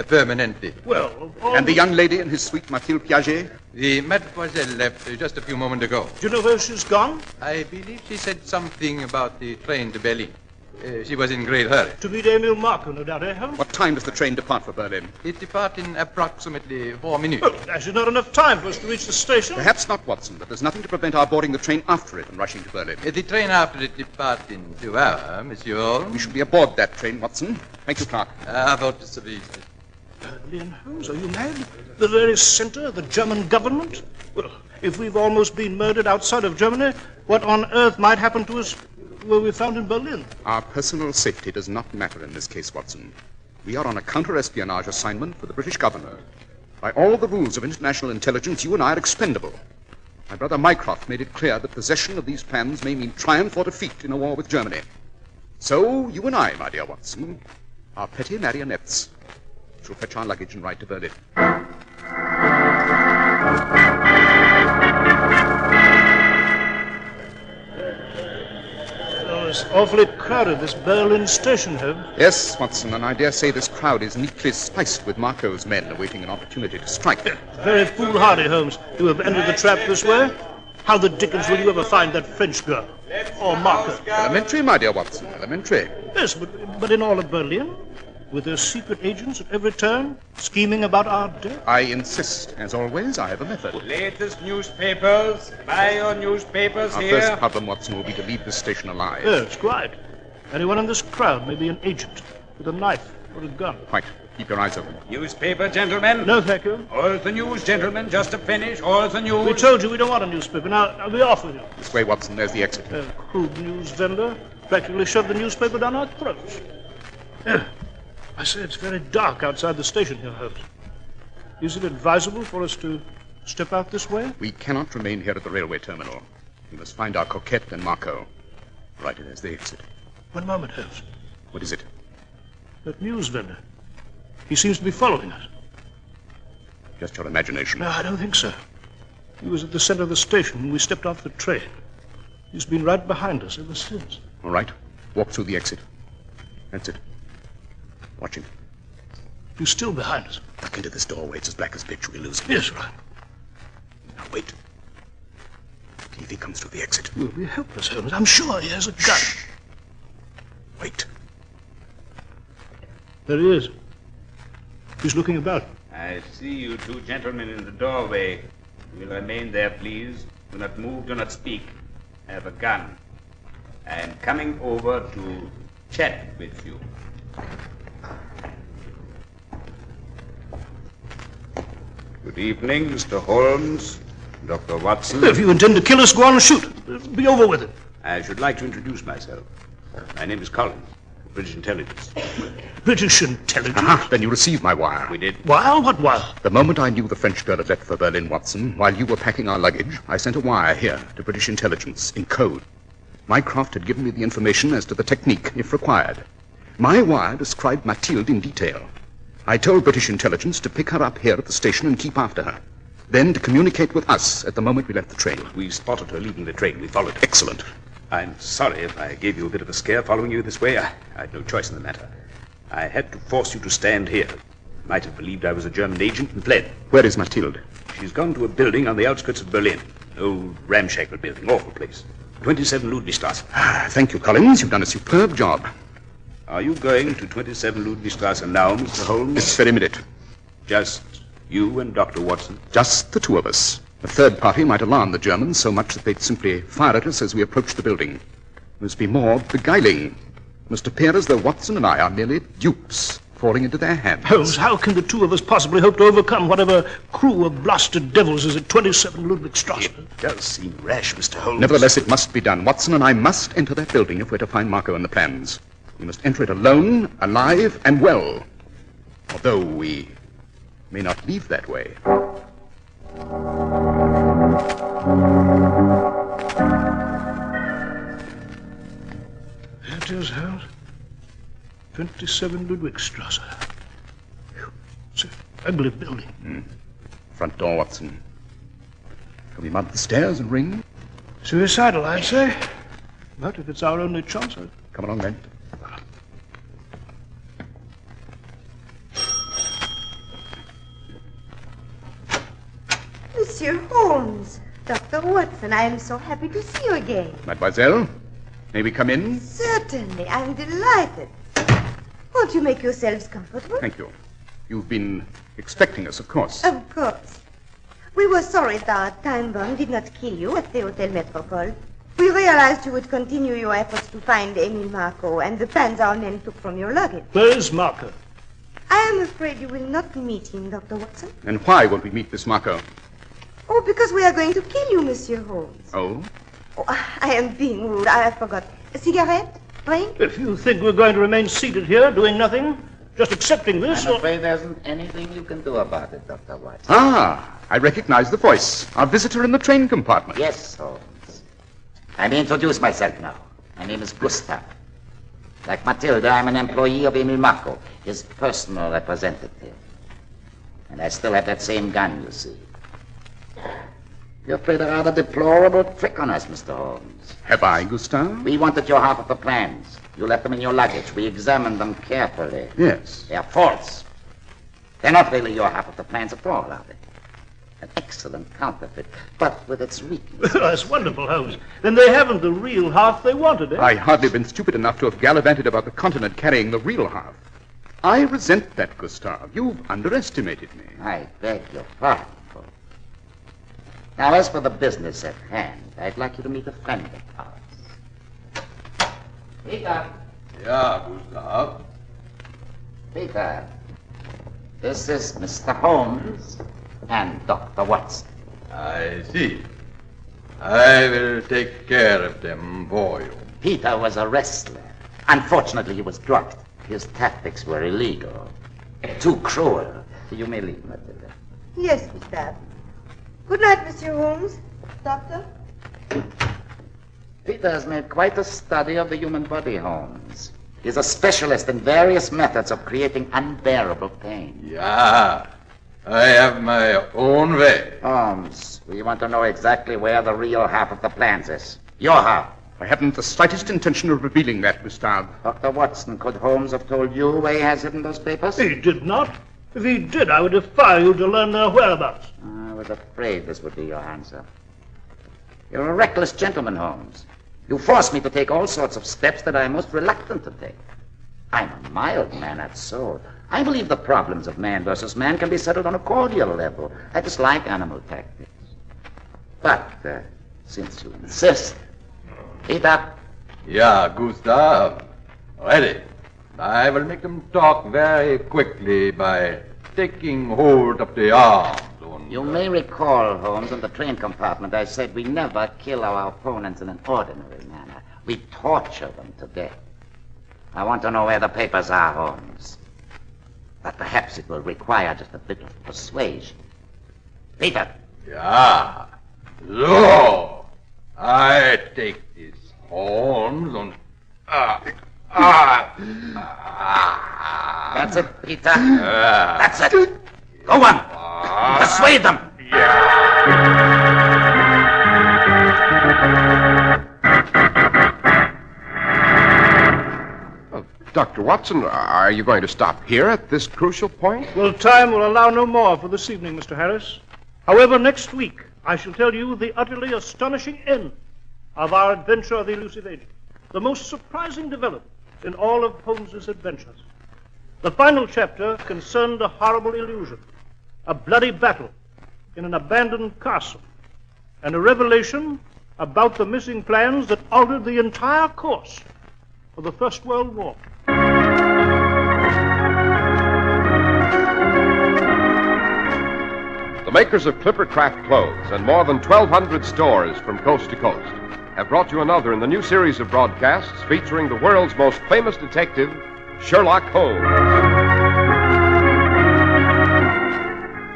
Permanently. Well, And the young lady in his suite, Mathilde Piaget? The mademoiselle left just a few moments ago. Do you know where she's gone? I believe she said something about the train to Berlin. She was in great hurry. To meet Emile Marco, no doubt, eh, Holmes? What time does the train depart for Berlin? It departs in approximately 4 minutes. Well, there's not enough time for us to reach the station. Perhaps not, Watson, but there's nothing to prevent our boarding the train after it and rushing to Berlin. The train after it departs in 2 hours, Monsieur Holmes. We should be aboard that train, Watson. Thank you, Clark. About the service. Berlin, Holmes, are you mad? The very center of the German government? Well, if we've almost been murdered outside of Germany, what on earth might happen to us were we found in Berlin? Our personal safety does not matter in this case, Watson. We are on a counter-espionage assignment for the British governor. By all the rules of international intelligence, you and I are expendable. My brother Mycroft made it clear that possession of these plans may mean triumph or defeat in a war with Germany. So, you and I, my dear Watson, are petty marionettes. shall fetch our luggage and ride to Berlin. It's awfully crowded, this Berlin station, Holmes. Yes, Watson, and I dare say this crowd is neatly spiced with Marco's men awaiting an opportunity to strike. Very foolhardy, Holmes. You have entered the trap this way. How the dickens will you ever find that French girl? Or Marco? Elementary, my dear Watson, elementary. Yes, but in all of Berlin? With their secret agents at every turn, scheming about our death? I insist. As always, I have a method. Latest newspapers. Buy your newspapers Our here. first problem, Watson, will be to leave this station alive. Yes, quite. Anyone in this crowd may be an agent with a knife or a gun. Quite. Keep your eyes open. Newspaper, gentlemen? No, thank you. All the news, gentlemen. Just to finish, all the news. We told you we don't want a newspaper. Now be off with you. This way, Watson. There's the exit. Crude news vendor practically shoved the newspaper down our throats. I say it's very dark outside the station here, Holmes. Is it advisable for us to step out this way? We cannot remain here at the railway terminal. We must find our coquette and Marco. Right, there's the exit. One moment, Holmes. What is it? That news vendor. He seems to be following us. Just your imagination. No, I don't think so. He was at the center of the station when we stepped off the train. He's been right behind us ever since. All right. Walk through the exit. That's it. Watch him. He's still behind us. Duck into this doorway. It's as black as pitch. We'll lose him. Yes, right. Now, wait. If he comes through the exit. We'll be helpless, Holmes. I'm sure he has a gun. Shh. Wait. There he is. He's looking about. I see you two gentlemen in the doorway. You will remain there, please. Do not move, do not speak. I have a gun. I am coming over to chat with you. Good evening, Mr. Holmes, Dr. Watson. If you intend to kill us, go on and shoot. Be over with it. I should like to introduce myself. My name is Collins, British Intelligence. British Intelligence? Aha, then you received my wire. We did. Wire? What wire? The moment I knew the French girl had left for Berlin, Watson, while you were packing our luggage, I sent a wire here to British Intelligence in code. Mycroft had given me the information as to the technique, if required. My wire described Mathilde in detail. I told British Intelligence to pick her up here at the station and keep after her. Then to communicate with us at the moment we left the train. We spotted her leaving the train. We followed. Excellent. I'm sorry if I gave you a bit of a scare following you this way. I had no choice in the matter. I had to force you to stand here. You might have believed I was a German agent and fled. Where is Mathilde? She's gone to a building on the outskirts of Berlin. An old ramshackle building. Awful place. 27 Ludwigstrasse. Thank you, Collins. You've done a superb job. Are you going to 27 Ludwigstrasse now, Mr. Holmes? This very minute. Just you and Dr. Watson? Just the two of us. A third party might alarm the Germans so much that they'd simply fire at us as we approach the building. There must be more beguiling. It must appear as though Watson and I are merely dupes falling into their hands. Holmes, how can the two of us possibly hope to overcome whatever crew of blasted devils is at 27 Ludwigstrasse? It does seem rash, Mr. Holmes. Nevertheless, it must be done. Watson and I must enter that building if we're to find Marco and the plans. We must enter it alone, alive, and well. Although we may not leave that way. There it is, Holmes. 27 Ludwigstrasse. It's an ugly building. Front door, Watson. Shall we mount the stairs and ring? Suicidal, I'd say. But if it's our only chance, Come along, then. Monsieur Holmes, Dr. Watson, I am so happy to see you again. Mademoiselle, may we come in? Certainly, I'm delighted. Won't you make yourselves comfortable? Thank you. You've been expecting us, of course. Of course. We were sorry that our time bomb did not kill you at the Hotel Metropole. We realized you would continue your efforts to find Emile Marco and the plans our men took from your luggage. Where is Marco? I am afraid you will not meet him, Dr. Watson. And why won't we meet this Marco? Oh, because we are going to kill you, Monsieur Holmes. Oh? Oh, I am being rude. I forgot. A cigarette? Drink? If you think we're going to remain seated here, doing nothing, just accepting this... I'm afraid there isn't anything you can do about it, Dr. Watson. Ah, I recognize the voice. Our visitor in the train compartment. Yes, Holmes. I may introduce myself now. My name is Gustav. Like Matilda, I'm an employee of Emil Marco, his personal representative. And I still have that same gun, you see. You played a rather deplorable trick on us, Mr. Holmes. Have I, Gustave? We wanted your half of the plans. You left them in your luggage. We examined them carefully. Yes. They're false. They're not really your half of the plans at all, are they? An excellent counterfeit, but with its weakness. That's wonderful, Holmes. Then they haven't the real half they wanted, eh? I hardly been stupid enough to have gallivanted about the continent carrying the real half. I resent that, Gustave. You've underestimated me. I beg your pardon. Now, as for the business at hand, I'd like you to meet a friend of ours. Peter. Yeah, Gustav. Peter, this is Mr. Holmes and Dr. Watson. I see. I will take care of them for you. Peter was a wrestler. Unfortunately, he was drugged. His tactics were illegal. Too cruel. You may leave, Matilda. Yes, Gustave. Good night, Monsieur Holmes. Doctor? Peter has made quite a study of the human body, Holmes. He's a specialist in various methods of creating unbearable pain. Yeah, I have my own way. Holmes, we want to know exactly where the real half of the plans is. Your half. I haven't the slightest intention of revealing that, Gustave. Dr. Watson, could Holmes have told you where he has hidden those papers? He did not. If he did, I would defy you to learn their whereabouts. I was afraid this would be your answer. You're a reckless gentleman, Holmes. You force me to take all sorts of steps that I am most reluctant to take. I'm a mild-mannered soul. I believe the problems of man versus man can be settled on a cordial level. I dislike animal tactics. But, since you insist, Peter. Yeah, Gustav. Ready. I will make them talk very quickly by taking hold of the arms. You may recall, Holmes, in the train compartment, I said we never kill our opponents in an ordinary manner. We torture them to death. I want to know where the papers are, Holmes. But perhaps it will require just a bit of persuasion. Peter. Yeah. So, I take this Holmes and... That's it, Peter. That's it. Go on. Persuade them. Dr. Watson, are you going to stop here at this crucial point? Well, time will allow no more for this evening, Mr. Harris. However, next week I shall tell you the utterly astonishing end of our adventure of the elusive agent. The most surprising development in all of Holmes's adventures. The final chapter concerned a horrible illusion, a bloody battle in an abandoned castle, and a revelation about the missing plans that altered the entire course of the First World War. The makers of Clippercraft clothes and more than 1,200 stores from coast to coast have brought you another in the new series of broadcasts featuring the world's most famous detective, Sherlock Holmes.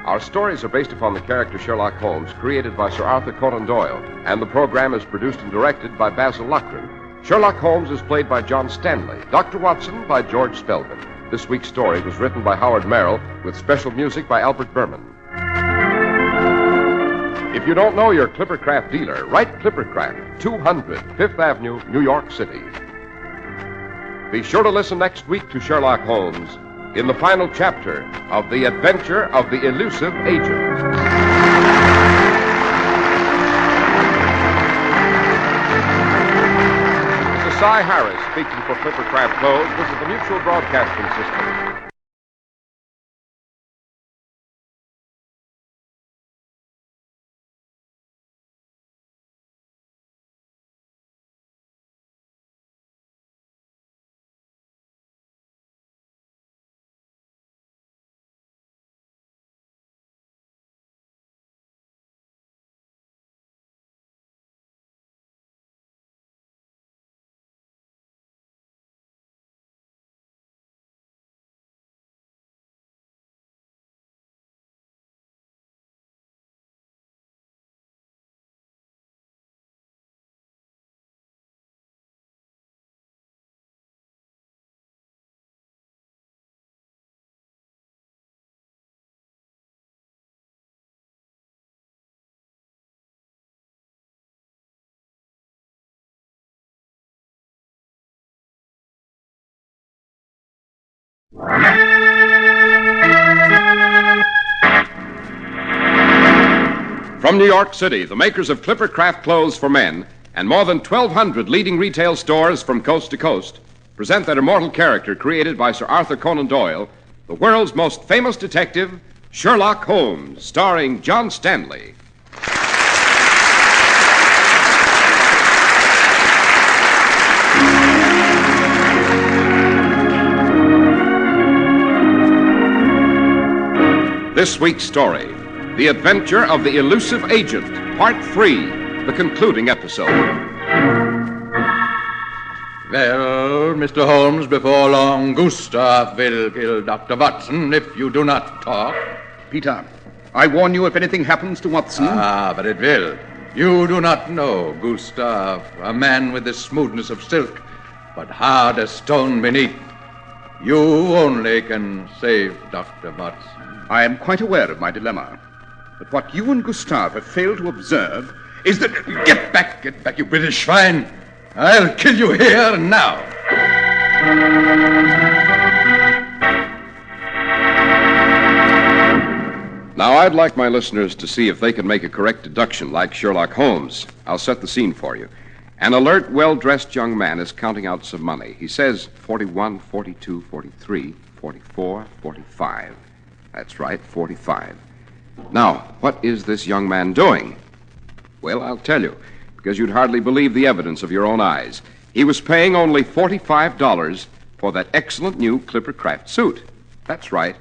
Our stories are based upon the character Sherlock Holmes, created by Sir Arthur Conan Doyle, and the program is produced and directed by Basil Loughrane. Sherlock Holmes is played by John Stanley, Dr. Watson by George Spelman. This week's story was written by Howard Merrill with special music by Albert Berman. If you don't know your Clippercraft dealer, write Clippercraft, 200 Fifth Avenue, New York City. Be sure to listen next week to Sherlock Holmes in the final chapter of The Adventure of the Elusive Agent. This is Cy Harris speaking for Clippercraft Clothes. This is the Mutual Broadcasting System. From New York City, the makers of Clippercraft clothes for men and more than 1,200 leading retail stores from coast to coast present that immortal character created by Sir Arthur Conan Doyle, the world's most famous detective, Sherlock Holmes, starring John Stanley. This week's story, The Adventure of the Elusive Agent, Part 3, the concluding episode. Well, Mr. Holmes, before long, Gustav will kill Dr. Watson if you do not talk. Peter, I warn you if anything happens to Watson. Ah, but it will. You do not know, Gustav, a man with the smoothness of silk, but hard as stone beneath. You only can save Dr. Watson. I am quite aware of my dilemma. But what you and Gustav have failed to observe is that... Get back, you British swine. I'll kill you here and now. Now, I'd like my listeners to see if they can make a correct deduction like Sherlock Holmes. I'll set the scene for you. An alert, well-dressed young man is counting out some money. He says 41, 42, 43, 44, 45. That's right, 45. Now, what is this young man doing? Well, I'll tell you, because you'd hardly believe the evidence of your own eyes. He was paying only $45 for that excellent new Clippercraft suit. That's right,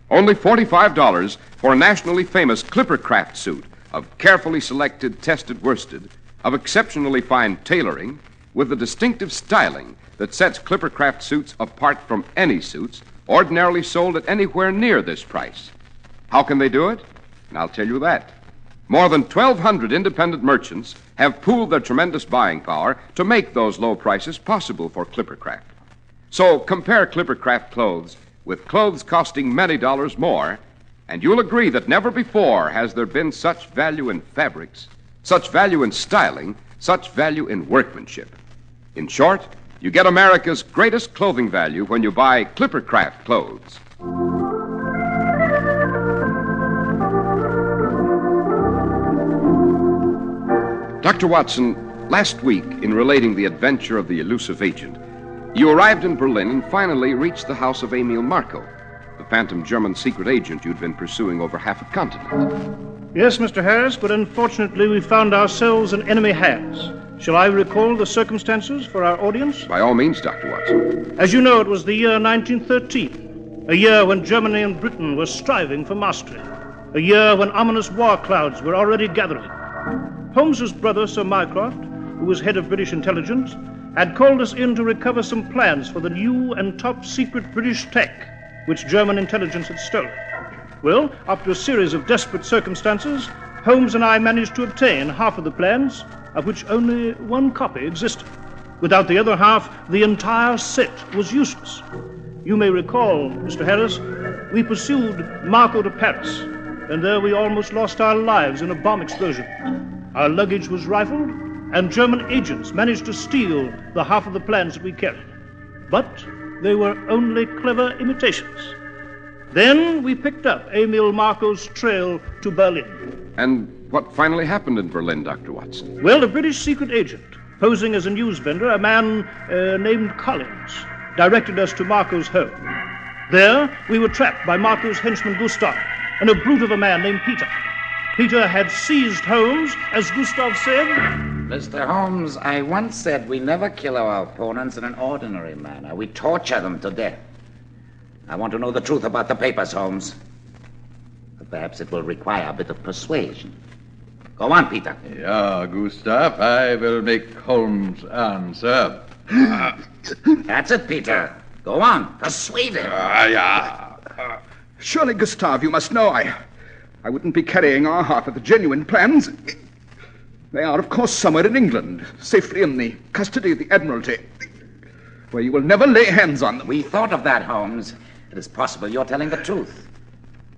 only $45 for a nationally famous Clippercraft suit of carefully selected, tested worsted, of exceptionally fine tailoring, with the distinctive styling that sets Clippercraft suits apart from any suits ordinarily sold at anywhere near this price. How can they do it? And I'll tell you that. More than 1,200 independent merchants have pooled their tremendous buying power to make those low prices possible for Clippercraft. So compare Clippercraft clothes with clothes costing many dollars more, and you'll agree that never before has there been such value in fabrics, such value in styling, such value in workmanship. In short, you get America's greatest clothing value when you buy Clippercraft clothes. Dr. Watson, last week, in relating the adventure of the elusive agent, you arrived in Berlin and finally reached the house of Emil Marco, the phantom German secret agent you'd been pursuing over half a continent. Yes, Mr. Harris, but unfortunately we found ourselves in enemy hands. Shall I recall the circumstances for our audience? By all means, Dr. Watson. As you know, it was the year 1913, a year when Germany and Britain were striving for mastery, a year when ominous war clouds were already gathering. Holmes's brother, Sir Mycroft, who was head of British intelligence, had called us in to recover some plans for the new and top-secret British tech, which German intelligence had stolen. Well, after a series of desperate circumstances, Holmes and I managed to obtain half of the plans, of which only one copy existed. Without the other half, the entire set was useless. You may recall, Mr. Harris, we pursued Marco to Paris, and there we almost lost our lives in a bomb explosion. Our luggage was rifled, and German agents managed to steal the half of the plans that we carried. But they were only clever imitations. Then we picked up Emil Marco's trail to Berlin. And what finally happened in Berlin, Dr. Watson? Well, a British secret agent, posing as a news vendor, a man named Collins, directed us to Marco's home. There, we were trapped by Marco's henchman Gustav and a brute of a man named Peter. Peter had seized Holmes, as Gustav said. Mr. Holmes, I once said we never kill our opponents in an ordinary manner. We torture them to death. I want to know the truth about the papers, Holmes. But perhaps it will require a bit of persuasion. Go on, Peter. Yeah, Gustav, I will make Holmes answer. That's it, Peter. Go on, persuade him. Surely, Gustav, you must know I wouldn't be carrying our half of the genuine plans. They are, of course, somewhere in England, safely in the custody of the Admiralty, where you will never lay hands on them. We thought of that, Holmes. It is possible you're telling the truth.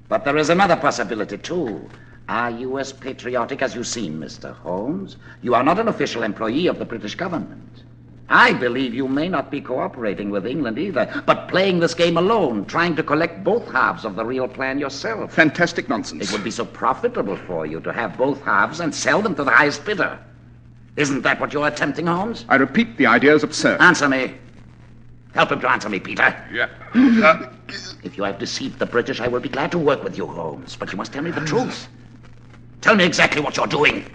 But there is another possibility, too. Are you as patriotic as you seem, Mr. Holmes? You are not an official employee of the British government. I believe you may not be cooperating with England either, but playing this game alone, trying to collect both halves of the real plan yourself. Fantastic nonsense. It would be so profitable for you to have both halves and sell them to the highest bidder. Isn't that what you're attempting, Holmes? I repeat, the idea is absurd. Answer me. Help him to answer me, Peter. Yeah. If you have deceived the British, I will be glad to work with you, Holmes. But you must tell me the truth. Tell me exactly what you're doing.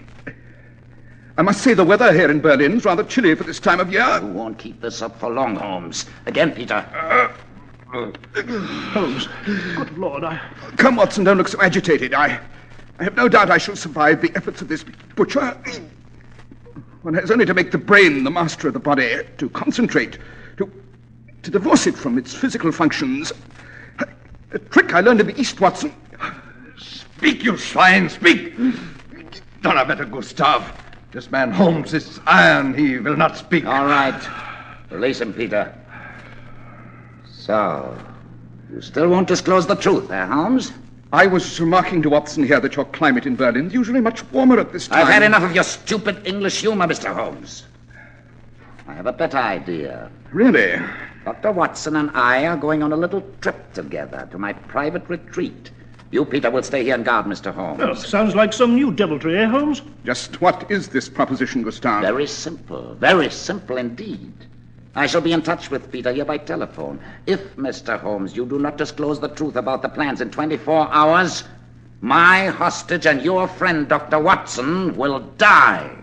I must say the weather here in Berlin's rather chilly for this time of year. You won't keep this up for long, Holmes. Again, Peter. Holmes, good Lord, Come, Watson, don't look so agitated. I have no doubt I shall survive the efforts of this butcher. One has only to make the brain the master of the body, to concentrate, to divorce it from its physical functions. A trick I learned in the East, Watson. Speak, you swine, speak! Donnerwetter, Gustav. This man Holmes is iron. He will not speak. All right. Release him, Peter. So, you still won't disclose the truth, Holmes? I was remarking to Watson here that your climate in Berlin is usually much warmer at this time. I've had enough of your stupid English humor, Mr. Holmes. I have a better idea. Really? Dr. Watson and I are going on a little trip together to my private retreat. You, Peter, will stay here and guard Mr. Holmes. Well, sounds like some new deviltry, eh, Holmes? Just what is this proposition, Gustav? Very simple indeed. I shall be in touch with Peter here by telephone. If, Mr. Holmes, you do not disclose the truth about the plans in 24 hours, my hostage and your friend, Dr. Watson, will die.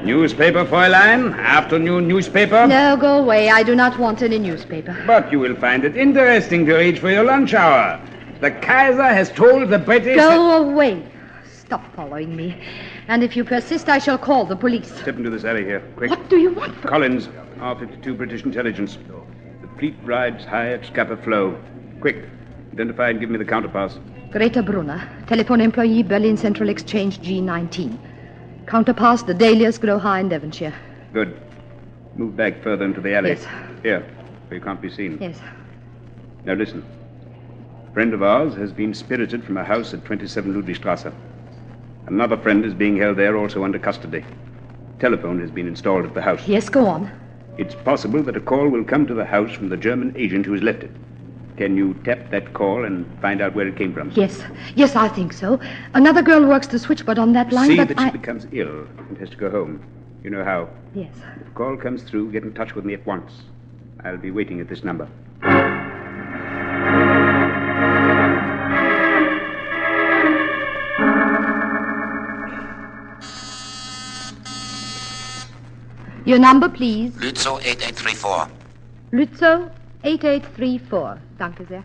Newspaper, Fräulein? Afternoon newspaper? No, go away. I do not want any newspaper. But you will find it interesting to read for your lunch hour. The Kaiser has told the British... Go away. Stop following me. And if you persist, I shall call the police. Step into this alley here, quick. What do you want from... Collins, R52 British Intelligence. The fleet rides high at Scapa Flow. Quick, identify and give me the counterpass. Greta Brunner, telephone employee, Berlin Central Exchange G19. Counterpass, the Dahlias grow high in Devonshire. Good. Move back further into the alley. Yes. Here, where you can't be seen. Yes. Now listen. A friend of ours has been spirited from a house at 27 Ludwigstrasse. Another friend is being held there, also under custody. Telephone has been installed at the house. Yes, go on. It's possible that a call will come to the house from the German agent who has left it. Can you tap that call and find out where it came from? Yes. Yes, I think so. Another girl works the switchboard on that line, See but that she becomes ill and has to go home. You know how? Yes. If a call comes through, get in touch with me at once. I'll be waiting at this number. Your number, please. Lützow 8834. Lützow 8834. Danke sehr.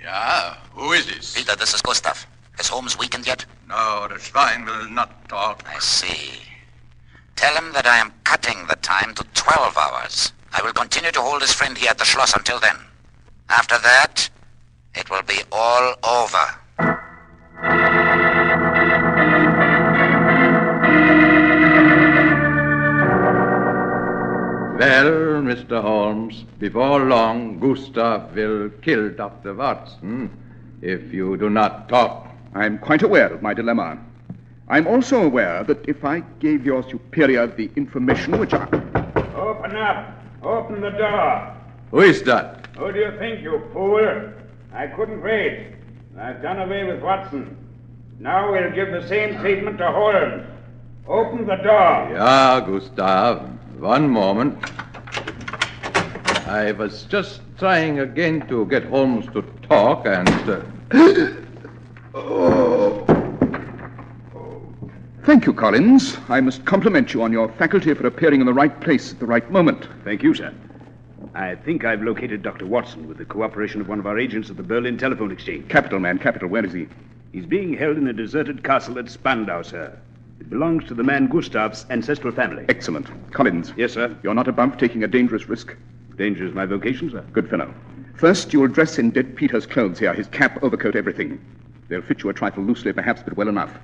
Yeah, who is this? Peter, this is Gustav. Has Holmes weakened yet? No, the swine will not talk. I see. Tell him that I am cutting the time to 12 hours. I will continue to hold his friend here at the Schloss until then. After that, it will be all over. Well, Mr. Holmes, before long, Gustav will kill Dr. Watson if you do not talk. I'm quite aware of my dilemma. I'm also aware that if I gave your superior the information which I... Open up! Open the door! Who is that? Who do you think, you fool? I couldn't wait. I've done away with Watson. Now we'll give the same treatment to Holmes. Open the door. Yeah, Gustav. One moment. I was just trying again to get Holmes to talk and... Thank you, Collins. I must compliment you on your faculty for appearing in the right place at the right moment. Thank you, sir. I think I've located Dr. Watson with the cooperation of one of our agents at the Berlin Telephone Exchange. Capital, man, capital. Where is he? He's being held in a deserted castle at Spandau, sir. It belongs to the man Gustav's ancestral family. Excellent. Collins. Yes, sir? You're not above taking a dangerous risk. Danger is my vocation, sir. Good fellow. First, you'll dress in dead Peter's clothes here, his cap, overcoat, everything. They'll fit you a trifle loosely, perhaps, but well enough.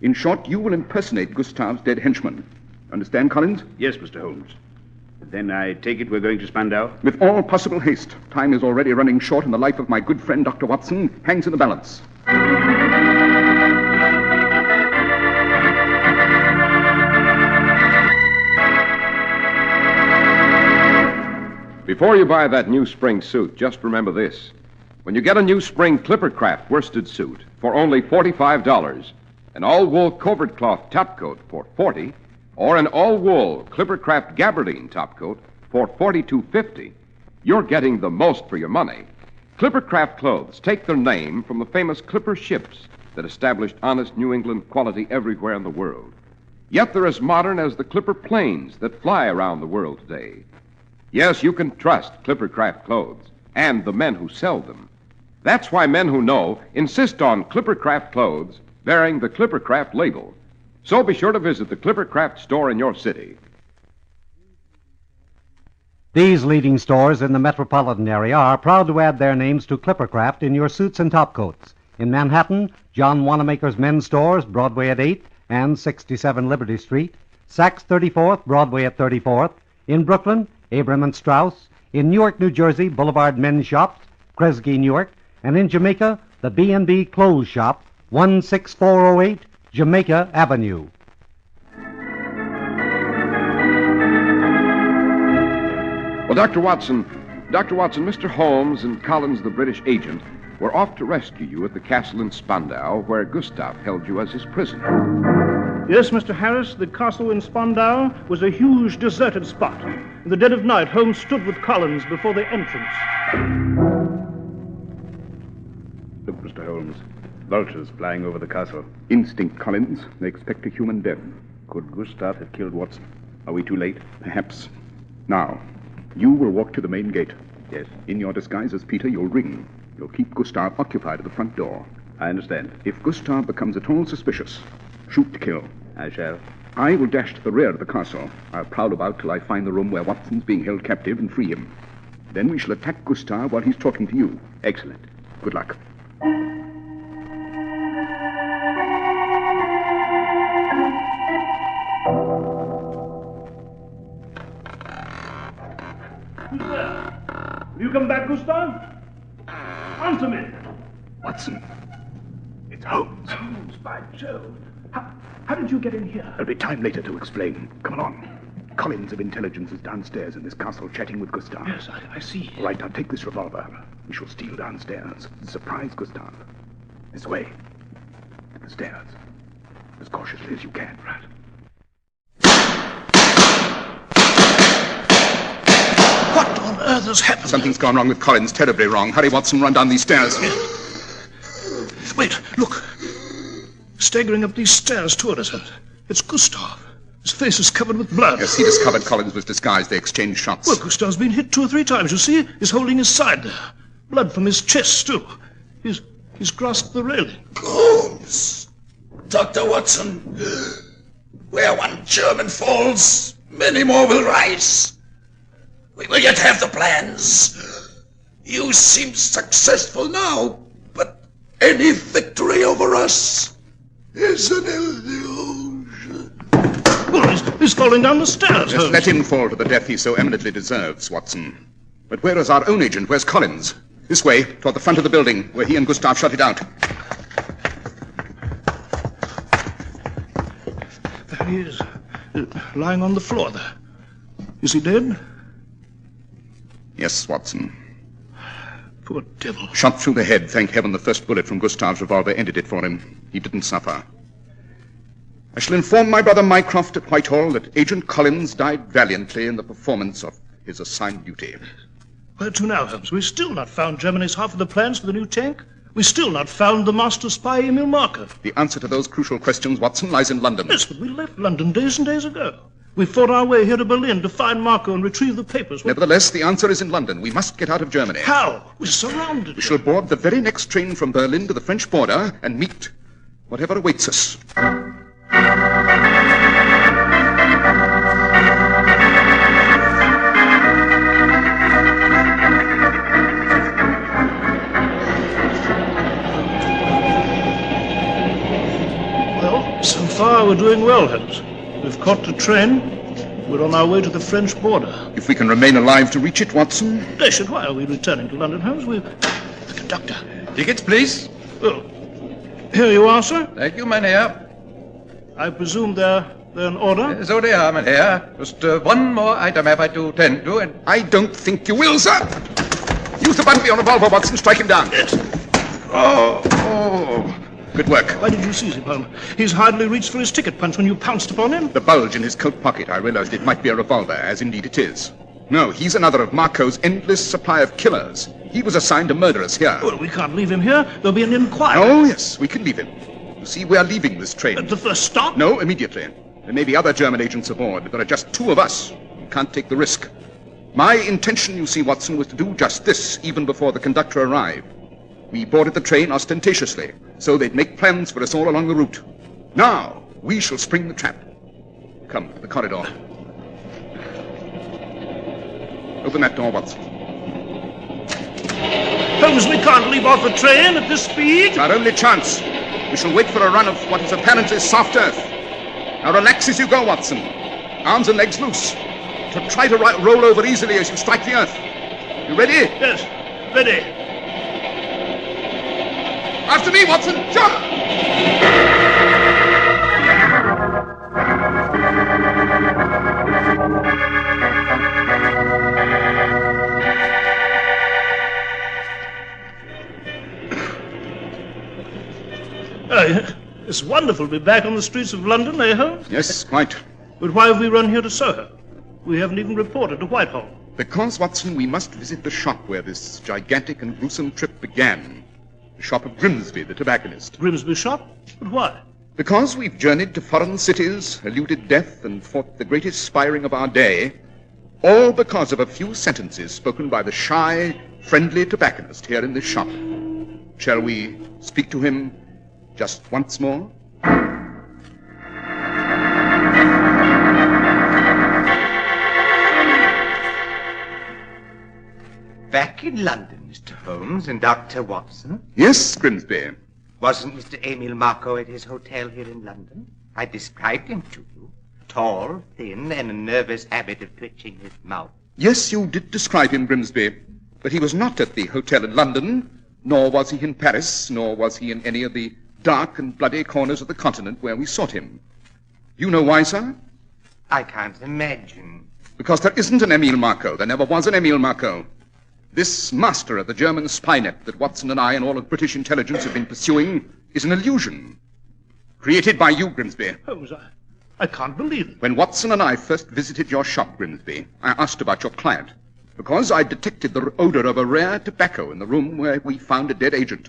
In short, you will impersonate Gustav's dead henchman. Understand, Collins? Yes, Mr. Holmes. Then I take it we're going to Spandau? With all possible haste. Time is already running short, and the life of my good friend, Dr. Watson, hangs in the balance. Before you buy that new spring suit, just remember this. When you get a new spring Clippercraft worsted suit for only $45, an all-wool covert cloth topcoat for $40, or an all-wool Clippercraft gabardine topcoat for $42.50, you're getting the most for your money. Clippercraft clothes take their name from the famous Clipper ships that established honest New England quality everywhere in the world. Yet they're as modern as the Clipper planes that fly around the world today. Yes, you can trust Clippercraft clothes and the men who sell them. That's why men who know insist on Clippercraft clothes bearing the Clippercraft label. So be sure to visit the Clippercraft store in your city. These leading stores in the metropolitan area are proud to add their names to Clippercraft in your suits and topcoats. In Manhattan, John Wanamaker's Men's Stores, Broadway at 8th and 67 Liberty Street. Saks 34th, Broadway at 34th. In Brooklyn, Abram and Strauss. In Newark, New Jersey, Boulevard Men's Shops, Kresge, Newark. And in Jamaica, the B&B Clothes Shop, 16408 Jamaica Avenue. Well, Dr. Watson, Mr. Holmes and Collins, the British agent, were off to rescue you at the castle in Spandau, where Gustav held you as his prisoner. Yes, Mr. Harris, the castle in Spandau was a huge deserted spot. In the dead of night, Holmes stood with Collins before the entrance. Look, Mr. Holmes. Vultures flying over the castle. Instinct, Collins. They expect a human death. Could Gustav have killed Watson? Are we too late? Perhaps. Now, you will walk to the main gate. Yes. In your disguise as Peter, you'll ring. You'll keep Gustav occupied at the front door. I understand. If Gustav becomes at all suspicious, shoot to kill. I shall. I will dash to the rear of the castle. I'll prowl about till I find the room where Watson's being held captive and free him. Then we shall attack Gustav while he's talking to you. Excellent. Good luck. Who's there? Will you come back, Gustav? Answer me. Watson. It's Holmes. Holmes, by Jove. How did you get in here? There'll be time later to explain. Come along. Collins of Intelligence is downstairs in this castle chatting with Gustav. Yes, I see. All right, now take this revolver. We shall steal downstairs. Surprise Gustav. This way. At the stairs. As cautiously as you can. Right. What on earth has happened? Something's gone wrong with Collins. Terribly wrong. Hurry, Watson. Run down these stairs. Wait, look. Staggering up these stairs toward us. It's Gustav. His face is covered with blood. Yes, he discovered Collins was disguised. They exchanged shots. Well, Gustav's been hit 2 or 3 times. You see? He's holding his side there. Blood from his chest, too. He's grasped the railing. Holmes! Dr. Watson! Where one German falls, many more will rise. We will yet have the plans. You seem successful now, but any victory over us is an illusion. Well, he's falling down the stairs. Just let him fall to the death he so eminently deserves, Watson. But where is our own agent? Where's Collins? This way, toward the front of the building, where he and Gustav shut it out. There he is, lying on the floor there. Is he dead? Yes, Watson. Poor devil. Shot through the head. Thank heaven the first bullet from Gustav's revolver ended it for him. He didn't suffer. I shall inform my brother Mycroft at Whitehall that Agent Collins died valiantly in the performance of his assigned duty. Where to now, Holmes? We've still not found Germany's half of the plans for the new tank. We've still not found the master spy, Emil Marker. The answer to those crucial questions, Watson, lies in London. Yes, but we left London days and days ago. We fought our way here to Berlin to find Marco and retrieve the papers. Nevertheless, the answer is in London. We must get out of Germany. How? We're surrounded. We shall board the very next train from Berlin to the French border and meet whatever awaits us. Well, so far we're doing well, Holmes. We've caught the train. We're on our way to the French border. If we can remain alive to reach it, Watson? Blessed, why are we returning to London, Holmes? The conductor. Tickets, please. Oh, here you are, sir. Thank you, Mynheer. I presume they're in order? So they are, Mynheer. Just one more item have I to tend to, and... I don't think you will, sir. Use the button on your revolver, Watson. Strike him down. Yes. Oh. Good work. Why did you seize him, Holmes? He's hardly reached for his ticket punch when you pounced upon him. The bulge in his coat pocket. I realized it might be a revolver, as indeed it is. No, he's another of Marco's endless supply of killers. He was assigned to murder us here. Well, we can't leave him here. There'll be an inquiry. Oh, yes, we can leave him. You see, we're leaving this train. At the first stop? No, immediately. There may be other German agents aboard, but there are just 2 of us. We can't take the risk. My intention, you see, Watson, was to do just this even before the conductor arrived. We boarded the train ostentatiously, so they'd make plans for us all along the route. Now, we shall spring the trap. Come, to the corridor. Open that door, Watson. Holmes, we can't leave off the train at this speed. It's our only chance. We shall wait for a run of what is apparently soft earth. Now relax as you go, Watson. Arms and legs loose. Try to roll over easily as you strike the earth. You ready? Yes, ready. After me, Watson. Jump! It's wonderful to be back on the streets of London, eh, Holmes? Yes, quite. But why have we run here to Soho? We haven't even reported to Whitehall. Because, Watson, we must visit the shop where this gigantic and gruesome trip began. The shop of Grimsby, the tobacconist. Grimsby shop? But why? Because we've journeyed to foreign cities, eluded death, and fought the greatest spiring of our day, all because of a few sentences spoken by the shy, friendly tobacconist here in this shop. Shall we speak to him just once more? Back in London, Mr. Holmes and Dr. Watson? Yes, Grimsby. Wasn't Mr. Emil Marco at his hotel here in London? I described him to you. Tall, thin, and a nervous habit of twitching his mouth. Yes, you did describe him, Grimsby. But he was not at the hotel in London, nor was he in Paris, nor was he in any of the dark and bloody corners of the continent where we sought him. You know why, sir? I can't imagine. Because there isn't an Emil Marco. There never was an Emil Marco. This master of the German spy net that Watson and I and all of British intelligence have been pursuing is an illusion. Created by you, Grimsby. Holmes, I can't believe it. When Watson and I first visited your shop, Grimsby, I asked about your client, because I detected the odor of a rare tobacco in the room where we found a dead agent.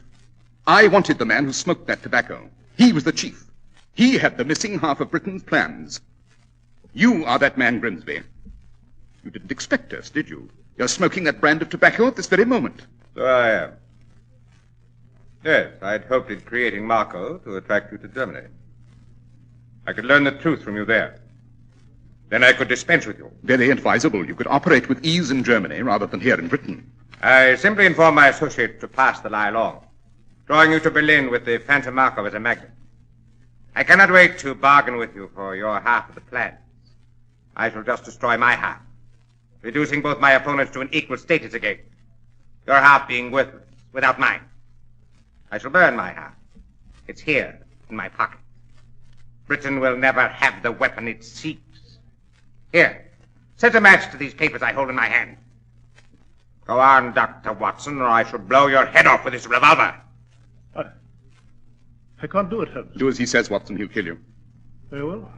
I wanted the man who smoked that tobacco. He was the chief. He had the missing half of Britain's plans. You are that man, Grimsby. You didn't expect us, did you? You're smoking that brand of tobacco at this very moment. So I am. Yes, I'd hoped in creating Marco to attract you to Germany. I could learn the truth from you there. Then I could dispense with you. Very advisable. You could operate with ease in Germany rather than here in Britain. I simply informed my associate to pass the lie along, drawing you to Berlin with the phantom Marco as a magnet. I cannot wait to bargain with you for your half of the plans. I shall just destroy my half, reducing both my opponents to an equal status again. Your half being worthless, without mine. I shall burn my half. It's here, in my pocket. Britain will never have the weapon it seeks. Here, set a match to these papers I hold in my hand. Go on, Dr. Watson, or I shall blow your head off with this revolver. I can't do it, Holmes. Do as he says, Watson. He'll kill you. Very well.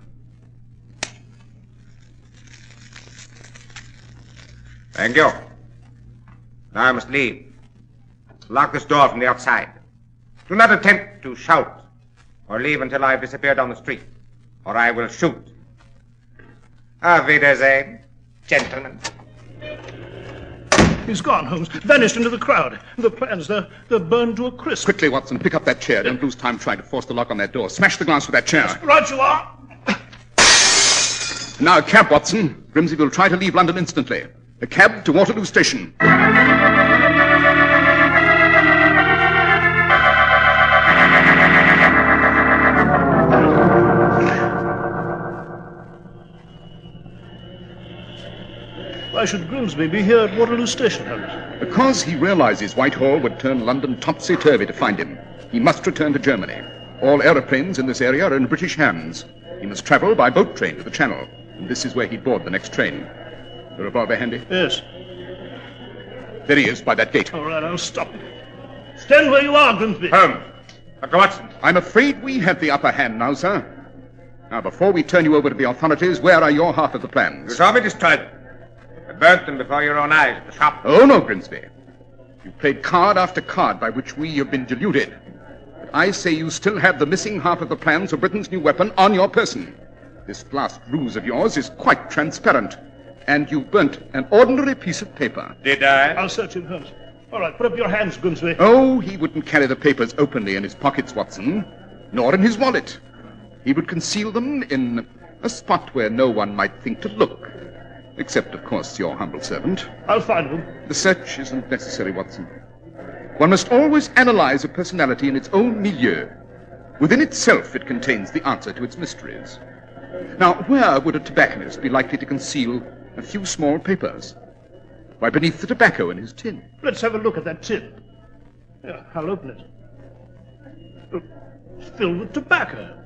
Thank you. Now I must leave. Lock this door from the outside. Do not attempt to shout or leave until I have disappeared down the street, or I will shoot. Auf Wiedersehen, gentlemen. He's gone, Holmes. Vanished into the crowd. The plans, they're burned to a crisp. Quickly, Watson, pick up that chair. Don't lose time trying to force the lock on that door. Smash the glass with that chair. Right you are. Now a cab, Watson. Grimsby will try to leave London instantly. A cab to Waterloo Station. Why should Grimsby be here at Waterloo Station, Holmes? Because he realizes Whitehall would turn London topsy-turvy to find him. He must return to Germany. All aeroplanes in this area are in British hands. He must travel by boat train to the Channel, and this is where he'd board the next train. The revolver handy? Yes. There he is, by that gate. All right, I'll stop. Stand where you are, Grimsby. Holmes. Dr. Watson. I'm afraid we have the upper hand now, sir. Now, before we turn you over to the authorities, where are your half of the plans? You saw me destroy them. I burnt them before your own eyes at the shop. Oh, no, Grimsby. You've played card after card by which we have been deluded. But I say you still have the missing half of the plans for Britain's new weapon on your person. This last ruse of yours is quite transparent. And you burnt an ordinary piece of paper. Did I? I'll search him, Holmes. All right, put up your hands, Grimsby. Oh, he wouldn't carry the papers openly in his pockets, Watson, nor in his wallet. He would conceal them in a spot where no one might think to look. Except, of course, your humble servant. I'll find them. The search isn't necessary, Watson. One must always analyze a personality in its own milieu. Within itself, it contains the answer to its mysteries. Now, where would a tobacconist be likely to conceal a few small papers? Why, beneath the tobacco in his tin. Let's have a look at that tin. Yeah, I'll open it. It's filled with tobacco.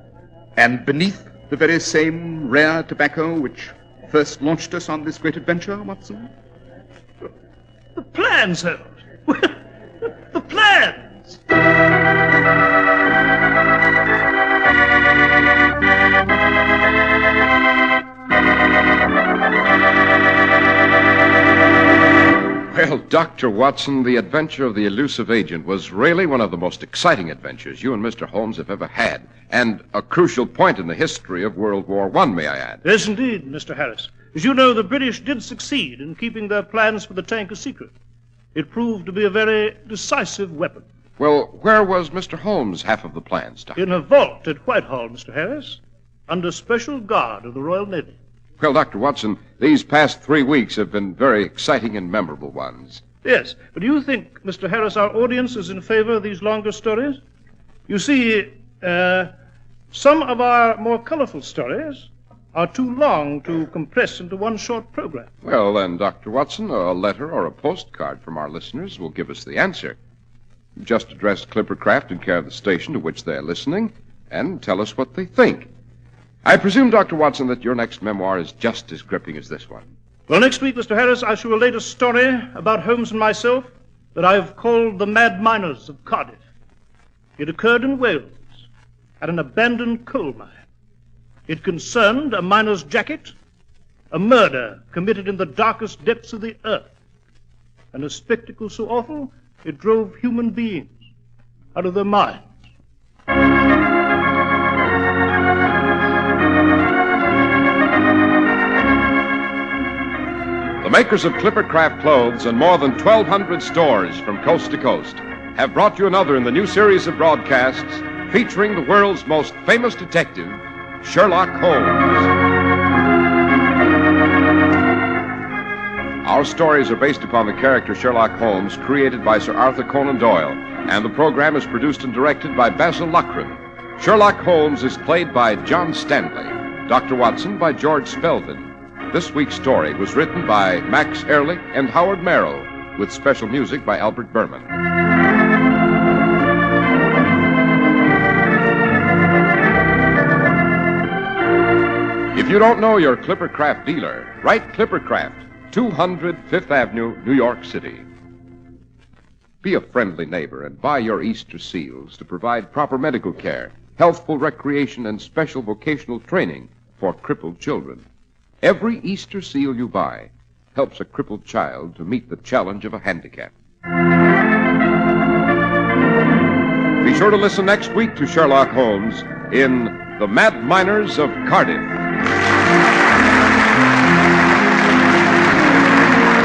And beneath the very same rare tobacco which first launched us on this great adventure, Watson? The plans, Holmes. The plans! Well, Dr. Watson, the adventure of the elusive agent was really one of the most exciting adventures you and Mr. Holmes have ever had, and a crucial point in the history of World War I, may I add. Yes, indeed, Mr. Harris. As you know, the British did succeed in keeping their plans for the tank a secret. It proved to be a very decisive weapon. Well, where was Mr. Holmes' half of the plans, Doctor? In a vault at Whitehall, Mr. Harris, under special guard of the Royal Navy. Well, Dr. Watson, these past 3 weeks have been very exciting and memorable ones. Yes, but do you think, Mr. Harris, our audience is in favor of these longer stories? You see, some of our more colorful stories are too long to compress into one short program. Well, then, Dr. Watson, a letter or a postcard from our listeners will give us the answer. Just address Clippercraft in care of the station to which they're listening and tell us what they think. I presume, Dr. Watson, that your next memoir is just as gripping as this one. Well, next week, Mr. Harris, I shall relate a story about Holmes and myself that I've called The Mad Miners of Cardiff. It occurred in Wales at an abandoned coal mine. It concerned a miner's jacket, a murder committed in the darkest depths of the earth, and a spectacle so awful it drove human beings out of their minds. The makers of Clippercraft clothes and more than 1,200 stores from coast to coast have brought you another in the new series of broadcasts featuring the world's most famous detective, Sherlock Holmes. Our stories are based upon the character Sherlock Holmes, created by Sir Arthur Conan Doyle, and the program is produced and directed by Basil Loughrane. Sherlock Holmes is played by John Stanley, Dr. Watson by George Spelvin. This week's story was written by Max Ehrlich and Howard Merrill, with special music by Albert Berman. If you don't know your Clippercraft dealer, write Clippercraft, 200 Fifth Avenue, New York City. Be a friendly neighbor and buy your Easter seals to provide proper medical care, healthful recreation, and special vocational training for crippled children. Every Easter seal you buy helps a crippled child to meet the challenge of a handicap. Be sure to listen next week to Sherlock Holmes in The Mad Miners of Cardiff.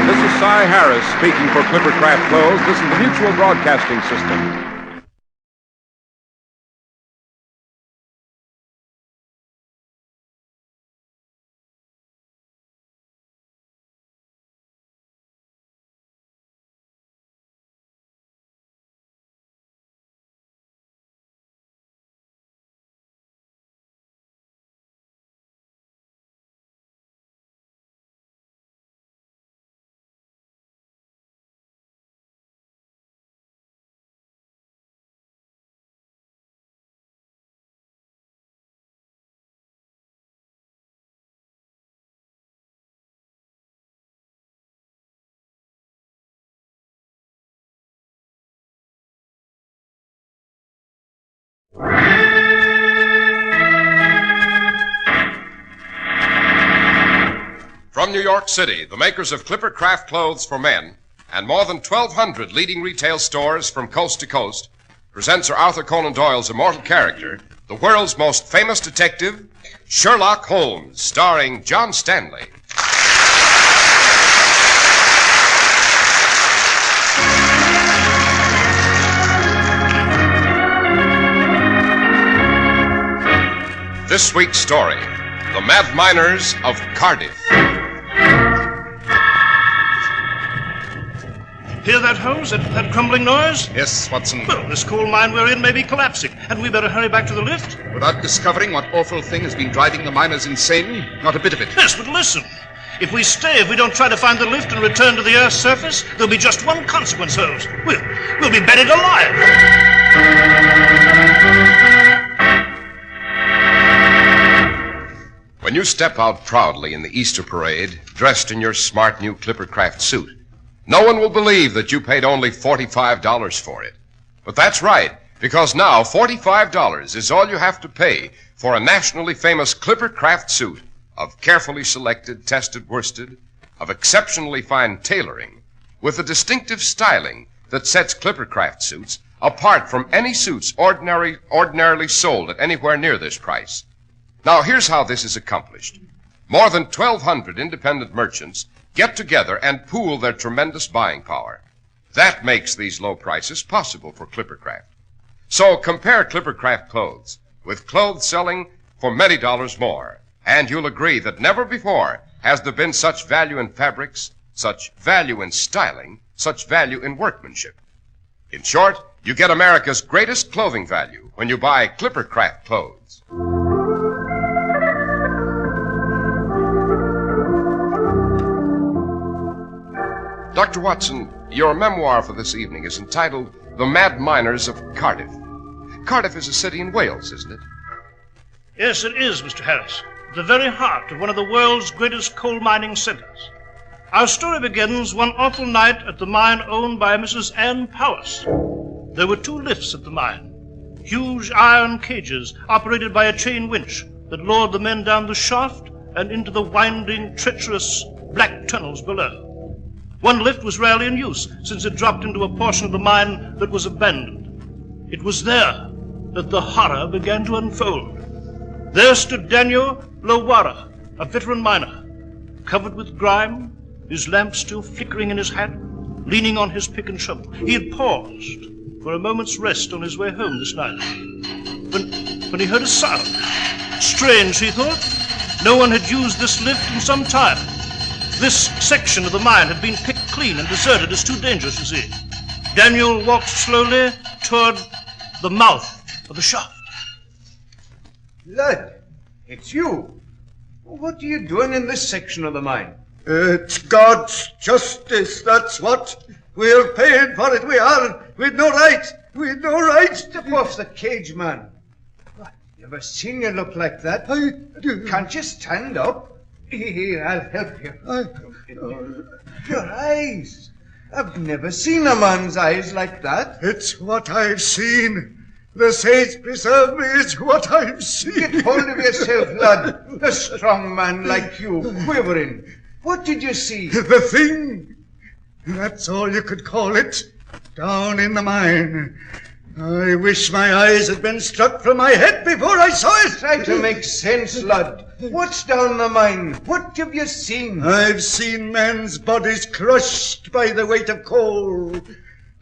This is Cy Harris speaking for Clippercraft Clothes. This is the Mutual Broadcasting System. From New York City, the makers of Clippercraft clothes for men and more than 1,200 leading retail stores from coast to coast present Sir Arthur Conan Doyle's immortal character, the world's most famous detective, Sherlock Holmes, starring John Stanley. This week's story, The Mad Miners of Cardiff. Hear that, Holmes? That crumbling noise? Yes, Watson. Well, this coal mine we're in may be collapsing, and we better hurry back to the lift. Without discovering what awful thing has been driving the miners insane? Not a bit of it. Yes, but listen. If we don't try to find the lift and return to the Earth's surface, there'll be just one consequence, Holmes. We'll be buried alive. When you step out proudly in the Easter parade, dressed in your smart new Clippercraft suit, no one will believe that you paid only $45 for it. But that's right, because now $45 is all you have to pay for a nationally famous Clippercraft suit of carefully selected, tested worsted, of exceptionally fine tailoring, with a distinctive styling that sets Clippercraft suits apart from any suits ordinarily sold at anywhere near this price. Now, here's how this is accomplished. More than 1,200 independent merchants get together and pool their tremendous buying power. That makes these low prices possible for Clippercraft. So compare Clippercraft clothes with clothes selling for many dollars more, and you'll agree that never before has there been such value in fabrics, such value in styling, such value in workmanship. In short, you get America's greatest clothing value when you buy Clippercraft clothes. Dr. Watson, your memoir for this evening is entitled The Mad Miners of Cardiff. Cardiff is a city in Wales, isn't it? Yes, it is, Mr. Harris. At the very heart of one of the world's greatest coal mining centers. Our story begins one awful night at the mine owned by Mrs. Ann Powis. There were 2 lifts at the mine, huge iron cages operated by a chain winch that lowered the men down the shaft and into the winding, treacherous black tunnels below. One lift was rarely in use, since it dropped into a portion of the mine that was abandoned. It was there that the horror began to unfold. There stood Daniel Lowara, a veteran miner, covered with grime, his lamp still flickering in his hand, leaning on his pick and shovel. He had paused for a moment's rest on his way home this night, when he heard a sound. Strange, he thought. No one had used this lift in some time. This section of the mine had been picked clean and deserted as too dangerous, you see. Daniel walked slowly toward the mouth of the shaft. Lad, it's you. What are you doing in this section of the mine? It's God's justice, that's what. We're paying for it, we are. We've no right. We've no right. Step off the cage, man. Never seen you look like that. Can't you stand up? Here, I'll help you. Your eyes. I've never seen a man's eyes like that. It's what I've seen. The saints preserve me, it's what I've seen. Get hold of yourself, lad. A strong man like you, quivering. What did you see? The thing. That's all you could call it. Down in the mine. I wish my eyes had been struck from my head before I saw it. Try to make sense, lad. What's down the mine? What have you seen? I've seen men's bodies crushed by the weight of coal.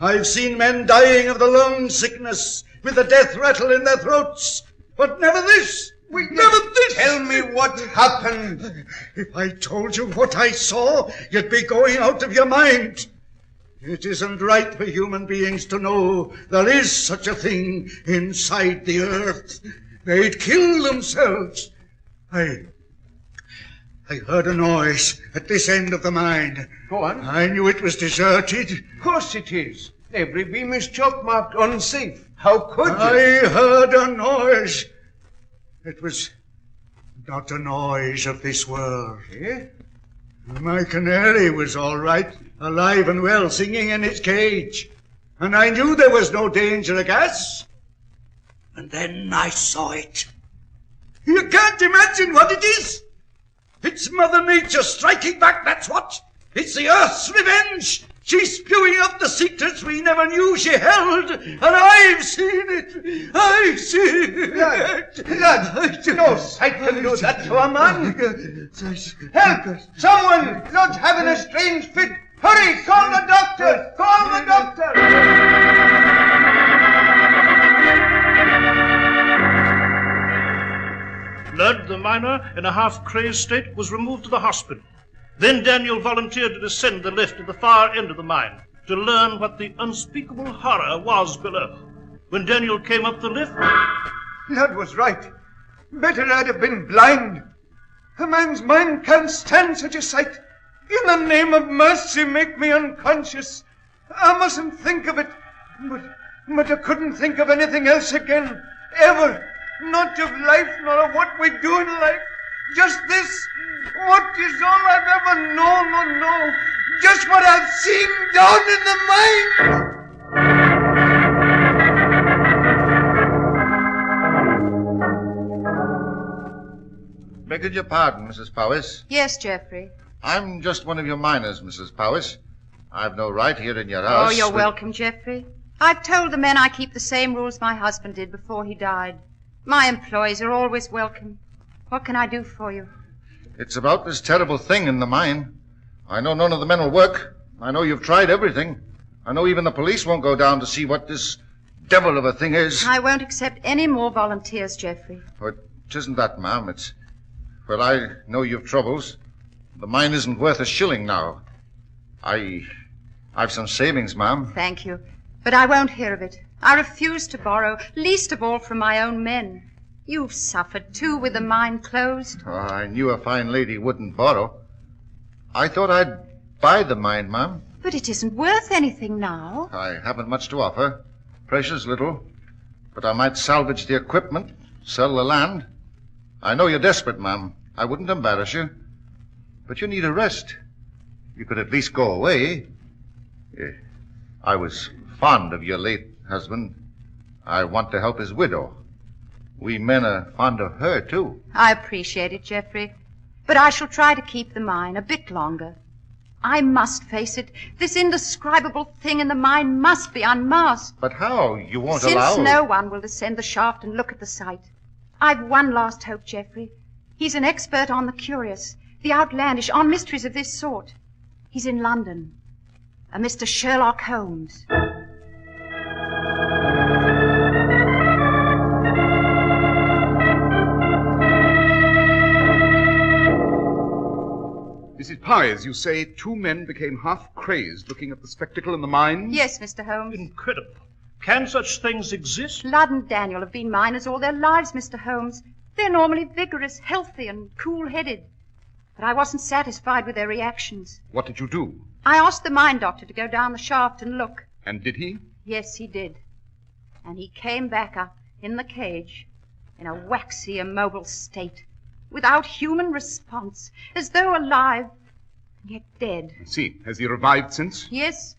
I've seen men dying of the lung sickness with the death rattle in their throats. But never this. Never this. Tell me what happened. If I told you what I saw, you'd be going out of your mind. It isn't right for human beings to know there is such a thing inside the earth. They'd kill themselves. I heard a noise at this end of the mine. Go on. I knew it was deserted. Of course it is. Every beam is chalk marked unsafe. How could you? I heard a noise. It was not a noise of this world. Eh? My canary was all right, alive and well, singing in its cage. And I knew there was no danger of gas. And then I saw it. You can't imagine what it is. It's Mother Nature striking back, that's what. It's the Earth's revenge. She's spewing out the secrets we never knew she held, and I've seen it. I've seen it. Lad, no sight can do that to a man. Help! Someone! Lod's having a strange fit. Hurry, call the doctor! Call the doctor! Lud, the miner, in a half-crazed state, was removed to the hospital. Then Daniel volunteered to descend the lift at the far end of the mine to learn what the unspeakable horror was below. When Daniel came up the lift... Lud was right. Better I'd have been blind. A man's mind can't stand such a sight. In the name of mercy, make me unconscious. I mustn't think of it. But I couldn't think of anything else again. Ever. Not of life, nor of what we do in life. Just this. What is all I've ever known or know. Just what I've seen down in the mine. Begging your pardon, Mrs. Powys. Yes, Geoffrey. I'm just one of your miners, Mrs. Powys. I've no right here in your house. Oh, you're welcome, Geoffrey. I've told the men I keep the same rules my husband did before he died. My employees are always welcome. What can I do for you? It's about this terrible thing in the mine. I know none of the men will work. I know you've tried everything. I know even the police won't go down to see what this devil of a thing is. I won't accept any more volunteers, Geoffrey. But it isn't that, ma'am. It's... Well, I know you've troubles. The mine isn't worth a shilling now. I've some savings, ma'am. Thank you. But I won't hear of it. I refuse to borrow, least of all from my own men. You've suffered, too, with the mine closed. Oh, I knew a fine lady wouldn't borrow. I thought I'd buy the mine, ma'am. But it isn't worth anything now. I haven't much to offer. Precious little. But I might salvage the equipment, sell the land. I know you're desperate, ma'am. I wouldn't embarrass you. But you need a rest. You could at least go away. I was fond of your late husband. I want to help his widow. We men are fond of her, too. I appreciate it, Geoffrey. But I shall try to keep the mine a bit longer. I must face it. This indescribable thing in the mine must be unmasked. But how? You won't allow... Since no one will descend the shaft and look at the site. I've one last hope, Geoffrey. He's an expert on the curious, the outlandish, on mysteries of this sort. He's in London. A Mr. Sherlock Holmes. Mrs. Powys, you say 2 men became half-crazed looking at the spectacle in the mine? Yes, Mr. Holmes. Incredible. Can such things exist? Lud and Daniel have been miners all their lives, Mr. Holmes. They're normally vigorous, healthy, and cool-headed. But I wasn't satisfied with their reactions. What did you do? I asked the mine doctor to go down the shaft and look. And did he? Yes, he did. And he came back up in the cage in a waxy, immobile state, without human response, as though alive, yet dead. I see. Has he revived since? Yes.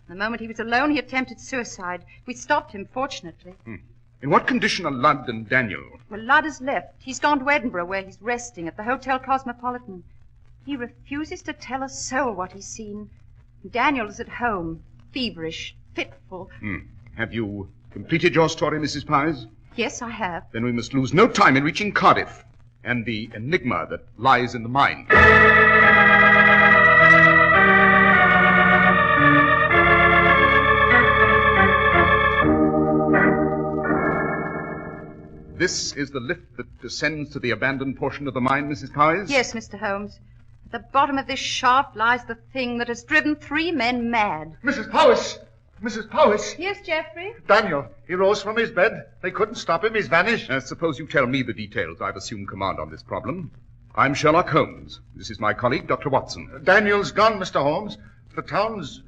The moment he was alone, he attempted suicide. We stopped him, fortunately. In what condition are Lud and Daniel? Well, Lud has left. He's gone to Edinburgh, where he's resting at the Hotel Cosmopolitan. He refuses to tell a soul what he's seen. Daniel is at home, feverish, fitful. Have you completed your story, Mrs. Powys? Yes, I have. Then we must lose no time in reaching Cardiff and the enigma that lies in the mine. This is the lift that descends to the abandoned portion of the mine, Mrs. Powys? Yes, Mr. Holmes. At the bottom of this shaft lies the thing that has driven 3 men mad. Mrs. Powys! Mrs. Powys! Yes, Geoffrey? Daniel, he rose from his bed. They couldn't stop him. He's vanished. Suppose you tell me the details. I've assumed command on this problem. I'm Sherlock Holmes. This is my colleague, Dr. Watson. Daniel's gone, Mr. Holmes. The town's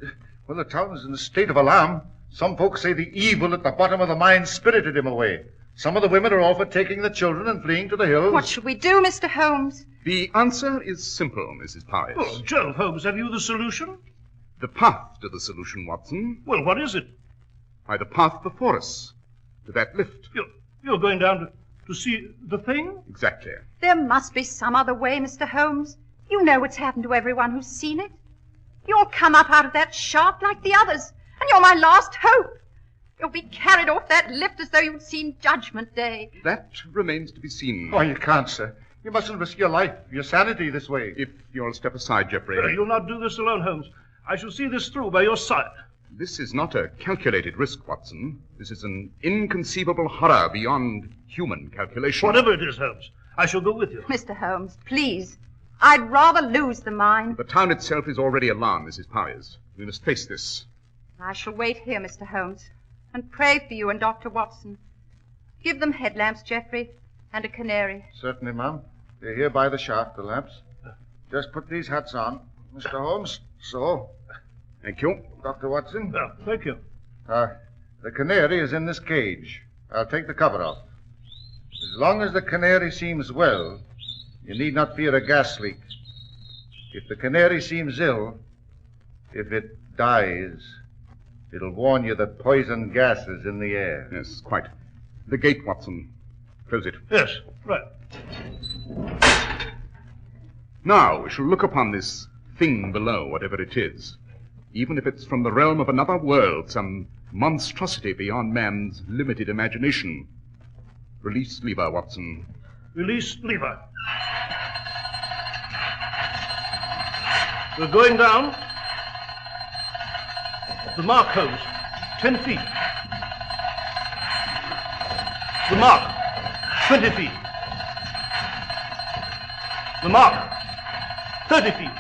in a state of alarm. Some folks say the evil at the bottom of the mine spirited him away. Some of the women are all for taking the children and fleeing to the hills. What should we do, Mr. Holmes? The answer is simple, Mrs. Powys. Well, Sherlock Holmes, have you the solution? The path to the solution, Watson. Well, what is it? Why, the path before us. To that lift. You're going down To see the thing? Exactly. There must be some other way, Mr. Holmes. You know what's happened to everyone who's seen it. You'll come up out of that shaft like the others, and you're my last hope. You'll be carried off that lift as though you'd seen Judgment Day. That remains to be seen. Oh, you can't, sir. You mustn't risk your life, your sanity this way. If you'll step aside, Geoffrey. You'll not do this alone, Holmes. I shall see this through by your side. This is not a calculated risk, Watson. This is an inconceivable horror beyond human calculation. Whatever it is, Holmes, I shall go with you. Mr. Holmes, please. I'd rather lose the mine. The town itself is already alarmed, Mrs. Powers. We must face this. I shall wait here, Mr. Holmes, and pray for you and Dr. Watson. Give them headlamps, Geoffrey, and a canary. Certainly, ma'am. They're here by the shaft, the lamps. Just put these hats on, Mr. Holmes. So. Thank you. Dr. Watson. Thank you. The canary is in this cage. I'll take the cover off. As long as the canary seems well, you need not fear a gas leak. If the canary seems ill, if it dies, it'll warn you that poison gas is in the air. Yes, quite. The gate, Watson. Close it. Yes, right. Now we shall look upon this thing below, whatever it is. Even if it's from the realm of another world, some monstrosity beyond man's limited imagination. Release lever, Watson. Release lever. We're going down. The mark, Holmes. 10 feet. The mark. 20 feet. The mark. 30 feet.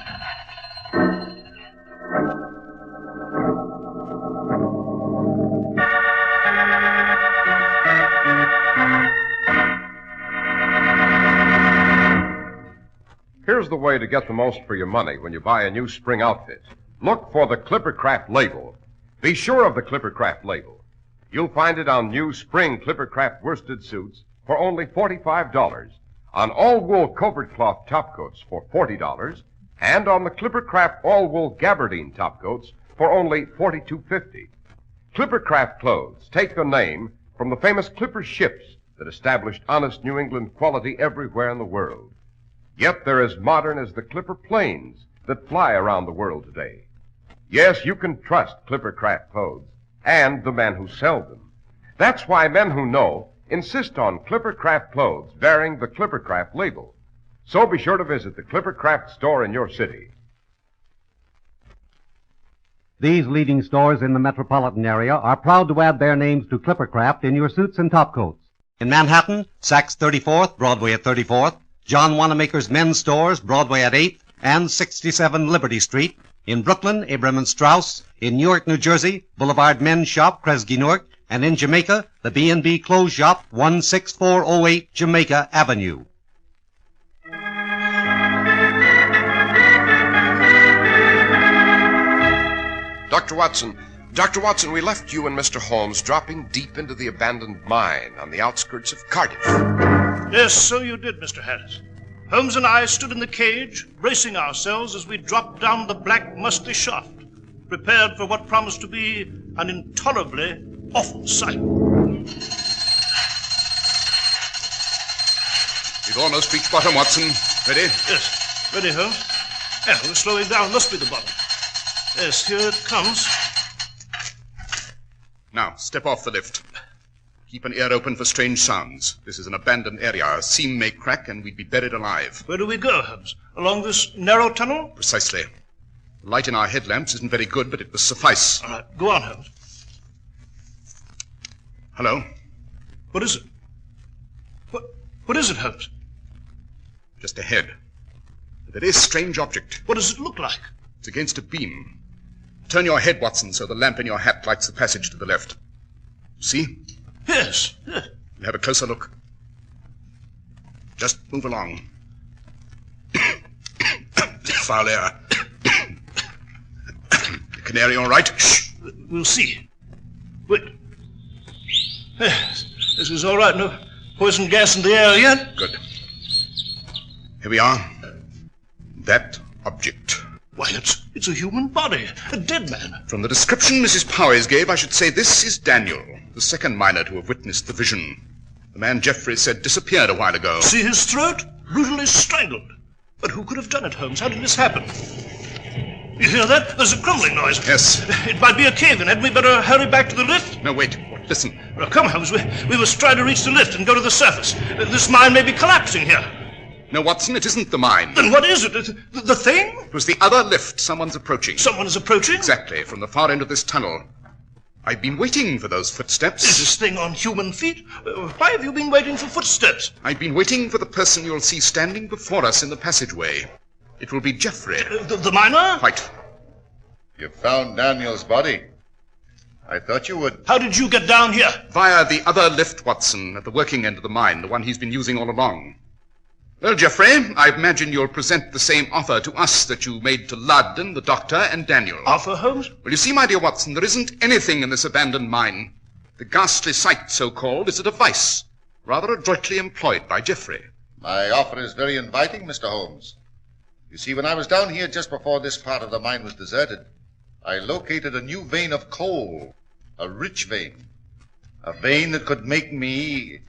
Here's the way to get the most for your money when you buy a new spring outfit. Look for the Clippercraft label. Be sure of the Clippercraft label. You'll find it on new spring Clippercraft worsted suits for only $45, on all-wool covered cloth topcoats for $40, and on the Clippercraft all-wool gabardine topcoats for only $42.50. Clippercraft clothes take their name from the famous Clipper ships that established honest New England quality everywhere in the world. Yet they're as modern as the Clipper planes that fly around the world today. Yes, you can trust Clippercraft clothes and the men who sell them. That's why men who know insist on Clippercraft clothes bearing the Clippercraft label. So be sure to visit the Clippercraft store in your city. These leading stores in the metropolitan area are proud to add their names to Clippercraft in your suits and topcoats. In Manhattan, Saks 34th, Broadway at 34th, John Wanamaker's men's stores, Broadway at 8th, and 67 Liberty Street. In Brooklyn, Abraham & Straus. In Newark, New Jersey, Boulevard Men's Shop, Kresge Newark. And in Jamaica, the B&B Clothes Shop, 16408 Jamaica Avenue. Dr. Watson, we left you and Mr. Holmes dropping deep into the abandoned mine on the outskirts of Cardiff. Yes, so you did, Mr. Harris. Holmes and I stood in the cage, bracing ourselves as we dropped down the black, musty shaft, prepared for what promised to be an intolerably awful sight. We've almost reached bottom, Watson. Ready? Yes. Ready, Holmes? Yeah, we're slowing down. Must be the bottom. Yes, here it comes. Now, step off the lift. Keep an ear open for strange sounds. This is an abandoned area. A seam may crack and we'd be buried alive. Where do we go, Holmes? Along this narrow tunnel? Precisely. The light in our headlamps isn't very good, but it will suffice. All right, go on, Holmes. Hello? What is it? What is it, Holmes? Just ahead. A very strange object. What does it look like? It's against a beam. Turn your head, Watson, so the lamp in your hat lights the passage to the left. See? Yes. We'll have a closer look. Just move along. Foul air. The canary all right? Shh. We'll see. Wait. Yes, this is all right. No poison gas in the air yet? Good. Here we are. That object. Why, it's a human body. A dead man. From the description Mrs. Powers gave, I should say this is Daniel, the second miner to have witnessed the vision. The man Jeffrey said disappeared a while ago. See his throat? Brutally strangled. But who could have done it, Holmes? How did this happen? You hear that? There's a crumbling noise. Yes. It might be a cave-in. Hadn't we better hurry back to the lift? No, wait. Listen. Well, come, Holmes. We must try to reach the lift and go to the surface. This mine may be collapsing here. No, Watson, it isn't the mine. Then what is it? The thing? It was the other lift. Someone's approaching. Someone is approaching? Exactly, from the far end of this tunnel. I've been waiting for those footsteps. Is this thing on human feet? Why have you been waiting for footsteps? I've been waiting for the person you'll see standing before us in the passageway. It will be Jeffrey. The miner? Quite. You found Daniel's body. I thought you would. How did you get down here? Via the other lift, Watson, at the working end of the mine, the one he's been using all along. Well, Jeffrey, I imagine you'll present the same offer to us that you made to Ludden, the doctor, and Daniel. Offer, Holmes? Well, you see, my dear Watson, there isn't anything in this abandoned mine. The ghastly sight, so-called, is a device, rather adroitly employed by Jeffrey. My offer is very inviting, Mr. Holmes. You see, when I was down here just before this part of the mine was deserted, I located a new vein of coal, a rich vein, a vein that could make me,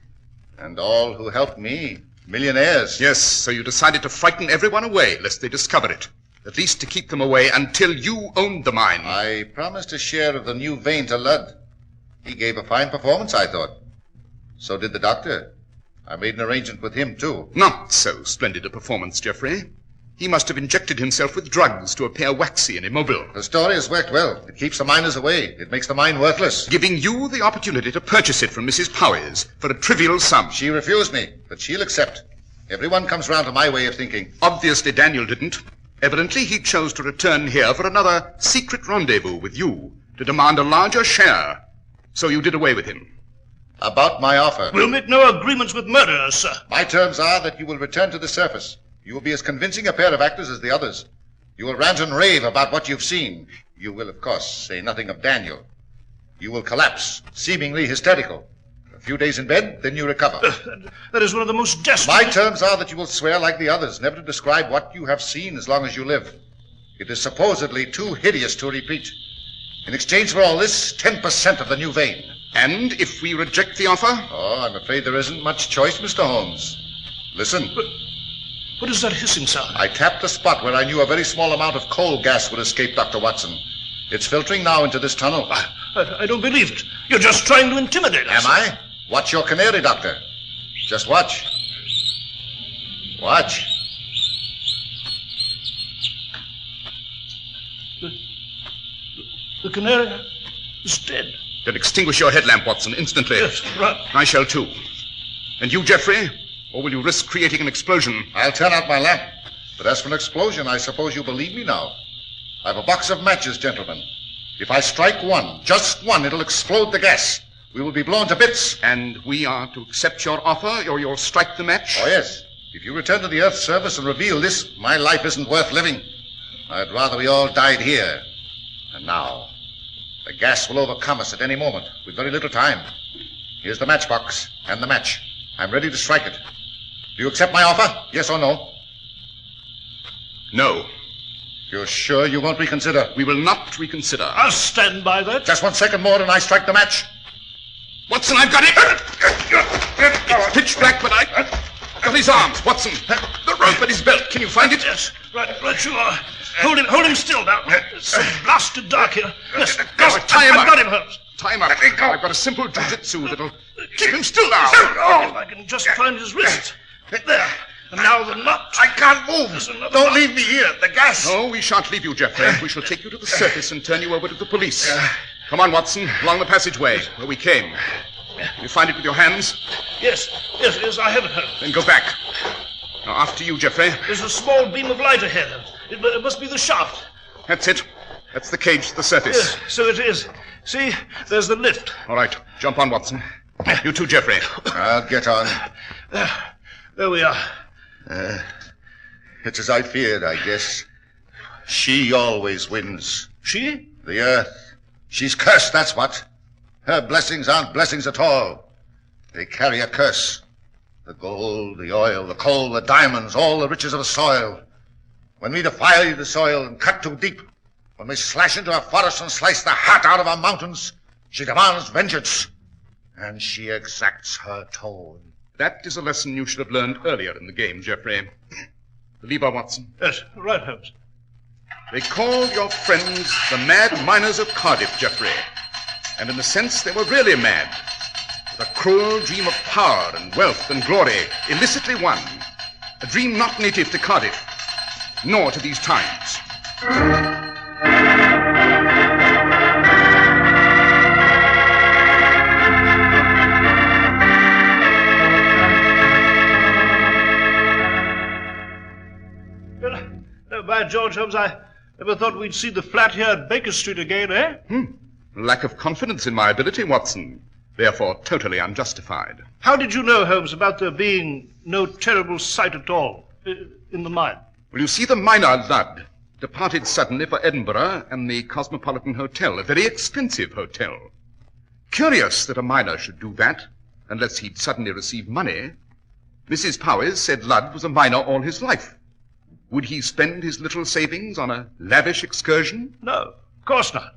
and all who helped me, millionaires. Yes, so you decided to frighten everyone away, lest they discover it. At least to keep them away until you owned the mine. I promised a share of the new vein to Ludd. He gave a fine performance, I thought. So did the doctor. I made an arrangement with him, too. Not so splendid a performance, Jeffrey. He must have injected himself with drugs to appear waxy and immobile. The story has worked well. It keeps the miners away. It makes the mine worthless. Giving you the opportunity to purchase it from Mrs. Powys for a trivial sum. She refused me, but she'll accept. Everyone comes round to my way of thinking. Obviously, Daniel didn't. Evidently, he chose to return here for another secret rendezvous with you to demand a larger share. So you did away with him. About my offer. We'll make no agreements with murderers, sir. My terms are that you will return to the surface. You will be as convincing a pair of actors as the others. You will rant and rave about what you've seen. You will, of course, say nothing of Daniel. You will collapse, seemingly hysterical. A few days in bed, then you recover. That is one of the most desperate... My terms are that you will swear like the others, never to describe what you have seen as long as you live. It is supposedly too hideous to repeat. In exchange for all this, 10% of the new vein. And if we reject the offer? Oh, I'm afraid there isn't much choice, Mr. Holmes. Listen. What is that hissing sound? I tapped the spot where I knew a very small amount of coal gas would escape, Dr. Watson. It's filtering now into this tunnel. I don't believe it. You're just trying to intimidate us. Am I? Watch your canary, Doctor. Just watch. Watch. The canary is dead. Then extinguish your headlamp, Watson, instantly. Yes, right. I shall too. And you, Jeffrey? Or will you risk creating an explosion? I'll turn out my lamp. But as for an explosion, I suppose you believe me now. I have a box of matches, gentlemen. If I strike one, just one, it'll explode the gas. We will be blown to bits. And we are to accept your offer, or you'll strike the match? Oh, yes. If you return to the Earth's surface and reveal this, my life isn't worth living. I'd rather we all died here. And now, the gas will overcome us at any moment, with very little time. Here's the matchbox and the match. I'm ready to strike it. Do you accept my offer? Yes or no? No. You're sure you won't reconsider? We will not reconsider. I'll stand by that. Just 1 second more and I strike the match. Watson, I've got it! It's pitch black, but I've got his arms. Watson, the rope at his belt. Can you find it? Yes, right you are. Hold him still now. It's so blasted dark here. Yes, tie him up. I've got him, Holmes. Tie him up. I've got a simple jiu-jitsu that'll keep him still now. If I can just find his wrist. There. And now the knot. I can't move. Don't leave me here. The gas. No, we shan't leave you, Jeffrey. We shall take you to the surface and turn you over to the police. Come on, Watson, along the passageway where we came. You find it with your hands? Yes, I have it, Holmes. Then go back. Now, after you, Jeffrey. There's a small beam of light ahead. It must be the shaft. That's it. That's the cage to the surface. Yes, so it is. See, there's the lift. All right, jump on, Watson. You too, Jeffrey. I'll get on. There we are. It's as I feared, I guess. She always wins. She? The Earth. She's cursed, that's what. Her blessings aren't blessings at all. They carry a curse. The gold, the oil, the coal, the diamonds, all the riches of the soil. When we defy the soil and cut too deep, when we slash into our forests and slice the heart out of our mountains, she demands vengeance. And she exacts her toll. That is a lesson you should have learned earlier in the game, Geoffrey. The lever, Watson. Yes, right, Holmes. They called your friends the Mad Miners of Cardiff, Geoffrey. And in a sense, they were really mad. With a cruel dream of power and wealth and glory, illicitly won. A dream not native to Cardiff, nor to these times. By George, Holmes, I never thought we'd see the flat here at Baker Street again, eh? Lack of confidence in my ability, Watson. Therefore, totally unjustified. How did you know, Holmes, about there being no terrible sight at all in the mine? Well, you see, the miner, Ludd, departed suddenly for Edinburgh and the Cosmopolitan Hotel, a very expensive hotel. Curious that a miner should do that, unless he'd suddenly received money. Mrs. Powys said Ludd was a miner all his life. Would he spend his little savings on a lavish excursion? No, of course not.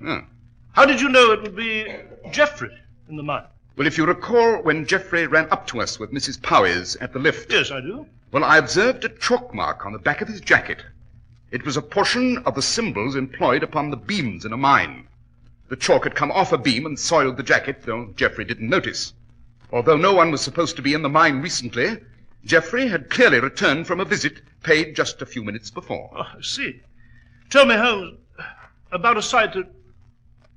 How did you know it would be Geoffrey in the mine? Well, if you recall when Geoffrey ran up to us with Mrs. Powys at the lift. Yes, I do. Well, I observed a chalk mark on the back of his jacket. It was a portion of the symbols employed upon the beams in a mine. The chalk had come off a beam and soiled the jacket, though Geoffrey didn't notice. Although no one was supposed to be in the mine recently, Geoffrey had clearly returned from a visit paid just a few minutes before. Oh, I see. Tell me, Holmes, about a sight that...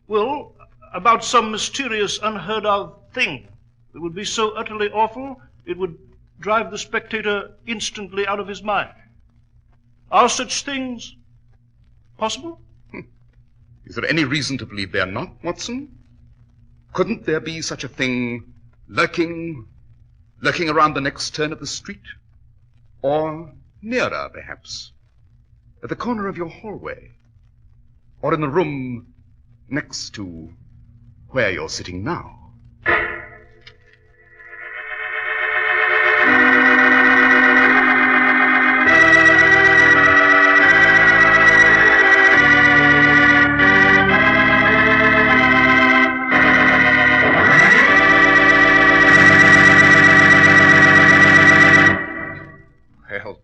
Well, about some mysterious, unheard-of thing that would be so utterly awful it would drive the spectator instantly out of his mind. Are such things possible? Is there any reason to believe they're not, Watson? Couldn't there be such a thing lurking around the next turn of the street? Or nearer, perhaps, at the corner of your hallway? Or in the room next to where you're sitting now?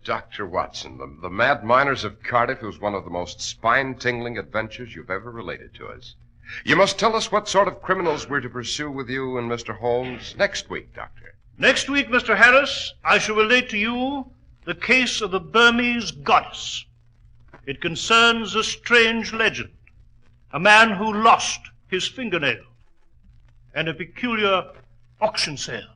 Dr. Watson, the Mad Miners of Cardiff was one of the most spine-tingling adventures you've ever related to us. You must tell us what sort of criminals we're to pursue with you and Mr. Holmes next week, Doctor. Next week, Mr. Harris, I shall relate to you the case of the Burmese goddess. It concerns a strange legend, a man who lost his fingernail, and a peculiar auction sale.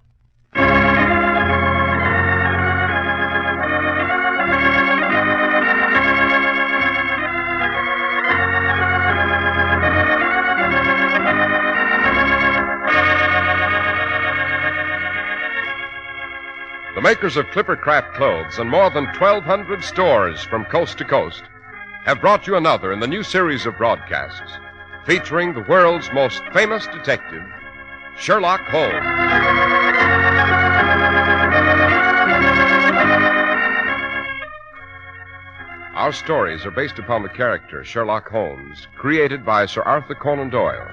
The makers of Clippercraft clothes and more than 1,200 stores from coast to coast have brought you another in the new series of broadcasts featuring the world's most famous detective, Sherlock Holmes. Our stories are based upon the character Sherlock Holmes, created by Sir Arthur Conan Doyle.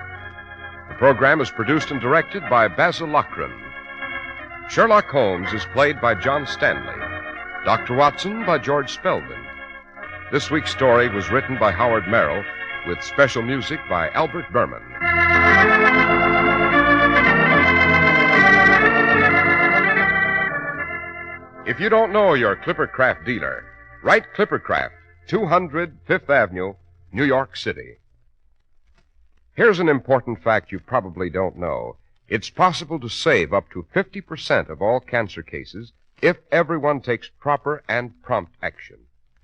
The program is produced and directed by Basil Lochran. Sherlock Holmes is played by John Stanley. Dr. Watson by George Spelman. This week's story was written by Howard Merrill with special music by Albert Berman. If you don't know your Clippercraft dealer, write Clippercraft, 200 Fifth Avenue, New York City. Here's an important fact you probably don't know. It's possible to save up to 50% of all cancer cases if everyone takes proper and prompt action.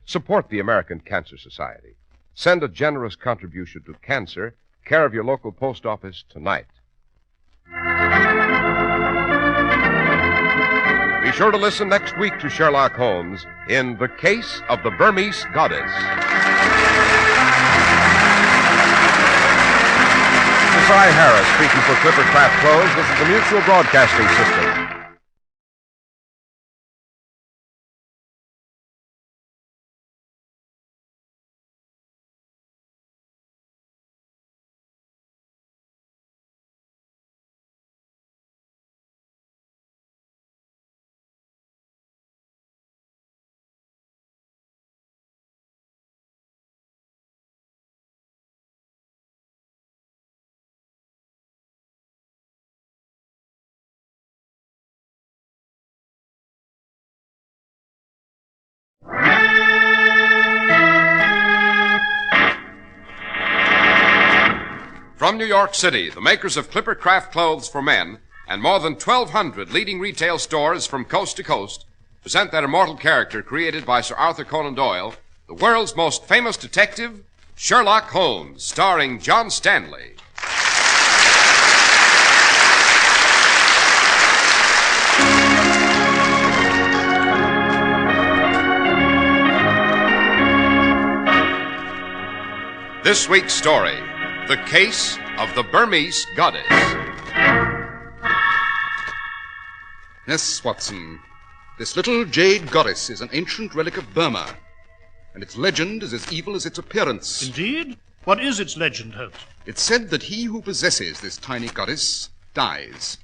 Support the American Cancer Society. Send a generous contribution to cancer, care of your local post office tonight. Be sure to listen next week to Sherlock Holmes in The Case of the Burmese Goddess. This is Cy Harris speaking for Clippercraft Clothes. This is the Mutual Broadcasting System. From New York City, the makers of Clippercraft clothes for men and more than 1,200 leading retail stores from coast to coast present that immortal character created by Sir Arthur Conan Doyle, the world's most famous detective, Sherlock Holmes, starring John Stanley. This week's story, The Case of the Burmese Goddess. Yes, Watson. This little jade goddess is an ancient relic of Burma, and its legend is as evil as its appearance. Indeed? What is its legend, Holmes? It's said that he who possesses this tiny goddess dies.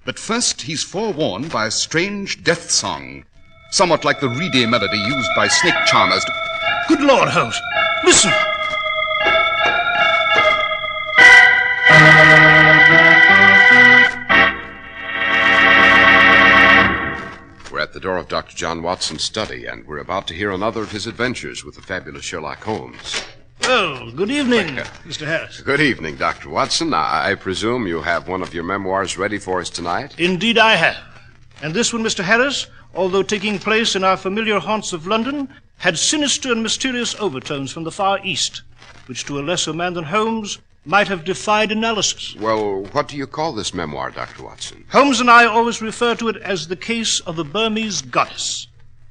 But first he's forewarned by a strange death song, somewhat like the reedy melody used by snake charmers to... Good Lord, Holmes! Listen! We're at the door of Dr. John Watson's study, and we're about to hear another of his adventures with the fabulous Sherlock Holmes. Well, good evening, Mr. Harris. Good evening, Dr. Watson. I presume you have one of your memoirs ready for us tonight? Indeed I have. And this one, Mr. Harris, although taking place in our familiar haunts of London, had sinister and mysterious overtones from the far east, which to a lesser man than Holmes might have defied analysis. Well, what do you call this memoir, Dr. Watson? Holmes and I always refer to it as the case of the Burmese goddess.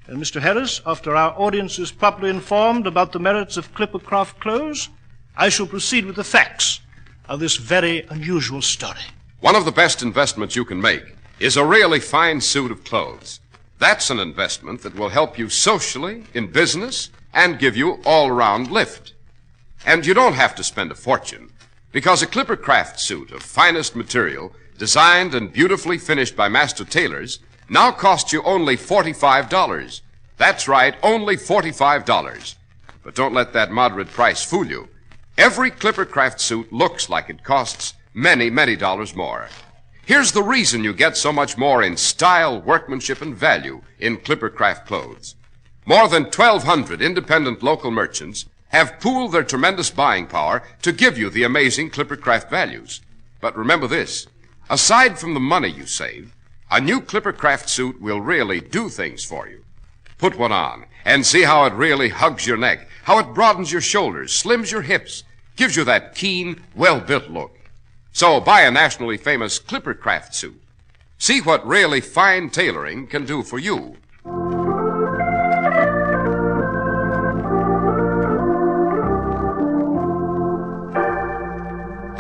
And Mr. Harris, after our audience is properly informed about the merits of Clippercraft clothes, I shall proceed with the facts of this very unusual story. One of the best investments you can make is a really fine suit of clothes. That's an investment that will help you socially, in business, and give you all-round lift. And you don't have to spend a fortune, because a Clippercraft suit of finest material, designed and beautifully finished by master tailors, now costs you only $45. That's right, only $45. But don't let that moderate price fool you. Every Clippercraft suit looks like it costs many, many dollars more. Here's the reason you get so much more in style, workmanship, and value in Clippercraft clothes. More than 1,200 independent local merchants have pooled their tremendous buying power to give you the amazing Clippercraft values. But remember this, aside from the money you save, a new Clippercraft suit will really do things for you. Put one on and see how it really hugs your neck, how it broadens your shoulders, slims your hips, gives you that keen, well-built look. So buy a nationally famous Clippercraft suit. See what really fine tailoring can do for you.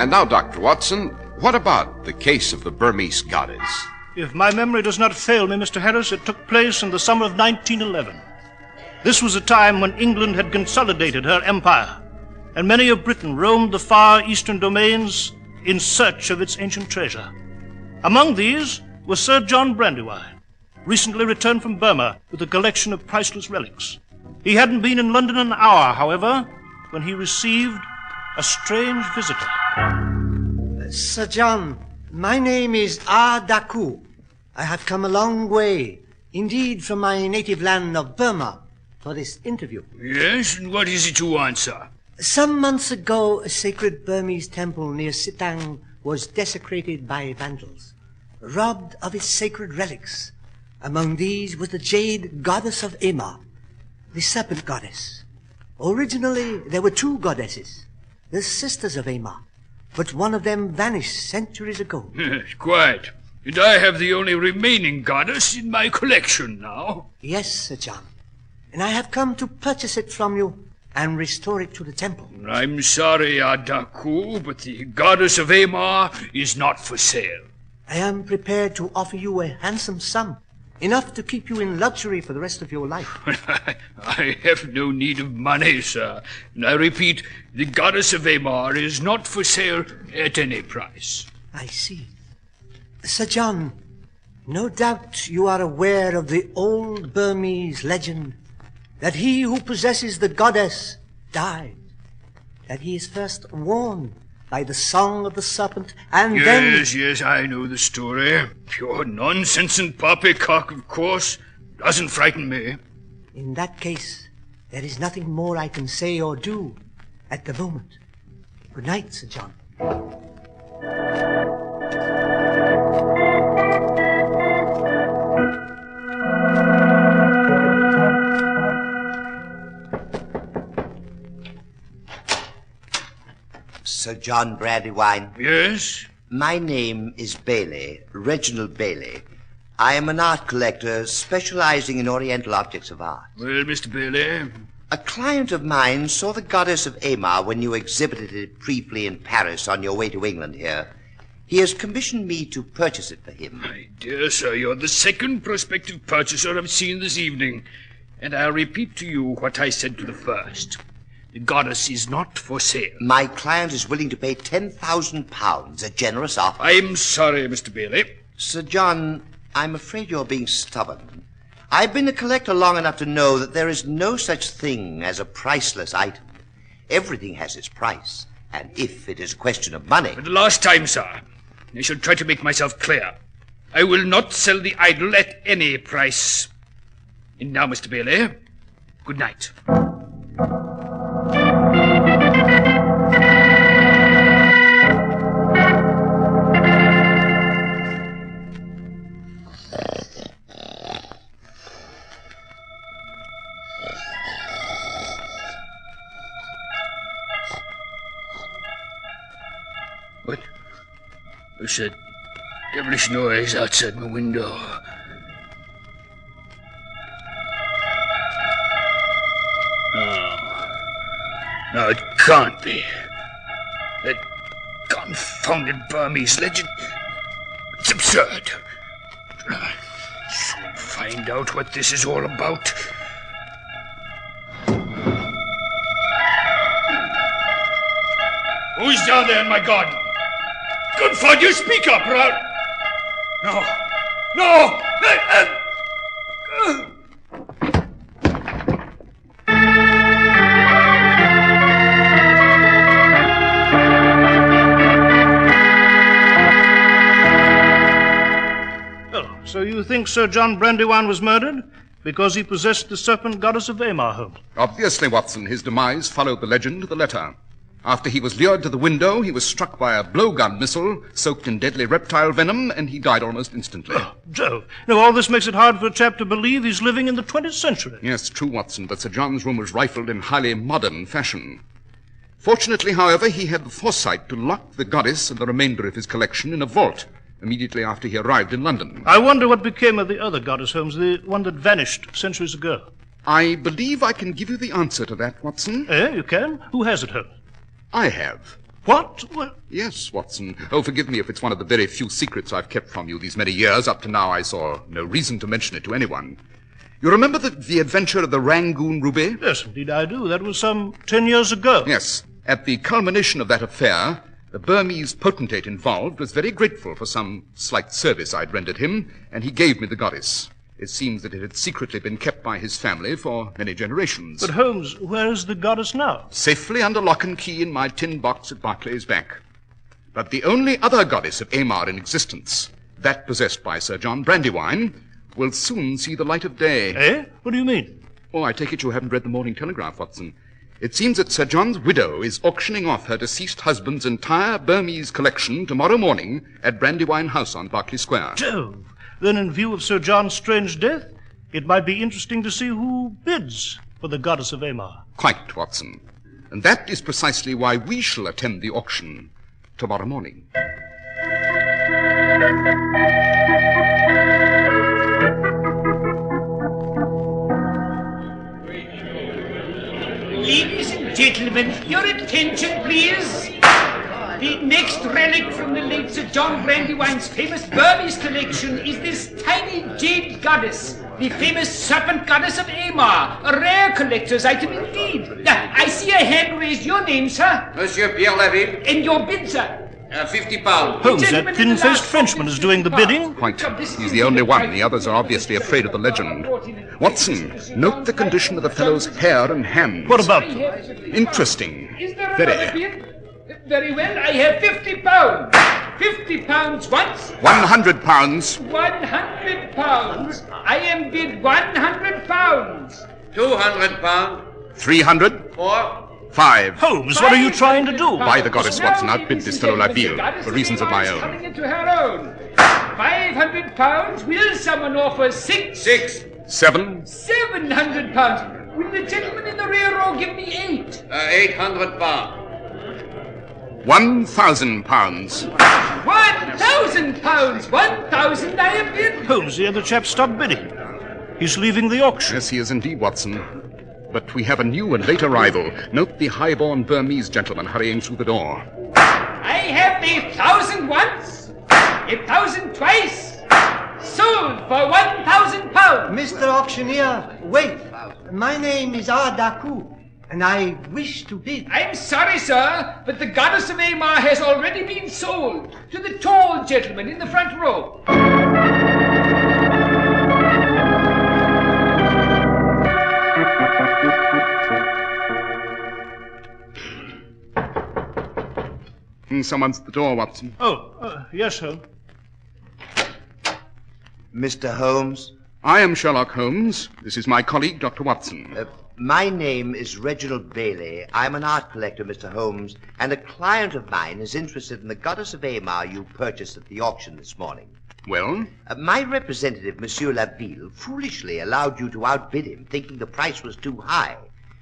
And now, Dr. Watson, what about the case of the Burmese goddess? If my memory does not fail me, Mr. Harris, it took place in the summer of 1911. This was a time when England had consolidated her empire, and many of Britain roamed the far eastern domains in search of its ancient treasure. Among these was Sir John Brandywine, recently returned from Burma with a collection of priceless relics. He hadn't been in London an hour, however, when he received a strange visitor. Sir John, my name is Daku. I have come a long way, indeed from my native land of Burma, for this interview. Yes, and what is it you want, sir? Some months ago, a sacred Burmese temple near Sitang was desecrated by vandals, robbed of its sacred relics. Among these was the jade goddess of Ema, the serpent goddess. Originally, there were two goddesses, the sisters of Ema, but one of them vanished centuries ago. Yes, quite. And I have the only remaining goddess in my collection now. Yes, Sir John. And I have come to purchase it from you and restore it to the temple. I'm sorry, Daku, but the goddess of Ema is not for sale. I am prepared to offer you a handsome sum, enough to keep you in luxury for the rest of your life. I have no need of money, sir. And I repeat, the goddess of Ema is not for sale at any price. I see. Sir John, no doubt you are aware of the old Burmese legend that he who possesses the goddess dies, that he is first warned by the song of the serpent, and then... Yes, I know the story. Pure nonsense and poppycock, of course. Doesn't frighten me. In that case, there is nothing more I can say or do at the moment. Good night, Sir John. Sir John Brandywine. Yes? My name is Bailey, Reginald Bailey. I am an art collector specializing in Oriental objects of art. Well, Mr. Bailey? A client of mine saw the goddess of Amar when you exhibited it briefly in Paris on your way to England here. He has commissioned me to purchase it for him. My dear sir, you're the second prospective purchaser I've seen this evening. And I'll repeat to you what I said to the first. The goddess is not for sale. My client is willing to pay £10,000, a generous offer. I'm sorry, Mr. Bailey. Sir John, I'm afraid you're being stubborn. I've been a collector long enough to know that there is no such thing as a priceless item. Everything has its price, and if it is a question of money... For the last time, sir, I shall try to make myself clear. I will not sell the idol at any price. And now, Mr. Bailey, good night. What? What's that devilish noise outside my window? No, it can't be. That confounded Burmese legend. It's absurd. Soon find out what this is all about. Who's down there in my garden? Good for you, speak up, or I'll... No! No! So you think Sir John Brandywine was murdered because he possessed the serpent goddess of Amar, Holmes? Obviously, Watson, his demise followed the legend to the letter. After he was lured to the window, he was struck by a blowgun missile soaked in deadly reptile venom, and he died almost instantly. Oh, Jove. Now, all this makes it hard for a chap to believe he's living in the 20th century. Yes, true, Watson, but Sir John's room was rifled in highly modern fashion. Fortunately, however, he had the foresight to lock the goddess and the remainder of his collection in a vault immediately after he arrived in London. I wonder what became of the other goddess, Holmes, the one that vanished centuries ago. I believe I can give you the answer to that, Watson. Eh, you can? Who has it, Holmes? I have. What? Well... Yes, Watson. Oh, forgive me if it's one of the very few secrets I've kept from you these many years. Up to now, I saw no reason to mention it to anyone. You remember the adventure of the Rangoon Ruby? Yes, indeed I do. That was some 10 years ago. Yes. At the culmination of that affair, the Burmese potentate involved was very grateful for some slight service I'd rendered him, and he gave me the goddess. It seems that it had secretly been kept by his family for many generations. But, Holmes, where is the goddess now? Safely under lock and key in my tin box at Barclay's Bank. But the only other goddess of Amar in existence, that possessed by Sir John Brandywine, will soon see the light of day. Eh? What do you mean? Oh, I take it you haven't read the Morning Telegraph, Watson. It seems that Sir John's widow is auctioning off her deceased husband's entire Burmese collection tomorrow morning at Brandywine House on Berkeley Square. Jove! Then in view of Sir John's strange death, it might be interesting to see who bids for the goddess of Amar. Quite, Watson. And that is precisely why we shall attend the auction tomorrow morning. Ladies and gentlemen, your attention, please. The next relic from the late Sir John Brandywine's famous Burmese collection is this tiny jade goddess, the famous serpent goddess of Amar, a rare collector's item indeed. I see a hand raised. Your name, sir? Monsieur Pierre Levy. And your bid, sir? £50. Holmes, that thin-faced Frenchman is doing the bidding. Quite. He's the only one. The others are obviously afraid of the legend. Watson, note the condition of the fellow's hair and hands. What about them? Interesting. Very. Very well, I have £50. £50 once. £100. £100. I am bid £100. £200. 300. 4. 5. Holmes, what are you trying to do? By the goddess, Watson, outbid this fellow Laville for reasons of my own. Coming into her own. £500. Will someone offer 6? 6. 7. £700. Will the gentleman in the rear row give me 8? 800 pounds. £1,000. £1,000. 1,000 I have bid. Holmes, the other chap stopped bidding. He's leaving the auction. Yes, he is indeed, Watson. But we have a new and late arrival. Note the high-born Burmese gentleman hurrying through the door. I have the 1,000 once, 1,000 twice. Sold for £1,000. Mr. Auctioneer, wait. My name is Adaku, and I wish to bid. I'm sorry, sir, but the goddess of Amar has already been sold to the tall gentleman in the front row. Someone's at the door, Watson. Yes, Holmes. Mr. Holmes? I am Sherlock Holmes. This is my colleague, Dr. Watson. My name is Reginald Bailey. I'm an art collector, Mr. Holmes, and a client of mine is interested in the goddess of Amar you purchased at the auction this morning. Well? My representative, Monsieur Laville, foolishly allowed you to outbid him, thinking the price was too high.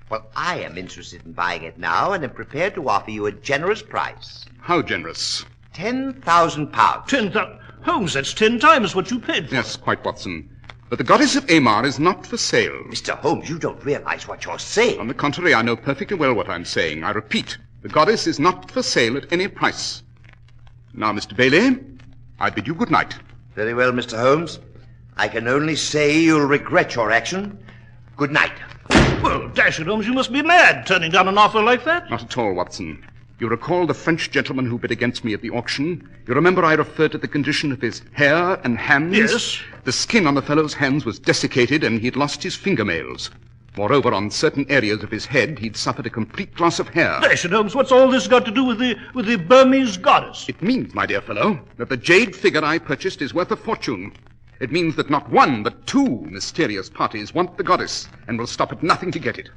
Well, I am interested in buying it now and am prepared to offer you a generous price. How generous? £10,000. 10,000? Holmes, that's 10 times what you paid for. Yes, quite, Watson. But the goddess of Amar is not for sale. Mr. Holmes, you don't realize what you're saying. On the contrary, I know perfectly well what I'm saying. I repeat, the goddess is not for sale at any price. Now, Mr. Bailey, I bid you good night. Very well, Mr. Holmes. I can only say you'll regret your action. Good night. Well, dash it, Holmes, you must be mad, turning down an offer like that. Not at all, Watson. You recall the French gentleman who bid against me at the auction? You remember I referred to the condition of his hair and hands? Yes. The skin on the fellow's hands was desiccated and he'd lost his fingernails. Moreover, on certain areas of his head, he'd suffered a complete loss of hair. Dash it, Holmes, what's all this got to do with the Burmese goddess? It means, my dear fellow, that the jade figure I purchased is worth a fortune. It means that not one, but 2 mysterious parties want the goddess and will stop at nothing to get it.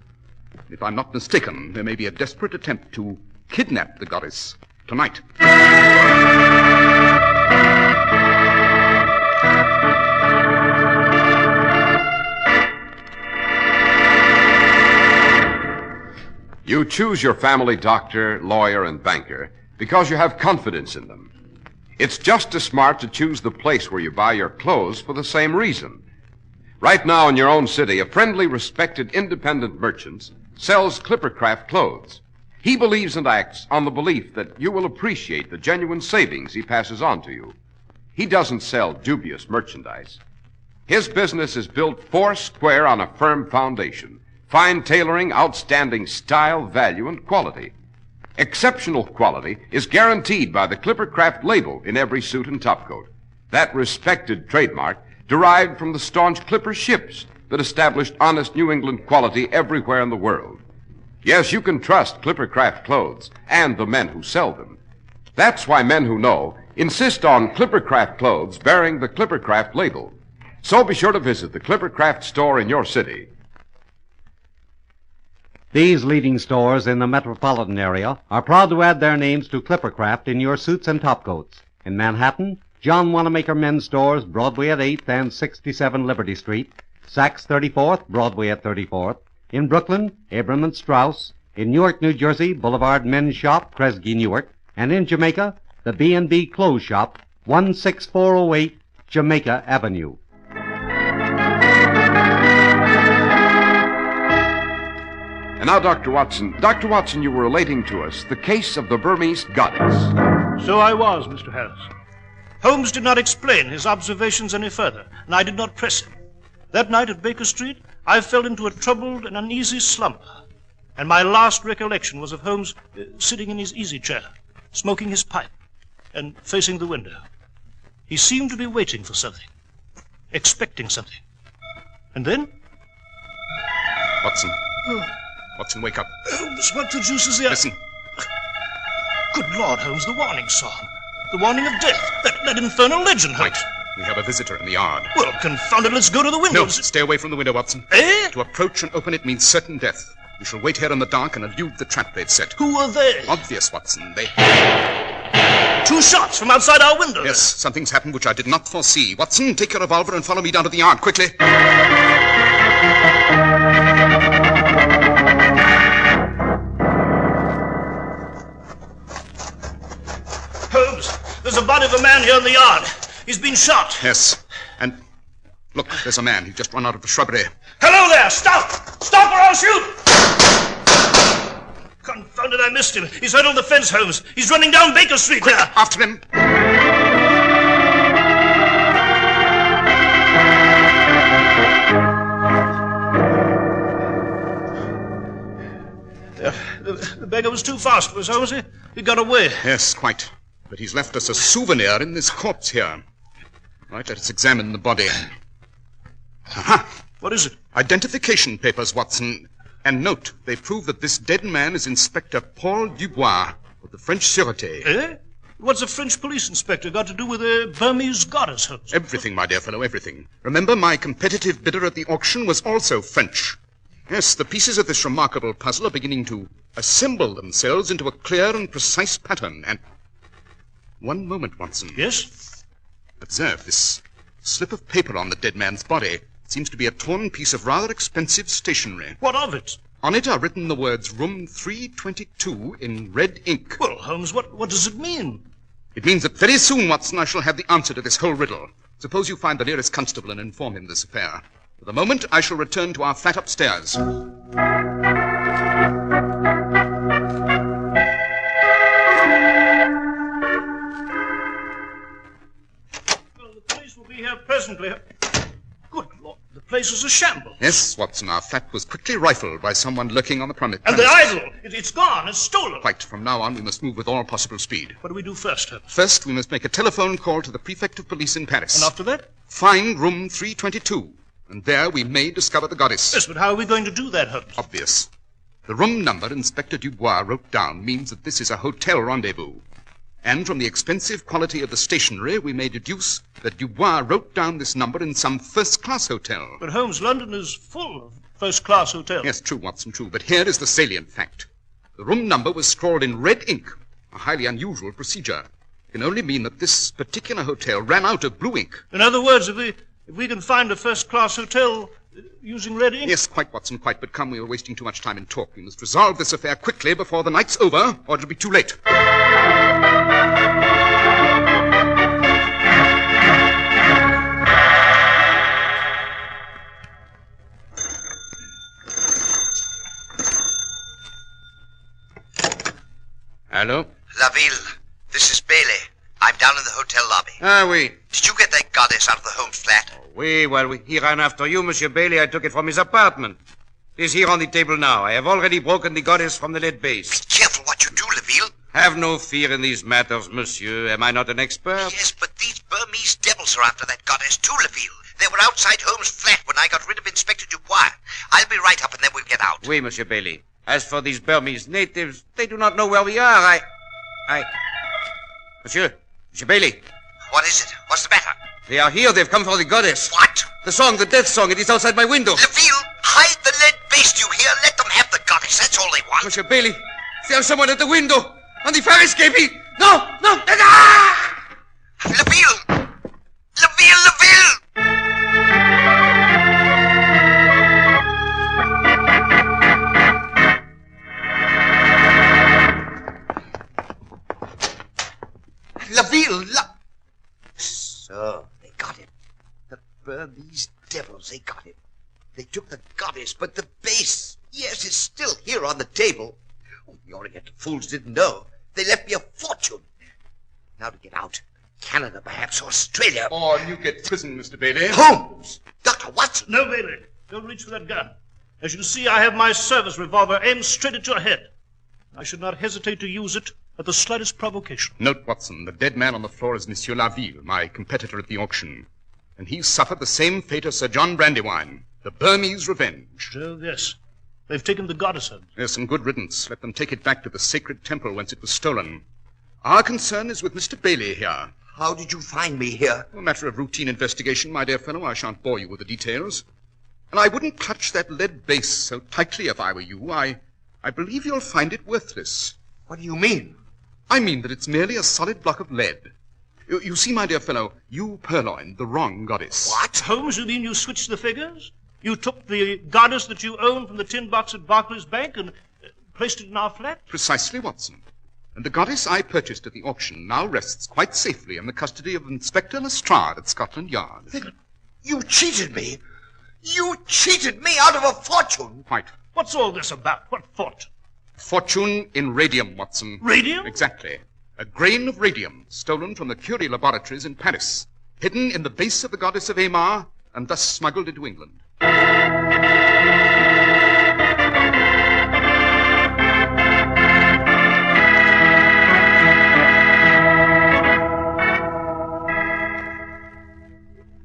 If I'm not mistaken, there may be a desperate attempt to kidnap the goddess tonight. You choose your family doctor, lawyer, and banker because you have confidence in them. It's just as smart to choose the place where you buy your clothes for the same reason. Right now in your own city, a friendly, respected, independent merchant sells Clippercraft clothes. He believes and acts on the belief that you will appreciate the genuine savings he passes on to you. He doesn't sell dubious merchandise. His business is built 4 square on a firm foundation. Fine tailoring, outstanding style, value, and quality. Exceptional quality is guaranteed by the Clippercraft label in every suit and topcoat. That respected trademark derived from the staunch Clipper ships that established honest New England quality everywhere in the world. Yes, you can trust Clippercraft clothes and the men who sell them. That's why men who know insist on Clippercraft clothes bearing the Clippercraft label. So be sure to visit the Clippercraft store in your city. These leading stores in the metropolitan area are proud to add their names to Clippercraft in your suits and topcoats. In Manhattan, John Wanamaker Men's Stores, Broadway at 8th and 67 Liberty Street, Saks 34th, Broadway at 34th. In Brooklyn, Abram and Strauss. In Newark, New Jersey, Boulevard Men's Shop, Kresge, Newark. And in Jamaica, the B&B Clothes Shop, 16408 Jamaica Avenue. And now, Dr. Watson. Dr. Watson, you were relating to us the case of the Burmese goddess. So I was, Mr. Harris. Holmes did not explain his observations any further, and I did not press him. That night at Baker Street, I fell into a troubled and uneasy slumber, and my last recollection was of Holmes sitting in his easy chair, smoking his pipe, and facing the window. He seemed to be waiting for something, expecting something. And then... Watson. Watson, wake up. Holmes, what the deuce is the... Listen. Good Lord, Holmes, the warning song. The warning of death. That infernal legend, Holmes. Right. We have a visitor in the yard. Well, confound it, let's go to the window. No, stay away from the window, Watson. Eh? To approach and open it means certain death. We shall wait here in the dark and elude the trap they've set. Who are they? Obvious, Watson. They... 2 shots from outside our window. Yes, something's happened which I did not foresee. Watson, take your revolver and follow me down to the yard, quickly. Holmes, there's a body of a man here in the yard. He's been shot. Yes, and look, there's a man. He's just run out of the shrubbery. Hello there! Stop! Stop or I'll shoot! Confounded, I missed him. He's right on the fence, Holmes. He's running down Baker Street. Quick, there. After him. The beggar was too fast for us, Holmes. He got away. Yes, quite. But he's left us a souvenir in this corpse here. Right, let us examine the body. Aha! What is it? Identification papers, Watson. And note, they prove that this dead man is Inspector Paul Dubois of the French Sûreté. Eh? What's a French police inspector got to do with a Burmese goddess, Holmes? Everything, my dear fellow, everything. Remember, my competitive bidder at the auction was also French. Yes, the pieces of this remarkable puzzle are beginning to assemble themselves into a clear and precise pattern. And... one moment, Watson. Yes? Observe this slip of paper on the dead man's body. Seems to be a torn piece of rather expensive stationery. What of it? On it are written the words Room 322 in red ink. Well, Holmes, what does it mean? It means that very soon, Watson, I shall have the answer to this whole riddle. Suppose you find the nearest constable and inform him of this affair. For the moment, I shall return to our flat upstairs. Well, the police will be here presently. Good Lord, the place is a shambles. Yes, Watson, our flat was quickly rifled by someone lurking on the premises. And the idol, it's gone, it's stolen. Quite. From now on, we must move with all possible speed. What do we do first, Holmes? First, we must make a telephone call to the prefect of police in Paris. And after that? Find room 322. And there we may discover the goddess. Yes, but how are we going to do that, Holmes? Obvious. The room number Inspector Dubois wrote down means that this is a hotel rendezvous. And from the expensive quality of the stationery, we may deduce that Dubois wrote down this number in some first-class hotel. But, Holmes, London is full of first-class hotels. Yes, true, Watson, true. But here is the salient fact. The room number was scrawled in red ink, a highly unusual procedure. It can only mean that this particular hotel ran out of blue ink. In other words, if we can find a first-class hotel using red ink... Yes, quite, Watson, quite. But come, we are wasting too much time in talk. We must resolve this affair quickly before the night's over, or it'll be too late. Hello? Laville, this is Bailey. I'm down in the hotel lobby. Ah, oui. Did you get that goddess out of the Holmes flat? Oui, well, he ran after you, Monsieur Bailey. I took it from his apartment. It is here on the table now. I have already broken the goddess from the lead base. Be careful what you do, Laville. Have no fear in these matters, monsieur. Am I not an expert? Yes, but these Burmese devils are after that goddess too, Laville. They were outside Holmes' flat when I got rid of Inspector Dubois. I'll be right up and then we'll get out. Oui, Monsieur Bailey. As for these Burmese natives, they do not know where we are. Monsieur Bailey. What is it? What's the matter? They are here. They've come for the goddess. What? The song, the death song. It is outside my window. Laville, hide the lead base, you hear? Let them have the goddess. That's all they want. Monsieur Bailey, there's someone at the window. On the fire escaping. No! Ah! Laville! Laville! So, they got him. The Burmese devils, they got him. They took the goddess, but the base, yes, it's still here on the table. Oh, the Oriental fools didn't know. They left me a fortune. Now to get out. Canada, perhaps, Australia. Or Newgate Prison, Mr. Bailey. Holmes! Dr. Watson! No, Bailey. Don't reach for that gun. As you see, I have my service revolver aimed straight at your head. I should not hesitate to use it at the slightest provocation. Note, Watson, the dead man on the floor is Monsieur Laville, my competitor at the auction. And he suffered the same fate as Sir John Brandywine, the Burmese revenge. Oh, yes. They've taken the goddess home. Yes, and good riddance. Let them take it back to the sacred temple whence it was stolen. Our concern is with Mr. Bailey here. How did you find me here? A matter of routine investigation, my dear fellow. I shan't bore you with the details. And I wouldn't clutch that lead base so tightly if I were you. I believe you'll find it worthless. What do you mean? I mean that it's merely a solid block of lead. You see, my dear fellow, you purloined the wrong goddess. What? Holmes, you mean you switched the figures? You took the goddess that you owned from the tin box at Barclays Bank and placed it in our flat? Precisely, Watson. And the goddess I purchased at the auction now rests quite safely in the custody of Inspector Lestrade at Scotland Yard. You cheated me. You cheated me out of a fortune. Quite. What's all this about? What fortune? Fortune in radium, Watson. Radium? Exactly. A grain of radium stolen from the Curie laboratories in Paris, hidden in the base of the goddess of Aymar, and thus smuggled into England.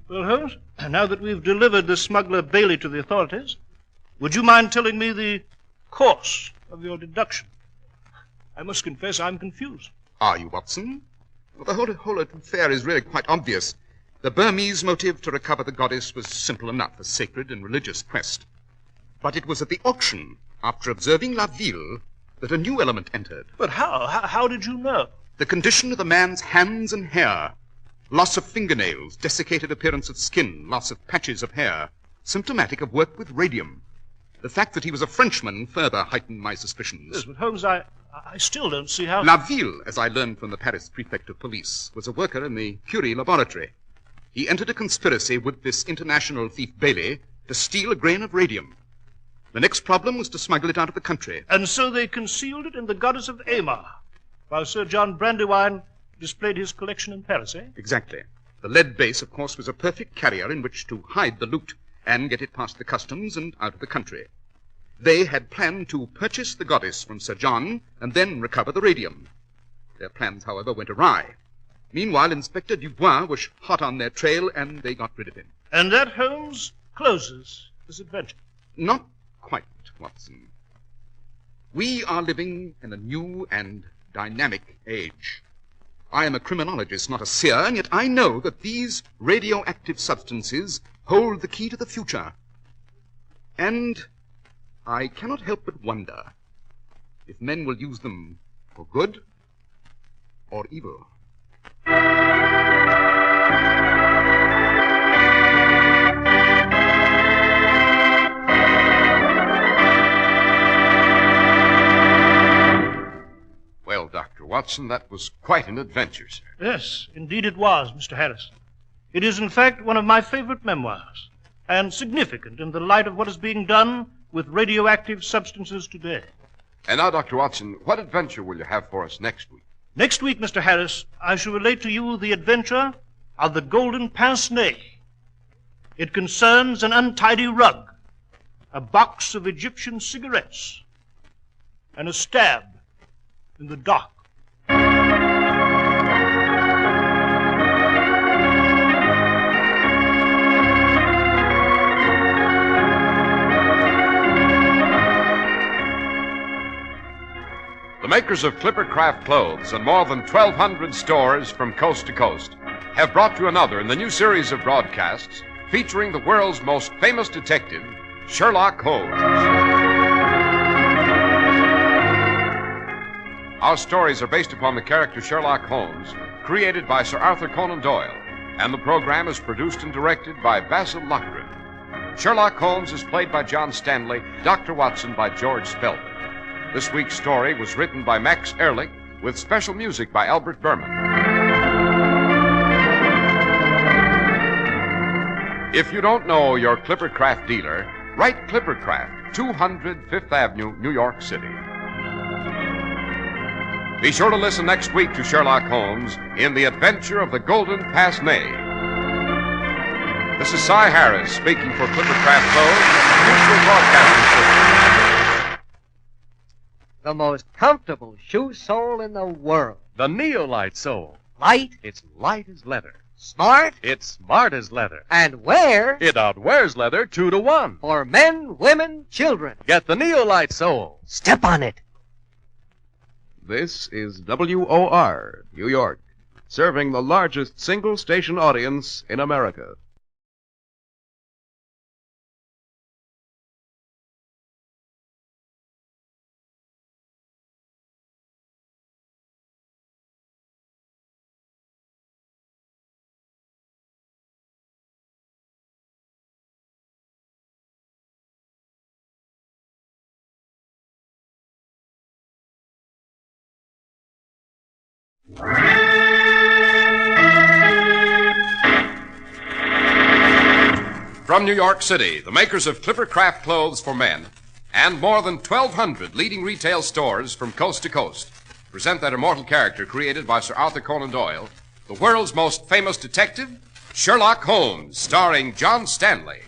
Well, Holmes, now that we've delivered the smuggler Bailey to the authorities, would you mind telling me the course of your deduction? I must confess I'm confused. Are you, Watson? Well, the whole affair is really quite obvious. The Burmese motive to recover the goddess was simple enough, a sacred and religious quest. But it was at the auction, after observing La Ville, that a new element entered. But how? How did you know? The condition of the man's hands and hair. Loss of fingernails, desiccated appearance of skin, loss of patches of hair, symptomatic of work with radium. The fact that he was a Frenchman further heightened my suspicions. Yes, but Holmes, I still don't see how... La Ville, as I learned from the Paris prefect of police, was a worker in the Curie laboratory. He entered a conspiracy with this international thief Bailey to steal a grain of radium. The next problem was to smuggle it out of the country. And so they concealed it in the goddess of Aymar, while Sir John Brandywine displayed his collection in Paris, eh? Exactly. The lead base, of course, was a perfect carrier in which to hide the loot and get it past the customs and out of the country. They had planned to purchase the goddess from Sir John and then recover the radium. Their plans, however, went awry. Meanwhile, Inspector Dubois was hot on their trail, and they got rid of him. And that, Holmes, closes this adventure. Not quite, Watson. We are living in a new and dynamic age. I am a criminologist, not a seer, and yet I know that these radioactive substances hold the key to the future. And I cannot help but wonder if men will use them for good or evil. Well, Dr. Watson, that was quite an adventure, sir. Yes, indeed it was, Mr. Harris. It is, in fact, one of my favorite memoirs, and significant in the light of what is being done with radioactive substances today. And now, Dr. Watson, what adventure will you have for us next week? Next week, Mr. Harris, I shall relate to you the adventure of the golden pince-nez. It concerns an untidy rug, a box of Egyptian cigarettes, and a stab in the dark. The makers of Clippercraft clothes and more than 1,200 stores from coast to coast have brought you another in the new series of broadcasts featuring the world's most famous detective, Sherlock Holmes. Our stories are based upon the character Sherlock Holmes, created by Sir Arthur Conan Doyle, and the program is produced and directed by Basil Lockridge. Sherlock Holmes is played by John Stanley, Dr. Watson by George Spelman. This week's story was written by Max Ehrlich with special music by Albert Berman. If you don't know your Clippercraft dealer, write Clippercraft, 200 Fifth Avenue, New York City. Be sure to listen next week to Sherlock Holmes in The Adventure of the Golden Pince-Nez. This is Cy Harris speaking for Clippercraft Clothes, Mutual Broadcasting System. The most comfortable shoe sole in the world. The Neolite sole. Light. It's light as leather. Smart. It's smart as leather. And wear. It outwears leather 2 to 1. For men, women, children. Get the Neolite sole. Step on it. This is WOR, New York, serving the largest single-station audience in America. From New York City, the makers of Clippercraft clothes for men and more than 1,200 leading retail stores from coast to coast present that immortal character created by Sir Arthur Conan Doyle, the world's most famous detective, Sherlock Holmes, starring John Stanley.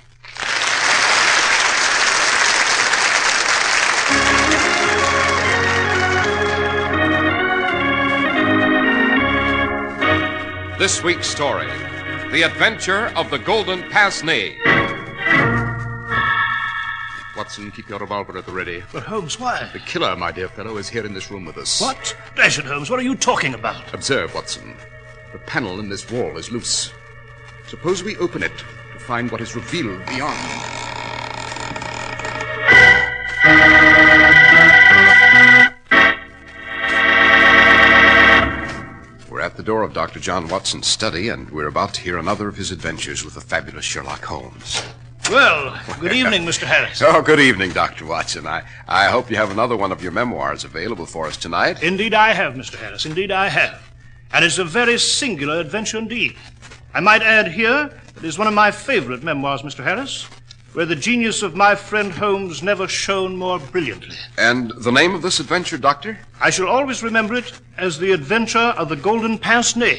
This week's story, The Adventure of the Golden Pince-Nez. Watson, keep your revolver at the ready. But Holmes, why? The killer, my dear fellow, is here in this room with us. What? Dash it, Holmes, what are you talking about? Observe, Watson. The panel in this wall is loose. Suppose we open it to find what is revealed beyond. We're at the door of Dr. John Watson's study, and we're about to hear another of his adventures with the fabulous Sherlock Holmes. Well, good evening, Mr. Harris. Oh, good evening, Dr. Watson. I hope you have another one of your memoirs available for us tonight. Indeed I have, Mr. Harris. Indeed I have. And it's a very singular adventure indeed. I might add here that it is one of my favorite memoirs, Mr. Harris, where the genius of my friend Holmes never shone more brilliantly. And the name of this adventure, Doctor? I shall always remember it as The Adventure of the Golden Pince-Nez.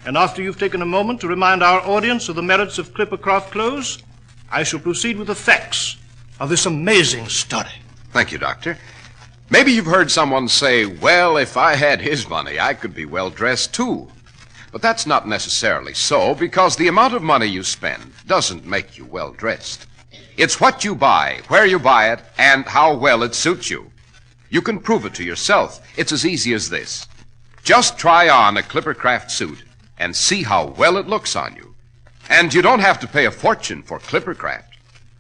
And after you've taken a moment to remind our audience of the merits of Clippercraft clothes, I shall proceed with the facts of this amazing story. Thank you, Doctor. Maybe you've heard someone say, well, if I had his money, I could be well dressed too. But that's not necessarily so, because the amount of money you spend doesn't make you well dressed. It's what you buy, where you buy it, and how well it suits you. You can prove it to yourself. It's as easy as this. Just try on a Clippercraft suit and see how well it looks on you. And you don't have to pay a fortune for Clippercraft.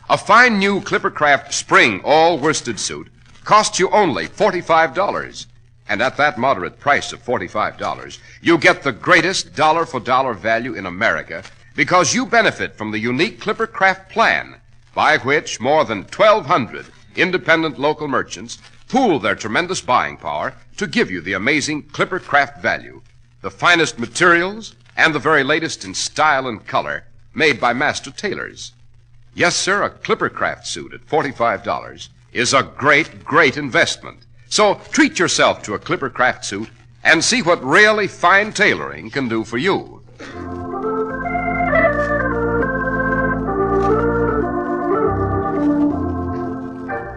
A fine new Clippercraft spring all-worsted suit costs you only $45. And at that moderate price of $45, you get the greatest dollar-for-dollar value in America because you benefit from the unique Clippercraft plan by which more than 1,200 independent local merchants pool their tremendous buying power to give you the amazing Clippercraft value, the finest materials, and the very latest in style and color made by master tailors. Yes, sir, a Clippercraft suit at $45 is a great, great investment. So treat yourself to a Clippercraft suit and see what really fine tailoring can do for you.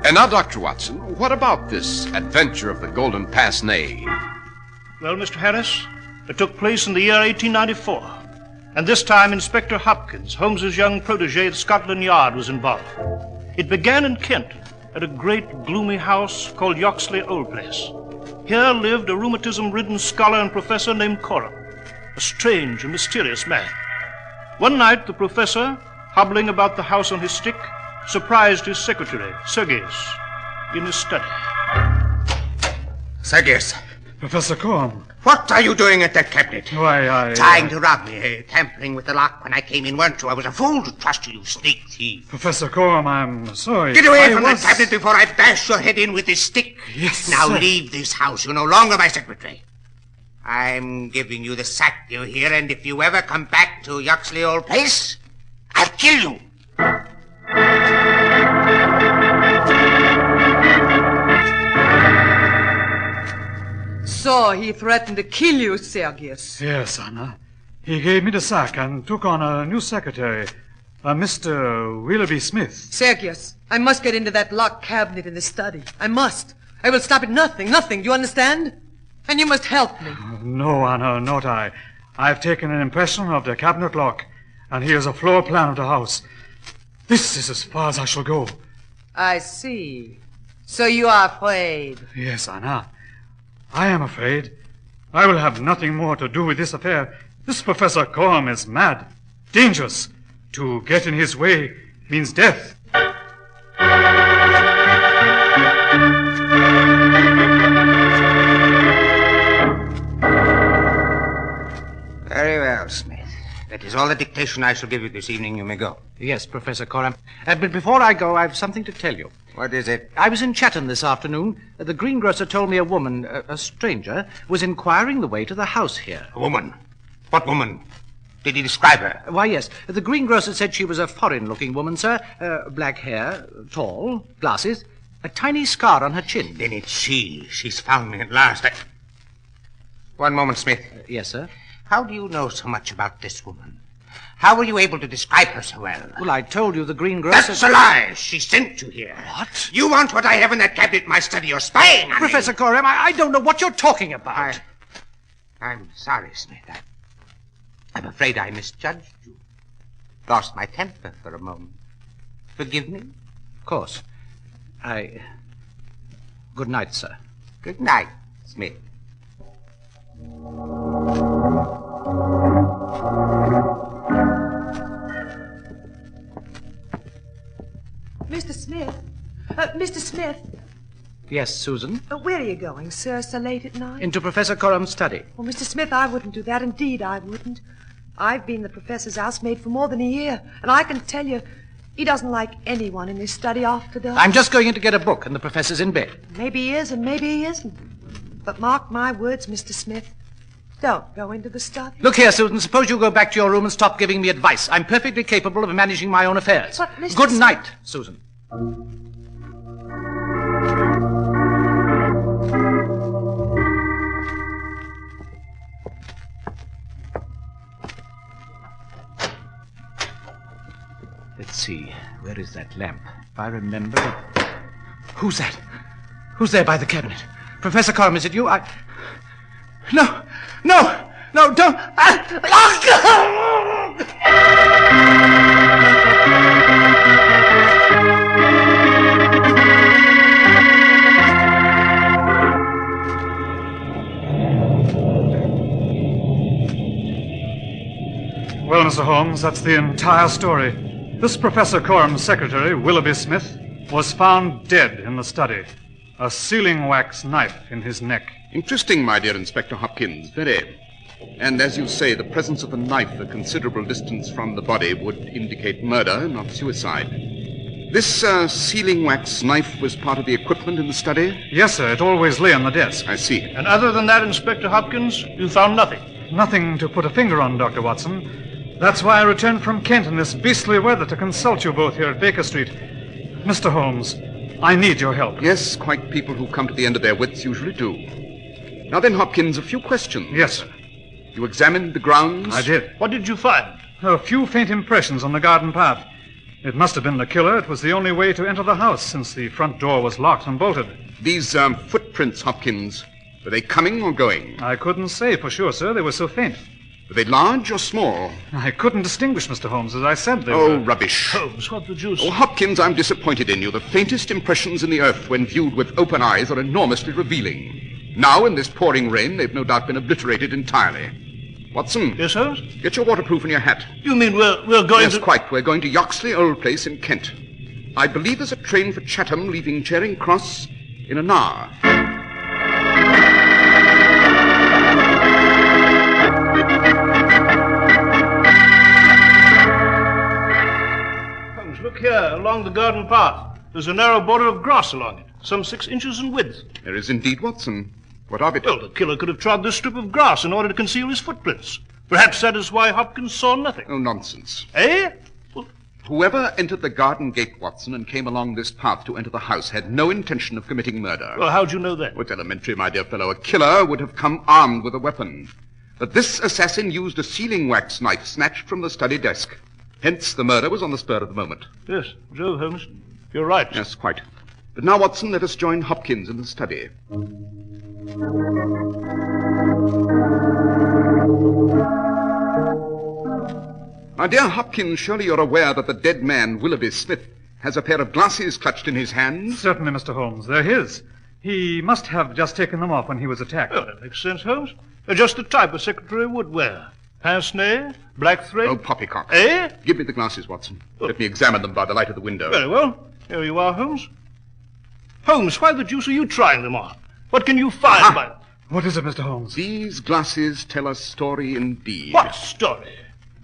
And now, Dr. Watson, what about this adventure of the Golden Pince-Nez? Well, Mr. Harris, it took place in the year 1894. And this time, Inspector Hopkins, Holmes's young protege at Scotland Yard, was involved. It began in Kent, at a great, gloomy house called Yoxley Old Place. Here lived a rheumatism-ridden scholar and professor named Coram, a strange and mysterious man. One night, the professor, hobbling about the house on his stick, surprised his secretary, Sergius, in his study. Sergius. Professor Coram. What are you doing at that cabinet? Why, Trying to rob me, tampering with the lock when I came in, weren't you? I was a fool to trust you, you sneak thief. Professor Coram, I'm sorry. Get away from that cabinet before I bash your head in with this stick. Yes, Now sir. leave this house. You're no longer my secretary. I'm giving you the sack, you hear, and if you ever come back to Yoxley Old Place, I'll kill you. So he threatened to kill you, Sergius. Yes, Anna. He gave me the sack and took on a new secretary, a Mr. Willoughby Smith. Sergius, I must get into that locked cabinet in the study. I must. I will stop at nothing, nothing. Do you understand? And you must help me. No, Anna, not I. I've taken an impression of the cabinet lock, and here's a floor plan of the house. This is as far as I shall go. I see. So you are afraid. Yes, Anna. I am afraid. I will have nothing more to do with this affair. This Professor Coram is mad, dangerous. To get in his way means death. Very well, Smith. That is all all the dictation I shall give you this evening. You may go. Yes, Professor Coram. But before I go, I've something to tell you. What is it? I was in Chatham this afternoon. The greengrocer told me a woman, a stranger, was inquiring the way to the house here. A woman? What woman? Did he describe her? Why, yes. The greengrocer said she was a foreign-looking woman, sir. Black hair, tall, glasses, a tiny scar on her chin. Then it's she. She's found me at last. One moment, Smith. Yes, sir? How do you know so much about this woman? How were you able to describe her so well? Well, I told you the greengrocer... That's a lie! She sent you here. What? You want what I have in that cabinet in my study. You're spying on Professor me. Coram, I don't know what you're talking about. I'm sorry, Smith. I'm afraid I misjudged you. Lost my temper for a moment. Forgive me? Of course. Good night, sir. Good night, Smith. Mr. Smith? Mr. Smith? Yes, Susan? Where are you going, sir, so late at night? Into Professor Coram's study. Well, Mr. Smith, I wouldn't do that. Indeed, I wouldn't. I've been the professor's housemaid for more than a year, and I can tell you, he doesn't like anyone in his study after dark. I'm just going in to get a book, and the professor's in bed. Maybe he is, and maybe he isn't. But mark my words, Mr. Smith, don't go into the study. Look here, Susan, suppose you go back to your room and stop giving me advice. I'm perfectly capable of managing my own affairs. But, Mr. Good Smith... night, Susan. Let's see, where is that lamp? If I remember it... Who's that? Who's there by the cabinet? Professor Coram, is it you? No, don't... Well, Mr. Holmes, that's the entire story. This Professor Coram's secretary, Willoughby Smith, was found dead in the study. A sealing wax knife in his neck. Interesting, my dear Inspector Hopkins, very. And as you say, the presence of a knife a considerable distance from the body would indicate murder, not suicide. This sealing wax knife was part of the equipment in the study? Yes, sir. It always lay on the desk. I see. And other than that, Inspector Hopkins, you found nothing? Nothing to put a finger on, Dr. Watson. That's why I returned from Kent in this beastly weather to consult you both here at Baker Street. Mr. Holmes, I need your help. Yes, quite people who come to the end of their wits usually do. Now then, Hopkins, a few questions. Yes, sir. You examined the grounds? I did. What did you find? A few faint impressions on the garden path. It must have been the killer. It was the only way to enter the house, since the front door was locked and bolted. These footprints, Hopkins, were they coming or going? I couldn't say for sure, sir. They were so faint. Were they large or small? I couldn't distinguish, Mr. Holmes. As I said, they were... Oh, rubbish. Holmes, what the deuce? Oh, Hopkins, I'm disappointed in you. The faintest impressions in the earth, when viewed with open eyes, are enormously revealing. Now, in this pouring rain, they've no doubt been obliterated entirely. Watson? Yes, Holmes? Get your waterproof and your hat. You mean we're going to... Yes, quite. We're going to Yoxley Old Place in Kent. I believe there's a train for Chatham leaving Charing Cross in an hour. Look here, along the garden path. There's a narrow border of grass along it, some 6 inches in width. There is indeed, Watson. What of it? Well, the killer could have trod this strip of grass in order to conceal his footprints. Perhaps that is why Hopkins saw nothing. Oh, nonsense. Eh? Well, whoever entered the garden gate, Watson, and came along this path to enter the house had no intention of committing murder. Well, how'd you know that? Well, it's elementary, my dear fellow. A killer would have come armed with a weapon. But this assassin used a sealing wax knife snatched from the study desk. Hence, the murder was on the spur of the moment. Yes, Joe Holmes, you're right. Yes, quite. But now, Watson, let us join Hopkins in the study. My dear Hopkins, surely you're aware that the dead man, Willoughby Smith, has a pair of glasses clutched in his hands? Certainly, Mr. Holmes. They're his. He must have just taken them off when he was attacked. Well, that makes sense, Holmes. They're just the type a secretary would wear. Pince-nez, black thread. Oh, poppycock. Eh? Give me the glasses, Watson. Let me examine them by the light of the window. Very well. Here you are, Holmes. Holmes, why the deuce are you trying them on? What can you find by... What is it, Mr. Holmes? These glasses tell a story indeed. What story?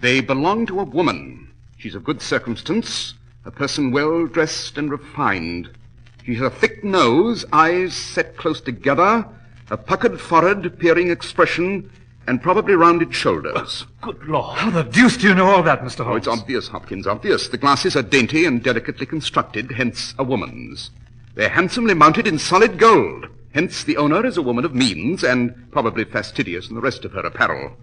They belong to a woman. She's of good circumstance, a person well dressed and refined. She has a thick nose, eyes set close together, a puckered forehead, peering expression, and probably rounded shoulders. Good Lord. How the deuce do you know all that, Mr. Holmes? Oh, it's obvious, Hopkins, obvious. The glasses are dainty and delicately constructed, hence a woman's. They're handsomely mounted in solid gold, hence the owner is a woman of means and probably fastidious in the rest of her apparel.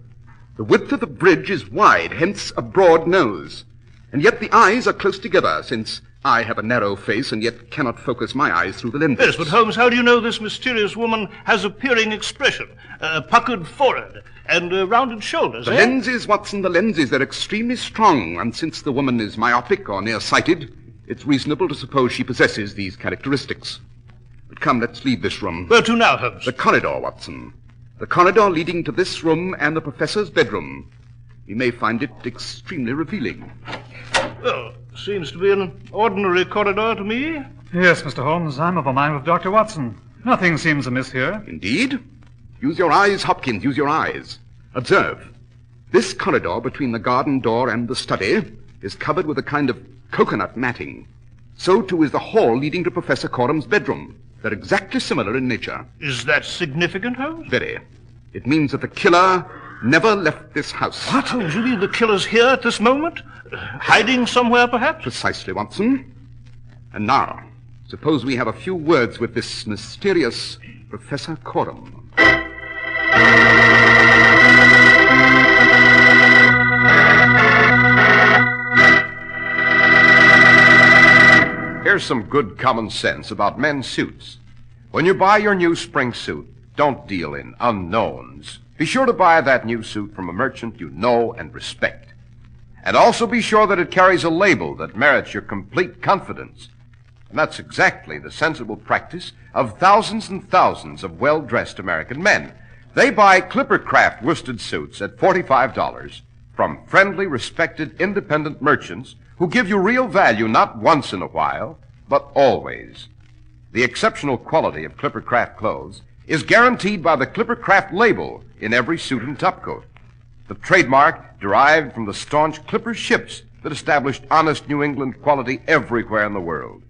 The width of the bridge is wide, hence a broad nose. And yet the eyes are close together, since I have a narrow face and yet cannot focus my eyes through the lenses. Yes, but Holmes, how do you know this mysterious woman has a peering expression, a puckered forehead, and rounded shoulders, The lenses, Watson, the lenses, they're extremely strong, and since the woman is myopic or nearsighted, it's reasonable to suppose she possesses these characteristics. But come, let's leave this room. Where to now, Holmes? The corridor, Watson. The corridor leading to this room and the professor's bedroom. You may find it extremely revealing. Well, seems to be an ordinary corridor to me. Yes, Mr. Holmes, I'm of a mind with Dr. Watson. Nothing seems amiss here. Indeed? Use your eyes, Hopkins, use your eyes. Observe. This corridor between the garden door and the study is covered with a kind of coconut matting. So, too, is the hall leading to Professor Corum's bedroom. They're exactly similar in nature. Is that significant, Holmes? Very. It means that the killer never left this house. What, Holmes? You mean the killer's here at this moment? Hiding somewhere, perhaps? Precisely, Watson. And now, suppose we have a few words with this mysterious Professor Corum. Here's some good common sense about men's suits. When you buy your new spring suit, don't deal in unknowns. Be sure to buy that new suit from a merchant you know and respect. And also be sure that it carries a label that merits your complete confidence. And that's exactly the sensible practice of thousands and thousands of well-dressed American men. They buy Clippercraft worsted suits at $45 from friendly, respected, independent merchants who give you real value not once in a while, but always. The exceptional quality of Clippercraft clothes is guaranteed by the Clippercraft label in every suit and topcoat. The trademark derived from the staunch Clipper ships that established honest New England quality everywhere in the world.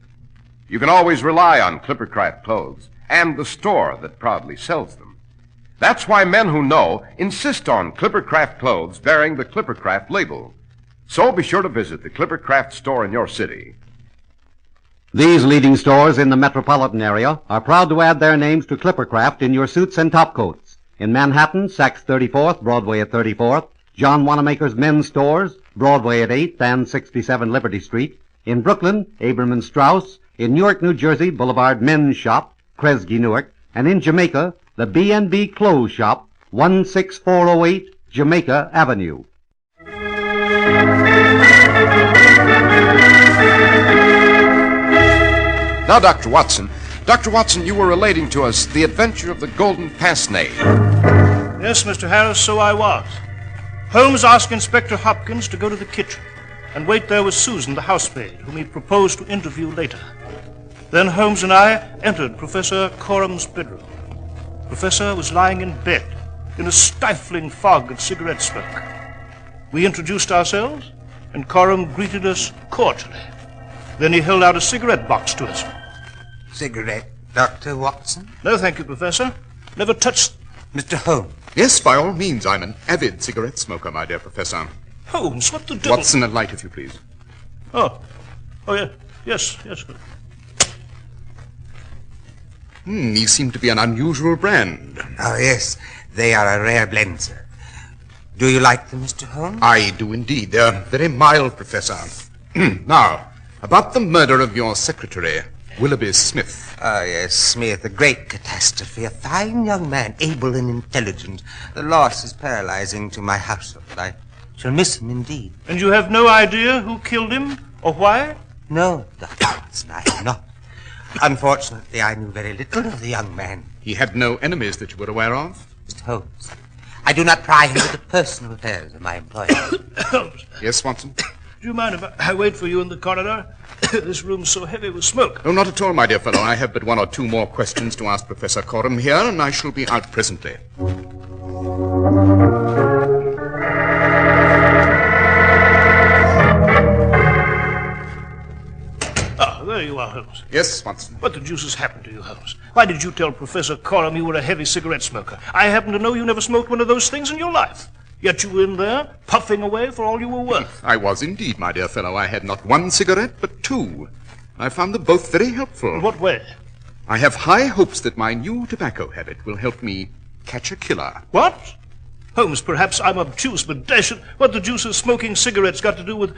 You can always rely on Clippercraft clothes and the store that proudly sells them. That's why men who know insist on Clippercraft clothes bearing the Clippercraft label. So be sure to visit the Clippercraft store in your city. These leading stores in the metropolitan area are proud to add their names to Clippercraft in your suits and topcoats. In Manhattan, Saks 34th, Broadway at 34th, John Wanamaker's men's stores, Broadway at 8th and 67 Liberty Street. In Brooklyn, Abraham and Strauss. In Newark, New Jersey, Boulevard Men's Shop, Kresge, Newark. And in Jamaica, the B&B Clothes Shop, 16408 Jamaica Avenue. Now, Dr. Watson, you were relating to us the adventure of the Golden Pince-Nez. Yes, Mr. Harris, so I was. Holmes asked Inspector Hopkins to go to the kitchen and wait there with Susan, the housemaid, whom he proposed to interview later. Then Holmes and I entered Professor Corum's bedroom. The professor was lying in bed in a stifling fog of cigarette smoke. We introduced ourselves, and Corum greeted us cordially. Then he held out a cigarette box to us. Cigarette, Dr. Watson? No, thank you, Professor. Never touched... Mr. Holmes. Yes, by all means. I'm an avid cigarette smoker, my dear Professor. Holmes, what the devil... Watson, a light, if you please. Oh, yeah. Yes. These seem to be an unusual brand. Oh, yes. They are a rare blend, sir. Do you like them, Mr. Holmes? I do indeed. They're very mild, Professor. Now, about the murder of your secretary, Willoughby Smith. Oh, yes, Smith, a great catastrophe. A fine young man, able and intelligent. The loss is paralyzing to my household. I shall miss him indeed. And you have no idea who killed him or why? No, Dr. Watson, I have not. Unfortunately, I knew very little of the young man. He had no enemies that you were aware of? Mr. Holmes, I do not pry into the personal affairs of my employer. Holmes. Yes, Watson? Do you mind if I wait for you in the corridor? This room's so heavy with smoke. Oh, not at all, my dear fellow. I have but one or two more questions to ask Professor Corum here, and I shall be out presently. There you are, Holmes. Yes, Watson. What the deuce has happened to you, Holmes? Why did you tell Professor Coram you were a heavy cigarette smoker? I happen to know you never smoked one of those things in your life. Yet you were in there, puffing away for all you were worth. I was indeed, my dear fellow. I had not one cigarette, but two. I found them both very helpful. In what way? I have high hopes that my new tobacco habit will help me catch a killer. What? Holmes, perhaps I'm obtuse, but dash it, what the deuce has smoking cigarettes got to do with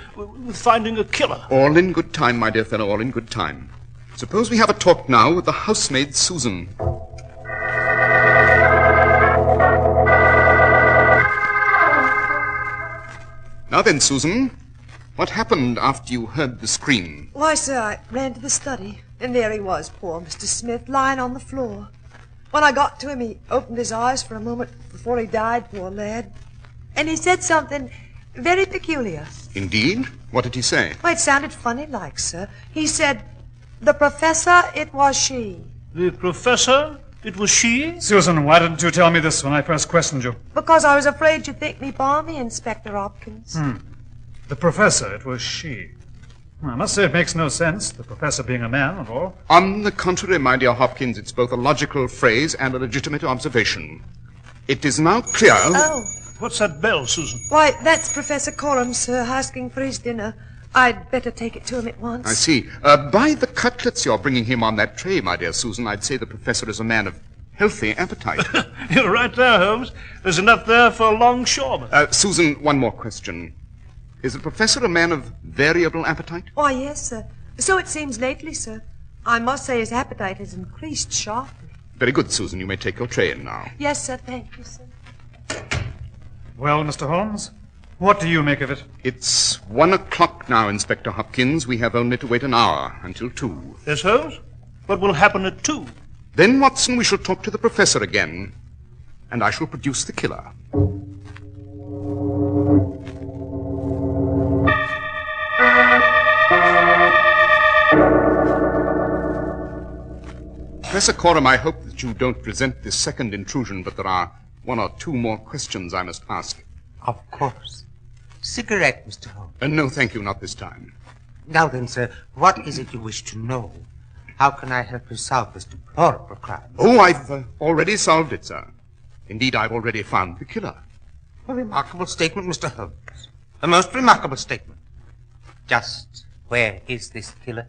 finding a killer? All in good time, my dear fellow, all in good time. Suppose we have a talk now with the housemaid, Susan. Now then, Susan, what happened after you heard the scream? Why, sir, I ran to the study, and there he was, poor Mr. Smith, lying on the floor. When I got to him, he opened his eyes for a moment before he died, poor lad. And he said something very peculiar. Indeed? What did he say? Well, it sounded funny-like, sir. He said, "The professor, it was she." The professor? It was she? Susan, why didn't you tell me this when I first questioned you? Because I was afraid you'd think me balmy, Inspector Hopkins. The professor, it was she. I must say it makes no sense, the professor being a man and all. On the contrary, my dear Hopkins, it's both a logical phrase and a legitimate observation. It is now clear... Oh. What's that bell, Susan? Why, that's Professor Coram, sir, asking for his dinner. I'd better take it to him at once. I see. By the cutlets you're bringing him on that tray, my dear Susan, I'd say the professor is a man of healthy appetite. You're right there, Holmes. There's enough there for a longshoreman. Susan, one more question. Is the professor a man of variable appetite? Why, yes, sir. So it seems lately, sir. I must say his appetite has increased sharply. Very good, Susan. You may take your tray in now. Yes, sir. Thank you, sir. Well, Mr. Holmes, what do you make of it? It's 1 o'clock now, Inspector Hopkins. We have only to wait an hour until 2. Yes, Holmes? What will happen at 2? Then, Watson, we shall talk to the professor again, and I shall produce the killer. Professor Coram, I hope that you don't resent this second intrusion, but there are 1 or 2 more questions I must ask. Of course. Cigarette, Mr. Holmes. No, thank you, not this time. Now then, sir, what is it you wish to know? How can I help you solve this deplorable crime? Oh, I've already solved it, sir. Indeed, I've already found the killer. A remarkable statement, Mr. Holmes. A most remarkable statement. Just where is this killer?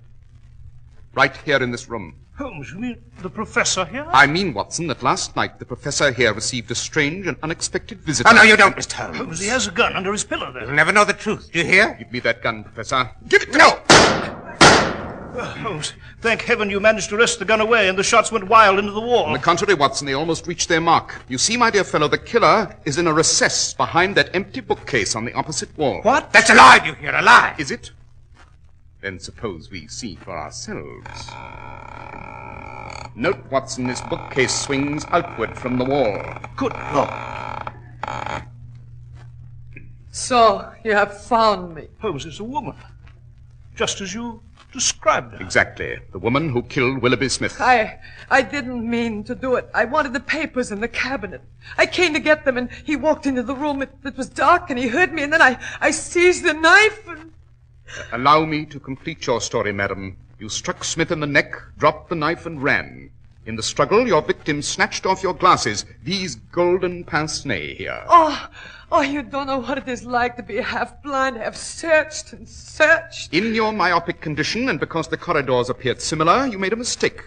Right here in this room. Holmes, you mean the professor here? I mean, Watson, that last night the professor here received a strange and unexpected visit. Oh, no, you don't, Mr. Holmes. Holmes, he has a gun under his pillow there. You'll never know the truth, do you hear? Give me that gun, Professor. Give it to me! Holmes, thank heaven you managed to wrest the gun away and the shots went wild into the wall. On the contrary, Watson, they almost reached their mark. You see, my dear fellow, the killer is in a recess behind that empty bookcase on the opposite wall. What? That's a lie, you hear, a lie. Is it? Then suppose we see for ourselves. Note, Watson, this bookcase swings outward from the wall. Good Lord. So, you have found me. Holmes, it's a woman. Just as you described her. Exactly. The woman who killed Willoughby Smith. I didn't mean to do it. I wanted the papers in the cabinet. I came to get them, and he walked into the room. It was dark, and he heard me, and then I seized the knife and... Allow me to complete your story, madam. You struck Smith in the neck, dropped the knife, and ran. In the struggle, your victim snatched off your glasses, these golden pince-nez here. Oh, you don't know what it is like to be half blind. I have searched and searched. In your myopic condition, and because the corridors appeared similar, you made a mistake.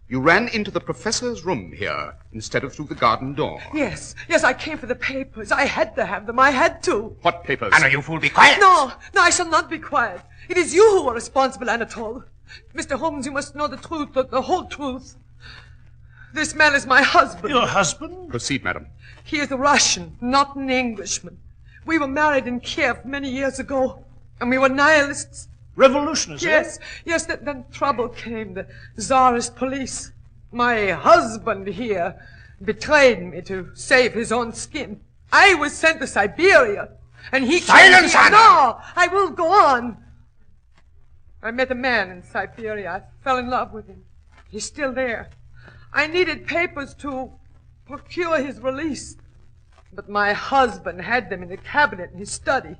You ran into the professor's room here, instead of through the garden door. Yes, I came for the papers. I had to have them. I had to. What papers? Anna, you fool, be quiet. No, I shall not be quiet. It is you who are responsible, Anatole. Mr. Holmes, you must know the truth, the whole truth. This man is my husband. Your husband? Proceed, madam. He is a Russian, not an Englishman. We were married in Kiev many years ago, and we were nihilists. Revolutionists, Yes, then trouble came, the Tsarist police. My husband here betrayed me to save his own skin. I was sent to Siberia, and he... Silence, Anna! No, I will go on. I met a man in Siberia. I fell in love with him. He's still there. I needed papers to procure his release. But my husband had them in the cabinet in his study.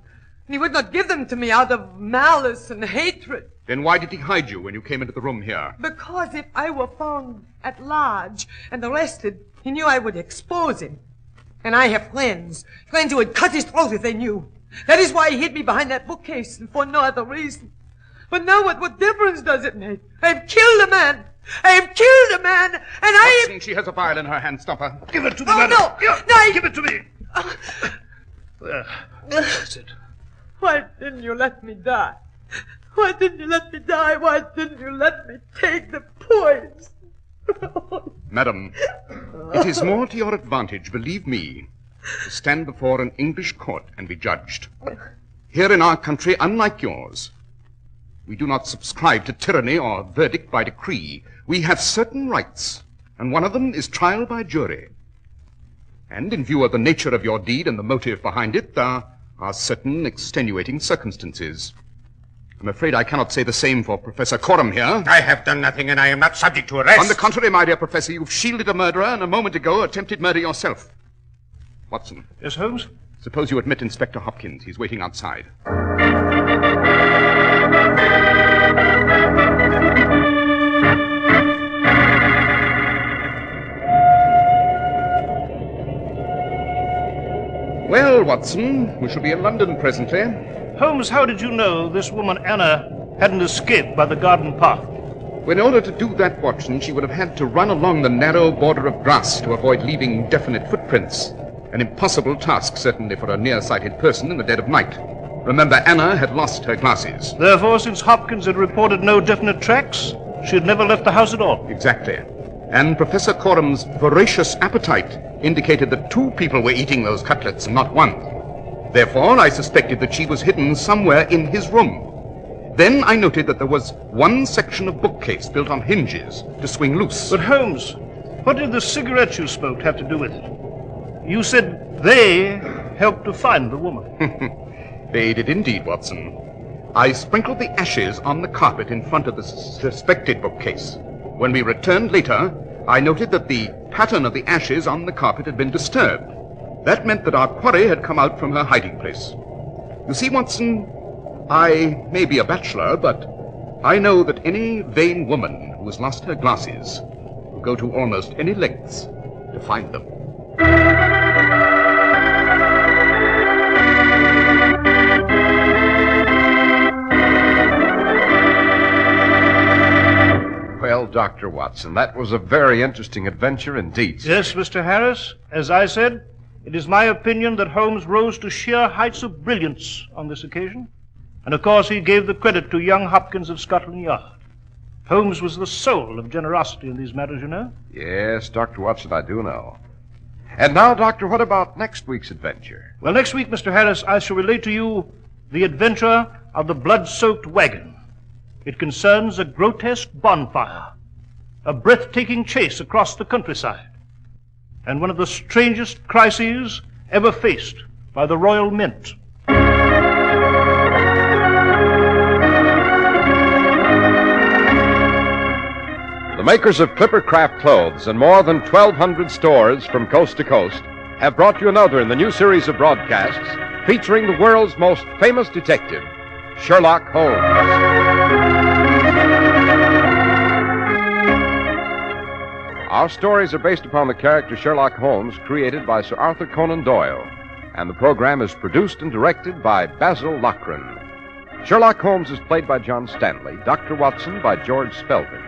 And he would not give them to me out of malice and hatred. Then why did he hide you when you came into the room here? Because if I were found at large and arrested, he knew I would expose him. And I have friends who would cut his throat if they knew. That is why he hid me behind that bookcase, and for no other reason. But now what difference does it make? I have killed a man. I have killed a man, and I have... She has a vial in her hand. Stop her. Give it to Oh, no! No, give it to me. There. That's it. Why didn't you let me die? Why didn't you let me die? Why didn't you let me take the poison? Madam, it is more to your advantage, believe me, to stand before an English court and be judged. Here in our country, unlike yours, we do not subscribe to tyranny or verdict by decree. We have certain rights, and one of them is trial by jury. And in view of the nature of your deed and the motive behind it, there are certain extenuating circumstances. I'm afraid I cannot say the same for Professor Coram here. I have done nothing, and I am not subject to arrest. On the contrary, my dear Professor, you've shielded a murderer and a moment ago attempted murder yourself. Watson. Yes, Holmes? Suppose you admit Inspector Hopkins. He's waiting outside. Well, Watson, we shall be in London presently. Holmes, how did you know this woman, Anna, hadn't escaped by the garden path? Well, in order to do that, Watson, she would have had to run along the narrow border of grass to avoid leaving definite footprints. An impossible task, certainly, for a nearsighted person in the dead of night. Remember, Anna had lost her glasses. Therefore, since Hopkins had reported no definite tracks, she had never left the house at all. Exactly. And Professor Coram's voracious appetite indicated that two people were eating those cutlets and not one. Therefore, I suspected that she was hidden somewhere in his room. Then I noted that there was one section of bookcase built on hinges to swing loose. But Holmes, what did the cigarettes you smoked have to do with it? You said they helped to find the woman. They did indeed, Watson. I sprinkled the ashes on the carpet in front of the suspected bookcase. When we returned later, I noted that the pattern of the ashes on the carpet had been disturbed. That meant that our quarry had come out from her hiding place. You see, Watson, I may be a bachelor, but I know that any vain woman who has lost her glasses will go to almost any lengths to find them. Well, Dr. Watson, that was a very interesting adventure indeed. Yes, Mr. Harris. As I said, it is my opinion that Holmes rose to sheer heights of brilliance on this occasion. And of course he gave the credit to young Hopkins of Scotland Yard. Holmes was the soul of generosity in these matters, you know. Yes, Dr. Watson, I do know. And now, Doctor, what about next week's adventure? Well, next week, Mr. Harris, I shall relate to you the adventure of the blood-soaked wagon. It concerns a grotesque bonfire, a breathtaking chase across the countryside, and one of the strangest crises ever faced by the Royal Mint. The makers of Clippercraft clothes and more than 1,200 stores from coast to coast have brought you another in the new series of broadcasts featuring the world's most famous detective, Sherlock Holmes. Our stories are based upon the character Sherlock Holmes created by Sir Arthur Conan Doyle, and the program is produced and directed by Basil Lochran. Sherlock Holmes is played by John Stanley, Dr. Watson by George Spelvin.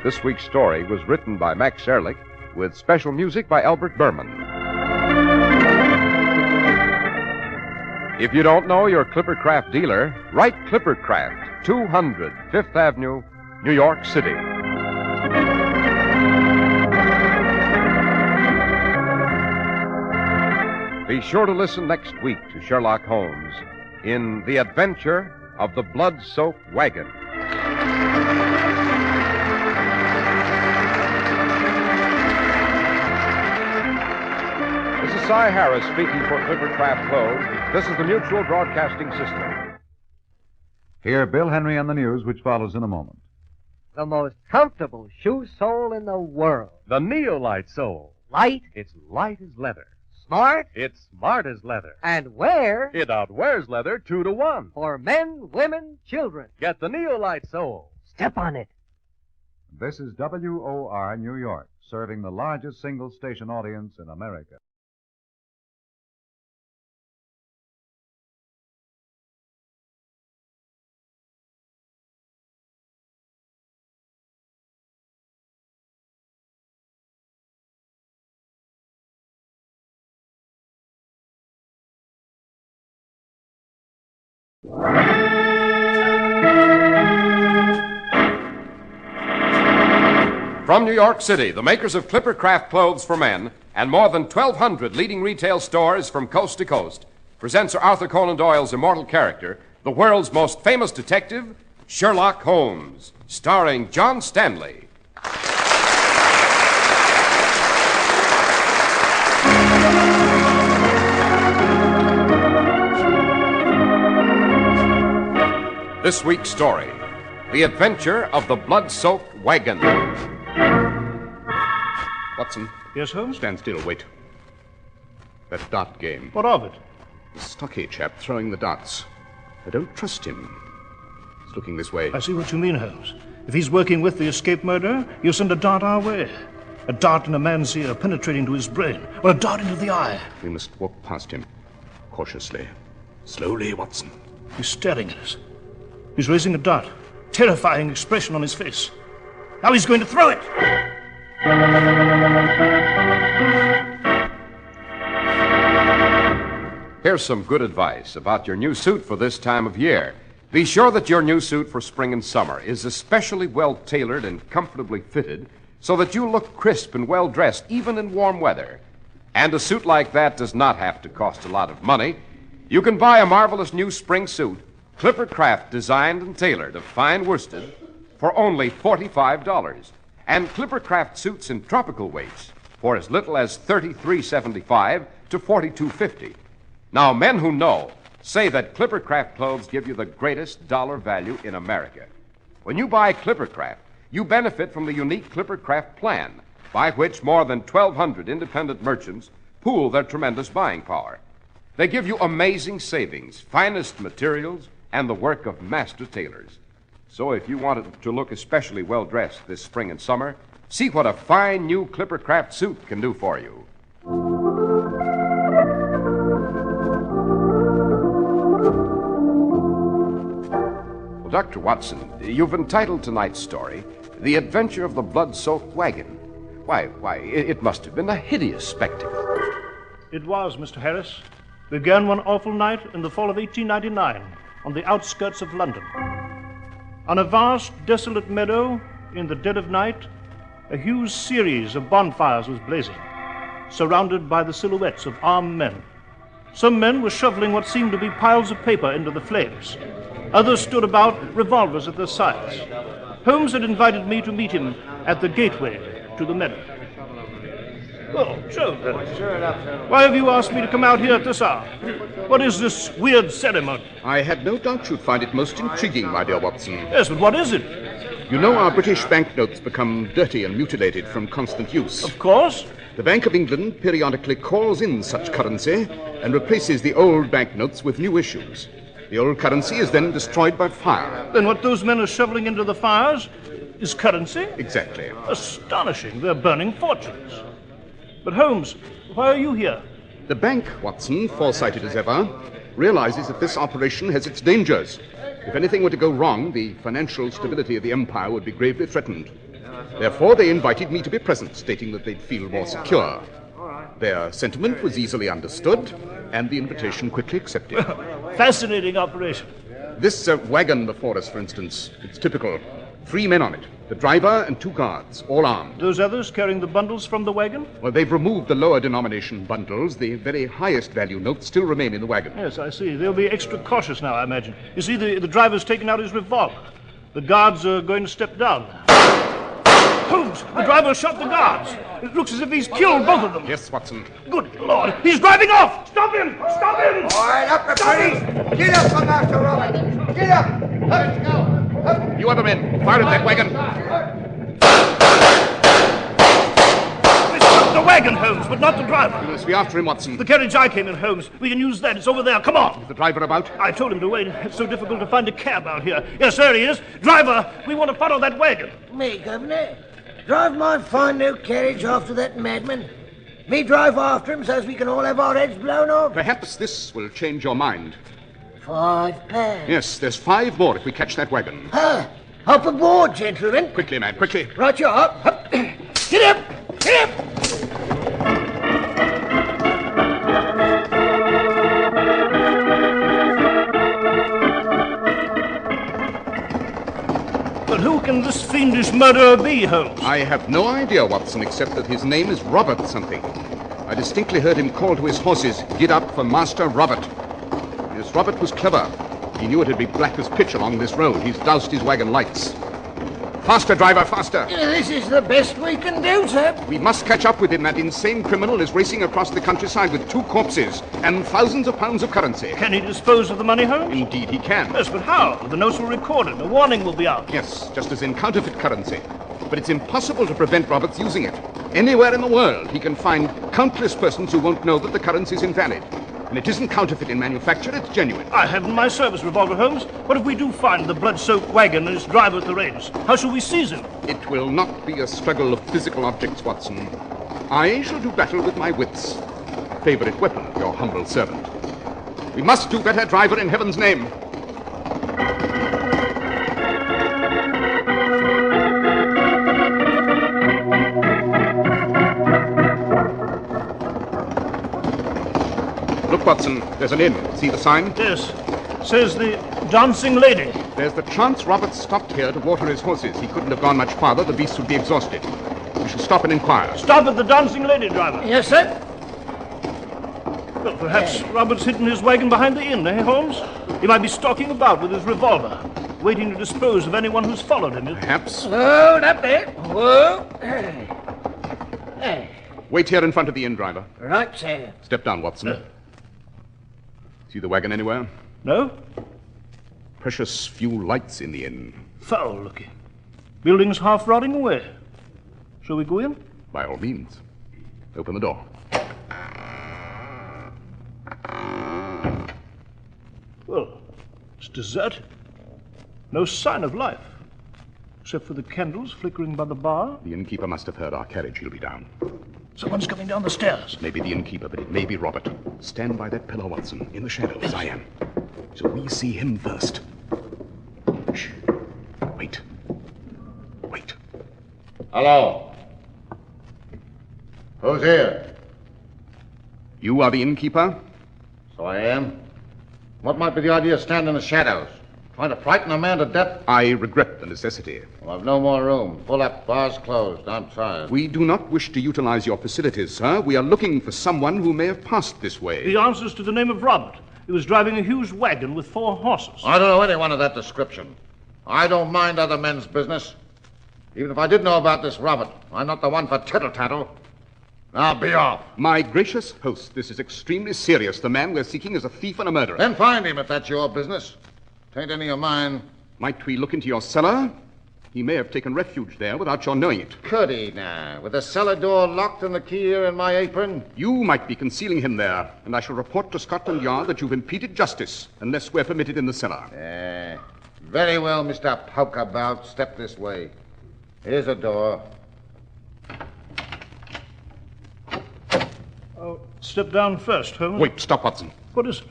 This week's story was written by Max Ehrlich with special music by Albert Berman. If you don't know your Clippercraft dealer, write Clippercraft, 200 Fifth Avenue, New York City. Be sure to listen next week to Sherlock Holmes in The Adventure of the Blood-Soaked Wagon. This is Cy Harris speaking for Clippercraft Clothes. This is the Mutual Broadcasting System. Hear Bill Henry on the news, which follows in a moment. The most comfortable shoe sole in the world. The Neolite sole. Light? It's light as leather, Smart? It's smart as leather. And where? It outwears leather 2-to-1. For men, women, children. Get the Neolite sole. Step on it. This is WOR New York, serving the largest single station audience in America. From New York City, the makers of Clippercraft clothes for men and more than 1,200 leading retail stores from coast to coast present Sir Arthur Conan Doyle's immortal character, the world's most famous detective, Sherlock Holmes, starring John Stanley. This week's story, The Adventure of the Blood-Soaked Wagon. Watson. Yes, Holmes? Stand still, wait. That dart game. What of it? The stocky chap throwing the darts. I don't trust him. He's looking this way. I see what you mean, Holmes. If he's working with the escaped murderer, he'll send a dart our way. A dart in a man's ear, penetrating to his brain, or a dart into the eye. We must walk past him. Cautiously. Slowly, Watson. He's staring at us. He's raising a dart. Terrifying expression on his face. Now he's going to throw it! Here's some good advice about your new suit for this time of year. Be sure that your new suit for spring and summer is especially well tailored and comfortably fitted so that you look crisp and well dressed even in warm weather. And a suit like that does not have to cost a lot of money. You can buy a marvelous new spring suit, Clippercraft designed and tailored of fine worsted, for only $45. And Clippercraft suits in tropical weights for as little as $33.75 to $42.50. Now, men who know say that Clippercraft clothes give you the greatest dollar value in America. When you buy Clippercraft, you benefit from the unique Clippercraft plan, by which more than 1,200 independent merchants pool their tremendous buying power. They give you amazing savings, finest materials, and the work of master tailors. So if you want to look especially well dressed this spring and summer, see what a fine new Clippercraft suit can do for you. Well, Dr. Watson, you've entitled tonight's story, The Adventure of the Blood-Soaked Wagon. Why, it must have been a hideous spectacle. It was, Mr. Harris. Began one awful night in the fall of 1899 on the outskirts of London. On a vast, desolate meadow, in the dead of night, a huge series of bonfires was blazing, surrounded by the silhouettes of armed men. Some men were shoveling what seemed to be piles of paper into the flames. Others stood about, revolvers at their sides. Holmes had invited me to meet him at the gateway to the meadow. Oh, so then. Why have you asked me to come out here at this hour? What is this weird ceremony? I had no doubt you'd find it most intriguing, my dear Watson. Yes, but what is it? You know our British banknotes become dirty and mutilated from constant use. Of course. The Bank of England periodically calls in such currency and replaces the old banknotes with new issues. The old currency is then destroyed by fire. Then what those men are shoveling into the fires is currency? Exactly. Astonishing. They're burning fortunes. But Holmes, why are you here? The bank, Watson, foresighted as ever, realizes that this operation has its dangers. If anything were to go wrong, the financial stability of the empire would be gravely threatened. Therefore, they invited me to be present, stating that they'd feel more secure. Their sentiment was easily understood, and the invitation quickly accepted. Fascinating operation. This wagon before us, for instance, it's typical. 3 men on it. The driver and 2 guards, all armed. Those others carrying the bundles from the wagon? Well, they've removed the lower denomination bundles. The very highest value notes still remain in the wagon. Yes, I see. They'll be extra cautious now, I imagine. You see, the driver's taken out his revolver. The guards are going to step down. Holmes, the driver shot the guards. It looks as if he's killed both of them. Yes, Watson. Good Lord, he's driving off! Stop him! Stop him! All right, up, everybody! Get up from after Robert! Get up! Let's go! Up. You other men, fire at that wagon. The wagon, Holmes! Holmes, but not the driver. We must be after him, Watson. The carriage I came in, Holmes. We can use that. It's over there. Come on. Is the driver about? I told him to wait. It's so difficult to find a cab out here. Yes, there he is. Driver, we want to follow that wagon. Me, Governor? Drive my fine new carriage after that madman? Me drive after him so as we can all have our heads blown off? Perhaps this will change your mind. £5. Yes, there's 5 more if we catch that wagon. Ah, up aboard, gentlemen. Quickly, man, quickly. Right you are. Up. Get up! Get up! But who can this fiendish murderer be, Holmes? I have no idea, Watson, except that his name is Robert something. I distinctly heard him call to his horses, "Get up for Master Robert." Yes, Robert was clever. He knew it'd be black as pitch along this road. He's doused his wagon lights. Faster, driver, faster. This is the best we can do, sir. We must catch up with him. That insane criminal is racing across the countryside with 2 corpses and thousands of pounds of currency. Can he dispose of the money, Holmes? Indeed he can. Yes, but how? The notes were recorded. A warning will be out. Yes, just as in counterfeit currency. But it's impossible to prevent Roberts using it. Anywhere in the world, he can find countless persons who won't know that the currency is invalid. And it isn't counterfeit in manufacture, it's genuine. I have in my service, Revolver Holmes. What if we do find the blood-soaked wagon and its driver at the range? How shall we seize him? It will not be a struggle of physical objects, Watson. I shall do battle with my wits. Favorite weapon of your humble servant. We must do better, driver, in heaven's name. Look, Watson, there's an inn. See the sign? Yes. Says the Dancing Lady. There's the chance Robert stopped here to water his horses. He couldn't have gone much farther. The beasts would be exhausted. We shall stop and inquire. Stop at the Dancing Lady, driver. Yes, sir. Well, perhaps Robert's hidden his wagon behind the inn, eh, Holmes? He might be stalking about with his revolver, waiting to dispose of anyone who's followed him. Perhaps. Hold up there. Whoa. Hey. Wait here in front of the inn, driver. Right, sir. Step down, Watson. See the wagon anywhere? No. Precious few lights in the inn. Foul looking. Building's half rotting away. Shall we go in? By all means. Open the door. Well, it's deserted. No sign of life. Except for the candles flickering by the bar. The innkeeper must have heard our carriage. He'll be down. Someone's coming down the stairs. Maybe the innkeeper, but it may be Robert. Stand by that pillar, Watson, in the shadow, as I am. So we see him first. Shh. Wait. Wait. Hello. Who's here? You are the innkeeper? So I am. What might be the idea of standing in the shadows? Trying to frighten a man to death? I regret the necessity. Well, I've no more room. Full up, bars closed. I'm tired. We do not wish to utilize your facilities, sir. We are looking for someone who may have passed this way. He answers to the name of Robert. He was driving a huge wagon with 4 horses. I don't know anyone of that description. I don't mind other men's business. Even if I did know about this Robert, I'm not the one for tittle-tattle. Now be off. My gracious host, this is extremely serious. The man we're seeking is a thief and a murderer. Then find him if that's your business. Tain't any of mine. Might we look into your cellar? He may have taken refuge there without your knowing it. Could he now? With the cellar door locked and the key here in my apron? You might be concealing him there, and I shall report to Scotland Yard that you've impeded justice unless we're permitted in the cellar. Very well, Mr. Pokeabout. Step this way. Here's a door. Oh, step down first, Holmes. Wait, stop, Watson. What is it?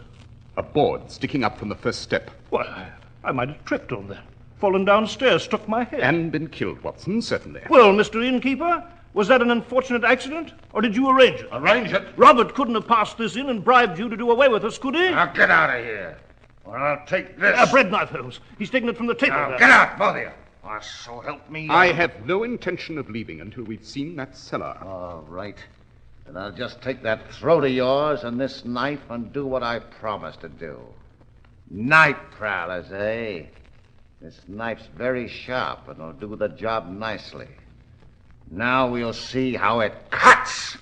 A board sticking up from the first step. Why, I might have tripped on that. Fallen downstairs, struck my head. And been killed, Watson, certainly. Well, Mr. Innkeeper, was that an unfortunate accident, or did you arrange it? Arrange it? Robert couldn't have passed this in and bribed you to do away with us, could he? Now get out of here, or I'll take this. A bread knife, Holmes. He's taken it from the table. Now get out, both of you. Oh, so help me. I have no intention of leaving until we've seen that cellar. All right. Then I'll just take that throat of yours and this knife and do what I promised to do. Night prowlers, eh? This knife's very sharp and will do the job nicely. Now we'll see how it cuts.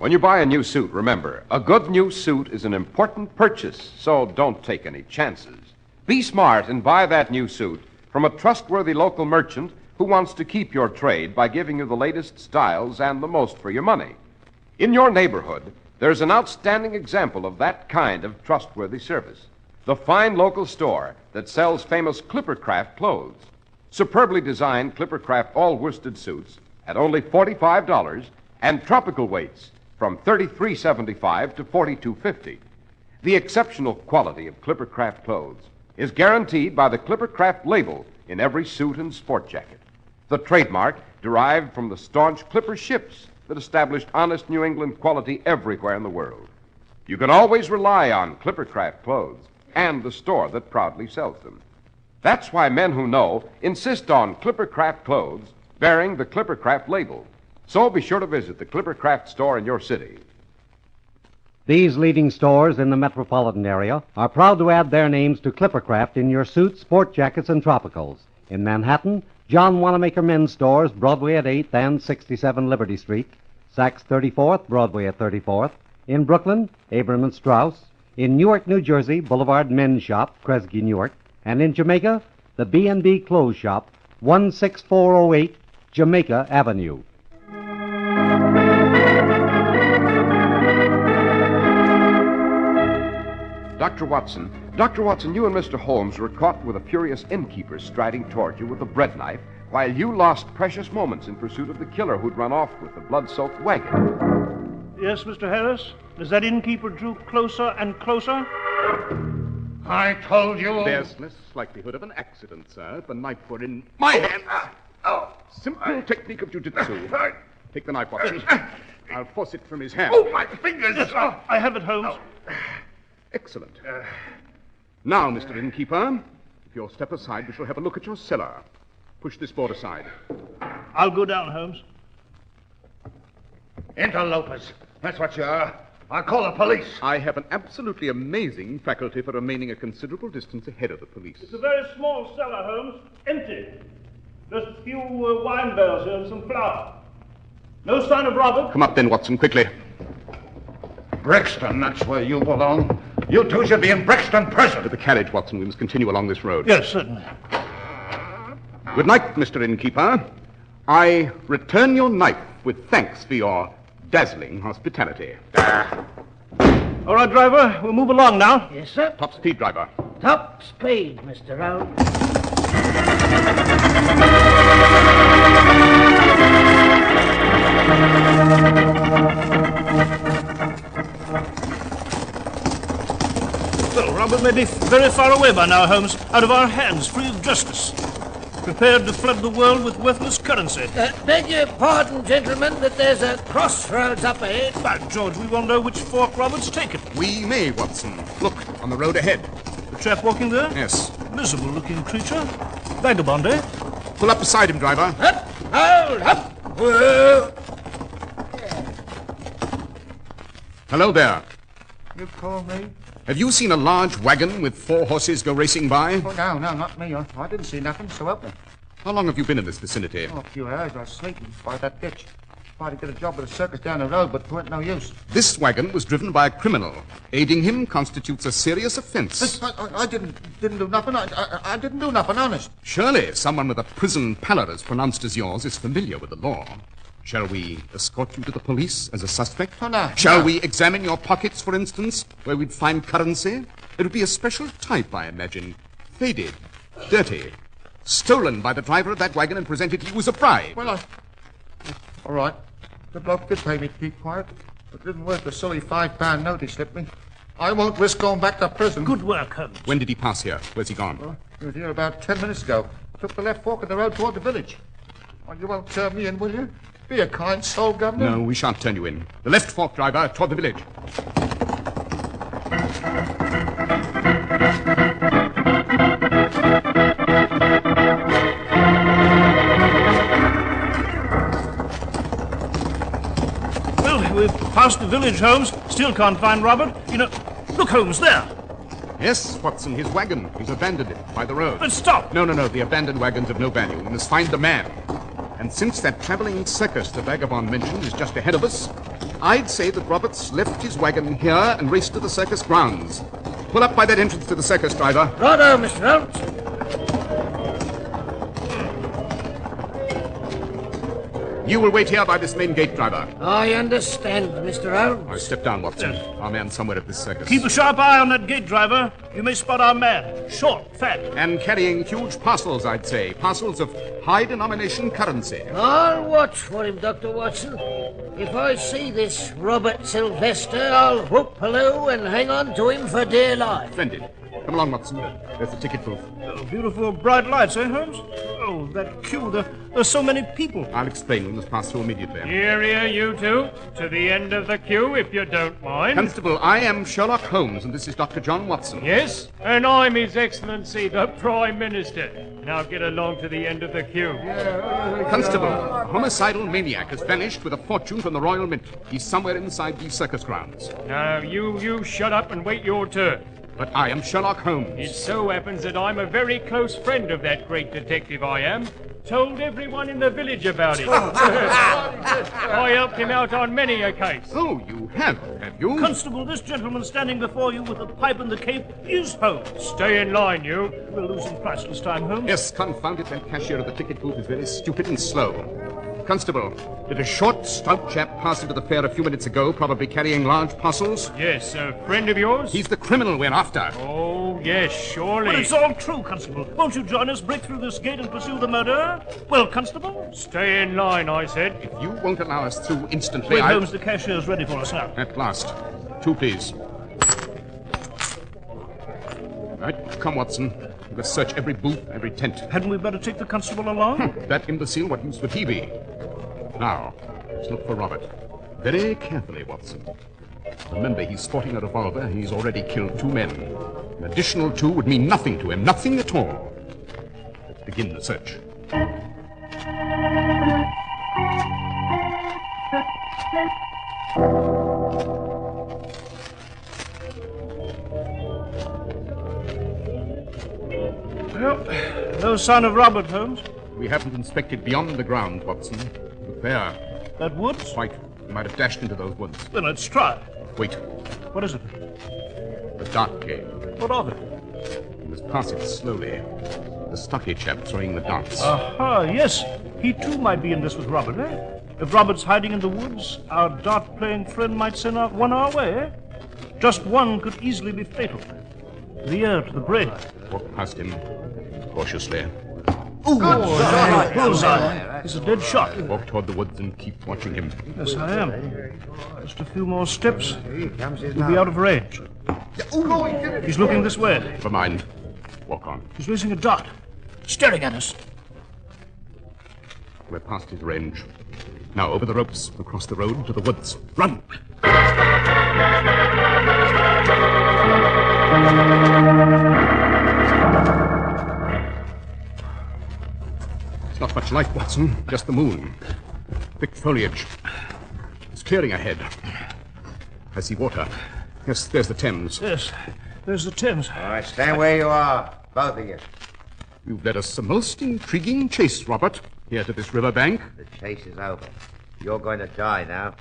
When you buy a new suit, remember, a good new suit is an important purchase, so don't take any chances. Be smart and buy that new suit from a trustworthy local merchant who wants to keep your trade by giving you the latest styles and the most for your money. In your neighborhood, there's an outstanding example of that kind of trustworthy service. The fine local store that sells famous Clippercraft clothes. Superbly designed Clippercraft all-worsted suits at only $45 and tropical weights from $33.75 to $42.50. The exceptional quality of Clippercraft clothes is guaranteed by the Clippercraft label in every suit and sport jacket. The trademark derived from the staunch Clipper ships that established honest New England quality everywhere in the world. You can always rely on Clippercraft clothes and the store that proudly sells them. That's why men who know insist on Clippercraft clothes bearing the Clippercraft label. So be sure to visit the Clippercraft store in your city. These leading stores in the metropolitan area are proud to add their names to Clippercraft in your suits, sport jackets, and tropicals. In Manhattan, John Wanamaker Men's Stores, Broadway at 8th and 67 Liberty Street. Saks 34th, Broadway at 34th. In Brooklyn, Abram and Strauss. In Newark, New Jersey, Boulevard Men's Shop, Kresge, Newark. And in Jamaica, the B&B Clothes Shop, 16408 Jamaica Avenue. Dr. Watson, you and Mr. Holmes were caught with a furious innkeeper striding toward you with a bread knife while you lost precious moments in pursuit of the killer who'd run off with the blood-soaked wagon. Yes, Mr. Harris? As that innkeeper drew closer and closer? I told you. There's less likelihood of an accident, sir. The knife were in my hand. Simple technique of jiu-jitsu. Take the knife, Watson. I'll force it from his hand. Oh, my fingers! Yes, I have it, Holmes. Excellent. Now, Mr. Innkeeper, if you'll step aside, we shall have a look at your cellar. Push this board aside. I'll go down, Holmes. Interlopers. That's what you are. I'll call the police. I have an absolutely amazing faculty for remaining a considerable distance ahead of the police. It's a very small cellar, Holmes. Empty. Just a few wine barrels here and some flour. No sign of Robert. Come up then, Watson, quickly. Brixton, that's where you belong. You two should be in Brixton prison. To the carriage, Watson. We must continue along this road. Yes, certainly. Good night, Mr. Innkeeper. I return your knife with thanks for your dazzling hospitality. All right, driver. We'll move along now. Yes, sir. Top speed, driver. Top speed, Mr. Rowe. Well, Robert may be very far away by now, Holmes. Out of our hands, free of justice. Prepared to flood the world with worthless currency. Beg your pardon, gentlemen, but there's a crossroads up ahead. By George, we won't know which fork Robert's taken. We may, Watson. Look, on the road ahead. The chap walking there? Yes. Miserable-looking creature. Vagabond, eh? Pull up beside him, driver. Up! Hold up! Whoa! Hello there. You call me? Have you seen a large wagon with 4 horses go racing by? Oh, no, not me. I didn't see nothing, so help me. How long have you been in this vicinity? Oh, a few hours. I was sleeping by that ditch. Tried to get a job with a circus down the road, but it weren't no use. This wagon was driven by a criminal. Aiding him constitutes a serious offense. I didn't do nothing. I didn't do nothing, honest. Surely someone with a prison pallor as pronounced as yours is familiar with the law. Shall we escort you to the police as a suspect? Oh, no. Shall we examine your pockets, for instance, where we'd find currency? It would be a special type, I imagine. Faded, dirty, stolen by the driver of that wagon and presented to you as a bribe. Well, all right. The bloke did pay me to keep quiet. But it didn't worth the silly £5 note he slipped me. I won't risk going back to prison. Good work, Holmes. When did he pass here? Where's he gone? Well, he was here about 10 minutes ago. Took the left fork of the road toward the village. Well, you won't turn me in, will you? Be a kind soul, Governor. No, we shan't turn you in. The left fork, driver, toward the village. Well, we've passed the village, Holmes. Still can't find Robert. You know, look, Holmes, there. Yes, Watson, his wagon. He's abandoned it by the road. But stop! No. The abandoned wagon's of no value. We must find the man. And since that traveling circus the vagabond mentioned is just ahead of us, I'd say that Roberts left his wagon here and raced to the circus grounds. Pull up by that entrance to the circus, driver. Righto, Mr. Holmes. You will wait here by this main gate, driver. I understand, Mr. Holmes. Now, step down, Watson. Our man's somewhere at this circus. Keep a sharp eye on that gate, driver. You may spot our man. Short, fat. And carrying huge parcels, I'd say. Parcels of high-denomination currency. I'll watch for him, Dr. Watson. If I see this Robert Sylvester, I'll whoop hello and hang on to him for dear life. Splendid. Come along, Watson. There's the ticket booth. Oh, beautiful bright lights, eh, Holmes? Oh, that queue. There's so many people. I'll explain. We must pass through immediately. Here, you two. To the end of the queue, if you don't mind. Constable, I am Sherlock Holmes, and this is Dr. John Watson. Yes, and I'm His Excellency, the Prime Minister. Now get along to the end of the queue. Constable, a homicidal maniac has vanished with a fortune from the Royal Mint. He's somewhere inside these circus grounds. Now, you shut up and wait your turn. But I am Sherlock Holmes. It so happens that I'm a very close friend of that great detective, I am. Told everyone in the village about it. I helped him out on many a case. Oh, you have you? Constable, this gentleman standing before you with the pipe and the cape is Holmes. Stay in line, you. We're losing priceless time, Holmes. Yes, confound it, that cashier of the ticket booth is very stupid and slow. Constable, did a short, stout chap pass into the fair a few minutes ago, probably carrying large parcels? Yes, a friend of yours? He's the criminal we're after. Oh, yes, surely. But it's all true, Constable. Won't you join us, break through this gate and pursue the murderer? Well, Constable? Stay in line, I said. If you won't allow us through instantly, Wait, Holmes, the cashier's ready for us now. At last. 2, please. Right, come, Watson. Let's search every booth, every tent. Hadn't we better take the constable along? That imbecile, what use would he be? Now, let's look for Robert. Very carefully, Watson. Remember, he's sporting a revolver. He's already killed 2 men. An additional 2 would mean nothing to him, nothing at all. Let's begin the search. Well, no sign of Robert, Holmes. We haven't inspected beyond the ground, Watson. But there. That woods? Right. He might have dashed into those woods. Then let's try. Wait. What is it? The dart game. What of it? We must pass it slowly. The stocky chap throwing the darts. Aha, yes. He too might be in this with Robert, eh? If Robert's hiding in the woods, our dart-playing friend might send out one our way, eh? Just one could easily be fatal. The ear to the brain. Walk past him cautiously. Bullseye. It's a dead shot. Walk toward the woods and keep watching him. Yes, I am. Just a few more steps. We'll be out of range. He's looking this way. Never mind. Walk on. He's raising a dart. Staring at us. We're past his range. Now over the ropes, across the road to the woods. Run! It's not much light, Watson. Just the moon. Thick foliage. It's clearing ahead. I see water. Yes, there's the Thames. Yes, there's the Thames. All right, stand where you are, both of you. You've led us a most intriguing chase, Robert, here to this river bank. The chase is over. You're going to die now.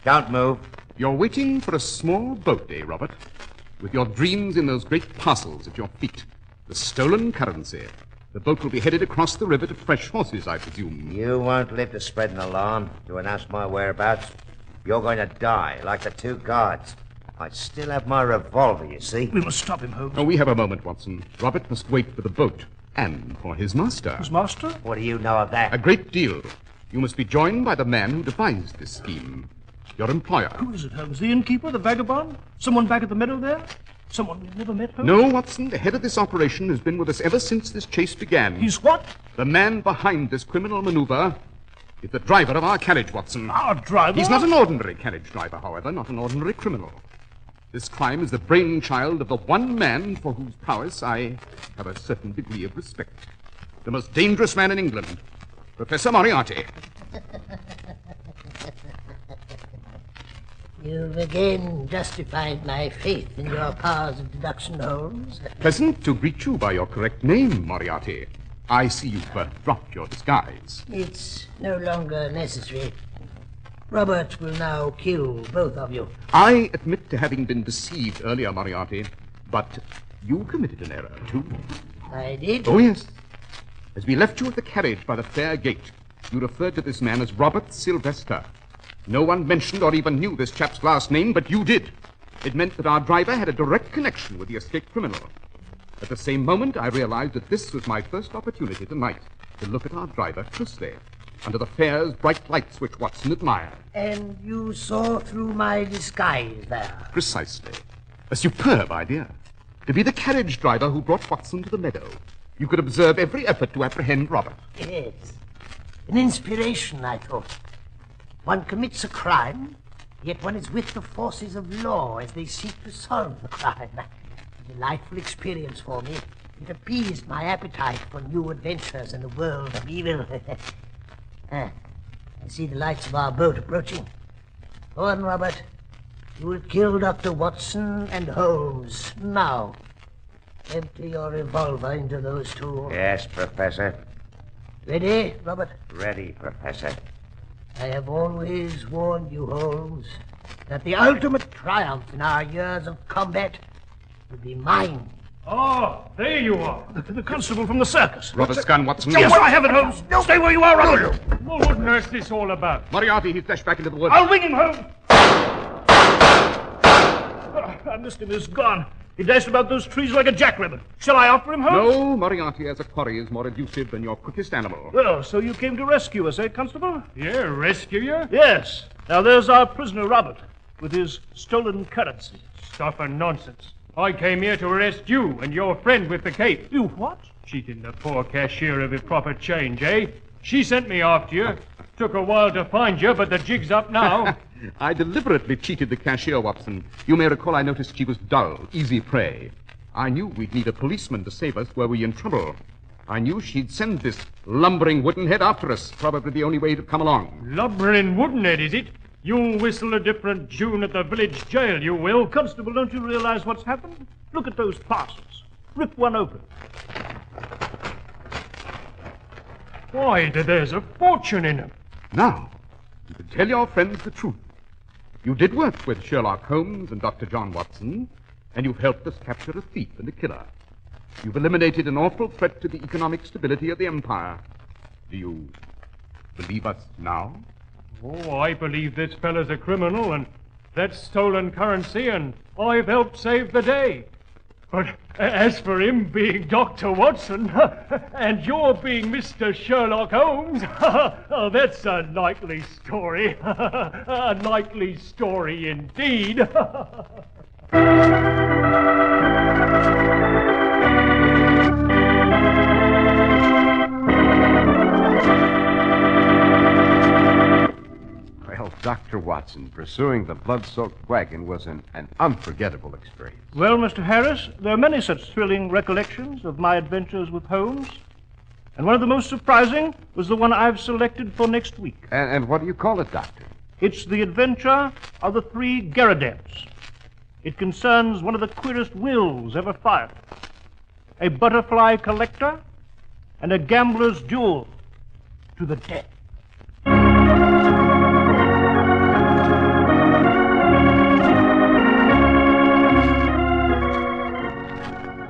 Don't move. You're waiting for a small boat, eh, Robert? With your dreams in those great parcels at your feet. The stolen currency. The boat will be headed across the river to fresh horses, I presume. You won't live to spread an alarm, to announce my whereabouts. You're going to die, like the 2 guards. I still have my revolver, you see. We must stop him, Holmes. Oh, we have a moment, Watson. Robert must wait for the boat. And for his master. His master? What do you know of that? A great deal. You must be joined by the man who devised this scheme. Your employer. Who is it, Holmes? The innkeeper? The vagabond? Someone back at the meadow there? Someone we've never met, Holmes? No, Watson. The head of this operation has been with us ever since this chase began. He's what? The man behind this criminal maneuver is the driver of our carriage, Watson. Our driver? He's not an ordinary carriage driver, however, not an ordinary criminal. This crime is the brainchild of the one man for whose prowess I have a certain degree of respect. The most dangerous man in England, Professor Moriarty. You've again justified my faith in your powers of deduction, Holmes. Pleasant to greet you by your correct name, Moriarty. I see you've dropped your disguise. It's no longer necessary. Robert will now kill both of you. I admit to having been deceived earlier, Moriarty, but you committed an error, too. I did? Oh, yes. As we left you at the carriage by the fair gate, you referred to this man as Robert Sylvester. No one mentioned or even knew this chap's last name, but you did. It meant that our driver had a direct connection with the escaped criminal. At the same moment, I realized that this was my first opportunity tonight to look at our driver closely, under the fair's bright lights which Watson admired. And you saw through my disguise there? Precisely. A superb idea. To be the carriage driver who brought Watson to the meadow. You could observe every effort to apprehend Robert. Yes. An inspiration, I thought. One commits a crime, yet one is with the forces of law as they seek to solve the crime. A delightful experience for me. It appeased my appetite for new adventures in the world of evil. I see the lights of our boat approaching. Go on, Robert. You will kill Dr. Watson and Holmes. Now, empty your revolver into those two. Yes, Professor. Ready, Robert? Ready, Professor. I have always warned you, Holmes, that the ultimate triumph in our years of combat will be mine. Oh, there you are. The constable from the circus. Robert's gun, Watson. Yes, I have it, Holmes. No. Stay where you are, Robert. What on earth's this all about? Moriarty, he's dashed back into the woods. I'll wing him home. I missed him. He's gone. He dashed about those trees like a jackrabbit. Shall I offer him home? No, Moriarty as a quarry is more elusive than your quickest animal. Well, so you came to rescue us, eh, Constable? Yeah, rescue you? Yes. Now there's our prisoner, Robert, with his stolen currency. Stuff and nonsense. I came here to arrest you and your friend with the cape. You what? Cheating the poor cashier of his proper change, eh? She sent me after you. Took a while to find you, but the jig's up now. I deliberately cheated the cashier, Watson. You may recall I noticed she was dull, easy prey. I knew we'd need a policeman to save us were we in trouble. I knew she'd send this lumbering woodenhead after us, probably the only way to come along. Lumbering woodenhead, is it? You'll whistle a different tune at the village jail, you will. Constable, don't you realize what's happened? Look at those parcels. Rip one open. Why, there's a fortune in them. Now, you can tell your friends the truth. You did work with Sherlock Holmes and Dr. John Watson, and you've helped us capture a thief and a killer. You've eliminated an awful threat to the economic stability of the Empire. Do you believe us now? Oh, I believe this fellow's a criminal, and that's stolen currency, and I've helped save the day. But as for him being Dr. Watson, and you're being Mr. Sherlock Holmes, oh, that's a likely story. A likely story indeed. Well, Dr. Watson, pursuing the blood-soaked wagon was an unforgettable experience. Well, Mr. Harris, there are many such thrilling recollections of my adventures with Holmes. And one of the most surprising was the one I've selected for next week. And what do you call it, Doctor? It's the adventure of the three Garradents. It concerns one of the queerest wills ever fired. A butterfly collector and a gambler's duel to the death.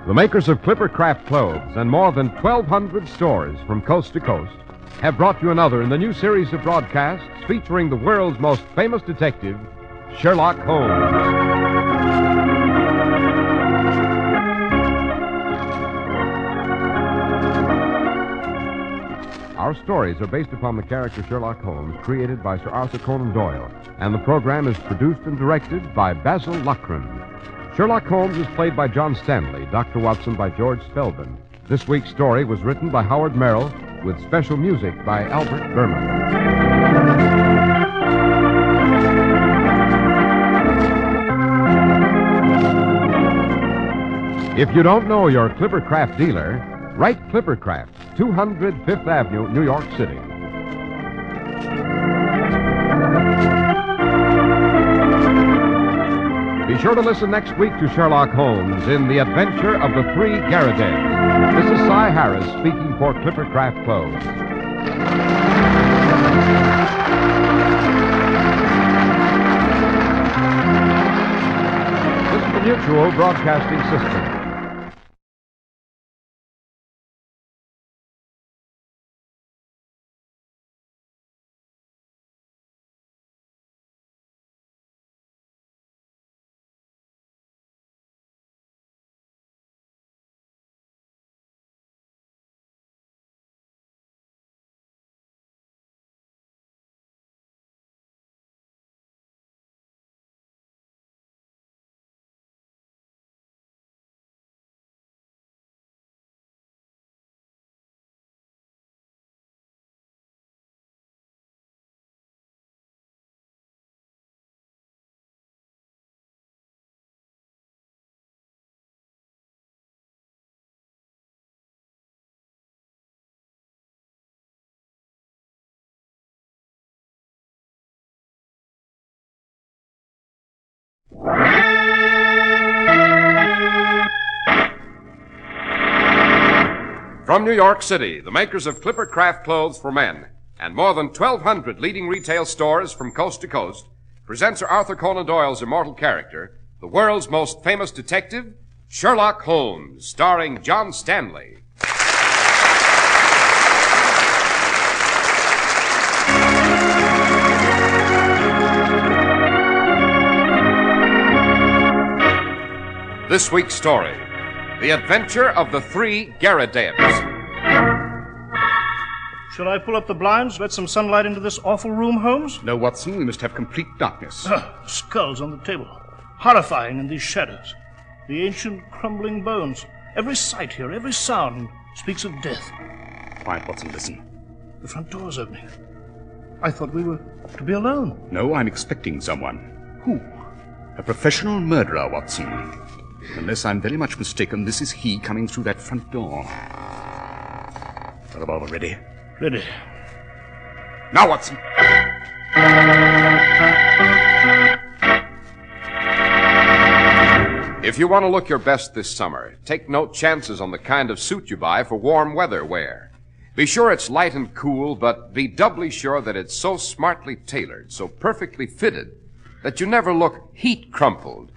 The makers of Clippercraft clothes and more than 1,200 stores from coast to coast have brought you another in the new series of broadcasts featuring the world's most famous detective, Sherlock Holmes. Our stories are based upon the character Sherlock Holmes, created by Sir Arthur Conan Doyle, and the program is produced and directed by Basil Loughrane. Sherlock Holmes is played by John Stanley, Dr. Watson by George Spelman. This week's story was written by Howard Merrill with special music by Albert Berman. If you don't know your Clippercraft dealer, write Clippercraft, 200 Fifth Avenue, New York City. Be sure to listen next week to Sherlock Holmes in The Adventure of the Three Garridays. This is Cy Harris speaking for Clippercraft Clothes. This is the Mutual Broadcasting System. From New York City, the makers of Clippercraft clothes for men and more than 1,200 leading retail stores from coast to coast present Sir Arthur Conan Doyle's immortal character, the world's most famous detective, Sherlock Holmes, starring John Stanley. This week's story, The Adventure of the Three Garridays. Shall I pull up the blinds, let some sunlight into this awful room, Holmes? No, Watson, we must have complete darkness. Skulls on the table. Horrifying in these shadows. The ancient crumbling bones. Every sight here, every sound speaks of death. Quiet, Watson, listen. The front door's opening. I thought we were to be alone. No, I'm expecting someone. Who? A professional murderer, Watson. Unless I'm very much mistaken, this is he coming through that front door. The revolver ready? Ready. Now, Watson. If you want to look your best this summer, take no chances on the kind of suit you buy for warm weather wear. Be sure it's light and cool, but be doubly sure that it's so smartly tailored, so perfectly fitted, that you never look heat-crumpled.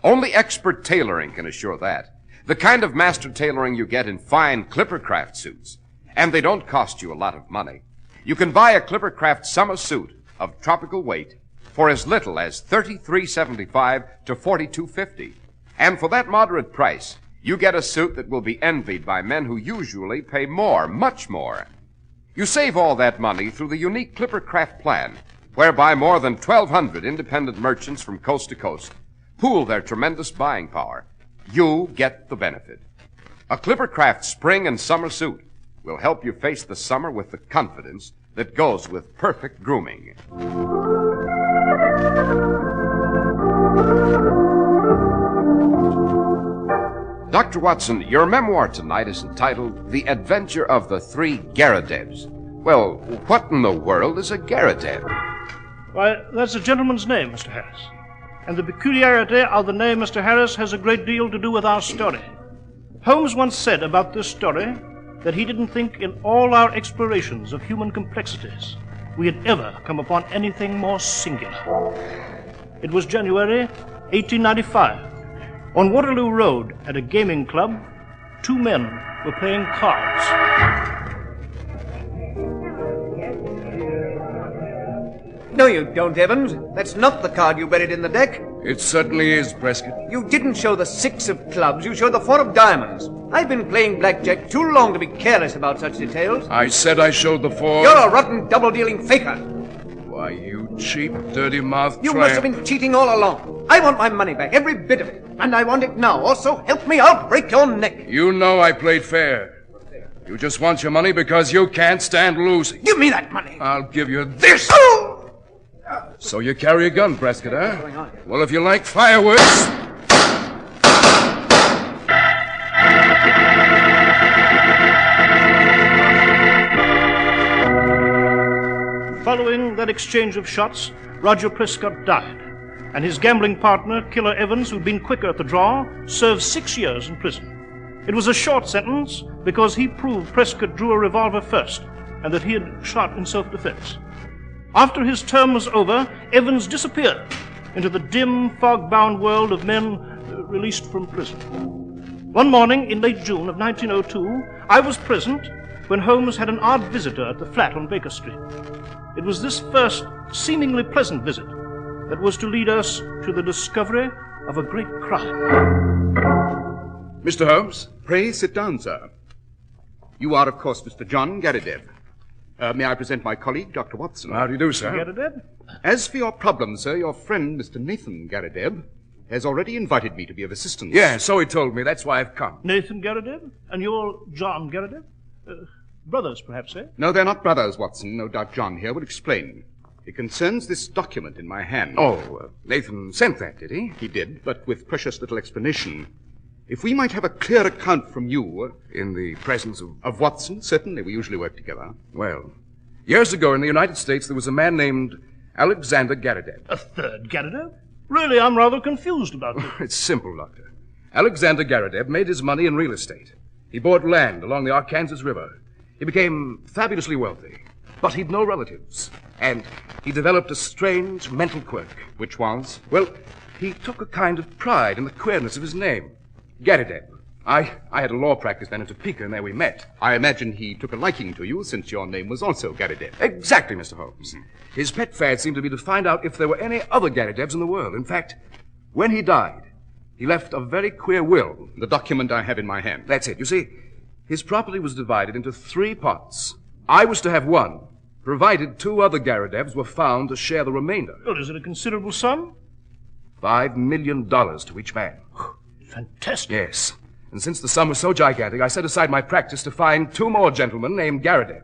Only expert tailoring can assure that. The kind of master tailoring you get in fine Clippercraft suits. And they don't cost you a lot of money. You can buy a Clippercraft summer suit of tropical weight for as little as $33.75 to $42.50. And for that moderate price, you get a suit that will be envied by men who usually pay more, much more. You save all that money through the unique Clippercraft plan, whereby more than 1,200 independent merchants from coast to coast pool their tremendous buying power. You get the benefit. A Clippercraft spring and summer suit will help you face the summer with the confidence that goes with perfect grooming. Dr. Watson, your memoir tonight is entitled The Adventure of the Three Garridays. Well, what in the world is a Garriday? Why, that's a gentleman's name, Mr. Harris. And the peculiarity of the name, Mr. Harris, has a great deal to do with our story. Holmes once said about this story that he didn't think in all our explorations of human complexities we had ever come upon anything more singular. It was January 1895. On Waterloo Road at a gaming club, two men were playing cards. No, you don't, Evans. That's not the card you buried in the deck. It certainly is, Prescott. You didn't show the 6 of clubs. You showed the 4 of diamonds. I've been playing blackjack too long to be careless about such details. I said I showed the 4. You're a rotten double-dealing faker. Why, you cheap, dirty-mouthed You tramp. must have been cheating all along. I want my money back, every bit of it. And I want it now. Also, help me, I'll break your neck. You know I played fair. You just want your money because you can't stand losing. Give me that money. I'll give you this. So you carry a gun, Prescott, huh? Well, if you like fireworks... Following that exchange of shots, Roger Prescott died, and his gambling partner, Killer Evans, who'd been quicker at the draw, served 6 years in prison. It was a short sentence because he proved Prescott drew a revolver first and that he had shot in self-defense. After his term was over, Evans disappeared into the dim, fog-bound world of men released from prison. One morning in late June of 1902, I was present when Holmes had an odd visitor at the flat on Baker Street. It was this first seemingly pleasant visit that was to lead us to the discovery of a great crime. Mr. Holmes, pray sit down, sir. You are, of course, Mr. John Garrideb. May I present my colleague, Dr. Watson? How do you do, sir? Garrideb? As for your problem, sir, your friend, Mr. Nathan Garrideb, has already invited me to be of assistance. Yeah, so he told me. That's why I've come. Nathan Garrideb? And you're John Garrideb? Brothers, perhaps, eh? No, they're not brothers, Watson. No doubt John here will explain. It concerns this document in my hand. Oh, Nathan sent that, did he? He did, but with precious little explanation. If we might have a clear account from you... In the presence of... Of Watson, certainly. We usually work together. Well, years ago in the United States, there was a man named Alexander Garrideb. A third Garrideb? Really, I'm rather confused about this. It's simple, Doctor. Alexander Garrideb made his money in real estate. He bought land along the Arkansas River. He became fabulously wealthy. But he'd no relatives. And he developed a strange mental quirk. Which was? Well, he took a kind of pride in the queerness of his name. Garrideb. I had a law practice then in Topeka, and there we met. I imagine he took a liking to you, since your name was also Garrideb. Exactly, Mr. Holmes. His pet fad seemed to be to find out if there were any other Garridebs in the world. In fact, when he died, he left a very queer will. The document I have in my hand. That's it. You see, his property was divided into 3 parts. I was to have 1, provided 2 other Garridebs were found to share the remainder. Well, is it a considerable sum? $5 million to each man. Fantastic. Yes. And since the sum was so gigantic, I set aside my practice to find 2 more gentlemen named Garrideb.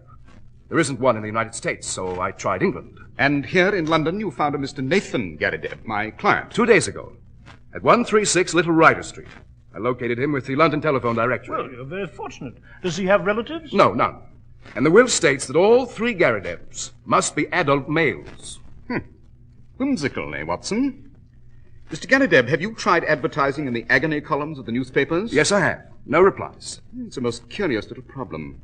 There isn't one in the United States, so I tried England. And here in London you found a Mr. Nathan Garrideb, my client. 2 days ago, at 136 Little Ryder Street. I located him with the London telephone directory. Well, you're very fortunate. Does he have relatives? No, none. And the will states that all 3 Garridebs must be adult males. Whimsical, eh, Watson? Mr. Garrideb, have you tried advertising in the agony columns of the newspapers? Yes, I have. No replies. It's a most curious little problem.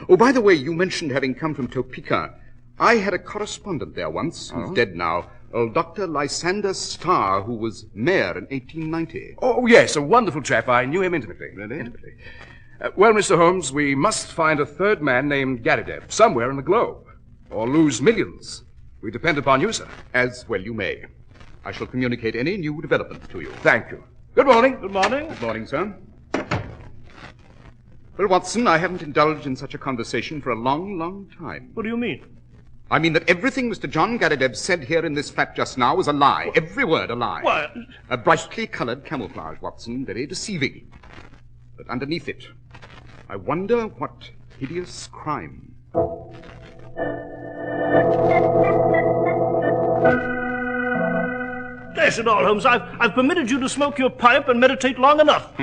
Oh, by the way, you mentioned having come from Topeka. I had a correspondent there once, who's dead now, old Dr. Lysander Starr, who was mayor in 1890. Oh, yes, a wonderful chap. I knew him intimately. Really? Intimately. Well, Mr. Holmes, we must find a 3rd man named Garrideb somewhere in the globe, or lose millions. We depend upon you, sir. As well you may. I shall communicate any new developments to you. Thank you. Good morning. Good morning. Good morning, sir. Well, Watson, I haven't indulged in such a conversation for a long, long time. What do you mean? I mean that everything Mr. John Garrideb said here in this flat just now was a lie. What? Every word a lie. What? A brightly colored camouflage, Watson. Very deceiving. But underneath it, I wonder what hideous crime. Dash it all, Holmes. I've permitted you to smoke your pipe and meditate long enough.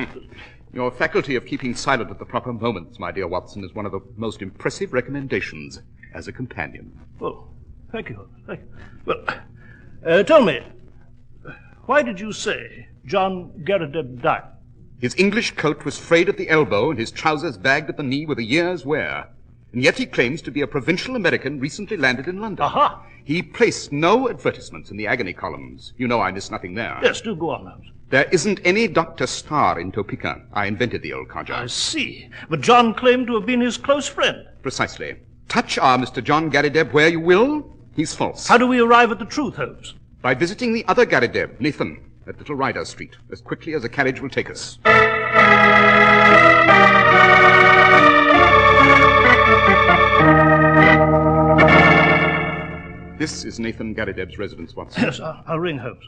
Your faculty of keeping silent at the proper moments, my dear Watson, is one of the most impressive recommendations as a companion. Oh, thank you. Thank you. Well, tell me, why did you say John Garrideb died? His English coat was frayed at the elbow and his trousers bagged at the knee with a year's wear. And yet he claims to be a provincial American recently landed in London. Aha! He placed no advertisements in the agony columns. You know I miss nothing there. Yes, do go on, Holmes. There isn't any Dr. Starr in Topeka. I invented the old codger. I see. But John claimed to have been his close friend. Precisely. Touch our Mr. John Garrideb where you will, he's false. How do we arrive at the truth, Holmes? By visiting the other Garrideb, Nathan, at Little Ryder Street, as quickly as a carriage will take us. This is Nathan Garrideb's residence, Watson. Yes, I'll ring Holmes.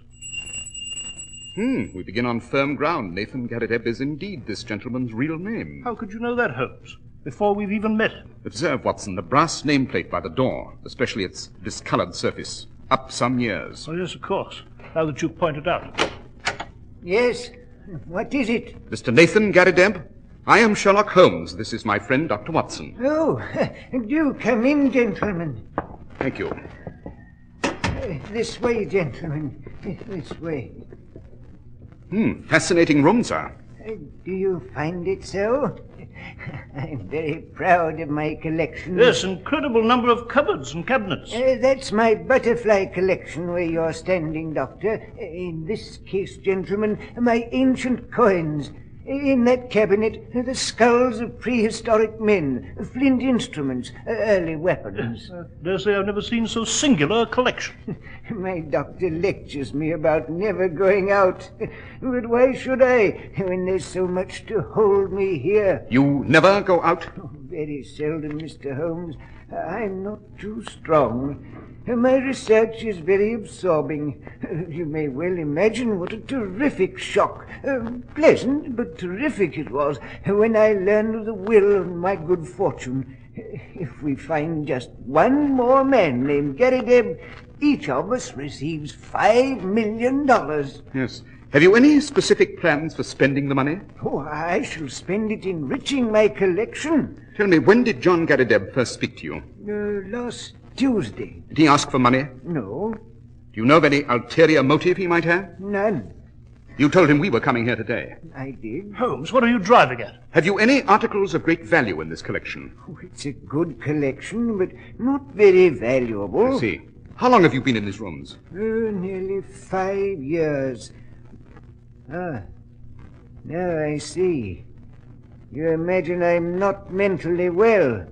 We begin on firm ground. Nathan Garrideb is indeed this gentleman's real name. How could you know that, Holmes? Before we've even met him. Observe, Watson, the brass nameplate by the door, especially its discolored surface. Up some years. Oh, yes, of course. Now that you've pointed out. Yes? What is it? Mr. Nathan Garrideb, I am Sherlock Holmes. This is my friend, Dr. Watson. Oh, do come in, gentlemen. Thank you. This way, gentlemen. This way. Fascinating room, sir. Do you find it so? I'm very proud of my collection. Yes, incredible number of cupboards and cabinets. That's my butterfly collection where you're standing, Doctor. In this case, gentlemen, my ancient coins. In that cabinet, the skulls of prehistoric men, flint instruments, early weapons. Dare say I've never seen so singular a collection. My doctor lectures me about never going out. But why should I, when there's so much to hold me here? You never go out? Very seldom, Mr. Holmes. I'm not too strong. My research is very absorbing. You may well imagine what a terrific shock. Pleasant, but terrific it was when I learned of the will and my good fortune. If we find just one more man named Garrideb, each of us receives $5 million. Yes. Have you any specific plans for spending the money? Oh, I shall spend it enriching my collection. Tell me, when did John Garrideb first speak to you? Last Tuesday. Did he ask for money? No. Do you know of any ulterior motive he might have? None. You told him we were coming here today. I did. Holmes, what are you driving at? Have you any articles of great value in this collection? Oh, it's a good collection, but not very valuable. I see. How long have you been in these rooms? Nearly 5 years. Now I see. You imagine I'm not mentally well.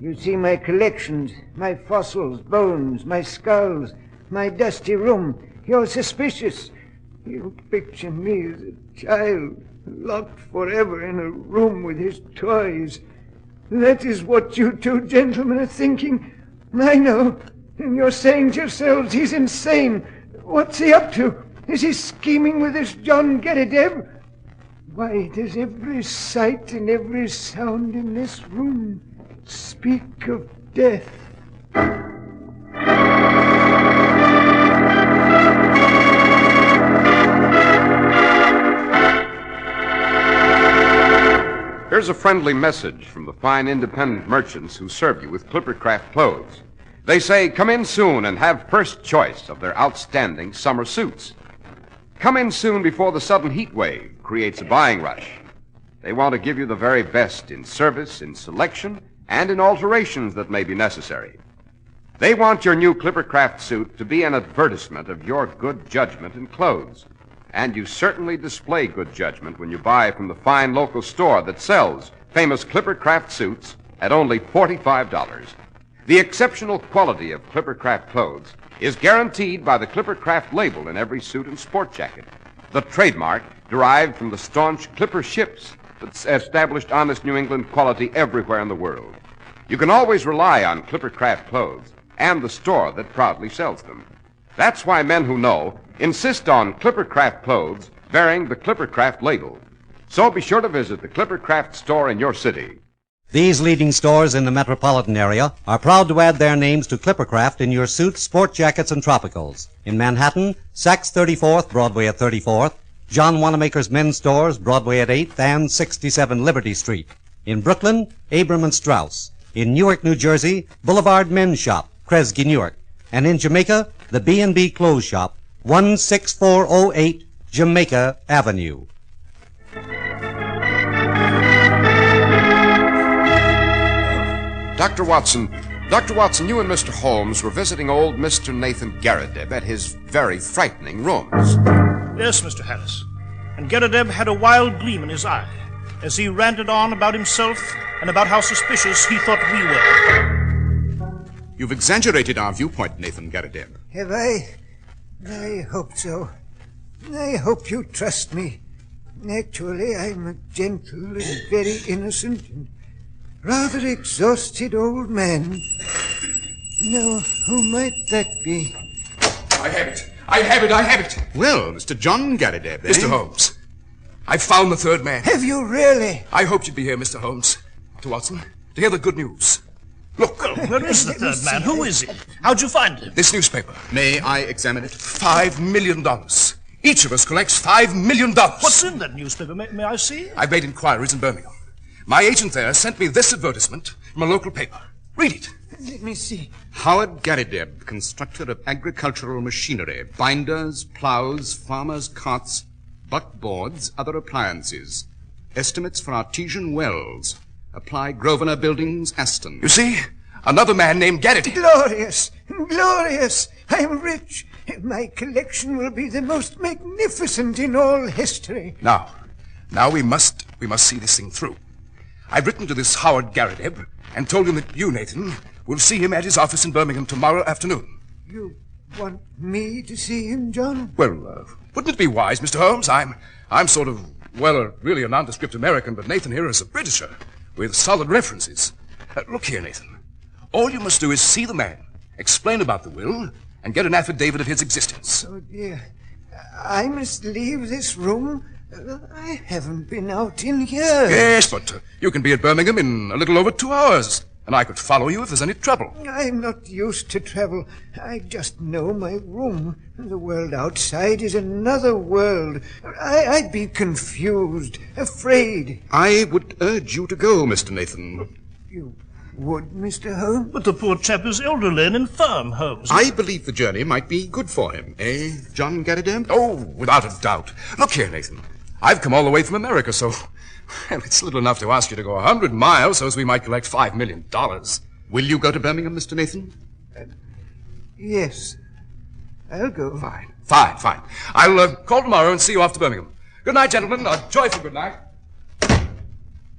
You see my collections, my fossils, bones, my skulls, my dusty room. You're suspicious. You picture me as a child, locked forever in a room with his toys. That is what you two gentlemen are thinking. I know. And you're saying to yourselves he's insane. What's he up to? Is he scheming with this John Garrideb? Why, does every sight and every sound in this room speak of death? Here's a friendly message from the fine independent merchants who serve you with Clippercraft clothes. They say, come in soon and have first choice of their outstanding summer suits. Come in soon before the sudden heat wave creates a buying rush. They want to give you the very best in service, in selection, and in alterations that may be necessary. They want your new Clippercraft suit to be an advertisement of your good judgment in clothes. And you certainly display good judgment when you buy from the fine local store that sells famous Clippercraft suits at only $45. The exceptional quality of Clippercraft clothes is guaranteed by the Clippercraft label in every suit and sport jacket, the trademark derived from the staunch Clipper ships that established honest New England quality everywhere in the world. You can always rely on Clippercraft clothes and the store that proudly sells them. That's why men who know insist on Clippercraft clothes bearing the Clippercraft label. So be sure to visit the Clippercraft store in your city. These leading stores in the metropolitan area are proud to add their names to Clippercraft in your suits, sport jackets, and tropicals. In Manhattan, Saks 34th, Broadway at 34th, John Wanamaker's Men's Stores, Broadway at 8th, and 67 Liberty Street. In Brooklyn, Abram and Strauss. In Newark, New Jersey, Boulevard Men's Shop, Kresge, Newark. And in Jamaica, the B&B Clothes Shop, 16408 Jamaica Avenue. Dr. Watson, you and Mr. Holmes were visiting old Mr. Nathan Garrideb at his very frightening rooms. Yes, Mr. Harris. And Garrideb had a wild gleam in his eye as he ranted on about himself and about how suspicious he thought we were. You've exaggerated our viewpoint, Nathan Garrideb. Have I? I hope so. I hope you trust me. Actually, I'm a gentle and very innocent and rather exhausted old man. Now, who might that be? I have it. Well, Mr. John Garrideb, Mr. Holmes, I've found the third man. Have you really? I hoped you'd be here, Mr. Holmes. Dr. Watson, to hear the good news. Look. Well, where is the third man? Who is he? How'd you find him? This newspaper. May I examine it? $5 million. Each of us collects $5 million. What's in that newspaper? May I see? I've made inquiries in Birmingham. My agent there sent me this advertisement from a local paper. Read it. Let me see. Howard Garrideb, constructor of agricultural machinery, binders, plows, farmers' carts, buckboards, other appliances. Estimates for artesian wells. Apply Grosvenor Buildings, Aston. You see? Another man named Garrideb. Glorious! Glorious! I'm rich. My collection will be the most magnificent in all history. Now we must see this thing through. I've written to this Howard Garrideb and told him that you, Nathan, will see him at his office in Birmingham tomorrow afternoon. You want me to see him, John? Well, wouldn't it be wise, Mr. Holmes? I'm sort of, really a nondescript American, but Nathan here is a Britisher with solid references. Look here, Nathan. All you must do is see the man, explain about the will, and get an affidavit of his existence. Oh, dear. I must leave this room. I haven't been out in years. Yes, but you can be at Birmingham in a little over 2 hours, and I could follow you if there's any trouble. I'm not used to travel. I just know my room. The world outside is another world. I'd be confused, afraid. I would urge you to go, Mr. Nathan. You would, Mr. Holmes? But the poor chap is elderly and infirm, Holmes. I believe the journey might be good for him, eh, John Garrideb? Oh, without a doubt. Look here, Nathan. I've come all the way from America, so it's little enough to ask you to go 100 miles so as we might collect $5 million. Will you go to Birmingham, Mr. Nathan? Yes. I'll go. Fine. I'll call tomorrow and see you off to Birmingham. Good night, gentlemen. A joyful good night.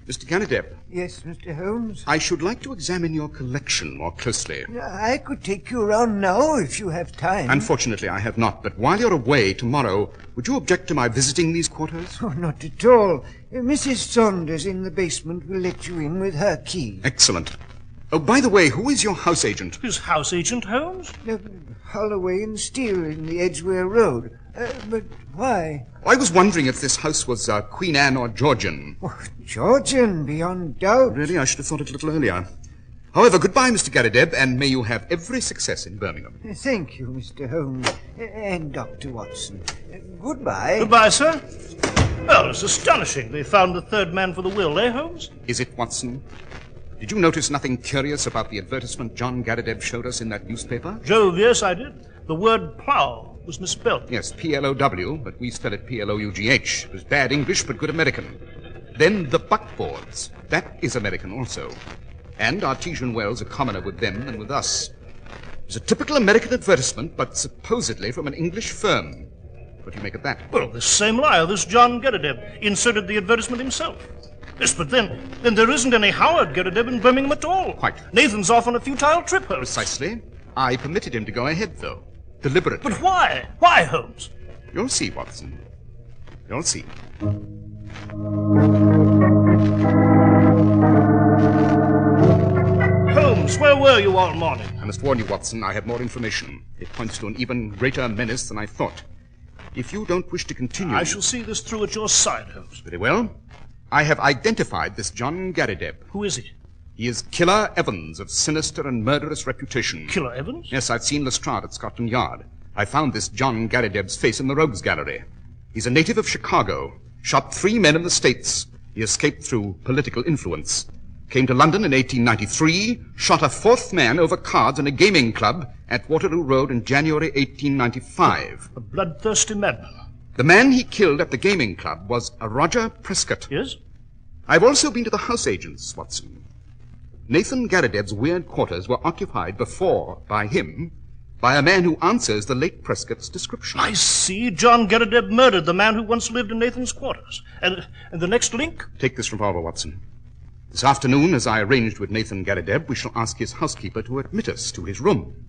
Mr. Garrideb. Yes, Mr. Holmes? I should like to examine your collection more closely. I could take you around now if you have time. Unfortunately, I have not, but while you're away tomorrow, would you object to my visiting these quarters? Oh, not at all. Mrs. Saunders in the basement will let you in with her key. Excellent. Oh, by the way, who is your house agent? His house agent, Holmes? Holloway and Steele in the Edgware Road. But why? I was wondering if this house was Queen Anne or Georgian. Oh, Georgian, beyond doubt. Really, I should have thought it a little earlier. However, goodbye, Mr. Garrideb, and may you have every success in Birmingham. Thank you, Mr. Holmes. And Dr. Watson. Goodbye. Goodbye, sir. Well, it's astonishing. They found the third man for the will, eh, Holmes? Is it, Watson? Did you notice nothing curious about the advertisement John Garrideb showed us in that newspaper? Jove, yes, I did. The word plough was misspelled. Yes, P-L-O-W, but we spell it P-L-O-U-G-H. It was bad English, but good American. Then the buckboards. That is American also. And artesian wells are commoner with them than with us. It was a typical American advertisement, but supposedly from an English firm. What do you make of that? Well, this same liar, this John Garrideb, inserted the advertisement himself. Yes, but then there isn't any Howard Garrideb in Birmingham at all. Quite. Nathan's off on a futile trip, Holmes. Precisely. I permitted him to go ahead, though. Deliberately. But why? Why, Holmes? You'll see, Watson. You'll see. Holmes, where were you all morning? I must warn you, Watson, I have more information. It points to an even greater menace than I thought. If you don't wish to continue... I shall see this through at your side, Holmes. Very well. I have identified this John Garrideb. Who is he? He is Killer Evans, of sinister and murderous reputation. Killer Evans? Yes, I've seen Lestrade at Scotland Yard. I found this John Garrideb's face in the Rogues Gallery. He's a native of Chicago. Shot 3 men in the States. He escaped through political influence. Came to London in 1893, shot a 4th man over cards in a gaming club at Waterloo Road in January 1895. A bloodthirsty madman. The man he killed at the gaming club was a Roger Prescott. Yes? I've also been to the house agents, Watson. Nathan Garrideb's weird quarters were occupied before, by him, by a man who answers the late Prescott's description. I see. John Garrideb murdered the man who once lived in Nathan's quarters. And the next link? Take this revolver, Watson. This afternoon, as I arranged with Nathan Garrideb, we shall ask his housekeeper to admit us to his room.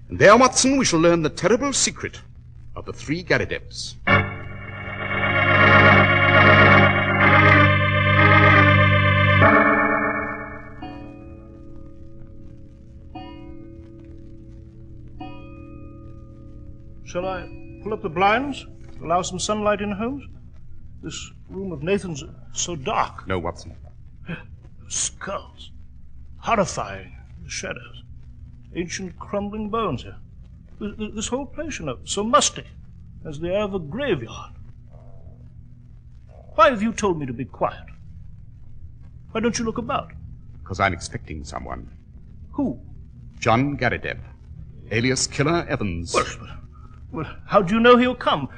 And there, Watson, we shall learn the terrible secret of the 3 Garridebs. Shall I pull up the blinds? Allow some sunlight in, Holmes? This room of Nathan's so dark. No, Watson. Skulls. Horrifying. The shadows. Ancient crumbling bones here. This whole place, you know, so musty, as the air of a graveyard. Why have you told me to be quiet? Why don't you look about? Because I'm expecting someone. Who? John Garrideb, alias Killer Evans. Well, how do you know he'll come?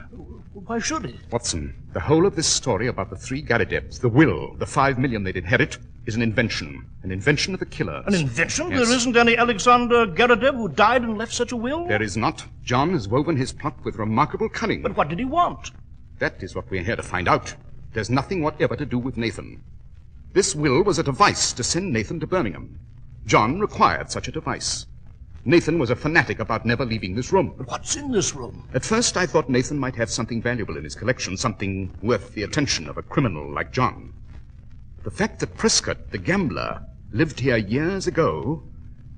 Why should he? Watson, the whole of this story about the three Garridebs, the will, the $5 million they'd inherit, is an invention. An invention of the killers. An invention? Yes. There isn't any Alexander Garrideb who died and left such a will? There is not. John has woven his plot with remarkable cunning. But what did he want? That is what we're here to find out. There's nothing whatever to do with Nathan. This will was a device to send Nathan to Birmingham. John required such a device. Nathan was a fanatic about never leaving this room. But what's in this room? At first, I thought Nathan might have something valuable in his collection, something worth the attention of a criminal like John. The fact that Prescott, the gambler, lived here years ago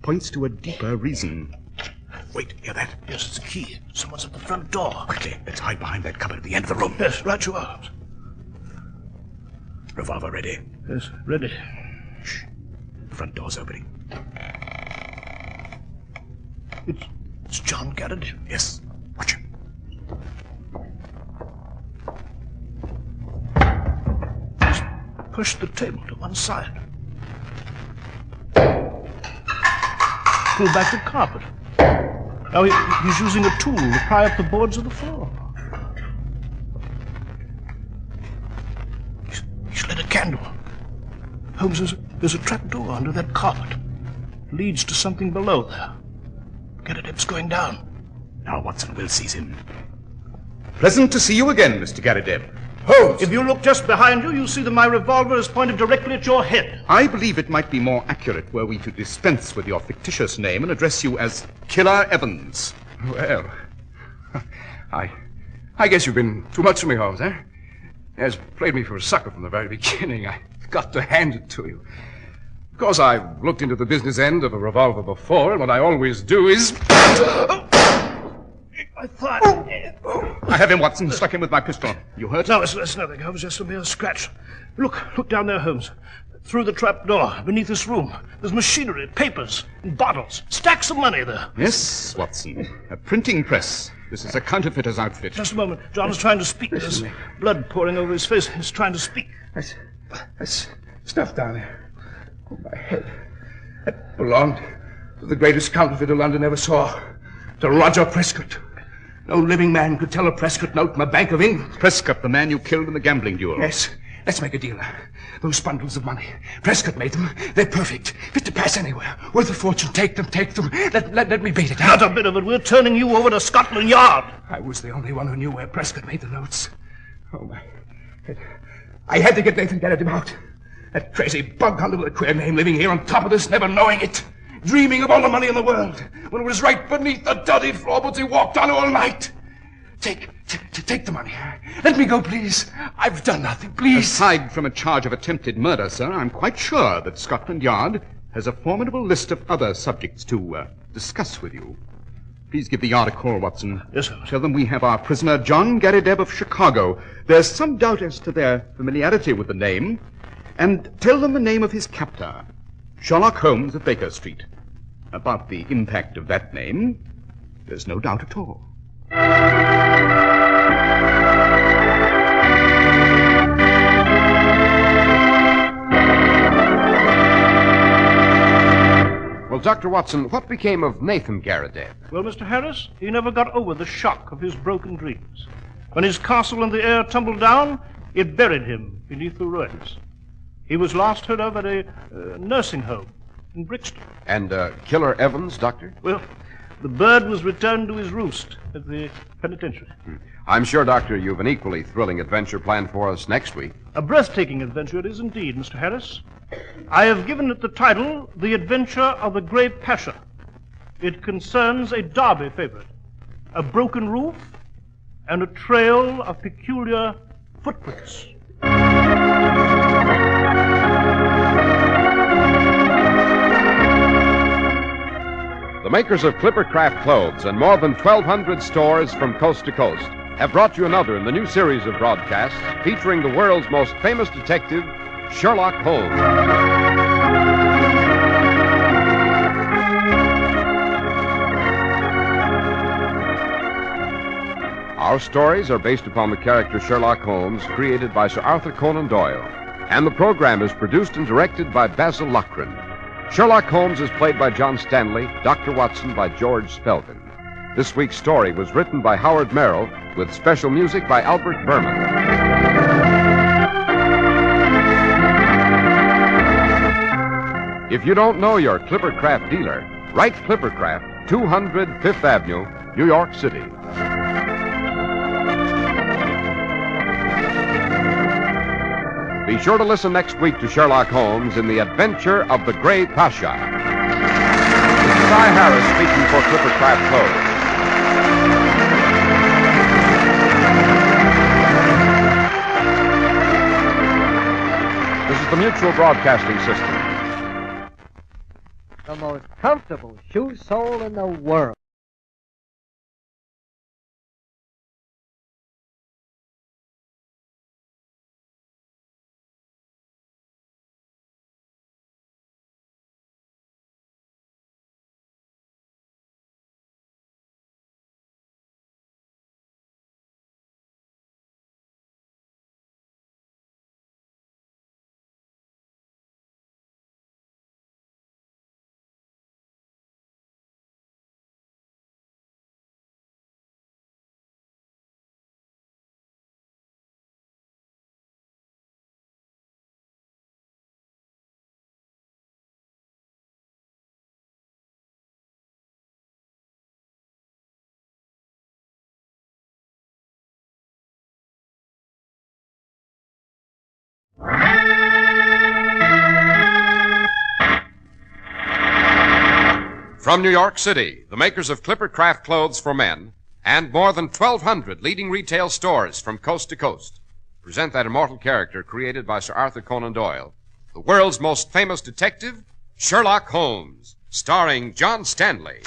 points to a deeper reason. Wait, hear that? Yes, it's a key. Someone's at the front door. Quickly, let's hide behind that cupboard at the end of the room. Yes, right you are. Revolver ready. Yes, ready. Shh. The front door's opening. It's John Garrideb. Yes. Watch him. He's pushed the table to one side. Pulled back the carpet. Now he's using a tool to pry up the boards of the floor. He's lit a candle. Holmes, there's a trap door under that carpet. Leads to something below there. Garrideb's going down. Now, Watson, we'll seize him. Pleasant to see you again, Mr. Garrideb. Holmes! If you look just behind you, you'll see that my revolver is pointed directly at your head. I believe it might be more accurate were we to dispense with your fictitious name and address you as Killer Evans. Well, I guess you've been too much for me, Holmes, eh? Has played me for a sucker from the very beginning. I've got to hand it to you. Of course, I've looked into the business end of a revolver before, and what I always do is... I thought... I have him, Watson. Struck him with my pistol. You hurt? No, it's nothing, Holmes. Just a mere scratch. Look down there, Holmes. Through the trap door, beneath this room. There's machinery, papers, and bottles. Stacks of money there. Yes, Watson. A printing press. This is a counterfeiter's outfit. Just a moment. John is trying to speak. There's blood pouring over his face. He's trying to speak. That's stuff down there. Oh, my head. That belonged to the greatest counterfeiter London ever saw. To Roger Prescott. No living man could tell a Prescott note from a Bank of England. Prescott, the man you killed in the gambling duel. Yes. Let's make a deal. Those bundles of money. Prescott made them. They're perfect. Fit to pass anywhere. Worth a fortune. Take them. Let me beat it. Not a bit of it. We're turning you over to Scotland Yard. I was the only one who knew where Prescott made the notes. Oh, my. I had to get Nathan Garrideb out. That crazy bug hunter with a queer name living here on top of this, never knowing it. Dreaming of all the money in the world, when it was right beneath the dirty floorboards he walked on all night. Take the money. Let me go, please. I've done nothing, please. Aside from a charge of attempted murder, sir, I'm quite sure that Scotland Yard has a formidable list of other subjects to discuss with you. Please give the Yard a call, Watson. Yes, sir. Tell them we have our prisoner, John Garrideb of Chicago. There's some doubt as to their familiarity with the name. And tell them the name of his captor, Sherlock Holmes of Baker Street. About the impact of that name, there's no doubt at all. Well, Dr. Watson, what became of Nathan Garrideb? Well, Mr. Harris, he never got over the shock of his broken dreams. When his castle in the air tumbled down, it buried him beneath the ruins. He was last heard of at a nursing home in Brixton. And Killer Evans, Doctor? Well, the bird was returned to his roost at the penitentiary. I'm sure, Doctor, you've an equally thrilling adventure planned for us next week. A breathtaking adventure it is indeed, Mr. Harris. I have given it the title, The Adventure of the Grey Pasha. It concerns a Derby favorite, a broken roof, and a trail of peculiar footprints. The makers of Clippercraft clothes and more than 1,200 stores from coast to coast have brought you another in the new series of broadcasts featuring the world's most famous detective, Sherlock Holmes. Our stories are based upon the character Sherlock Holmes, created by Sir Arthur Conan Doyle, and the program is produced and directed by Basil Lochran. Sherlock Holmes is played by John Stanley, Dr. Watson by George Spelvin. This week's story was written by Howard Merrill with special music by Albert Berman. If you don't know your Clippercraft dealer, write Clippercraft, 200 Fifth Avenue, New York City. Be sure to listen next week to Sherlock Holmes in The Adventure of the Grey Pasha. This is I. Harris speaking for Clippercraft Clothes. This is the Mutual Broadcasting System. The most comfortable shoe sole in the world. From New York City, the makers of Clippercraft clothes for men and more than 1,200 leading retail stores from coast to coast present that immortal character created by Sir Arthur Conan Doyle, the world's most famous detective, Sherlock Holmes, starring John Stanley.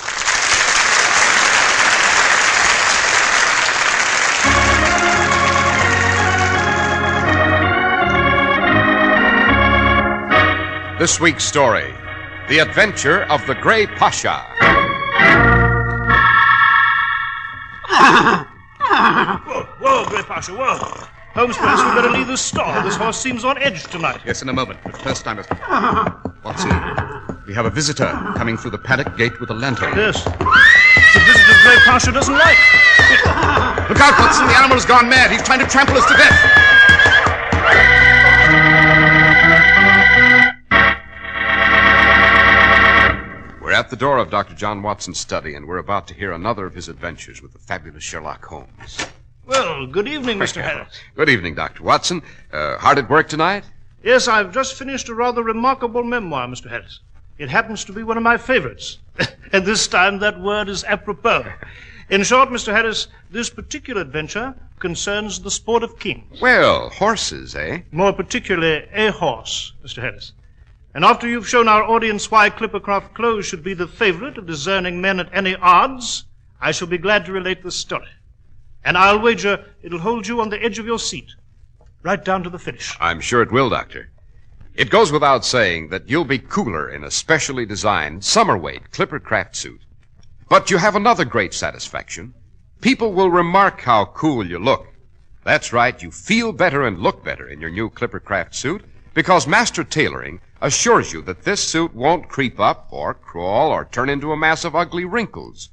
This week's story, The Adventure of the Grey Pasha. Whoa, Grey Pasha, whoa. Holmes, perhaps we'd better leave this store. This horse seems on edge tonight. Yes, in a moment. But first I must... Watson, we have a visitor coming through the paddock gate with a lantern. Yes. It's a visitor Grey Pasha doesn't like. Look out, Watson. The animal's gone mad. He's trying to trample us to death. We're at the door of Dr. John Watson's study, and we're about to hear another of his adventures with the fabulous Sherlock Holmes. Well, good evening, Mr. Harris. Good evening, Dr. Watson. Hard at work tonight? Yes, I've just finished a rather remarkable memoir, Mr. Harris. It happens to be one of my favorites. And this time that word is apropos. In short, Mr. Harris, this particular adventure concerns the sport of kings. Well, horses, eh? More particularly, a horse, Mr. Harris. And after you've shown our audience why Clippercraft clothes should be the favorite of discerning men at any odds, I shall be glad to relate this story. And I'll wager it'll hold you on the edge of your seat, right down to the finish. I'm sure it will, Doctor. It goes without saying that you'll be cooler in a specially designed summer-weight Clippercraft suit. But you have another great satisfaction. People will remark how cool you look. That's right, you feel better and look better in your new Clippercraft suit because Master Tailoring assures you that this suit won't creep up or crawl or turn into a mass of ugly wrinkles.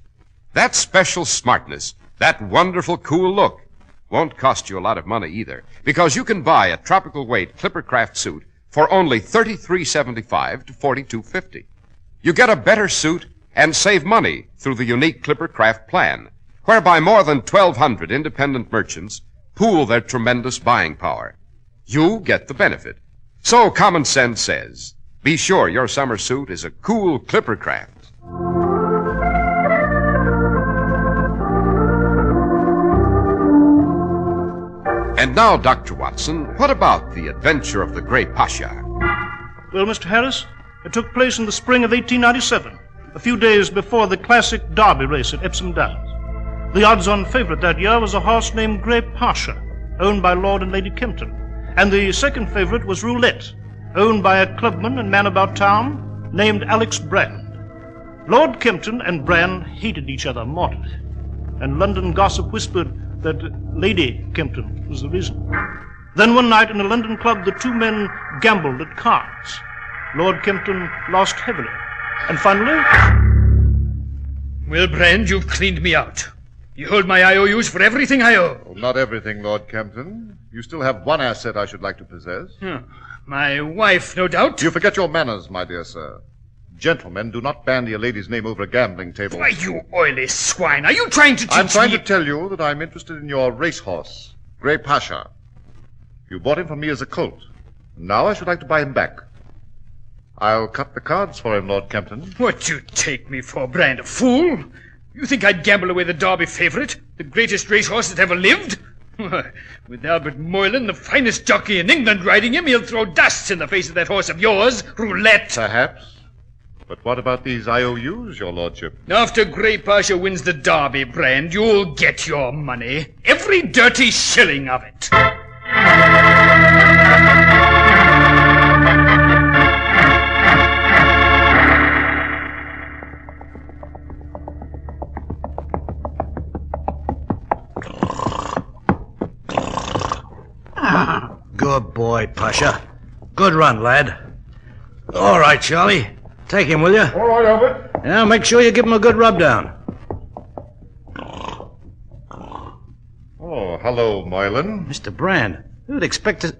That special smartness, that wonderful cool look, won't cost you a lot of money either, because you can buy a tropical weight Clippercraft suit for only $33.75 to $42.50. You get a better suit and save money through the unique Clippercraft plan, whereby more than 1,200 independent merchants pool their tremendous buying power. You get the benefit. So common sense says, be sure your summer suit is a cool Clippercraft. And now, Dr. Watson, what about the adventure of the Grey Pasha? Well, Mr. Harris, it took place in the spring of 1897, a few days before the classic Derby race at Epsom Downs. The odds-on favorite that year was a horse named Grey Pasha, owned by Lord and Lady Kempton. And the second favorite was Roulette, owned by a clubman and man about town named Alex Brand. Lord Kempton and Brand hated each other mortally, and London gossip whispered that Lady Kempton was the reason. Then one night in a London club, the two men gambled at cards. Lord Kempton lost heavily. And finally... Well, Brand, you've cleaned me out. You hold my IOUs for everything I owe. Oh, not everything, Lord Kempton. You still have one asset I should like to possess. My wife, no doubt. You forget your manners, my dear sir. Gentlemen do not bandy a lady's name over a gambling table. Why, you oily swine, are you trying to teach me... I'm trying to tell you that I'm interested in your racehorse, Grey Pasha. You bought him from me as a colt. Now I should like to buy him back. I'll cut the cards for him, Lord Kempton. What do you take me for, Brand, a fool? You think I'd gamble away the Derby favourite, the greatest racehorse that ever lived? With Albert Moylan, the finest jockey in England, riding him, he'll throw dust in the face of that horse of yours, Roulette. Perhaps. But what about these IOUs, your lordship? After Grey Pasha wins the Derby, Brand, you'll get your money. Every dirty shilling of it. Good boy, Pasha. Good run, lad. All right, Charlie. Take him, will you? All right, Albert. Now, make sure you give him a good rub down. Oh, hello, Moylan. Mr. Brand, who'd expect to...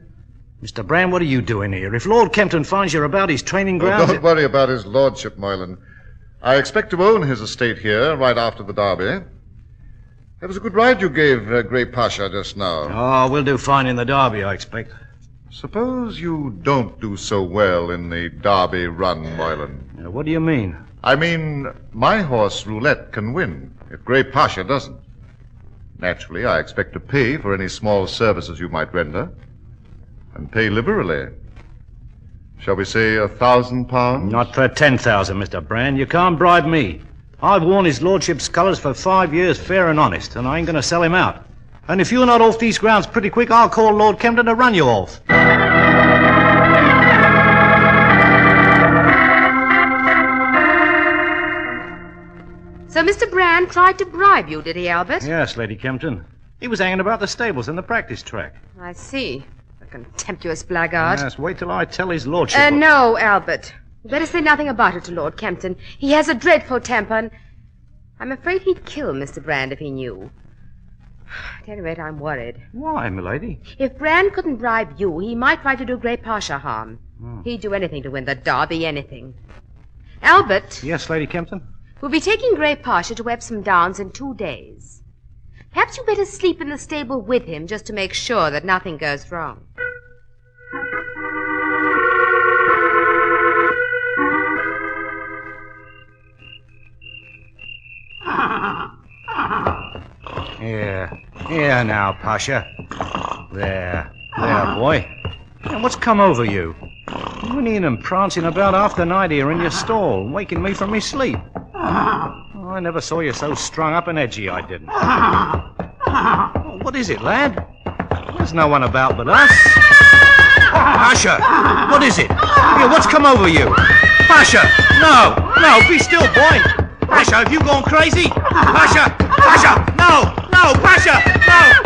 Mr. Brand, what are you doing here? If Lord Kempton finds you're about his training grounds... Don't worry about his lordship, Moylan. I expect to own his estate here right after the Derby. That was a good ride you gave Grey Pasha just now. Oh, we'll do fine in the Derby, I expect. Suppose you don't do so well in the Derby run, Moylan. What do you mean? I mean, my horse Roulette can win if Grey Pasha doesn't. Naturally, I expect to pay for any small services you might render, and pay liberally. Shall we say £1,000? Not for 10,000, Mr. Brand. You can't bribe me. I've worn his lordship's colours for 5 years, fair and honest, and I ain't going to sell him out. And if you're not off these grounds pretty quick, I'll call Lord Kempton to run you off. So Mr. Brand tried to bribe you, did he, Albert? Yes, Lady Kempton. He was hanging about the stables and the practice track. I see. A contemptuous blackguard. Yes, wait till I tell his lordship. No, Albert. You better say nothing about it to Lord Kempton. He has a dreadful temper, and I'm afraid he'd kill Mr. Brand if he knew. At any rate, I'm worried. Why, milady? If Brand couldn't bribe you, he might try to do Grey Pasha harm. He'd do anything to win the Derby, anything. Albert. Yes, Lady Kempton? We'll be taking Grey Pasha to Epsom Downs in 2 days. Perhaps you better sleep in the stable with him just to make sure that nothing goes wrong. Here now, Pasha. There, boy. Now, what's come over you? Whinnying and prancing about half the night here in your stall, waking me from my sleep. Oh, I never saw you so strung up and edgy, I didn't. Oh, what is it, lad? There's no one about but us. Pasha, what is it? Here, what's come over you? Pasha, no, be still, boy. Pasha, have you gone crazy? Pasha, no, Pasha, no.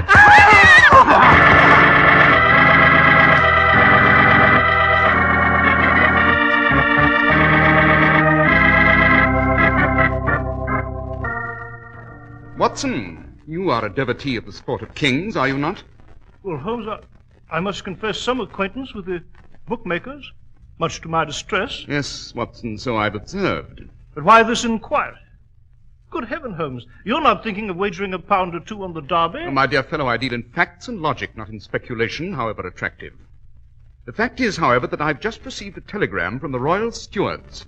Watson, you are a devotee of the sport of kings, are you not? Well, Holmes, I must confess some acquaintance with the bookmakers, much to my distress. Yes, Watson, so I've observed. But why this inquiry? Good heaven, Holmes, you're not thinking of wagering £1 or £2 on the Derby? Oh, my dear fellow, I deal in facts and logic, not in speculation, however attractive. The fact is, however, that I've just received a telegram from the Royal Stewards.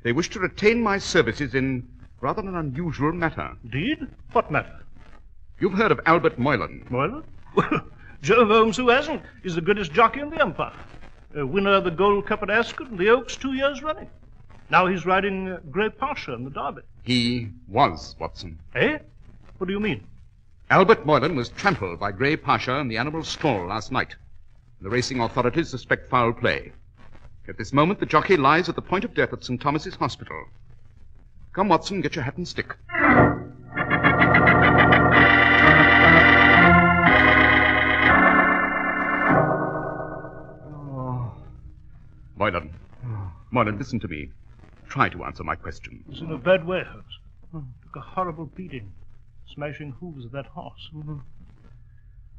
They wish to retain my services in rather an unusual matter. Indeed? What matter? You've heard of Albert Moylan. Moylan? Well, Jove, Holmes, who hasn't? He's the greatest jockey in the Empire. A winner of the Gold Cup at Ascot and the Oaks 2 years running. Now he's riding Grey Pasha in the Derby. He was, Watson. Eh? What do you mean? Albert Moylan was trampled by Grey Pasha in the animal stall last night. The racing authorities suspect foul play. At this moment, the jockey lies at the point of death at St. Thomas's Hospital. Come, Watson, get your hat and stick. Moylan, Moylan, listen to me. Try to answer my question. He's in a bad way, Holmes. Took a horrible beating, smashing hooves of that horse.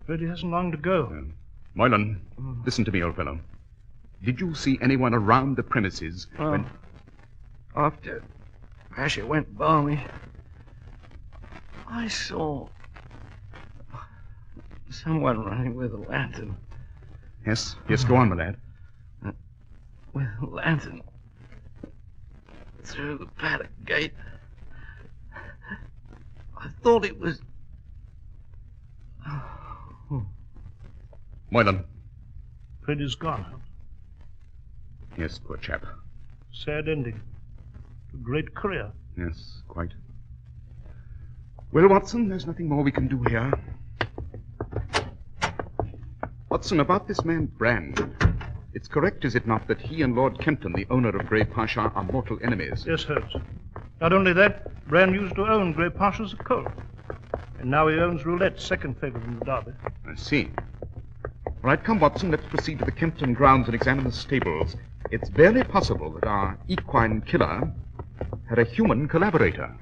But he hasn't long to go. Moylan, listen to me, old fellow. Did you see anyone around the premises when... After Pasha went balmy, I saw someone running with a lantern. Yes, go on, my lad. With a lantern through the paddock gate. I thought it was... Moylan. Freddy's gone, Holmes. Yes, poor chap. Sad ending. A great career. Yes, quite. Well, Watson, there's nothing more we can do here. Watson, about this man Brand. It's correct, is it not, that he and Lord Kempton, the owner of Grey Pasha, are mortal enemies? Yes, Holmes. Not only that, Brand used to own Grey Pasha's colt. And now he owns Roulette, second favorite in the Derby. I see. All right, come, Watson, let's proceed to the Kempton grounds and examine the stables. It's barely possible that our equine killer had a human collaborator.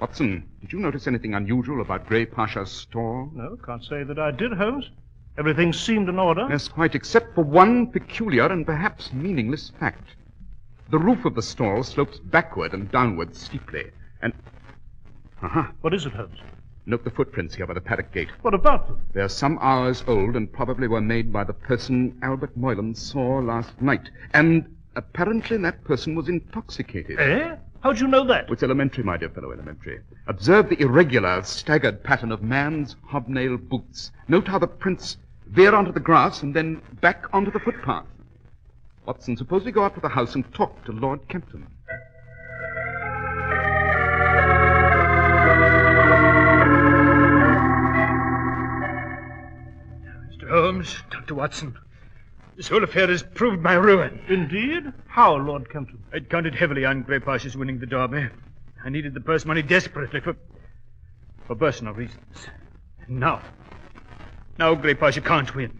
Watson, did you notice anything unusual about Grey Pasha's store? No, can't say that I did, Holmes. Everything seemed in order. Yes, quite, except for one peculiar and perhaps meaningless fact. The roof of the stall slopes backward and downward steeply, and... What is it, Holmes? Note the footprints here by the paddock gate. What about them? They're some hours old and probably were made by the person Albert Moylan saw last night. And apparently that person was intoxicated. Eh? How'd you know that? It's elementary, my dear fellow, elementary. Observe the irregular, staggered pattern of man's hobnail boots. Note how the prints veer onto the grass and then back onto the footpath. Watson, suppose we go up to the house and talk to Lord Kempton. Mr. Holmes, Dr. Watson, this whole affair has proved my ruin. Indeed? How, Lord Kempton? I'd counted heavily on Grey Pasha's winning the Derby. I needed the purse money desperately for personal reasons. And now Grey Pasha can't win.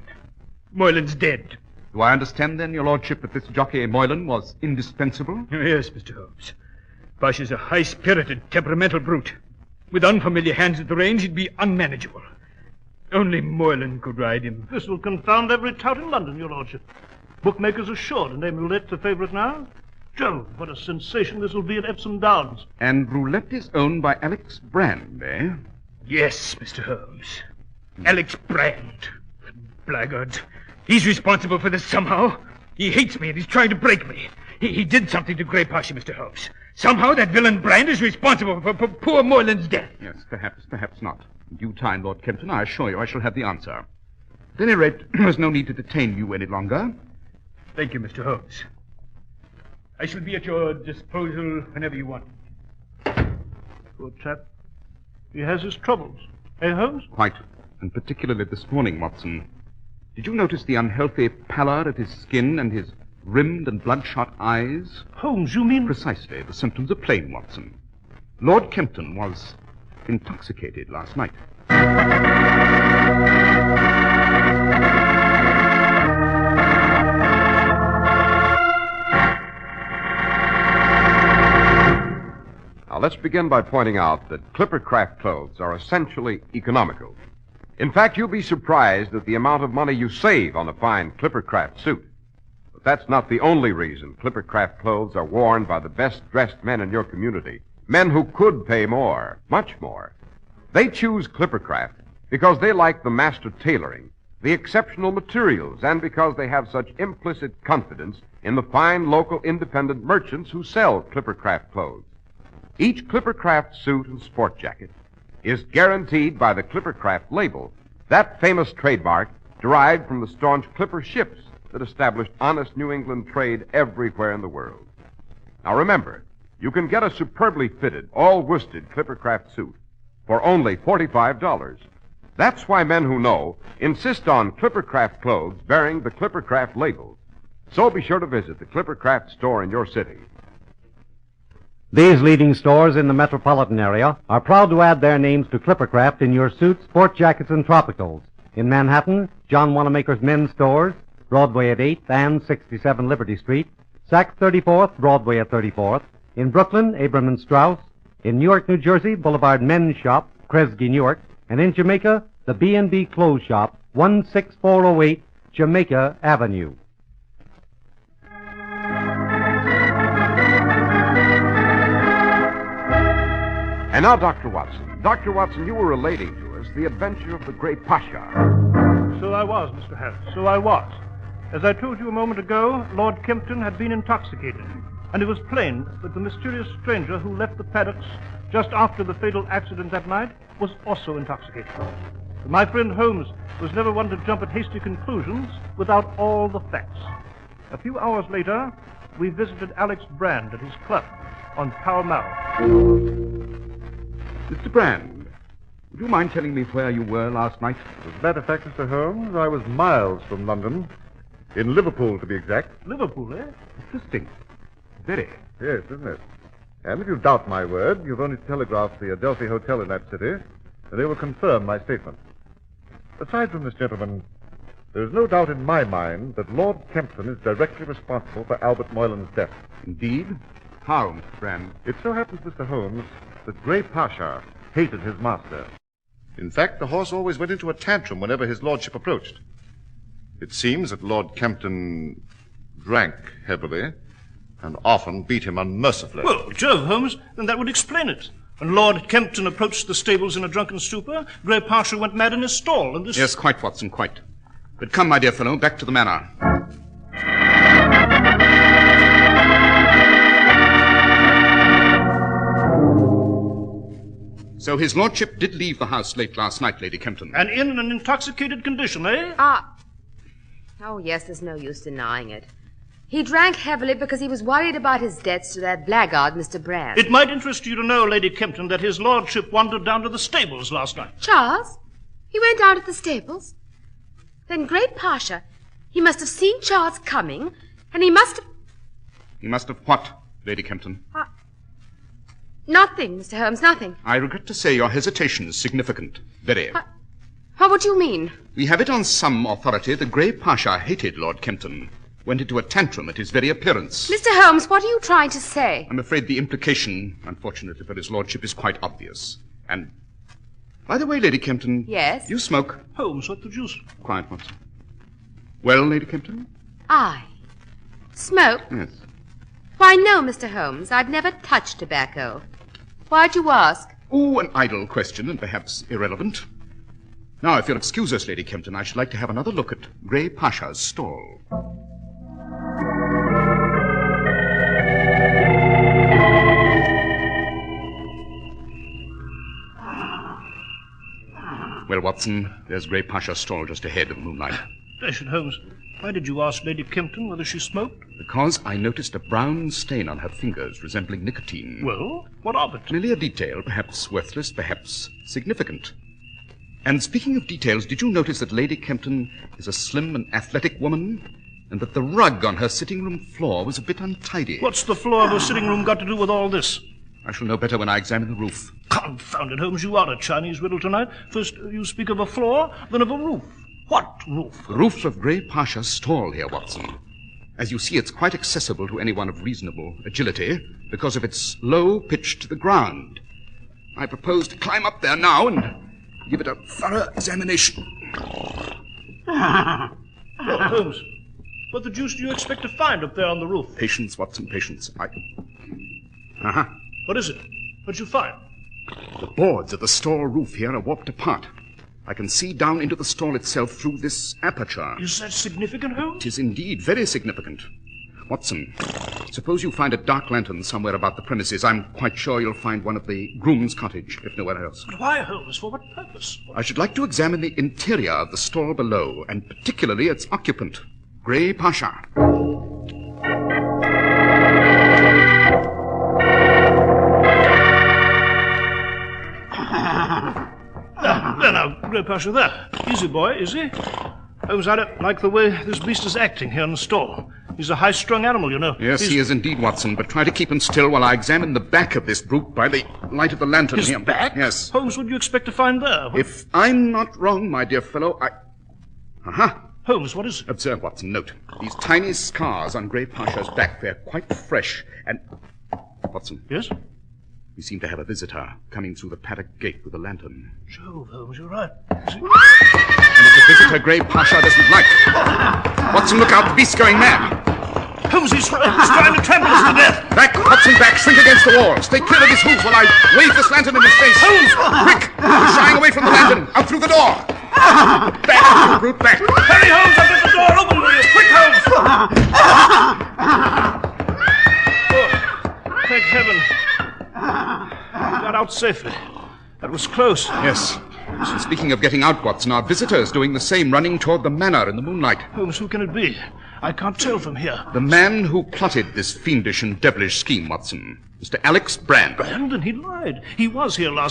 Moylan's dead. Do I understand, then, your lordship, that this jockey Moylan was indispensable? Yes, Mr. Holmes. Pasha's a high-spirited, temperamental brute. With unfamiliar hands at the reins, he'd be unmanageable. Only Moylan could ride him. This will confound every tout in London, your lordship. Bookmakers are sure to name Roulette the favourite now. Jove, what a sensation this will be at Epsom Downs. And Roulette is owned by Alex Brand, eh? Yes, Mr. Holmes. Alex Brand. Blackguard. He's responsible for this somehow. He hates me and he's trying to break me. He did something to Grey Pasha, Mr. Holmes. Somehow that villain Brand is responsible for poor Moylan's death. Yes, perhaps not. In due time, Lord Kempton, I assure you I shall have the answer. At any rate, there's no need to detain you any longer. Thank you, Mr. Holmes. I shall be at your disposal whenever you want. Poor chap. He has his troubles. Eh, Holmes? Quite. And particularly this morning, Watson. Did you notice the unhealthy pallor of his skin and his rimmed and bloodshot eyes? Holmes, you mean... Precisely. The symptoms are plain, Watson. Lord Kempton was intoxicated last night. Now, let's begin by pointing out that Clippercraft clothes are essentially economical. In fact, you'll be surprised at the amount of money you save on a fine Clippercraft suit. But that's not the only reason Clippercraft clothes are worn by the best-dressed men in your community. Men who could pay more, much more. They choose Clippercraft because they like the master tailoring, the exceptional materials, and because they have such implicit confidence in the fine local independent merchants who sell Clippercraft clothes. Each Clippercraft suit and sport jacket is guaranteed by the Clippercraft label, that famous trademark derived from the staunch Clipper ships that established honest New England trade everywhere in the world. Now remember, you can get a superbly fitted, all-worsted Clippercraft suit for only $45. That's why men who know insist on Clippercraft clothes bearing the Clippercraft label. So be sure to visit the Clippercraft store in your city. These leading stores in the metropolitan area are proud to add their names to Clippercraft in your suits, sport jackets, and tropicals. In Manhattan, John Wanamaker's Men's Stores, Broadway at 8th and 67 Liberty Street, Saks 34th, Broadway at 34th. In Brooklyn, Abram and Strauss. In Newark, New Jersey, Boulevard Men's Shop, Kresge, Newark. And in Jamaica, the B&B Clothes Shop, 16408 Jamaica Avenue. And now, Dr. Watson. Dr. Watson, you were relating to us the adventure of the Grey Pasha. So I was, Mr. Harris, so I was. As I told you a moment ago, Lord Kempton had been intoxicated, and it was plain that the mysterious stranger who left the paddocks just after the fatal accident that night was also intoxicated. But my friend Holmes was never one to jump at hasty conclusions without all the facts. A few hours later, we visited Alex Brand at his club on Pall Mall. Mr. Brand, would you mind telling me where you were last night? As a matter of fact, Mr. Holmes, I was miles from London. In Liverpool, to be exact. Liverpool, eh? Interesting. Very. Yes, isn't it? And if you doubt my word, you've only to telegraph the Adelphi Hotel in that city, and they will confirm my statement. Aside from this gentleman, there is no doubt in my mind that Lord Kempton is directly responsible for Albert Moylan's death. Indeed? How, Mr. Brand? It so happens, Mr. Holmes, that Grey Pasha hated his master. In fact, the horse always went into a tantrum whenever his lordship approached. It seems that Lord Kempton drank heavily and often beat him unmercifully. Well, Jove, Holmes, then that would explain it. When Lord Kempton approached the stables in a drunken stupor, Grey Pasha went mad in his stall, and this... Yes, quite, Watson, quite. But come, my dear fellow, back to the manor. So his lordship did leave the house late last night, Lady Kempton. And in an intoxicated condition, eh? Oh, yes, there's no use denying it. He drank heavily because he was worried about his debts to that blackguard, Mr. Brand. It might interest you to know, Lady Kempton, that his lordship wandered down to the stables last night. Charles? He went down to the stables? Then Great Pasha, he must have seen Charles coming, and he must have... He must have what, Lady Kempton? Nothing, Mr. Holmes, nothing. I regret to say your hesitation is significant. Very. What do you mean? We have it on some authority that Grey Pasha hated Lord Kempton, went into a tantrum at his very appearance. Mr. Holmes, what are you trying to say? I'm afraid the implication, unfortunately for his lordship, is quite obvious. And, by the way, Lady Kempton... Yes? You smoke. Holmes, what the deuce? Quiet, Watson. Well, Lady Kempton? I? Smoke? Yes. Why, no, Mr. Holmes. I've never touched tobacco. Why'd you ask? Oh, an idle question, and perhaps irrelevant. Now, if you'll excuse us, Lady Kempton, I should like to have another look at Grey Pasha's stall. Well, Watson, there's Grey Pasha's stall just ahead in the moonlight. Dash it, Holmes. Why did you ask Lady Kempton whether she smoked? Because I noticed a brown stain on her fingers resembling nicotine. Well, what of it? Merely a detail, perhaps worthless, perhaps significant. And speaking of details, did you notice that Lady Kempton is a slim and athletic woman, and that the rug on her sitting room floor was a bit untidy? What's the floor of her sitting room got to do with all this? I shall know better when I examine the roof. Confound it, Holmes, you are a Chinese riddle tonight. First you speak of a floor, then of a roof. What roof? The roof of Grey Pasha's stall here, Watson. As you see, it's quite accessible to anyone of reasonable agility because of its low pitch to the ground. I propose to climb up there now and give it a thorough examination. Well, Holmes, what the deuce do you expect to find up there on the roof? Patience, Watson, patience. What is it? What'd you find? The boards of the stall roof here are warped apart. I can see down into the stall itself through this aperture. Is that significant, Holmes? It is indeed very significant. Watson, suppose you find a dark lantern somewhere about the premises. I'm quite sure you'll find one of the groom's cottage, if nowhere else. But why, Holmes? For what purpose? I should like to examine the interior of the stall below, and particularly its occupant, Grey Pasha. There now, Grey Pasha, there. Easy boy, easy. Holmes, I don't like the way this beast is acting here in the stall. He's a high-strung animal, you know. Yes, he is indeed, Watson, but try to keep him still while I examine the back of this brute by the light of the lantern His here. back? Yes. Holmes, what do you expect to find there? If I'm not wrong, my dear fellow, Aha! Holmes, what is it? Observe, Watson, note. These tiny scars on Grey Pasha's back, they're quite fresh, and... Watson. Yes? We seem to have a visitor coming through the paddock gate with a lantern. Jove, Holmes, you're right. And it's a visitor Grey Pasha doesn't like. Watson, look out, the beast's going mad. Holmes, he's trying to trample us to death. Back, Watson, back, shrink against the wall. Stay clear of his hooves while I wave this lantern in his face. Holmes! Quick! He's shying away from the lantern, out through the door. Back, you brute, back. Hurry, Holmes, I'll get the door open for you. Quick, Holmes! Oh, thank heaven. Got out safely. That was close. Yes. So speaking of getting out, Watson, our visitor's doing the same, running toward the manor in the moonlight. Holmes, who can it be? I can't tell from here. The man who plotted this fiendish and devilish scheme, Watson. Mr. Alex Brand. Brand? And he lied. He was here last